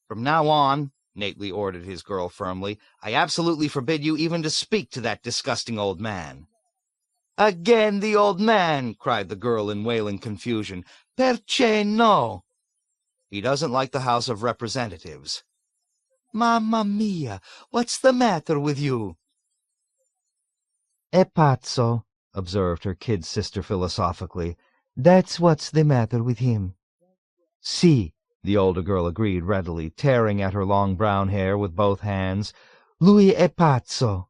[SPEAKER 3] From now on, Nately ordered his girl firmly, I absolutely forbid you even to speak to that disgusting old man. Again the old man, cried the girl in wailing confusion. Perché no? He doesn't like the House of Representatives. Mamma mia, what's the matter with you?
[SPEAKER 2] È pazzo, observed her kid sister philosophically. That's what's the matter with him. Si, the older girl agreed readily, tearing at her long brown hair with both hands. Lui è pazzo.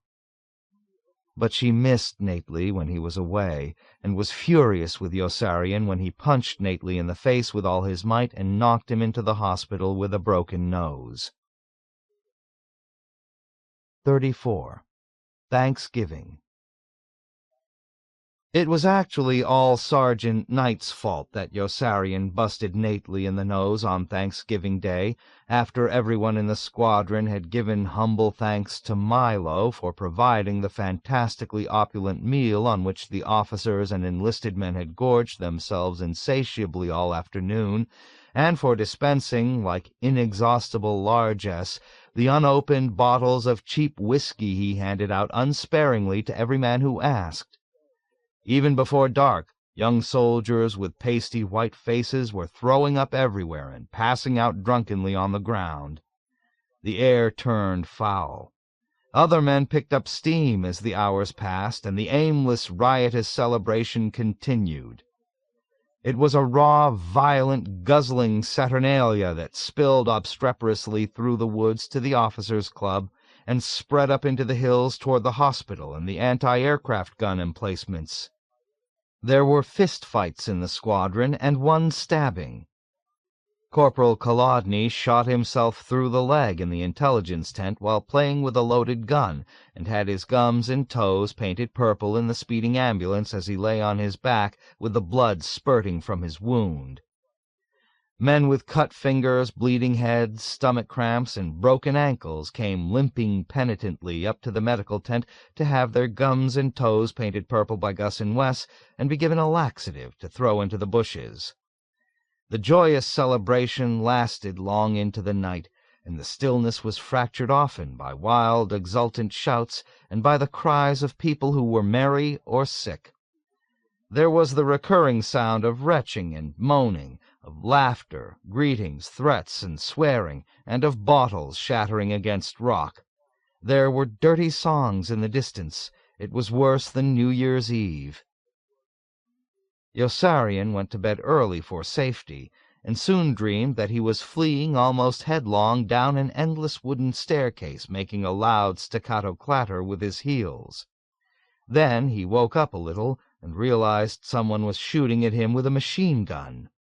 [SPEAKER 1] But she missed Nately when he was away, and was furious with Yossarian when he punched Nately in the face with all his might and knocked him into the hospital with a broken nose. 34. Thanksgiving. It was actually all Sergeant Knight's fault that Yossarian busted Nately in the nose on Thanksgiving Day, after everyone in the squadron had given humble thanks to Milo for providing the fantastically opulent meal on which the officers and enlisted men had gorged themselves insatiably all afternoon, and for dispensing, like inexhaustible largesse, the unopened bottles of cheap whiskey he handed out unsparingly to every man who asked. Even before dark, young soldiers with pasty white faces were throwing up everywhere and passing out drunkenly on the ground. The air turned foul. Other men picked up steam as the hours passed, and the aimless, riotous celebration continued. It was a raw, violent, guzzling saturnalia that spilled obstreperously through the woods to the officers' club, and spread up into the hills toward the hospital and the anti-aircraft gun emplacements. There were fist-fights in the squadron, and one stabbing. Corporal Kolodny shot himself through the leg in the intelligence tent while playing with a loaded gun, and had his gums and toes painted purple in the speeding ambulance as he lay on his back with the blood spurting from his wound. Men with cut fingers, bleeding heads, stomach cramps, and broken ankles came limping penitently up to the medical tent to have their gums and toes painted purple by Gus and Wes, and be given a laxative to throw into the bushes. The joyous celebration lasted long into the night, and the stillness was fractured often by wild, exultant shouts and by the cries of people who were merry or sick. There was the recurring sound of retching and moaning, of laughter, greetings, threats, and swearing, and of bottles shattering against rock. There were dirty songs in the distance. It was worse than New Year's Eve. Yossarian went to bed early for safety, and soon dreamed that he was fleeing almost headlong down an endless wooden staircase, making a loud staccato clatter with his heels. Then he woke up a little and realized someone was shooting at him with a machine gun.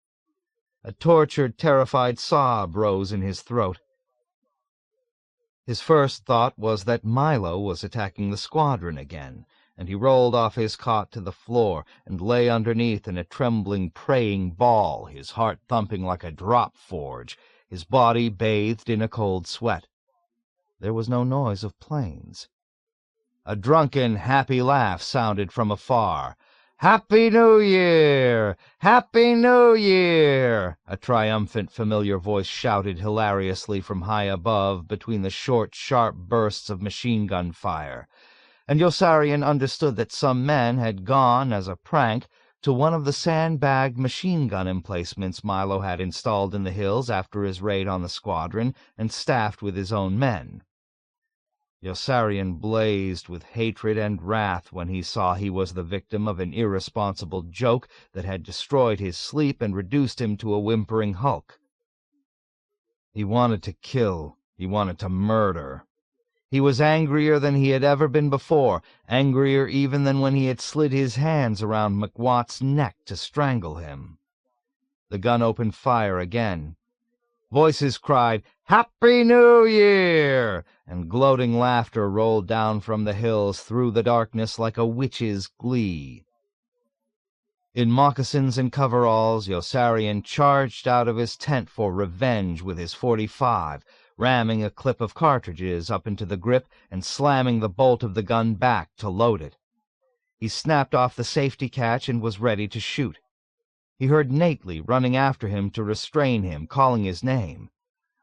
[SPEAKER 1] A tortured, terrified sob rose in his throat. His first thought was that Milo was attacking the squadron again, and he rolled off his cot to the floor and lay underneath in a trembling, praying ball, his heart thumping like a drop forge, his body bathed in a cold sweat. There was no noise of planes. A drunken, happy laugh sounded from afar. "Happy New Year! Happy New Year!" a triumphant, familiar voice shouted hilariously from high above between the short, sharp bursts of machine-gun fire, and Yossarian understood that some men had gone, as a prank, to one of the sandbagged machine-gun emplacements Milo had installed in the hills after his raid on the squadron and staffed with his own men. Yossarian blazed with hatred and wrath when he saw he was the victim of an irresponsible joke that had destroyed his sleep and reduced him to a whimpering hulk. He wanted to kill. He wanted to murder. He was angrier than he had ever been before, angrier even than when he had slid his hands around McWatt's neck to strangle him. The gun opened fire again. Voices cried, "Happy New Year!" and gloating laughter rolled down from the hills through the darkness like a witch's glee. In moccasins and coveralls, Yossarian charged out of his tent for revenge with his .45, ramming a clip of cartridges up into the grip and slamming the bolt of the gun back to load it. He snapped off the safety catch and was ready to shoot. He heard Nately running after him to restrain him, calling his name.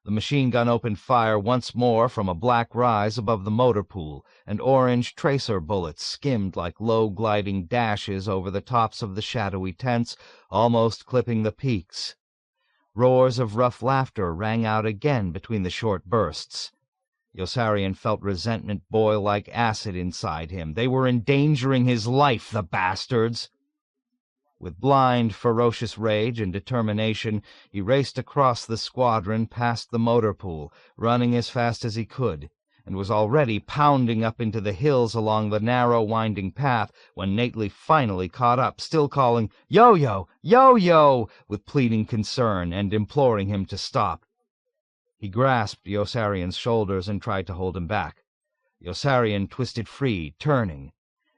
[SPEAKER 1] The machine-gun opened fire once more from a black rise above the motor pool, and orange tracer bullets skimmed like low-gliding dashes over the tops of the shadowy tents, almost clipping the peaks. Roars of rough laughter rang out again between the short bursts. Yossarian felt resentment boil like acid inside him. They were endangering his life, the bastards! With blind, ferocious rage and determination, he raced across the squadron past the motor pool, running as fast as he could,
[SPEAKER 3] and was already pounding up into the hills along the narrow, winding path when Nately finally caught up, still calling, "Yo-yo! Yo-yo!" with pleading concern and imploring him to stop. He grasped Yossarian's shoulders and tried to hold him back. Yossarian twisted free, turning.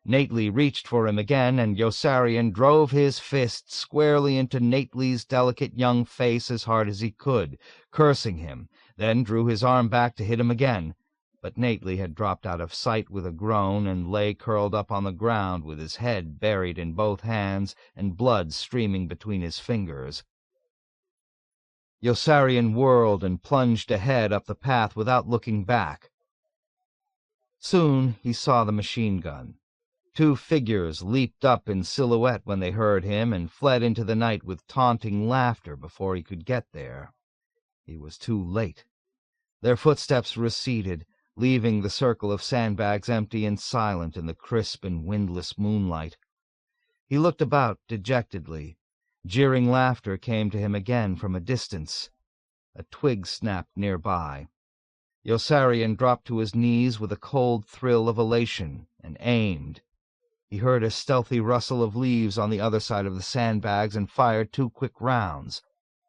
[SPEAKER 3] Nately reached for him again, and Yossarian drove his fist squarely into Nately's delicate young face as hard as he could, cursing him, then drew his arm back to hit him again. But Nately had dropped out of sight with a groan and lay curled up on the ground with his head buried in both hands and blood streaming between his fingers. Yossarian whirled and plunged ahead up the path without looking back. Soon he saw the machine gun. 2 figures leaped up in silhouette when they heard him and fled into the night with taunting laughter before he could get there. He was too late. Their footsteps receded, leaving the circle of sandbags empty and silent in the crisp and windless moonlight. He looked about dejectedly. Jeering laughter came to him again from a distance. A twig snapped nearby. Yossarian dropped to his knees with a cold thrill of elation and aimed. He heard a stealthy rustle of leaves on the other side of the sandbags and fired 2 quick rounds.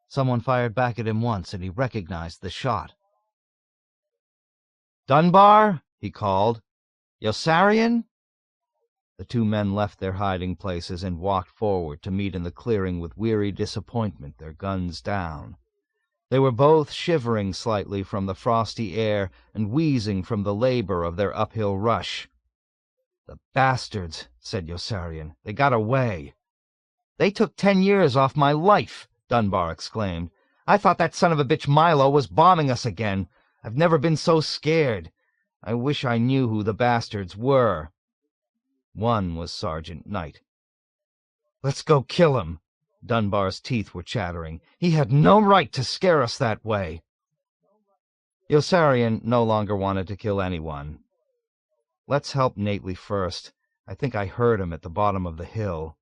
[SPEAKER 3] Someone fired back at him once, and he recognized the shot. "Dunbar?" he called. "Yossarian?" The 2 men left their hiding places and walked forward to meet in the clearing with weary disappointment, their guns down. They were both shivering slightly from the frosty air and wheezing from the labor of their uphill rush. "The bastards," said Yossarian. "They got away." "They took 10 years off my life," Dunbar exclaimed. "I thought that son of a bitch Milo was bombing us again. I've never been so scared. I wish I knew who the bastards were." One was Sergeant Knight. "Let's go kill him." Dunbar's teeth were chattering. "He had no right to scare us that way." Yossarian no longer wanted to kill anyone. "Let's help Nately first. I think I heard him at the bottom of the hill."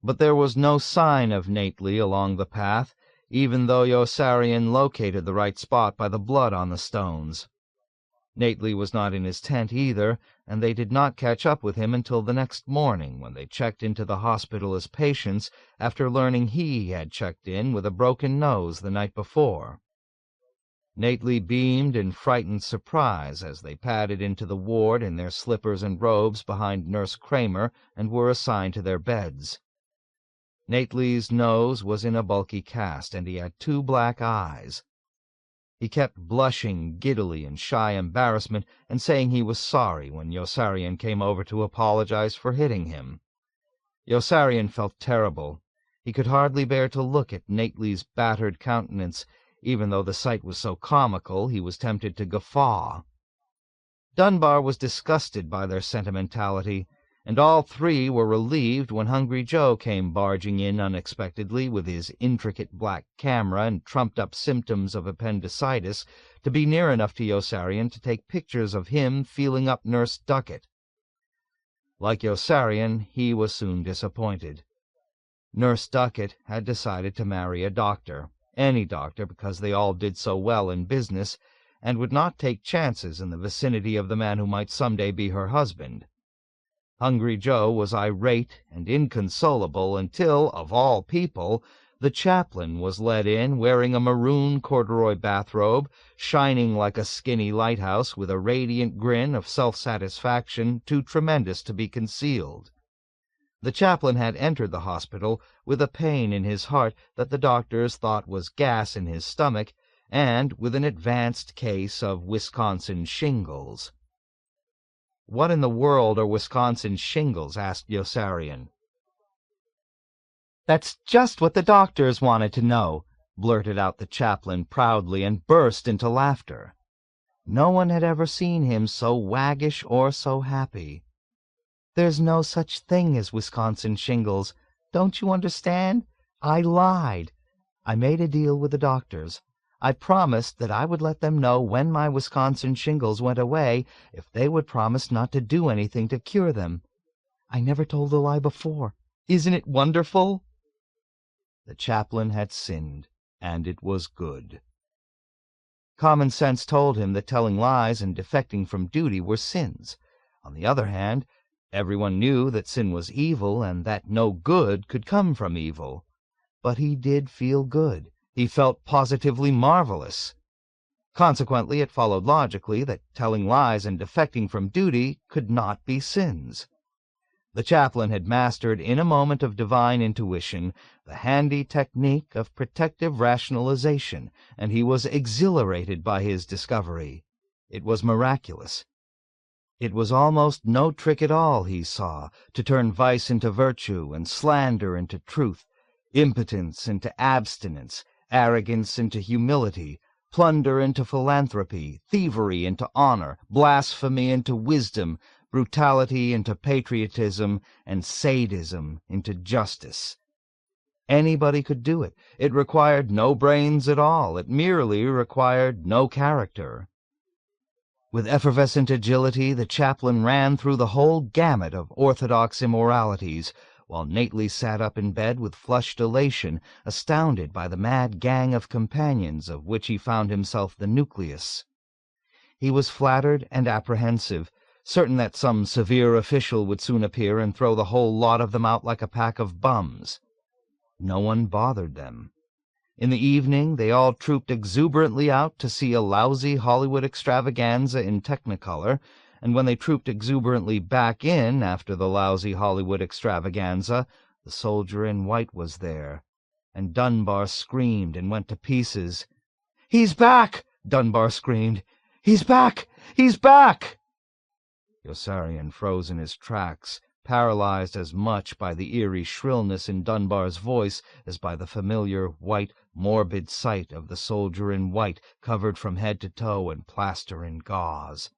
[SPEAKER 3] But there was no sign of Nately along the path, even though Yossarian located the right spot by the blood on the stones. Nately was not in his tent either, and they did not catch up with him until the next morning, when they checked into the hospital as patients after learning he had checked in with a broken nose the night before. Nately beamed in frightened surprise as they padded into the ward in their slippers and robes behind Nurse Kramer and were assigned to their beds. Nately's nose was in a bulky cast, and he had 2 black eyes. He kept blushing giddily in shy embarrassment and saying he was sorry when Yossarian came over to apologize for hitting him. Yossarian felt terrible. He could hardly bear to look at Nately's battered countenance. Even though the sight was so comical, he was tempted to guffaw. Dunbar was disgusted by their sentimentality, and all 3 were relieved when Hungry Joe came barging in unexpectedly with his intricate black camera and trumped-up symptoms of appendicitis to be near enough to Yossarian to take pictures of him feeling up Nurse Duckett. Like Yossarian, he was soon disappointed. Nurse Duckett had decided to marry a doctor. Any doctor, because they all did so well in business, and would not take chances in the vicinity of the man who might someday be her husband. Hungry Joe was irate and inconsolable until, of all people, the chaplain was led in wearing a maroon corduroy bathrobe, shining like a skinny lighthouse with a radiant grin of self-satisfaction too tremendous to be concealed. The chaplain had entered the hospital with a pain in his heart that the doctors thought was gas in his stomach, and with an advanced case of Wisconsin shingles. "What in the world are Wisconsin shingles?" asked Yossarian. "That's just what the doctors wanted to know," blurted out the chaplain proudly, and burst into laughter. No one had ever seen him so waggish or so happy. "There's no such thing as Wisconsin shingles. Don't you understand? I lied. I made a deal with the doctors. I promised that I would let them know when my Wisconsin shingles went away if they would promise not to do anything to cure them. I never told a lie before. Isn't it wonderful?" The chaplain had sinned, and it was good.
[SPEAKER 2] Common sense told him that telling lies and defecting from duty were sins. On the other hand, everyone knew that sin was evil and that no good could come from evil. But he did feel good. He felt positively marvelous. Consequently, it followed logically that telling lies and defecting from duty could not be sins. The chaplain had mastered in a moment of divine intuition the handy technique of protective rationalization, and he was exhilarated by his discovery. It was miraculous. It was almost no trick at all, he saw, to turn vice into virtue and slander into truth, impotence into abstinence, arrogance into humility, plunder into philanthropy, thievery into honor, blasphemy into wisdom, brutality into patriotism, and sadism into justice. Anybody could do it. It required no brains at all. It merely required no character. With effervescent agility, the chaplain ran through the whole gamut of orthodox immoralities, while Nately sat up in bed with flushed elation, astounded by the mad gang of companions of which he found himself the nucleus. He was flattered and apprehensive, certain that some severe official would soon appear and throw the whole lot of them out like a pack of bums. No one bothered them. In the evening they all trooped exuberantly out to see a lousy Hollywood extravaganza in Technicolor, and when they trooped exuberantly back in after the lousy Hollywood extravaganza, the soldier in white was there, and Dunbar screamed and went to pieces. "He's back!" Dunbar screamed. "He's back! He's back!" Yossarian froze in his tracks, paralyzed as much by the eerie shrillness in Dunbar's voice as by the familiar, white, morbid sight of the soldier in white, covered from head to toe in plaster and gauze.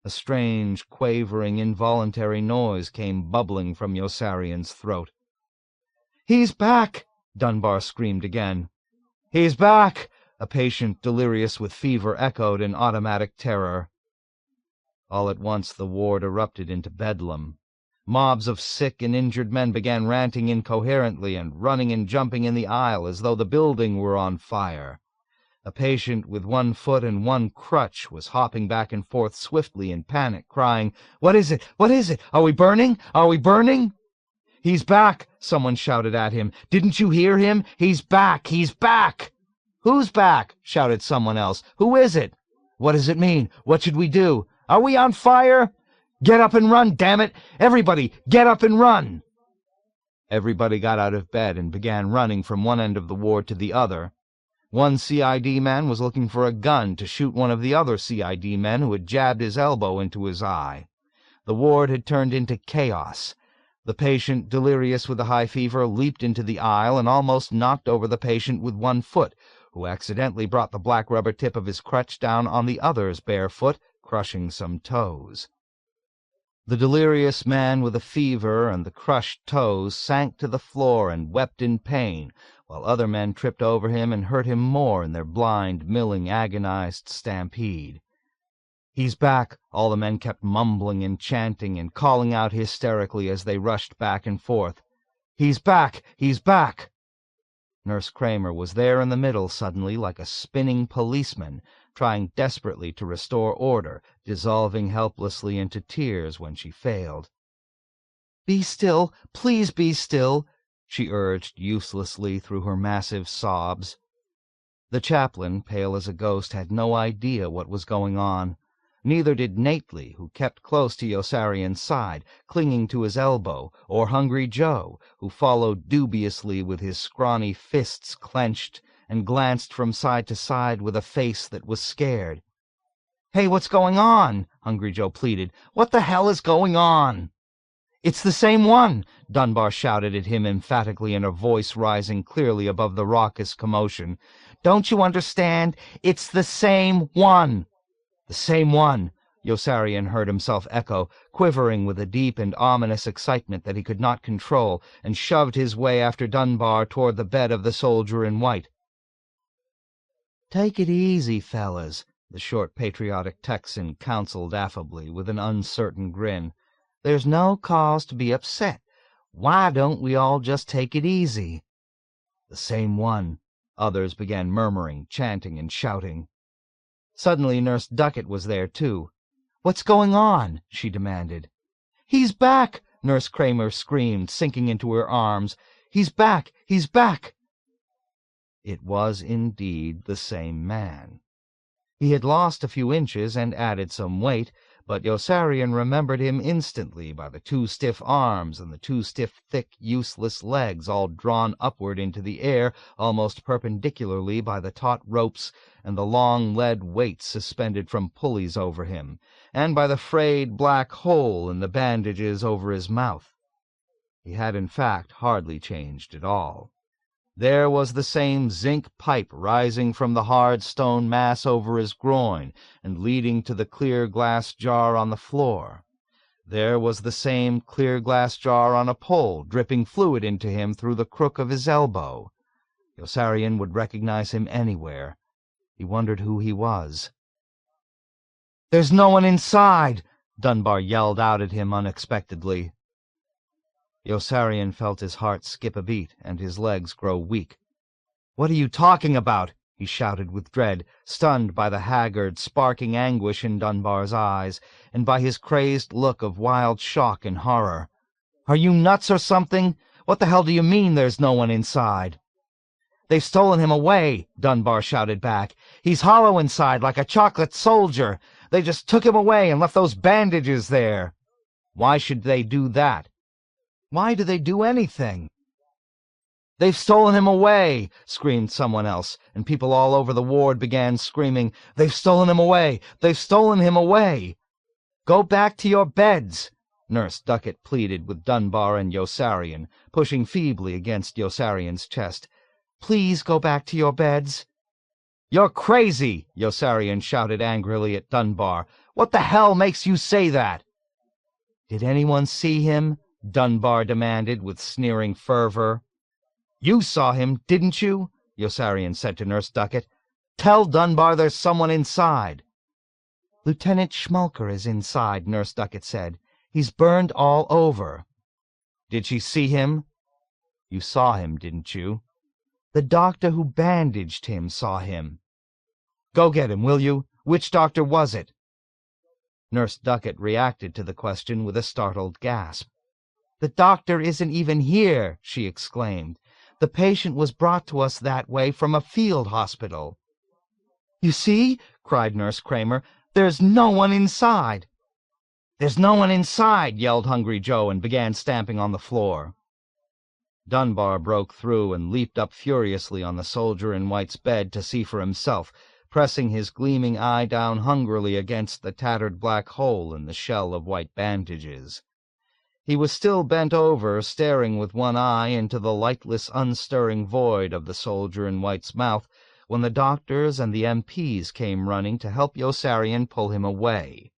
[SPEAKER 2] A strange, quavering, involuntary noise came bubbling from Yossarian's throat. "He's back!" Dunbar screamed again. "He's back!" a patient delirious with fever echoed in automatic terror. All at once the ward erupted into bedlam. Mobs of sick and injured men began ranting incoherently and running and jumping in the aisle as though the building were on fire. A patient with one foot and one crutch was hopping back and forth swiftly in panic, crying, "What is it? What is it? Are we burning? Are we burning?" "He's back!" someone shouted at him. "Didn't you hear him? He's back! He's back!" "Who's back?" shouted someone else. "Who is it? What does it mean? What should we do? Are we on fire? Get up and run, damn it! Everybody, get up and run!" Everybody got out of bed and began running from one end of the ward to the other. One CID man was looking for a gun to shoot one of the other CID men who had jabbed his elbow into his eye. The ward had turned into chaos. The patient, delirious with a high fever, leaped into the aisle and almost knocked over the patient with one foot, who accidentally brought the black rubber tip of his crutch down on the other's bare foot, crushing some toes. The delirious man with a fever and the crushed toes sank to the floor and wept in pain, while other men tripped over him and hurt him more in their blind, milling, agonized stampede. "He's back," all the men kept mumbling and chanting and calling out hysterically as they rushed back and forth. "He's back! He's back!" Nurse Kramer was there in the middle suddenly like a spinning policeman, trying desperately to restore order, dissolving helplessly into tears when she failed. "Be still, please be still," she urged uselessly through her massive sobs. The chaplain, pale as a ghost, had no idea what was going on. Neither did Nately, who kept close to Yossarian's side, clinging to his elbow, or Hungry Joe, who followed dubiously with his scrawny fists clenched and glanced from side to side with a face that was scared. "Hey, what's going on?" Hungry Joe pleaded. "What the hell is going on?" "It's the same one!" Dunbar shouted at him emphatically in a voice rising clearly above the raucous commotion. "Don't you understand? It's the same one!" "The same one!" Yossarian heard himself echo, quivering with a deep and ominous excitement that he could not control, and shoved his way after Dunbar toward the bed of the soldier in white. "Take it easy, fellas," the short patriotic Texan counseled affably, with an uncertain grin. "There's no cause to be upset. Why don't we all just take it easy?" "The same one," others began murmuring, chanting, and shouting. Suddenly Nurse Duckett was there, too. "What's going on?" she demanded. "He's back!" Nurse Kramer screamed, sinking into her arms. "He's back! He's back!" It was indeed the same man. He had lost a few inches and added some weight, but Yossarian remembered him instantly by the two stiff arms and the two stiff, thick, useless legs all drawn upward into the air almost perpendicularly by the taut ropes and the long lead weights suspended from pulleys over him, and by the frayed black hole in the bandages over his mouth. He had in fact hardly changed at all. There was the same zinc pipe rising from the hard stone mass over his groin and leading to the clear glass jar on the floor. There was the same clear glass jar on a pole, dripping fluid into him through the crook of his elbow. Yossarian would recognize him anywhere. He wondered who he was. "There's no one inside!" Dunbar yelled out at him unexpectedly. Yossarian felt his heart skip a beat and his legs grow weak. "What are you talking about?" he shouted with dread, stunned by the haggard, sparking anguish in Dunbar's eyes, and by his crazed look of wild shock and horror. "Are you nuts or something? What the hell do you mean there's no one inside?" "They've stolen him away," Dunbar shouted back. "He's hollow inside like a chocolate soldier. They just took him away and left those bandages there." "Why should they do that?" "Why do they do anything?" "They've stolen him away!" screamed someone else, and people all over the ward began screaming, "They've stolen him away! They've stolen him away!" "Go back to your beds!" Nurse Duckett pleaded with Dunbar and Yossarian, pushing feebly against Yossarian's chest. "Please go back to your beds." "You're crazy!" Yossarian shouted angrily at Dunbar. "What the hell makes you say that?" "Did anyone see him?" Dunbar demanded with sneering fervor. "You saw him, didn't you?" Yossarian said to Nurse Duckett. "Tell Dunbar there's someone inside." "Lieutenant Schmulker is inside," Nurse Duckett said. "He's burned all over." "Did she see him?" "You saw him, didn't you?" "The doctor who bandaged him saw him." "Go get him, will you? Which doctor was it?" Nurse Duckett reacted to the question with a startled gasp. "The doctor isn't even here," she exclaimed. "The patient was brought to us that way from a field hospital." "You see?" cried Nurse Kramer. "There's no one inside." "There's no one inside!" yelled Hungry Joe and began stamping on the floor. Dunbar broke through and leaped up furiously on the soldier in white's bed to see for himself, pressing his gleaming eye down hungrily against the tattered black hole in the shell of white bandages. He was still bent over, staring with one eye into the lightless, unstirring void of the soldier in white's mouth, when the doctors and the MPs came running to help Yossarian pull him away.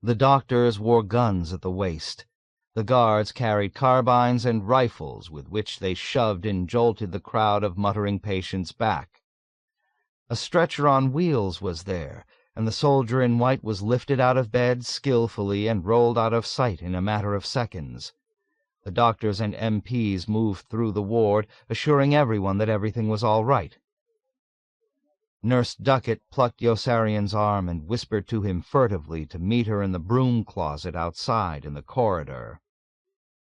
[SPEAKER 2] The doctors wore guns at the waist. The guards carried carbines and rifles with which they shoved and jolted the crowd of muttering patients back. A stretcher on wheels was there, and the soldier in white was lifted out of bed skillfully and rolled out of sight in a matter of seconds. The doctors and MPs moved through the ward, assuring everyone that everything was all right. Nurse Duckett plucked Yossarian's arm and whispered to him furtively to meet her in the broom closet outside in the corridor.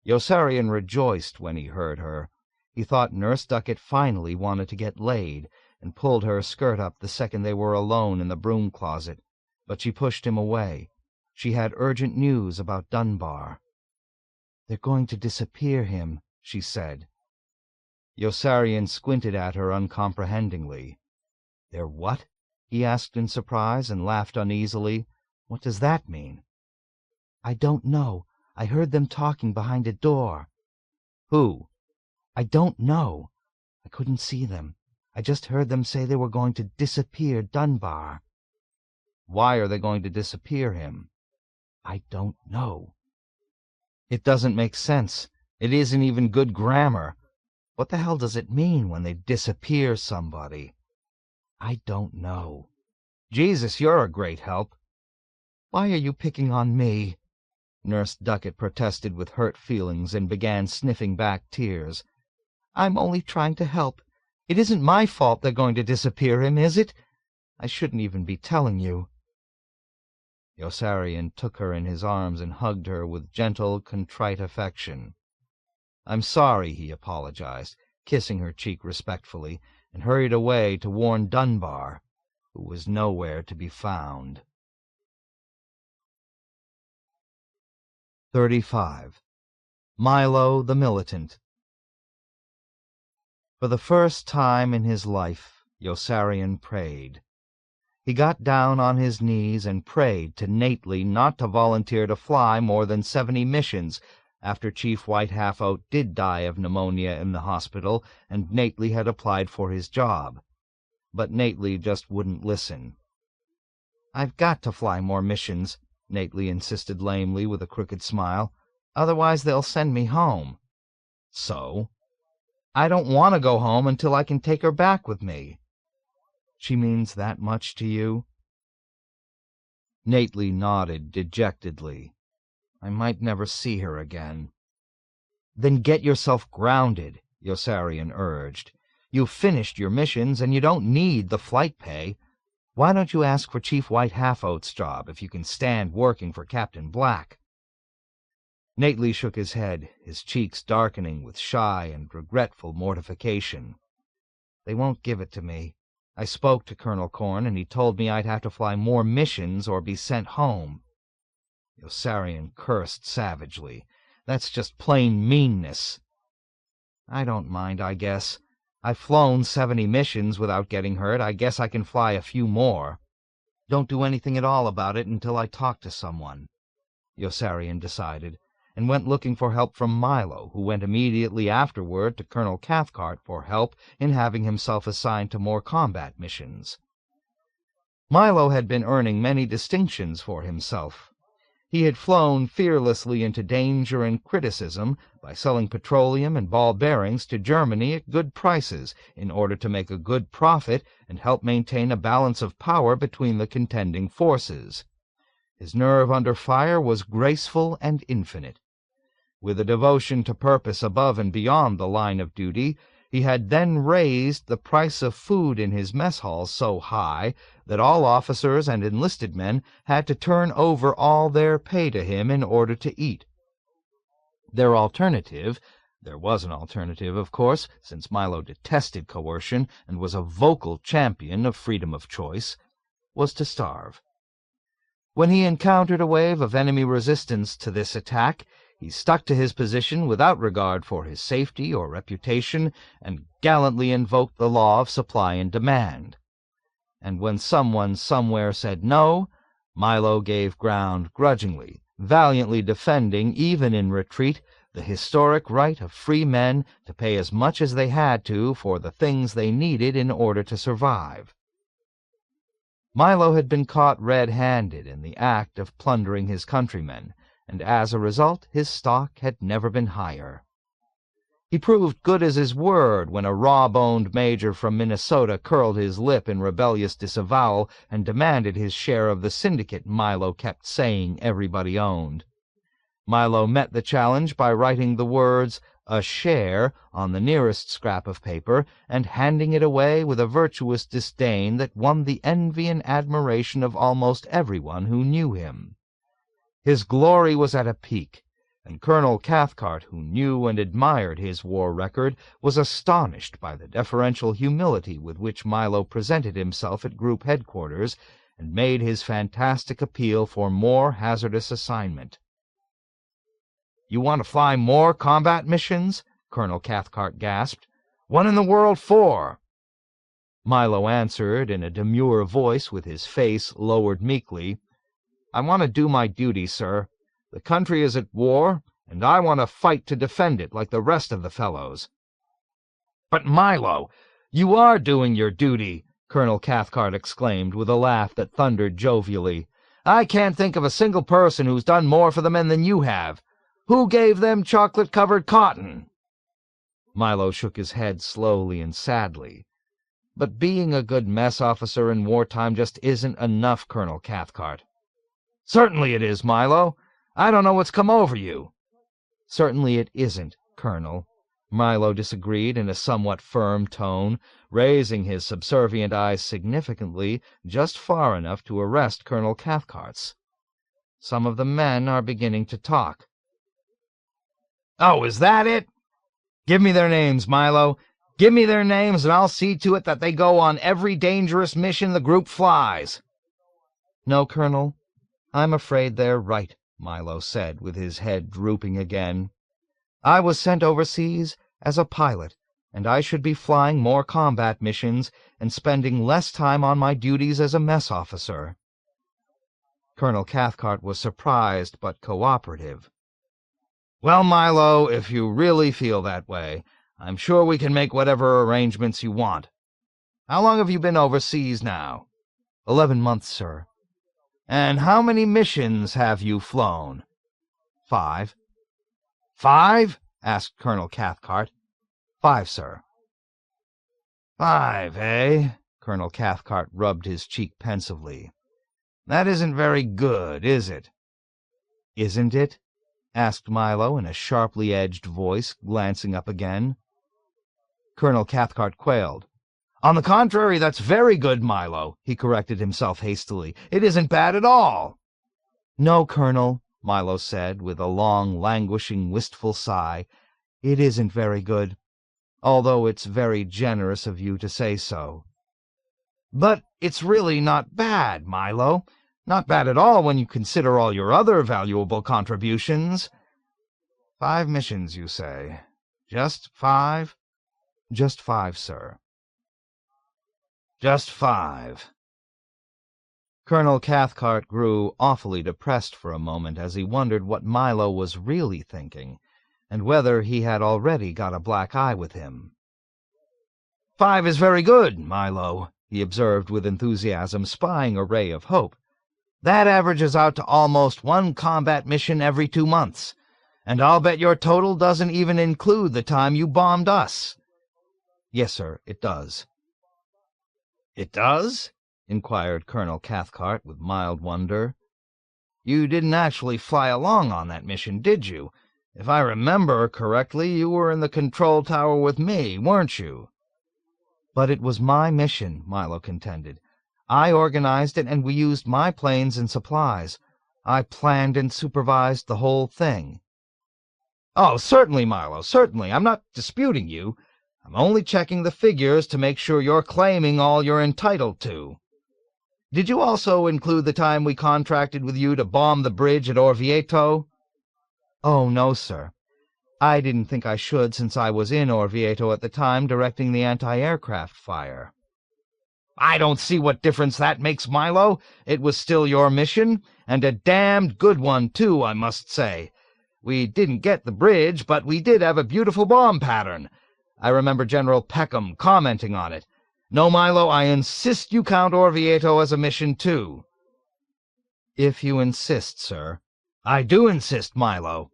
[SPEAKER 2] Yossarian rejoiced when he heard her. He thought Nurse Duckett finally wanted to get laid, and pulled her skirt up the second they were alone in the broom closet, but she pushed him away. She had urgent news about Dunbar. "They're going to disappear him," she said. Yossarian squinted at her uncomprehendingly. "They're what?" he asked in surprise and laughed uneasily. "What does that mean?" "I don't know. I heard them talking behind a door." "Who?" "I don't know. I couldn't see them. I just heard them say they were going to disappear Dunbar." "Why are they going to disappear him?" "I don't know." "It doesn't make sense. It isn't even good grammar. What the hell does it mean when they disappear somebody?" "I don't know." "Jesus, you're a great help." "Why are you picking on me?" Nurse Duckett protested with hurt feelings and began sniffing back tears. "I'm only trying to help. It isn't my fault they're going to disappear him, is it? I shouldn't even be telling you." Yossarian took her in his arms and hugged her with gentle, contrite affection. "I'm sorry," he apologized, kissing her cheek respectfully, and hurried away to warn Dunbar, who was nowhere to be found. 35. Milo the Militant. For the first time in his life, Yossarian prayed. He got down on his knees and prayed to Nately not to volunteer to fly more than 70 missions after Chief White Half-Oat did die of pneumonia in the hospital and Nately had applied for his job. But Nately just wouldn't listen. "I've got to fly more missions," Nately insisted lamely with a crooked smile. "Otherwise they'll send me home." "So?" "I don't want to go home until I can take her back with me." "She means that much to you?" Nately nodded dejectedly. "I might never see her again." "Then get yourself grounded," Yossarian urged. "You've finished your missions, and you don't need the flight pay. Why don't you ask for Chief White Half-Oat's job if you can stand working for Captain Black?" Nately shook his head, his cheeks darkening with shy and regretful mortification. "They won't give it to me. I spoke to Colonel Corn, and he told me I'd have to fly more missions or be sent home." Yossarian cursed savagely. "That's just plain meanness." "I don't mind, I guess. I've flown 70 missions without getting hurt. I guess I can fly a few more. Don't do anything at all about it until I talk to someone," Yossarian decided, and went looking for help from Milo, who went immediately afterward to Colonel Cathcart for help in having himself assigned to more combat missions. Milo had been earning many distinctions for himself. He had flown fearlessly into danger and criticism by selling petroleum and ball bearings to Germany at good prices in order to make a good profit and help maintain a balance of power between the contending forces. His nerve under fire was graceful and infinite. With a devotion to purpose above and beyond the line of duty, he had then raised the price of food in his mess halls so high that all officers and enlisted men had to turn over all their pay to him in order to eat. Their alternative, there was an alternative, of course, since Milo detested coercion and was a vocal champion of freedom of choice, was to starve. When he encountered a wave of enemy resistance to this attack, he stuck to his position without regard for his safety or reputation, and gallantly invoked the law of supply and demand. And when someone somewhere said no, Milo gave ground grudgingly, valiantly defending, even in retreat, the historic right of free men to pay as much as they had to for the things they needed in order to survive. Milo had been caught red-handed in the act of plundering his countrymen, and as a result his stock had never been higher. He proved good as his word when a raw-boned major from Minnesota curled his lip in rebellious disavowal and demanded his share of the syndicate Milo kept saying everybody owned. Milo met the challenge by writing the words "a share" on the nearest scrap of paper and handing it away with a virtuous disdain that won the envy and admiration of almost everyone who knew him. His glory was at a peak, and Colonel Cathcart, who knew and admired his war record, was astonished by the deferential humility with which Milo presented himself at group headquarters and made his fantastic appeal for more hazardous assignment. "You want to fly more combat missions?" Colonel Cathcart gasped. "What in the world for?" Milo answered in a demure voice with his face lowered meekly. "I want to do my duty, sir. The country is at war, and I want to fight to defend it like the rest of the fellows." "But, Milo, you are doing your duty!" Colonel Cathcart exclaimed with a laugh that thundered jovially. "I can't think of a single person who's done more for the men than you have. Who gave them chocolate-covered cotton?" Milo shook his head slowly and sadly. "But being a good mess officer in wartime just isn't enough, Colonel Cathcart." "Certainly it is, Milo. I don't know what's come over you." "Certainly it isn't, Colonel.
[SPEAKER 1] Milo disagreed in a somewhat firm tone, raising his subservient eyes significantly, just far enough to arrest Colonel Cathcart's. Some of the men are beginning to talk. "Oh, is that it? Give me their names, Milo. Give me their names, and I'll see to it that they go on every dangerous mission the group flies." "No, Colonel, I'm afraid they're right," Milo said, with his head drooping again. "I was sent overseas as a pilot, and I should be flying more combat missions and spending less time on my duties as a mess officer." Colonel Cathcart was surprised but cooperative. "Well, Milo, if you really feel that way, I'm sure we can make whatever arrangements you want. How long have you been overseas now?"
[SPEAKER 2] 11 months, sir.
[SPEAKER 1] "And how many missions have you flown?"
[SPEAKER 2] 5.
[SPEAKER 1] "5?" asked Colonel Cathcart.
[SPEAKER 2] 5, sir.
[SPEAKER 1] 5, eh? Colonel Cathcart rubbed his cheek pensively. "That isn't very good, is it?"
[SPEAKER 2] "Isn't it?" asked Milo in a sharply edged voice, glancing up again.
[SPEAKER 1] Colonel Cathcart quailed. "On the contrary, that's very good, Milo," he corrected himself hastily. "It isn't bad at all."
[SPEAKER 2] "No, Colonel," Milo said, with a long, languishing, wistful sigh. "It isn't very good, although it's very generous of you to say so."
[SPEAKER 1] "But it's really not bad, Milo. Not bad at all when you consider all your other valuable contributions. 5 missions, you say? Just 5?
[SPEAKER 2] "Just 5, sir."
[SPEAKER 1] "Just 5."
[SPEAKER 2] Colonel Cathcart grew awfully depressed for a moment as he wondered what Milo was really thinking, and whether he had already got a black eye with him.
[SPEAKER 1] 5 is very good, Milo, he observed with enthusiasm, spying a ray of hope. "That averages out to almost 1 combat mission every 2 months, and I'll bet your total doesn't even include the time you bombed us."
[SPEAKER 2] "Yes, sir, it does."
[SPEAKER 1] "It does?" inquired Colonel Cathcart with mild wonder. "You didn't actually fly along on that mission, did you? If I remember correctly, you were in the control tower with me, weren't you?"
[SPEAKER 2] "But it was my mission," Milo contended. "I organized it, and we used my planes and supplies. I planned and supervised the whole thing."
[SPEAKER 1] "Oh, certainly, Milo, certainly. I'm not disputing you. I'm only checking the figures to make sure you're claiming all you're entitled to. Did you also include the time we contracted with you to bomb the bridge at Orvieto?"
[SPEAKER 2] "Oh, no, sir. I didn't think I should, since I was in Orvieto at the time directing the anti-aircraft fire."
[SPEAKER 1] "I don't see what difference that makes, Milo. It was still your mission, and a damned good one, too, I must say. We didn't get the bridge, but we did have a beautiful bomb pattern. I remember General Peckem commenting on it. No, Milo, I insist you count Orvieto as a mission, too."
[SPEAKER 2] "If you insist, sir."
[SPEAKER 1] "I do insist, Milo.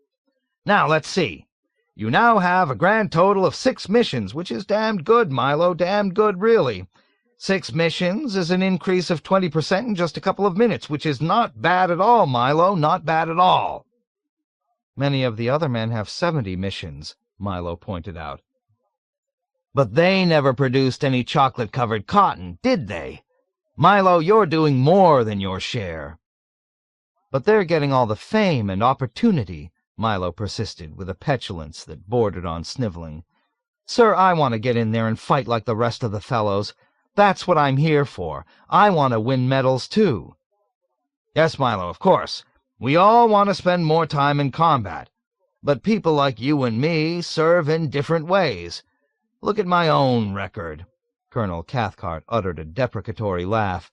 [SPEAKER 1] Now, let's see. You now have a grand total of 6 missions, which is damned good, Milo, damned good, really. 6 missions is an increase of 20% in just a couple of minutes, which is not bad at all, Milo, not bad at all."
[SPEAKER 2] "Many of the other men have 70 missions, Milo pointed out.
[SPEAKER 1] "But they never produced any chocolate-covered cotton, did they? Milo, you're doing more than your share."
[SPEAKER 2] "But they're getting all the fame and opportunity," Milo persisted with a petulance that bordered on sniveling. "Sir, I want to get in there and fight like the rest of the fellows. That's what I'm here for. I want to win medals, too."
[SPEAKER 1] "Yes, Milo, of course. We all want to spend more time in combat. But people like you and me serve in different ways. Look at my own record."
[SPEAKER 2] Colonel Cathcart uttered a deprecatory laugh.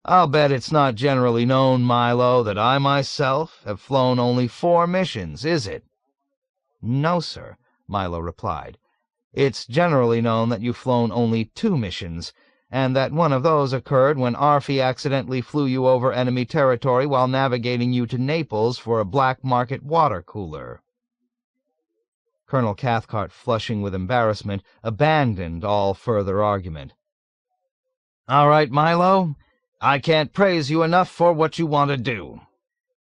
[SPEAKER 1] "I'll bet it's not generally known, Milo, that I myself have flown only 4 missions, is it?"
[SPEAKER 2] "No, sir," Milo replied. "It's generally known that you've flown only 2 missions, and that one of those occurred when Aarfy accidentally flew you over enemy territory while navigating you to Naples for a black market water cooler." Colonel Cathcart, flushing with embarrassment, abandoned all further argument.
[SPEAKER 1] "All right, Milo. I can't praise you enough for what you want to do.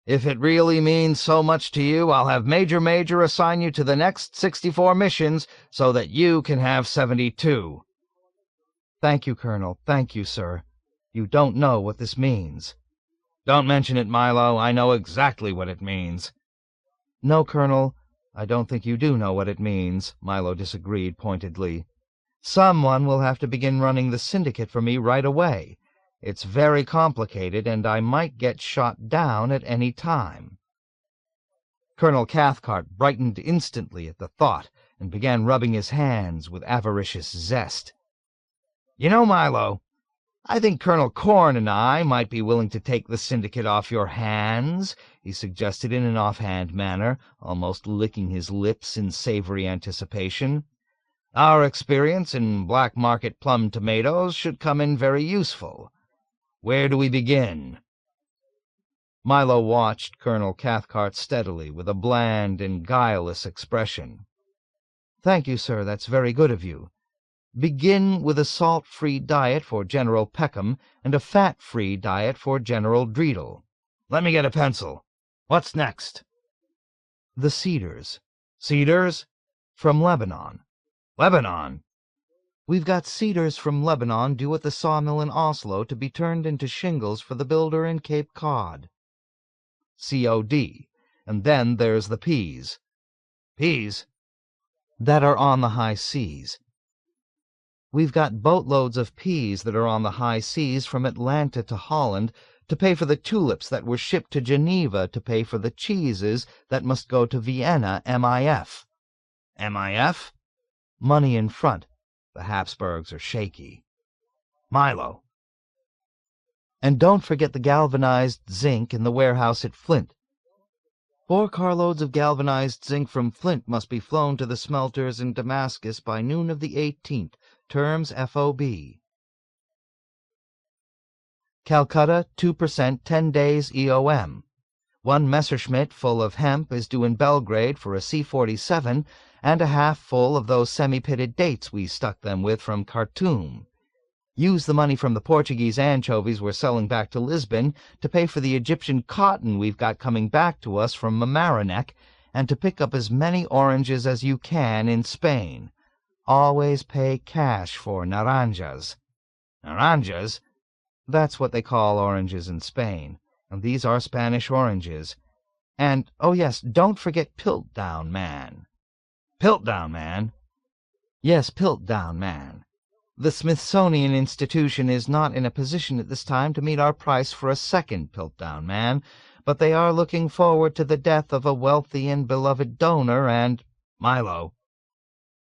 [SPEAKER 3] If it really means so much to you, I'll have Major Major assign you to the next 64 missions so that you can have 72.
[SPEAKER 1] Thank you, Colonel. Thank you, sir. You don't know what this means.
[SPEAKER 3] Don't mention it, Milo. I know exactly what it means.
[SPEAKER 1] No, Colonel, I don't think you do know what it means, Milo disagreed pointedly. Someone will have to begin running the syndicate for me right away. It's very complicated, and I might get shot down at any time. Colonel Cathcart brightened instantly at the thought and began rubbing his hands with avaricious zest.
[SPEAKER 3] You know, Milo, I think Colonel Corn and I might be willing to take the syndicate off your hands, he suggested in an offhand manner, almost licking his lips in savory anticipation. Our experience in black market plum tomatoes should come in very useful. Where do we begin?
[SPEAKER 1] Milo watched Colonel Cathcart steadily with a bland and guileless expression. Thank you, sir, that's very good of you. Begin with a salt-free diet for General Peckem and a fat-free diet for General Dreedle.
[SPEAKER 3] Let me get a pencil. What's next?
[SPEAKER 1] The cedars.
[SPEAKER 3] Cedars?
[SPEAKER 1] From Lebanon.
[SPEAKER 3] Lebanon?
[SPEAKER 1] We've got cedars from Lebanon due at the sawmill in Oslo to be turned into shingles for the builder in Cape Cod. COD. And then there's the peas.
[SPEAKER 3] Peas?
[SPEAKER 1] That are on the high seas. We've got boatloads of peas that are on the high seas from Atlanta to Holland to pay for the tulips that were shipped to Geneva to pay for the cheeses that must go to Vienna, MIF.
[SPEAKER 3] MIF?
[SPEAKER 1] Money in front. The Habsburgs are shaky.
[SPEAKER 3] Milo.
[SPEAKER 1] And don't forget the galvanized zinc in the warehouse at Flint. 4 carloads of galvanized zinc from Flint must be flown to the smelters in Damascus by noon of the 18th, terms FOB. Calcutta, 2%, 10 days EOM. 1 Messerschmitt full of hemp is due in Belgrade for a C-47, and a half full of those semi-pitted dates we stuck them with from Khartoum. Use the money from the Portuguese anchovies we're selling back to Lisbon to pay for the Egyptian cotton we've got coming back to us from Mamaroneck, and to pick up as many oranges as you can in Spain. Always pay cash for naranjas.
[SPEAKER 3] Naranjas?
[SPEAKER 1] That's what they call oranges in Spain, and these are Spanish oranges. And, oh yes, don't forget Piltdown Man.
[SPEAKER 3] Piltdown Man?
[SPEAKER 1] Yes, Piltdown Man. The Smithsonian Institution is not in a position at this time to meet our price for a second Piltdown Man, but they are looking forward to the death of a wealthy and beloved donor, and—
[SPEAKER 3] Milo.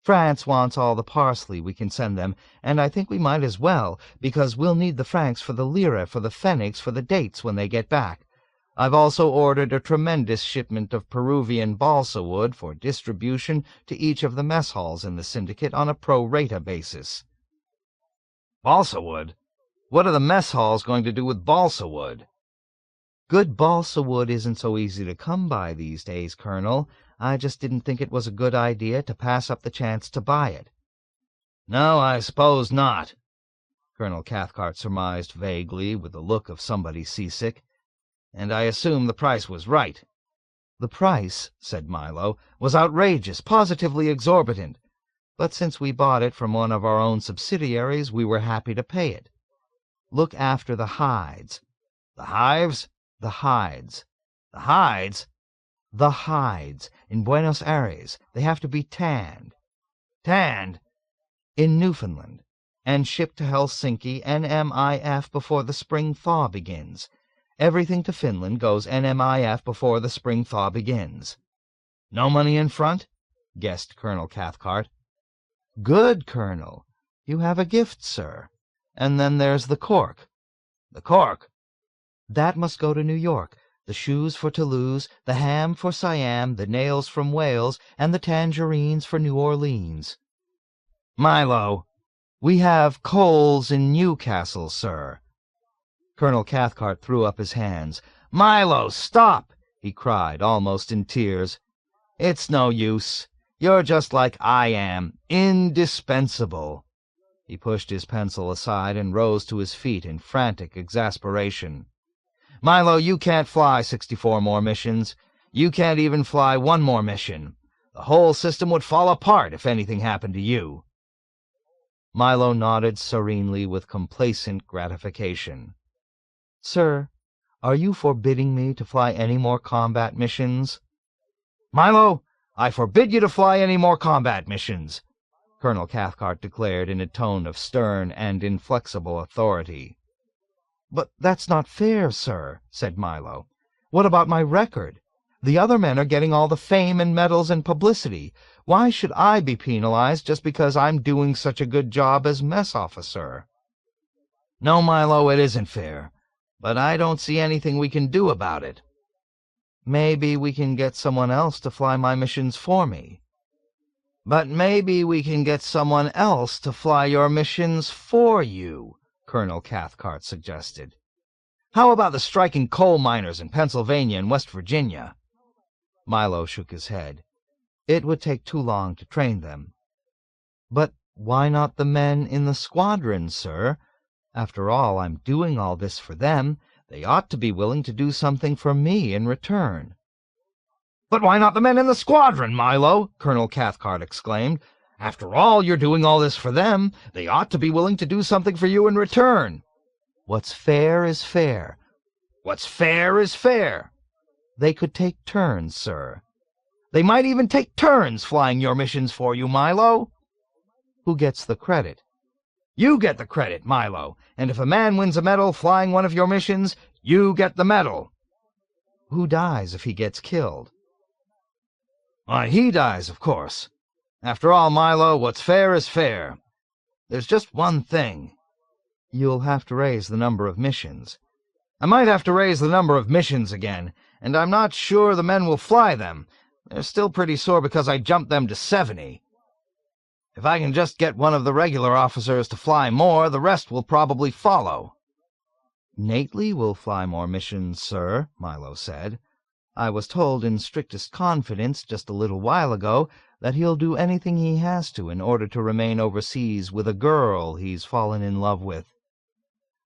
[SPEAKER 1] France wants all the parsley we can send them, and I think we might as well, because we'll need the francs for the lira, for the pfennigs, for the dates when they get back. I've also ordered a tremendous shipment of Peruvian balsa wood for distribution to each of the mess halls in the syndicate on a pro rata basis.
[SPEAKER 3] Balsa wood? What are the mess halls going to do with balsa wood?
[SPEAKER 1] Good balsa wood isn't so easy to come by these days, Colonel. I just didn't think it was a good idea to pass up the chance to buy it.
[SPEAKER 3] No, I suppose not,
[SPEAKER 1] Colonel Cathcart surmised vaguely with the look of somebody seasick.
[SPEAKER 3] And I assume the price was right.
[SPEAKER 1] The price, said Milo, was outrageous, positively exorbitant. But since we bought it from one of our own subsidiaries, we were happy to pay it. Look after the hides.
[SPEAKER 3] The hives?
[SPEAKER 1] The hides.
[SPEAKER 3] The hides?
[SPEAKER 1] The hides. In Buenos Aires. They have to be tanned.
[SPEAKER 3] Tanned?
[SPEAKER 1] In Newfoundland. And shipped to Helsinki NMIF before the spring thaw begins. Everything to Finland goes NMIF before the spring thaw begins.
[SPEAKER 3] No money in front?
[SPEAKER 1] Guessed Colonel Cathcart. Good, Colonel. You have a gift, sir. And then there's the cork.
[SPEAKER 3] The cork?
[SPEAKER 1] That must go to New York. The shoes for Toulouse, the ham for Siam, the nails from Wales, and the tangerines for New Orleans.
[SPEAKER 3] Milo.
[SPEAKER 1] We have coals in Newcastle, sir. Colonel Cathcart threw up his hands.
[SPEAKER 3] Milo, stop!
[SPEAKER 1] He cried, almost in tears.
[SPEAKER 3] It's no use. You're just like I am, indispensable.
[SPEAKER 1] He pushed his pencil aside and rose to his feet in frantic exasperation.
[SPEAKER 3] Milo, you can't fly 64 more missions. You can't even fly one more mission. The whole system would fall apart if anything happened to you."
[SPEAKER 1] Milo nodded serenely with complacent gratification. "Sir, are you forbidding me to fly any more combat missions?"
[SPEAKER 3] "Milo, I forbid you to fly any more combat missions," Colonel Cathcart declared in a tone of stern and inflexible authority.
[SPEAKER 1] "But that's not fair, sir," said Milo. "What about my record? The other men are getting all the fame and medals and publicity. Why should I be penalized just because I'm doing such a good job as mess officer?"
[SPEAKER 3] "No, Milo, it isn't fair. But I don't see anything we can do about it."
[SPEAKER 1] "Maybe we can get someone else to fly my missions for me."
[SPEAKER 3] "But maybe we can get someone else to fly your missions for you," Colonel Cathcart suggested. "How about the striking coal miners in Pennsylvania and West Virginia?"
[SPEAKER 1] Milo shook his head. "It would take too long to train them." "But why not the men in the squadron, sir? After all, I'm doing all this for them. They ought to be willing to do something for me in return."
[SPEAKER 3] "But why not the men in the squadron, Milo?" Colonel Cathcart exclaimed. "After all, you're doing all this for them. They ought to be willing to do something for you in return."
[SPEAKER 1] "What's fair is fair."
[SPEAKER 3] "What's fair is fair."
[SPEAKER 1] "They could take turns, sir."
[SPEAKER 3] "They might even take turns flying your missions for you, Milo."
[SPEAKER 1] "Who gets the credit?"
[SPEAKER 3] "You get the credit, Milo, and if a man wins a medal flying one of your missions, you get the medal."
[SPEAKER 1] "Who dies if he gets killed?"
[SPEAKER 3] "Why, he dies, of course. After all, Milo, what's fair is fair. There's just one thing."
[SPEAKER 1] "You'll have to raise the number of missions."
[SPEAKER 3] "I might have to raise the number of missions again, and I'm not sure the men will fly them. They're still pretty sore because I jumped them to 70. If I can just get one of the regular officers to fly more, the rest will probably follow."
[SPEAKER 1] "Nately will fly more missions, sir," Milo said. "I was told in strictest confidence just a little while ago that he'll do anything he has to in order to remain overseas with a girl he's fallen in love with."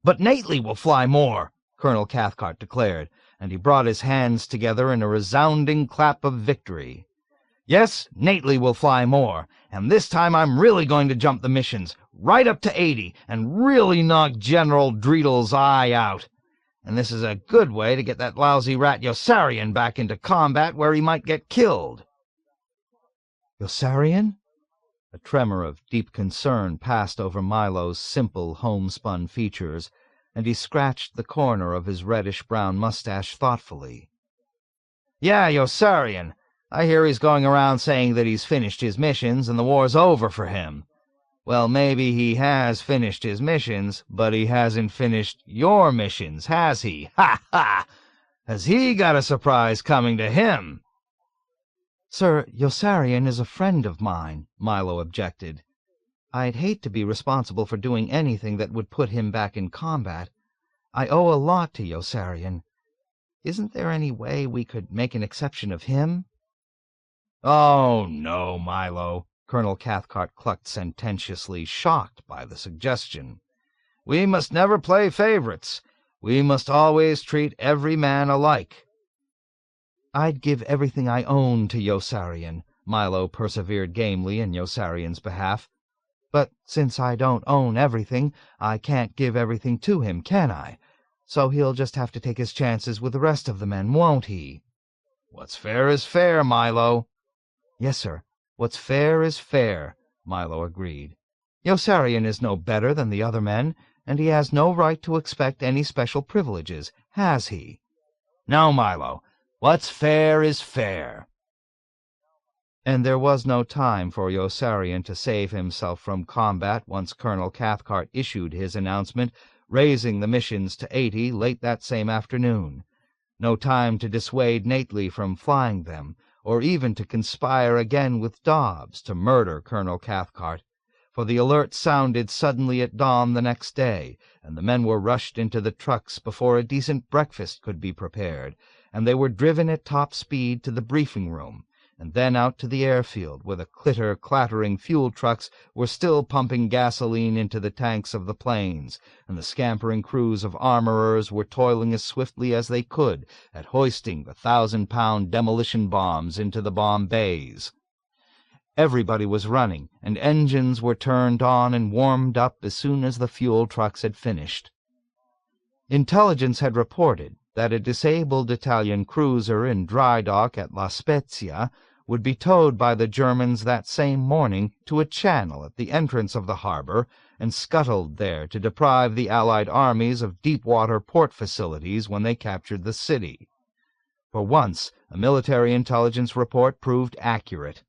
[SPEAKER 3] "But Nately will fly more," Colonel Cathcart declared, and he brought his hands together in a resounding clap of victory. "Yes, Nately will fly more, and this time I'm really going to jump the missions, right up to 80, and really knock General Dreedle's eye out. And this is a good way to get that lousy rat Yossarian back into combat where he might get killed."
[SPEAKER 1] "Yossarian?" A tremor of deep concern passed over Milo's simple, homespun features, and he scratched the corner of his reddish-brown mustache thoughtfully.
[SPEAKER 3] "Yeah, Yossarian. I hear he's going around saying that he's finished his missions and the war's over for him. Well, maybe he has finished his missions, but he hasn't finished your missions, has he? Ha, ha! Has he got a surprise coming to him?"
[SPEAKER 1] "Sir, Yossarian is a friend of mine," Milo objected. "I'd hate to be responsible for doing anything that would put him back in combat. I owe a lot to Yossarian. Isn't there any way we could make an exception of him?"
[SPEAKER 3] "Oh, no, Milo," Colonel Cathcart clucked sententiously, shocked by the suggestion. "We must never play favorites. We must always treat every man alike."
[SPEAKER 1] "I'd give everything I own to Yossarian," Milo persevered gamely in Yossarian's behalf. "But since I don't own everything, I can't give everything to him, can I? So he'll just have to take his chances with the rest of the men, won't he?"
[SPEAKER 3] "What's fair is fair, Milo."
[SPEAKER 1] "Yes, sir. What's fair is fair," Milo agreed. "Yossarian is no better than the other men, and he has no right to expect any special privileges, has he?"
[SPEAKER 3] "No, Milo. What's fair is fair."
[SPEAKER 1] And there was no time for Yossarian to save himself from combat once Colonel Cathcart issued his announcement, raising the missions to 80 late that same afternoon. No time to dissuade Nately from flying them, or even to conspire again with Dobbs to murder Colonel Cathcart, for the alert sounded suddenly at dawn the next day, and the men were rushed into the trucks before a decent breakfast could be prepared, and they were driven at top speed to the briefing room, and then out to the airfield, where the clattering fuel trucks were still pumping gasoline into the tanks of the planes, and the scampering crews of armorers were toiling as swiftly as they could at hoisting the 1,000-pound demolition bombs into the bomb bays. Everybody was running, and engines were turned on and warmed up as soon as the fuel trucks had finished. Intelligence had reported that a disabled Italian cruiser in dry dock at La Spezia would be towed by the Germans that same morning to a channel at the entrance of the harbor and scuttled there to deprive the Allied armies of deep-water port facilities when they captured the city. For once, a military intelligence report proved accurate.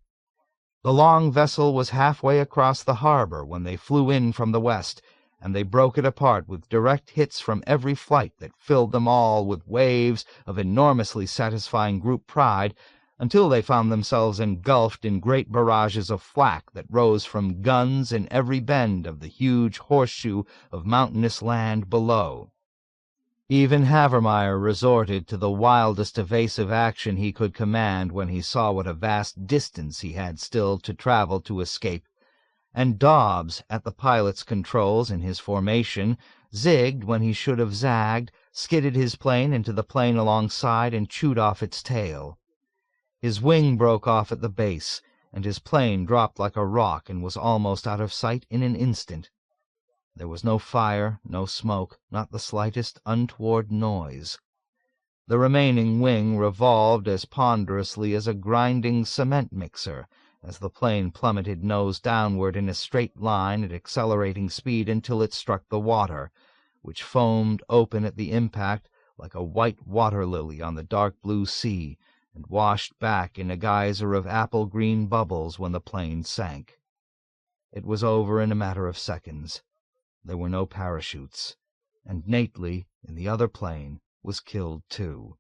[SPEAKER 1] The long vessel was halfway across the harbor when they flew in from the west, and they broke it apart with direct hits from every flight that filled them all with waves of enormously satisfying group pride until they found themselves engulfed in great barrages of flak that rose from guns in every bend of the huge horseshoe of mountainous land below. Even Havermeyer resorted to the wildest evasive action he could command when he saw what a vast distance he had still to travel to escape, and Dobbs, at the pilot's controls in his formation, zigged when he should have zagged, skidded his plane into the plane alongside, and chewed off its tail. His wing broke off at the base, and his plane dropped like a rock and was almost out of sight in an instant. There was no fire, no smoke, not the slightest untoward noise. The remaining wing revolved as ponderously as a grinding cement mixer, as the plane plummeted nose downward in a straight line at accelerating speed until it struck the water, which foamed open at the impact like a white water lily on the dark blue sea, and washed back in a geyser of apple-green bubbles when the plane sank. It was over in a matter of seconds. There were no parachutes, and Nately, in the other plane, was killed too.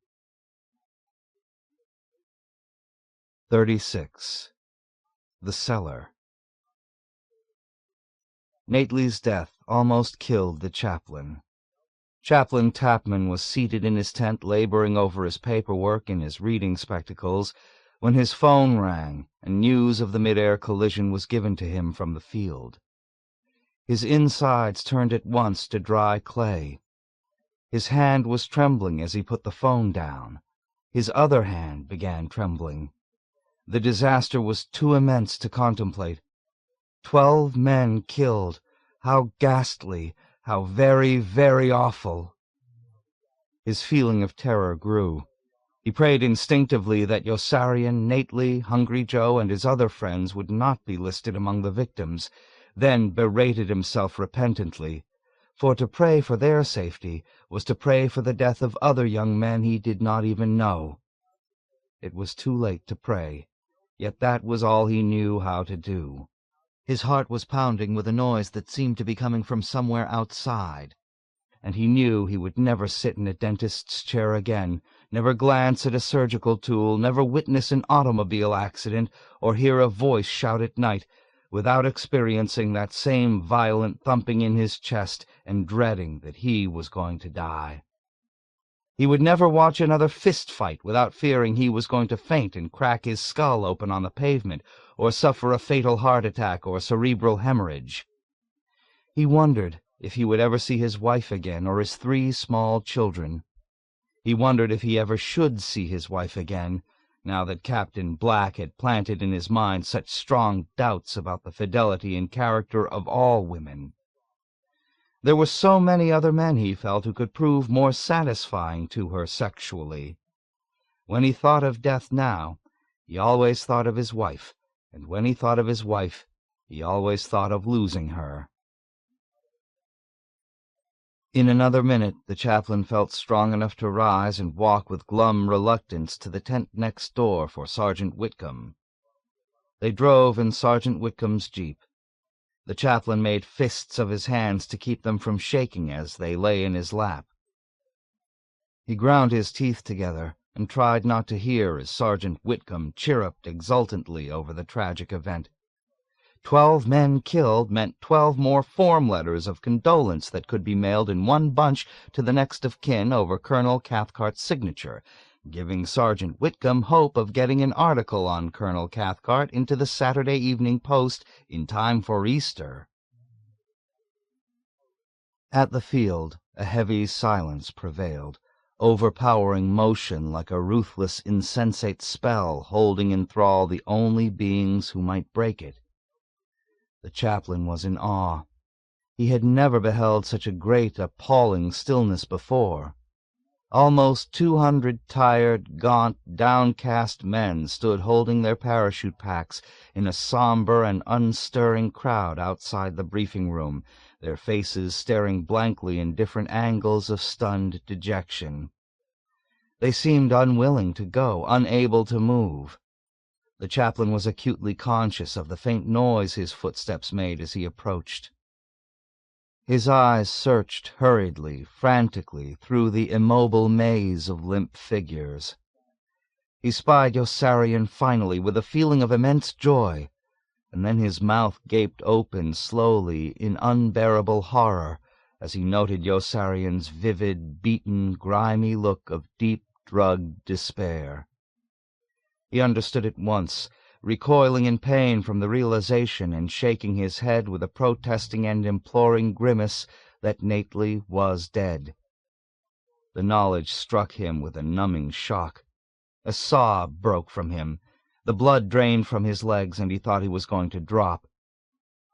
[SPEAKER 1] 36. The Cellar. Nately's death almost killed the chaplain. Chaplain Tapman was seated in his tent laboring over his paperwork in his reading spectacles when his phone rang and news of the mid-air collision was given to him from the field. His insides turned at once to dry clay. His hand was trembling as he put the phone down. His other hand began trembling. The disaster was too immense to contemplate. 12 men killed. How ghastly, how very, very awful. His feeling of terror grew. He prayed instinctively that Yossarian, Nately, Hungry Joe, and his other friends would not be listed among the victims, then berated himself repentantly, for to pray for their safety was to pray for the death of other young men he did not even know. It was too late to pray, yet that was all he knew how to do. His heart was pounding with a noise that seemed to be coming from somewhere outside, and he knew he would never sit in a dentist's chair again, never glance at a surgical tool, never witness an automobile accident, or hear a voice shout at night, without experiencing that same violent thumping in his chest and dreading that he was going to die. He would never watch another fist fight without fearing he was going to faint and crack his skull open on the pavement, or suffer a fatal heart attack or cerebral hemorrhage. He wondered if he would ever see his wife again or his 3 small children. He wondered if he ever should see his wife again, now that Captain Black had planted in his mind such strong doubts about the fidelity and character of all women. There were so many other men, he felt, who could prove more satisfying to her sexually. When he thought of death now, he always thought of his wife, and when he thought of his wife, he always thought of losing her. In another minute the chaplain felt strong enough to rise and walk with glum reluctance to the tent next door for Sergeant Whitcomb. They drove in Sergeant Whitcomb's jeep. The chaplain made fists of his hands to keep them from shaking as they lay in his lap. He ground his teeth together and tried not to hear as Sergeant Whitcomb chirruped exultantly over the tragic event. 12 men killed meant 12 more form letters of condolence that could be mailed in one bunch to the next of kin over Colonel Cathcart's signature,
[SPEAKER 2] giving Sergeant Whitcomb hope of getting an article on Colonel Cathcart into the Saturday Evening Post in time for Easter. At the field, a heavy silence prevailed, overpowering motion like a ruthless, insensate spell holding in thrall the only beings who might break it. The chaplain was in awe. He had never beheld such a great, appalling stillness before. Almost 200 tired, gaunt, downcast men stood holding their parachute packs in a somber and unstirring crowd outside the briefing room, their faces staring blankly in different angles of stunned dejection. They seemed unwilling to go, unable to move. The chaplain was acutely conscious of the faint noise his footsteps made as he approached. His eyes searched hurriedly, frantically, through the immobile maze of limp figures. He spied Yossarian finally with a feeling of immense joy, and then his mouth gaped open slowly in unbearable horror as he noted Yossarian's vivid, beaten, grimy look of deep, drugged despair. He understood at once, recoiling in pain from the realization and shaking his head with a protesting and imploring grimace that Nately was dead. The knowledge struck him with a numbing shock. A sob broke from him. The blood drained from his legs, and he thought he was going to drop.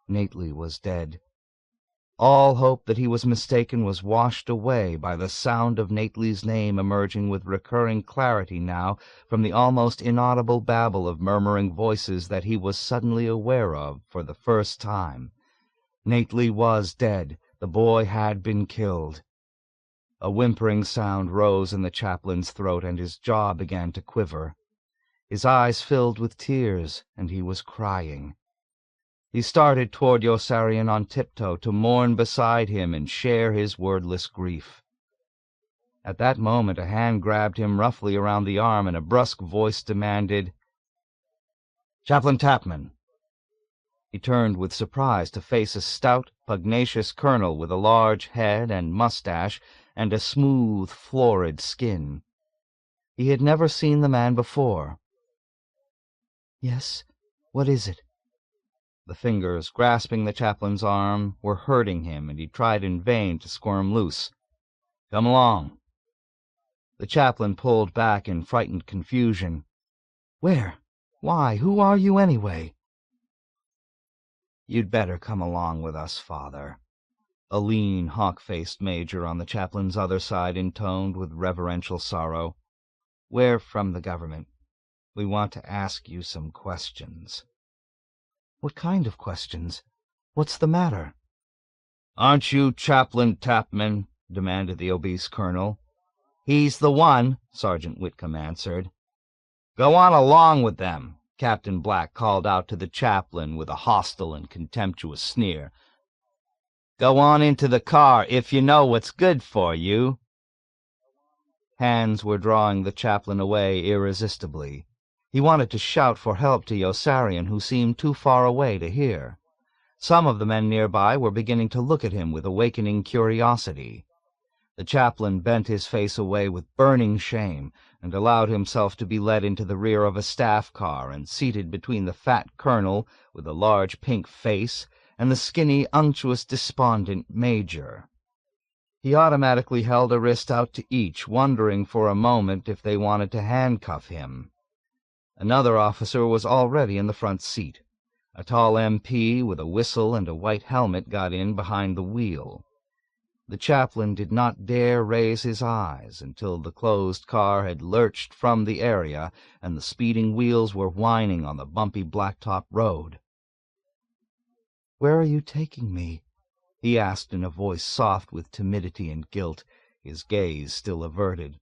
[SPEAKER 2] Nately was dead. All hope that he was mistaken was washed away by the sound of Nately's name emerging with recurring clarity now from the almost inaudible babble of murmuring voices that he was suddenly aware of for the first time. Nately was dead. The boy had been killed. A whimpering sound rose in the chaplain's throat, and his jaw began to quiver. His eyes filled with tears, and he was crying. He started toward Yossarian on tiptoe to mourn beside him and share his wordless grief. At that moment a hand grabbed him roughly around the arm, and a brusque voice demanded, "Chaplain Tapman." He turned with surprise to face a stout, pugnacious colonel with a large head and mustache and a smooth, florid skin. He had never seen the man before. "Yes, what is it?" The fingers grasping the chaplain's arm were hurting him, and he tried in vain to squirm loose. "Come along." The chaplain pulled back in frightened confusion. "Where? Why? Who are you, anyway?" "You'd better come along with us, Father," a lean, hawk-faced major on the chaplain's other side intoned with reverential sorrow. "We're from the government. We want to ask you some questions." "What kind of questions? What's the matter?" "Aren't you Chaplain Tapman?" demanded the obese colonel. "He's the one," Sergeant Whitcomb answered. "Go on along with them," Captain Black called out to the chaplain with a hostile and contemptuous sneer. "Go on into the car if you know what's good for you." Hands were drawing the chaplain away irresistibly. He wanted to shout for help to Yossarian, who seemed too far away to hear. Some of the men nearby were beginning to look at him with awakening curiosity. The chaplain bent his face away with burning shame and allowed himself to be led into the rear of a staff car and seated between the fat colonel with a large pink face and the skinny, unctuous, despondent major. He automatically held a wrist out to each, wondering for a moment if they wanted to handcuff him. Another officer was already in the front seat. A tall MP with a whistle and a white helmet got in behind the wheel. The chaplain did not dare raise his eyes until the closed car had lurched from the area and the speeding wheels were whining on the bumpy blacktop road. "Where are you taking me?" he asked in a voice soft with timidity and guilt, his gaze still averted.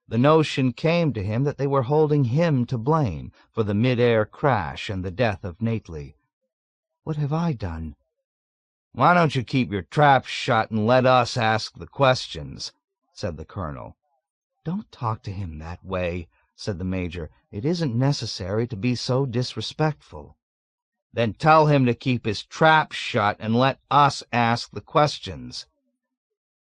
[SPEAKER 2] The notion came to him that they were holding him to blame for the mid-air crash and the death of Nately. "What have I done?" "Why don't you keep your trap shut and let us ask the questions?" said the colonel. "Don't talk to him that way," said the major. "It isn't necessary to be so disrespectful." "Then tell him to keep his trap shut and let us ask the questions."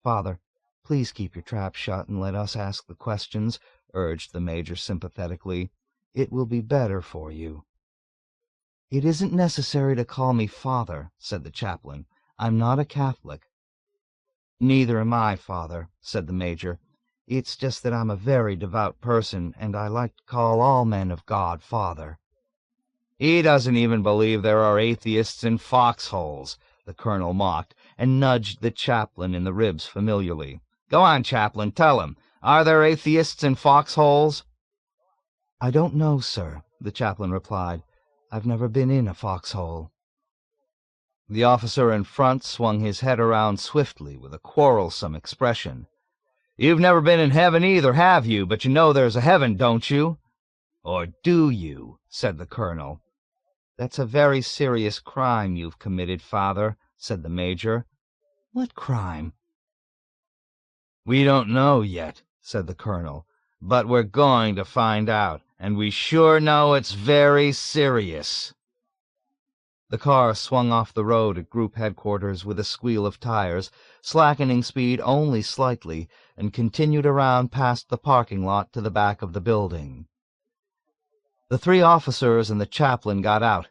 [SPEAKER 2] "Father, please keep your trap shut and let us ask the questions," urged the Major sympathetically. "It will be better for you." "It isn't necessary to call me father," said the chaplain. "I'm not a Catholic." "Neither am I, Father," said the Major. "It's just that I'm a very devout person, and I like to call all men of God Father." "He doesn't even believe there are atheists in foxholes," the Colonel mocked, and nudged the chaplain in the ribs familiarly. "Go on, Chaplain, tell him. Are there atheists in foxholes?" "I don't know, sir," the chaplain replied. "I've never been in a foxhole." The officer in front swung his head around swiftly with a quarrelsome expression. "You've never been in heaven either, have you? But you know there's a heaven, don't you?" "Or do you?" said the Colonel. "That's a very serious crime you've committed, Father," said the Major. "What crime?" "We don't know yet," said the Colonel, "but we're going to find out, and we sure know it's very serious." The car swung off the road at group headquarters with a squeal of tires, slackening speed only slightly, and continued around past the parking lot to the back of the building. The three officers and the chaplain got out.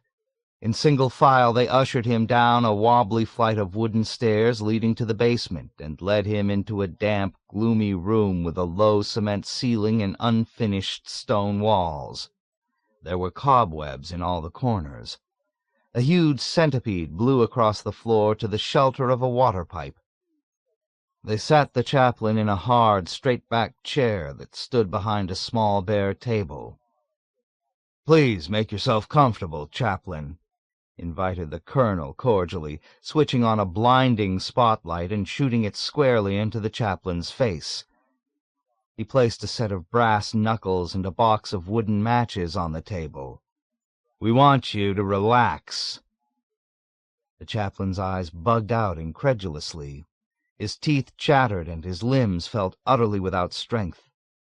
[SPEAKER 2] In single file they ushered him down a wobbly flight of wooden stairs leading to the basement, and led him into a damp, gloomy room with a low cement ceiling and unfinished stone walls. There were cobwebs in all the corners. A huge centipede blew across the floor to the shelter of a water pipe. They sat the chaplain in a hard, straight-backed chair that stood behind a small bare table. "Please make yourself comfortable, Chaplain," invited the Colonel cordially, switching on a blinding spotlight and shooting it squarely into the chaplain's face. He placed a set of brass knuckles and a box of wooden matches on the table. "We want you to relax." The chaplain's eyes bugged out incredulously. His teeth chattered and his limbs felt utterly without strength.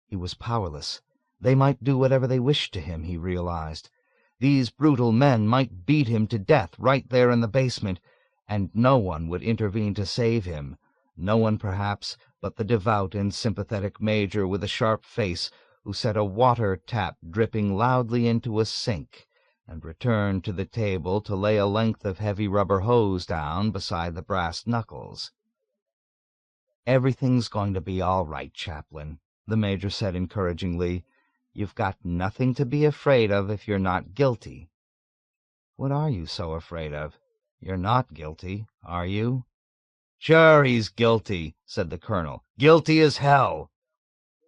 [SPEAKER 2] He was powerless. They might do whatever they wished to him, he realized. These brutal men might beat him to death right there in the basement, and no one would intervene to save him. No one, perhaps, but the devout and sympathetic Major with a sharp face, who set a water tap dripping loudly into a sink, and returned to the table to lay a length of heavy rubber hose down beside the brass knuckles. "Everything's going to be all right, Chaplain," the Major said encouragingly. "You've got nothing to be afraid of if you're not guilty." "What are you so afraid of? You're not guilty, are you?" "Sure he's guilty," said the Colonel. "Guilty as hell."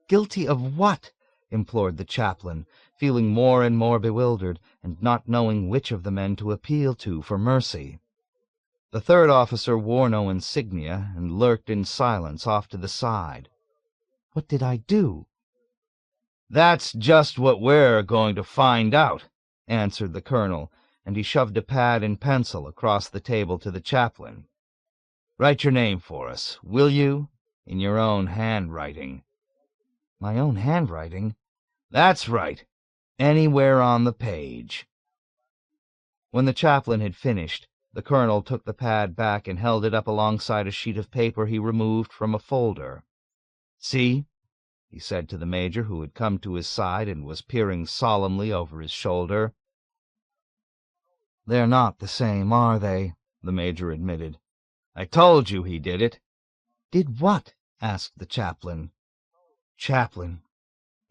[SPEAKER 2] "Guilty of what?" implored the chaplain, feeling more and more bewildered, and not knowing which of the men to appeal to for mercy. The third officer wore no insignia, and lurked in silence off to the side. "What did I do?" "That's just what we're going to find out," answered the Colonel, and he shoved a pad and pencil across the table to the chaplain. "Write your name for us, will you? In your own handwriting." "My own handwriting?" "That's right. Anywhere on the page." When the chaplain had finished, the Colonel took the pad back and held it up alongside a sheet of paper he removed from a folder. "See?" he said to the Major, who had come to his side and was peering solemnly over his shoulder. "They're not the same, are they?" the Major admitted. "I told you he did it." "Did what?" asked the chaplain. "Chaplain,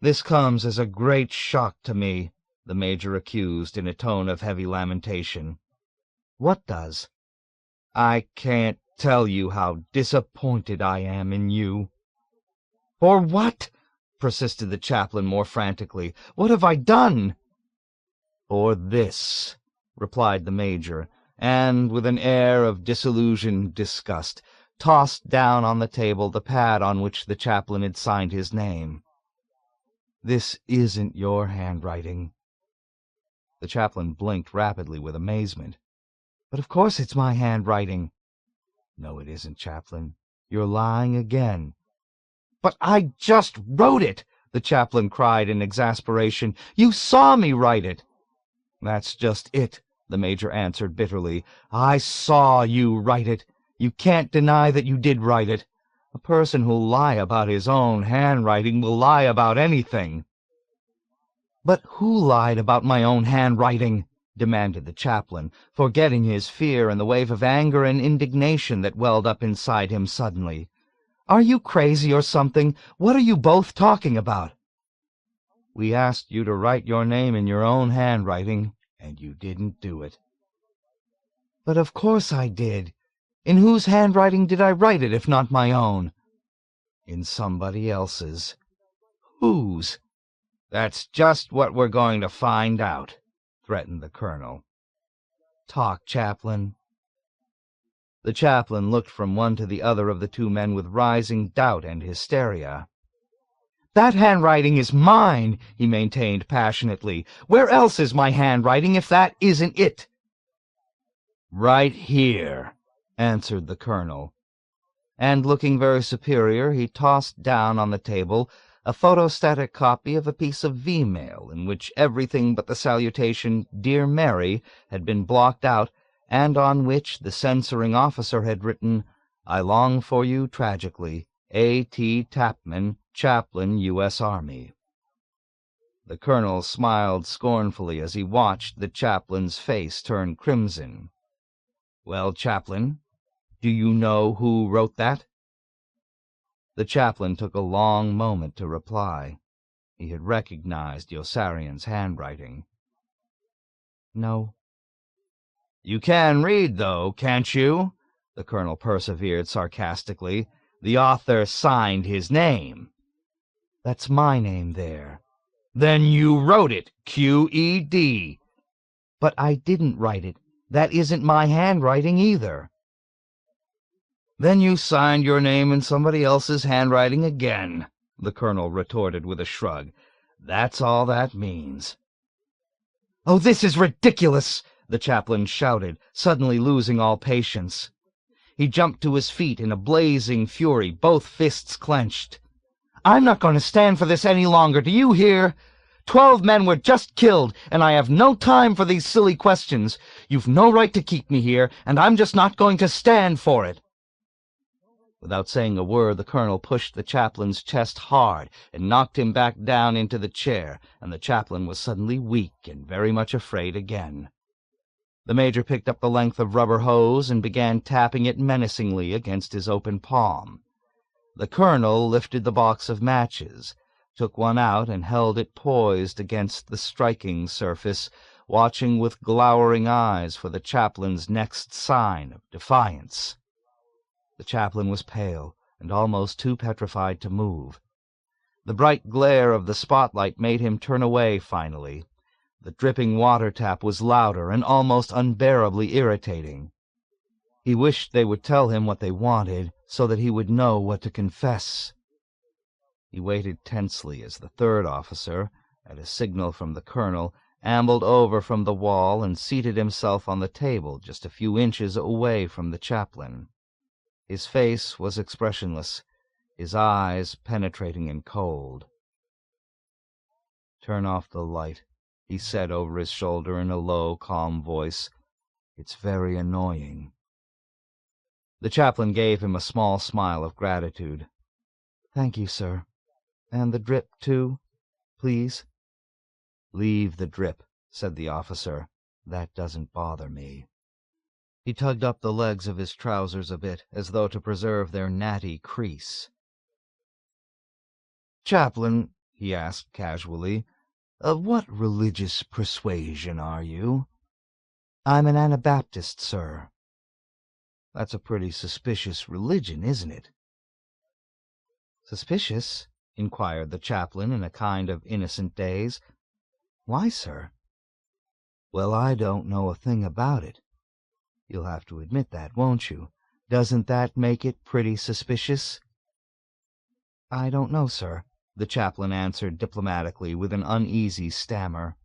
[SPEAKER 2] this comes as a great shock to me," the Major accused in a tone of heavy lamentation. "What does?" "I can't tell you how disappointed I am in you." "For what?" persisted the chaplain more frantically. "What have I done?" "For this," replied the Major, and, with an air of disillusioned disgust, tossed down on the table the pad on which the chaplain had signed his name. "This isn't your handwriting." The chaplain blinked rapidly with amazement. "But of course it's my handwriting." "No, it isn't, Chaplain. You're lying again." "But I just wrote it!" the chaplain cried in exasperation. "You saw me write it." "That's just it," the Major answered bitterly. "I saw you write it. You can't deny that you did write it. A person who'll lie about his own handwriting will lie about anything." "But who lied about my own handwriting?" demanded the chaplain, forgetting his fear in the wave of anger and indignation that welled up inside him suddenly. "Are you crazy or something? What are you both talking about?" "We asked you to write your name in your own handwriting, and you didn't do it." "But of course I did. In whose handwriting did I write it, if not my own?" "In somebody else's." "Whose?"
[SPEAKER 3] "That's just what we're going to find out," threatened the colonel.
[SPEAKER 2] "Talk, Chaplain." The chaplain looked from one to the other of the two men with rising doubt and hysteria. "That handwriting is mine," he maintained passionately. "Where else is my handwriting if that isn't it?"
[SPEAKER 3] "Right here," answered the colonel.
[SPEAKER 2] And looking very superior, he tossed down on the table a photostatic copy of a piece of V-mail in which everything but the salutation, "Dear Mary," had been blocked out, and on which the censoring officer had written, "I long for you tragically. A.T. Tapman, Chaplain, U.S. Army." The colonel smiled scornfully as he watched the chaplain's face turn crimson. "Well, Chaplain, do you know who wrote that?" The chaplain took a long moment to reply. He had recognized Yossarian's handwriting. "No."
[SPEAKER 3] "You can read, though, can't you?" the colonel persevered sarcastically. "The author signed his name."
[SPEAKER 2] "That's my name there."
[SPEAKER 3] "Then you wrote it, Q.E.D."
[SPEAKER 2] "But I didn't write it. That isn't my handwriting either."
[SPEAKER 3] "Then you signed your name in somebody else's handwriting again," the colonel retorted with a shrug. "That's all that means."
[SPEAKER 2] "Oh, this is ridiculous!" the chaplain shouted, suddenly losing all patience. He jumped to his feet in a blazing fury, both fists clenched. "I'm not going to stand for this any longer, do you hear? 12 men were just killed, and I have no time for these silly questions. You've no right to keep me here, and I'm just not going to stand for it." Without saying a word, the colonel pushed the chaplain's chest hard and knocked him back down into the chair, and the chaplain was suddenly weak and very much afraid again. The major picked up the length of rubber hose and began tapping it menacingly against his open palm. The colonel lifted the box of matches, took one out and held it poised against the striking surface, watching with glowering eyes for the chaplain's next sign of defiance. The chaplain was pale and almost too petrified to move. The bright glare of the spotlight made him turn away finally. The dripping water tap was louder and almost unbearably irritating. He wished they would tell him what they wanted, so that he would know what to confess. He waited tensely as the third officer, at a signal from the colonel, ambled over from the wall and seated himself on the table just a few inches away from the chaplain. His face was expressionless, his eyes penetrating and cold. "Turn off the light," he said over his shoulder in a low, calm voice. "It's very annoying." The chaplain gave him a small smile of gratitude. "Thank you, sir. And the drip, too, please?" "Leave the drip," said the officer. "That doesn't bother me." He tugged up the legs of his trousers a bit, as though to preserve their natty crease. "Chaplain," he asked casually, "of what religious persuasion are you?" "I'm an Anabaptist, sir." "That's a pretty suspicious religion, isn't it?" "Suspicious?" inquired the chaplain in a kind of innocent daze. "Why, sir?" "Well, I don't know a thing about it. You'll have to admit that, won't you? Doesn't that make it pretty suspicious?" "I don't know, sir," the chaplain answered diplomatically with an uneasy stammer.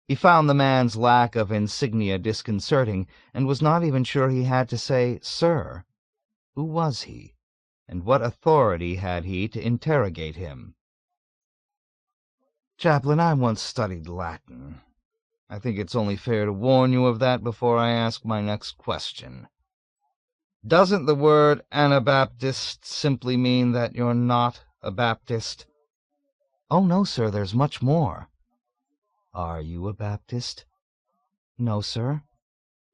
[SPEAKER 2] He found the man's lack of insignia disconcerting, and was not even sure he had to say, "Sir." Who was he, and what authority had he to interrogate him? "Chaplain, I once studied Latin. I think it's only fair to warn you of that before I ask my next question."
[SPEAKER 1] Doesn't the word Anabaptist simply mean that you're not a Baptist?
[SPEAKER 2] Oh, no, sir, there's much more.
[SPEAKER 1] Are you a Baptist?
[SPEAKER 2] No, sir.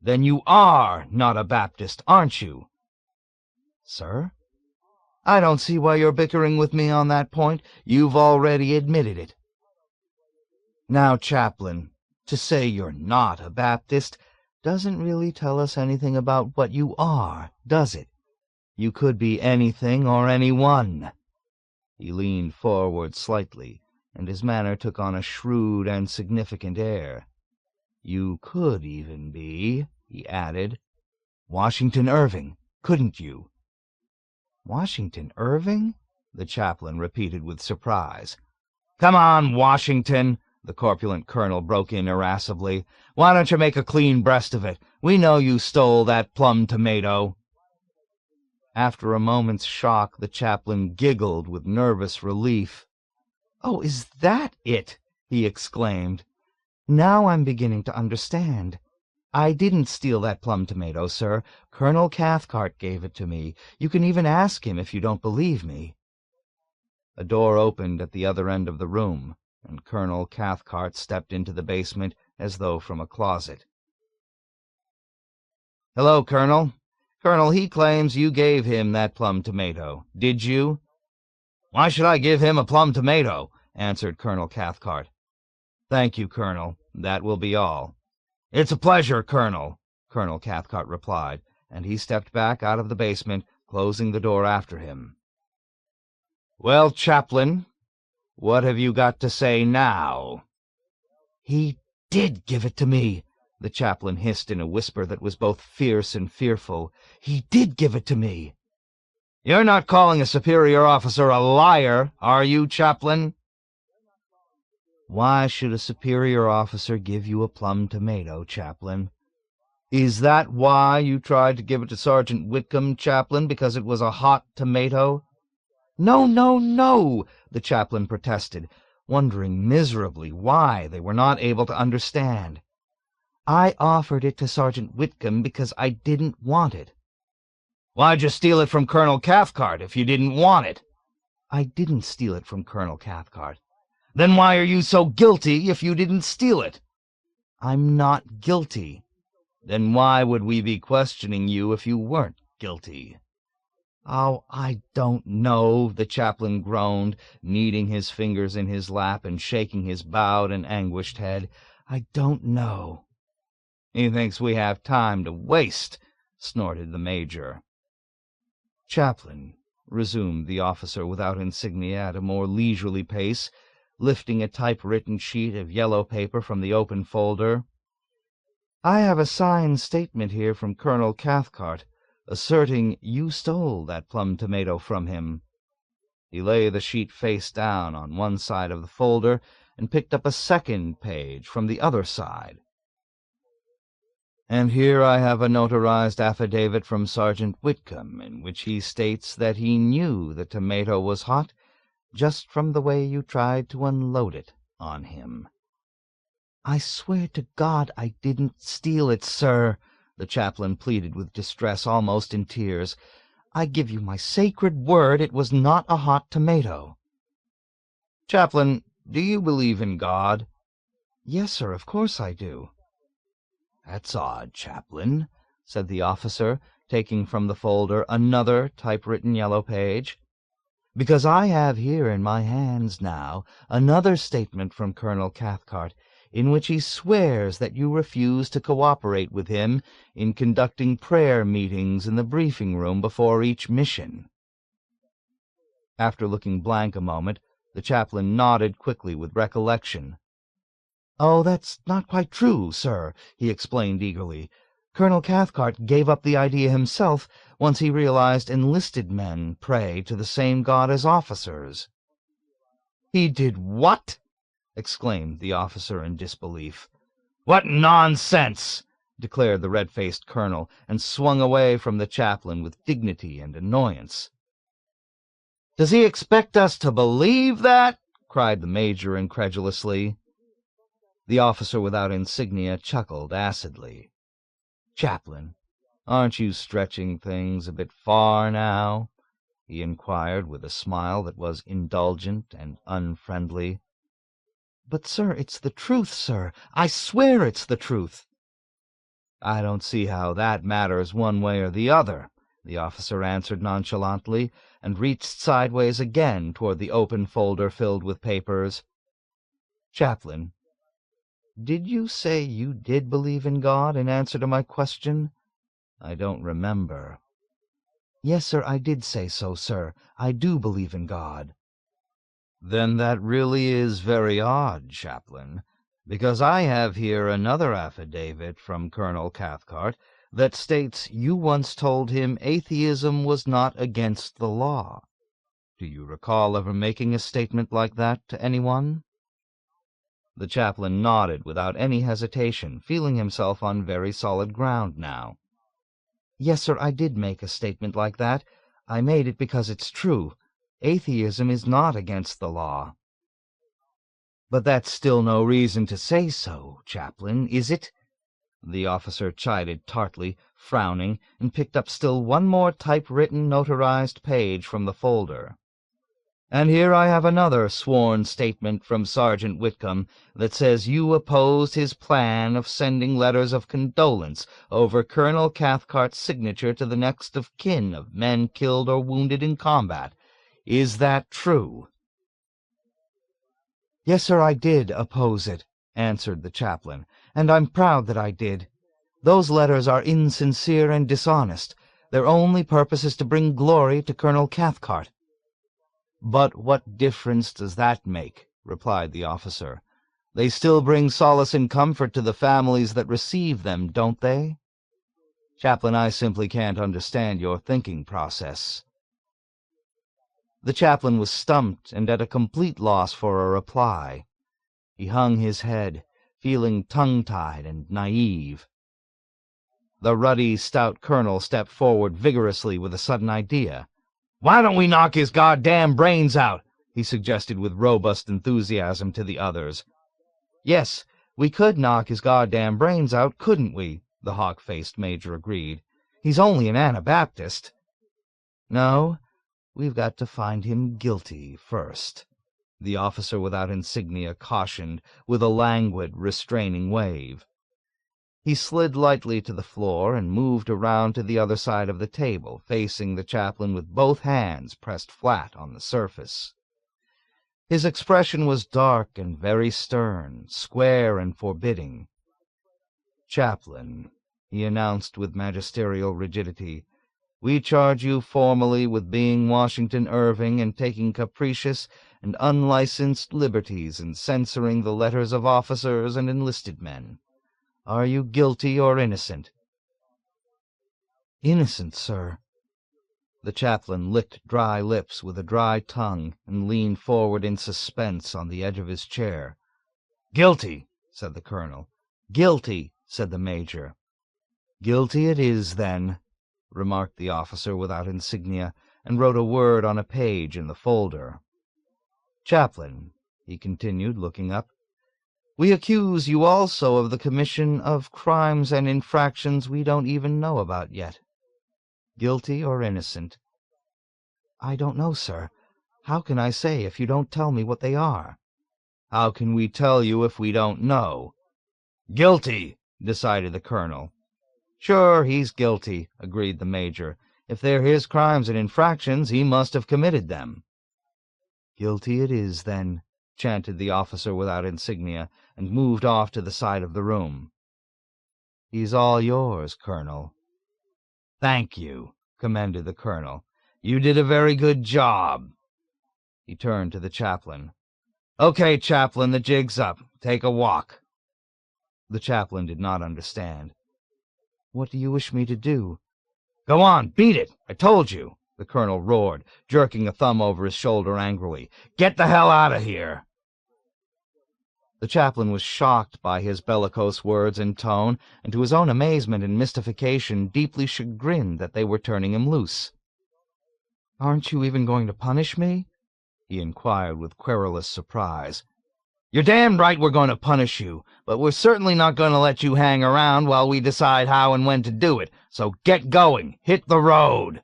[SPEAKER 1] Then you are not a Baptist, aren't you?
[SPEAKER 2] Sir?
[SPEAKER 1] I don't see why you're bickering with me on that point. You've already admitted it. Now, Chaplain, to say you're not a Baptist doesn't really tell us anything about what you are, does it? You could be anything or anyone. He leaned forward slightly, and his manner took on a shrewd and significant air. You could even be, he added, Washington Irving, couldn't you?
[SPEAKER 2] Washington Irving?
[SPEAKER 1] The chaplain repeated with surprise. Come on, Washington, the corpulent colonel broke in irascibly. Why don't you make a clean breast of it? We know you stole that plum tomato. After a moment's shock, the chaplain giggled with nervous relief.
[SPEAKER 2] Oh, is that it? He exclaimed. Now I'm beginning to understand. I didn't steal that plum tomato, sir. Colonel Cathcart gave it to me. You can even ask him if you don't believe me.
[SPEAKER 1] A door opened at the other end of the room, and Colonel Cathcart stepped into the basement as though from a closet. Hello, Colonel. Colonel, he claims you gave him that plum tomato. Did you? Why should I give him a plum tomato? Answered Colonel Cathcart. Thank you, Colonel. That will be all. It's a pleasure, Colonel, Colonel Cathcart replied, and he stepped back out of the basement, closing the door after him. Well, Chaplain, what have you got to say now?
[SPEAKER 2] He did give it to me, the chaplain hissed in a whisper that was both fierce and fearful. He did give it to me.
[SPEAKER 1] You're not calling a superior officer a liar, are you, Chaplain?
[SPEAKER 2] Why should a superior officer give you a plum tomato, Chaplain?
[SPEAKER 1] Is that why you tried to give it to Sergeant Whitcomb, Chaplain, because it was a hot tomato?
[SPEAKER 2] No, no, no, the chaplain protested, wondering miserably why they were not able to understand. I offered it to Sergeant Whitcomb because I didn't want it.
[SPEAKER 1] Why'd you steal it from Colonel Cathcart if you didn't want it?
[SPEAKER 2] I didn't steal it from Colonel Cathcart.
[SPEAKER 1] Then why are you so guilty if you didn't steal it?
[SPEAKER 2] I'm not guilty.
[SPEAKER 1] Then why would we be questioning you if you weren't guilty?
[SPEAKER 2] Oh, I don't know, the chaplain groaned, kneading his fingers in his lap and shaking his bowed and anguished head. I don't know.
[SPEAKER 1] He thinks we have time to waste, snorted the major.
[SPEAKER 2] Chaplain, resumed the officer without insignia at a more leisurely pace, lifting a typewritten sheet of yellow paper from the open folder. I have a signed statement here from Colonel Cathcart, asserting you stole that plum tomato from him. He lay the sheet face down on one side of the folder and picked up a second page from the other side. And here I have a notarized affidavit from Sergeant Whitcomb, in which he states that he knew the tomato was hot just from the way you tried to unload it on him. I swear to God I didn't steal it, sir, the chaplain pleaded with distress, almost in tears. I give you my sacred word it was not a hot tomato.
[SPEAKER 1] Chaplain, do you believe in God?
[SPEAKER 2] Yes, sir, of course I do.
[SPEAKER 1] That's odd, Chaplain, said the officer, taking from the folder another typewritten yellow page.
[SPEAKER 2] Because I have here in my hands now another statement from Colonel Cathcart, in which he swears that you refused to cooperate with him in conducting prayer meetings in the briefing room before each mission.
[SPEAKER 1] After looking blank a moment, the chaplain nodded quickly with recollection.
[SPEAKER 2] Oh, that's not quite true, sir, he explained eagerly. Colonel Cathcart gave up the idea himself once he realized enlisted men pray to the same God as officers.
[SPEAKER 1] He did what? Exclaimed the officer in disbelief. What nonsense! Declared the red-faced colonel, and swung away from the chaplain with dignity and annoyance. Does he expect us to believe that? Cried the major incredulously.
[SPEAKER 2] The officer without insignia chuckled acidly. Chaplain,
[SPEAKER 1] Aren't you stretching things a bit far now?" he inquired with a smile that was indulgent and unfriendly.
[SPEAKER 2] "But, sir, it's the truth, sir. I swear it's the truth."
[SPEAKER 1] "I don't see how that matters one way or the other," the officer answered nonchalantly, and reached sideways again toward the open folder filled with papers. "Chaplain, did you say you did believe in God in answer to my question? I don't remember."
[SPEAKER 2] "Yes, sir, I did say so, sir. I do believe in God."
[SPEAKER 1] "Then that really is very odd, Chaplain, because I have here another affidavit from Colonel Cathcart that states you once told him atheism was not against the law. Do you recall ever making a statement like that to anyone?" The chaplain nodded without any hesitation, feeling himself on very solid ground now.
[SPEAKER 2] "Yes, sir, I did make a statement like that. I made it because it's true. Atheism is not against the law."
[SPEAKER 1] "But that's still no reason to say so, Chaplain, is it?" the officer chided tartly, frowning, and picked up still one more typewritten, notarized page from the folder. "And here I have another sworn statement from Sergeant Whitcomb that says you opposed his plan of sending letters of condolence over Colonel Cathcart's signature to the next of kin of men killed or wounded in combat. Is that true?"
[SPEAKER 2] "Yes, sir, I did oppose it," answered the chaplain, "and I'm proud that I did. Those letters are insincere and dishonest. Their only purpose is to bring glory to Colonel Cathcart."
[SPEAKER 1] "But what difference does that make?" replied the officer. "They still bring solace and comfort to the families that receive them, don't they? Chaplain, I simply can't understand your thinking process." The chaplain was stumped and at a complete loss for a reply. He hung his head, feeling tongue-tied and naive. The ruddy, stout colonel stepped forward vigorously with a sudden idea. "Why don't we knock his goddamn brains out?" he suggested with robust enthusiasm to the others. "Yes, we could knock his goddamn brains out, couldn't we?" the hawk-faced major agreed. "He's only an Anabaptist." "No, we've got to find him guilty first," the officer without insignia cautioned with a languid, restraining wave. He slid lightly to the floor and moved around to the other side of the table, facing the chaplain with both hands pressed flat on the surface. His expression was dark and very stern, square and forbidding. "Chaplain," he announced with magisterial rigidity, "we charge you formally with being Washington Irving and taking capricious and unlicensed liberties in censoring the letters of officers and enlisted men. Are you guilty or innocent?"
[SPEAKER 2] "Innocent, sir."
[SPEAKER 1] The chaplain licked dry lips with a dry tongue and leaned forward in suspense on the edge of his chair. "Guilty," said the colonel. "Guilty," said the major. "Guilty it is, then," remarked the officer without insignia, and wrote a word on a page in the folder. "Chaplain," he continued, looking up, "we accuse you also of the commission of crimes and infractions we don't even know about yet. Guilty or innocent?"
[SPEAKER 2] "I don't know, sir. How can I say if you don't tell me what they are?"
[SPEAKER 1] "How can we tell you if we don't know?" "Guilty," decided the colonel. "Sure, he's guilty," agreed the major. "If they're his crimes and infractions, he must have committed them." "Guilty it is, then," chanted the officer without insignia, and moved off to the side of the room. "He's all yours, Colonel." "Thank you," commended the colonel. "You did a very good job." He turned to the chaplain. "Okay, chaplain, the jig's up. Take a walk." The chaplain did not understand.
[SPEAKER 2] "What do you wish me to do?"
[SPEAKER 1] "Go on, beat it, I told you," the colonel roared, jerking a thumb over his shoulder angrily. "Get the hell out of here." The chaplain was shocked by his bellicose words and tone, and to his own amazement and mystification deeply chagrined that they were turning him loose.
[SPEAKER 2] "Aren't you even going to punish me?"
[SPEAKER 1] he inquired with querulous surprise.
[SPEAKER 3] You're damned right we're going to punish you, but we're certainly not going to let you hang around while we decide how and when to do it, so get going. Hit the road."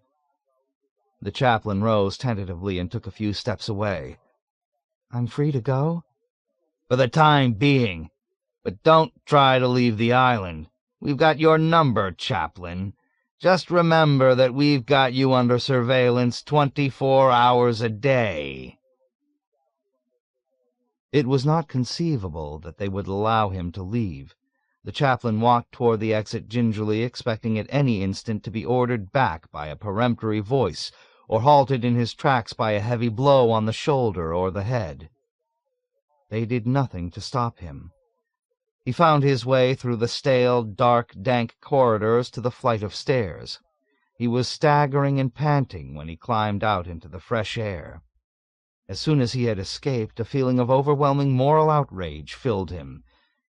[SPEAKER 1] The chaplain rose tentatively and took a few steps away. "I'm free to go?"
[SPEAKER 3] "For the time being. But don't try to leave the island. We've got your number, Chaplain. Just remember that we've got you under surveillance 24 hours a day."
[SPEAKER 1] It was not conceivable that they would allow him to leave. The chaplain walked toward the exit gingerly, expecting at any instant to be ordered back by a peremptory voice, or halted in his tracks by a heavy blow on the shoulder or the head. They did nothing to stop him. He found his way through the stale, dark, dank corridors to the flight of stairs. He was staggering and panting when he climbed out into the fresh air. As soon as he had escaped, a feeling of overwhelming moral outrage filled him.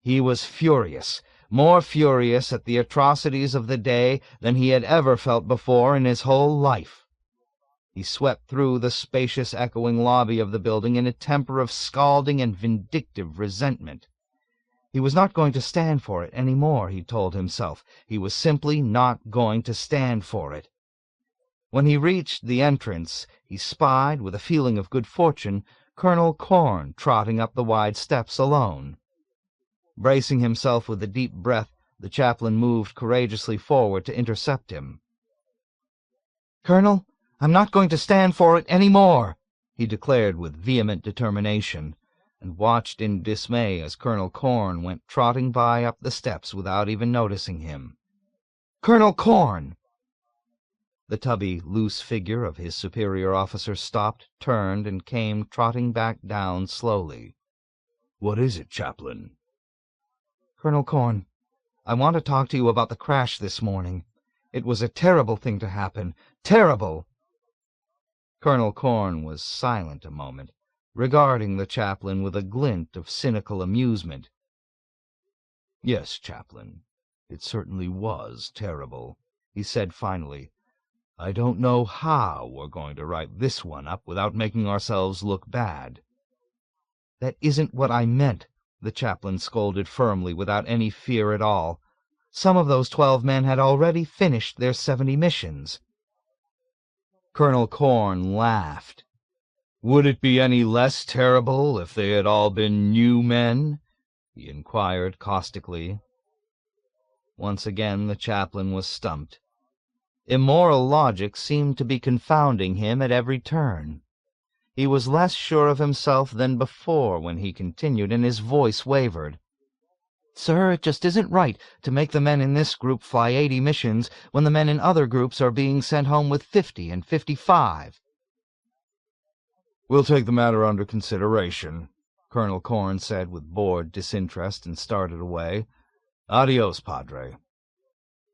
[SPEAKER 1] He was furious, more furious at the atrocities of the day than he had ever felt before in his whole life. He swept through the spacious, echoing lobby of the building in a temper of scalding and vindictive resentment. He was not going to stand for it any more, he told himself. He was simply not going to stand for it. When he reached the entrance, he spied, with a feeling of good fortune, Colonel Corn trotting up the wide steps alone. Bracing himself with a deep breath, the chaplain moved courageously forward to intercept him. "Colonel, I'm not going to stand for it any more," he declared with vehement determination, and watched in dismay as Colonel Corn went trotting by up the steps without even noticing him. "Colonel Corn!" The tubby, loose figure of his superior officer stopped, turned, and came trotting back down slowly.
[SPEAKER 4] "What is it, Chaplain?"
[SPEAKER 1] "Colonel Corn, I want to talk to you about the crash this morning. It was a terrible thing to happen. Terrible!" Colonel Corn was silent a moment, regarding the chaplain with a glint of cynical amusement.
[SPEAKER 4] "Yes, Chaplain, it certainly was terrible," he said finally. "I don't know how we're going to write this one up without making ourselves look bad."
[SPEAKER 1] "That isn't what I meant," the chaplain scolded firmly, without any fear at all. "Some of those 12 men had already finished their 70 missions."
[SPEAKER 4] Colonel Corn laughed. "Would it be any less terrible if they had all been new men?" he inquired caustically.
[SPEAKER 1] Once again the chaplain was stumped. Immoral logic seemed to be confounding him at every turn. He was less sure of himself than before when he continued, and his voice wavered. "Sir, it just isn't right to make the men in this group fly 80 missions when the men in other groups are being sent home with 50 and 55.
[SPEAKER 4] "We'll take the matter under consideration," Colonel Corn said with bored disinterest, and started away. "Adios, Padre."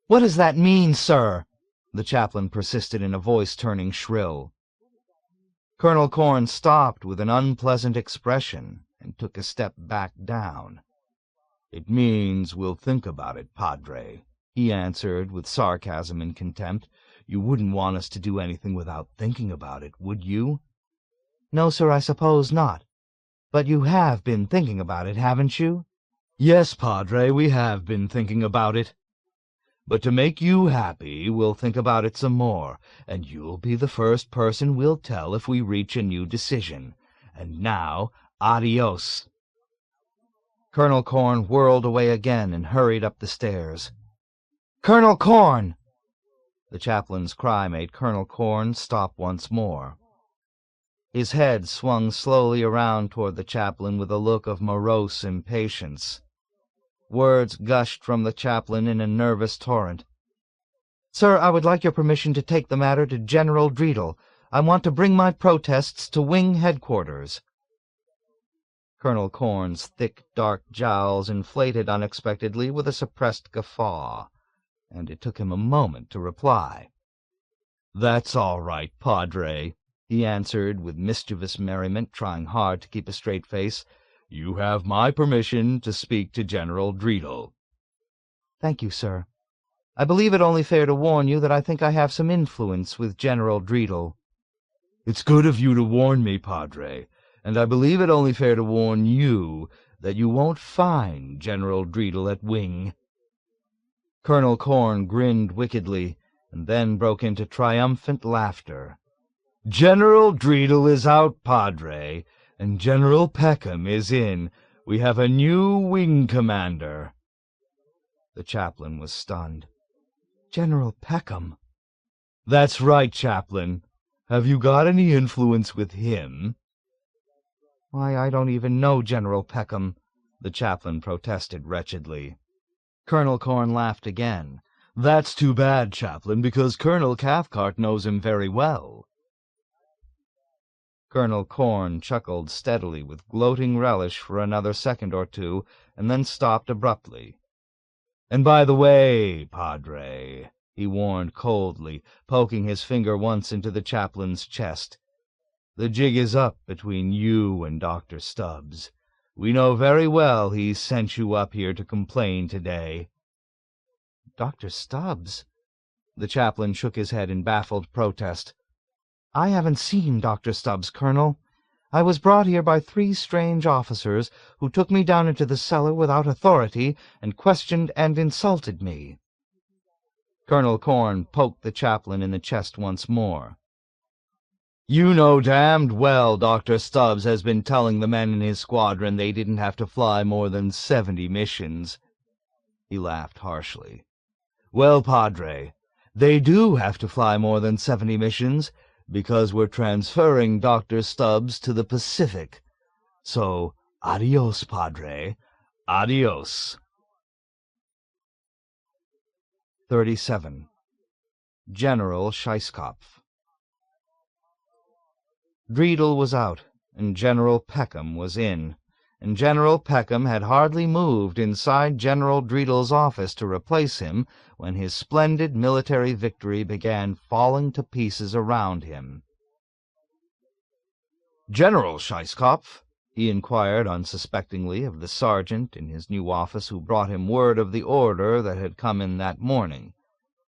[SPEAKER 1] "What does that mean, sir?" the chaplain persisted in a voice turning shrill. Colonel Corn stopped with an unpleasant expression and took a step back down.
[SPEAKER 4] "It means we'll think about it, Padre," he answered with sarcasm and contempt. "You wouldn't want us to do anything without thinking about it, would you?"
[SPEAKER 1] "No, sir, I suppose not. But you have been thinking about it, haven't you?"
[SPEAKER 4] "Yes, Padre, we have been thinking about it. But to make you happy, we'll think about it some more, and you'll be the first person we'll tell if we reach a new decision. And now, adios."
[SPEAKER 1] Colonel Corn whirled away again and hurried up the stairs. "Colonel Corn!" The chaplain's cry made Colonel Corn stop once more. His head swung slowly around toward the chaplain with a look of morose impatience. Words gushed from the chaplain in a nervous torrent. "Sir, I would like your permission to take the matter to General Dreedel. I want to bring my protests to Wing Headquarters." Colonel Corn's thick, dark jowls inflated unexpectedly with a suppressed guffaw, and it took him a moment to reply.
[SPEAKER 4] "That's all right, Padre," he answered with mischievous merriment, trying hard to keep a straight face. "You have my permission to speak to General Dreedel."
[SPEAKER 1] "Thank you, sir. I believe it only fair to warn you that I think I have some influence with General Dreedel."
[SPEAKER 4] "It's good of you to warn me, Padre. and I believe it only fair to warn you that you won't find General Dreedle at Wing."
[SPEAKER 1] Colonel Corn grinned wickedly, and then broke into triumphant laughter.
[SPEAKER 4] "General Dreedle is out, Padre, and General Peckem is in. We have a new wing commander."
[SPEAKER 1] The chaplain was stunned. "General Peckem?"
[SPEAKER 4] "That's right, Chaplain. Have you got any influence with him?"
[SPEAKER 1] "Why, I don't even know General Peckem," the chaplain protested wretchedly. Colonel Corn laughed again.
[SPEAKER 4] "That's too bad, Chaplain, because Colonel Cathcart knows him very well."
[SPEAKER 1] Colonel Corn chuckled steadily with gloating relish for another second or two, and then stopped abruptly.
[SPEAKER 4] "And by the way, Padre," he warned coldly, poking his finger once into the chaplain's chest, "the jig is up between you and Dr. Stubbs. We know very well he sent you up here to complain today."
[SPEAKER 1] "Dr. Stubbs?" The chaplain shook his head in baffled protest. "I haven't seen Dr. Stubbs, Colonel. I was brought here by 3 strange officers who took me down into the cellar without authority and questioned and insulted me." Colonel Corn poked the chaplain in the chest once more.
[SPEAKER 4] "You know damned well Dr. Stubbs has been telling the men in his squadron they didn't have to fly more than 70 missions. He laughed harshly. "Well, Padre, they do have to fly more than 70 missions, because we're transferring Dr. Stubbs to the Pacific. So, adios, Padre, adios."
[SPEAKER 1] 37. General Scheisskopf. Dreedle was out, and General Peckem was in, and General Peckem had hardly moved inside General Dreedle's office to replace him when his splendid military victory began falling to pieces around him.
[SPEAKER 4] "General Scheisskopf?" he inquired unsuspectingly of the sergeant in his new office who brought him word of the order that had come in that morning.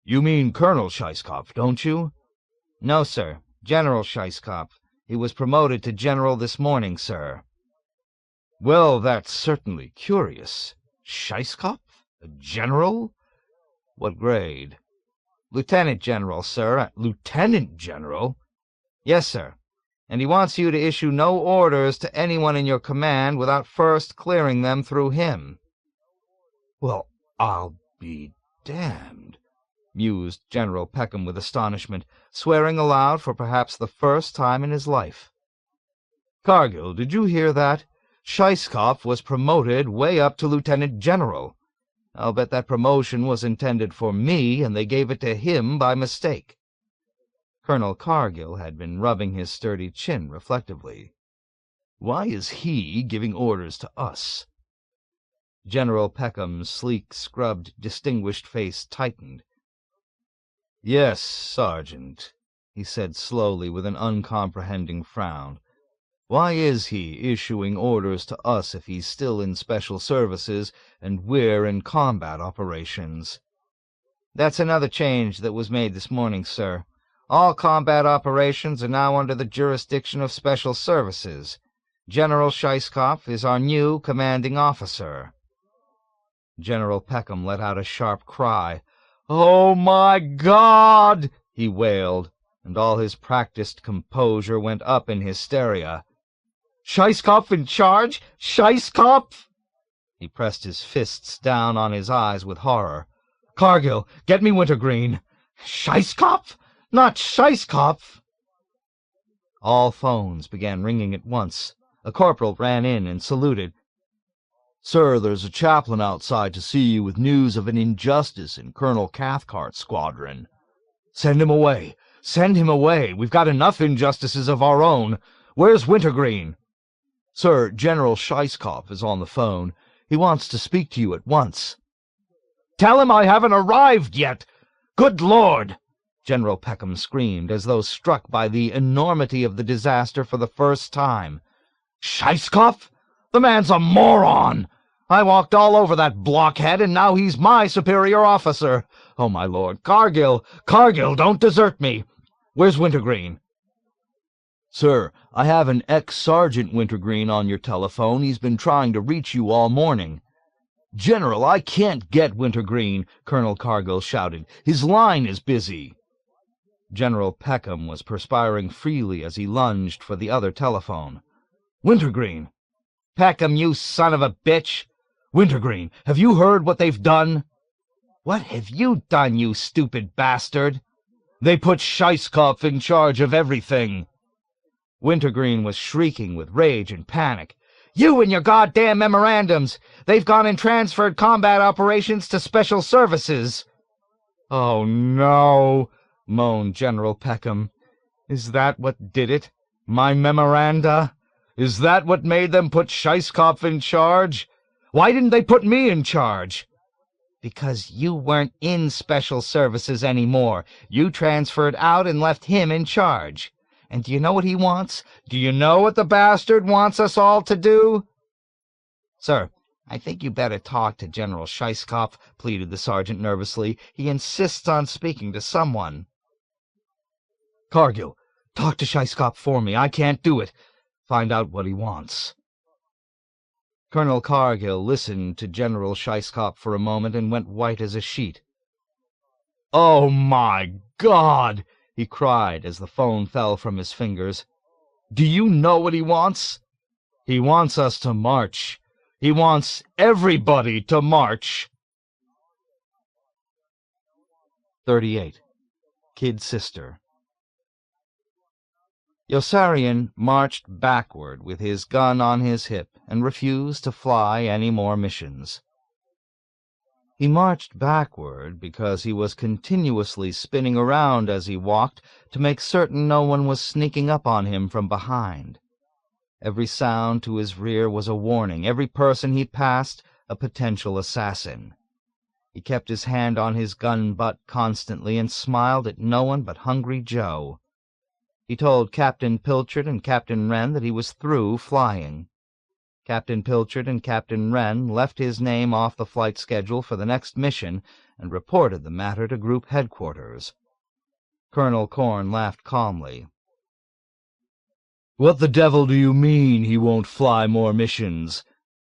[SPEAKER 4] "You mean Colonel Scheisskopf, don't you?"
[SPEAKER 1] "No, sir. General Scheisskopf. He was promoted to general this morning, sir."
[SPEAKER 4] "Well, that's certainly curious. Scheisskopf? A general? What grade?"
[SPEAKER 1] "Lieutenant General, sir."
[SPEAKER 4] "Lieutenant General?"
[SPEAKER 1] "Yes, sir. And he wants you to issue no orders to anyone in your command without first clearing them through him."
[SPEAKER 4] "Well, I'll be damned,"
[SPEAKER 1] mused General Peckem with astonishment, swearing aloud for perhaps the first time in his life.
[SPEAKER 4] "Cargill, did you hear that? Scheisskopf was promoted way up to lieutenant general. I'll bet that promotion was intended for me, and they gave it to him by mistake."
[SPEAKER 1] Colonel Cargill had been rubbing his sturdy chin reflectively.
[SPEAKER 4] "Why is he giving orders to us?"
[SPEAKER 1] General Peckham's sleek, scrubbed, distinguished face tightened.
[SPEAKER 4] "Yes, Sergeant," he said slowly with an uncomprehending frown. "Why is he issuing orders to us if he's still in special services and we're in combat operations?"
[SPEAKER 1] "That's another change that was made this morning, sir. All combat operations are now under the jurisdiction of special services. General Scheisskopf is our new commanding officer." General Peckem let out a sharp cry.
[SPEAKER 4] "Oh, my God!"
[SPEAKER 1] he wailed, and all his practiced composure went up in hysteria.
[SPEAKER 4] "Scheisskopf in charge? Scheisskopf?"
[SPEAKER 1] He pressed his fists down on his eyes with horror.
[SPEAKER 4] "Cargill, get me wintergreen. Scheisskopf? Not Scheisskopf!"
[SPEAKER 1] All phones began ringing at once. A corporal ran in and saluted.
[SPEAKER 4] "Sir, there's a chaplain outside to see you with news of an injustice in Colonel Cathcart's squadron."
[SPEAKER 1] "Send him away! Send him away! We've got enough injustices of our own. Where's Wintergreen?"
[SPEAKER 4] "Sir, General Scheisskopf is on the phone. He wants to speak to you at once."
[SPEAKER 1] "Tell him I haven't arrived yet! Good Lord!" General Peckem screamed, as though struck by the enormity of the disaster for the first time. "Scheisskopf? The man's a moron! I walked all over that blockhead, and now he's my superior officer. Oh, my lord, Cargill, don't desert me! Where's Wintergreen?"
[SPEAKER 4] "Sir, I have an ex-Sergeant Wintergreen on your telephone. He's been trying to reach you all morning." "General, I can't get Wintergreen," Colonel Cargill shouted. "His line is busy." General Peckem was perspiring freely as he lunged for the other telephone. "Wintergreen!"
[SPEAKER 3] "Peckem, you son of a bitch!"
[SPEAKER 4] "Wintergreen, have you heard what they've done?"
[SPEAKER 3] "What have you done, you stupid bastard?"
[SPEAKER 4] "They put Scheisskopf in charge of everything."
[SPEAKER 3] Wintergreen was shrieking with rage and panic. "You and your goddamn memorandums! They've gone and transferred combat operations to special services!"
[SPEAKER 1] "Oh, no," moaned General Peckem. "Is that what did it? My memoranda? Is that what made them put Scheisskopf in charge? Why didn't they put me in charge?"
[SPEAKER 3] "Because you weren't in special services anymore. You transferred out and left him in charge. And do you know what he wants? Do you know what the bastard wants us all to do?" "Sir, I think you better talk to General Scheisskopf," pleaded the sergeant nervously. "He insists on speaking to someone."
[SPEAKER 4] "Cargill, talk to Scheisskopf for me. I can't do it. Find out what he wants."
[SPEAKER 1] Colonel Cargill listened to General Scheisskopf for a moment and went white as a sheet.
[SPEAKER 4] "Oh, my God!"
[SPEAKER 1] he cried as the phone fell from his fingers.
[SPEAKER 4] "Do you know what he wants?
[SPEAKER 1] He wants us to march. He wants everybody to march." 38. Kid Sister. Yossarian marched backward with his gun on his hip and refused to fly any more missions. He marched backward because he was continuously spinning around as he walked to make certain no one was sneaking up on him from behind. Every sound to his rear was a warning, every person he passed a potential assassin. He kept his hand on his gun butt constantly and smiled at no one but Hungry Joe. He told Captain Pilchard and Captain Wren that he was through flying. Captain Pilchard and Captain Wren left his name off the flight schedule for the next mission and reported the matter to Group Headquarters. Colonel Corn laughed calmly.
[SPEAKER 4] "What the devil do you mean he won't fly more missions?"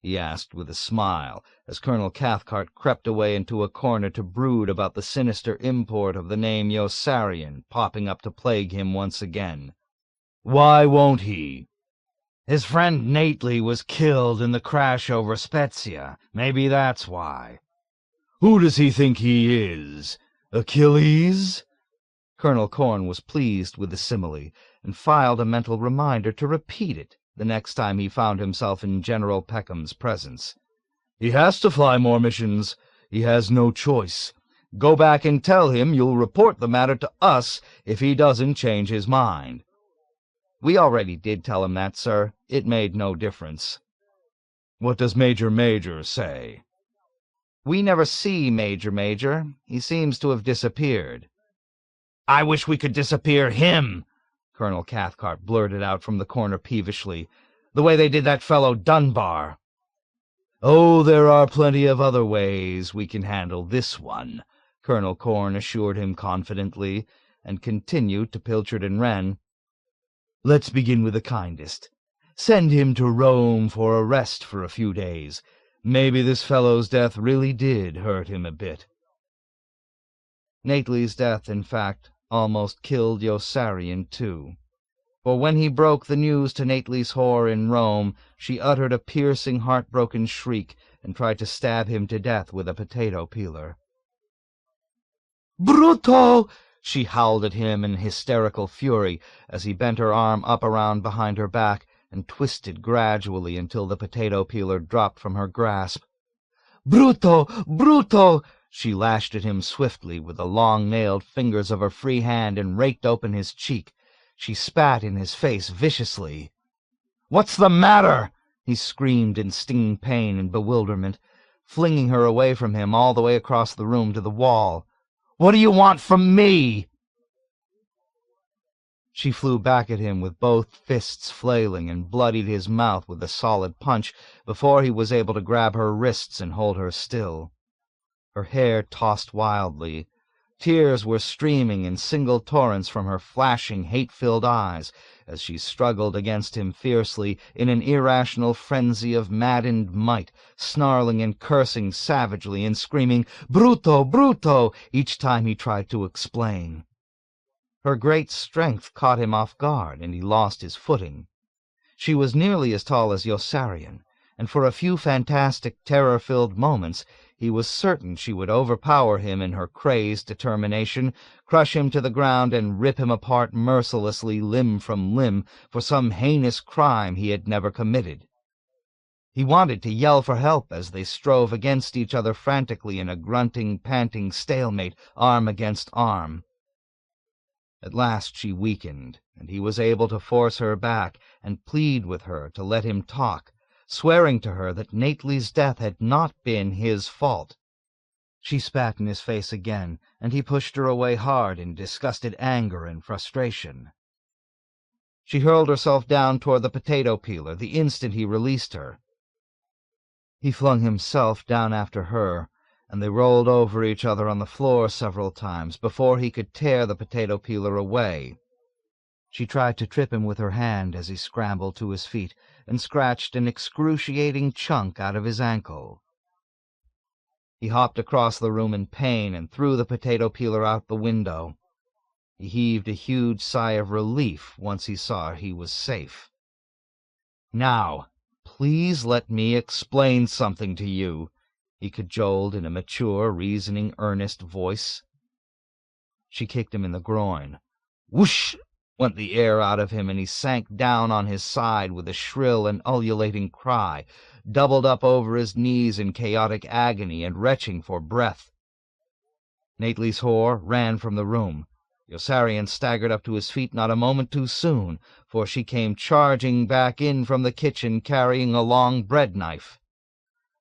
[SPEAKER 4] he asked with a smile, as Colonel Cathcart crept away into a corner to brood about the sinister import of the name Yossarian popping up to plague him once again.
[SPEAKER 1] "Why won't he?"
[SPEAKER 3] "His friend Nately was killed in the crash over Spezia. Maybe that's why."
[SPEAKER 4] "Who does he think he is? Achilles?"
[SPEAKER 1] Colonel Corn was pleased with the simile, and filed a mental reminder to repeat it the next time he found himself in General Peckham's presence.
[SPEAKER 4] "He has to fly more missions. He has no choice.
[SPEAKER 1] Go back and tell him you'll report the matter to us if he doesn't change his mind."
[SPEAKER 3] "We already did tell him that, sir. It made no difference."
[SPEAKER 4] "What does Major say?"
[SPEAKER 3] "We never see Major. He seems to have disappeared." "I wish we could disappear him," Colonel Cathcart blurted out from the corner peevishly, "the way they did that fellow Dunbar."
[SPEAKER 1] "Oh, there are plenty of other ways we can handle this one," Colonel Corn assured him confidently, and continued to Pilchard and Wren. "Let's begin with the kindest. Send him to Rome for a rest for a few days. Maybe this fellow's death really did hurt him a bit." Nately's death, in fact, almost killed Yossarian, too. For when he broke the news to Nately's whore in Rome, she uttered a piercing, heartbroken shriek and tried to stab him to death with a potato peeler. "Brutto!" she howled at him in hysterical fury as he bent her arm up around behind her back and twisted gradually until the potato peeler dropped from her grasp. "Brutto! Brutto!" She lashed at him swiftly with the long-nailed fingers of her free hand and raked open his cheek. She spat in his face viciously. "What's the matter?" he screamed in stinging pain and bewilderment, flinging her away from him all the way across the room to the wall. "What do you want from me?" She flew back at him with both fists flailing and bloodied his mouth with a solid punch before he was able to grab her wrists and hold her still. Her hair tossed wildly. Tears were streaming in single torrents from her flashing, hate-filled eyes as she struggled against him fiercely in an irrational frenzy of maddened might, snarling and cursing savagely and screaming, "Bruto! Bruto!" each time he tried to explain. Her great strength caught him off guard, and he lost his footing. She was nearly as tall as Yossarian, and for a few fantastic, terror-filled moments he was certain she would overpower him in her crazed determination, crush him to the ground, and rip him apart mercilessly limb from limb for some heinous crime he had never committed. He wanted to yell for help as they strove against each other frantically in a grunting, panting stalemate, arm against arm. At last she weakened, and he was able to force her back and plead with her to let him talk, swearing to her that Nately's death had not been his fault. She spat in his face again, and he pushed her away hard in disgusted anger and frustration. She hurled herself down toward the potato peeler the instant he released her. He flung himself down after her, and they rolled over each other on the floor several times before he could tear the potato peeler away. She tried to trip him with her hand as he scrambled to his feet and scratched an excruciating chunk out of his ankle. He hopped across the room in pain and threw the potato peeler out the window. He heaved a huge sigh of relief once he saw he was safe. "Now, please let me explain something to you," he cajoled in a mature, reasoning, earnest voice. She kicked him in the groin. Whoosh! Went the air out of him, and he sank down on his side with a shrill and ululating cry, doubled up over his knees in chaotic agony and retching for breath. Nately's whore ran from the room. Yossarian staggered up to his feet not a moment too soon, for she came charging back in from the kitchen carrying a long bread knife.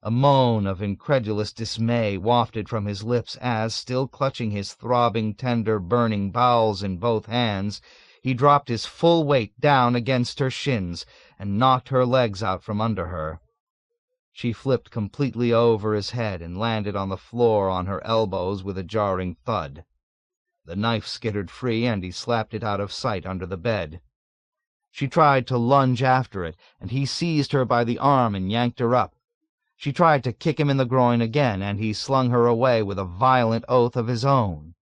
[SPEAKER 1] A moan of incredulous dismay wafted from his lips as, still clutching his throbbing, tender, burning bowels in both hands, he dropped his full weight down against her shins and knocked her legs out from under her. She flipped completely over his head and landed on the floor on her elbows with a jarring thud. The knife skittered free, and he slapped it out of sight under the bed. She tried to lunge after it, and he seized her by the arm and yanked her up. She tried to kick him in the groin again, and he slung her away with a violent oath of his own.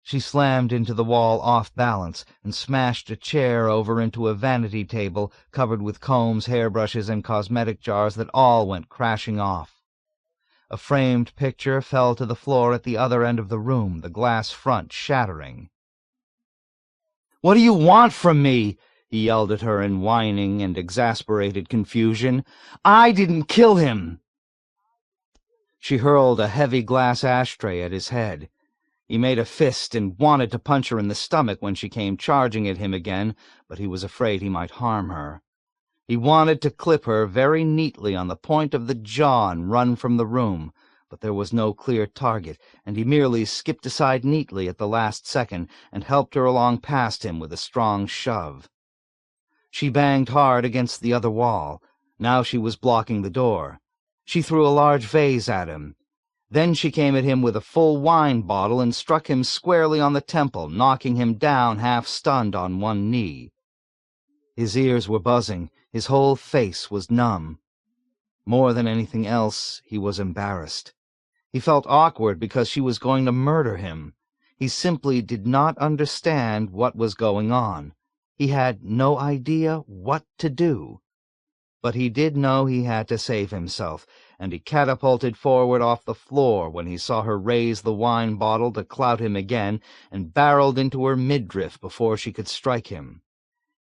[SPEAKER 1] She slammed into the wall off balance and smashed a chair over into a vanity table covered with combs, hairbrushes, and cosmetic jars that all went crashing off. A framed picture fell to the floor at the other end of the room, the glass front shattering. "What do you want from me?" he yelled at her in whining and exasperated confusion. "I didn't kill him!" She hurled a heavy glass ashtray at his head. He made a fist and wanted to punch her in the stomach when she came charging at him again, but he was afraid he might harm her. He wanted to clip her very neatly on the point of the jaw and run from the room, but there was no clear target, and he merely skipped aside neatly at the last second and helped her along past him with a strong shove. She banged hard against the other wall. Now she was blocking the door. She threw a large vase at him. Then she came at him with a full wine bottle and struck him squarely on the temple, knocking him down half-stunned on one knee. His ears were buzzing. His whole face was numb. More than anything else, he was embarrassed. He felt awkward because she was going to murder him. He simply did not understand what was going on. He had no idea what to do. But he did know he had to save himself, and he catapulted forward off the floor when he saw her raise the wine bottle to clout him again and barreled into her midriff before she could strike him.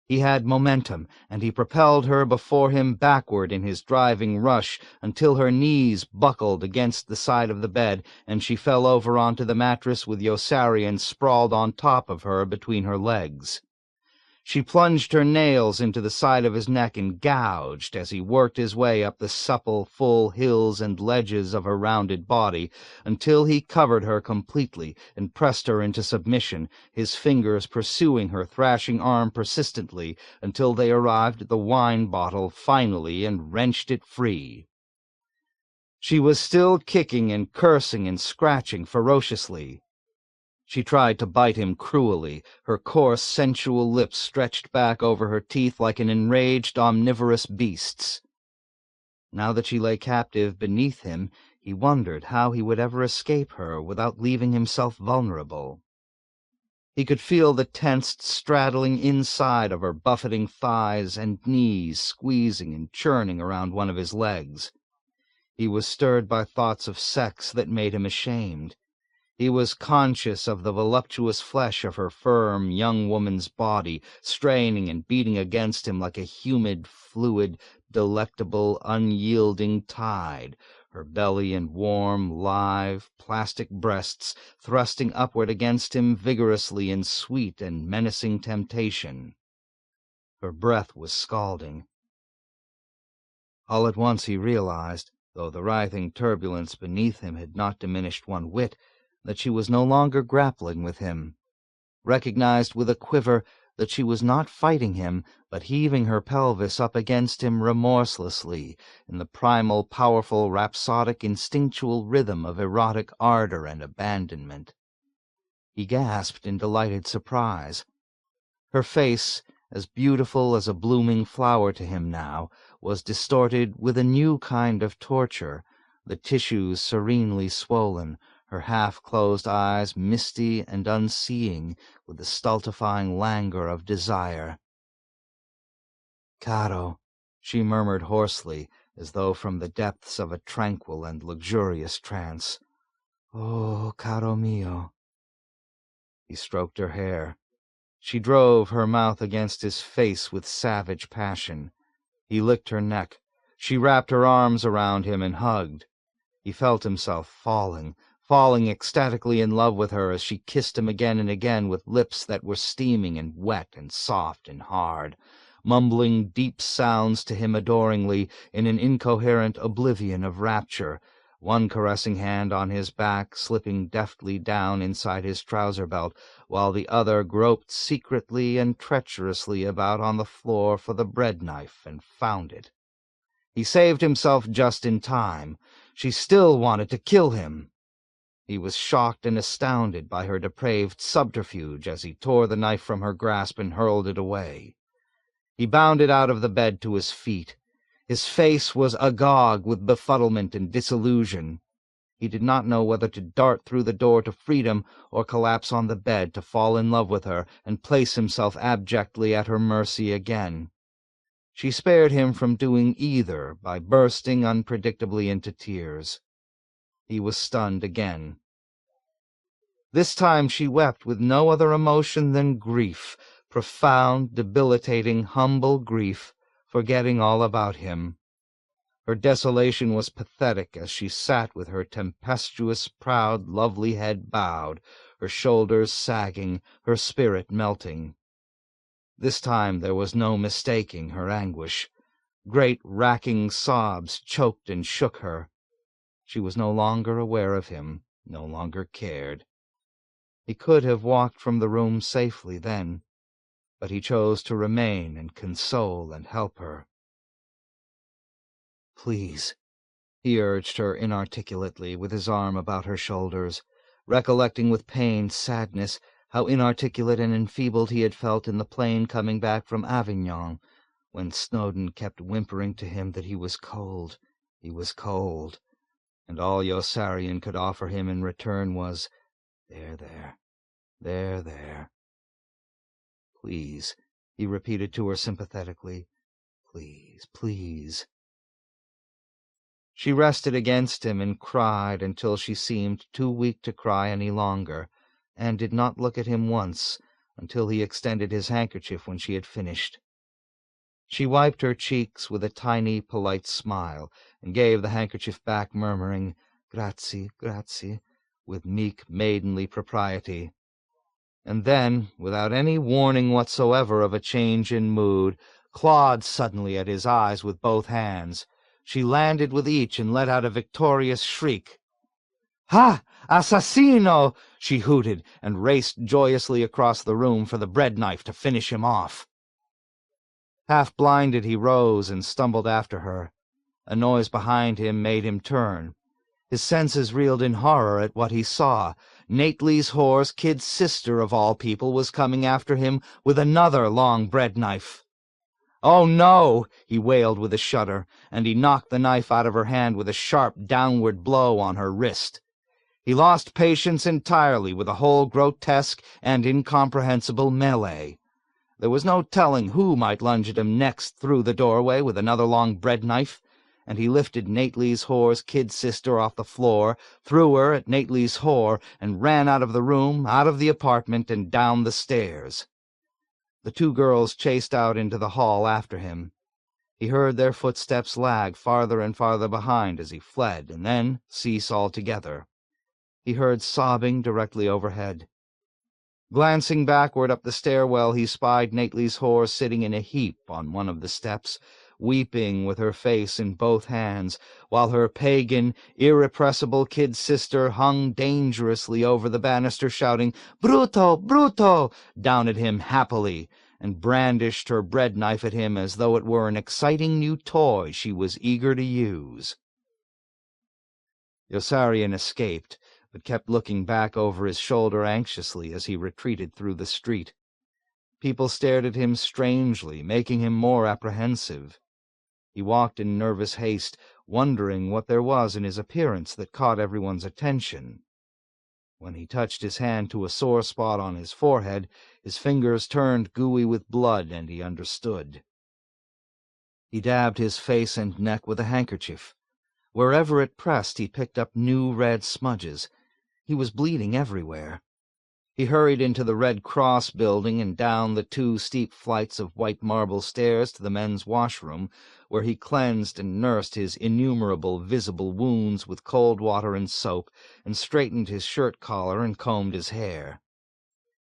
[SPEAKER 1] He had momentum, and he propelled her before him backward in his driving rush until her knees buckled against the side of the bed and she fell over onto the mattress with Yossarian sprawled on top of her between her legs. She plunged her nails into the side of his neck and gouged as he worked his way up the supple, full hills and ledges of her rounded body until he covered her completely and pressed her into submission, his fingers pursuing her thrashing arm persistently until they arrived at the wine bottle finally and wrenched it free. She was still kicking and cursing and scratching ferociously. She tried to bite him cruelly, her coarse, sensual lips stretched back over her teeth like an enraged, omnivorous beast's. Now that she lay captive beneath him, he wondered how he would ever escape her without leaving himself vulnerable. He could feel the tensed, straddling inside of her buffeting thighs and knees squeezing and churning around one of his legs. He was stirred by thoughts of sex that made him ashamed. He was conscious of the voluptuous flesh of her firm, young woman's body, straining and beating against him like a humid, fluid, delectable, unyielding tide, her belly and warm, live, plastic breasts thrusting upward against him vigorously in sweet and menacing temptation. Her breath was scalding. All at once he realized, though the writhing turbulence beneath him had not diminished one whit, that she was no longer grappling with him, recognized with a quiver that she was not fighting him, but heaving her pelvis up against him remorselessly in the primal, powerful, rhapsodic, instinctual rhythm of erotic ardor and abandonment. He gasped in delighted surprise. Her face, as beautiful as a blooming flower to him now, was distorted with a new kind of torture, the tissues serenely swollen, her half-closed eyes misty and unseeing with the stultifying languor of desire. "Caro," she murmured hoarsely, as though from the depths of a tranquil and luxurious trance. "Oh, caro mio." He stroked her hair. She drove her mouth against his face with savage passion. He licked her neck. She wrapped her arms around him and hugged. He felt himself falling ecstatically in love with her as she kissed him again and again with lips that were steaming and wet and soft and hard, mumbling deep sounds to him adoringly in an incoherent oblivion of rapture, one caressing hand on his back slipping deftly down inside his trouser belt, while the other groped secretly and treacherously about on the floor for the bread-knife and found it. He saved himself just in time. She still wanted to kill him. He was shocked and astounded by her depraved subterfuge as he tore the knife from her grasp and hurled it away. He bounded out of the bed to his feet. His face was agog with befuddlement and disillusion. He did not know whether to dart through the door to freedom or collapse on the bed to fall in love with her and place himself abjectly at her mercy again. She spared him from doing either by bursting unpredictably into tears. He was stunned again. This time she wept with no other emotion than grief, profound, debilitating, humble grief, forgetting all about him. Her desolation was pathetic as she sat with her tempestuous, proud, lovely head bowed, her shoulders sagging, her spirit melting. This time there was no mistaking her anguish. Great racking sobs choked and shook her. She was no longer aware of him, no longer cared. He could have walked from the room safely then, but he chose to remain and console and help her. "Please," he urged her inarticulately with his arm about her shoulders, recollecting with pained sadness how inarticulate and enfeebled he had felt in the plane coming back from Avignon, when Snowden kept whimpering to him that he was cold, and all Yossarian could offer him in return was, "There, there, there, there." "Please," he repeated to her sympathetically, "please, please." She rested against him and cried until she seemed too weak to cry any longer, and did not look at him once until he extended his handkerchief when she had finished. She wiped her cheeks with a tiny, polite smile, and gave the handkerchief back, murmuring, "Grazie, grazie," with meek, maidenly propriety. And then, without any warning whatsoever of a change in mood, clawed suddenly at his eyes with both hands. She landed with each and let out a victorious shriek. "Ha! Assassino!" she hooted, and raced joyously across the room for the bread-knife to finish him off. Half-blinded, he rose and stumbled after her. A noise behind him made him turn. His senses reeled in horror at what he saw.
[SPEAKER 3] Nately's whore's kid sister of all people was coming after him with another long bread knife. "Oh, no!" he wailed with a shudder, and he knocked the knife out of her hand with a sharp downward blow on her wrist. He lost patience entirely with the whole grotesque and incomprehensible melee. There was no telling who might lunge at him next through the doorway with another long bread knife, and he lifted Nately's whore's kid sister off the floor, threw her at Nately's whore, and ran out of the room, out of the apartment, and down the stairs. The two girls chased out into the hall after him. He heard their footsteps lag farther and farther behind as he fled, and then cease altogether. He heard sobbing directly overhead. Glancing backward up the stairwell, he spied Nately's whore sitting in a heap on one of the steps, weeping with her face in both hands, while her pagan, irrepressible kid sister hung dangerously over the banister, shouting, "Bruto! Bruto!" down at him happily, and brandished her bread knife at him as though it were an exciting new toy she was eager to use. Yossarian escaped, but kept looking back over his shoulder anxiously as he retreated through the street. People stared at him strangely, making him more apprehensive. He walked in nervous haste, wondering what there was in his appearance that caught everyone's attention. When he touched his hand to a sore spot on his forehead, his fingers turned gooey with blood, and he understood. He dabbed his face and neck with a handkerchief. Wherever it pressed, he picked up new red smudges. He was bleeding everywhere. He hurried into the Red Cross building and down the 2 steep flights of white marble stairs to the men's washroom, where he cleansed and nursed his innumerable visible wounds with cold water and soap, and straightened his shirt collar and combed his hair.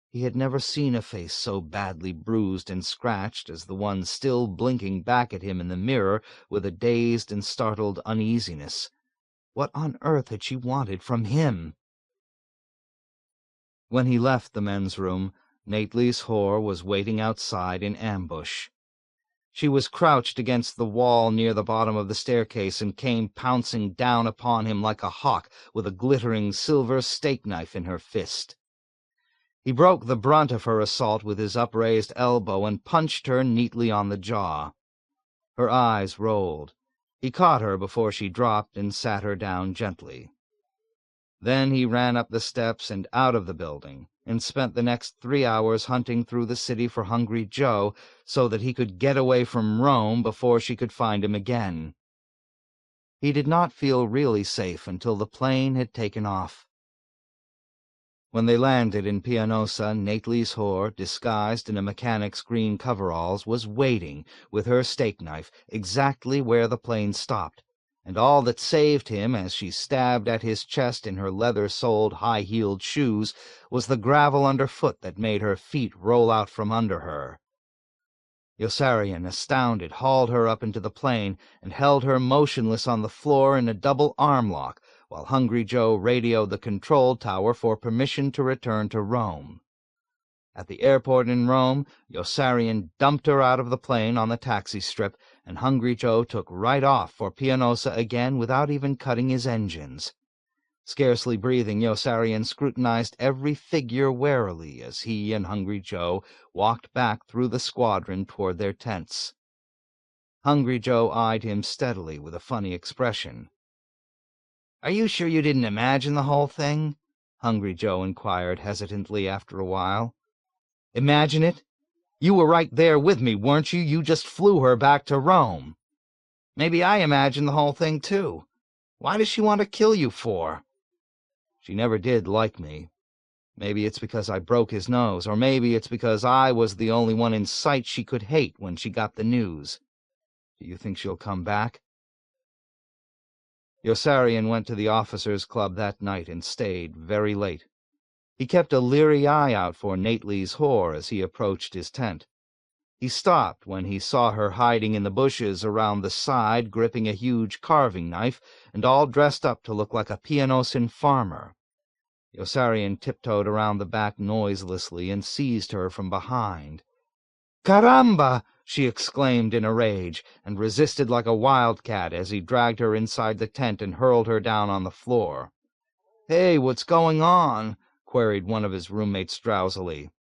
[SPEAKER 3] He had never seen a face so badly bruised and scratched as the one still blinking back at him in the mirror with a dazed and startled uneasiness. What on earth had she wanted from him? When he left the men's room, Nately's whore was waiting outside in ambush. She was crouched against the wall near the bottom of the staircase and came pouncing down upon him like a hawk with a glittering silver steak-knife in her fist. He broke the brunt of her assault with his upraised elbow and punched her neatly on the jaw. Her eyes rolled. He caught her before she dropped and sat her down gently. Then he ran up the steps and out of the building, and spent the next 3 hours hunting through the city for Hungry Joe so that he could get away from Rome before she could find him again. He did not feel really safe until the plane had taken off. When they landed in Pianosa, Nately's whore, disguised in a mechanic's green coveralls, was waiting, with her steak-knife, exactly where the plane stopped, and all that saved him as she stabbed at his chest in her leather-soled, high-heeled shoes was the gravel underfoot that made her feet roll out from under her. Yossarian, astounded, hauled her up into the plane and held her motionless on the floor in a double arm-lock, while Hungry Joe radioed the control tower for permission to return to Rome. At the airport in Rome, Yossarian dumped her out of the plane on the taxi strip, and Hungry Joe took right off for Pianosa again without even cutting his engines. Scarcely breathing, Yossarian scrutinized every figure warily as he and Hungry Joe walked back through the squadron toward their tents. Hungry Joe eyed him steadily with a funny expression. "Are you sure you didn't imagine the whole thing?" Hungry Joe inquired hesitantly after a while. "Imagine it? You were right there with me, weren't you? You just flew her back to Rome." "Maybe I imagined the whole thing, too. Why does she want to kill you for?" "She never did like me. Maybe it's because I broke his nose, or maybe it's because I was the only one in sight she could hate when she got the news. Do you think she'll come back?" Yossarian went to the officers' club that night and stayed very late. He kept a leery eye out for Nately's whore as he approached his tent. He stopped when he saw her hiding in the bushes around the side, gripping a huge carving knife, and all dressed up to look like a Pianosan farmer. Yossarian tiptoed around the back noiselessly and seized her from behind. "Caramba!" she exclaimed in a rage, and resisted like a wildcat as he dragged her inside the tent and hurled her down on the floor. "Hey, what's going on?"
[SPEAKER 1] queried one of his roommates drowsily.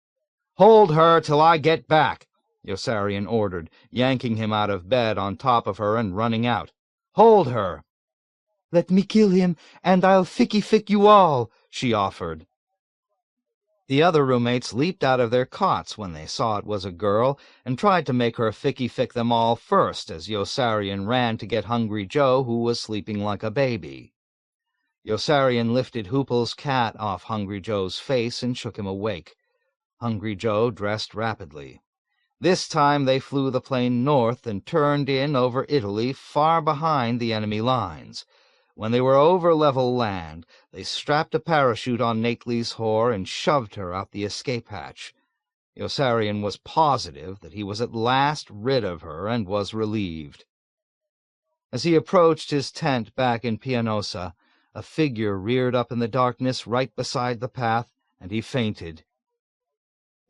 [SPEAKER 1] "Hold her till I get back," Yossarian ordered, yanking him out of bed on top of her and running out. "Hold her!"
[SPEAKER 2] "Let me kill him, and I'll ficky-fick you all," she offered.
[SPEAKER 1] The other roommates leaped out of their cots when they saw it was a girl, and tried to make her ficky-fick them all first as Yossarian ran to get Hungry Joe, who was sleeping like a baby. Yossarian lifted Hoople's cat off Hungry Joe's face and shook him awake. Hungry Joe dressed rapidly. This time they flew the plane north and turned in over Italy, far behind the enemy lines. When they were over level land, they strapped a parachute on Nately's whore and shoved her out the escape hatch. Yossarian was positive that he was at last rid of her and was relieved. As he approached his tent back in Pianosa, a figure reared up in the darkness right beside the path, and he fainted.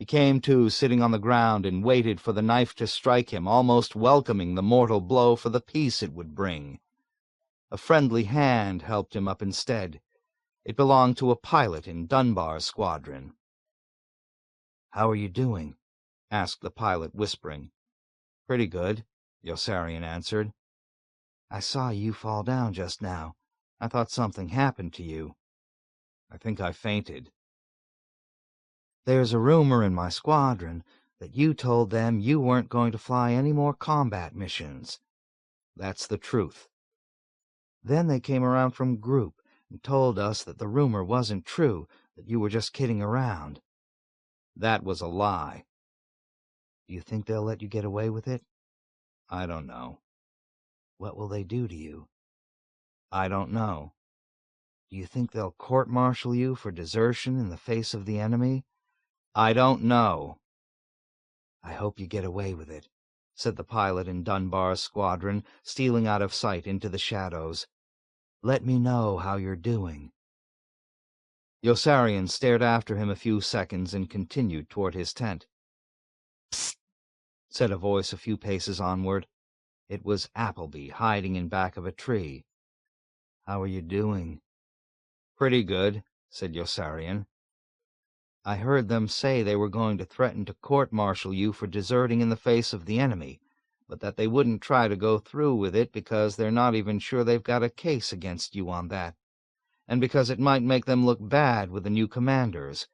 [SPEAKER 1] He came to, sitting on the ground, and waited for the knife to strike him, almost welcoming the mortal blow for the peace it would bring. A friendly hand helped him up instead. It belonged to a pilot in Dunbar's squadron. "How are you doing?" asked the pilot, whispering. "Pretty good," Yossarian answered. "I saw you fall down just now. I thought something happened to you." "I think I fainted." "There's a rumor in my squadron that you told them you weren't going to fly any more combat missions." "That's the truth." "Then they came around from Group and told us that the rumor wasn't true, that you were just kidding around." "That was a lie." "Do you think they'll let you get away with it?" "I don't know." "What will they do to you?" "I don't know." "Do you think they'll court-martial you for desertion in the face of the enemy?" "I don't know." "I hope you get away with it," said the pilot in Dunbar's squadron, stealing out of sight into the shadows. "Let me know how you're doing." Yossarian stared after him a few seconds and continued toward his tent. "Psst," said a voice a few paces onward. It was Appleby, hiding in back of a tree. "How are you doing?" "Pretty good," said Yossarian. "I heard them say they were going to threaten to court-martial you for deserting in the face of the enemy, but that they wouldn't try to go through with it because they're not even sure they've got a case against you on that, and because it might make them look bad with the new commanders.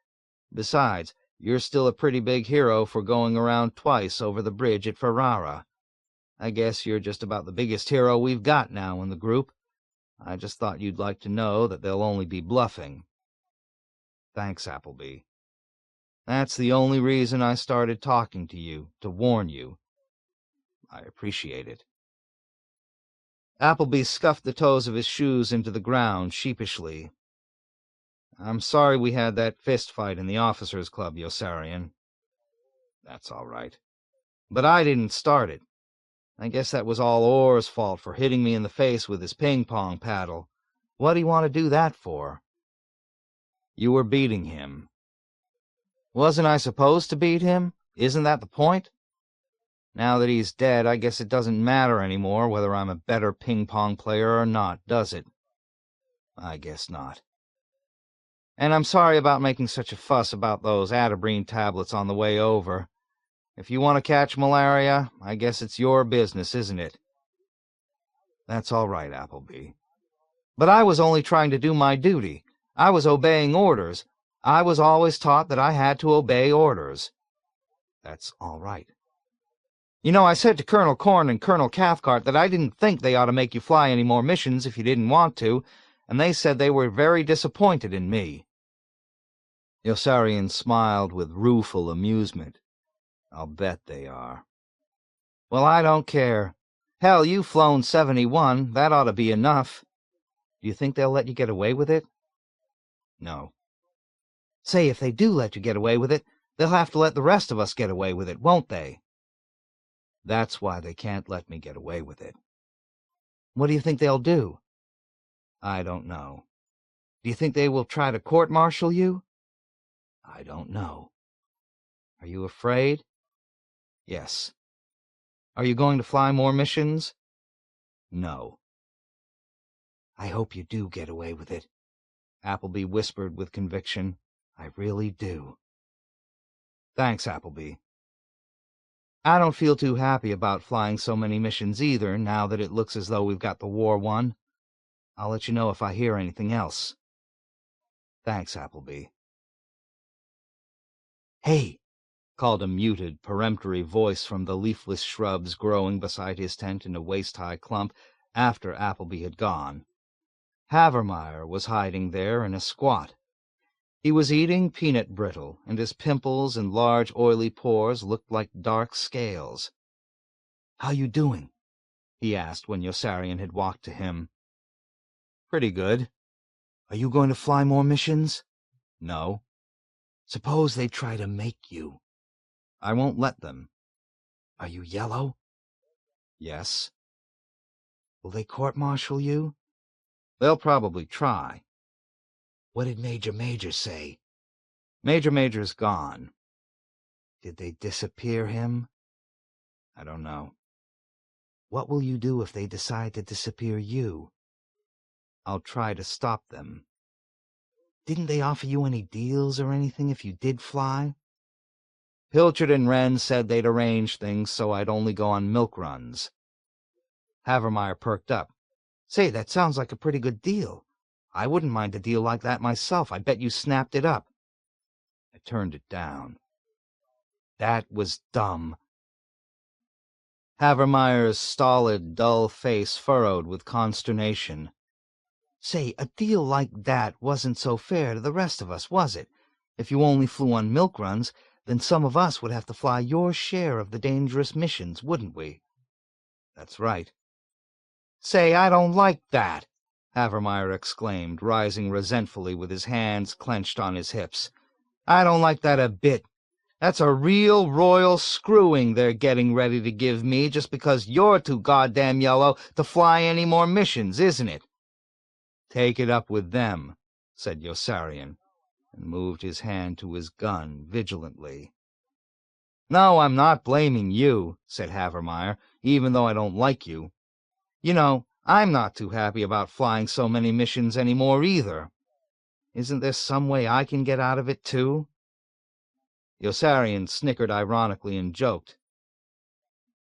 [SPEAKER 1] Besides, you're still a pretty big hero for going around twice over the bridge at Ferrara. I guess you're just about the biggest hero we've got now in the group. I just thought you'd like to know that they'll only be bluffing." "Thanks, Appleby. That's the only reason I started talking to you, to warn you. I appreciate it." Appleby scuffed the toes of his shoes into the ground sheepishly. "I'm sorry we had that fist fight in the officers' club, Yossarian." "That's all right." "But I didn't start it. I guess that was all Orr's fault for hitting me in the face with his ping-pong paddle. What'd he want to do that for?" "You were beating him." "Wasn't I supposed to beat him? Isn't that the point? Now that he's dead, I guess it doesn't matter anymore whether I'm a better ping-pong player or not, does it?" "I guess not." "And I'm sorry about making such a fuss about those Atabrine tablets on the way over. If you want to catch malaria, I guess it's your business, isn't it?" "That's all right, Appleby." "But I was only trying to do my duty. I was obeying orders. I was always taught that I had to obey orders." "That's all right." "You know, I said to Colonel Corn and Colonel Cathcart that I didn't think they ought to make you fly any more missions if you didn't want to, and they said they were very disappointed in me." Yossarian smiled with rueful amusement. "I'll bet they are." "Well, I don't care. Hell, you've flown 71. That ought to be enough. Do you think they'll let you get away with it?" "No." "Say, if they do let you get away with it, they'll have to let the rest of us get away with it, won't they?" "That's why they can't let me get away with it." "What do you think they'll do?" "I don't know." "Do you think they will try to court-martial you?" "I don't know." "Are you afraid?" "Yes." "Are you going to fly more missions?" "No." "I hope you do get away with it," Appleby whispered with conviction.
[SPEAKER 3] I really do. Thanks, Appleby. I don't feel too happy about flying so many missions either, now that it looks as though we've got the war won. I'll let you know if I hear anything else. Thanks, Appleby. Hey, called a muted, peremptory voice from the leafless shrubs growing beside his tent in a waist-high clump after Appleby had gone. Havermeyer was hiding there in a squat. He was eating peanut brittle, and his pimples and large oily pores looked like dark scales. "How you doing?" he asked when Yossarian had walked to him. "Pretty good." "Are you going to fly more missions?" "No." "Suppose they try to make you." "I won't let them." "Are you yellow?" "Yes." "Will they court-martial you?" "They'll probably try." "What did Major say?" Major's gone." "Did they disappear him?" "I don't know." "What will you do if they decide to disappear you?" "I'll try to stop them." "Didn't they offer you any deals or anything if you did fly?" "Pilchard and Wren said they'd arrange things so I'd only go on milk runs." Havermeyer perked up. "Say, that sounds like a pretty good deal. I wouldn't mind a deal like that myself. I bet you snapped it up." I turned it down. "That was dumb." Havermeyer's stolid, dull face furrowed with consternation. "Say, a deal like that wasn't so fair to the rest of us, was it? If you only flew on milk runs, then some of us would have to fly your share of the dangerous missions, wouldn't we?" "That's right." "Say, I don't like that," Havermeyer exclaimed, rising resentfully with his hands clenched on his hips. "I don't like that a bit. That's a real royal screwing they're getting ready to give me just because you're too goddamn yellow to fly any more missions, isn't it?" "Take it up with them," said Yossarian, and moved his hand to his gun vigilantly. "No, I'm not blaming you," said Havermeyer, "even though I don't like you. You know, I'm not too happy about flying so many missions anymore either. Isn't there some way I can get out of it, too?" Yossarian snickered ironically and joked.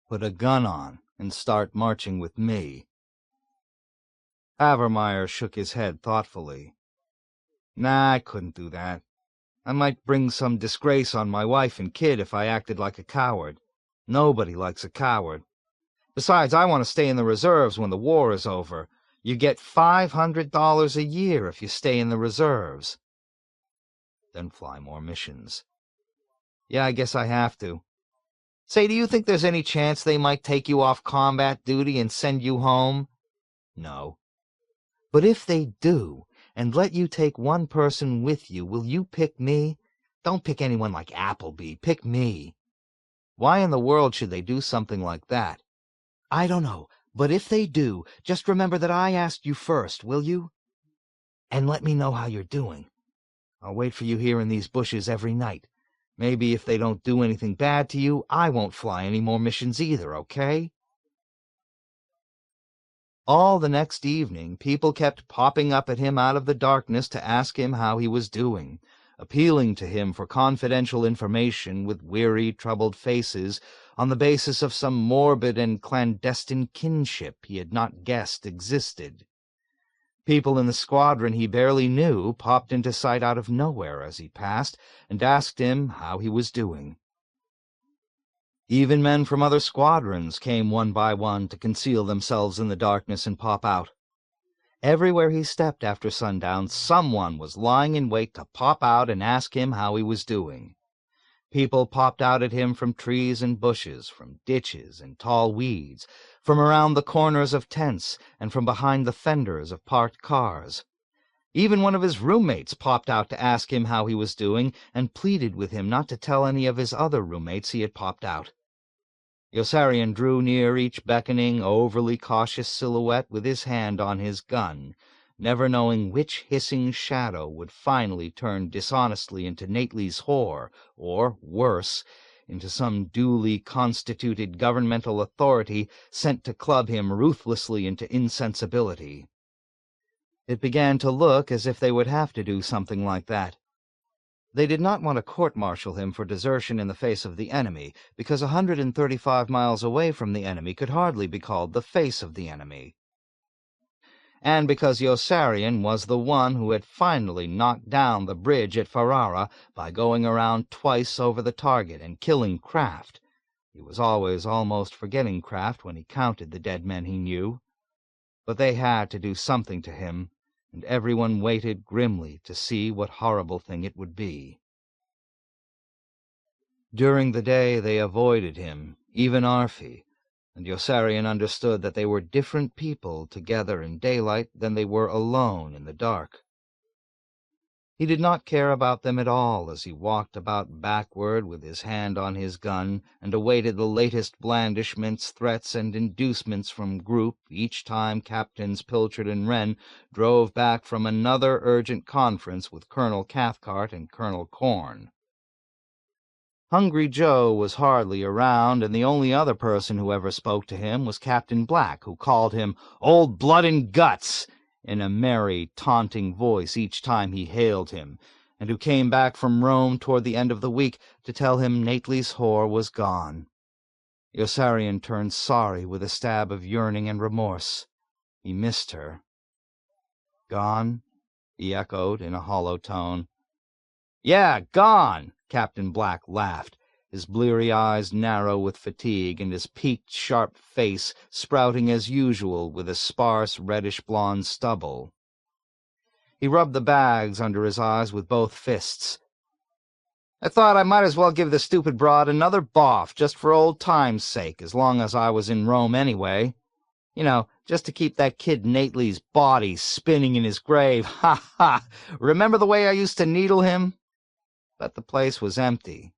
[SPEAKER 3] "Put a gun on and start marching with me." Havermeyer shook his head thoughtfully. "Nah, I couldn't do that. I might bring some disgrace on my wife and kid if I acted like a coward. Nobody likes a coward. Besides, I want to stay in the reserves when the war is over. You get $500 a year if you stay in the reserves." "Then fly more missions." "Yeah, I guess I have to. Say, do you think there's any chance they might take you off combat duty and send you home?" "No." "But if they do, and let you take one person with you, will you pick me? Don't pick anyone like Appleby. Pick me." "Why in the world should they do something like that?" "I don't know, but if they do, just remember that I asked you first, will you? And let me know how you're doing. I'll wait for you here in these bushes every night. Maybe if they don't do anything bad to you, I won't fly any more missions either, okay?" All the next evening, people kept popping up at him out of the darkness to ask him how he was doing, appealing to him for confidential information with weary, troubled faces on the basis of some morbid and clandestine kinship he had not guessed existed. People in the squadron he barely knew popped into sight out of nowhere as he passed and asked him how he was doing. Even men from other squadrons came one by one to conceal themselves in the darkness and pop out. Everywhere he stepped after sundown, someone was lying in wait to pop out and ask him how he was doing. People popped out at him from trees and bushes, from ditches and tall weeds, from around the corners of tents, and from behind the fenders of parked cars. Even one of his roommates popped out to ask him how he was doing, and pleaded with him not to tell any of his other roommates he had popped out. Yossarian drew near each beckoning, overly cautious silhouette with his hand on his gun, never knowing which hissing shadow would finally turn dishonestly into Nately's whore, or, worse, into some duly constituted governmental authority sent to club him ruthlessly into insensibility. It began to look as if they would have to do something like that.
[SPEAKER 1] They did not want to court-martial him for desertion in the face of the enemy, because 135 miles away from the enemy could hardly be called the face of the enemy. And because Yossarian was the one who had finally knocked down the bridge at Ferrara by going around twice over the target and killing Kraft. He was always almost forgetting Kraft when he counted the dead men he knew. But they had to do something to him, and everyone waited grimly to see what horrible thing it would be. During the day they avoided him, even Aarfy, and Yossarian understood that they were different people together in daylight than they were alone in the dark. He did not care about them at all as he walked about backward with his hand on his gun and awaited the latest blandishments, threats, and inducements from group each time Captains Pilchard and Wren drove back from another urgent conference with Colonel Cathcart and Colonel Corn. Hungry Joe was hardly around, and the only other person who ever spoke to him was Captain Black, who called him "Old Blood and Guts" in a merry, taunting voice each time he hailed him, and who came back from Rome toward the end of the week to tell him Nately's whore was gone. Yossarian turned sorry with a stab of yearning and remorse. He missed her. "Gone?" he echoed in a hollow tone. "Yeah, gone!" Captain Black laughed, his bleary eyes narrow with fatigue and his peaked, sharp face sprouting as usual with a sparse, reddish-blonde stubble. He rubbed the bags under his eyes with both fists. "I thought I might as well give the stupid broad another boff, just for old time's sake, as long as I was in Rome anyway. You know, just to keep that kid Nately's body spinning in his grave. Ha ha! Remember the way I used to needle him?" But the place was empty.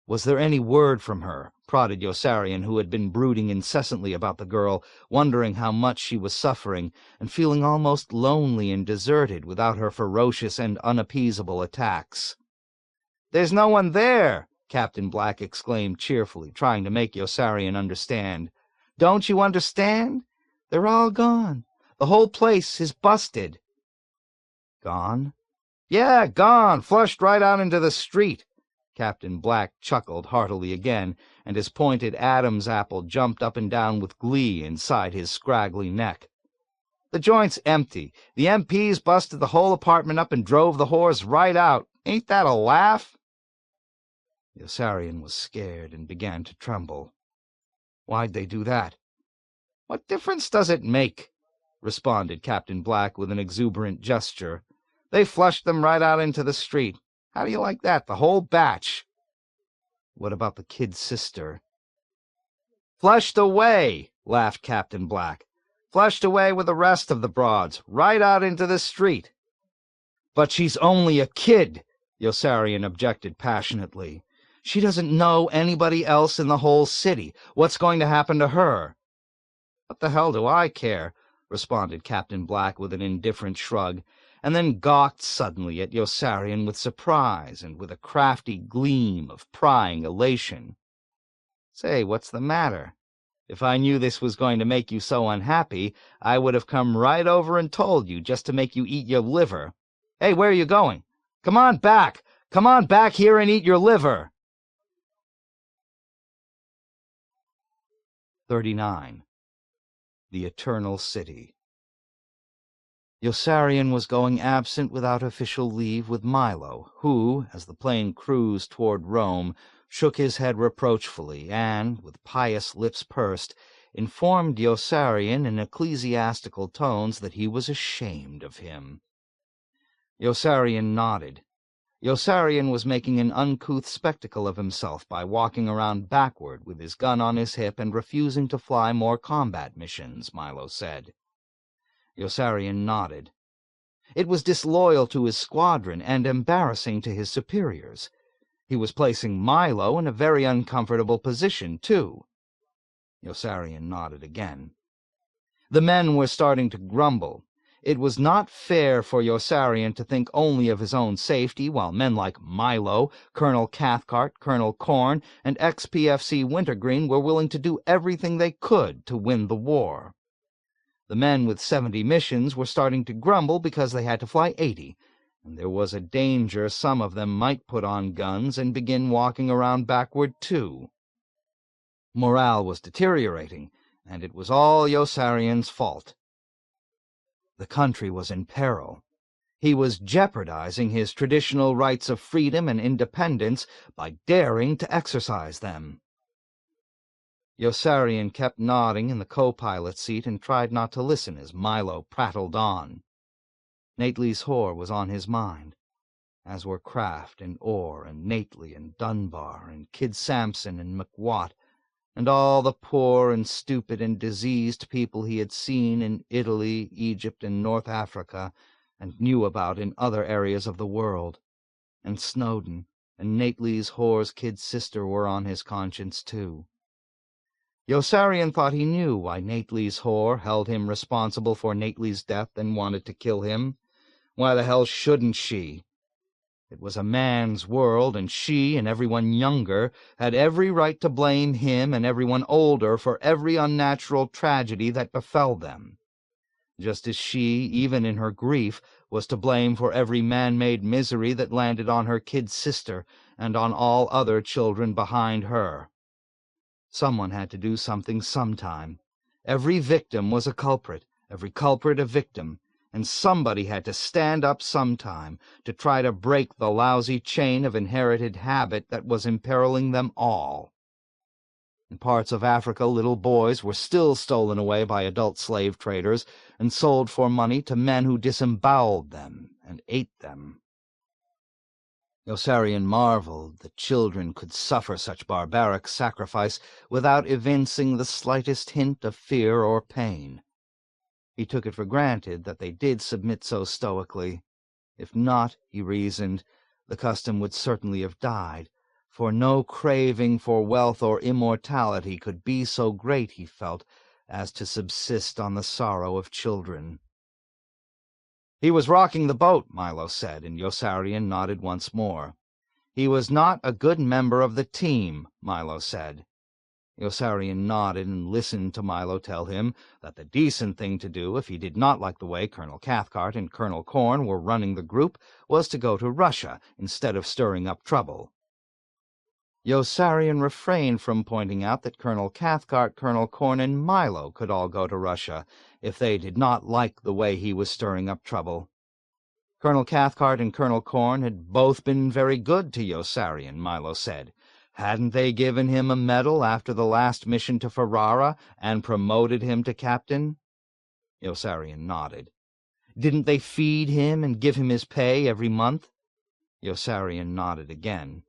[SPEAKER 1] Was there any word from her? Prodded Yossarian, who had been brooding incessantly about the girl, wondering how much she was suffering, and feeling almost lonely and deserted without her ferocious and unappeasable attacks. "There's no one there!" Captain Black exclaimed cheerfully, trying to make Yossarian understand. "Don't you understand? They're all gone. The whole place is busted." "Gone?" "Yeah, gone, flushed right out into the street." Captain Black chuckled heartily again, and his pointed Adam's apple jumped up and down with glee inside his scraggly neck. "The joint's empty. The MPs busted the whole apartment up and drove the whores right out. Ain't that a laugh?" Yossarian was scared and began to tremble. "Why'd they do that?" "What difference does it make?" responded Captain Black with an exuberant gesture. "They flushed them right out into the street. How do you like that, the whole batch?" "What about the kid's sister?" "Flushed away," laughed Captain Black. "Flushed away with the rest of the broads, right out into the street." "But she's only a kid," Yossarian objected passionately. "She doesn't know anybody else in the whole city. What's going to happen to her?" "What the hell do I care?" responded Captain Black with an indifferent shrug, and then gawked suddenly at Yossarian with surprise and with a crafty gleam of prying elation. "Say, what's the matter? If I knew this was going to make you so unhappy, I would have come right over and told you, just to make you eat your liver. Hey, where are you going? Come on back! Come on back here and eat your liver!" 39. The Eternal City. Yossarian was going absent without official leave with Milo, who, as the plane cruised toward Rome, shook his head reproachfully and, with pious lips pursed, informed Yossarian in ecclesiastical tones that he was ashamed of him. Yossarian nodded. Yossarian was making an uncouth spectacle of himself by walking around backward with his gun on his hip and refusing to fly more combat missions, Milo said. Yossarian nodded. It was disloyal to his squadron and embarrassing to his superiors. He was placing Milo in a very uncomfortable position, too. Yossarian nodded again. The men were starting to grumble. It was not fair for Yossarian to think only of his own safety while men like Milo, Colonel Cathcart, Colonel Corn, and ex-PFC Wintergreen were willing to do everything they could to win the war. The men with 70 missions were starting to grumble because they had to fly 80, and there was a danger some of them might put on guns and begin walking around backward too. Morale was deteriorating, and it was all Yossarian's fault. The country was in peril. He was jeopardizing his traditional rights of freedom and independence by daring to exercise them. Yossarian kept nodding in the co-pilot seat and tried not to listen as Milo prattled on. Nately's whore was on his mind, as were Kraft and Orr and Nately and Dunbar and Kid Sampson and McWatt, and all the poor and stupid and diseased people he had seen in Italy, Egypt, and North Africa, and knew about in other areas of the world. And Snowden and Nately's whore's kid sister were on his conscience too. Yossarian thought he knew why Nately's whore held him responsible for Nately's death and wanted to kill him. Why the hell shouldn't she? It was a man's world, and she and everyone younger had every right to blame him and everyone older for every unnatural tragedy that befell them, just as she, even in her grief, was to blame for every man-made misery that landed on her kid sister and on all other children behind her. Someone had to do something sometime. Every victim was a culprit, every culprit a victim, and somebody had to stand up sometime to try to break the lousy chain of inherited habit that was imperiling them all. In parts of Africa, little boys were still stolen away by adult slave traders and sold for money to men who disemboweled them and ate them. Yossarian marveled that children could suffer such barbaric sacrifice without evincing the slightest hint of fear or pain. He took it for granted that they did submit so stoically. If not, he reasoned, the custom would certainly have died, for no craving for wealth or immortality could be so great, he felt, as to subsist on the sorrow of children. He was rocking the boat, Milo said, and Yossarian nodded once more. He was not a good member of the team, Milo said. Yossarian nodded and listened to Milo tell him that the decent thing to do if he did not like the way Colonel Cathcart and Colonel Corn were running the group was to go to Russia instead of stirring up trouble. Yossarian refrained from pointing out that Colonel Cathcart, Colonel Corn, and Milo could all go to Russia if they did not like the way he was stirring up trouble. Colonel Cathcart and Colonel Corn had both been very good to Yossarian, Milo said. Hadn't they given him a medal after the last mission to Ferrara and promoted him to captain? Yossarian nodded. Didn't they feed him and give him his pay every month? Yossarian nodded again.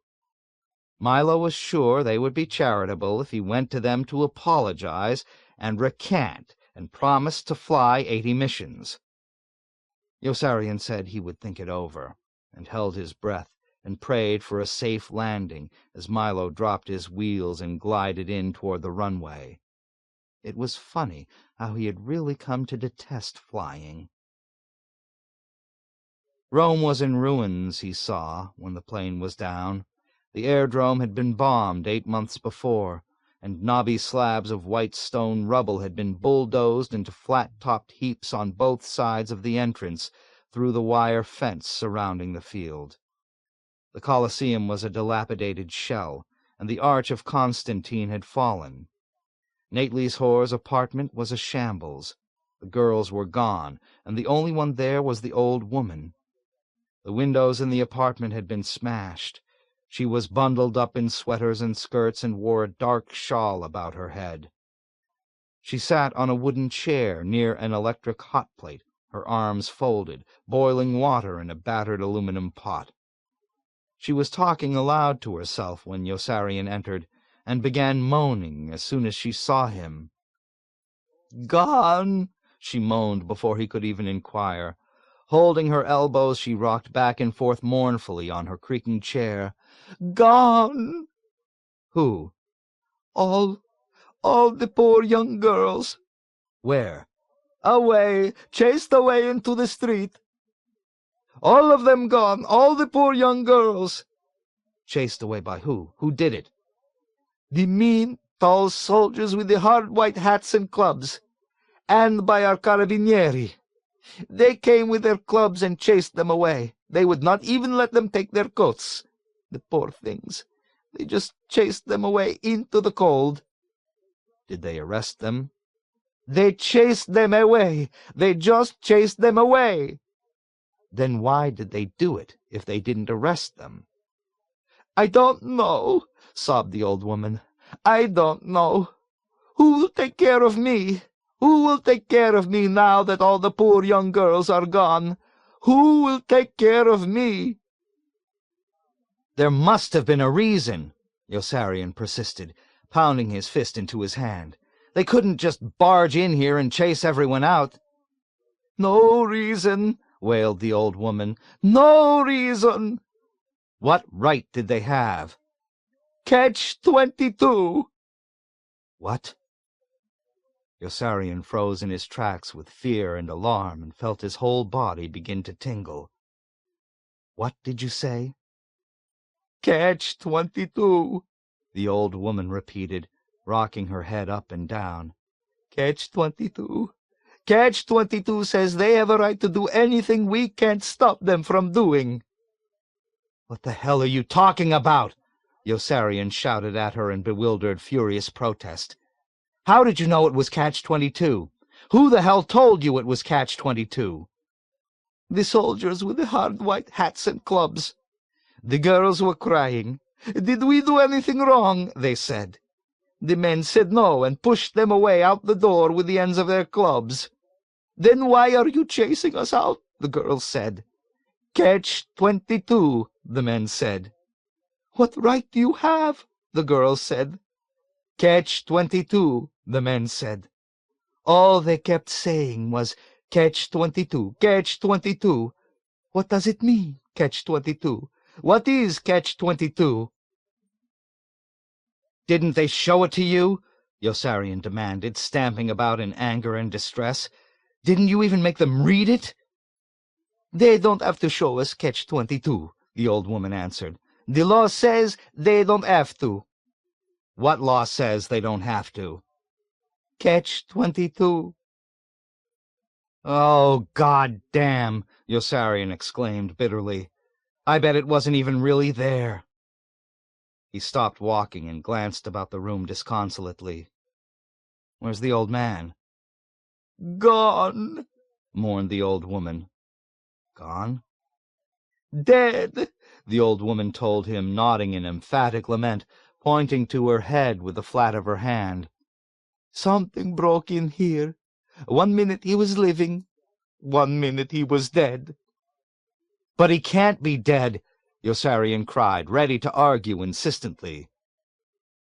[SPEAKER 1] Milo was sure they would be charitable if he went to them to apologize and recant and promise to fly 80 missions. Yossarian said he would think it over, and held his breath, and prayed for a safe landing as Milo dropped his wheels and glided in toward the runway. It was funny how he had really come to detest flying. Rome was in ruins, he saw, when the plane was down. The aerodrome had been bombed 8 months before, and knobby slabs of white stone rubble had been bulldozed into flat-topped heaps on both sides of the entrance through the wire fence surrounding the field. The Colosseum was a dilapidated shell, and the Arch of Constantine had fallen. Nately's whore's apartment was a shambles. The girls were gone, and the only one there was the old woman. The windows in the apartment had been smashed. She was bundled up in sweaters and skirts and wore a dark shawl about her head. She sat on a wooden chair near an electric hot plate, her arms folded, boiling water in a battered aluminum pot. She was talking aloud to herself when Yossarian entered, and began moaning as soon as she saw him. "Gone," she moaned before he could even inquire. Holding her elbows, she rocked back and forth mournfully on her creaking chair. "Gone." "Who?" All the poor young girls." "Where?" "Away, chased away into the street. All of them gone, all the poor young girls." "Chased away by who? Who did it?" "The mean, tall soldiers with the hard white hats and clubs, and by our carabinieri.
[SPEAKER 3] They came with their clubs and chased them away. They would not even let them take their coats. The poor things. They just chased them away into the cold.
[SPEAKER 1] Did they arrest them?
[SPEAKER 3] They chased them away. They just chased them away.
[SPEAKER 1] Then why did they do it if they didn't arrest them?
[SPEAKER 3] I don't know, sobbed the old woman. I don't know. Who will take care of me? Who will take care of me now that all the poor young girls are gone? Who will take care of me?
[SPEAKER 1] There must have been a reason, Yossarian persisted, pounding his fist into his hand. They couldn't just barge in here and chase everyone out.
[SPEAKER 3] No reason, wailed the old woman. No reason.
[SPEAKER 1] What right did they have?
[SPEAKER 3] Catch-22.
[SPEAKER 1] What? Yossarian froze in his tracks with fear and alarm and felt his whole body begin to tingle. What did you say?
[SPEAKER 3] Catch-22,
[SPEAKER 1] the old woman repeated, rocking her head up and down.
[SPEAKER 3] Catch-22. Catch-22 says they have a right to do anything we can't stop them from doing.
[SPEAKER 1] What the hell are you talking about? Yossarian shouted at her in bewildered, furious protest. How did you know it was Catch-22? Who the hell told you it was Catch-22?
[SPEAKER 3] The soldiers with the hard white hats and clubs. The girls were crying. Did we do anything wrong? They said. The men said no and pushed them away out the door with the ends of their clubs. Then why are you chasing us out? The girls said. Catch-22, the men said. What right do you have? The girls said. Catch-22, the men said. All they kept saying was, Catch-22, Catch-22. What does it mean, Catch-22? What is Catch-22?
[SPEAKER 1] Didn't they show it to you? Yossarian demanded, stamping about in anger and distress. Didn't you even make them read it?
[SPEAKER 3] They don't have to show us Catch-22, the old woman answered. The law says they don't have to.
[SPEAKER 1] What law says they don't have to?
[SPEAKER 3] Catch-22.
[SPEAKER 1] Oh, God damn, Yossarian exclaimed bitterly. I bet it wasn't even really there. He stopped walking and glanced about the room disconsolately. Where's the old man?
[SPEAKER 3] Gone,
[SPEAKER 1] mourned the old woman. Gone?
[SPEAKER 3] Dead,
[SPEAKER 1] the old woman told him, nodding in emphatic lament, pointing to her head with the flat of her hand.
[SPEAKER 3] Something broke in here. 1 minute he was living, 1 minute he was dead.
[SPEAKER 1] But he can't be dead, Yossarian cried, ready to argue insistently.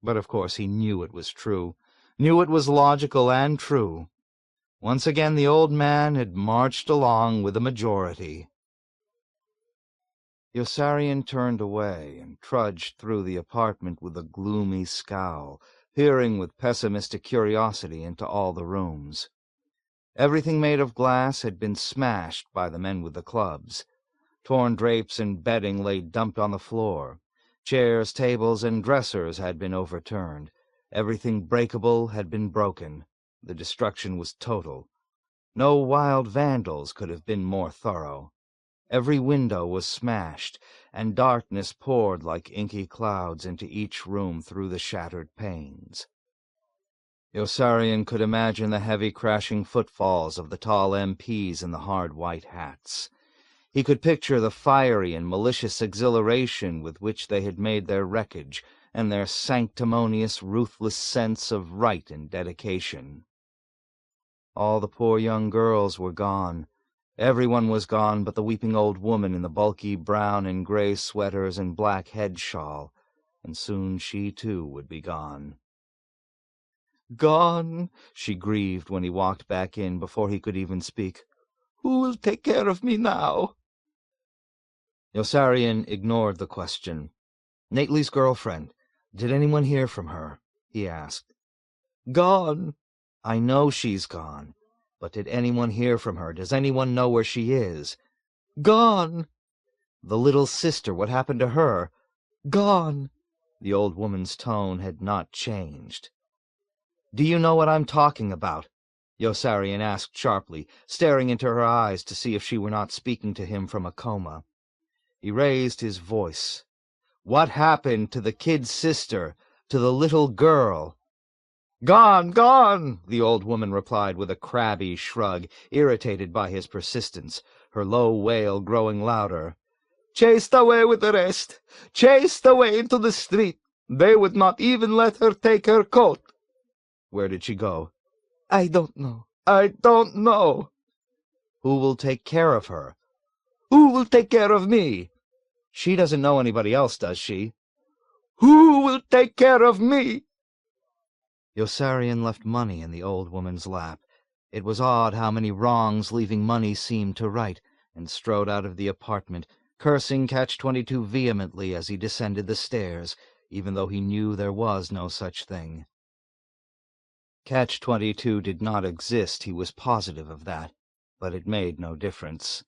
[SPEAKER 1] But of course he knew it was true, knew it was logical and true. Once again the old man had marched along with the majority. Yossarian turned away and trudged through the apartment with a gloomy scowl, peering with pessimistic curiosity into all the rooms. Everything made of glass had been smashed by the men with the clubs. Torn drapes and bedding lay dumped on the floor. Chairs, tables, and dressers had been overturned. Everything breakable had been broken. The destruction was total. No wild vandals could have been more thorough. Every window was smashed, and darkness poured like inky clouds into each room through the shattered panes. Yossarian could imagine the heavy crashing footfalls of the tall MPs in the hard white hats. He could picture the fiery and malicious exhilaration with which they had made their wreckage, and their sanctimonious, ruthless sense of right and dedication. All the poor young girls were gone. Everyone was gone but the weeping old woman in the bulky brown and gray sweaters and black head shawl, and soon she too would be gone.
[SPEAKER 3] Gone, she grieved when he walked back in before he could even speak. Who will take care of me now?
[SPEAKER 1] Yossarian ignored the question. Nately's girlfriend. Did anyone hear from her? He asked.
[SPEAKER 3] Gone.
[SPEAKER 1] I know she's gone. But did anyone hear from her? Does anyone know where she is?
[SPEAKER 3] Gone.
[SPEAKER 1] The little sister, what happened to her?
[SPEAKER 3] Gone.
[SPEAKER 1] The old woman's tone had not changed. Do you know what I'm talking about? Yossarian asked sharply, staring into her eyes to see if she were not speaking to him from a coma. He raised his voice. "What happened to the kid's sister, to the little girl?" "Gone, gone," the old woman replied with a crabby shrug, irritated by his persistence, her low wail growing louder. "Chased away with the rest, chased away into the street. They would not even let her take her coat." "Where did she go?" "I don't know. I don't know." "Who will take care of her?" "Who will take care of me?" "She doesn't know anybody else, does she?" "Who will take care of me?" Yossarian left money in the old woman's lap. It was odd how many wrongs leaving money seemed to right, and strode out of the apartment, cursing Catch-22 vehemently as he descended the stairs, even though he knew there was no such thing. Catch-22 did not exist, he was positive of that, but it made no difference.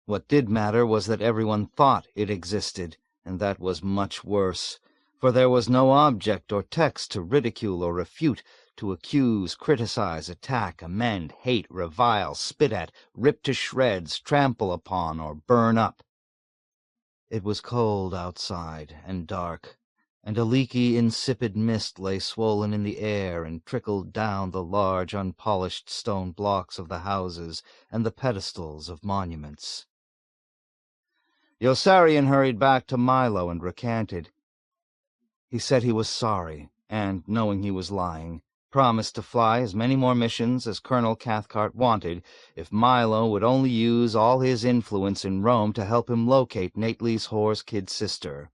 [SPEAKER 1] What did matter was that everyone thought it existed, and that was much worse, for there was no object or text to ridicule or refute, to accuse, criticize, attack, amend, hate, revile, spit at, rip to shreds, trample upon, or burn up. It was cold outside, and dark, and a leaky, insipid mist lay swollen in the air and trickled down the large, unpolished stone blocks of the houses and the pedestals of monuments. Yossarian hurried back to Milo and recanted. He said he was sorry, and, knowing he was lying, promised to fly as many more missions as Colonel Cathcart wanted if Milo would only use all his influence in Rome to help him locate Nately's whore's kid sister.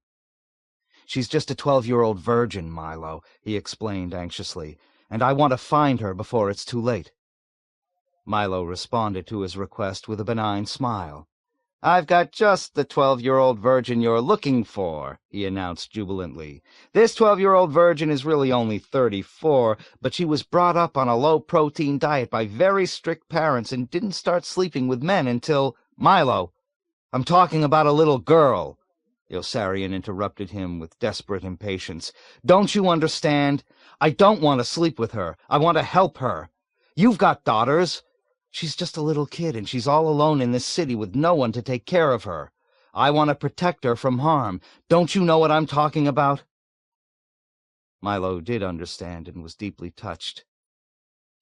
[SPEAKER 1] "She's just a 12-year-old virgin, Milo," he explained anxiously, "and I want to find her before it's too late." Milo responded to his request with a benign smile. "I've got just the 12-year-old virgin you're looking for," he announced jubilantly. "This 12-year-old virgin is really only 34, but she was brought up on a low-protein diet by very strict parents and didn't start sleeping with men until—" "Milo, I'm talking about a little girl," Yossarian interrupted him with desperate impatience. "Don't you understand? I don't want to sleep with her. I want to help her. You've got daughters. She's just a little kid, and she's all alone in this city with no one to take care of her. I want to protect her from harm. Don't you know what I'm talking about?" Milo did understand and was deeply touched.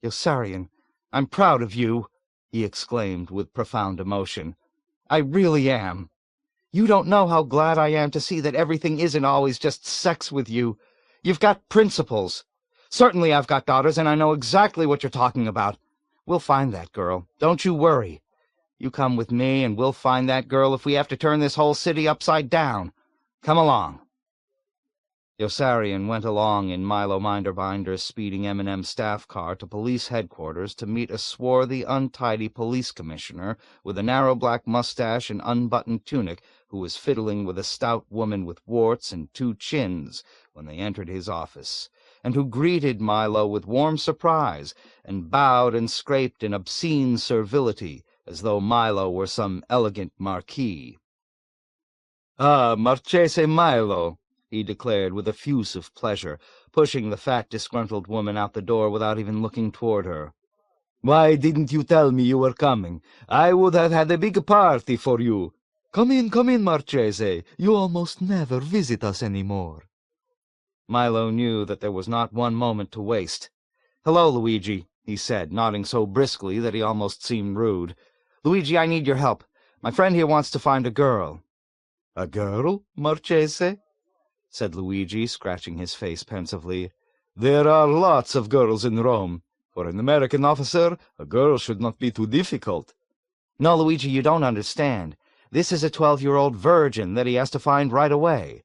[SPEAKER 1] "Yossarian, I'm proud of you," he exclaimed with profound emotion. "I really am. You don't know how glad I am to see that everything isn't always just sex with you. You've got principles. Certainly I've got daughters, and I know exactly what you're talking about. We'll find that girl. Don't you worry. You come with me, and we'll find that girl if we have to turn this whole city upside down. Come along." Yossarian went along in Milo Minderbinder's speeding M&M staff car to police headquarters to meet a swarthy, untidy police commissioner with a narrow black mustache and unbuttoned tunic who was fiddling with a stout woman with warts and 2 chins when they entered his office, and who greeted Milo with warm surprise and bowed and scraped in obscene servility as though Milo were some elegant marquis. "Ah, Marchese Milo," he declared with effusive pleasure, pushing the fat, disgruntled woman out the door without even looking toward her. "Why didn't you tell me you were coming? I would have had a big party for you. Come in, Marchese. You almost never visit us anymore." Milo knew that there was not one moment to waste. "Hello, Luigi," he said, nodding so briskly that he almost seemed rude. "Luigi, I need your help. My friend here wants to find a girl." "A girl, Marchese?" said Luigi, scratching his face pensively. "There are lots of girls in Rome. For an American officer, a girl should not be too difficult." "No, Luigi, you don't understand. This is a 12-year-old virgin that he has to find right away."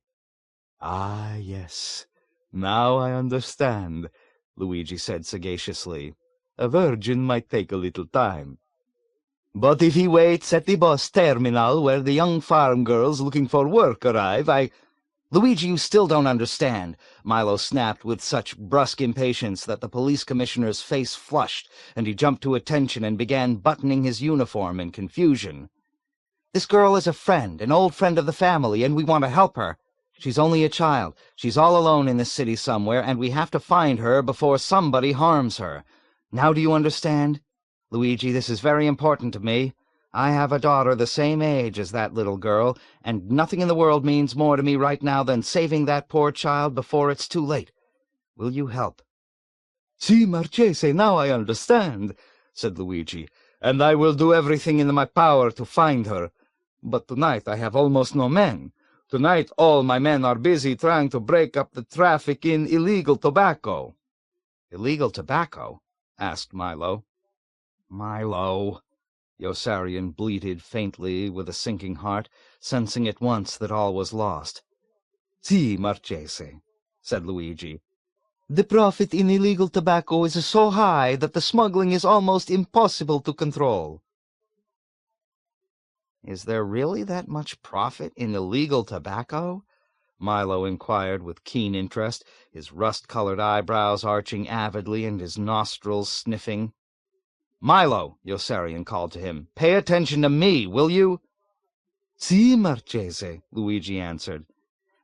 [SPEAKER 1] "Ah, yes. Now I understand," Luigi said sagaciously. "A virgin might take a little time. But if he waits at the bus terminal where the young farm girls looking for work arrive, "Luigi, you still don't understand," Milo snapped with such brusque impatience that the police commissioner's face flushed, and he jumped to attention and began buttoning his uniform in confusion. "This girl is a friend, an old friend of the family, and we want to help her. She's only a child. She's all alone in this city somewhere, and we have to find her before somebody harms her.
[SPEAKER 3] Now do you understand? Luigi, this is very important to me. I have a daughter the same age as that little girl, and nothing in the world means more to me right now than saving that poor child before it's too late. Will you help?"
[SPEAKER 4] "Si, Marchese, now I understand," said Luigi, "and I will do everything in my power to find her. But tonight I have almost no men. Tonight all my men are busy trying to break up the traffic in illegal tobacco."
[SPEAKER 3] "Illegal tobacco?" asked Milo. "Milo," Yossarian bleated faintly with a sinking heart, sensing at once that all was lost.
[SPEAKER 4] "Si, Marchese," said Luigi. "The profit in illegal tobacco is so high that the smuggling is almost impossible to control."
[SPEAKER 3] "Is there really that much profit in illegal tobacco?" Milo inquired with keen interest, his rust-colored eyebrows arching avidly and his nostrils sniffing. "Milo," Yossarian called to him, "pay attention to me, will you?"
[SPEAKER 4] "Si, Marchese," Luigi answered.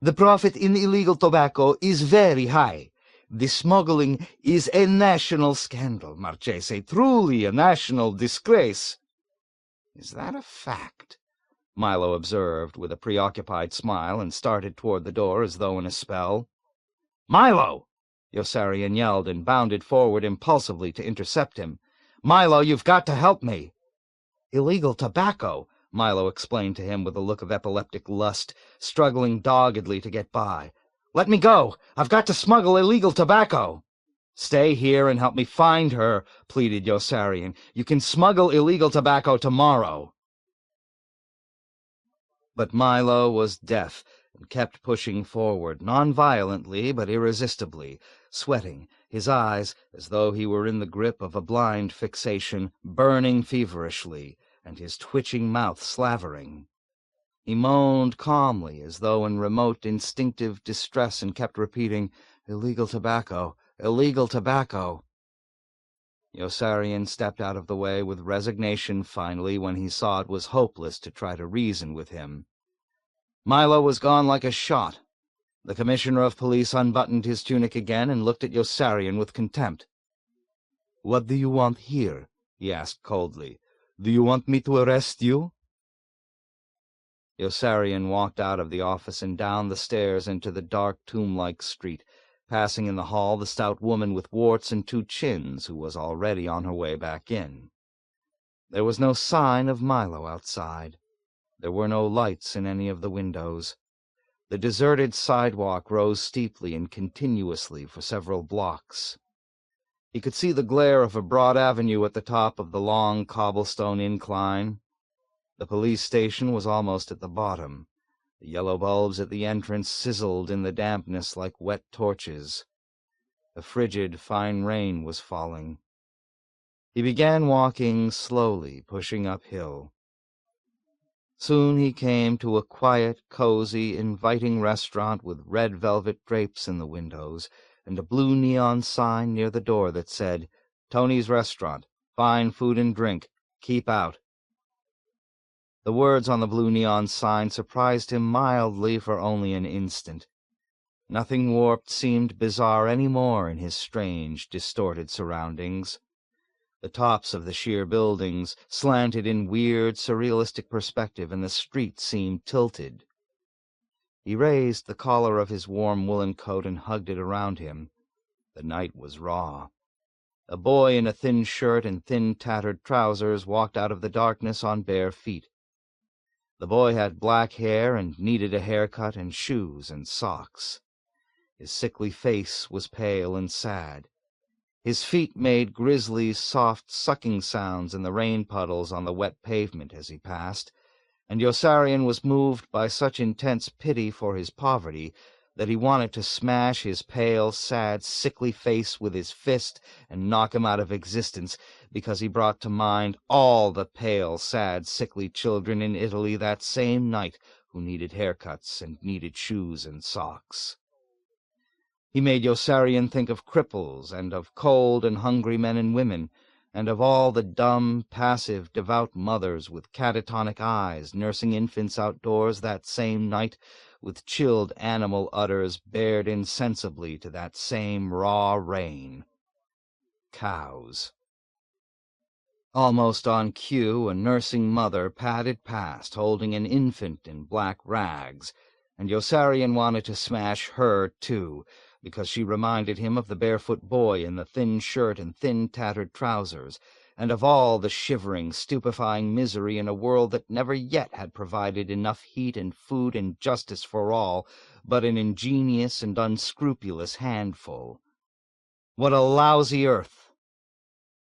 [SPEAKER 4] "The profit in illegal tobacco is very high. The smuggling is a national scandal, Marchese, truly a national disgrace."
[SPEAKER 3] "Is that a fact?" Milo observed with a preoccupied smile and started toward the door as though in a spell. "Milo!" Yossarian yelled and bounded forward impulsively to intercept him. "Milo, you've got to help me." "Illegal tobacco," Milo explained to him with a look of epileptic lust, struggling doggedly to get by. "Let me go! I've got to smuggle illegal tobacco." "Stay here and help me find her," pleaded Yossarian. "You can smuggle illegal tobacco tomorrow." But Milo was deaf and kept pushing forward, non-violently but irresistibly, sweating, his eyes, as though he were in the grip of a blind fixation, burning feverishly, and his twitching mouth slavering. He moaned calmly, as though in remote instinctive distress, and kept repeating, "Illegal tobacco, illegal tobacco." Yossarian stepped out of the way with resignation finally when he saw it was hopeless to try to reason with him. Milo was gone like a shot. The commissioner of police unbuttoned his tunic again and looked at Yossarian with contempt.
[SPEAKER 4] "What do you want here?" he asked coldly. "Do you want me to arrest you?"
[SPEAKER 3] Yossarian walked out of the office and down the stairs into the dark tomb-like street, passing in the hall the stout woman with warts and 2 chins, who was already on her way back in. There was no sign of Milo outside. There were no lights in any of the windows. The deserted sidewalk rose steeply and continuously for several blocks. He could see the glare of a broad avenue at the top of the long cobblestone incline. The police station was almost at the bottom. The yellow bulbs at the entrance sizzled in the dampness like wet torches. A frigid, fine rain was falling. He began walking slowly, pushing uphill. Soon he came to a quiet, cozy, inviting restaurant with red velvet drapes in the windows and a blue neon sign near the door that said, "Tony's Restaurant, fine food and drink, keep out." The words on the blue neon sign surprised him mildly for only an instant. Nothing warped seemed bizarre any more in his strange, distorted surroundings. The tops of the sheer buildings slanted in weird, surrealistic perspective, and the street seemed tilted. He raised the collar of his warm woolen coat and hugged it around him. The night was raw. A boy in a thin shirt and thin, tattered trousers walked out of the darkness on bare feet. The boy had black hair and needed a haircut and shoes and socks. His sickly face was pale and sad. His feet made grisly, soft, sucking sounds in the rain puddles on the wet pavement as he passed, and Yossarian was moved by such intense pity for his poverty that he wanted to smash his pale, sad, sickly face with his fist and knock him out of existence, because he brought to mind all the pale, sad, sickly children in Italy that same night who needed haircuts and needed shoes and socks. He made Yossarian think of cripples, and of cold and hungry men and women, and of all the dumb, passive, devout mothers with catatonic eyes nursing infants outdoors that same night, with chilled animal udders bared insensibly to that same raw rain. Cows.
[SPEAKER 1] Almost on cue, a nursing mother padded past, holding an infant in black rags, and Yossarian wanted to smash her, too, because she reminded him of the barefoot boy in the thin shirt and thin tattered trousers, and of all the shivering, stupefying misery in a world that never yet had provided enough heat and food and justice for all, but an ingenious and unscrupulous handful. What a lousy earth!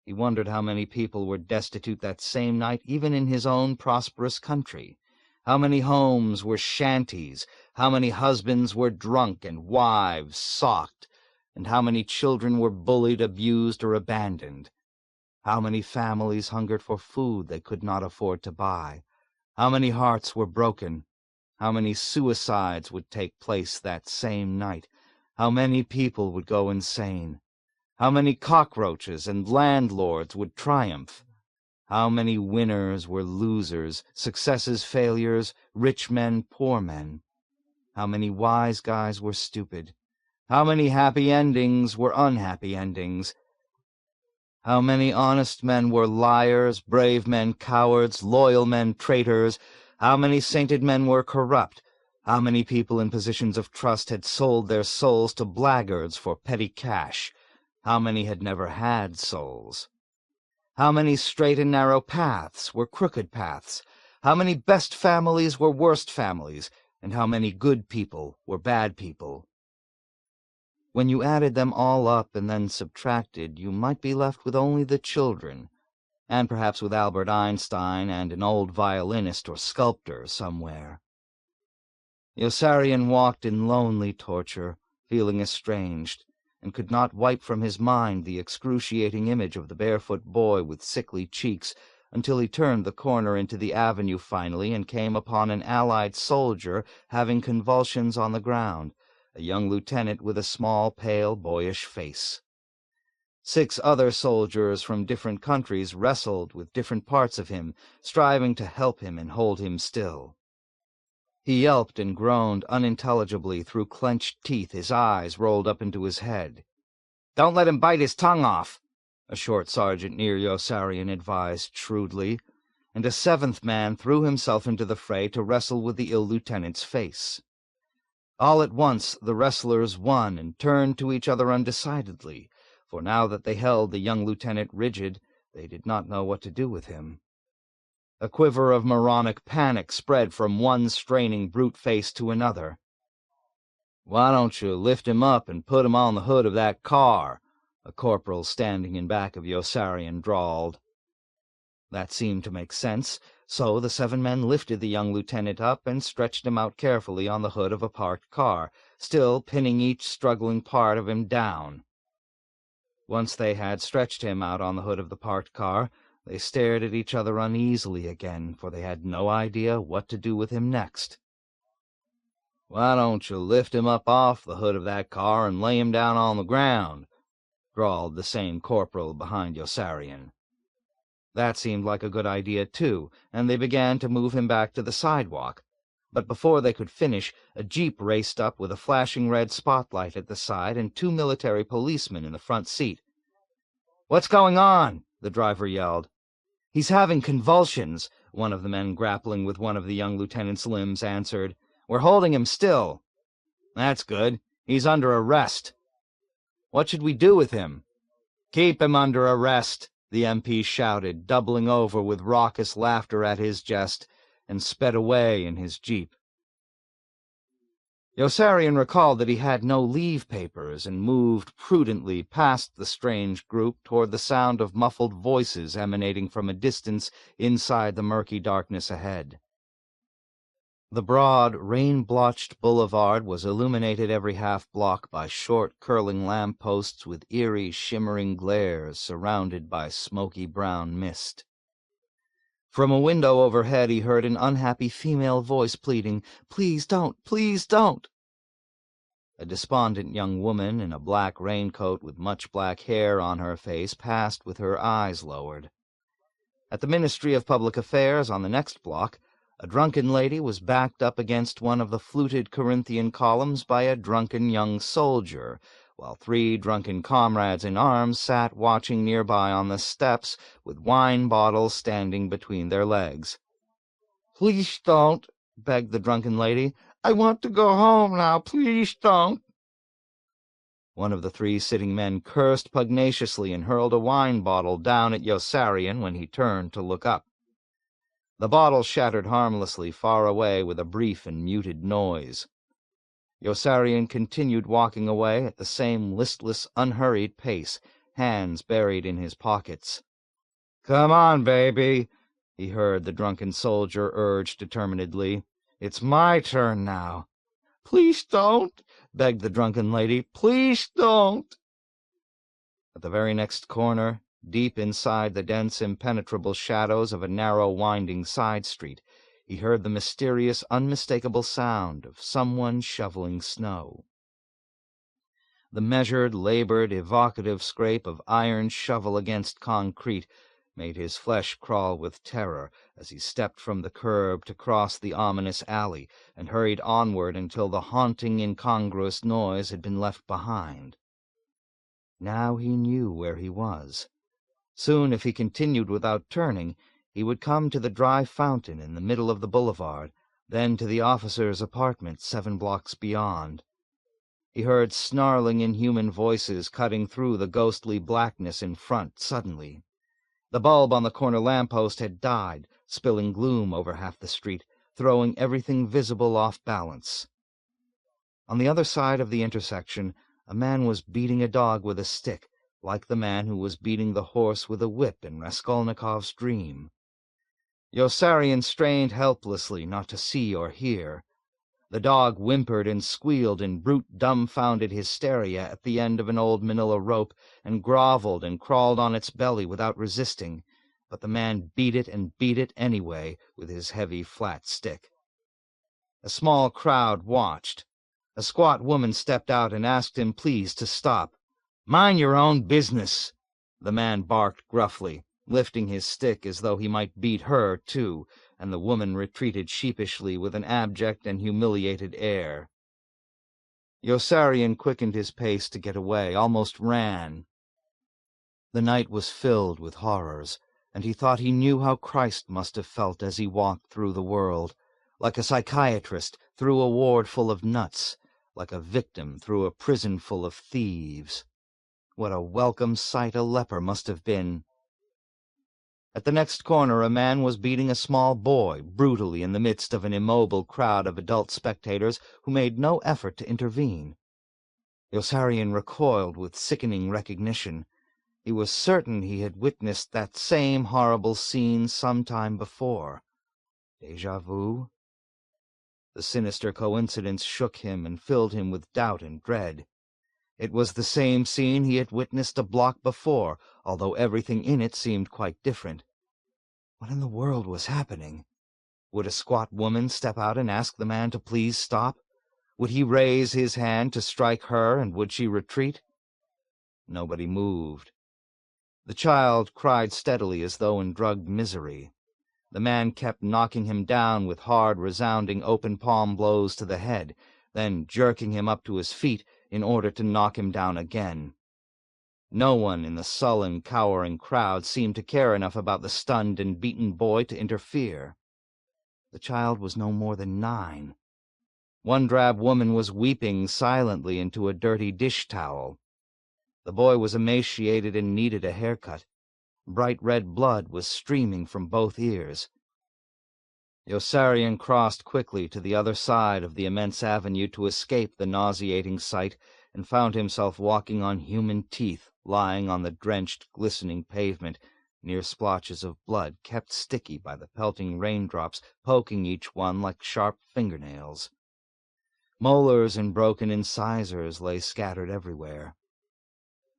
[SPEAKER 1] He wondered how many people were destitute that same night, even in his own prosperous country. How many homes were shanties, how many husbands were drunk and wives socked, and how many children were bullied, abused, or abandoned. How many families hungered for food they could not afford to buy. How many hearts were broken. How many suicides would take place that same night. How many people would go insane. How many cockroaches and landlords would triumph? How many winners were losers, successes failures, rich men poor men? How many wise guys were stupid? How many happy endings were unhappy endings? How many honest men were liars, brave men cowards, loyal men traitors? How many sainted men were corrupt? How many people in positions of trust had sold their souls to blackguards for petty cash? How many had never had souls? How many straight and narrow paths were crooked paths? How many best families were worst families? And how many good people were bad people? When you added them all up and then subtracted, you might be left with only the children, and perhaps with Albert Einstein and an old violinist or sculptor somewhere. Yossarian walked in lonely torture, feeling estranged, and could not wipe from his mind the excruciating image of the barefoot boy with sickly cheeks until he turned the corner into the avenue finally and came upon an Allied soldier having convulsions on the ground, a young lieutenant with a small, pale, boyish face. 6 other soldiers from different countries wrestled with different parts of him, striving to help him and hold him still. He yelped and groaned unintelligibly through clenched teeth, his eyes rolled up into his head. "Don't let him bite his tongue off," a short sergeant near Yossarian advised shrewdly, and a 7th man threw himself into the fray to wrestle with the ill lieutenant's face. All at once the wrestlers won and turned to each other undecidedly, for now that they held the young lieutenant rigid, they did not know what to do with him. A quiver of moronic panic spread from one straining brute face to another. "Why don't you lift him up and put him on the hood of that car?" a corporal standing in back of Yossarian drawled. That seemed to make sense, so the 7 men lifted the young lieutenant up and stretched him out carefully on the hood of a parked car, still pinning each struggling part of him down. Once they had stretched him out on the hood of the parked car, they stared at each other uneasily again, for they had no idea what to do with him next. "Why don't you lift him up off the hood of that car and lay him down on the ground?" drawled the same corporal behind Yossarian. That seemed like a good idea, too, and they began to move him back to the sidewalk. But before they could finish, a jeep raced up with a flashing red spotlight at the side and 2 military policemen in the front seat. "What's going on?" the driver yelled. "He's having convulsions," one of the men grappling with one of the young lieutenant's limbs answered. "We're holding him still." "That's good. He's under arrest." "What should we do with him?" "Keep him under arrest," the MP shouted, doubling over with raucous laughter at his jest, and sped away in his jeep. Yossarian recalled that he had no leave papers and moved prudently past the strange group toward the sound of muffled voices emanating from a distance inside the murky darkness ahead. The broad, rain-blotched boulevard was illuminated every half-block by short, curling lamp-posts with eerie, shimmering glares surrounded by smoky brown mist. From a window overhead he heard an unhappy female voice pleading, "Please don't, please don't." A despondent young woman in a black raincoat with much black hair on her face passed with her eyes lowered. At the Ministry of Public Affairs on the next block, a drunken lady was backed up against one of the fluted Corinthian columns by a drunken young soldier,
[SPEAKER 3] while 3 drunken comrades in arms sat watching nearby on the steps with wine bottles standing between their legs.
[SPEAKER 1] "Please don't," begged the drunken lady. "I want to go home now. Please don't."
[SPEAKER 3] One of the 3 sitting men cursed pugnaciously and hurled a wine bottle down at Yossarian when he turned to look up. The bottle shattered harmlessly far away with a brief and muted noise. Yossarian continued walking away at the same listless, unhurried pace, hands buried in his pockets.
[SPEAKER 1] "Come on, baby," he heard the drunken soldier urge determinedly. "It's my turn now." "Please don't," begged the drunken lady. "Please don't."
[SPEAKER 3] At the very next corner, deep inside the dense, impenetrable shadows of a narrow, winding side street, he heard the mysterious, unmistakable sound of someone shoveling snow. The measured, labored, evocative scrape of iron shovel against concrete made his flesh crawl with terror as he stepped from the curb to cross the ominous alley and hurried onward until the haunting, incongruous noise had been left behind. Now he knew where he was. Soon, if he continued without turning, he would come to the dry fountain in the middle of the boulevard, then to the officer's apartment 7 blocks beyond. He heard snarling, inhuman voices cutting through the ghostly blackness in front suddenly. The bulb on the corner lamp-post had died, spilling gloom over half the street, throwing everything visible off balance. On the other side of the intersection, a man was beating a dog with a stick, like the man who was beating the horse with a whip in Raskolnikov's dream. Yossarian strained helplessly not to see or hear. The dog whimpered and squealed in brute, dumbfounded hysteria at the end of an old manila rope, and groveled and crawled on its belly without resisting, but the man beat it anyway with his heavy, flat stick. A small crowd watched. A squat woman stepped out and asked him please to stop. "Mind your own business," the man barked gruffly, lifting his stick as though he might beat her, too, and the woman retreated sheepishly with an abject and humiliated air. Yossarian quickened his pace to get away, almost ran. The night was filled with horrors, and he thought he knew how Christ must have felt as he walked through the world, like a psychiatrist through a ward full of nuts, like a victim through a prison full of thieves. What a welcome sight a leper must have been. At the next corner a man was beating a small boy brutally in the midst of an immobile crowd of adult spectators who made no effort to intervene. Yossarian recoiled with sickening recognition. He was certain he had witnessed that same horrible scene some time before. Déjà vu? The sinister coincidence shook him and filled him with doubt and dread. It was the same scene he had witnessed a block before, although everything in it seemed quite different. What in the world was happening? Would a squat woman step out and ask the man to please stop? Would he raise his hand to strike her, and would she retreat? Nobody moved. The child cried steadily as though in drugged misery. The man kept knocking him down with hard, resounding open-palm blows to the head, then jerking him up to his feet in order to knock him down again. No one in the sullen, cowering crowd seemed to care enough about the stunned and beaten boy to interfere. The child was no more than 9. One drab woman was weeping silently into a dirty dish towel. The boy was emaciated and needed a haircut. Bright red blood was streaming from both ears. Yossarian crossed quickly to the other side of the immense avenue to escape the nauseating sight, and found himself walking on human teeth lying on the drenched, glistening pavement, near splotches of blood kept sticky by the pelting raindrops poking each one like sharp fingernails. Molars and broken incisors lay scattered everywhere.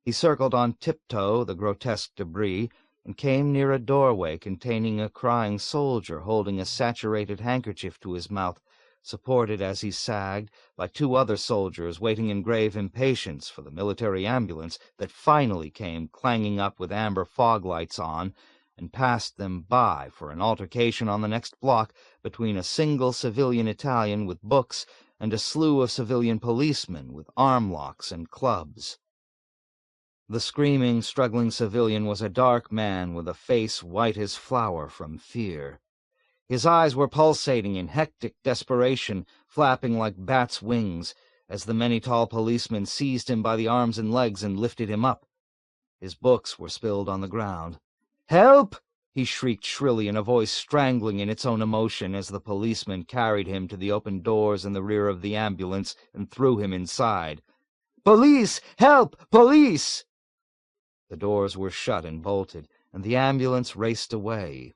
[SPEAKER 3] He circled on tiptoe the grotesque debris, and came near a doorway containing a crying soldier holding a saturated handkerchief to his mouth, supported as he sagged by 2 other soldiers waiting in grave impatience for the military ambulance that finally came clanging up with amber fog lights on, and passed them by for an altercation on the next block between a single civilian Italian with books
[SPEAKER 1] and a slew of civilian policemen with arm locks and clubs. The screaming, struggling civilian was a dark man with a face white as flour from fear. His eyes were pulsating in hectic desperation, flapping like bats' wings, as the many tall policemen seized him by the arms and legs and lifted him up. His books were spilled on the ground. "Help!" he shrieked shrilly in a voice strangling in its own emotion as the policemen carried him to the open doors in the rear of the ambulance and threw him inside. "Police! Help! Police!" The doors were shut and bolted, and the ambulance raced away.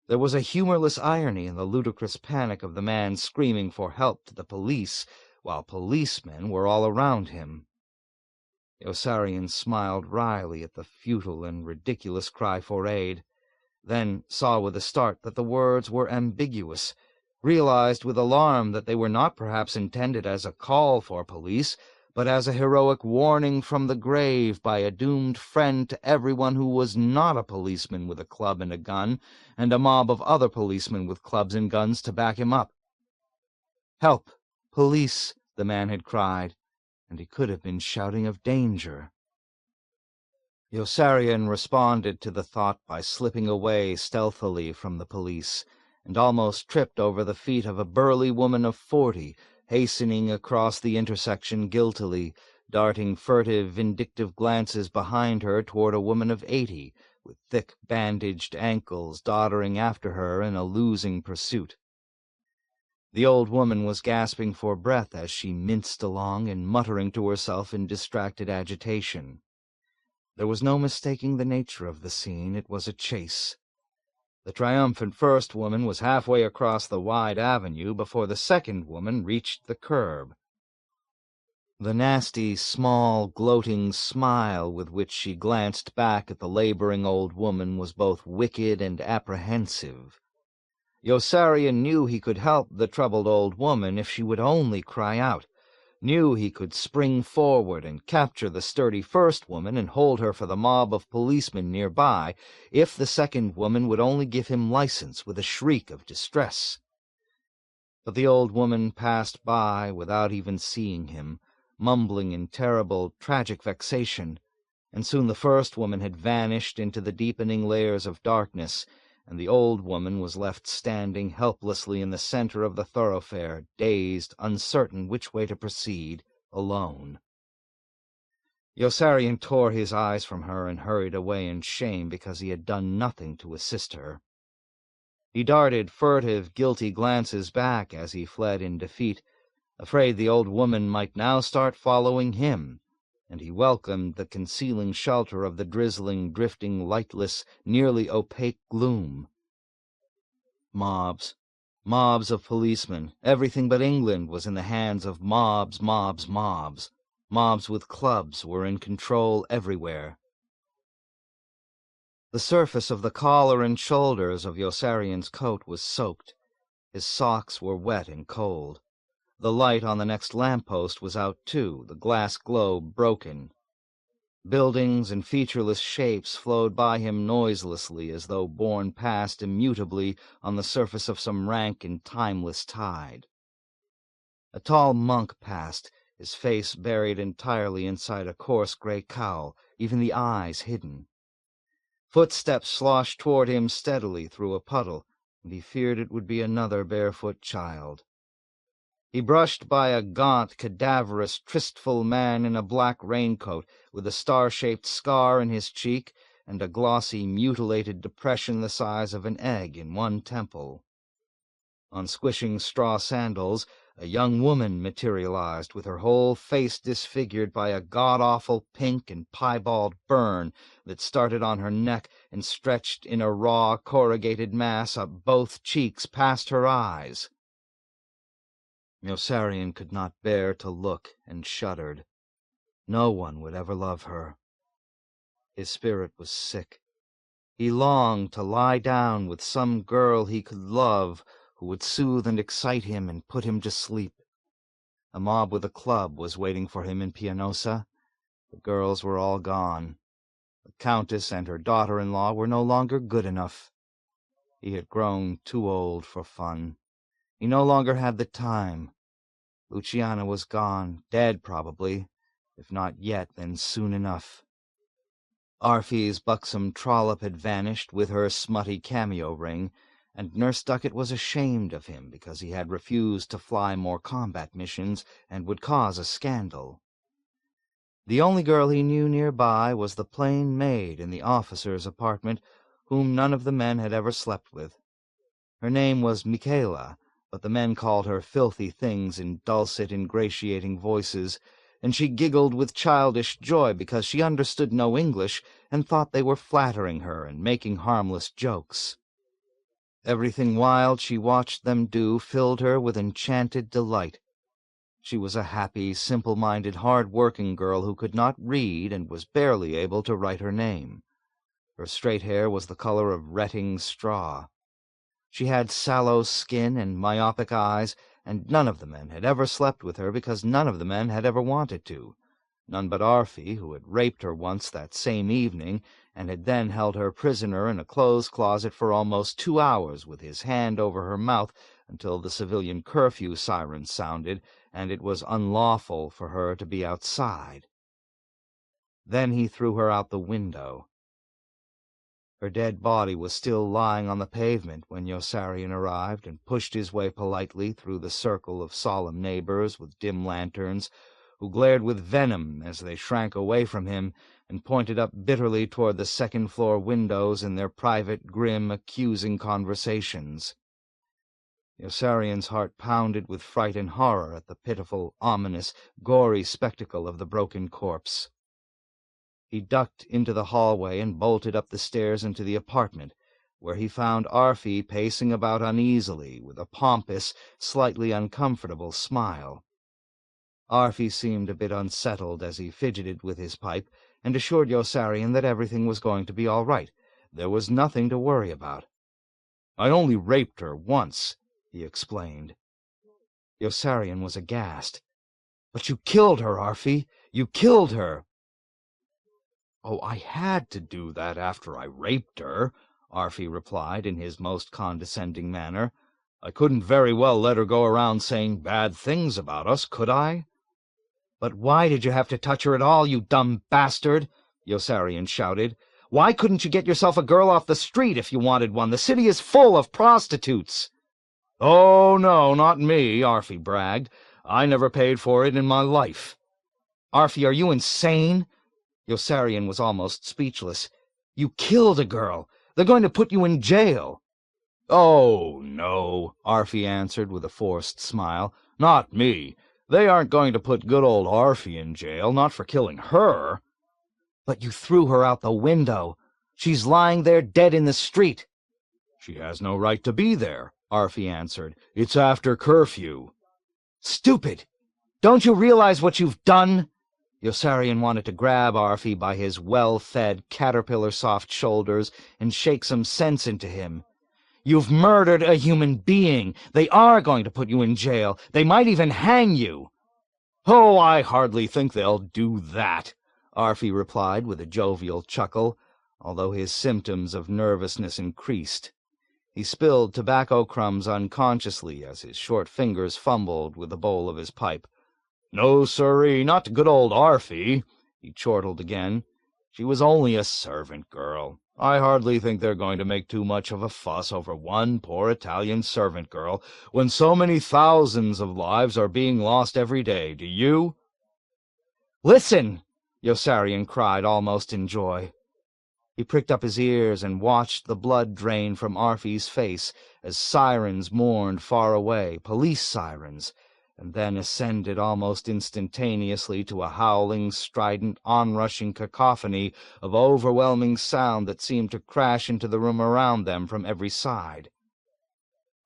[SPEAKER 1] There was a humorless irony in the ludicrous panic of the man screaming for help to the police, while policemen were all around him. Yossarian smiled wryly at the futile and ridiculous cry for aid, then saw with a start that the words were ambiguous, realized with alarm that they were not perhaps intended as a call for police, but as a heroic warning from the grave by a doomed friend to everyone who was not a policeman with a club and a gun, and a mob of other policemen with clubs and guns to back him up. "Help! Police!" the man had cried, and he could have been shouting of danger. Yossarian responded to the thought by slipping away stealthily from the police, and almost tripped over the feet of a burly woman of 40, hastening across the intersection guiltily, darting furtive, vindictive glances behind her toward a woman of 80, with thick bandaged ankles doddering after her in a losing pursuit. The old woman was gasping for breath as she minced along and muttering to herself in distracted agitation. There was no mistaking the nature of the scene. It was a chase. The triumphant first woman was halfway across the wide avenue before the second woman reached the curb. The nasty, small, gloating smile with which she glanced back at the laboring old woman was both wicked and apprehensive. Yossarian knew he could help the troubled old woman if she would only cry out, knew he could spring forward and capture the sturdy first woman and hold her for the mob of policemen nearby, if the second woman would only give him license with a shriek of distress. But the old woman passed by without even seeing him, mumbling in terrible, tragic vexation, and soon the first woman had vanished into the deepening layers of darkness, and the old woman was left standing helplessly in the center of the thoroughfare, dazed, uncertain which way to proceed, alone. Yossarian tore his eyes from her and hurried away in shame because he had done nothing to assist her. He darted furtive, guilty glances back as he fled in defeat, afraid the old woman might now start following him, and he welcomed the concealing shelter of the drizzling, drifting, lightless, nearly opaque gloom. Mobs of policemen, everything but England was in the hands of mobs. Mobs with clubs were in control everywhere. The surface of the collar and shoulders of Yossarian's coat was soaked. His socks were wet and cold. The light on the next lamp-post was out too, the glass globe broken. Buildings and featureless shapes flowed by him noiselessly as though borne past immutably on the surface of some rank and timeless tide. A tall monk passed, his face buried entirely inside a coarse gray cowl, even the eyes hidden. Footsteps sloshed toward him steadily through a puddle, and he feared it would be another barefoot child. He brushed by a gaunt, cadaverous, tristful man in a black raincoat, with a star-shaped scar in his cheek and a glossy, mutilated depression the size of an egg in one temple. On squishing straw sandals, a young woman materialized, with her whole face disfigured by a god-awful pink and piebald burn that started on her neck and stretched in a raw, corrugated mass up both cheeks past her eyes. Yossarian could not bear to look and shuddered. No one would ever love her. His spirit was sick. He longed to lie down with some girl he could love, who would soothe and excite him and put him to sleep. A mob with a club was waiting for him in Pianosa. The girls were all gone. The Countess and her daughter-in-law were no longer good enough. He had grown too old for fun. He no longer had the time.
[SPEAKER 3] Luciana was gone, dead probably. If not yet, then soon enough. Aarfy's buxom trollop had vanished with her smutty cameo ring, and Nurse Duckett was ashamed of him because he had refused to fly more combat missions and would cause a scandal. The only girl he knew nearby was the plain maid in the officer's apartment, whom none of the men had ever slept with. Her name was Michaela, but the men called her filthy things in dulcet, ingratiating voices, and she giggled with childish joy because she understood no English and thought they were flattering her and making harmless jokes. Everything wild she watched them do filled her with enchanted delight. She was a happy, simple-minded, hard-working girl who could not read and was barely able to write her name. Her straight hair was the color of retting straw. She had sallow skin and myopic eyes, and none of the men had ever slept with her because none of the men had ever wanted to. None but Aarfy, who had raped her once that same evening, and had then held her prisoner in a clothes closet for almost 2 hours with his hand over her mouth until the civilian curfew siren sounded, and it was unlawful for her to be outside. Then he threw her out the window. Her dead body was still lying on the pavement when Yossarian arrived and pushed his way politely through the circle of solemn neighbors with dim lanterns, who glared with venom as they shrank away from him and pointed up bitterly toward the second-floor windows in their private, grim, accusing conversations. Yossarian's heart pounded with fright and horror at the pitiful, ominous, gory spectacle of the broken corpse. He ducked into the hallway and bolted up the stairs into the apartment, where he found Aarfy pacing about uneasily with a pompous, slightly uncomfortable smile. Aarfy seemed a bit unsettled as he fidgeted with his pipe and assured Yossarian that everything was going to be all right. There was nothing to worry about. "I only raped her once," he explained. Yossarian was aghast. "But you killed her, Aarfy! You killed her!" "Oh, I had to do that after I raped her," Aarfy replied in his most condescending manner. "I couldn't very well let her go around saying bad things about us, could I?" "But why did you have to touch her at all, you dumb bastard?" Yossarian shouted. "Why couldn't you get yourself a girl off the street if you wanted one? The city is full of prostitutes." "Oh, no, not me," Aarfy bragged. "I never paid for it in my life." "Aarfy, are you insane?" Yossarian was almost speechless. "You killed a girl. They're going to put you in jail." "Oh, no," Aarfy answered with a forced smile. "Not me. They aren't going to put good old Aarfy in jail, not for killing her." "But you threw her out the window. She's lying there dead in the street." "She has no right to be there," Aarfy answered. "It's after curfew." "Stupid! Don't you realize what you've done?" Yossarian wanted to grab Aarfy by his well-fed, caterpillar-soft shoulders and shake some sense into him. "You've murdered a human being. They are going to put you in jail. They might even hang you." "Oh, I hardly think they'll do that," Aarfy replied with a jovial chuckle, although his symptoms of nervousness increased. He spilled tobacco crumbs unconsciously as his short fingers fumbled with the bowl of his pipe. "No, sirree, not good old Aarfy," he chortled again. "She was only a servant girl. I hardly think they're going to make too much of a fuss over one poor Italian servant girl when so many thousands of lives are being lost every day, do you?" "Listen!" Yossarian cried almost in joy. He pricked up his ears and watched the blood drain from Aarfy's face as sirens mourned far away, police sirens, and then ascended almost instantaneously to a howling, strident, onrushing cacophony of overwhelming sound that seemed to crash into the room around them from every side.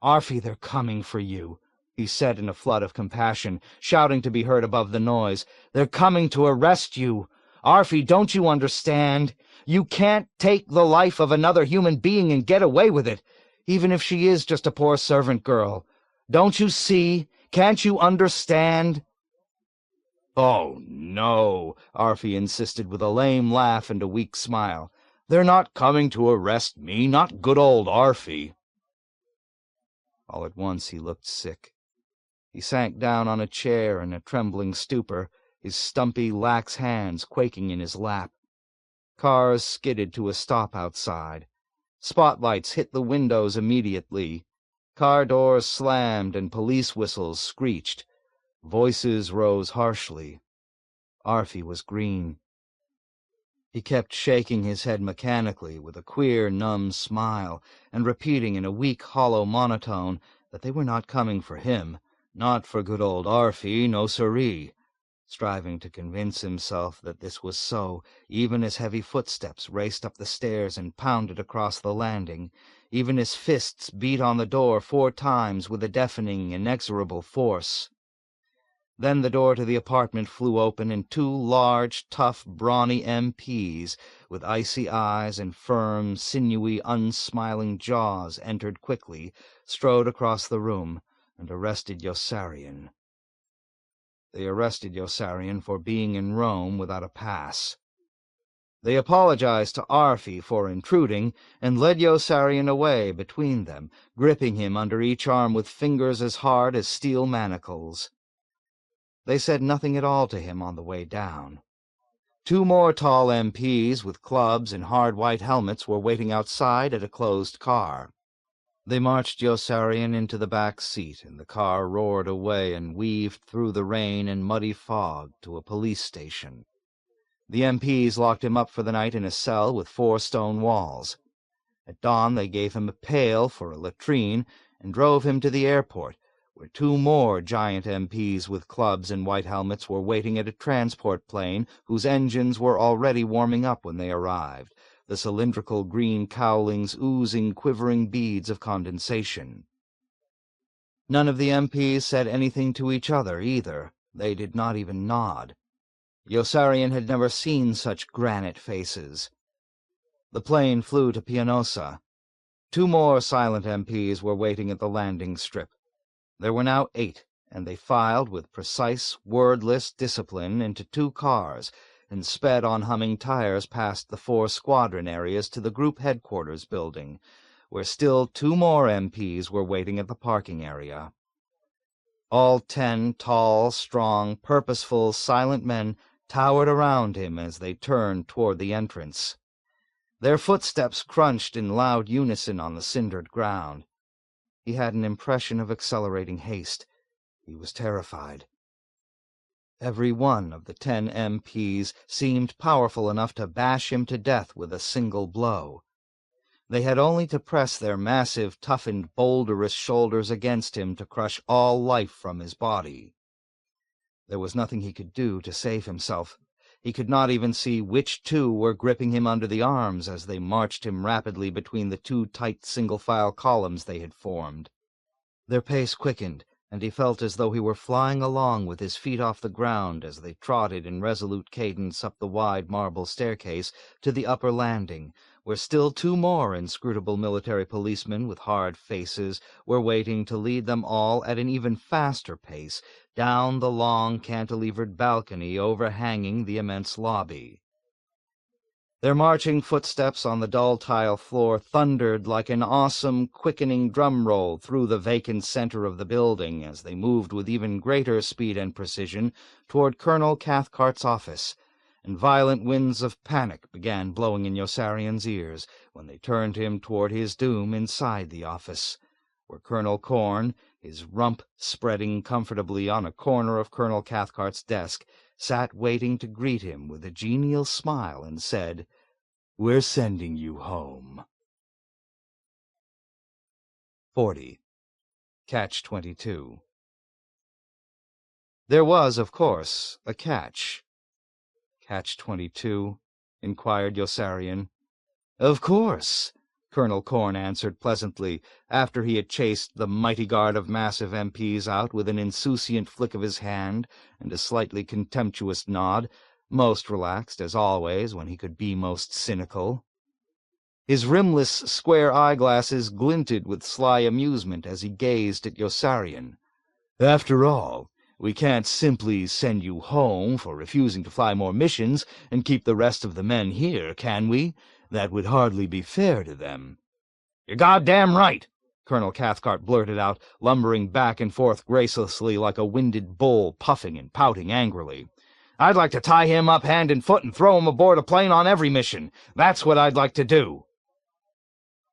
[SPEAKER 3] "Aarfy, they're coming for you," he said in a flood of compassion, shouting to be heard above the noise. "They're coming to arrest you. Aarfy, don't you understand? You can't take the life of another human being and get away with it, even if she is just a poor servant girl. Don't you see? Can't you understand?" "Oh, no," Aarfy insisted with a lame laugh and a weak smile. "They're not coming to arrest me, not good old Aarfy." All at once he looked sick.
[SPEAKER 1] He sank down on a chair in a trembling stupor, his stumpy, lax hands quaking in his lap. Cars skidded to a stop outside. Spotlights hit the windows immediately. Car doors slammed and police whistles screeched. Voices rose harshly. Aarfy was green. He kept shaking his head mechanically with a queer, numb smile, and repeating in a weak, hollow monotone that they were not coming for him, not for good old Aarfy, no siree. Striving to convince himself that this was so, even as heavy footsteps raced up the stairs and pounded across the landing, even as fists beat on the door 4 times with a deafening, inexorable force. Then the door to the apartment flew open, and 2 large, tough, brawny MPs, with icy eyes and firm, sinewy, unsmiling jaws, entered quickly, strode across the room, and arrested Yossarian. They arrested Yossarian for being in Rome without a pass. They apologized to Aarfy for intruding, and led Yossarian away between them, gripping him under each arm with fingers as hard as steel manacles. They said nothing at all to him on the way down. 2 more tall MPs with clubs and hard white helmets were waiting outside at a closed car. They marched Yossarian into the back seat, and the car roared away and weaved through the rain and muddy fog to a police station. The MPs locked him up for the night in a cell with 4 stone walls. At dawn they gave him a pail for a latrine and drove him to the airport, where 2 more giant MPs with clubs and white helmets were waiting at a transport plane whose engines were already warming up when they arrived, the cylindrical green cowlings oozing quivering beads of condensation. None of the MPs said anything to each other, either. They did not even nod. Yossarian had never seen such granite faces. The plane flew to Pianosa. 2 more silent MPs were waiting at the landing strip. There were now 8, and they filed with precise, wordless discipline into 2 cars, and sped on humming tires past the 4 squadron areas to the group headquarters building, where still 2 more MPs were waiting at the parking area. All 10 tall, strong, purposeful, silent men towered around him as they turned toward the entrance. Their footsteps crunched in loud unison on the cindered ground. He had an impression of accelerating haste. He was terrified. Every one of the 10 MPs seemed powerful enough to bash him to death with a single blow. They had only to press their massive, toughened, boulderous shoulders against him to crush all life from his body. There was nothing he could do to save himself. He could not even see which 2 were gripping him under the arms as they marched him rapidly between the 2 tight single-file columns they had formed. Their pace quickened, and he felt as though he were flying along with his feet off the ground as they trotted in resolute cadence up the wide marble staircase to the upper landing, where still 2 more inscrutable military policemen with hard faces were waiting to lead them all at an even faster pace down the long cantilevered balcony overhanging the immense lobby. Their marching footsteps on the dull tile floor thundered like an awesome, quickening drum roll through the vacant center of the building as they moved with even greater speed and precision toward Colonel Cathcart's office, and violent winds of panic began blowing in Yossarian's ears when they turned him toward his doom inside the office, where Colonel Corn, his rump spreading comfortably on a corner of Colonel Cathcart's desk, sat waiting to greet him with a genial smile and said, "We're sending you home." 40. Catch-22. There was, of course, a catch. Catch-22? Inquired Yossarian. Of course, Colonel Corn answered pleasantly, after he had chased the mighty guard of massive MPs out with an insouciant flick of his hand and a slightly contemptuous nod, most relaxed, as always, when he could be most cynical. His rimless, square eyeglasses glinted with sly amusement as he gazed at Yossarian. "After all, we can't simply send you home for refusing to fly more missions and keep the rest of the men here, can we? That would hardly be fair to them." "You're goddamn right,"
[SPEAKER 3] Colonel Cathcart blurted out, lumbering back and forth gracelessly like a winded bull, puffing and pouting angrily. "I'd like to tie him up hand and foot and throw him aboard a plane on every mission. That's what I'd like to do."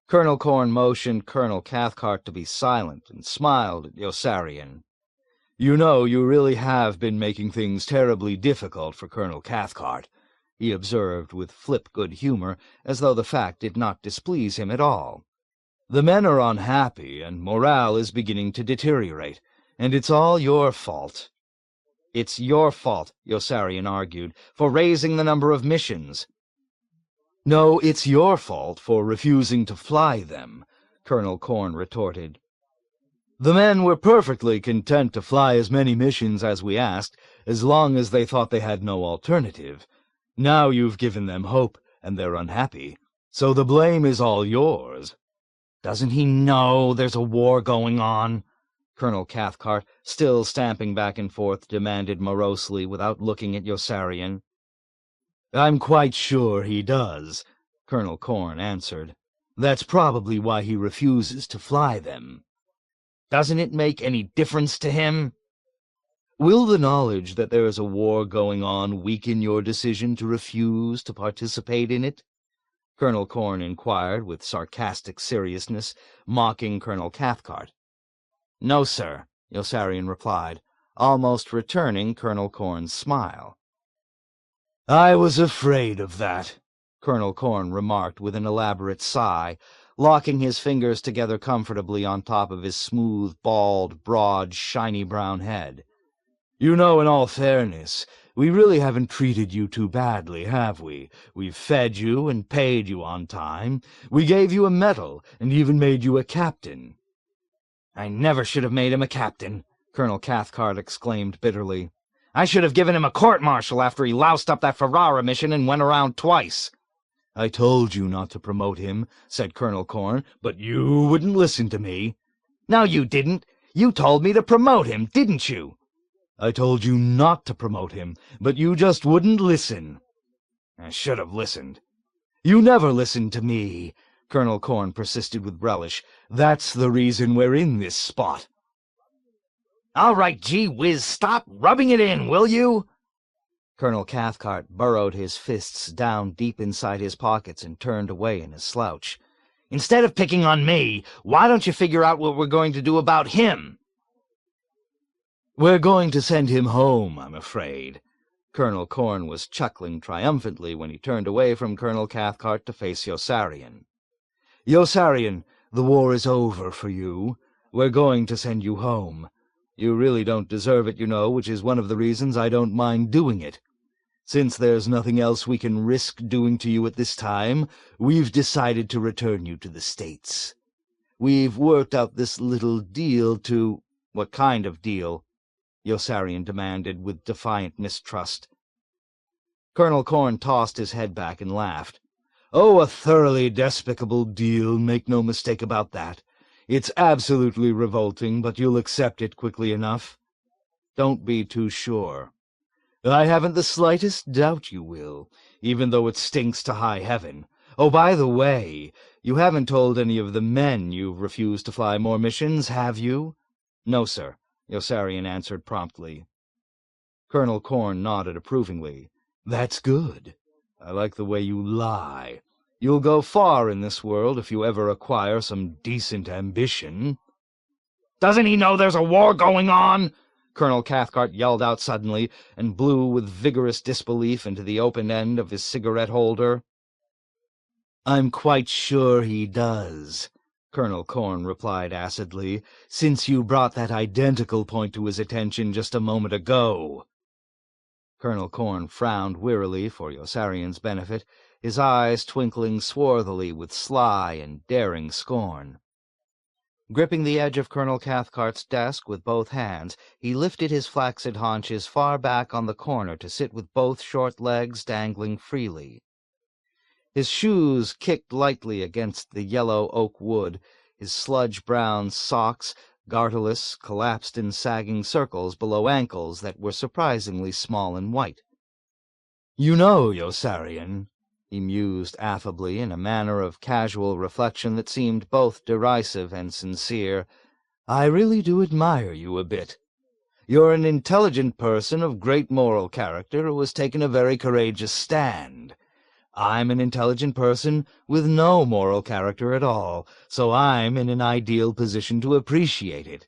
[SPEAKER 1] Colonel Corn motioned Colonel Cathcart to be silent and smiled at Yossarian. "You know, you really have been making things terribly difficult for Colonel Cathcart," he observed with flip good humor, as though the fact did not displease him at all. "The men are unhappy, and morale is beginning to deteriorate, and it's all your fault." "It's your fault," Yossarian argued, "for raising the number of missions." "No, it's your fault for refusing to fly them," Colonel Corn retorted. "The men were perfectly content to fly as many missions as we asked, as long as they thought they had no alternative. Now you've given them hope, and they're unhappy, so the blame is all yours."
[SPEAKER 3] "Doesn't he know there's a war going on?" Colonel Cathcart, still stamping back and forth, demanded morosely without looking at Yossarian.
[SPEAKER 1] "I'm quite sure he does," Colonel Corn answered. "That's probably why he refuses to fly them."
[SPEAKER 3] "Doesn't it make any difference to him?"
[SPEAKER 1] "Will the knowledge that there is a war going on weaken your decision to refuse to participate in it?" Colonel Corn inquired with sarcastic seriousness, mocking Colonel Cathcart.
[SPEAKER 3] "No, sir," Yossarian replied, almost returning Colonel Corn's smile.
[SPEAKER 1] "I was afraid of that," Colonel Corn remarked with an elaborate sigh, locking his fingers together comfortably on top of his smooth, bald, broad, shiny brown head. "You know, in all fairness, we really haven't treated you too badly, have we? We've fed you and paid you on time. We gave you a medal and even made you a captain."
[SPEAKER 3] "I never should have made him a captain," Colonel Cathcart exclaimed bitterly. "I should have given him a court-martial after he loused up that Ferrara mission and went around twice."
[SPEAKER 1] "I told you not to promote him," said Colonel Corn, "but you wouldn't listen to me."
[SPEAKER 3] "No, you didn't. You told me to promote him, didn't you?"
[SPEAKER 1] "I told you not to promote him, but you just wouldn't listen."
[SPEAKER 3] "I should have listened."
[SPEAKER 1] "You never listened to me," Colonel Corn persisted with relish. "That's the reason we're in this spot."
[SPEAKER 3] "All right, gee whiz, stop rubbing it in, will you?"
[SPEAKER 1] Colonel Cathcart burrowed his fists down deep inside his pockets and turned away in a slouch.
[SPEAKER 3] "Instead of picking on me, why don't you figure out what we're going to do about him?"
[SPEAKER 1] "We're going to send him home, I'm afraid." Colonel Corn was chuckling triumphantly when he turned away from Colonel Cathcart to face Yossarian. "Yossarian, the war is over for you. We're going to send you home. You really don't deserve it, you know, which is one of the reasons I don't mind doing it. Since there's nothing else we can risk doing to you at this time, we've decided to return you to the States. We've worked out this little deal to—"
[SPEAKER 3] "What kind of deal?" Yossarian demanded with defiant mistrust.
[SPEAKER 1] Colonel Corn tossed his head back and laughed. "Oh, a thoroughly despicable deal, make no mistake about that. It's absolutely revolting, but you'll accept it quickly enough." "Don't be too sure." "I haven't the slightest doubt you will, even though it stinks to high heaven. Oh, by the way, you haven't told any of the men you've refused to fly more missions, have you?"
[SPEAKER 3] "No, sir," Yossarian answered promptly.
[SPEAKER 1] Colonel Corn nodded approvingly. "That's good. I like the way you lie. You'll go far in this world if you ever acquire some decent ambition."
[SPEAKER 3] "Doesn't he know there's a war going on?" Colonel Cathcart yelled out suddenly, and blew with vigorous disbelief into the open end of his cigarette-holder.
[SPEAKER 1] "I'm quite sure he does," Colonel Corn replied acidly, "since you brought that identical point to his attention just a moment ago." Colonel Corn frowned wearily for Yossarian's benefit, his eyes twinkling swarthily with sly and daring scorn. Gripping the edge of Colonel Cathcart's desk with both hands, he lifted his flaccid haunches far back on the corner to sit with both short legs dangling freely. His shoes kicked lightly against the yellow oak wood, his sludge-brown socks, garterless, collapsed in sagging circles below ankles that were surprisingly small and white. "You know, Yossarian," he mused affably in a manner of casual reflection that seemed both derisive and sincere. "I really do admire you a bit. You're an intelligent person of great moral character who has taken a very courageous stand. I'm an intelligent person with no moral character at all, so I'm in an ideal position to appreciate it."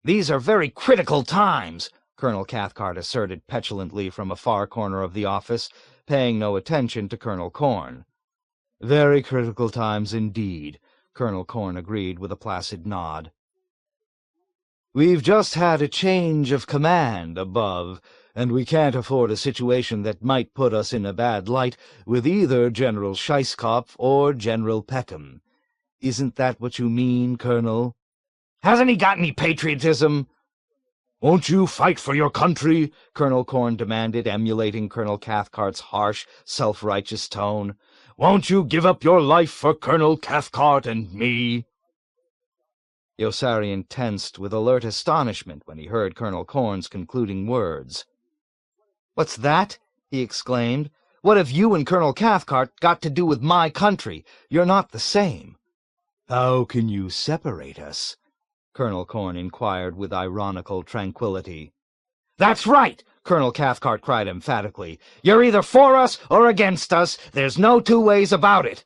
[SPEAKER 3] "These are very critical times," Colonel Cathcart asserted petulantly from a far corner of the office, paying no attention to Colonel Corn.
[SPEAKER 1] "Very critical times indeed," Colonel Corn agreed with a placid nod. "We've just had a change of command above, and we can't afford a situation that might put us in a bad light with either General Scheisskopf or General Peckem. Isn't that what you mean, Colonel?"
[SPEAKER 3] "Hasn't he got any patriotism?"
[SPEAKER 4] "Won't you fight for your country?"
[SPEAKER 1] Colonel Corn demanded, emulating Colonel Cathcart's harsh, self-righteous tone.
[SPEAKER 4] "Won't you give up your life for Colonel Cathcart and me?"
[SPEAKER 1] Yossarian tensed with alert astonishment when he heard Colonel Corn's concluding words.
[SPEAKER 3] "What's that?" he exclaimed. "What have you and Colonel Cathcart got to do with my country? You're not the same."
[SPEAKER 1] "How can you separate us?" Colonel Corn inquired with ironical tranquillity.
[SPEAKER 3] "That's right!" Colonel Cathcart cried emphatically. "You're either for us or against us. There's no two ways about it."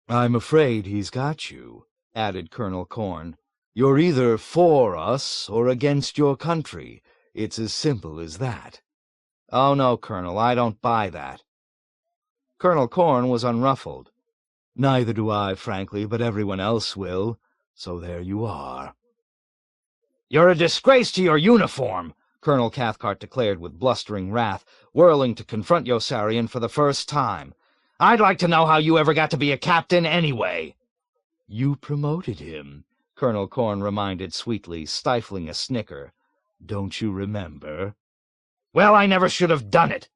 [SPEAKER 1] "I'm afraid he's got you," added Colonel Corn. "You're either for us or against your country. It's as simple as that."
[SPEAKER 3] "Oh, no, Colonel, I don't buy that." Colonel Corn was unruffled.
[SPEAKER 1] "Neither do I, frankly, but everyone else will. So there you are."
[SPEAKER 3] "You're a disgrace to your uniform," Colonel Cathcart declared with blustering wrath, whirling to confront Yossarian for the first time. "I'd like to know how you ever got to be a captain anyway."
[SPEAKER 1] "You promoted him," Colonel Corn reminded sweetly, stifling a snicker. "Don't you remember?"
[SPEAKER 3] "Well, I never should have done it."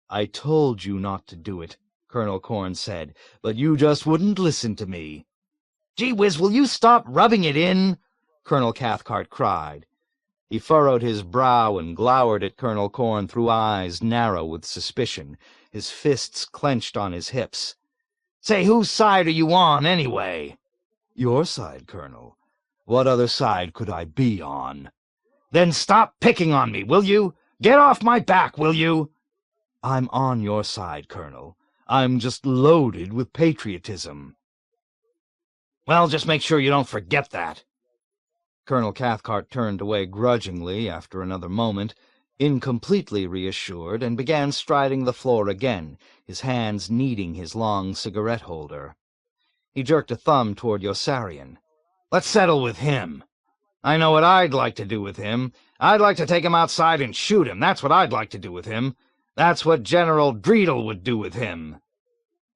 [SPEAKER 1] "I told you not to do it," Colonel Corn said, "but you just wouldn't listen to me."
[SPEAKER 3] "Gee whiz, will you stop rubbing it in?" Colonel Cathcart cried.
[SPEAKER 1] He furrowed his brow and glowered at Colonel Corn through eyes narrow with suspicion, his fists clenched on his hips.
[SPEAKER 3] "Say, whose side are you on, anyway?"
[SPEAKER 1] "Your side, Colonel. What other side could I be on?"
[SPEAKER 3] "Then stop picking on me, will you? Get off my back, will you?"
[SPEAKER 1] "I'm on your side, Colonel. I'm just loaded with patriotism."
[SPEAKER 3] "Well, just make sure you don't forget that."
[SPEAKER 1] Colonel Cathcart turned away grudgingly after another moment, incompletely reassured, and began striding the floor again, his hands kneading his long cigarette-holder. He jerked a thumb toward Yossarian.
[SPEAKER 3] "Let's settle with him. I know what I'd like to do with him. I'd like to take him outside and shoot him. That's what I'd like to do with him. That's what General Dreedel would do with him."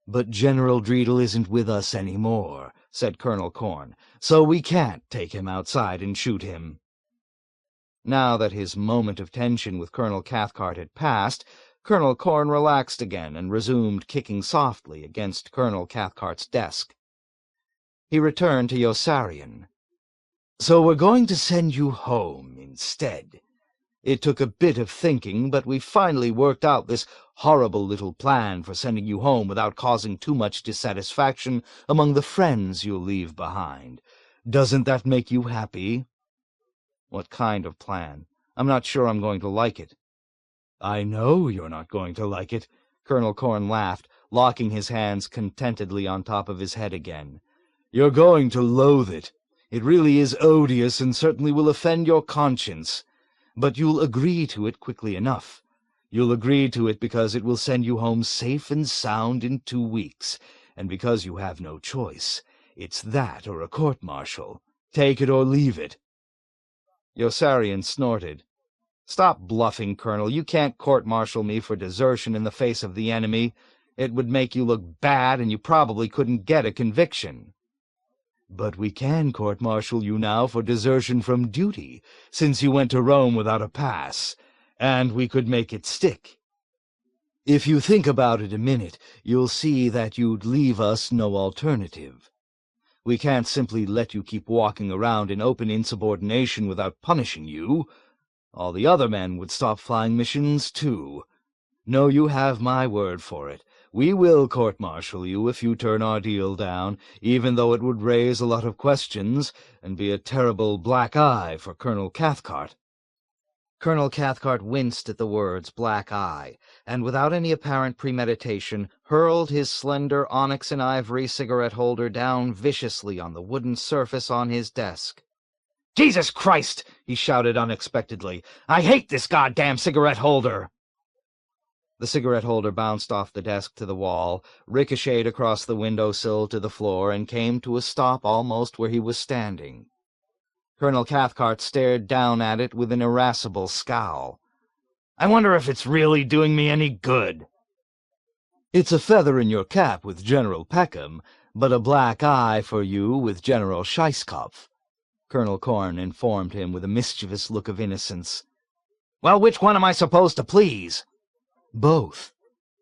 [SPEAKER 1] "But General Dreedel isn't with us any more," said Colonel Corn, "so we can't take him outside and shoot him." Now that his moment of tension with Colonel Cathcart had passed, Colonel Corn relaxed again and resumed kicking softly against Colonel Cathcart's desk. He returned to Yossarian. "So we're going to send you home instead. It took a bit of thinking, but we finally worked out this horrible little plan for sending you home without causing too much dissatisfaction among the friends you'll leave behind. Doesn't that make you happy?"
[SPEAKER 3] "What kind of plan? I'm not sure I'm going to like it."
[SPEAKER 1] "I know you're not going to like it," Colonel Corn laughed, locking his hands contentedly on top of his head again. "You're going to loathe it. It really is odious and certainly will offend your conscience. But you'll agree to it quickly enough. You'll agree to it because it will send you home safe and sound in 2 weeks, and because you have no choice. It's that or a court-martial. Take it or leave it."
[SPEAKER 3] Yossarian snorted. "Stop bluffing, Colonel. You can't court-martial me for desertion in the face of the enemy. It would make you look bad, and you probably couldn't get a conviction."
[SPEAKER 1] "But we can court-martial you now for desertion from duty, since you went to Rome without a pass, and we could make it stick. If you think about it a minute, you'll see that you'd leave us no alternative. We can't simply let you keep walking around in open insubordination without punishing you. All the other men would stop flying missions, too. No, you have my word for it.
[SPEAKER 4] We will court-martial you if you turn our deal down, even though it would raise a lot of questions and be a terrible black eye for Colonel Cathcart."
[SPEAKER 3] Colonel Cathcart winced at the words black eye, and without any apparent premeditation hurled his slender onyx and ivory cigarette-holder down viciously on the wooden surface on his desk. "Jesus Christ!" he shouted unexpectedly. "I hate this goddamn cigarette-holder!" The cigarette-holder bounced off the desk to the wall, ricocheted across the window-sill to the floor, and came to a stop almost where he was standing. Colonel Cathcart stared down at it with an irascible scowl. "I wonder if it's really doing me any good."
[SPEAKER 4] "It's a feather in your cap with General Peckem, but a black eye for you with General Scheisskopf," Colonel Corn informed him with a mischievous look of innocence.
[SPEAKER 3] "Well, which one am I supposed to please?"
[SPEAKER 4] "Both."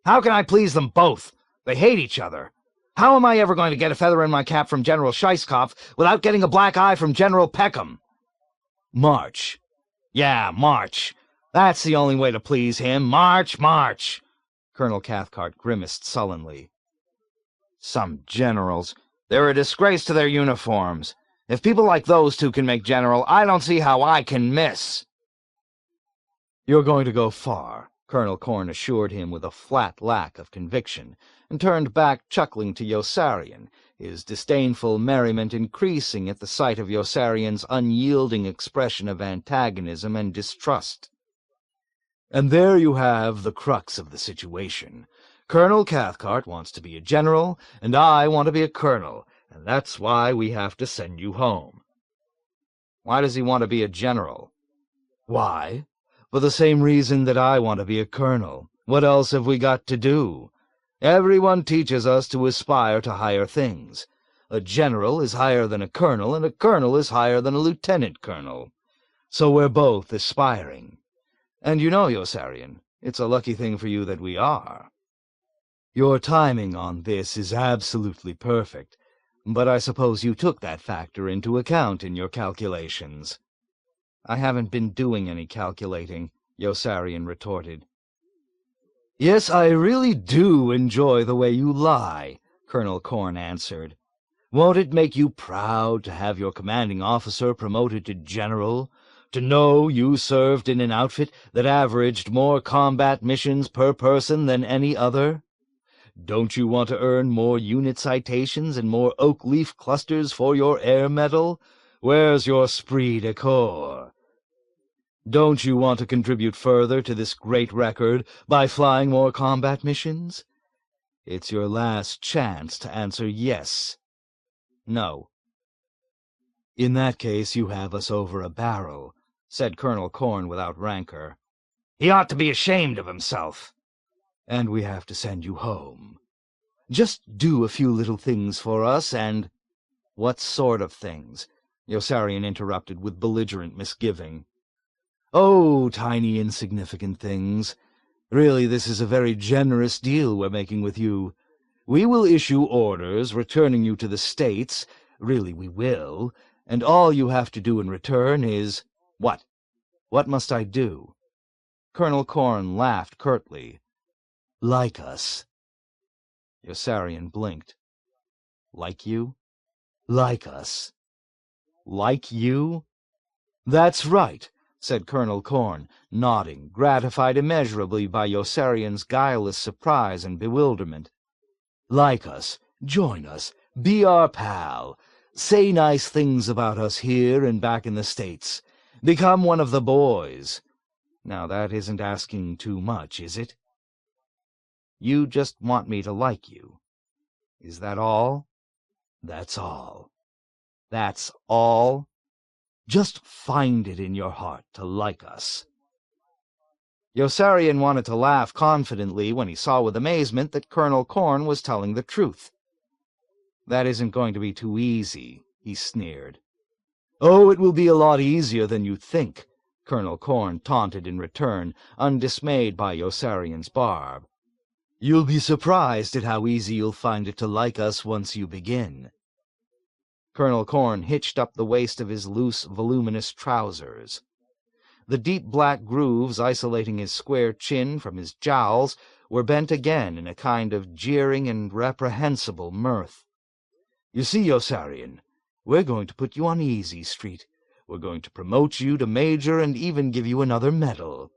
[SPEAKER 3] "How can I please them both? They hate each other. How am I ever going to get a feather in my cap from General Scheisskopf without getting a black eye from General Peckem?"
[SPEAKER 4] "March."
[SPEAKER 3] "Yeah, march. That's the only way to please him. March, march." Colonel Cathcart grimaced sullenly. "Some generals. They're a disgrace to their uniforms. If people like those two can make general, I don't see how I can miss."
[SPEAKER 4] "You're going to go far," Colonel Corn assured him with a flat lack of conviction, and turned back chuckling to Yossarian, his disdainful merriment increasing at the sight of Yossarian's unyielding expression of antagonism and distrust. "And there you have the crux of the situation. Colonel Cathcart wants to be a general, and I want to be a colonel, and that's why we have to send you home."
[SPEAKER 3] "Why does he want to be a general?"
[SPEAKER 4] "Why? For the same reason that I want to be a colonel. What else have we got to do? Everyone teaches us to aspire to higher things. A general is higher than a colonel, and a colonel is higher than a lieutenant colonel. So we're both aspiring. And you know, Yossarian, it's a lucky thing for you that we are. Your timing on this is absolutely perfect, but I suppose you took that factor into account in your calculations."
[SPEAKER 3] "I haven't been doing any calculating," Yossarian retorted.
[SPEAKER 4] "Yes, I really do enjoy the way you lie," Colonel Corn answered. "Won't it make you proud to have your commanding officer promoted to general, to know you served in an outfit that averaged more combat missions per person than any other? Don't you want to earn more unit citations and more oak leaf clusters for your air medal? Where's your esprit de corps? Don't you want to contribute further to this great record by flying more combat missions? It's your last chance to answer yes.
[SPEAKER 3] No."
[SPEAKER 4] "In that case you have us over a barrel," said Colonel Corn without rancor.
[SPEAKER 3] "He ought to be ashamed of himself."
[SPEAKER 4] "And we have to send you home. Just do a few little things for us, and—"
[SPEAKER 3] "What sort of things?" Yossarian interrupted with belligerent misgiving.
[SPEAKER 4] "Oh, tiny insignificant things. Really, this is a very generous deal we're making with you. We will issue orders returning you to the States, really we will, and all you have to do in return is—"
[SPEAKER 3] "What? What must I do?"
[SPEAKER 4] Colonel Corn laughed curtly. "Like us."
[SPEAKER 3] Yossarian blinked. "Like you?"
[SPEAKER 4] "Like us."
[SPEAKER 3] "Like you?"
[SPEAKER 4] "That's right," said Colonel Corn, nodding, gratified immeasurably by Yossarian's guileless surprise and bewilderment. "Like us, join us, be our pal, say nice things about us here and back in the States, become one of the boys. Now that isn't asking too much, is it?"
[SPEAKER 3] "You just want me to like you. Is that all?"
[SPEAKER 4] "That's all."
[SPEAKER 3] "That's all?"
[SPEAKER 4] "Just find it in your heart to like us."
[SPEAKER 3] Yossarian wanted to laugh confidently when he saw with amazement that Colonel Corn was telling the truth. "That isn't going to be too easy," he sneered.
[SPEAKER 4] "Oh, it will be a lot easier than you think," Colonel Corn taunted in return, undismayed by Yossarian's barb. "You'll be surprised at how easy you'll find it to like us once you begin."
[SPEAKER 3] Colonel Corn hitched up the waist of his loose, voluminous trousers. The deep black grooves isolating his square chin from his jowls
[SPEAKER 1] were bent again in a kind of jeering and reprehensible mirth. "You see, Yossarian, we're going to put you on Easy Street. We're going to promote you to Major and even give you another medal.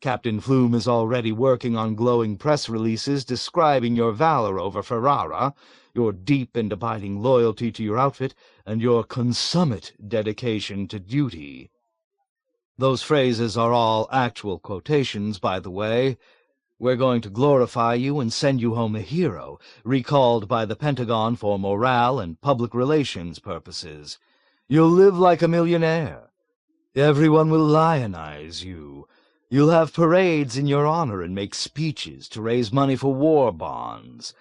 [SPEAKER 1] Captain Flume is already working on glowing press releases describing your valor over Ferrara, your deep and abiding loyalty to your outfit, and your consummate dedication to duty." Those phrases are all actual quotations, by the way. We're going to glorify you and send you home a hero, recalled by the Pentagon for morale and public relations purposes. You'll live like a millionaire. Everyone will lionize you. You'll have parades in your honor and make speeches to raise money for war bonds.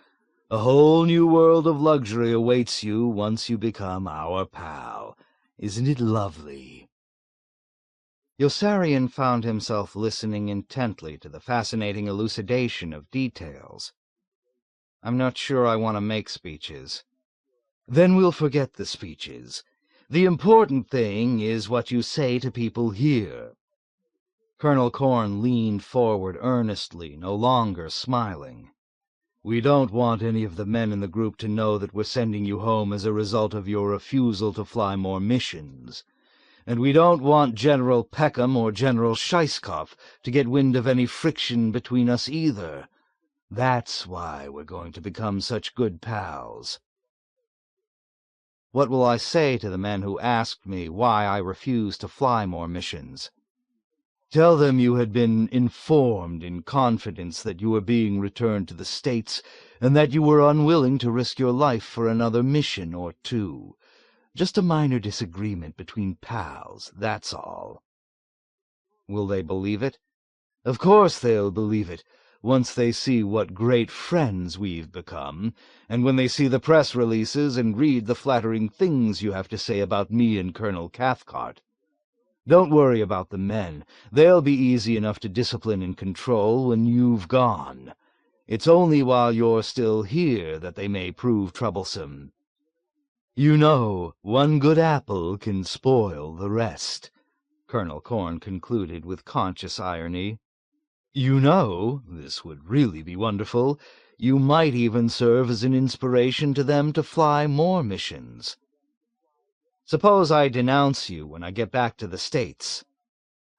[SPEAKER 1] A whole new world of luxury awaits you once you become our pal. Isn't it lovely? Yossarian found himself listening intently to the fascinating elucidation of details. "I'm not sure I want to make speeches." "Then we'll forget the speeches. The important thing is what you say to people here." Colonel Corn leaned forward earnestly, no longer smiling. "We don't want any of the men in the group to know that we're sending you home as a result of your refusal to fly more missions. And we don't want General Peckem or General Scheisskopf to get wind of any friction between us either. That's why we're going to become such good pals." "What will I say to the men who asked me why I refused to fly more missions?" "Tell them you had been informed in confidence that you were being returned to the States, and that you were unwilling to risk your life for another mission or two. Just a minor disagreement between pals, that's all." "Will they believe it?" "Of course they'll believe it, once they see what great friends we've become, and when they see the press releases and read the flattering things you have to say about me and Colonel Cathcart. Don't worry about the men. They'll be easy enough to discipline and control when you've gone. It's only while you're still here that they may prove troublesome. You know, one good apple can spoil the rest," Colonel Corn concluded with conscious irony. "You know, this would really be wonderful, you might even serve as an inspiration to them to fly more missions. Suppose I denounce you when I get back to the States.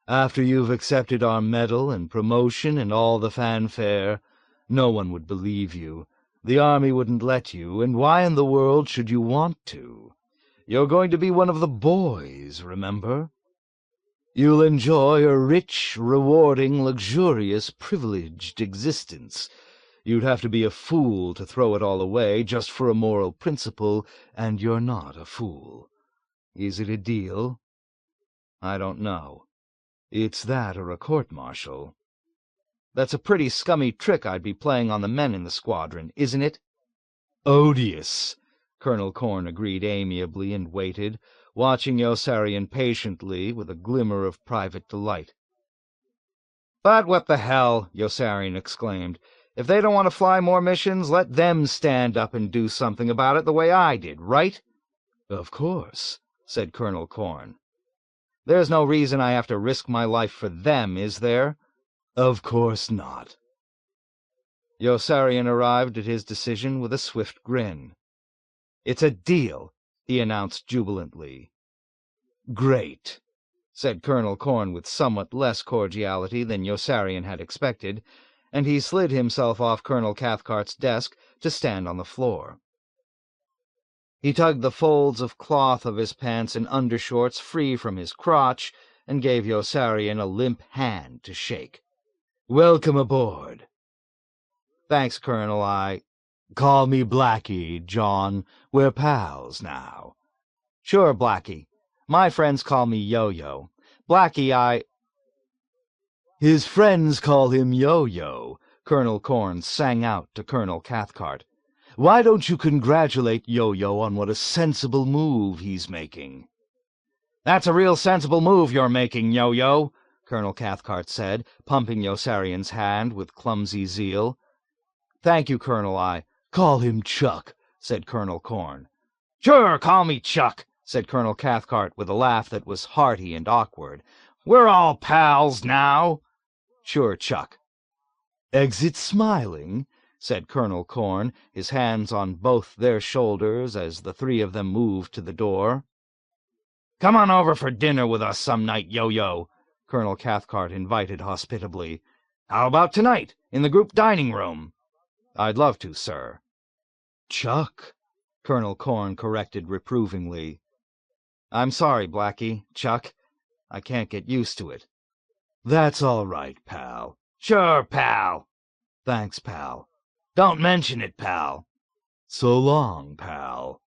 [SPEAKER 1] After you've accepted our medal and promotion and all the fanfare, no one would believe you. The Army wouldn't let you, and why in the world should you want to? You're going to be one of the boys, remember? You'll enjoy a rich, rewarding, luxurious, privileged existence. You'd have to be a fool to throw it all away just for a moral principle, and you're not a fool. Is it a deal? I don't know. It's that or a court-martial. That's a pretty scummy trick I'd be playing on the men in the squadron, isn't it?" "Odious," Colonel Corn agreed amiably and waited, watching Yossarian patiently with a glimmer of private delight. "But what the hell," Yossarian exclaimed. "If they don't want to fly more missions, let them stand up and do something about it the way I did, right?" "Of course," said Colonel Corn. "There's no reason I have to risk my life for them, is there?" "Of course not." Yossarian arrived at his decision with a swift grin. "It's a deal," he announced jubilantly. "Great," said Colonel Corn with somewhat less cordiality than Yossarian had expected, and he slid himself off Colonel Cathcart's desk to stand on the floor. He tugged the folds of cloth of his pants and undershorts free from his crotch and gave Yossarian a limp hand to shake. "Welcome aboard." "Thanks, Colonel, Call me Blackie, John. We're pals now." "Sure, Blackie. My friends call me Yo-Yo. Blackie, "His friends call him Yo-Yo," Colonel Corn sang out to Colonel Cathcart. "Why don't you congratulate Yo-Yo on what a sensible move he's making?" "That's a real sensible move you're making, Yo-Yo," Colonel Cathcart said, pumping Yossarian's hand with clumsy zeal. "Thank you, Colonel, Call him Chuck," said Colonel Corn. "Sure, call me Chuck," said Colonel Cathcart with a laugh that was hearty and awkward. "We're all pals now." "Sure, Chuck." "Exit smiling," said Colonel Corn, his hands on both their shoulders as the three of them moved to the door.
[SPEAKER 3] "Come on over for dinner with us some night, Yo-Yo,"
[SPEAKER 1] Colonel Cathcart invited hospitably.
[SPEAKER 3] "How about tonight, in the group dining room?"
[SPEAKER 1] "I'd love to, sir." "Chuck," Colonel Corn corrected reprovingly. "I'm sorry, Blackie, Chuck. I can't get used to it." "That's all right, pal."
[SPEAKER 3] "Sure, pal."
[SPEAKER 1] "Thanks, pal."
[SPEAKER 3] "Don't mention it, pal."
[SPEAKER 1] "So long, pal."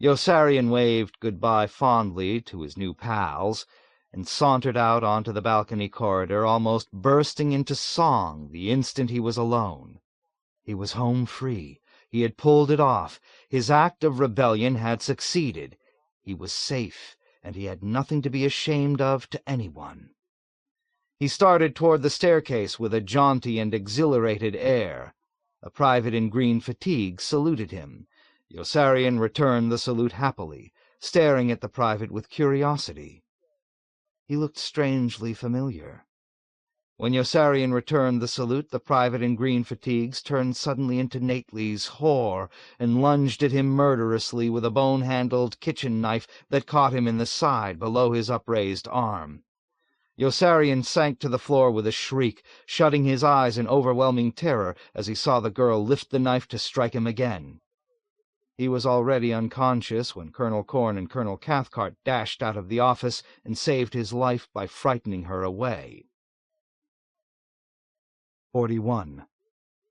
[SPEAKER 1] Yossarian waved goodbye fondly to his new pals, and sauntered out onto the balcony corridor, almost bursting into song the instant he was alone. He was home free. He had pulled it off. His act of rebellion had succeeded. He was safe, and he had nothing to be ashamed of to anyone. He started toward the staircase with a jaunty and exhilarated air. A private in green fatigues saluted him. Yossarian returned the salute happily, staring at the private with curiosity. He looked strangely familiar. When Yossarian returned the salute, the private in green fatigues turned suddenly into Nately's whore and lunged at him murderously with a bone-handled kitchen knife that caught him in the side below his upraised arm. Yossarian sank to the floor with a shriek, shutting his eyes in overwhelming terror as he saw the girl lift the knife to strike him again. He was already unconscious when Colonel Corn and Colonel Cathcart dashed out of the office and saved his life by frightening her away. 41.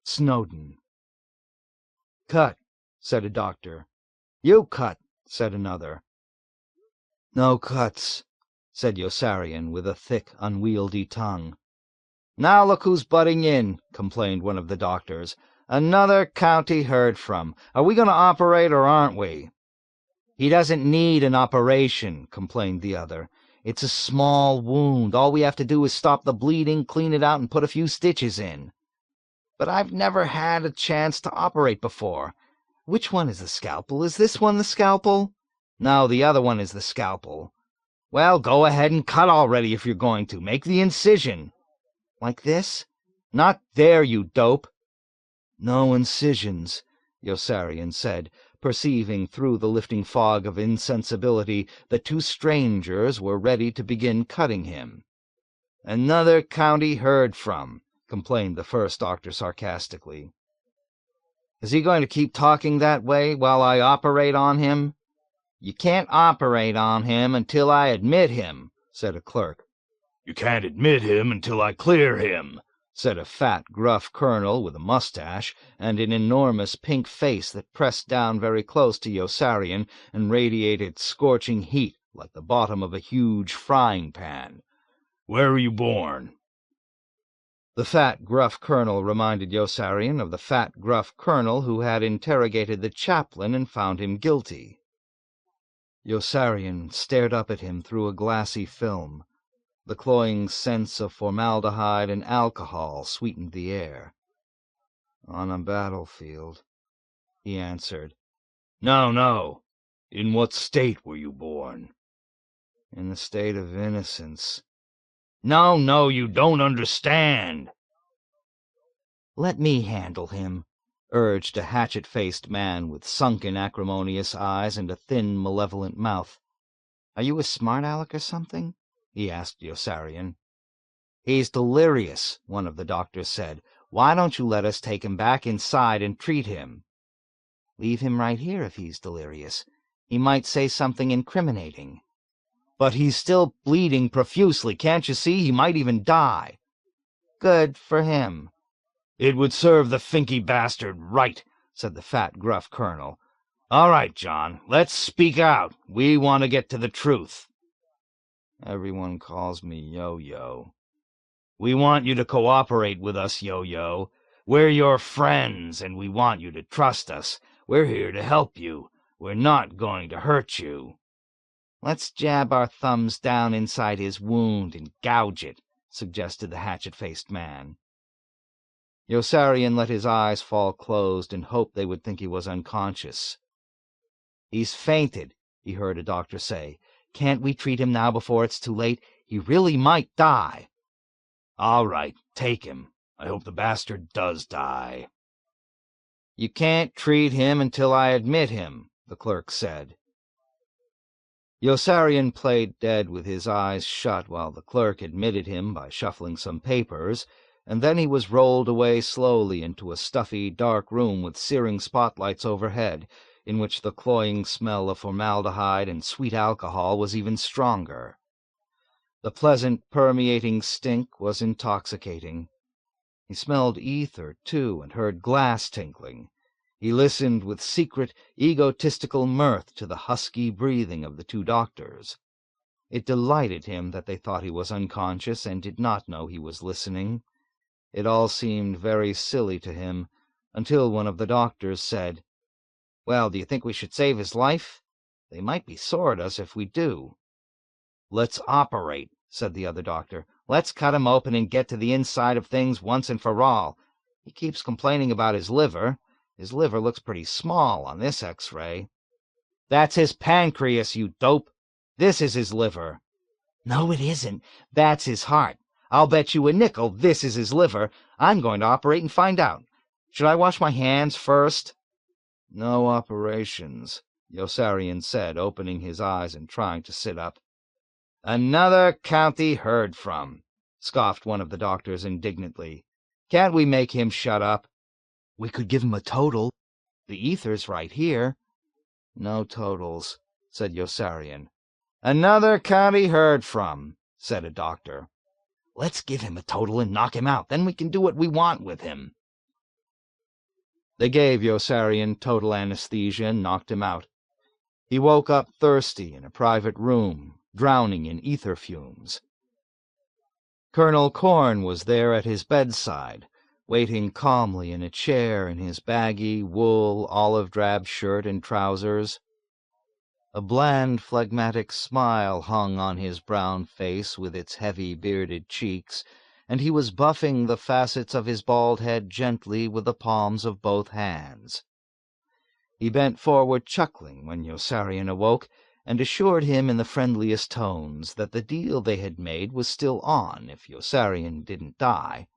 [SPEAKER 1] Snowden. "Cut," said a doctor. "You cut," said another. "No cuts," said Yossarian with a thick, unwieldy tongue. "Now look who's butting in," complained one of the doctors. "Another county heard from. Are we going to operate or aren't we?" "He doesn't need an operation," complained the other. "It's a small wound. All we have to do is stop the bleeding, clean it out, and put a few stitches in." "But I've never had a chance to operate before. Which one is the scalpel? Is this one the scalpel?" "No, the other one is the scalpel." "Well, go ahead and cut already if you're going to. Make the incision." "Like this?" "Not there, you dope." "No incisions," Yossarian said, perceiving through the lifting fog of insensibility that two strangers were ready to begin cutting him. "Another county heard from," complained the first doctor sarcastically. "Is he going to keep talking that way while I operate on him?" "You can't operate on him until I admit him," said a clerk.
[SPEAKER 4] "You can't admit him until I clear him,"
[SPEAKER 1] said a fat, gruff colonel with a mustache and an enormous pink face that pressed down very close to Yossarian and radiated scorching heat like the bottom of a huge frying pan.
[SPEAKER 4] "Where were you born?"
[SPEAKER 1] The fat, gruff colonel reminded Yossarian of the fat, gruff colonel who had interrogated the chaplain and found him guilty. Yossarian stared up at him through a glassy film. The cloying sense of formaldehyde and alcohol sweetened the air. "On a battlefield," he answered.
[SPEAKER 4] No. In what state were you born?"
[SPEAKER 1] "In the state of innocence."
[SPEAKER 4] No, you don't understand."
[SPEAKER 1] "Let me handle him," urged a hatchet-faced man with sunken, acrimonious eyes and a thin, malevolent mouth. "Are you a smart aleck or something?" he asked Yossarian. "He's delirious," one of the doctors said. "Why don't you let us take him back inside and treat him?" "Leave him right here if he's delirious. He might say something incriminating." "But he's still bleeding profusely. Can't you see? He might even die." "Good for him."
[SPEAKER 4] "It would serve the finky bastard right," said the fat, gruff colonel. "All right, John, let's speak out. We want to get to the truth."
[SPEAKER 1] "Everyone calls me Yo-Yo."
[SPEAKER 4] "We want you to cooperate with us, Yo-Yo. We're your friends, and we want you to trust us. We're here to help you. We're not going to hurt you."
[SPEAKER 1] "Let's jab our thumbs down inside his wound and gouge it," suggested the hatchet-faced man. Yossarian let his eyes fall closed and hoped they would think he was unconscious. "He's fainted," he heard a doctor say. "Can't we treat him now before it's too late? He really might die."
[SPEAKER 4] "All right, take him.
[SPEAKER 3] I hope the bastard does die."
[SPEAKER 1] "You can't treat him until I admit him," the clerk said. Yossarian played dead with his eyes shut while the clerk admitted him by shuffling some papers, and then he was rolled away slowly into a stuffy, dark room with searing spotlights overhead, in which the cloying smell of formaldehyde and sweet alcohol was even stronger. The pleasant, permeating stink was intoxicating. He smelled ether, too, and heard glass tinkling. He listened with secret, egotistical mirth to the husky breathing of the two doctors. It delighted him that they thought he was unconscious and did not know he was listening. It all seemed very silly to him, until one of the doctors said, "Well, do you think we should save his life? They might be sore at us if we do." "Let's operate," said the other doctor. "Let's cut him open and get to the inside of things once and for all. He keeps complaining about his liver. His liver looks pretty small on this X-ray." "That's his pancreas, you dope. This is his liver." "No, it isn't. That's his heart. I'll bet you a nickel this is his liver. I'm going to operate and find out. Should I wash my hands first?" "No operations," Yossarian said, opening his eyes and trying to sit up.
[SPEAKER 3] "Another county heard from," scoffed one of the doctors indignantly. "Can't we make him shut up?"
[SPEAKER 1] "We could give him a total. The ether's right here." "No totals," said Yossarian.
[SPEAKER 3] "Another county heard from," said a doctor.
[SPEAKER 1] "Let's give him a total and knock him out. Then we can do what we want with him." They gave Yossarian total anesthesia and knocked him out. He woke up thirsty in a private room, drowning in ether fumes. Colonel Corn was there at his bedside, waiting calmly in a chair in his baggy, wool, olive-drab shirt and trousers. A bland, phlegmatic smile hung on his brown face with its heavy, bearded cheeks, and he was buffing the facets of his bald head gently with the palms of both hands. He bent forward chuckling when Yossarian awoke, and assured him in the friendliest tones that the deal they had made was still on if Yossarian didn't die.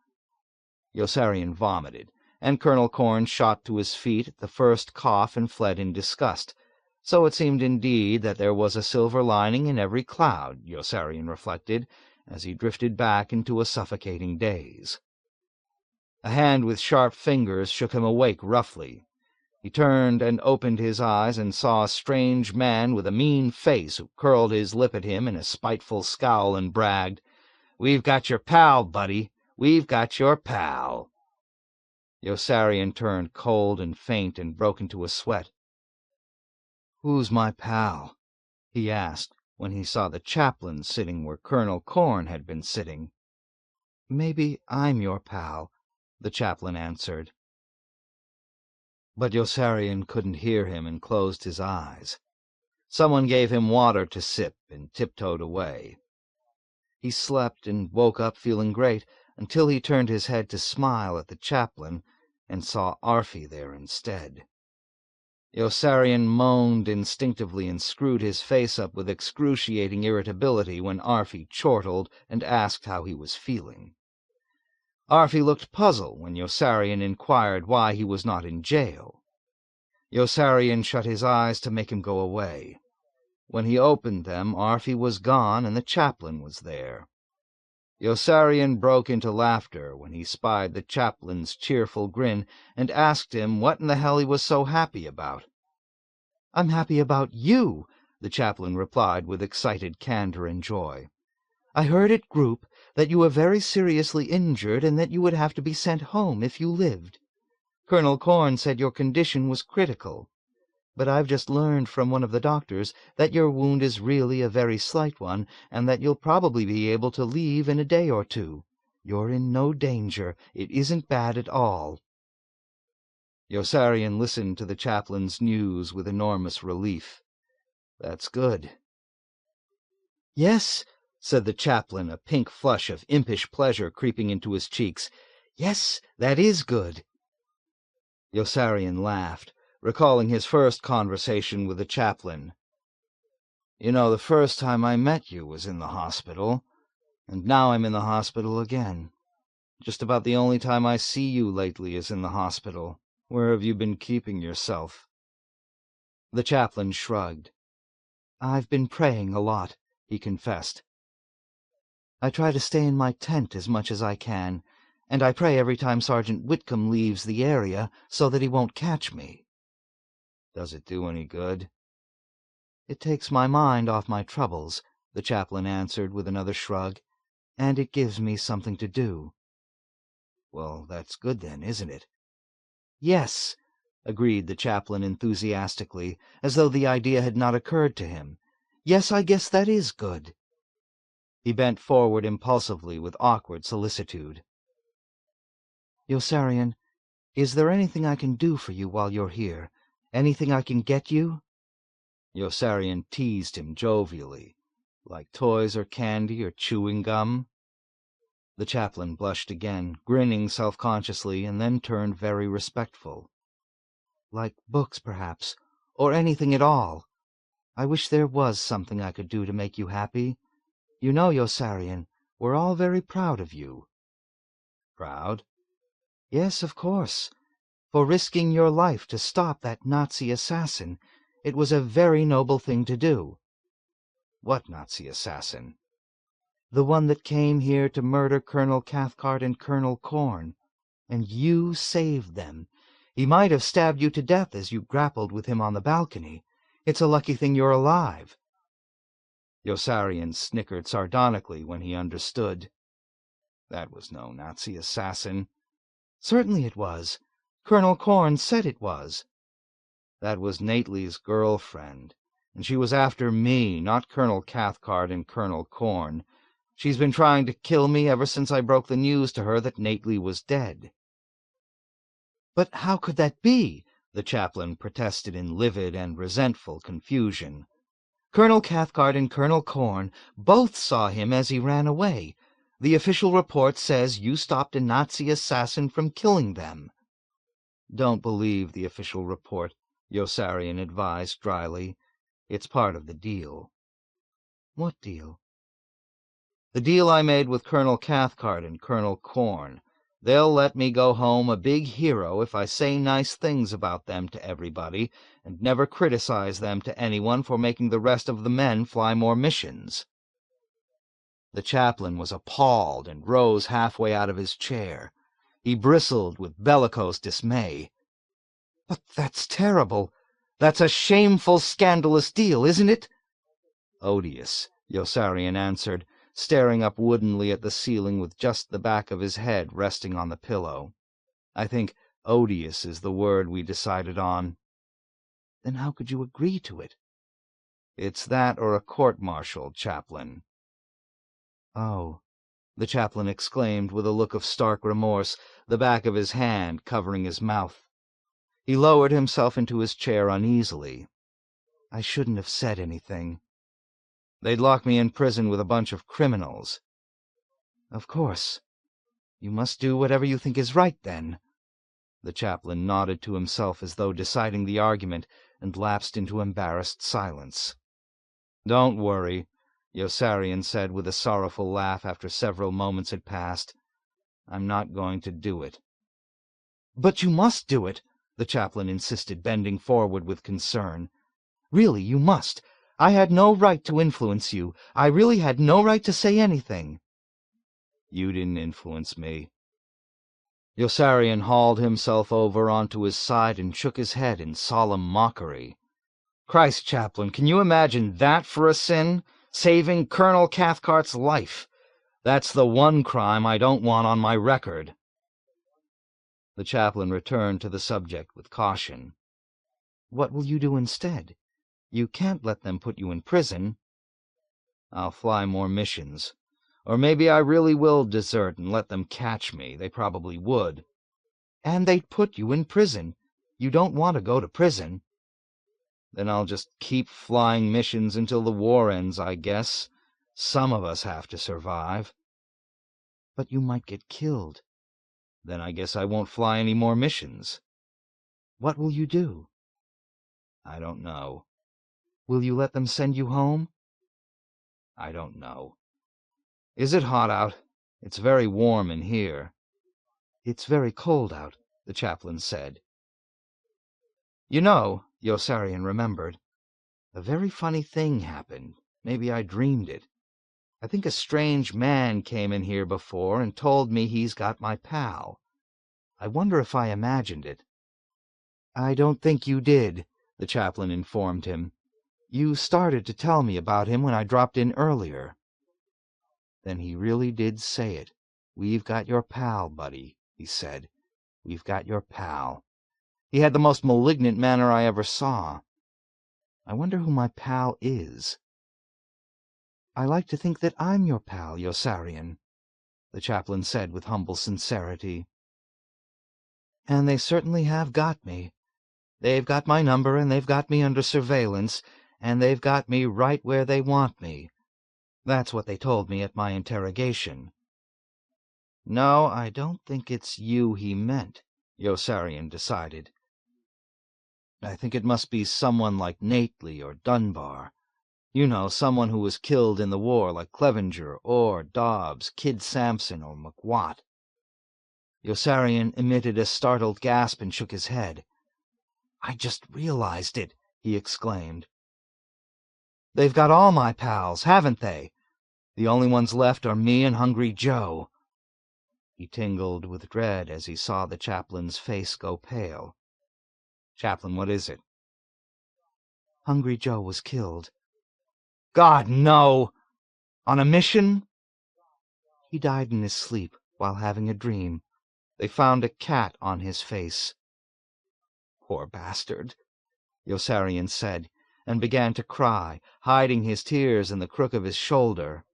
[SPEAKER 1] Yossarian vomited, and Colonel Corn shot to his feet at the first cough and fled in disgust. So it seemed indeed that there was a silver lining in every cloud, Yossarian reflected, as he drifted back into a suffocating daze. A hand with sharp fingers shook him awake roughly. He turned and opened his eyes and saw a strange man with a mean face who curled his lip at him in a spiteful scowl and bragged, "We've got your pal, buddy. We've got your pal." Yossarian turned cold and faint and broke into a sweat. "Who's my pal?" he asked when he saw the chaplain sitting where Colonel Corn had been sitting. "Maybe I'm your pal," the chaplain answered. But Yossarian couldn't hear him and closed his eyes. Someone gave him water to sip and tiptoed away. He slept and woke up feeling great until he turned his head to smile at the chaplain and saw Aarfy there instead. Yossarian moaned instinctively and screwed his face up with excruciating irritability when Aarfy chortled and asked how he was feeling. Aarfy looked puzzled when Yossarian inquired why he was not in jail. Yossarian shut his eyes to make him go away. When he opened them, Aarfy was gone and the chaplain was there. Yossarian broke into laughter when he spied the chaplain's cheerful grin and asked him what in the hell he was so happy about. "I'm happy about you," the chaplain replied with excited candor and joy. "I heard at group that you were very seriously injured and that you would have to be sent home if you lived. Colonel Corn said your condition was critical. But I've just learned from one of the doctors that your wound is really a very slight one, and that you'll probably be able to leave in a day or two. You're in no danger. It isn't bad at all." Yossarian listened to the chaplain's news with enormous relief. "That's good." "Yes," said the chaplain, a pink flush of impish pleasure creeping into his cheeks. "Yes, that is good." Yossarian laughed, recalling his first conversation with the chaplain. "You know, the first time I met you was in the hospital, and now I'm in the hospital again. Just about the only time I see you lately is in the hospital. Where have you been keeping yourself?"
[SPEAKER 2] The chaplain shrugged. "I've been praying a lot," he confessed. "I try to stay in my tent as much as I can, and I pray every time Sergeant Whitcomb leaves the area so that he won't catch me."
[SPEAKER 1] "Does it do any good?"
[SPEAKER 2] "It takes my mind off my troubles," the chaplain answered with another shrug, "and it gives me something to do."
[SPEAKER 1] "Well, that's good then, isn't it?"
[SPEAKER 2] "Yes," agreed the chaplain enthusiastically, as though the idea had not occurred to him. "Yes, I guess that is good." He bent forward impulsively with awkward solicitude. "Yossarian, is there anything I can do for you while you're here? Anything I can get you?"
[SPEAKER 1] Yossarian teased him jovially. "Like toys or candy or chewing gum?"
[SPEAKER 2] The chaplain blushed again, grinning self-consciously, and then turned very respectful. "Like books, perhaps, or anything at all. I wish there was something I could do to make you happy. You know, Yossarian, we're all very proud of you."
[SPEAKER 1] "Proud?"
[SPEAKER 2] "Yes, of course. For risking your life to stop that Nazi assassin. It was a very noble thing to do."
[SPEAKER 1] "What Nazi assassin?"
[SPEAKER 2] "The one that came here to murder Colonel Cathcart and Colonel Corn. And you saved them. He might have stabbed you to death as you grappled with him on the balcony. It's a lucky thing you're alive."
[SPEAKER 1] Yossarian snickered sardonically when he understood. "That was no Nazi assassin."
[SPEAKER 2] "Certainly it was. Colonel Corn said it was."
[SPEAKER 1] "That was Nately's girlfriend, and she was after me, not Colonel Cathcart and Colonel Corn. She's been trying to kill me ever since I broke the news to her that Nately was dead."
[SPEAKER 2] "But how could that be?"
[SPEAKER 1] the chaplain protested in livid and resentful confusion.
[SPEAKER 2] "Colonel Cathcart and Colonel Corn both saw him as he ran away. The official report says you stopped a Nazi assassin from killing them."
[SPEAKER 1] "Don't believe the official report," Yossarian advised dryly. "It's part of the deal."
[SPEAKER 2] "What deal?"
[SPEAKER 1] "The deal I made with Colonel Cathcart and Colonel Corn. They'll let me go home a big hero if I say nice things about them to everybody and never criticize them to anyone for making the rest of the men fly more missions."
[SPEAKER 2] The chaplain was appalled and rose halfway out of his chair. He bristled with bellicose dismay. "But that's terrible. That's a shameful, scandalous deal, isn't it?"
[SPEAKER 1] "Odious," Yossarian answered, staring up woodenly at the ceiling with just the back of his head resting on the pillow. "I think odious is the word we decided on."
[SPEAKER 2] "Then how could you agree to it?"
[SPEAKER 1] "It's that or a court-martial, Chaplain."
[SPEAKER 2] "Oh," the chaplain exclaimed with a look of stark remorse, the back of his hand covering his mouth. He lowered himself into his chair uneasily. "I shouldn't have said anything."
[SPEAKER 1] "They'd lock me in prison with a bunch of criminals."
[SPEAKER 2] "Of course. You must do whatever you think is right, then."
[SPEAKER 1] The chaplain nodded to himself as though deciding the argument, and lapsed into embarrassed silence. "Don't worry," Yossarian said with a sorrowful laugh after several moments had passed. "I'm not going to do it."
[SPEAKER 2] "But you must do it," the chaplain insisted, bending forward with concern. "Really, you must. I had no right to influence you. I really had no right to say anything."
[SPEAKER 1] "You didn't influence me." Yossarian hauled himself over onto his side and shook his head in solemn mockery. "Christ, Chaplain, can you imagine that for a sin? Saving Colonel Cathcart's life. That's the one crime I don't want on my record."
[SPEAKER 2] The chaplain returned to the subject with caution. "What will you do instead? You can't let them put you in prison."
[SPEAKER 1] "I'll fly more missions. Or maybe I really will desert and let them catch me. They probably would."
[SPEAKER 2] "And they'd put you in prison. You don't want to go to prison."
[SPEAKER 1] "Then I'll just keep flying missions until the war ends, I guess. Some of us have to survive."
[SPEAKER 2] "But you might get killed."
[SPEAKER 1] "Then I guess I won't fly any more missions."
[SPEAKER 2] "What will you do?"
[SPEAKER 1] "I don't know."
[SPEAKER 2] "Will you let them send you home?"
[SPEAKER 1] "I don't know. Is it hot out? It's very warm in here." "It's very cold out," the chaplain said. "You know," Yossarian remembered, "a very funny thing happened. Maybe I dreamed it. I think a strange man came in here before and told me he's got my pal. I wonder if I imagined it." "I don't think you did," the chaplain informed him. "You started to tell me about him when I dropped in earlier." Then he really did say it. "We've got your pal, buddy," he said. "We've got your pal." He had the most malignant manner I ever saw. I wonder who my pal is. "I like to think that I'm your pal, Yossarian," the chaplain said with humble sincerity. "And they certainly have got me. They've got my number, and they've got me under surveillance, and they've got me right where they want me. That's what they told me at my interrogation." "No, I don't think it's you he meant," Yossarian decided. "I think it must be someone like Nately or Dunbar. You know, someone who was killed in the war, like Clevenger, or Dobbs, Kid Sampson, or McWatt." Yossarian emitted a startled gasp and shook his head. "I just realized it," he exclaimed. "They've got all my pals, haven't they? The only ones left are me and Hungry Joe." He tingled with dread as he saw the chaplain's face go pale. "Chaplain, what is it?" "Hungry Joe was killed." "God, no! On a mission?" "He died in his sleep while having a dream. They found a cat on his face." "Poor bastard," Yossarian said, and began to cry, hiding his tears in the crook of his shoulder.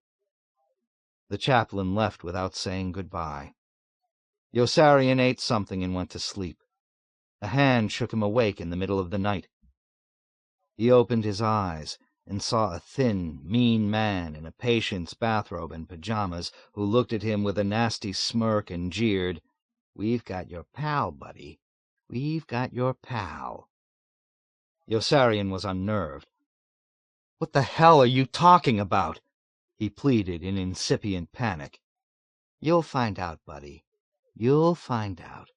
[SPEAKER 1] The chaplain left without saying goodbye. Yossarian ate something and went to sleep. A hand shook him awake in the middle of the night. He opened his eyes and saw a thin, mean man in a patient's bathrobe and pajamas who looked at him with a nasty smirk and jeered, "We've got your pal, buddy. We've got your pal." Yossarian was unnerved. "What the hell are you talking about?" he pleaded in incipient panic. "You'll find out, buddy. You'll find out."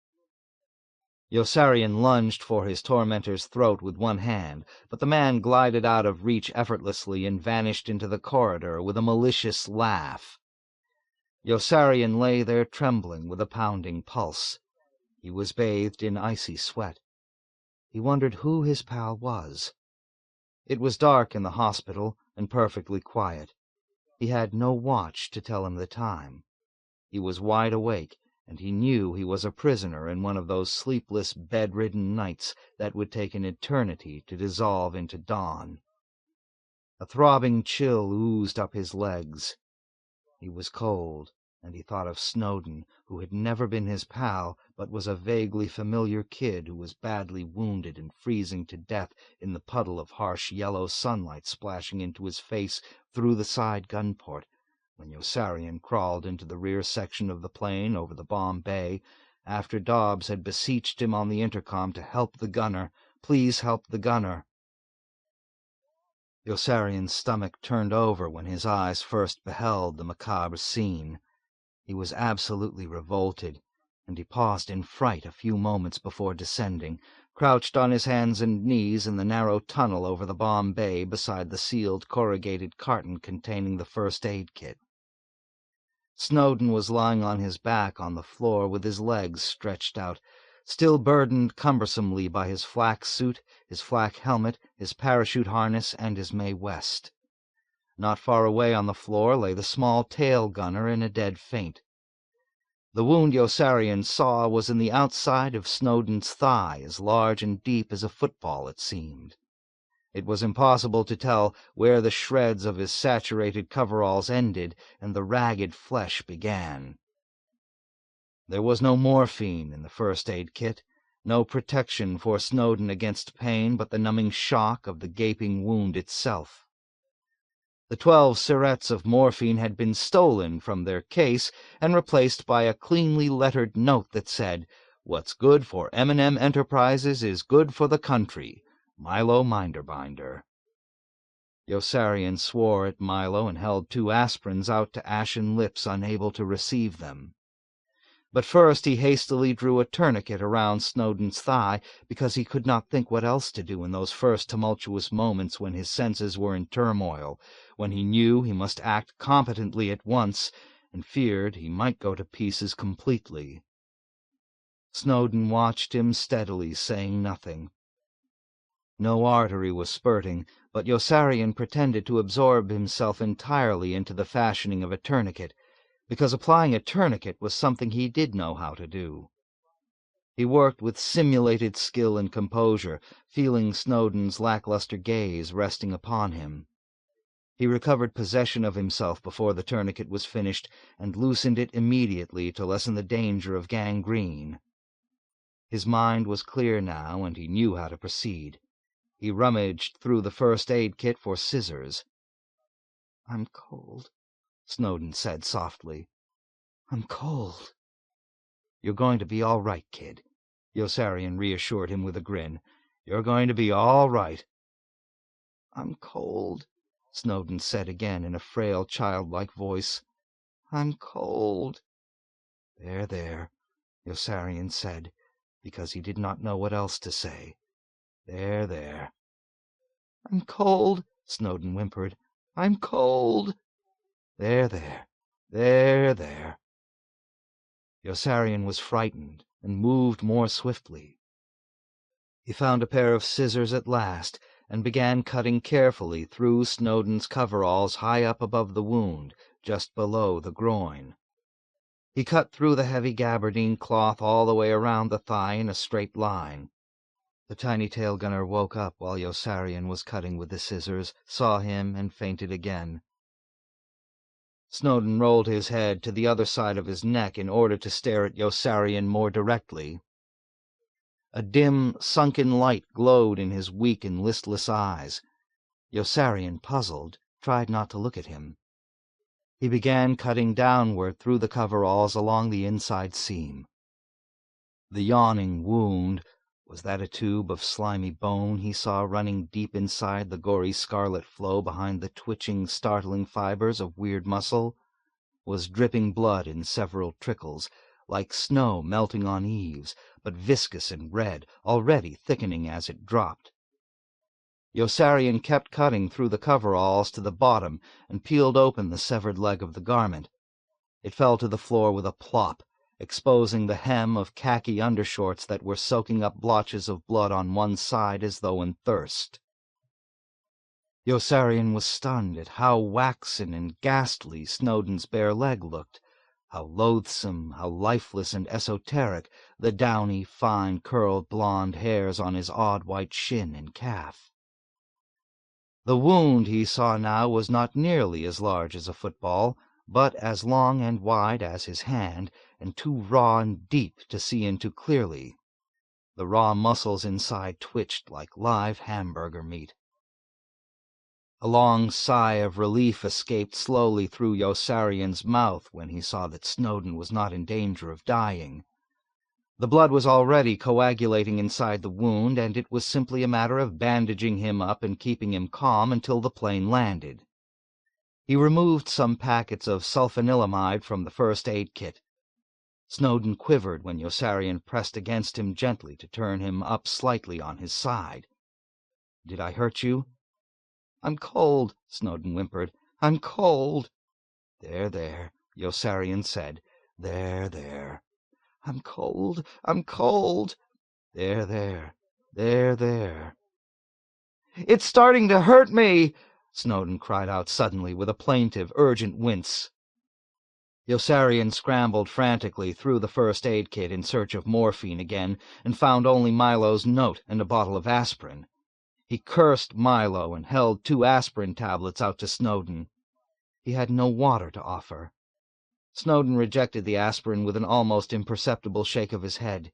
[SPEAKER 1] Yossarian lunged for his tormentor's throat with one hand, but the man glided out of reach effortlessly and vanished into the corridor with a malicious laugh. Yossarian lay there trembling with a pounding pulse. He was bathed in icy sweat. He wondered who his pal was. It was dark in the hospital and perfectly quiet. He had no watch to tell him the time. He was wide awake, and he knew he was a prisoner in one of those sleepless, bedridden nights that would take an eternity to dissolve into dawn. A throbbing chill oozed up his legs. He was cold, and he thought of Snowden, who had never been his pal, but was a vaguely familiar kid who was badly wounded and freezing to death in the puddle of harsh yellow sunlight splashing into his face through the side gun port, when Yossarian crawled into the rear section of the plane over the bomb bay, after Dobbs had beseeched him on the intercom to help the gunner, please help the gunner. Yossarian's stomach turned over when his eyes first beheld the macabre scene. He was absolutely revolted, and he paused in fright a few moments before descending, crouched on his hands and knees in the narrow tunnel over the bomb bay beside the sealed corrugated carton containing the first aid kit. Snowden was lying on his back on the floor with his legs stretched out, still burdened cumbersomely by his flak suit, his flak helmet, his parachute harness, and his Mae West. Not far away on the floor lay the small tail gunner in a dead faint. The wound Yossarian saw was in the outside of Snowden's thigh, as large and deep as a football, it seemed. It was impossible to tell where the shreds of his saturated coveralls ended and the ragged flesh began. There was no morphine in the first aid kit, no protection for Snowden against pain but the numbing shock of the gaping wound itself. The 12 syrettes of morphine had been stolen from their case and replaced by a cleanly lettered note that said, "What's good for M&M Enterprises is good for the country. Milo Minderbinder." Yossarian swore at Milo and held 2 aspirins out to ashen lips unable to receive them. But first he hastily drew a tourniquet around Snowden's thigh, because he could not think what else to do in those first tumultuous moments when his senses were in turmoil, when he knew he must act competently at once, and feared he might go to pieces completely. Snowden watched him steadily, saying nothing. No artery was spurting, but Yossarian pretended to absorb himself entirely into the fashioning of a tourniquet, because applying a tourniquet was something he did know how to do. He worked with simulated skill and composure, feeling Snowden's lackluster gaze resting upon him. He recovered possession of himself before the tourniquet was finished, and loosened it immediately to lessen the danger of gangrene. His mind was clear now, and he knew how to proceed. He rummaged through the first-aid kit for scissors. "I'm cold," Snowden said softly. "I'm cold." "You're going to be all right, kid," Yossarian reassured him with a grin. "You're going to be all right." "I'm cold," Snowden said again in a frail, childlike voice. "I'm cold." "There, there," Yossarian said, because he did not know what else to say. "There, there." "I'm cold," Snowden whimpered. "I'm cold." "There, there. There, there." Yossarian was frightened and moved more swiftly. He found a pair of scissors at last, and began cutting carefully through Snowden's coveralls high up above the wound, just below the groin. He cut through the heavy gabardine cloth all the way around the thigh in a straight line. The tiny tail gunner woke up while Yossarian was cutting with the scissors, saw him, and fainted again. Snowden rolled his head to the other side of his neck in order to stare at Yossarian more directly. A dim, sunken light glowed in his weak and listless eyes. Yossarian, puzzled, tried not to look at him. He began cutting downward through the coveralls along the inside seam. The yawning wound, was that a tube of slimy bone he saw running deep inside the gory scarlet flow behind the twitching, startling fibers of weird muscle? Was dripping blood in several trickles, like snow melting on eaves, but viscous and red, already thickening as it dropped. Yossarian kept cutting through the coveralls to the bottom and peeled open the severed leg of the garment. It fell to the floor with a plop, exposing the hem of khaki undershorts that were soaking up blotches of blood on one side as though in thirst. Yossarian was stunned at how waxen and ghastly Snowden's bare leg looked, how loathsome, how lifeless and esoteric the downy, fine, curled blonde hairs on his odd white shin and calf. The wound, he saw now, was not nearly as large as a football, but as long and wide as his hand, and too raw and deep to see into clearly. The raw muscles inside twitched like live hamburger meat. A long sigh of relief escaped slowly through Yossarian's mouth when he saw that Snowden was not in danger of dying. The blood was already coagulating inside the wound, and it was simply a matter of bandaging him up and keeping him calm until the plane landed. He removed some packets of sulfanilamide from the first-aid kit. Snowden quivered when Yossarian pressed against him gently to turn him up slightly on his side. "Did I hurt you?" "I'm cold," Snowden whimpered. "I'm cold." "There, there," Yossarian said. "There, there." "I'm cold. I'm cold." "There, there. There, there." "It's starting to hurt me!" Snowden cried out suddenly with a plaintive, urgent wince. Yossarian scrambled frantically through the first-aid kit in search of morphine again, and found only Milo's note and a bottle of aspirin. He cursed Milo and held 2 aspirin tablets out to Snowden. He had no water to offer. Snowden rejected the aspirin with an almost imperceptible shake of his head.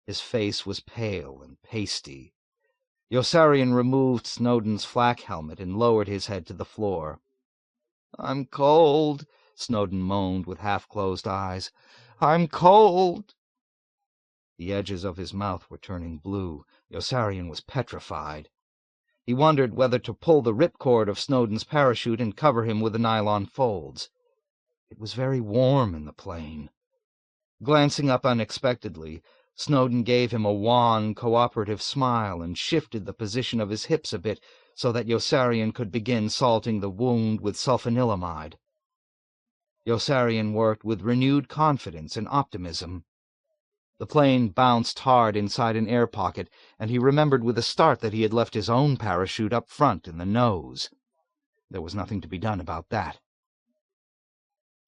[SPEAKER 1] His face was pale and pasty. Yossarian removed Snowden's flak helmet and lowered his head to the floor. "I'm cold," Snowden moaned with half-closed eyes. "I'm cold." The edges of his mouth were turning blue. Yossarian was petrified. He wondered whether to pull the ripcord of Snowden's parachute and cover him with the nylon folds. It was very warm in the plane. Glancing up unexpectedly, Snowden gave him a wan, cooperative smile and shifted the position of his hips a bit so that Yossarian could begin salting the wound with sulfanilamide. Yossarian worked with renewed confidence and optimism. The plane bounced hard inside an air pocket, and he remembered with a start that he had left his own parachute up front in the nose. There was nothing to be done about that.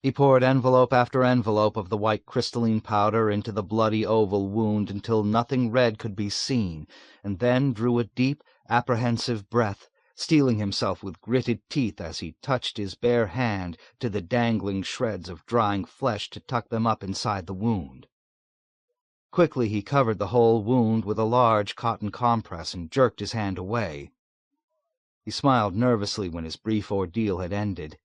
[SPEAKER 1] He poured envelope after envelope of the white crystalline powder into the bloody oval wound until nothing red could be seen, and then drew a deep, apprehensive breath, steeling himself with gritted teeth as he touched his bare hand to the dangling shreds of drying flesh to tuck them up inside the wound. Quickly he covered the whole wound with a large cotton compress and jerked his hand away. He smiled nervously when his brief ordeal had ended.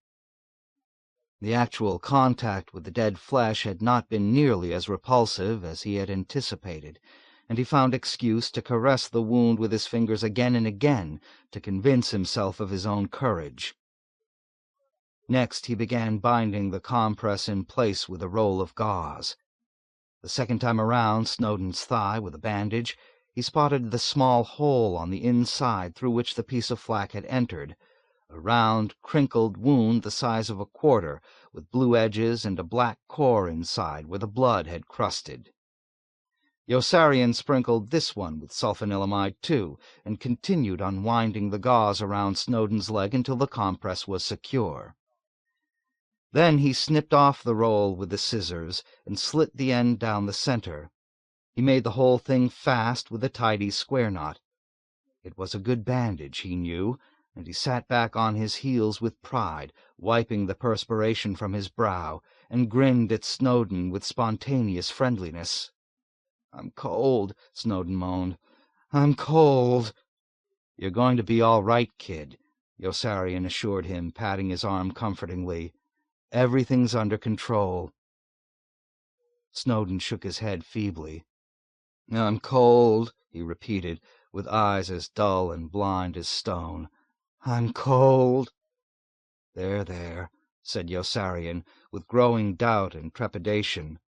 [SPEAKER 1] The actual contact with the dead flesh had not been nearly as repulsive as he had anticipated, and he found excuse to caress the wound with his fingers again and again to convince himself of his own courage. Next he began binding the compress in place with a roll of gauze. The second time around Snowden's thigh with a bandage, he spotted the small hole on the inside through which the piece of flak had entered, a round, crinkled wound the size of a quarter, with blue edges and a black core inside where the blood had crusted. Yossarian sprinkled this one with sulfanilamide too, and continued unwinding the gauze around Snowden's leg until the compress was secure. Then he snipped off the roll with the scissors and slit the end down the center. He made the whole thing fast with a tidy square knot. It was a good bandage, he knew, and he sat back on his heels with pride, wiping the perspiration from his brow, and grinned at Snowden with spontaneous friendliness. "I'm cold," Snowden moaned. "I'm cold." "You're going to be all right, kid," Yossarian assured him, patting his arm comfortingly. "Everything's under control." Snowden shook his head feebly. "I'm cold," he repeated, with eyes as dull and blind as stone. "I'm cold." There, said Yossarian, with growing doubt and trepidation.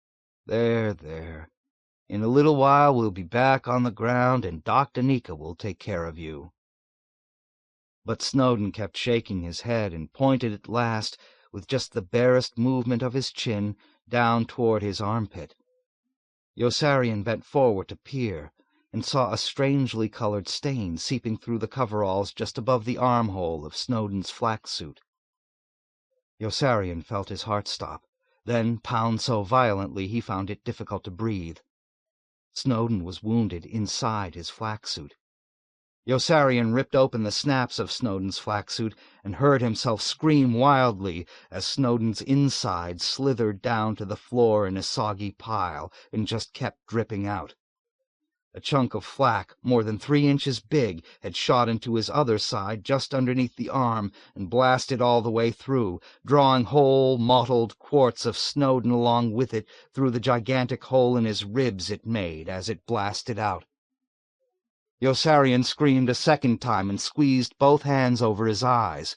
[SPEAKER 1] There. In a little while we'll be back on the ground, and Daneeka will take care of you." But Snowden kept shaking his head and pointed at last, with just the barest movement of his chin, down toward his armpit. Yossarian bent forward to peer, and saw a strangely colored stain seeping through the coveralls just above the armhole of Snowden's flak suit. Yossarian felt his heart stop, then pound so violently he found it difficult to breathe. Snowden was wounded inside his flak suit. Yossarian ripped open the snaps of Snowden's flak suit and heard himself scream wildly as Snowden's inside slithered down to the floor in a soggy pile and just kept dripping out. A chunk of flak, more than 3 inches big, had shot into his other side just underneath the arm and blasted all the way through, drawing whole, mottled quarts of Snowden along with it through the gigantic hole in his ribs it made as it blasted out. Yossarian screamed a second time and squeezed both hands over his eyes.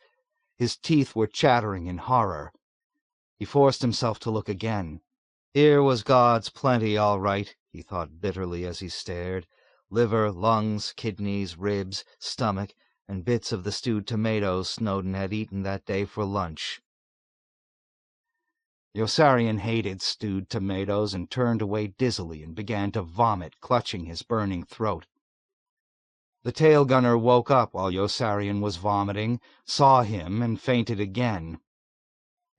[SPEAKER 1] His teeth were chattering in horror. He forced himself to look again. Here was God's plenty, all right, he thought bitterly as he stared. Liver, lungs, kidneys, ribs, stomach, and bits of the stewed tomatoes Snowden had eaten that day for lunch. Yossarian hated stewed tomatoes and turned away dizzily and began to vomit, clutching his burning throat. The tail gunner woke up while Yossarian was vomiting, saw him, and fainted again.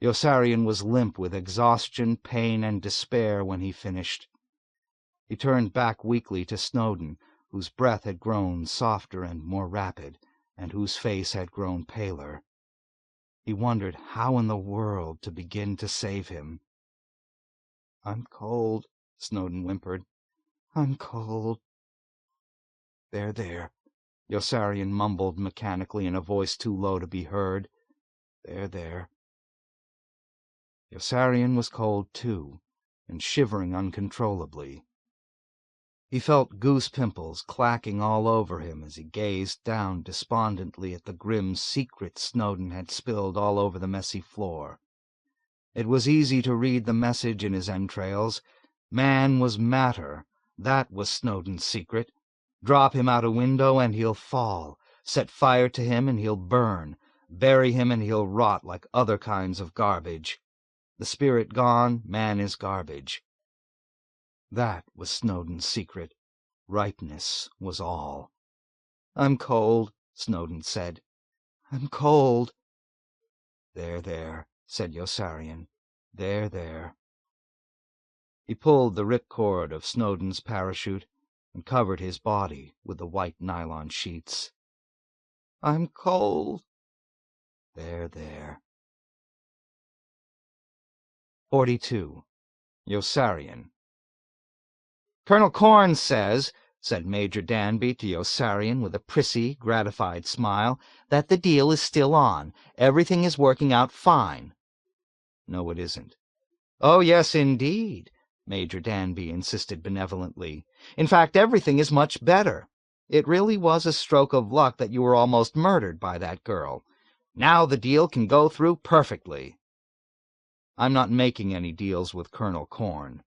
[SPEAKER 1] Yossarian was limp with exhaustion, pain, and despair when he finished. He turned back weakly to Snowden, whose breath had grown softer and more rapid, and whose face had grown paler. He wondered how in the world to begin to save him. "I'm cold," Snowden whimpered. "I'm cold." There, Yossarian mumbled mechanically in a voice too low to be heard. There. Yossarian was cold too, and shivering uncontrollably. He felt goose pimples clacking all over him as he gazed down despondently at the grim secret Snowden had spilled all over the messy floor. It was easy to read the message in his entrails. Man was matter. That was Snowden's secret. Drop him out a window and he'll fall. Set fire to him and he'll burn. Bury him and he'll rot like other kinds of garbage. The spirit gone, man is garbage. That was Snowden's secret. Ripeness was all. "I'm cold," Snowden said. "I'm cold." There, said Yossarian. There. He pulled the ripcord of Snowden's parachute and covered his body with the white nylon sheets. "I'm cold." There. 42. Yossarian. "Colonel Corn says," said Major Danby to Yossarian with a prissy, gratified smile, "that the deal is still on. Everything is working out fine." "No, it isn't." "Oh, yes, indeed," Major Danby insisted benevolently. "In fact, everything is much better. It really was a stroke of luck that you were almost murdered by that girl. Now the deal can go through perfectly." "I'm not making any deals with Colonel Corn."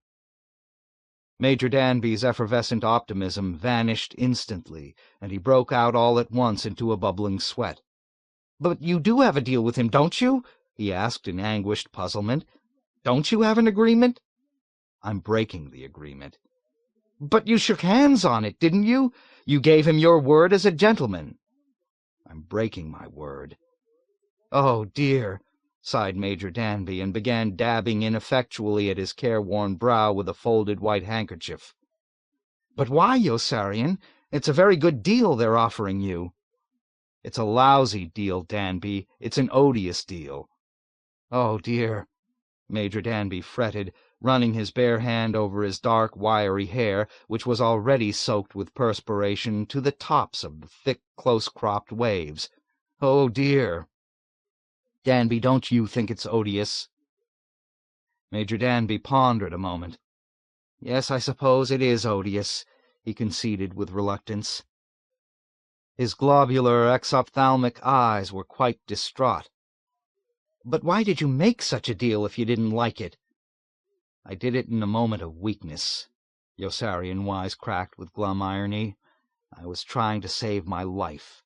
[SPEAKER 1] Major Danby's effervescent optimism vanished instantly, and he broke out all at once into a bubbling sweat. "But you do have a deal with him, don't you?" he asked in anguished puzzlement. "Don't you have an agreement?" "I'm breaking the agreement." "But you shook hands on it, didn't you? You gave him your word as a gentleman." "I'm breaking my word." "Oh, dear," sighed Major Danby, and began dabbing ineffectually at his careworn brow with a folded white handkerchief. "But why, Yossarian? It's a very good deal they're offering you." "It's a lousy deal, Danby. It's an odious deal." "Oh, dear," Major Danby fretted, running his bare hand over his dark, wiry hair, which was already soaked with perspiration to the tops of the thick, close-cropped waves. "Oh, dear." "Danby, don't you think it's odious?" Major Danby pondered a moment. "Yes, I suppose it is odious," he conceded with reluctance. His globular, exophthalmic eyes were quite distraught. "But why did you make such a deal if you didn't like it?" "I did it in a moment of weakness," Yossarian wisecracked with glum irony. "I was trying to save my life."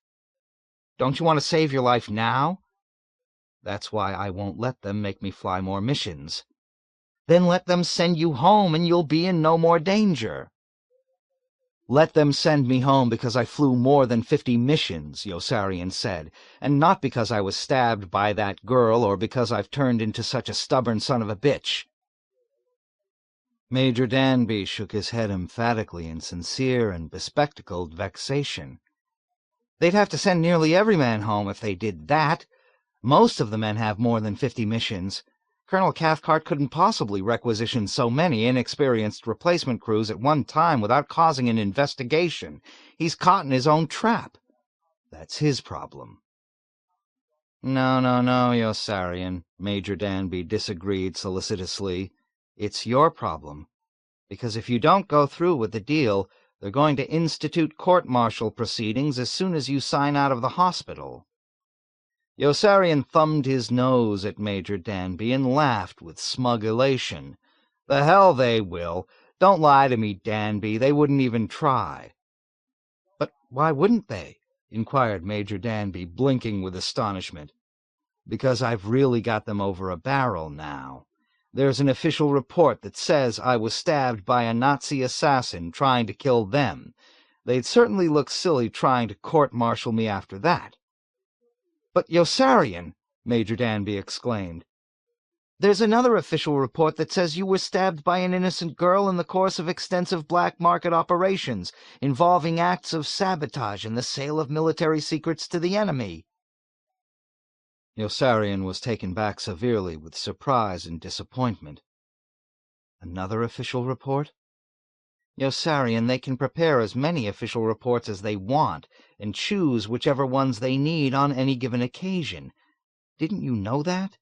[SPEAKER 1] "Don't you want to save your life now?" "That's why I won't let them make me fly more missions." "Then let them send you home and you'll be in no more danger." "Let them send me home because I flew more than 50 missions," Yossarian said, "and not because I was stabbed by that girl or because I've turned into such a stubborn son of a bitch." Major Danby shook his head emphatically in sincere and bespectacled vexation. "They'd have to send nearly every man home if they did that. Most of the men have more than 50 missions. Colonel Cathcart couldn't possibly requisition so many inexperienced replacement crews at one time without causing an investigation. He's caught in his own trap. That's his problem." No, Yossarian," Major Danby disagreed solicitously. "It's your problem. Because if you don't go through with the deal, they're going to institute court-martial proceedings as soon as you sign out of the hospital." Yossarian thumbed his nose at Major Danby and laughed with smug elation. "The hell they will. Don't lie to me, Danby. They wouldn't even try." "But why wouldn't they?" inquired Major Danby, blinking with astonishment. "Because I've really got them over a barrel now. There's an official report that says I was stabbed by a Nazi assassin trying to kill them. They'd certainly look silly trying to court-martial me after that." "But, Yossarian," Major Danby exclaimed, "there's another official report that says you were stabbed by an innocent girl in the course of extensive black market operations involving acts of sabotage and the sale of military secrets to the enemy." Yossarian was taken back severely with surprise and disappointment. "Another official report?" "Yossarian, they can prepare as many official reports as they want and choose whichever ones they need on any given occasion. Didn't you know that?"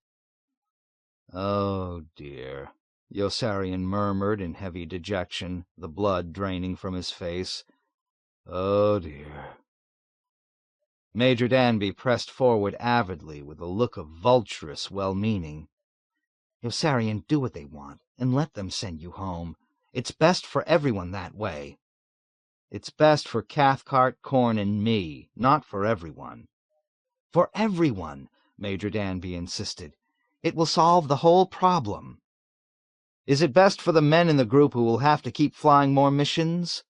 [SPEAKER 1] "Oh, dear," Yossarian murmured in heavy dejection, the blood draining from his face. "Oh, dear." Major Danby pressed forward avidly with a look of vulturous well-meaning. "Yossarian, do what they want, and let them send you home.
[SPEAKER 3] It's best for everyone that way." "It's best for Cathcart, Corn, and me, not for everyone." "For everyone," Major Danby insisted. "It will solve the whole problem." "Is it best for the men in the group who will have to keep flying more missions?"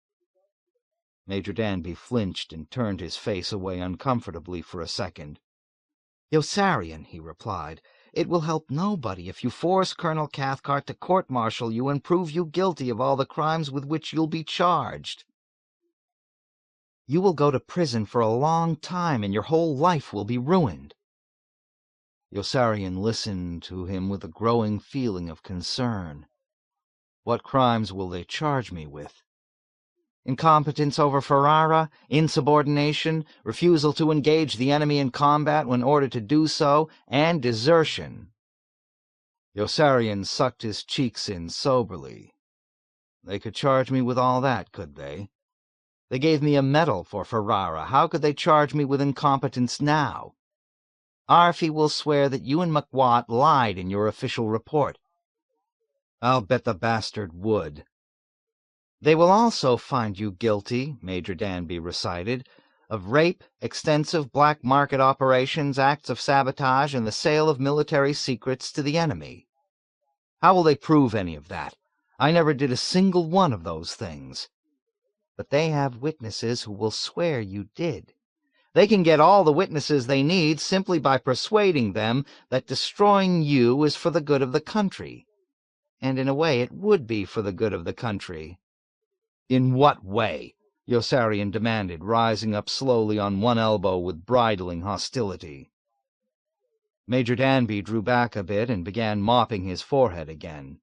[SPEAKER 3] Major Danby flinched and turned his face away uncomfortably for a second. "Yossarian," he replied, "it will help nobody if you force Colonel Cathcart to court-martial you and prove you guilty of all the crimes with which you'll be charged. You will go to prison for a long time, and your whole life will be ruined." Yossarian listened to him with a growing feeling of concern. "What crimes will they charge me with?" "Incompetence over Ferrara, insubordination, refusal to engage the enemy in combat when ordered to do so, and desertion." Yossarian sucked his cheeks in soberly. "They could charge me with all that, could they? They gave me a medal for Ferrara. How could they charge me with incompetence now? Aarfy will swear that you and McWatt lied in your official report." "I'll bet the bastard would." "They will also find you guilty," Major Danby recited, "of rape, extensive black market operations, acts of sabotage, and the sale of military secrets to the enemy." "How will they prove any of that? I never did a single one of those things." "But they have witnesses who will swear you did. They can get all the witnesses they need simply by persuading them that destroying you is for the good of the country. And in a way it would be for the good of the country." "In what way?" Yossarian demanded, rising up slowly on one elbow with bridling hostility. Major Danby drew back a bit and began mopping his forehead again.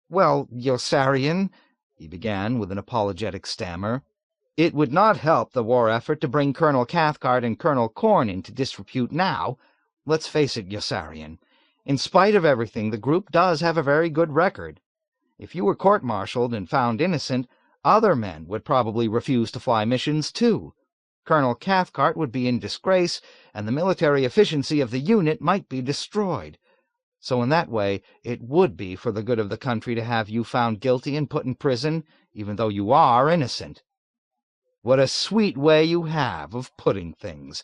[SPEAKER 3] "Well, Yossarian," he began with an apologetic stammer, "it would not help the war effort to bring Colonel Cathcart and Colonel Corn into disrepute now. Let's face it, Yossarian, in spite of everything, the group does have a very good record. If you were court-martialed and found innocent, other men would probably refuse to fly missions too. Colonel Cathcart would be in disgrace, and the military efficiency of the unit might be destroyed. So in that way, it would be for the good of the country to have you found guilty and put in prison, even though you are innocent." "What a sweet way you have of putting things,"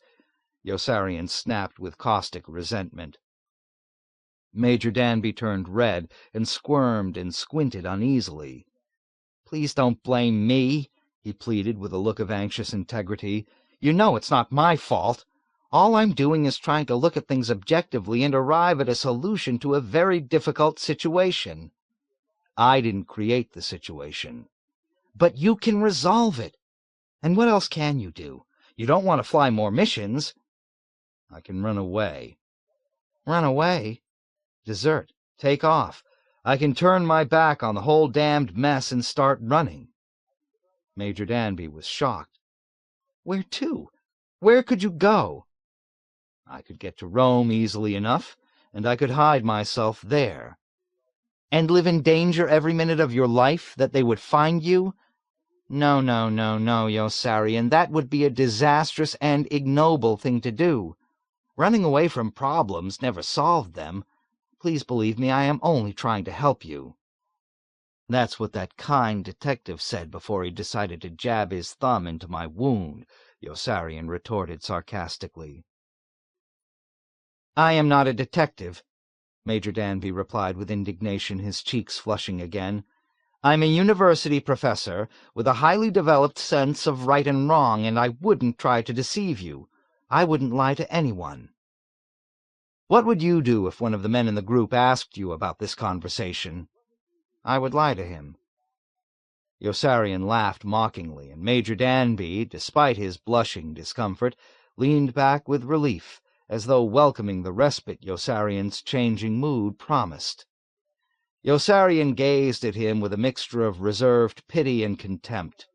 [SPEAKER 3] Yossarian snapped with caustic resentment. Major Danby turned red and squirmed and squinted uneasily. "Please don't blame me," he pleaded with a look of anxious integrity. "You know it's not my fault. All I'm doing is trying to look at things objectively and arrive at a solution to a very difficult situation." "I didn't create the situation." "But you can resolve it. And what else can you do? You don't want to fly more missions." "I can run away." "Run away? Desert. Take off. I can turn my back on the whole damned mess and start running." Major Danby was shocked. "Where to? Where could you go?" "I could get to Rome easily enough, and I could hide myself there." "And live in danger every minute of your life that they would find you? No, no, no, no, Yossarian, that would be a disastrous and ignoble thing to do. Running away from problems never solved them. Please believe me, I am only trying to help you." "That's what that kind detective said before he decided to jab his thumb into my wound," Yossarian retorted sarcastically. "I am not a detective," Major Danby replied with indignation, his cheeks flushing again. "I'm a university professor with a highly developed sense of right and wrong, and I wouldn't try to deceive you. I wouldn't lie to anyone." "What would you do if one of the men in the group asked you about this conversation?" "I would lie to him." Yossarian laughed mockingly, and Major Danby, despite his blushing discomfort, leaned back with relief, as though welcoming the respite Yossarian's changing mood promised. Yossarian gazed at him with a mixture of reserved pity and contempt.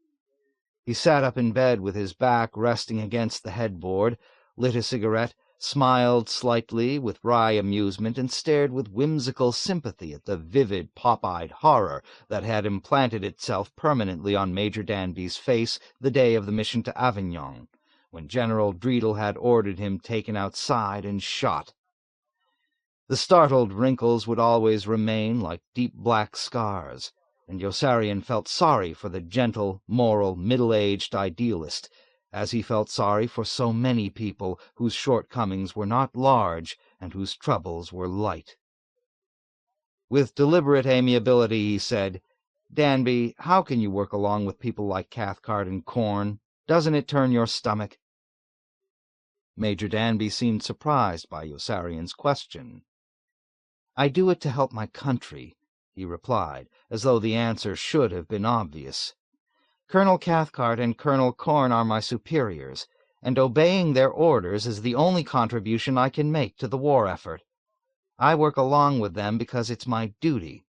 [SPEAKER 3] He sat up in bed with his back resting against the headboard, lit a cigarette, smiled slightly with wry amusement, and stared with whimsical sympathy at the vivid, pop-eyed horror that had implanted itself permanently on Major Danby's face the day of the mission to Avignon, when General Dreedel had ordered him taken outside and shot. The startled wrinkles would always remain like deep black scars,
[SPEAKER 1] and Yossarian felt sorry for the gentle, moral, middle-aged idealist, as he felt sorry for so many people whose shortcomings were not large and whose troubles were light. With deliberate amiability he said, "Danby, how can you work along with people like Cathcart and Corn? Doesn't it turn your stomach?" Major Danby seemed surprised by Yossarian's question. "I do it to help my country," he replied, as though the answer should have been obvious. "Colonel Cathcart and Colonel Corn are my superiors, and obeying their orders is the only contribution I can make to the war effort. I work along with them because it's my duty.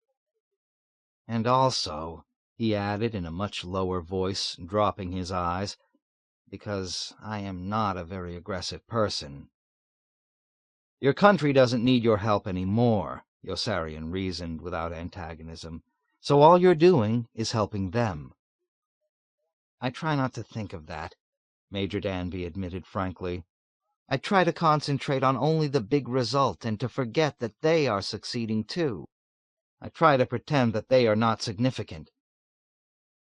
[SPEAKER 1] And also," he added in a much lower voice, dropping his eyes, "because I am not a very aggressive person." "Your country doesn't need your help any more," Yossarian reasoned without antagonism, "so all you're doing is helping them." "I try not to think of that," Major Danby admitted frankly. "I try to concentrate on only the big result and to forget that they are succeeding too. I try to pretend that they are not significant."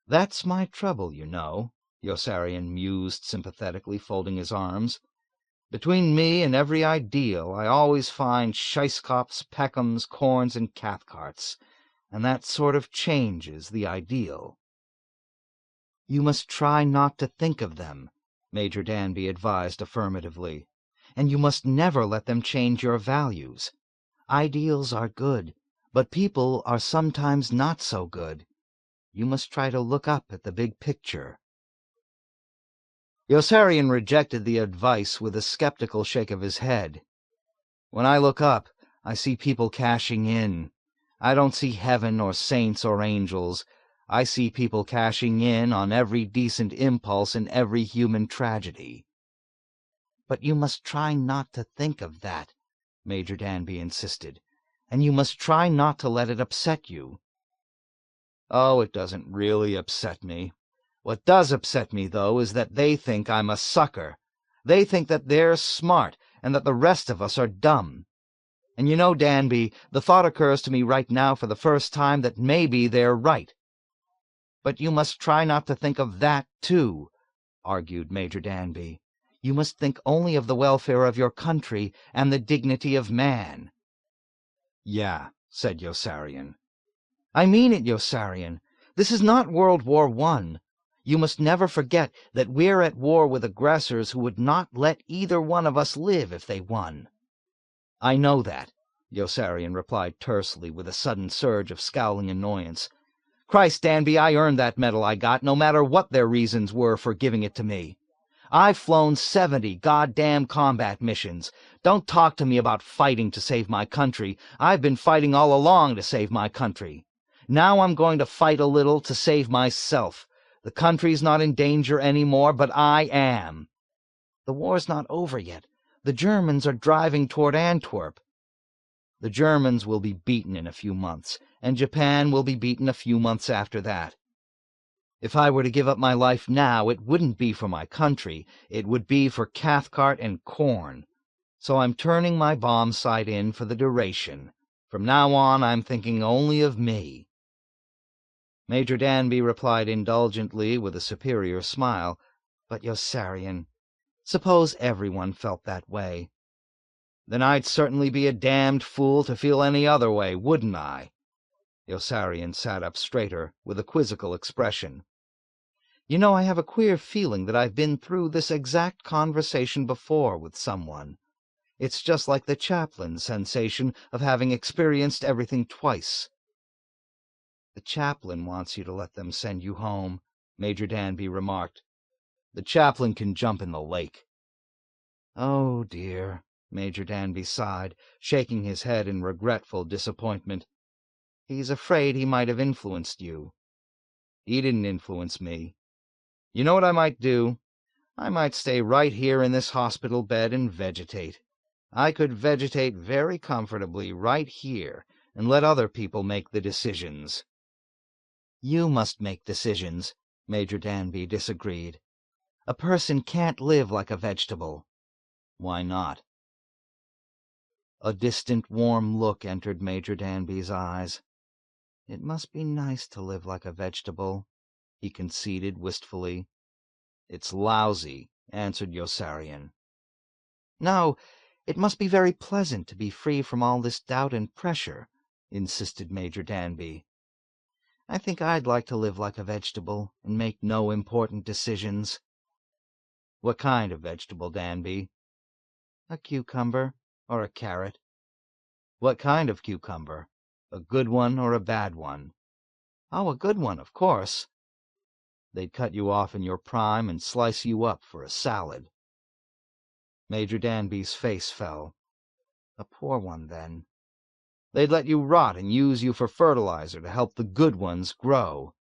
[SPEAKER 1] "That's my trouble, you know," Yossarian mused sympathetically, folding his arms. "Between me and every ideal, I always find Scheisskopfs, Peckems, Corns, and Cathcarts, and that sort of changes the ideal." "You must try not to think of them," Major Danby advised affirmatively, "and you must never let them change your values. Ideals are good, but people are sometimes not so good. You must try to look up at the big picture." Yossarian rejected the advice with a skeptical shake of his head. "When I look up, I see people cashing in. I don't see heaven or saints or angels. I see people cashing in on every decent impulse in every human tragedy." "But you must try not to think of that," Major Danby insisted, "and you must try not to let it upset you." "Oh, it doesn't really upset me. What does upset me, though, is that they think I'm a sucker. They think that they're smart and that the rest of us are dumb. And you know, Danby, the thought occurs to me right now for the first time that maybe they're right." "But you must try not to think of that, too," argued Major Danby. "You must think only of the welfare of your country and the dignity of man." "Yeah," said Yossarian. "I mean it, Yossarian. This is not World War I. You must never forget that we're at war with aggressors who would not let either one of us live if they won." "I know that," Yossarian replied tersely, with a sudden surge of scowling annoyance. "Christ, Danby, I earned that medal I got, no matter what their reasons were for giving it to me. I've flown 70 goddamn combat missions. Don't talk to me about fighting to save my country. I've been fighting all along to save my country. Now I'm going to fight a little to save myself. The country's not in danger anymore, but I am." "The war's not over yet. The Germans are driving toward Antwerp." "The Germans will be beaten in a few months, and Japan will be beaten a few months after that. If I were to give up my life now, it wouldn't be for my country. It would be for Cathcart and Corn. So I'm turning my bomb sight in for the duration. From now on, I'm thinking only of me." Major Danby replied indulgently with a superior smile, "But, Yossarian, suppose everyone felt that way." "Then I'd certainly be a damned fool to feel any other way, wouldn't I?" Yossarian sat up straighter, with a quizzical expression. "You know, I have a queer feeling that I've been through this exact conversation before with someone. It's just like the Chaplain's sensation of having experienced everything twice." "The Chaplain wants you to let them send you home," Major Danby remarked. "The Chaplain can jump in the lake." "Oh, dear," Major Danby sighed, shaking his head in regretful disappointment. "He's afraid he might have influenced you." "He didn't influence me. You know what I might do? I might stay right here in this hospital bed and vegetate. I could vegetate very comfortably right here and let other people make the decisions." "You must make decisions," Major Danby disagreed. "A person can't live like a vegetable." "Why not?" A distant, warm look entered Major Danby's eyes.
[SPEAKER 3] It must be nice to live like a vegetable, he conceded wistfully.
[SPEAKER 1] It's lousy, answered Yossarian.
[SPEAKER 3] No, it must be very pleasant to be free from all this doubt and pressure, insisted Major Danby. I think I'd like to live like a vegetable and make no important decisions.
[SPEAKER 1] What kind of vegetable, Danby?
[SPEAKER 3] A cucumber or a carrot.
[SPEAKER 1] What kind of cucumber? A good one or a bad one?
[SPEAKER 3] Oh, a good one, of course.
[SPEAKER 1] They'd cut you off in your prime and slice you up for a salad. Major Danby's face fell.
[SPEAKER 3] A poor one, then.
[SPEAKER 1] They'd let you rot and use you for fertilizer to help the good ones grow.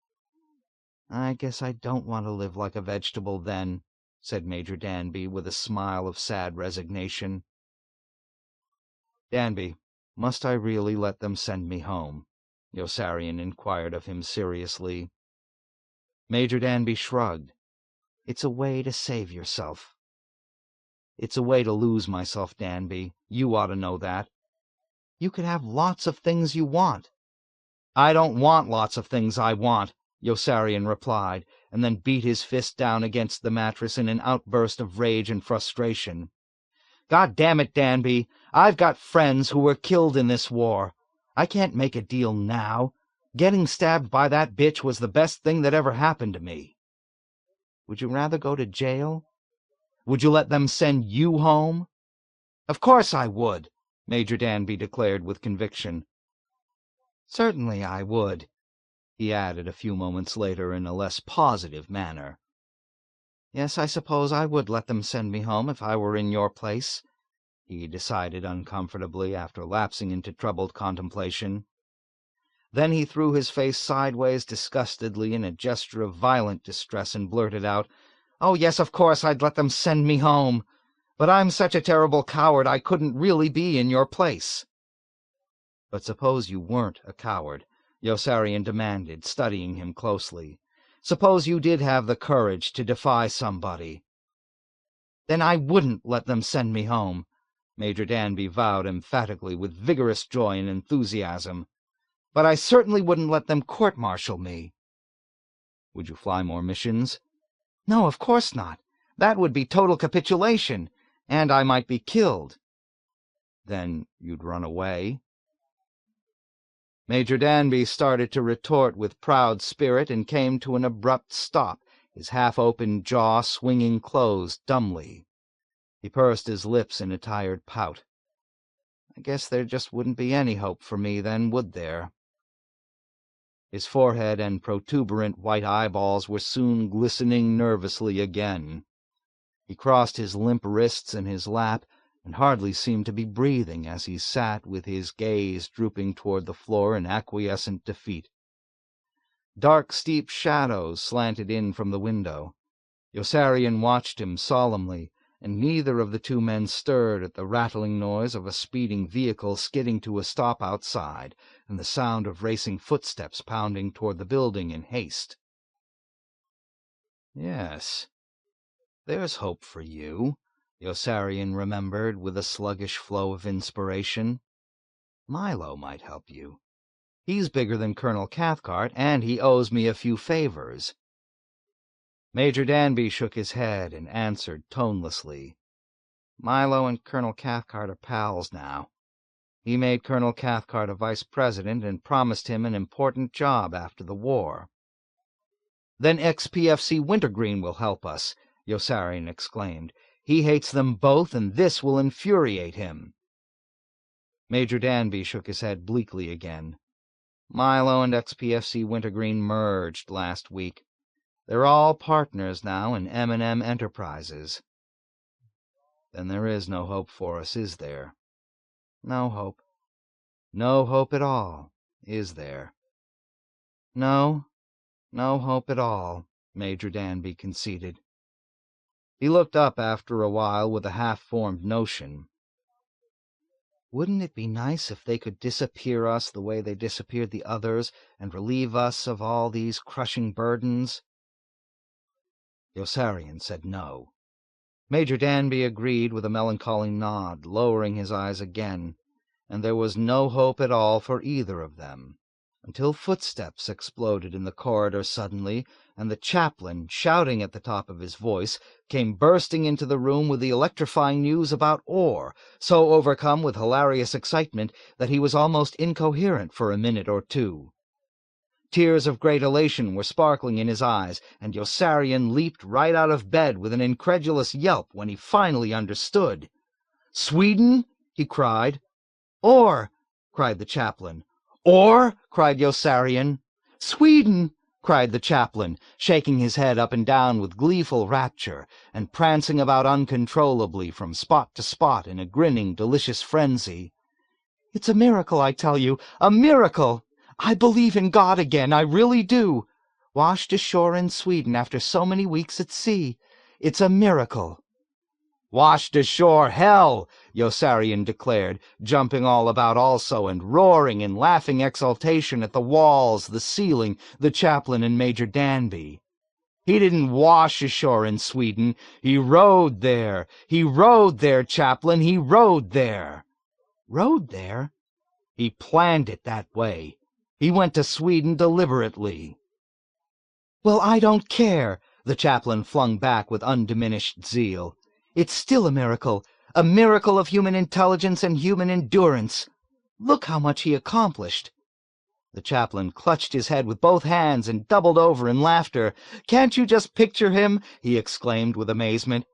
[SPEAKER 3] I guess I don't want to live like a vegetable, then, said Major Danby with a smile of sad resignation.
[SPEAKER 1] Danby, must I really let them send me home? Yossarian inquired of him seriously.
[SPEAKER 3] Major Danby shrugged. It's a way to save yourself.
[SPEAKER 1] It's a way to lose myself, Danby. You ought to know that.
[SPEAKER 3] You could have lots of things you want.
[SPEAKER 1] I don't want lots of things I want, Yossarian replied, and then beat his fist down against the mattress in an outburst of rage and frustration. God damn it, Danby, I've got friends who were killed in this war. I can't make a deal now. Getting stabbed by that bitch was the best thing that ever happened to me.
[SPEAKER 3] Would you rather go to jail?
[SPEAKER 1] Would you let them send you home?
[SPEAKER 3] Of course I would, Major Danby declared with conviction.
[SPEAKER 1] Certainly I would, he added a few moments later in a less positive manner.
[SPEAKER 3] Yes, I suppose I would let them send me home if I were in your place,
[SPEAKER 1] he decided uncomfortably after lapsing into troubled contemplation. Then he threw his face sideways disgustedly in a gesture of violent distress and blurted out, "Oh, yes, of course I'd let them send me home. But I'm such a terrible coward I couldn't really be in your place."
[SPEAKER 3] "But suppose you weren't a coward," Yossarian demanded, studying him closely.
[SPEAKER 1] "Suppose you did have the courage to defy somebody."
[SPEAKER 3] "Then I wouldn't let them send me home," Major Danby vowed emphatically with vigorous joy and enthusiasm. "But I certainly wouldn't let them court-martial me."
[SPEAKER 1] "Would you fly more missions?"
[SPEAKER 3] "No, of course not. That would be total capitulation, and I might be killed."
[SPEAKER 1] "Then you'd run away?"
[SPEAKER 3] Major Danby started to retort with proud spirit and came to an abrupt stop, his half-open jaw swinging closed dumbly. He pursed his lips in a tired pout. "I guess there just wouldn't be any hope for me then, would there?"
[SPEAKER 1] His forehead and protuberant white eyeballs were soon glistening nervously again. He crossed his limp wrists in his lap and hardly seemed to be breathing as he sat with his gaze drooping toward the floor in acquiescent defeat. Dark, steep shadows slanted in from the window. Yossarian watched him solemnly, and neither of the two men stirred at the rattling noise of a speeding vehicle skidding to a stop outside, and the sound of racing footsteps pounding toward the building in haste. "Yes, there's hope for you," Yossarian remembered with a sluggish flow of inspiration. "Milo might help you. He's bigger than Colonel Cathcart, and he owes me a few favors." Major Danby shook his head and answered tonelessly, "Milo and Colonel Cathcart are pals now. He made Colonel Cathcart a vice president and promised him an important job after the war." "Then ex-PFC Wintergreen will help us," Yossarian exclaimed. "He hates them both, and this will infuriate him." Major Danby shook his head bleakly again. "Milo and ex-PFC Wintergreen merged last week. They're all partners now in M&M Enterprises." "Then there is no hope for us, is there?"
[SPEAKER 3] "No hope."
[SPEAKER 1] "No hope at all, is there?"
[SPEAKER 3] "No hope at all," Major Danby conceded.
[SPEAKER 1] He looked up after a while with a half-formed notion.
[SPEAKER 3] "Wouldn't it be nice if they could disappear us the way they disappeared the others and relieve us of all these crushing burdens?"
[SPEAKER 1] Yossarian said no.
[SPEAKER 3] Major Danby agreed with a melancholy nod, lowering his eyes again, and there was no hope at all for either of them,
[SPEAKER 1] until footsteps exploded in the corridor suddenly, and the chaplain, shouting at the top of his voice, came bursting into the room with the electrifying news about ore, so overcome with hilarious excitement that he was almost incoherent for a minute or two. Tears of great elation were sparkling in his eyes, and Yossarian leaped right out of bed with an incredulous yelp when he finally understood. "Sweden?" he cried. "Ore!" cried the chaplain. "Ore!" cried Yossarian. "Sweden!" cried the chaplain, shaking his head up and down with gleeful rapture, and prancing about uncontrollably from spot to spot in a grinning, delicious frenzy. "It's a miracle, I tell you, a miracle! I believe in God again, I really do. Washed ashore in Sweden after so many weeks at sea. It's a miracle." "Washed ashore, hell!" Yossarian declared, jumping all about also and roaring in laughing exultation at the walls, the ceiling, the chaplain, and Major Danby. "He didn't wash ashore in Sweden. He rode there. He rode there, chaplain. He rode there." "Rode there?" "He planned it that way. He went to Sweden deliberately." "Well, I don't care," the chaplain flung back with undiminished zeal. "It's still a miracle of human intelligence and human endurance. Look how much he accomplished." The chaplain clutched his head with both hands and doubled over in laughter. "Can't you just picture him?" he exclaimed with amazement.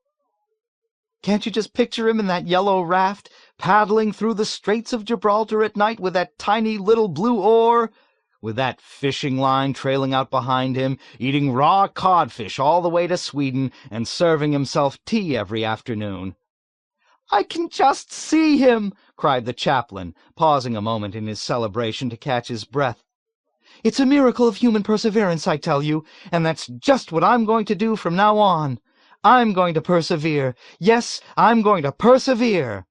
[SPEAKER 1] "Can't you just picture him in that yellow raft, paddling through the Straits of Gibraltar at night with that tiny little blue oar? With that fishing line trailing out behind him, eating raw codfish all the way to Sweden, and serving himself tea every afternoon." "I can just see him!" cried the chaplain, pausing a moment in his celebration to catch his breath. "It's a miracle of human perseverance, I tell you, and that's just what I'm going to do from now on. I'm going to persevere. Yes, I'm going to persevere."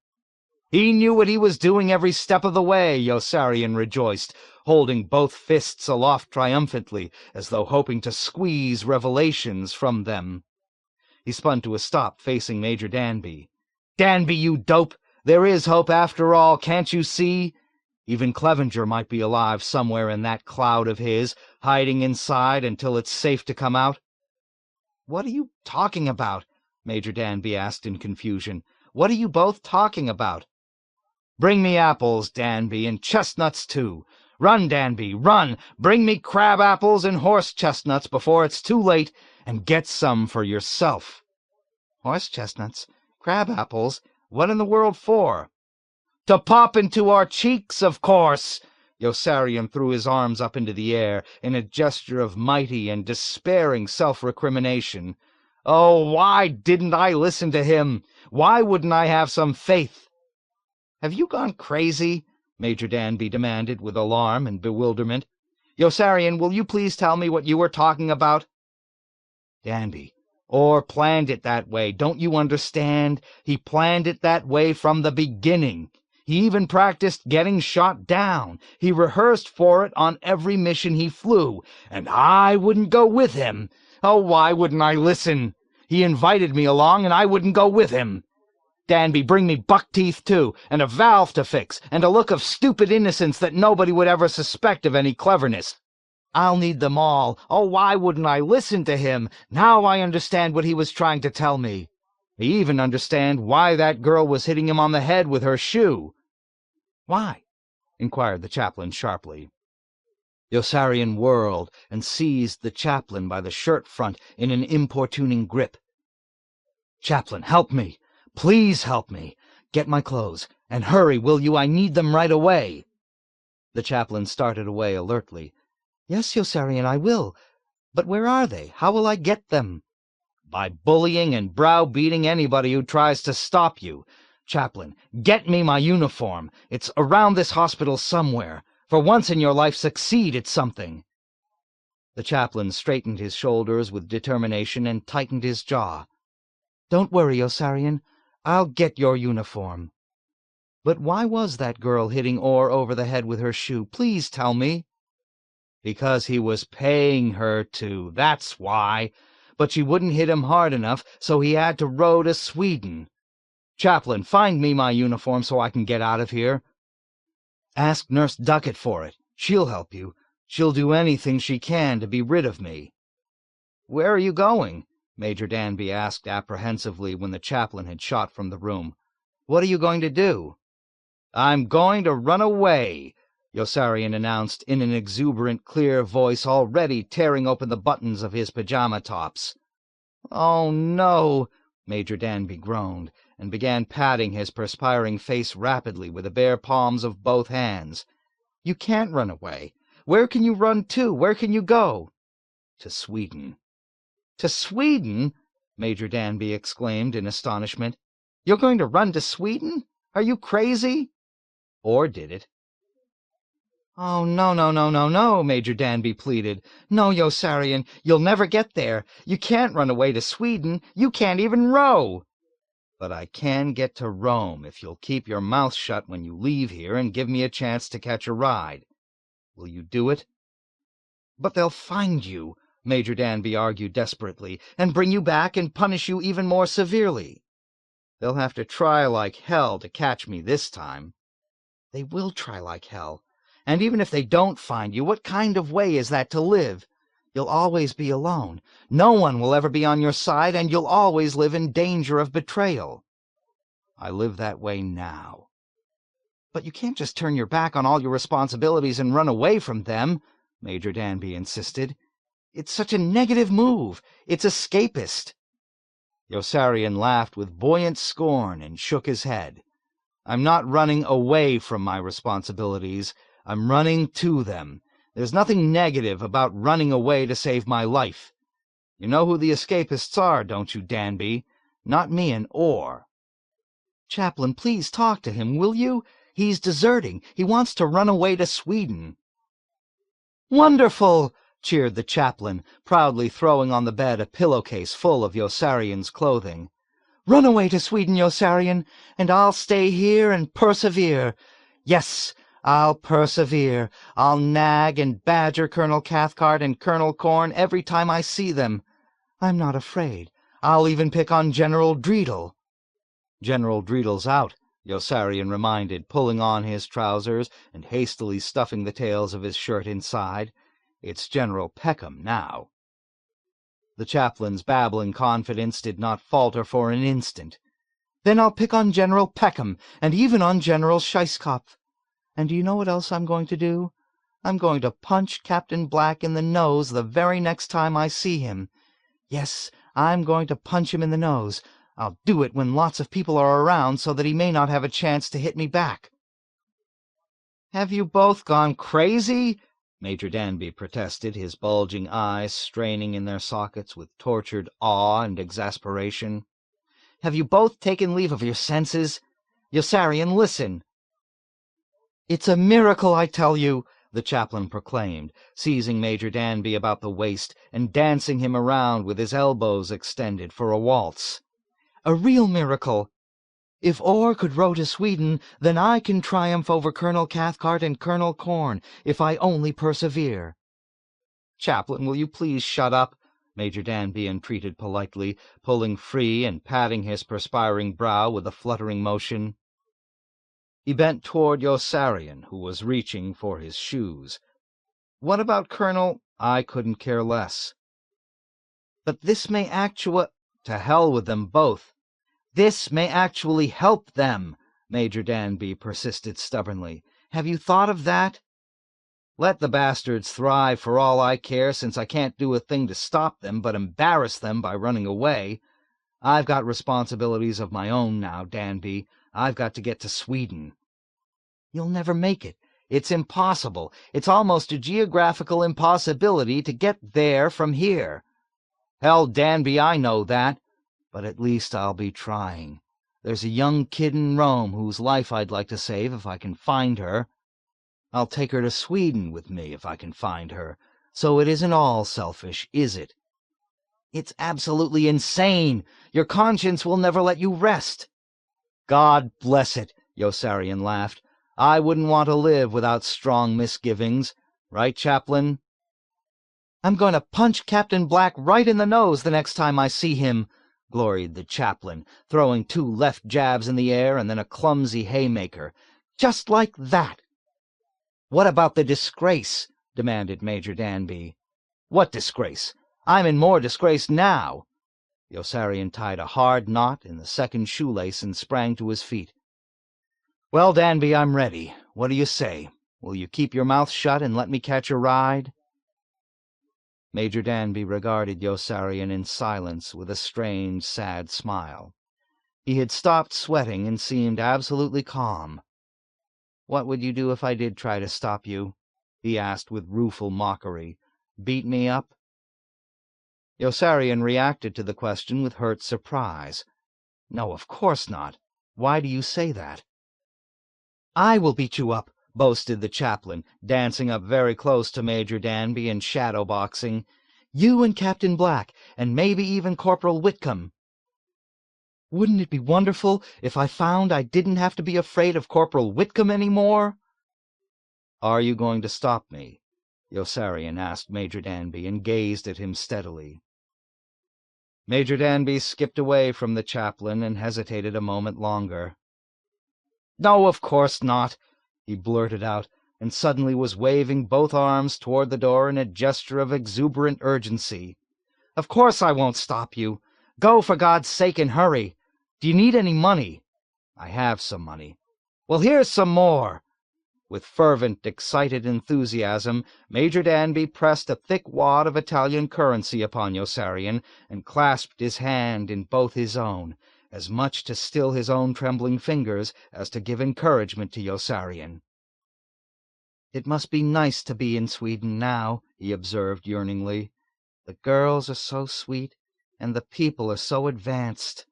[SPEAKER 1] "He knew what he was doing every step of the way," Yossarian rejoiced, holding both fists aloft triumphantly, as though hoping to squeeze revelations from them. He spun to a stop, facing Major Danby. "Danby, you dope! There is hope after all, can't you see? Even Clevenger might be alive somewhere in that cloud of his, hiding inside until it's safe to come out." "What are you talking about?" Major Danby asked in confusion. "What are you both talking about?" "Bring me apples, Danby, and chestnuts too. Run, Danby, run! Bring me crab apples and horse chestnuts before it's too late, and get some for yourself." "Horse chestnuts? Crab apples? What in the world for?" "To pop into our cheeks, of course!" Yossarian threw his arms up into the air in a gesture of mighty and despairing self-recrimination. "Oh, why didn't I listen to him? Why wouldn't I have some faith?" "Have you gone crazy?" Major Danby demanded with alarm and bewilderment. "Yossarian, will you please tell me what you were talking about?" "Danby, Orr planned it that way, don't you understand? He planned it that way from the beginning. He even practiced getting shot down. He rehearsed for it on every mission he flew, and I wouldn't go with him. Oh, why wouldn't I listen? He invited me along, and I wouldn't go with him. Danby, bring me buck teeth, too, and a valve to fix, and a look of stupid innocence that nobody would ever suspect of any cleverness. I'll need them all. Oh, why wouldn't I listen to him? Now I understand what he was trying to tell me. I even understand why that girl was hitting him on the head with her shoe." "Why?" inquired the chaplain sharply. Yossarian whirled and seized the chaplain by the shirt front in an importuning grip. "Chaplain, help me! Please help me! Get my clothes, and hurry, will you? I need them right away." The chaplain started away alertly. "Yes, Yossarian, I will. But where are they? How will I get them?" "By bullying and browbeating anybody who tries to stop you. Chaplain, get me my uniform. It's around this hospital somewhere. For once in your life, succeed at something." The chaplain straightened his shoulders with determination and tightened his jaw. "Don't worry, Yossarian. I'll get your uniform." "But why was that girl hitting Orr over the head with her shoe? Please tell me." "Because he was paying her to, that's why. But she wouldn't hit him hard enough, so he had to row to Sweden. Chaplain, find me my uniform so I can get out of here." "Ask Nurse Duckett for it. She'll help you.
[SPEAKER 3] She'll do anything she can to be rid of me." "Where are you going?" Major Danby asked apprehensively when the chaplain had shot from the room. "What are you going to do?" "I'm going to run away," Yossarian announced in an exuberant, clear voice already tearing open the buttons of his pajama tops. "Oh, no," Major Danby groaned, and began patting his perspiring face rapidly with the bare palms of both hands. "You can't run away. Where can you run to? Where can you go?" "To Sweden." "To Sweden?" Major Danby exclaimed in astonishment. "You're going to run to Sweden? Are you crazy?" Or did it? "Oh, no, no, no, no, no," Major Danby pleaded. "No, Yossarian, you'll never get there. You can't run away to Sweden. You can't even row." "But I can get to Rome if you'll keep your mouth shut when you leave here and give me a chance to catch a ride. Will you do it?" "But they'll find you," Major Danby argued desperately, "and bring you back and punish you even more severely." "They'll have to try like hell to catch me this time." "They will try like hell. And even if they don't find you, what kind of way is that to live? You'll always be alone. No one will ever be on your side, and you'll always live in danger of betrayal." "I live that way now." "But you can't just turn your back on all your responsibilities and run away from them," Major Danby insisted. "It's such a negative move. It's escapist." Yossarian laughed with buoyant scorn and shook his head. "I'm not running away from my responsibilities. I'm running to them. There's nothing negative about running away to save my life. You know who the escapists are, don't you, Danby? Not me and Orr." "Chaplain, please talk to him, will you? He's deserting. He wants to run away to Sweden." "Wonderful!" cheered the chaplain, proudly throwing on the bed a pillowcase full of Yossarian's clothing. "Run away to Sweden, Yossarian, and I'll stay here and persevere. Yes, I'll persevere. I'll nag and badger Colonel Cathcart and Colonel Corn every time I see them. I'm not afraid. I'll even pick on General Dreedle." "General Dreedle's out," Yossarian reminded, pulling on his trousers and hastily stuffing the tails of his shirt inside. "It's General Peckem now." The chaplain's babbling confidence did not falter for an instant. "Then I'll pick on General Peckem, and even on General Scheisskopf. And do you know what else I'm going to do? I'm going to punch Captain Black in the nose the very next time I see him. Yes, I'm going to punch him in the nose. I'll do it when lots of people are around so that he may not have a chance to hit me back." "Have you both gone crazy?" Major Danby protested, his bulging eyes straining in their sockets with tortured awe and exasperation. "Have you both taken leave of your senses? Yossarian, listen." "It's a miracle, I tell you," the chaplain proclaimed, seizing Major Danby about the waist and dancing him around with his elbows extended for a waltz. "A real miracle. If Orr could row to Sweden, then I can triumph over Colonel Cathcart and Colonel Corn, if I only persevere." "Chaplain, will you please shut up?" Major Danby entreated politely, pulling free and patting his perspiring brow with a fluttering motion. He bent toward Yossarian, who was reaching for his shoes. "What about Colonel—" "I couldn't care less." "But this may To hell with them both. This may actually help them," Major Danby persisted stubbornly. "Have you thought of that?" "Let the bastards thrive for all I care, since I can't do a thing to stop them but embarrass them by running away. I've got responsibilities of my own now, Danby. I've got to get to Sweden." "You'll never make it. It's impossible. It's almost a geographical impossibility to get there from here." "Hell, Danby, I know that. But at least I'll be trying. There's a young kid in Rome whose life I'd like to save if I can find her. I'll take her to Sweden with me if I can find her. So it isn't all selfish, is it?" "It's absolutely insane. Your conscience will never let you rest." "God bless it," Yossarian laughed. "I wouldn't want to live without strong misgivings. Right, Chaplain?" "I'm going to punch Captain Black right in the nose the next time I see him," gloried the chaplain, throwing 2 left jabs in the air and then a clumsy haymaker. "Just like that." "What about the disgrace?" demanded Major Danby. "What disgrace? I'm in more disgrace now." Yossarian tied a hard knot in the second shoelace and sprang to his feet. "Well, Danby, I'm ready. What do you say? Will you keep your mouth shut and let me catch a ride?" Major Danby regarded Yossarian in silence with a strange, sad smile. He had stopped sweating and seemed absolutely calm. "What would you do if I did try to stop you?" he asked with rueful mockery. "Beat me up?" Yossarian reacted to the question with hurt surprise. "No, of course not. Why do you say that?" "I will beat you up," boasted the chaplain, dancing up very close to Major Danby and shadow-boxing. "You and Captain Black, and maybe even Corporal Whitcomb." "Wouldn't it be wonderful if I found I didn't have to be afraid of Corporal Whitcomb any more?" "Are you going to stop me?" Yossarian asked Major Danby, and gazed at him steadily. Major Danby skipped away from the chaplain and hesitated a moment longer. "No, of course not," he blurted out, and suddenly was waving both arms toward the door in a gesture of exuberant urgency. "Of course I won't stop you. Go, for God's sake, and hurry. Do you need any money?" "I have some money." "Well, here's some more." With fervent, excited enthusiasm, Major Danby pressed a thick wad of Italian currency upon Yossarian, and clasped his hand in both his own, as much to still his own trembling fingers as to give encouragement to Yossarian. "It must be nice to be in Sweden now," he observed yearningly. "The girls are so sweet, and the people are so advanced."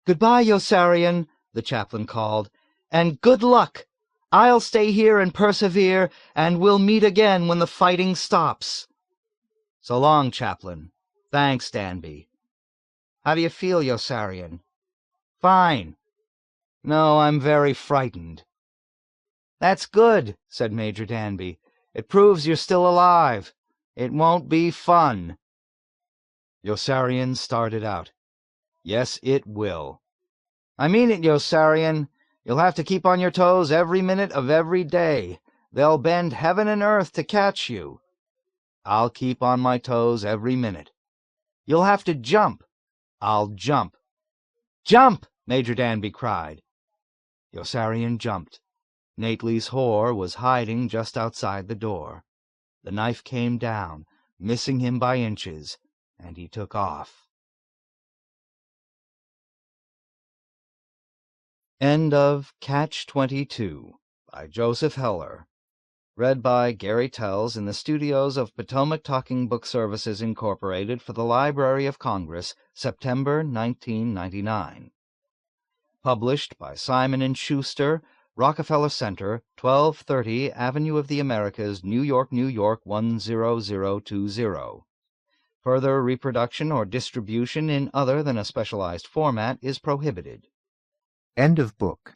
[SPEAKER 3] "Goodbye, Yossarian," the chaplain called, "and good luck. I'll stay here and persevere, and we'll meet again when the fighting stops." "So long, Chaplain." "Thanks, Danby." "How do you feel, Yossarian?" "Fine." "No, I'm very frightened." "That's good," said Major Danby. "It proves you're still alive. It won't be fun." Yossarian started out. "Yes, it will." "I mean it, Yossarian. You'll have to keep on your toes every minute of every day. They'll bend heaven and earth to catch you." "I'll keep on my toes every minute." "You'll have to jump." "I'll jump." "Jump!" Major Danby cried. Yossarian jumped. Nately's whore was hiding just outside the door. The knife came down, missing him by inches, and he took off. End of Catch-22 by Joseph Heller. Read by Gary Tells in the studios of Potomac Talking Book Services, Incorporated for the Library of Congress, September 1999. Published by Simon & Schuster, Rockefeller Center, 1230 Avenue of the Americas, New York, New York 10020. Further reproduction or distribution in other than a specialized format is prohibited.
[SPEAKER 2] End of book.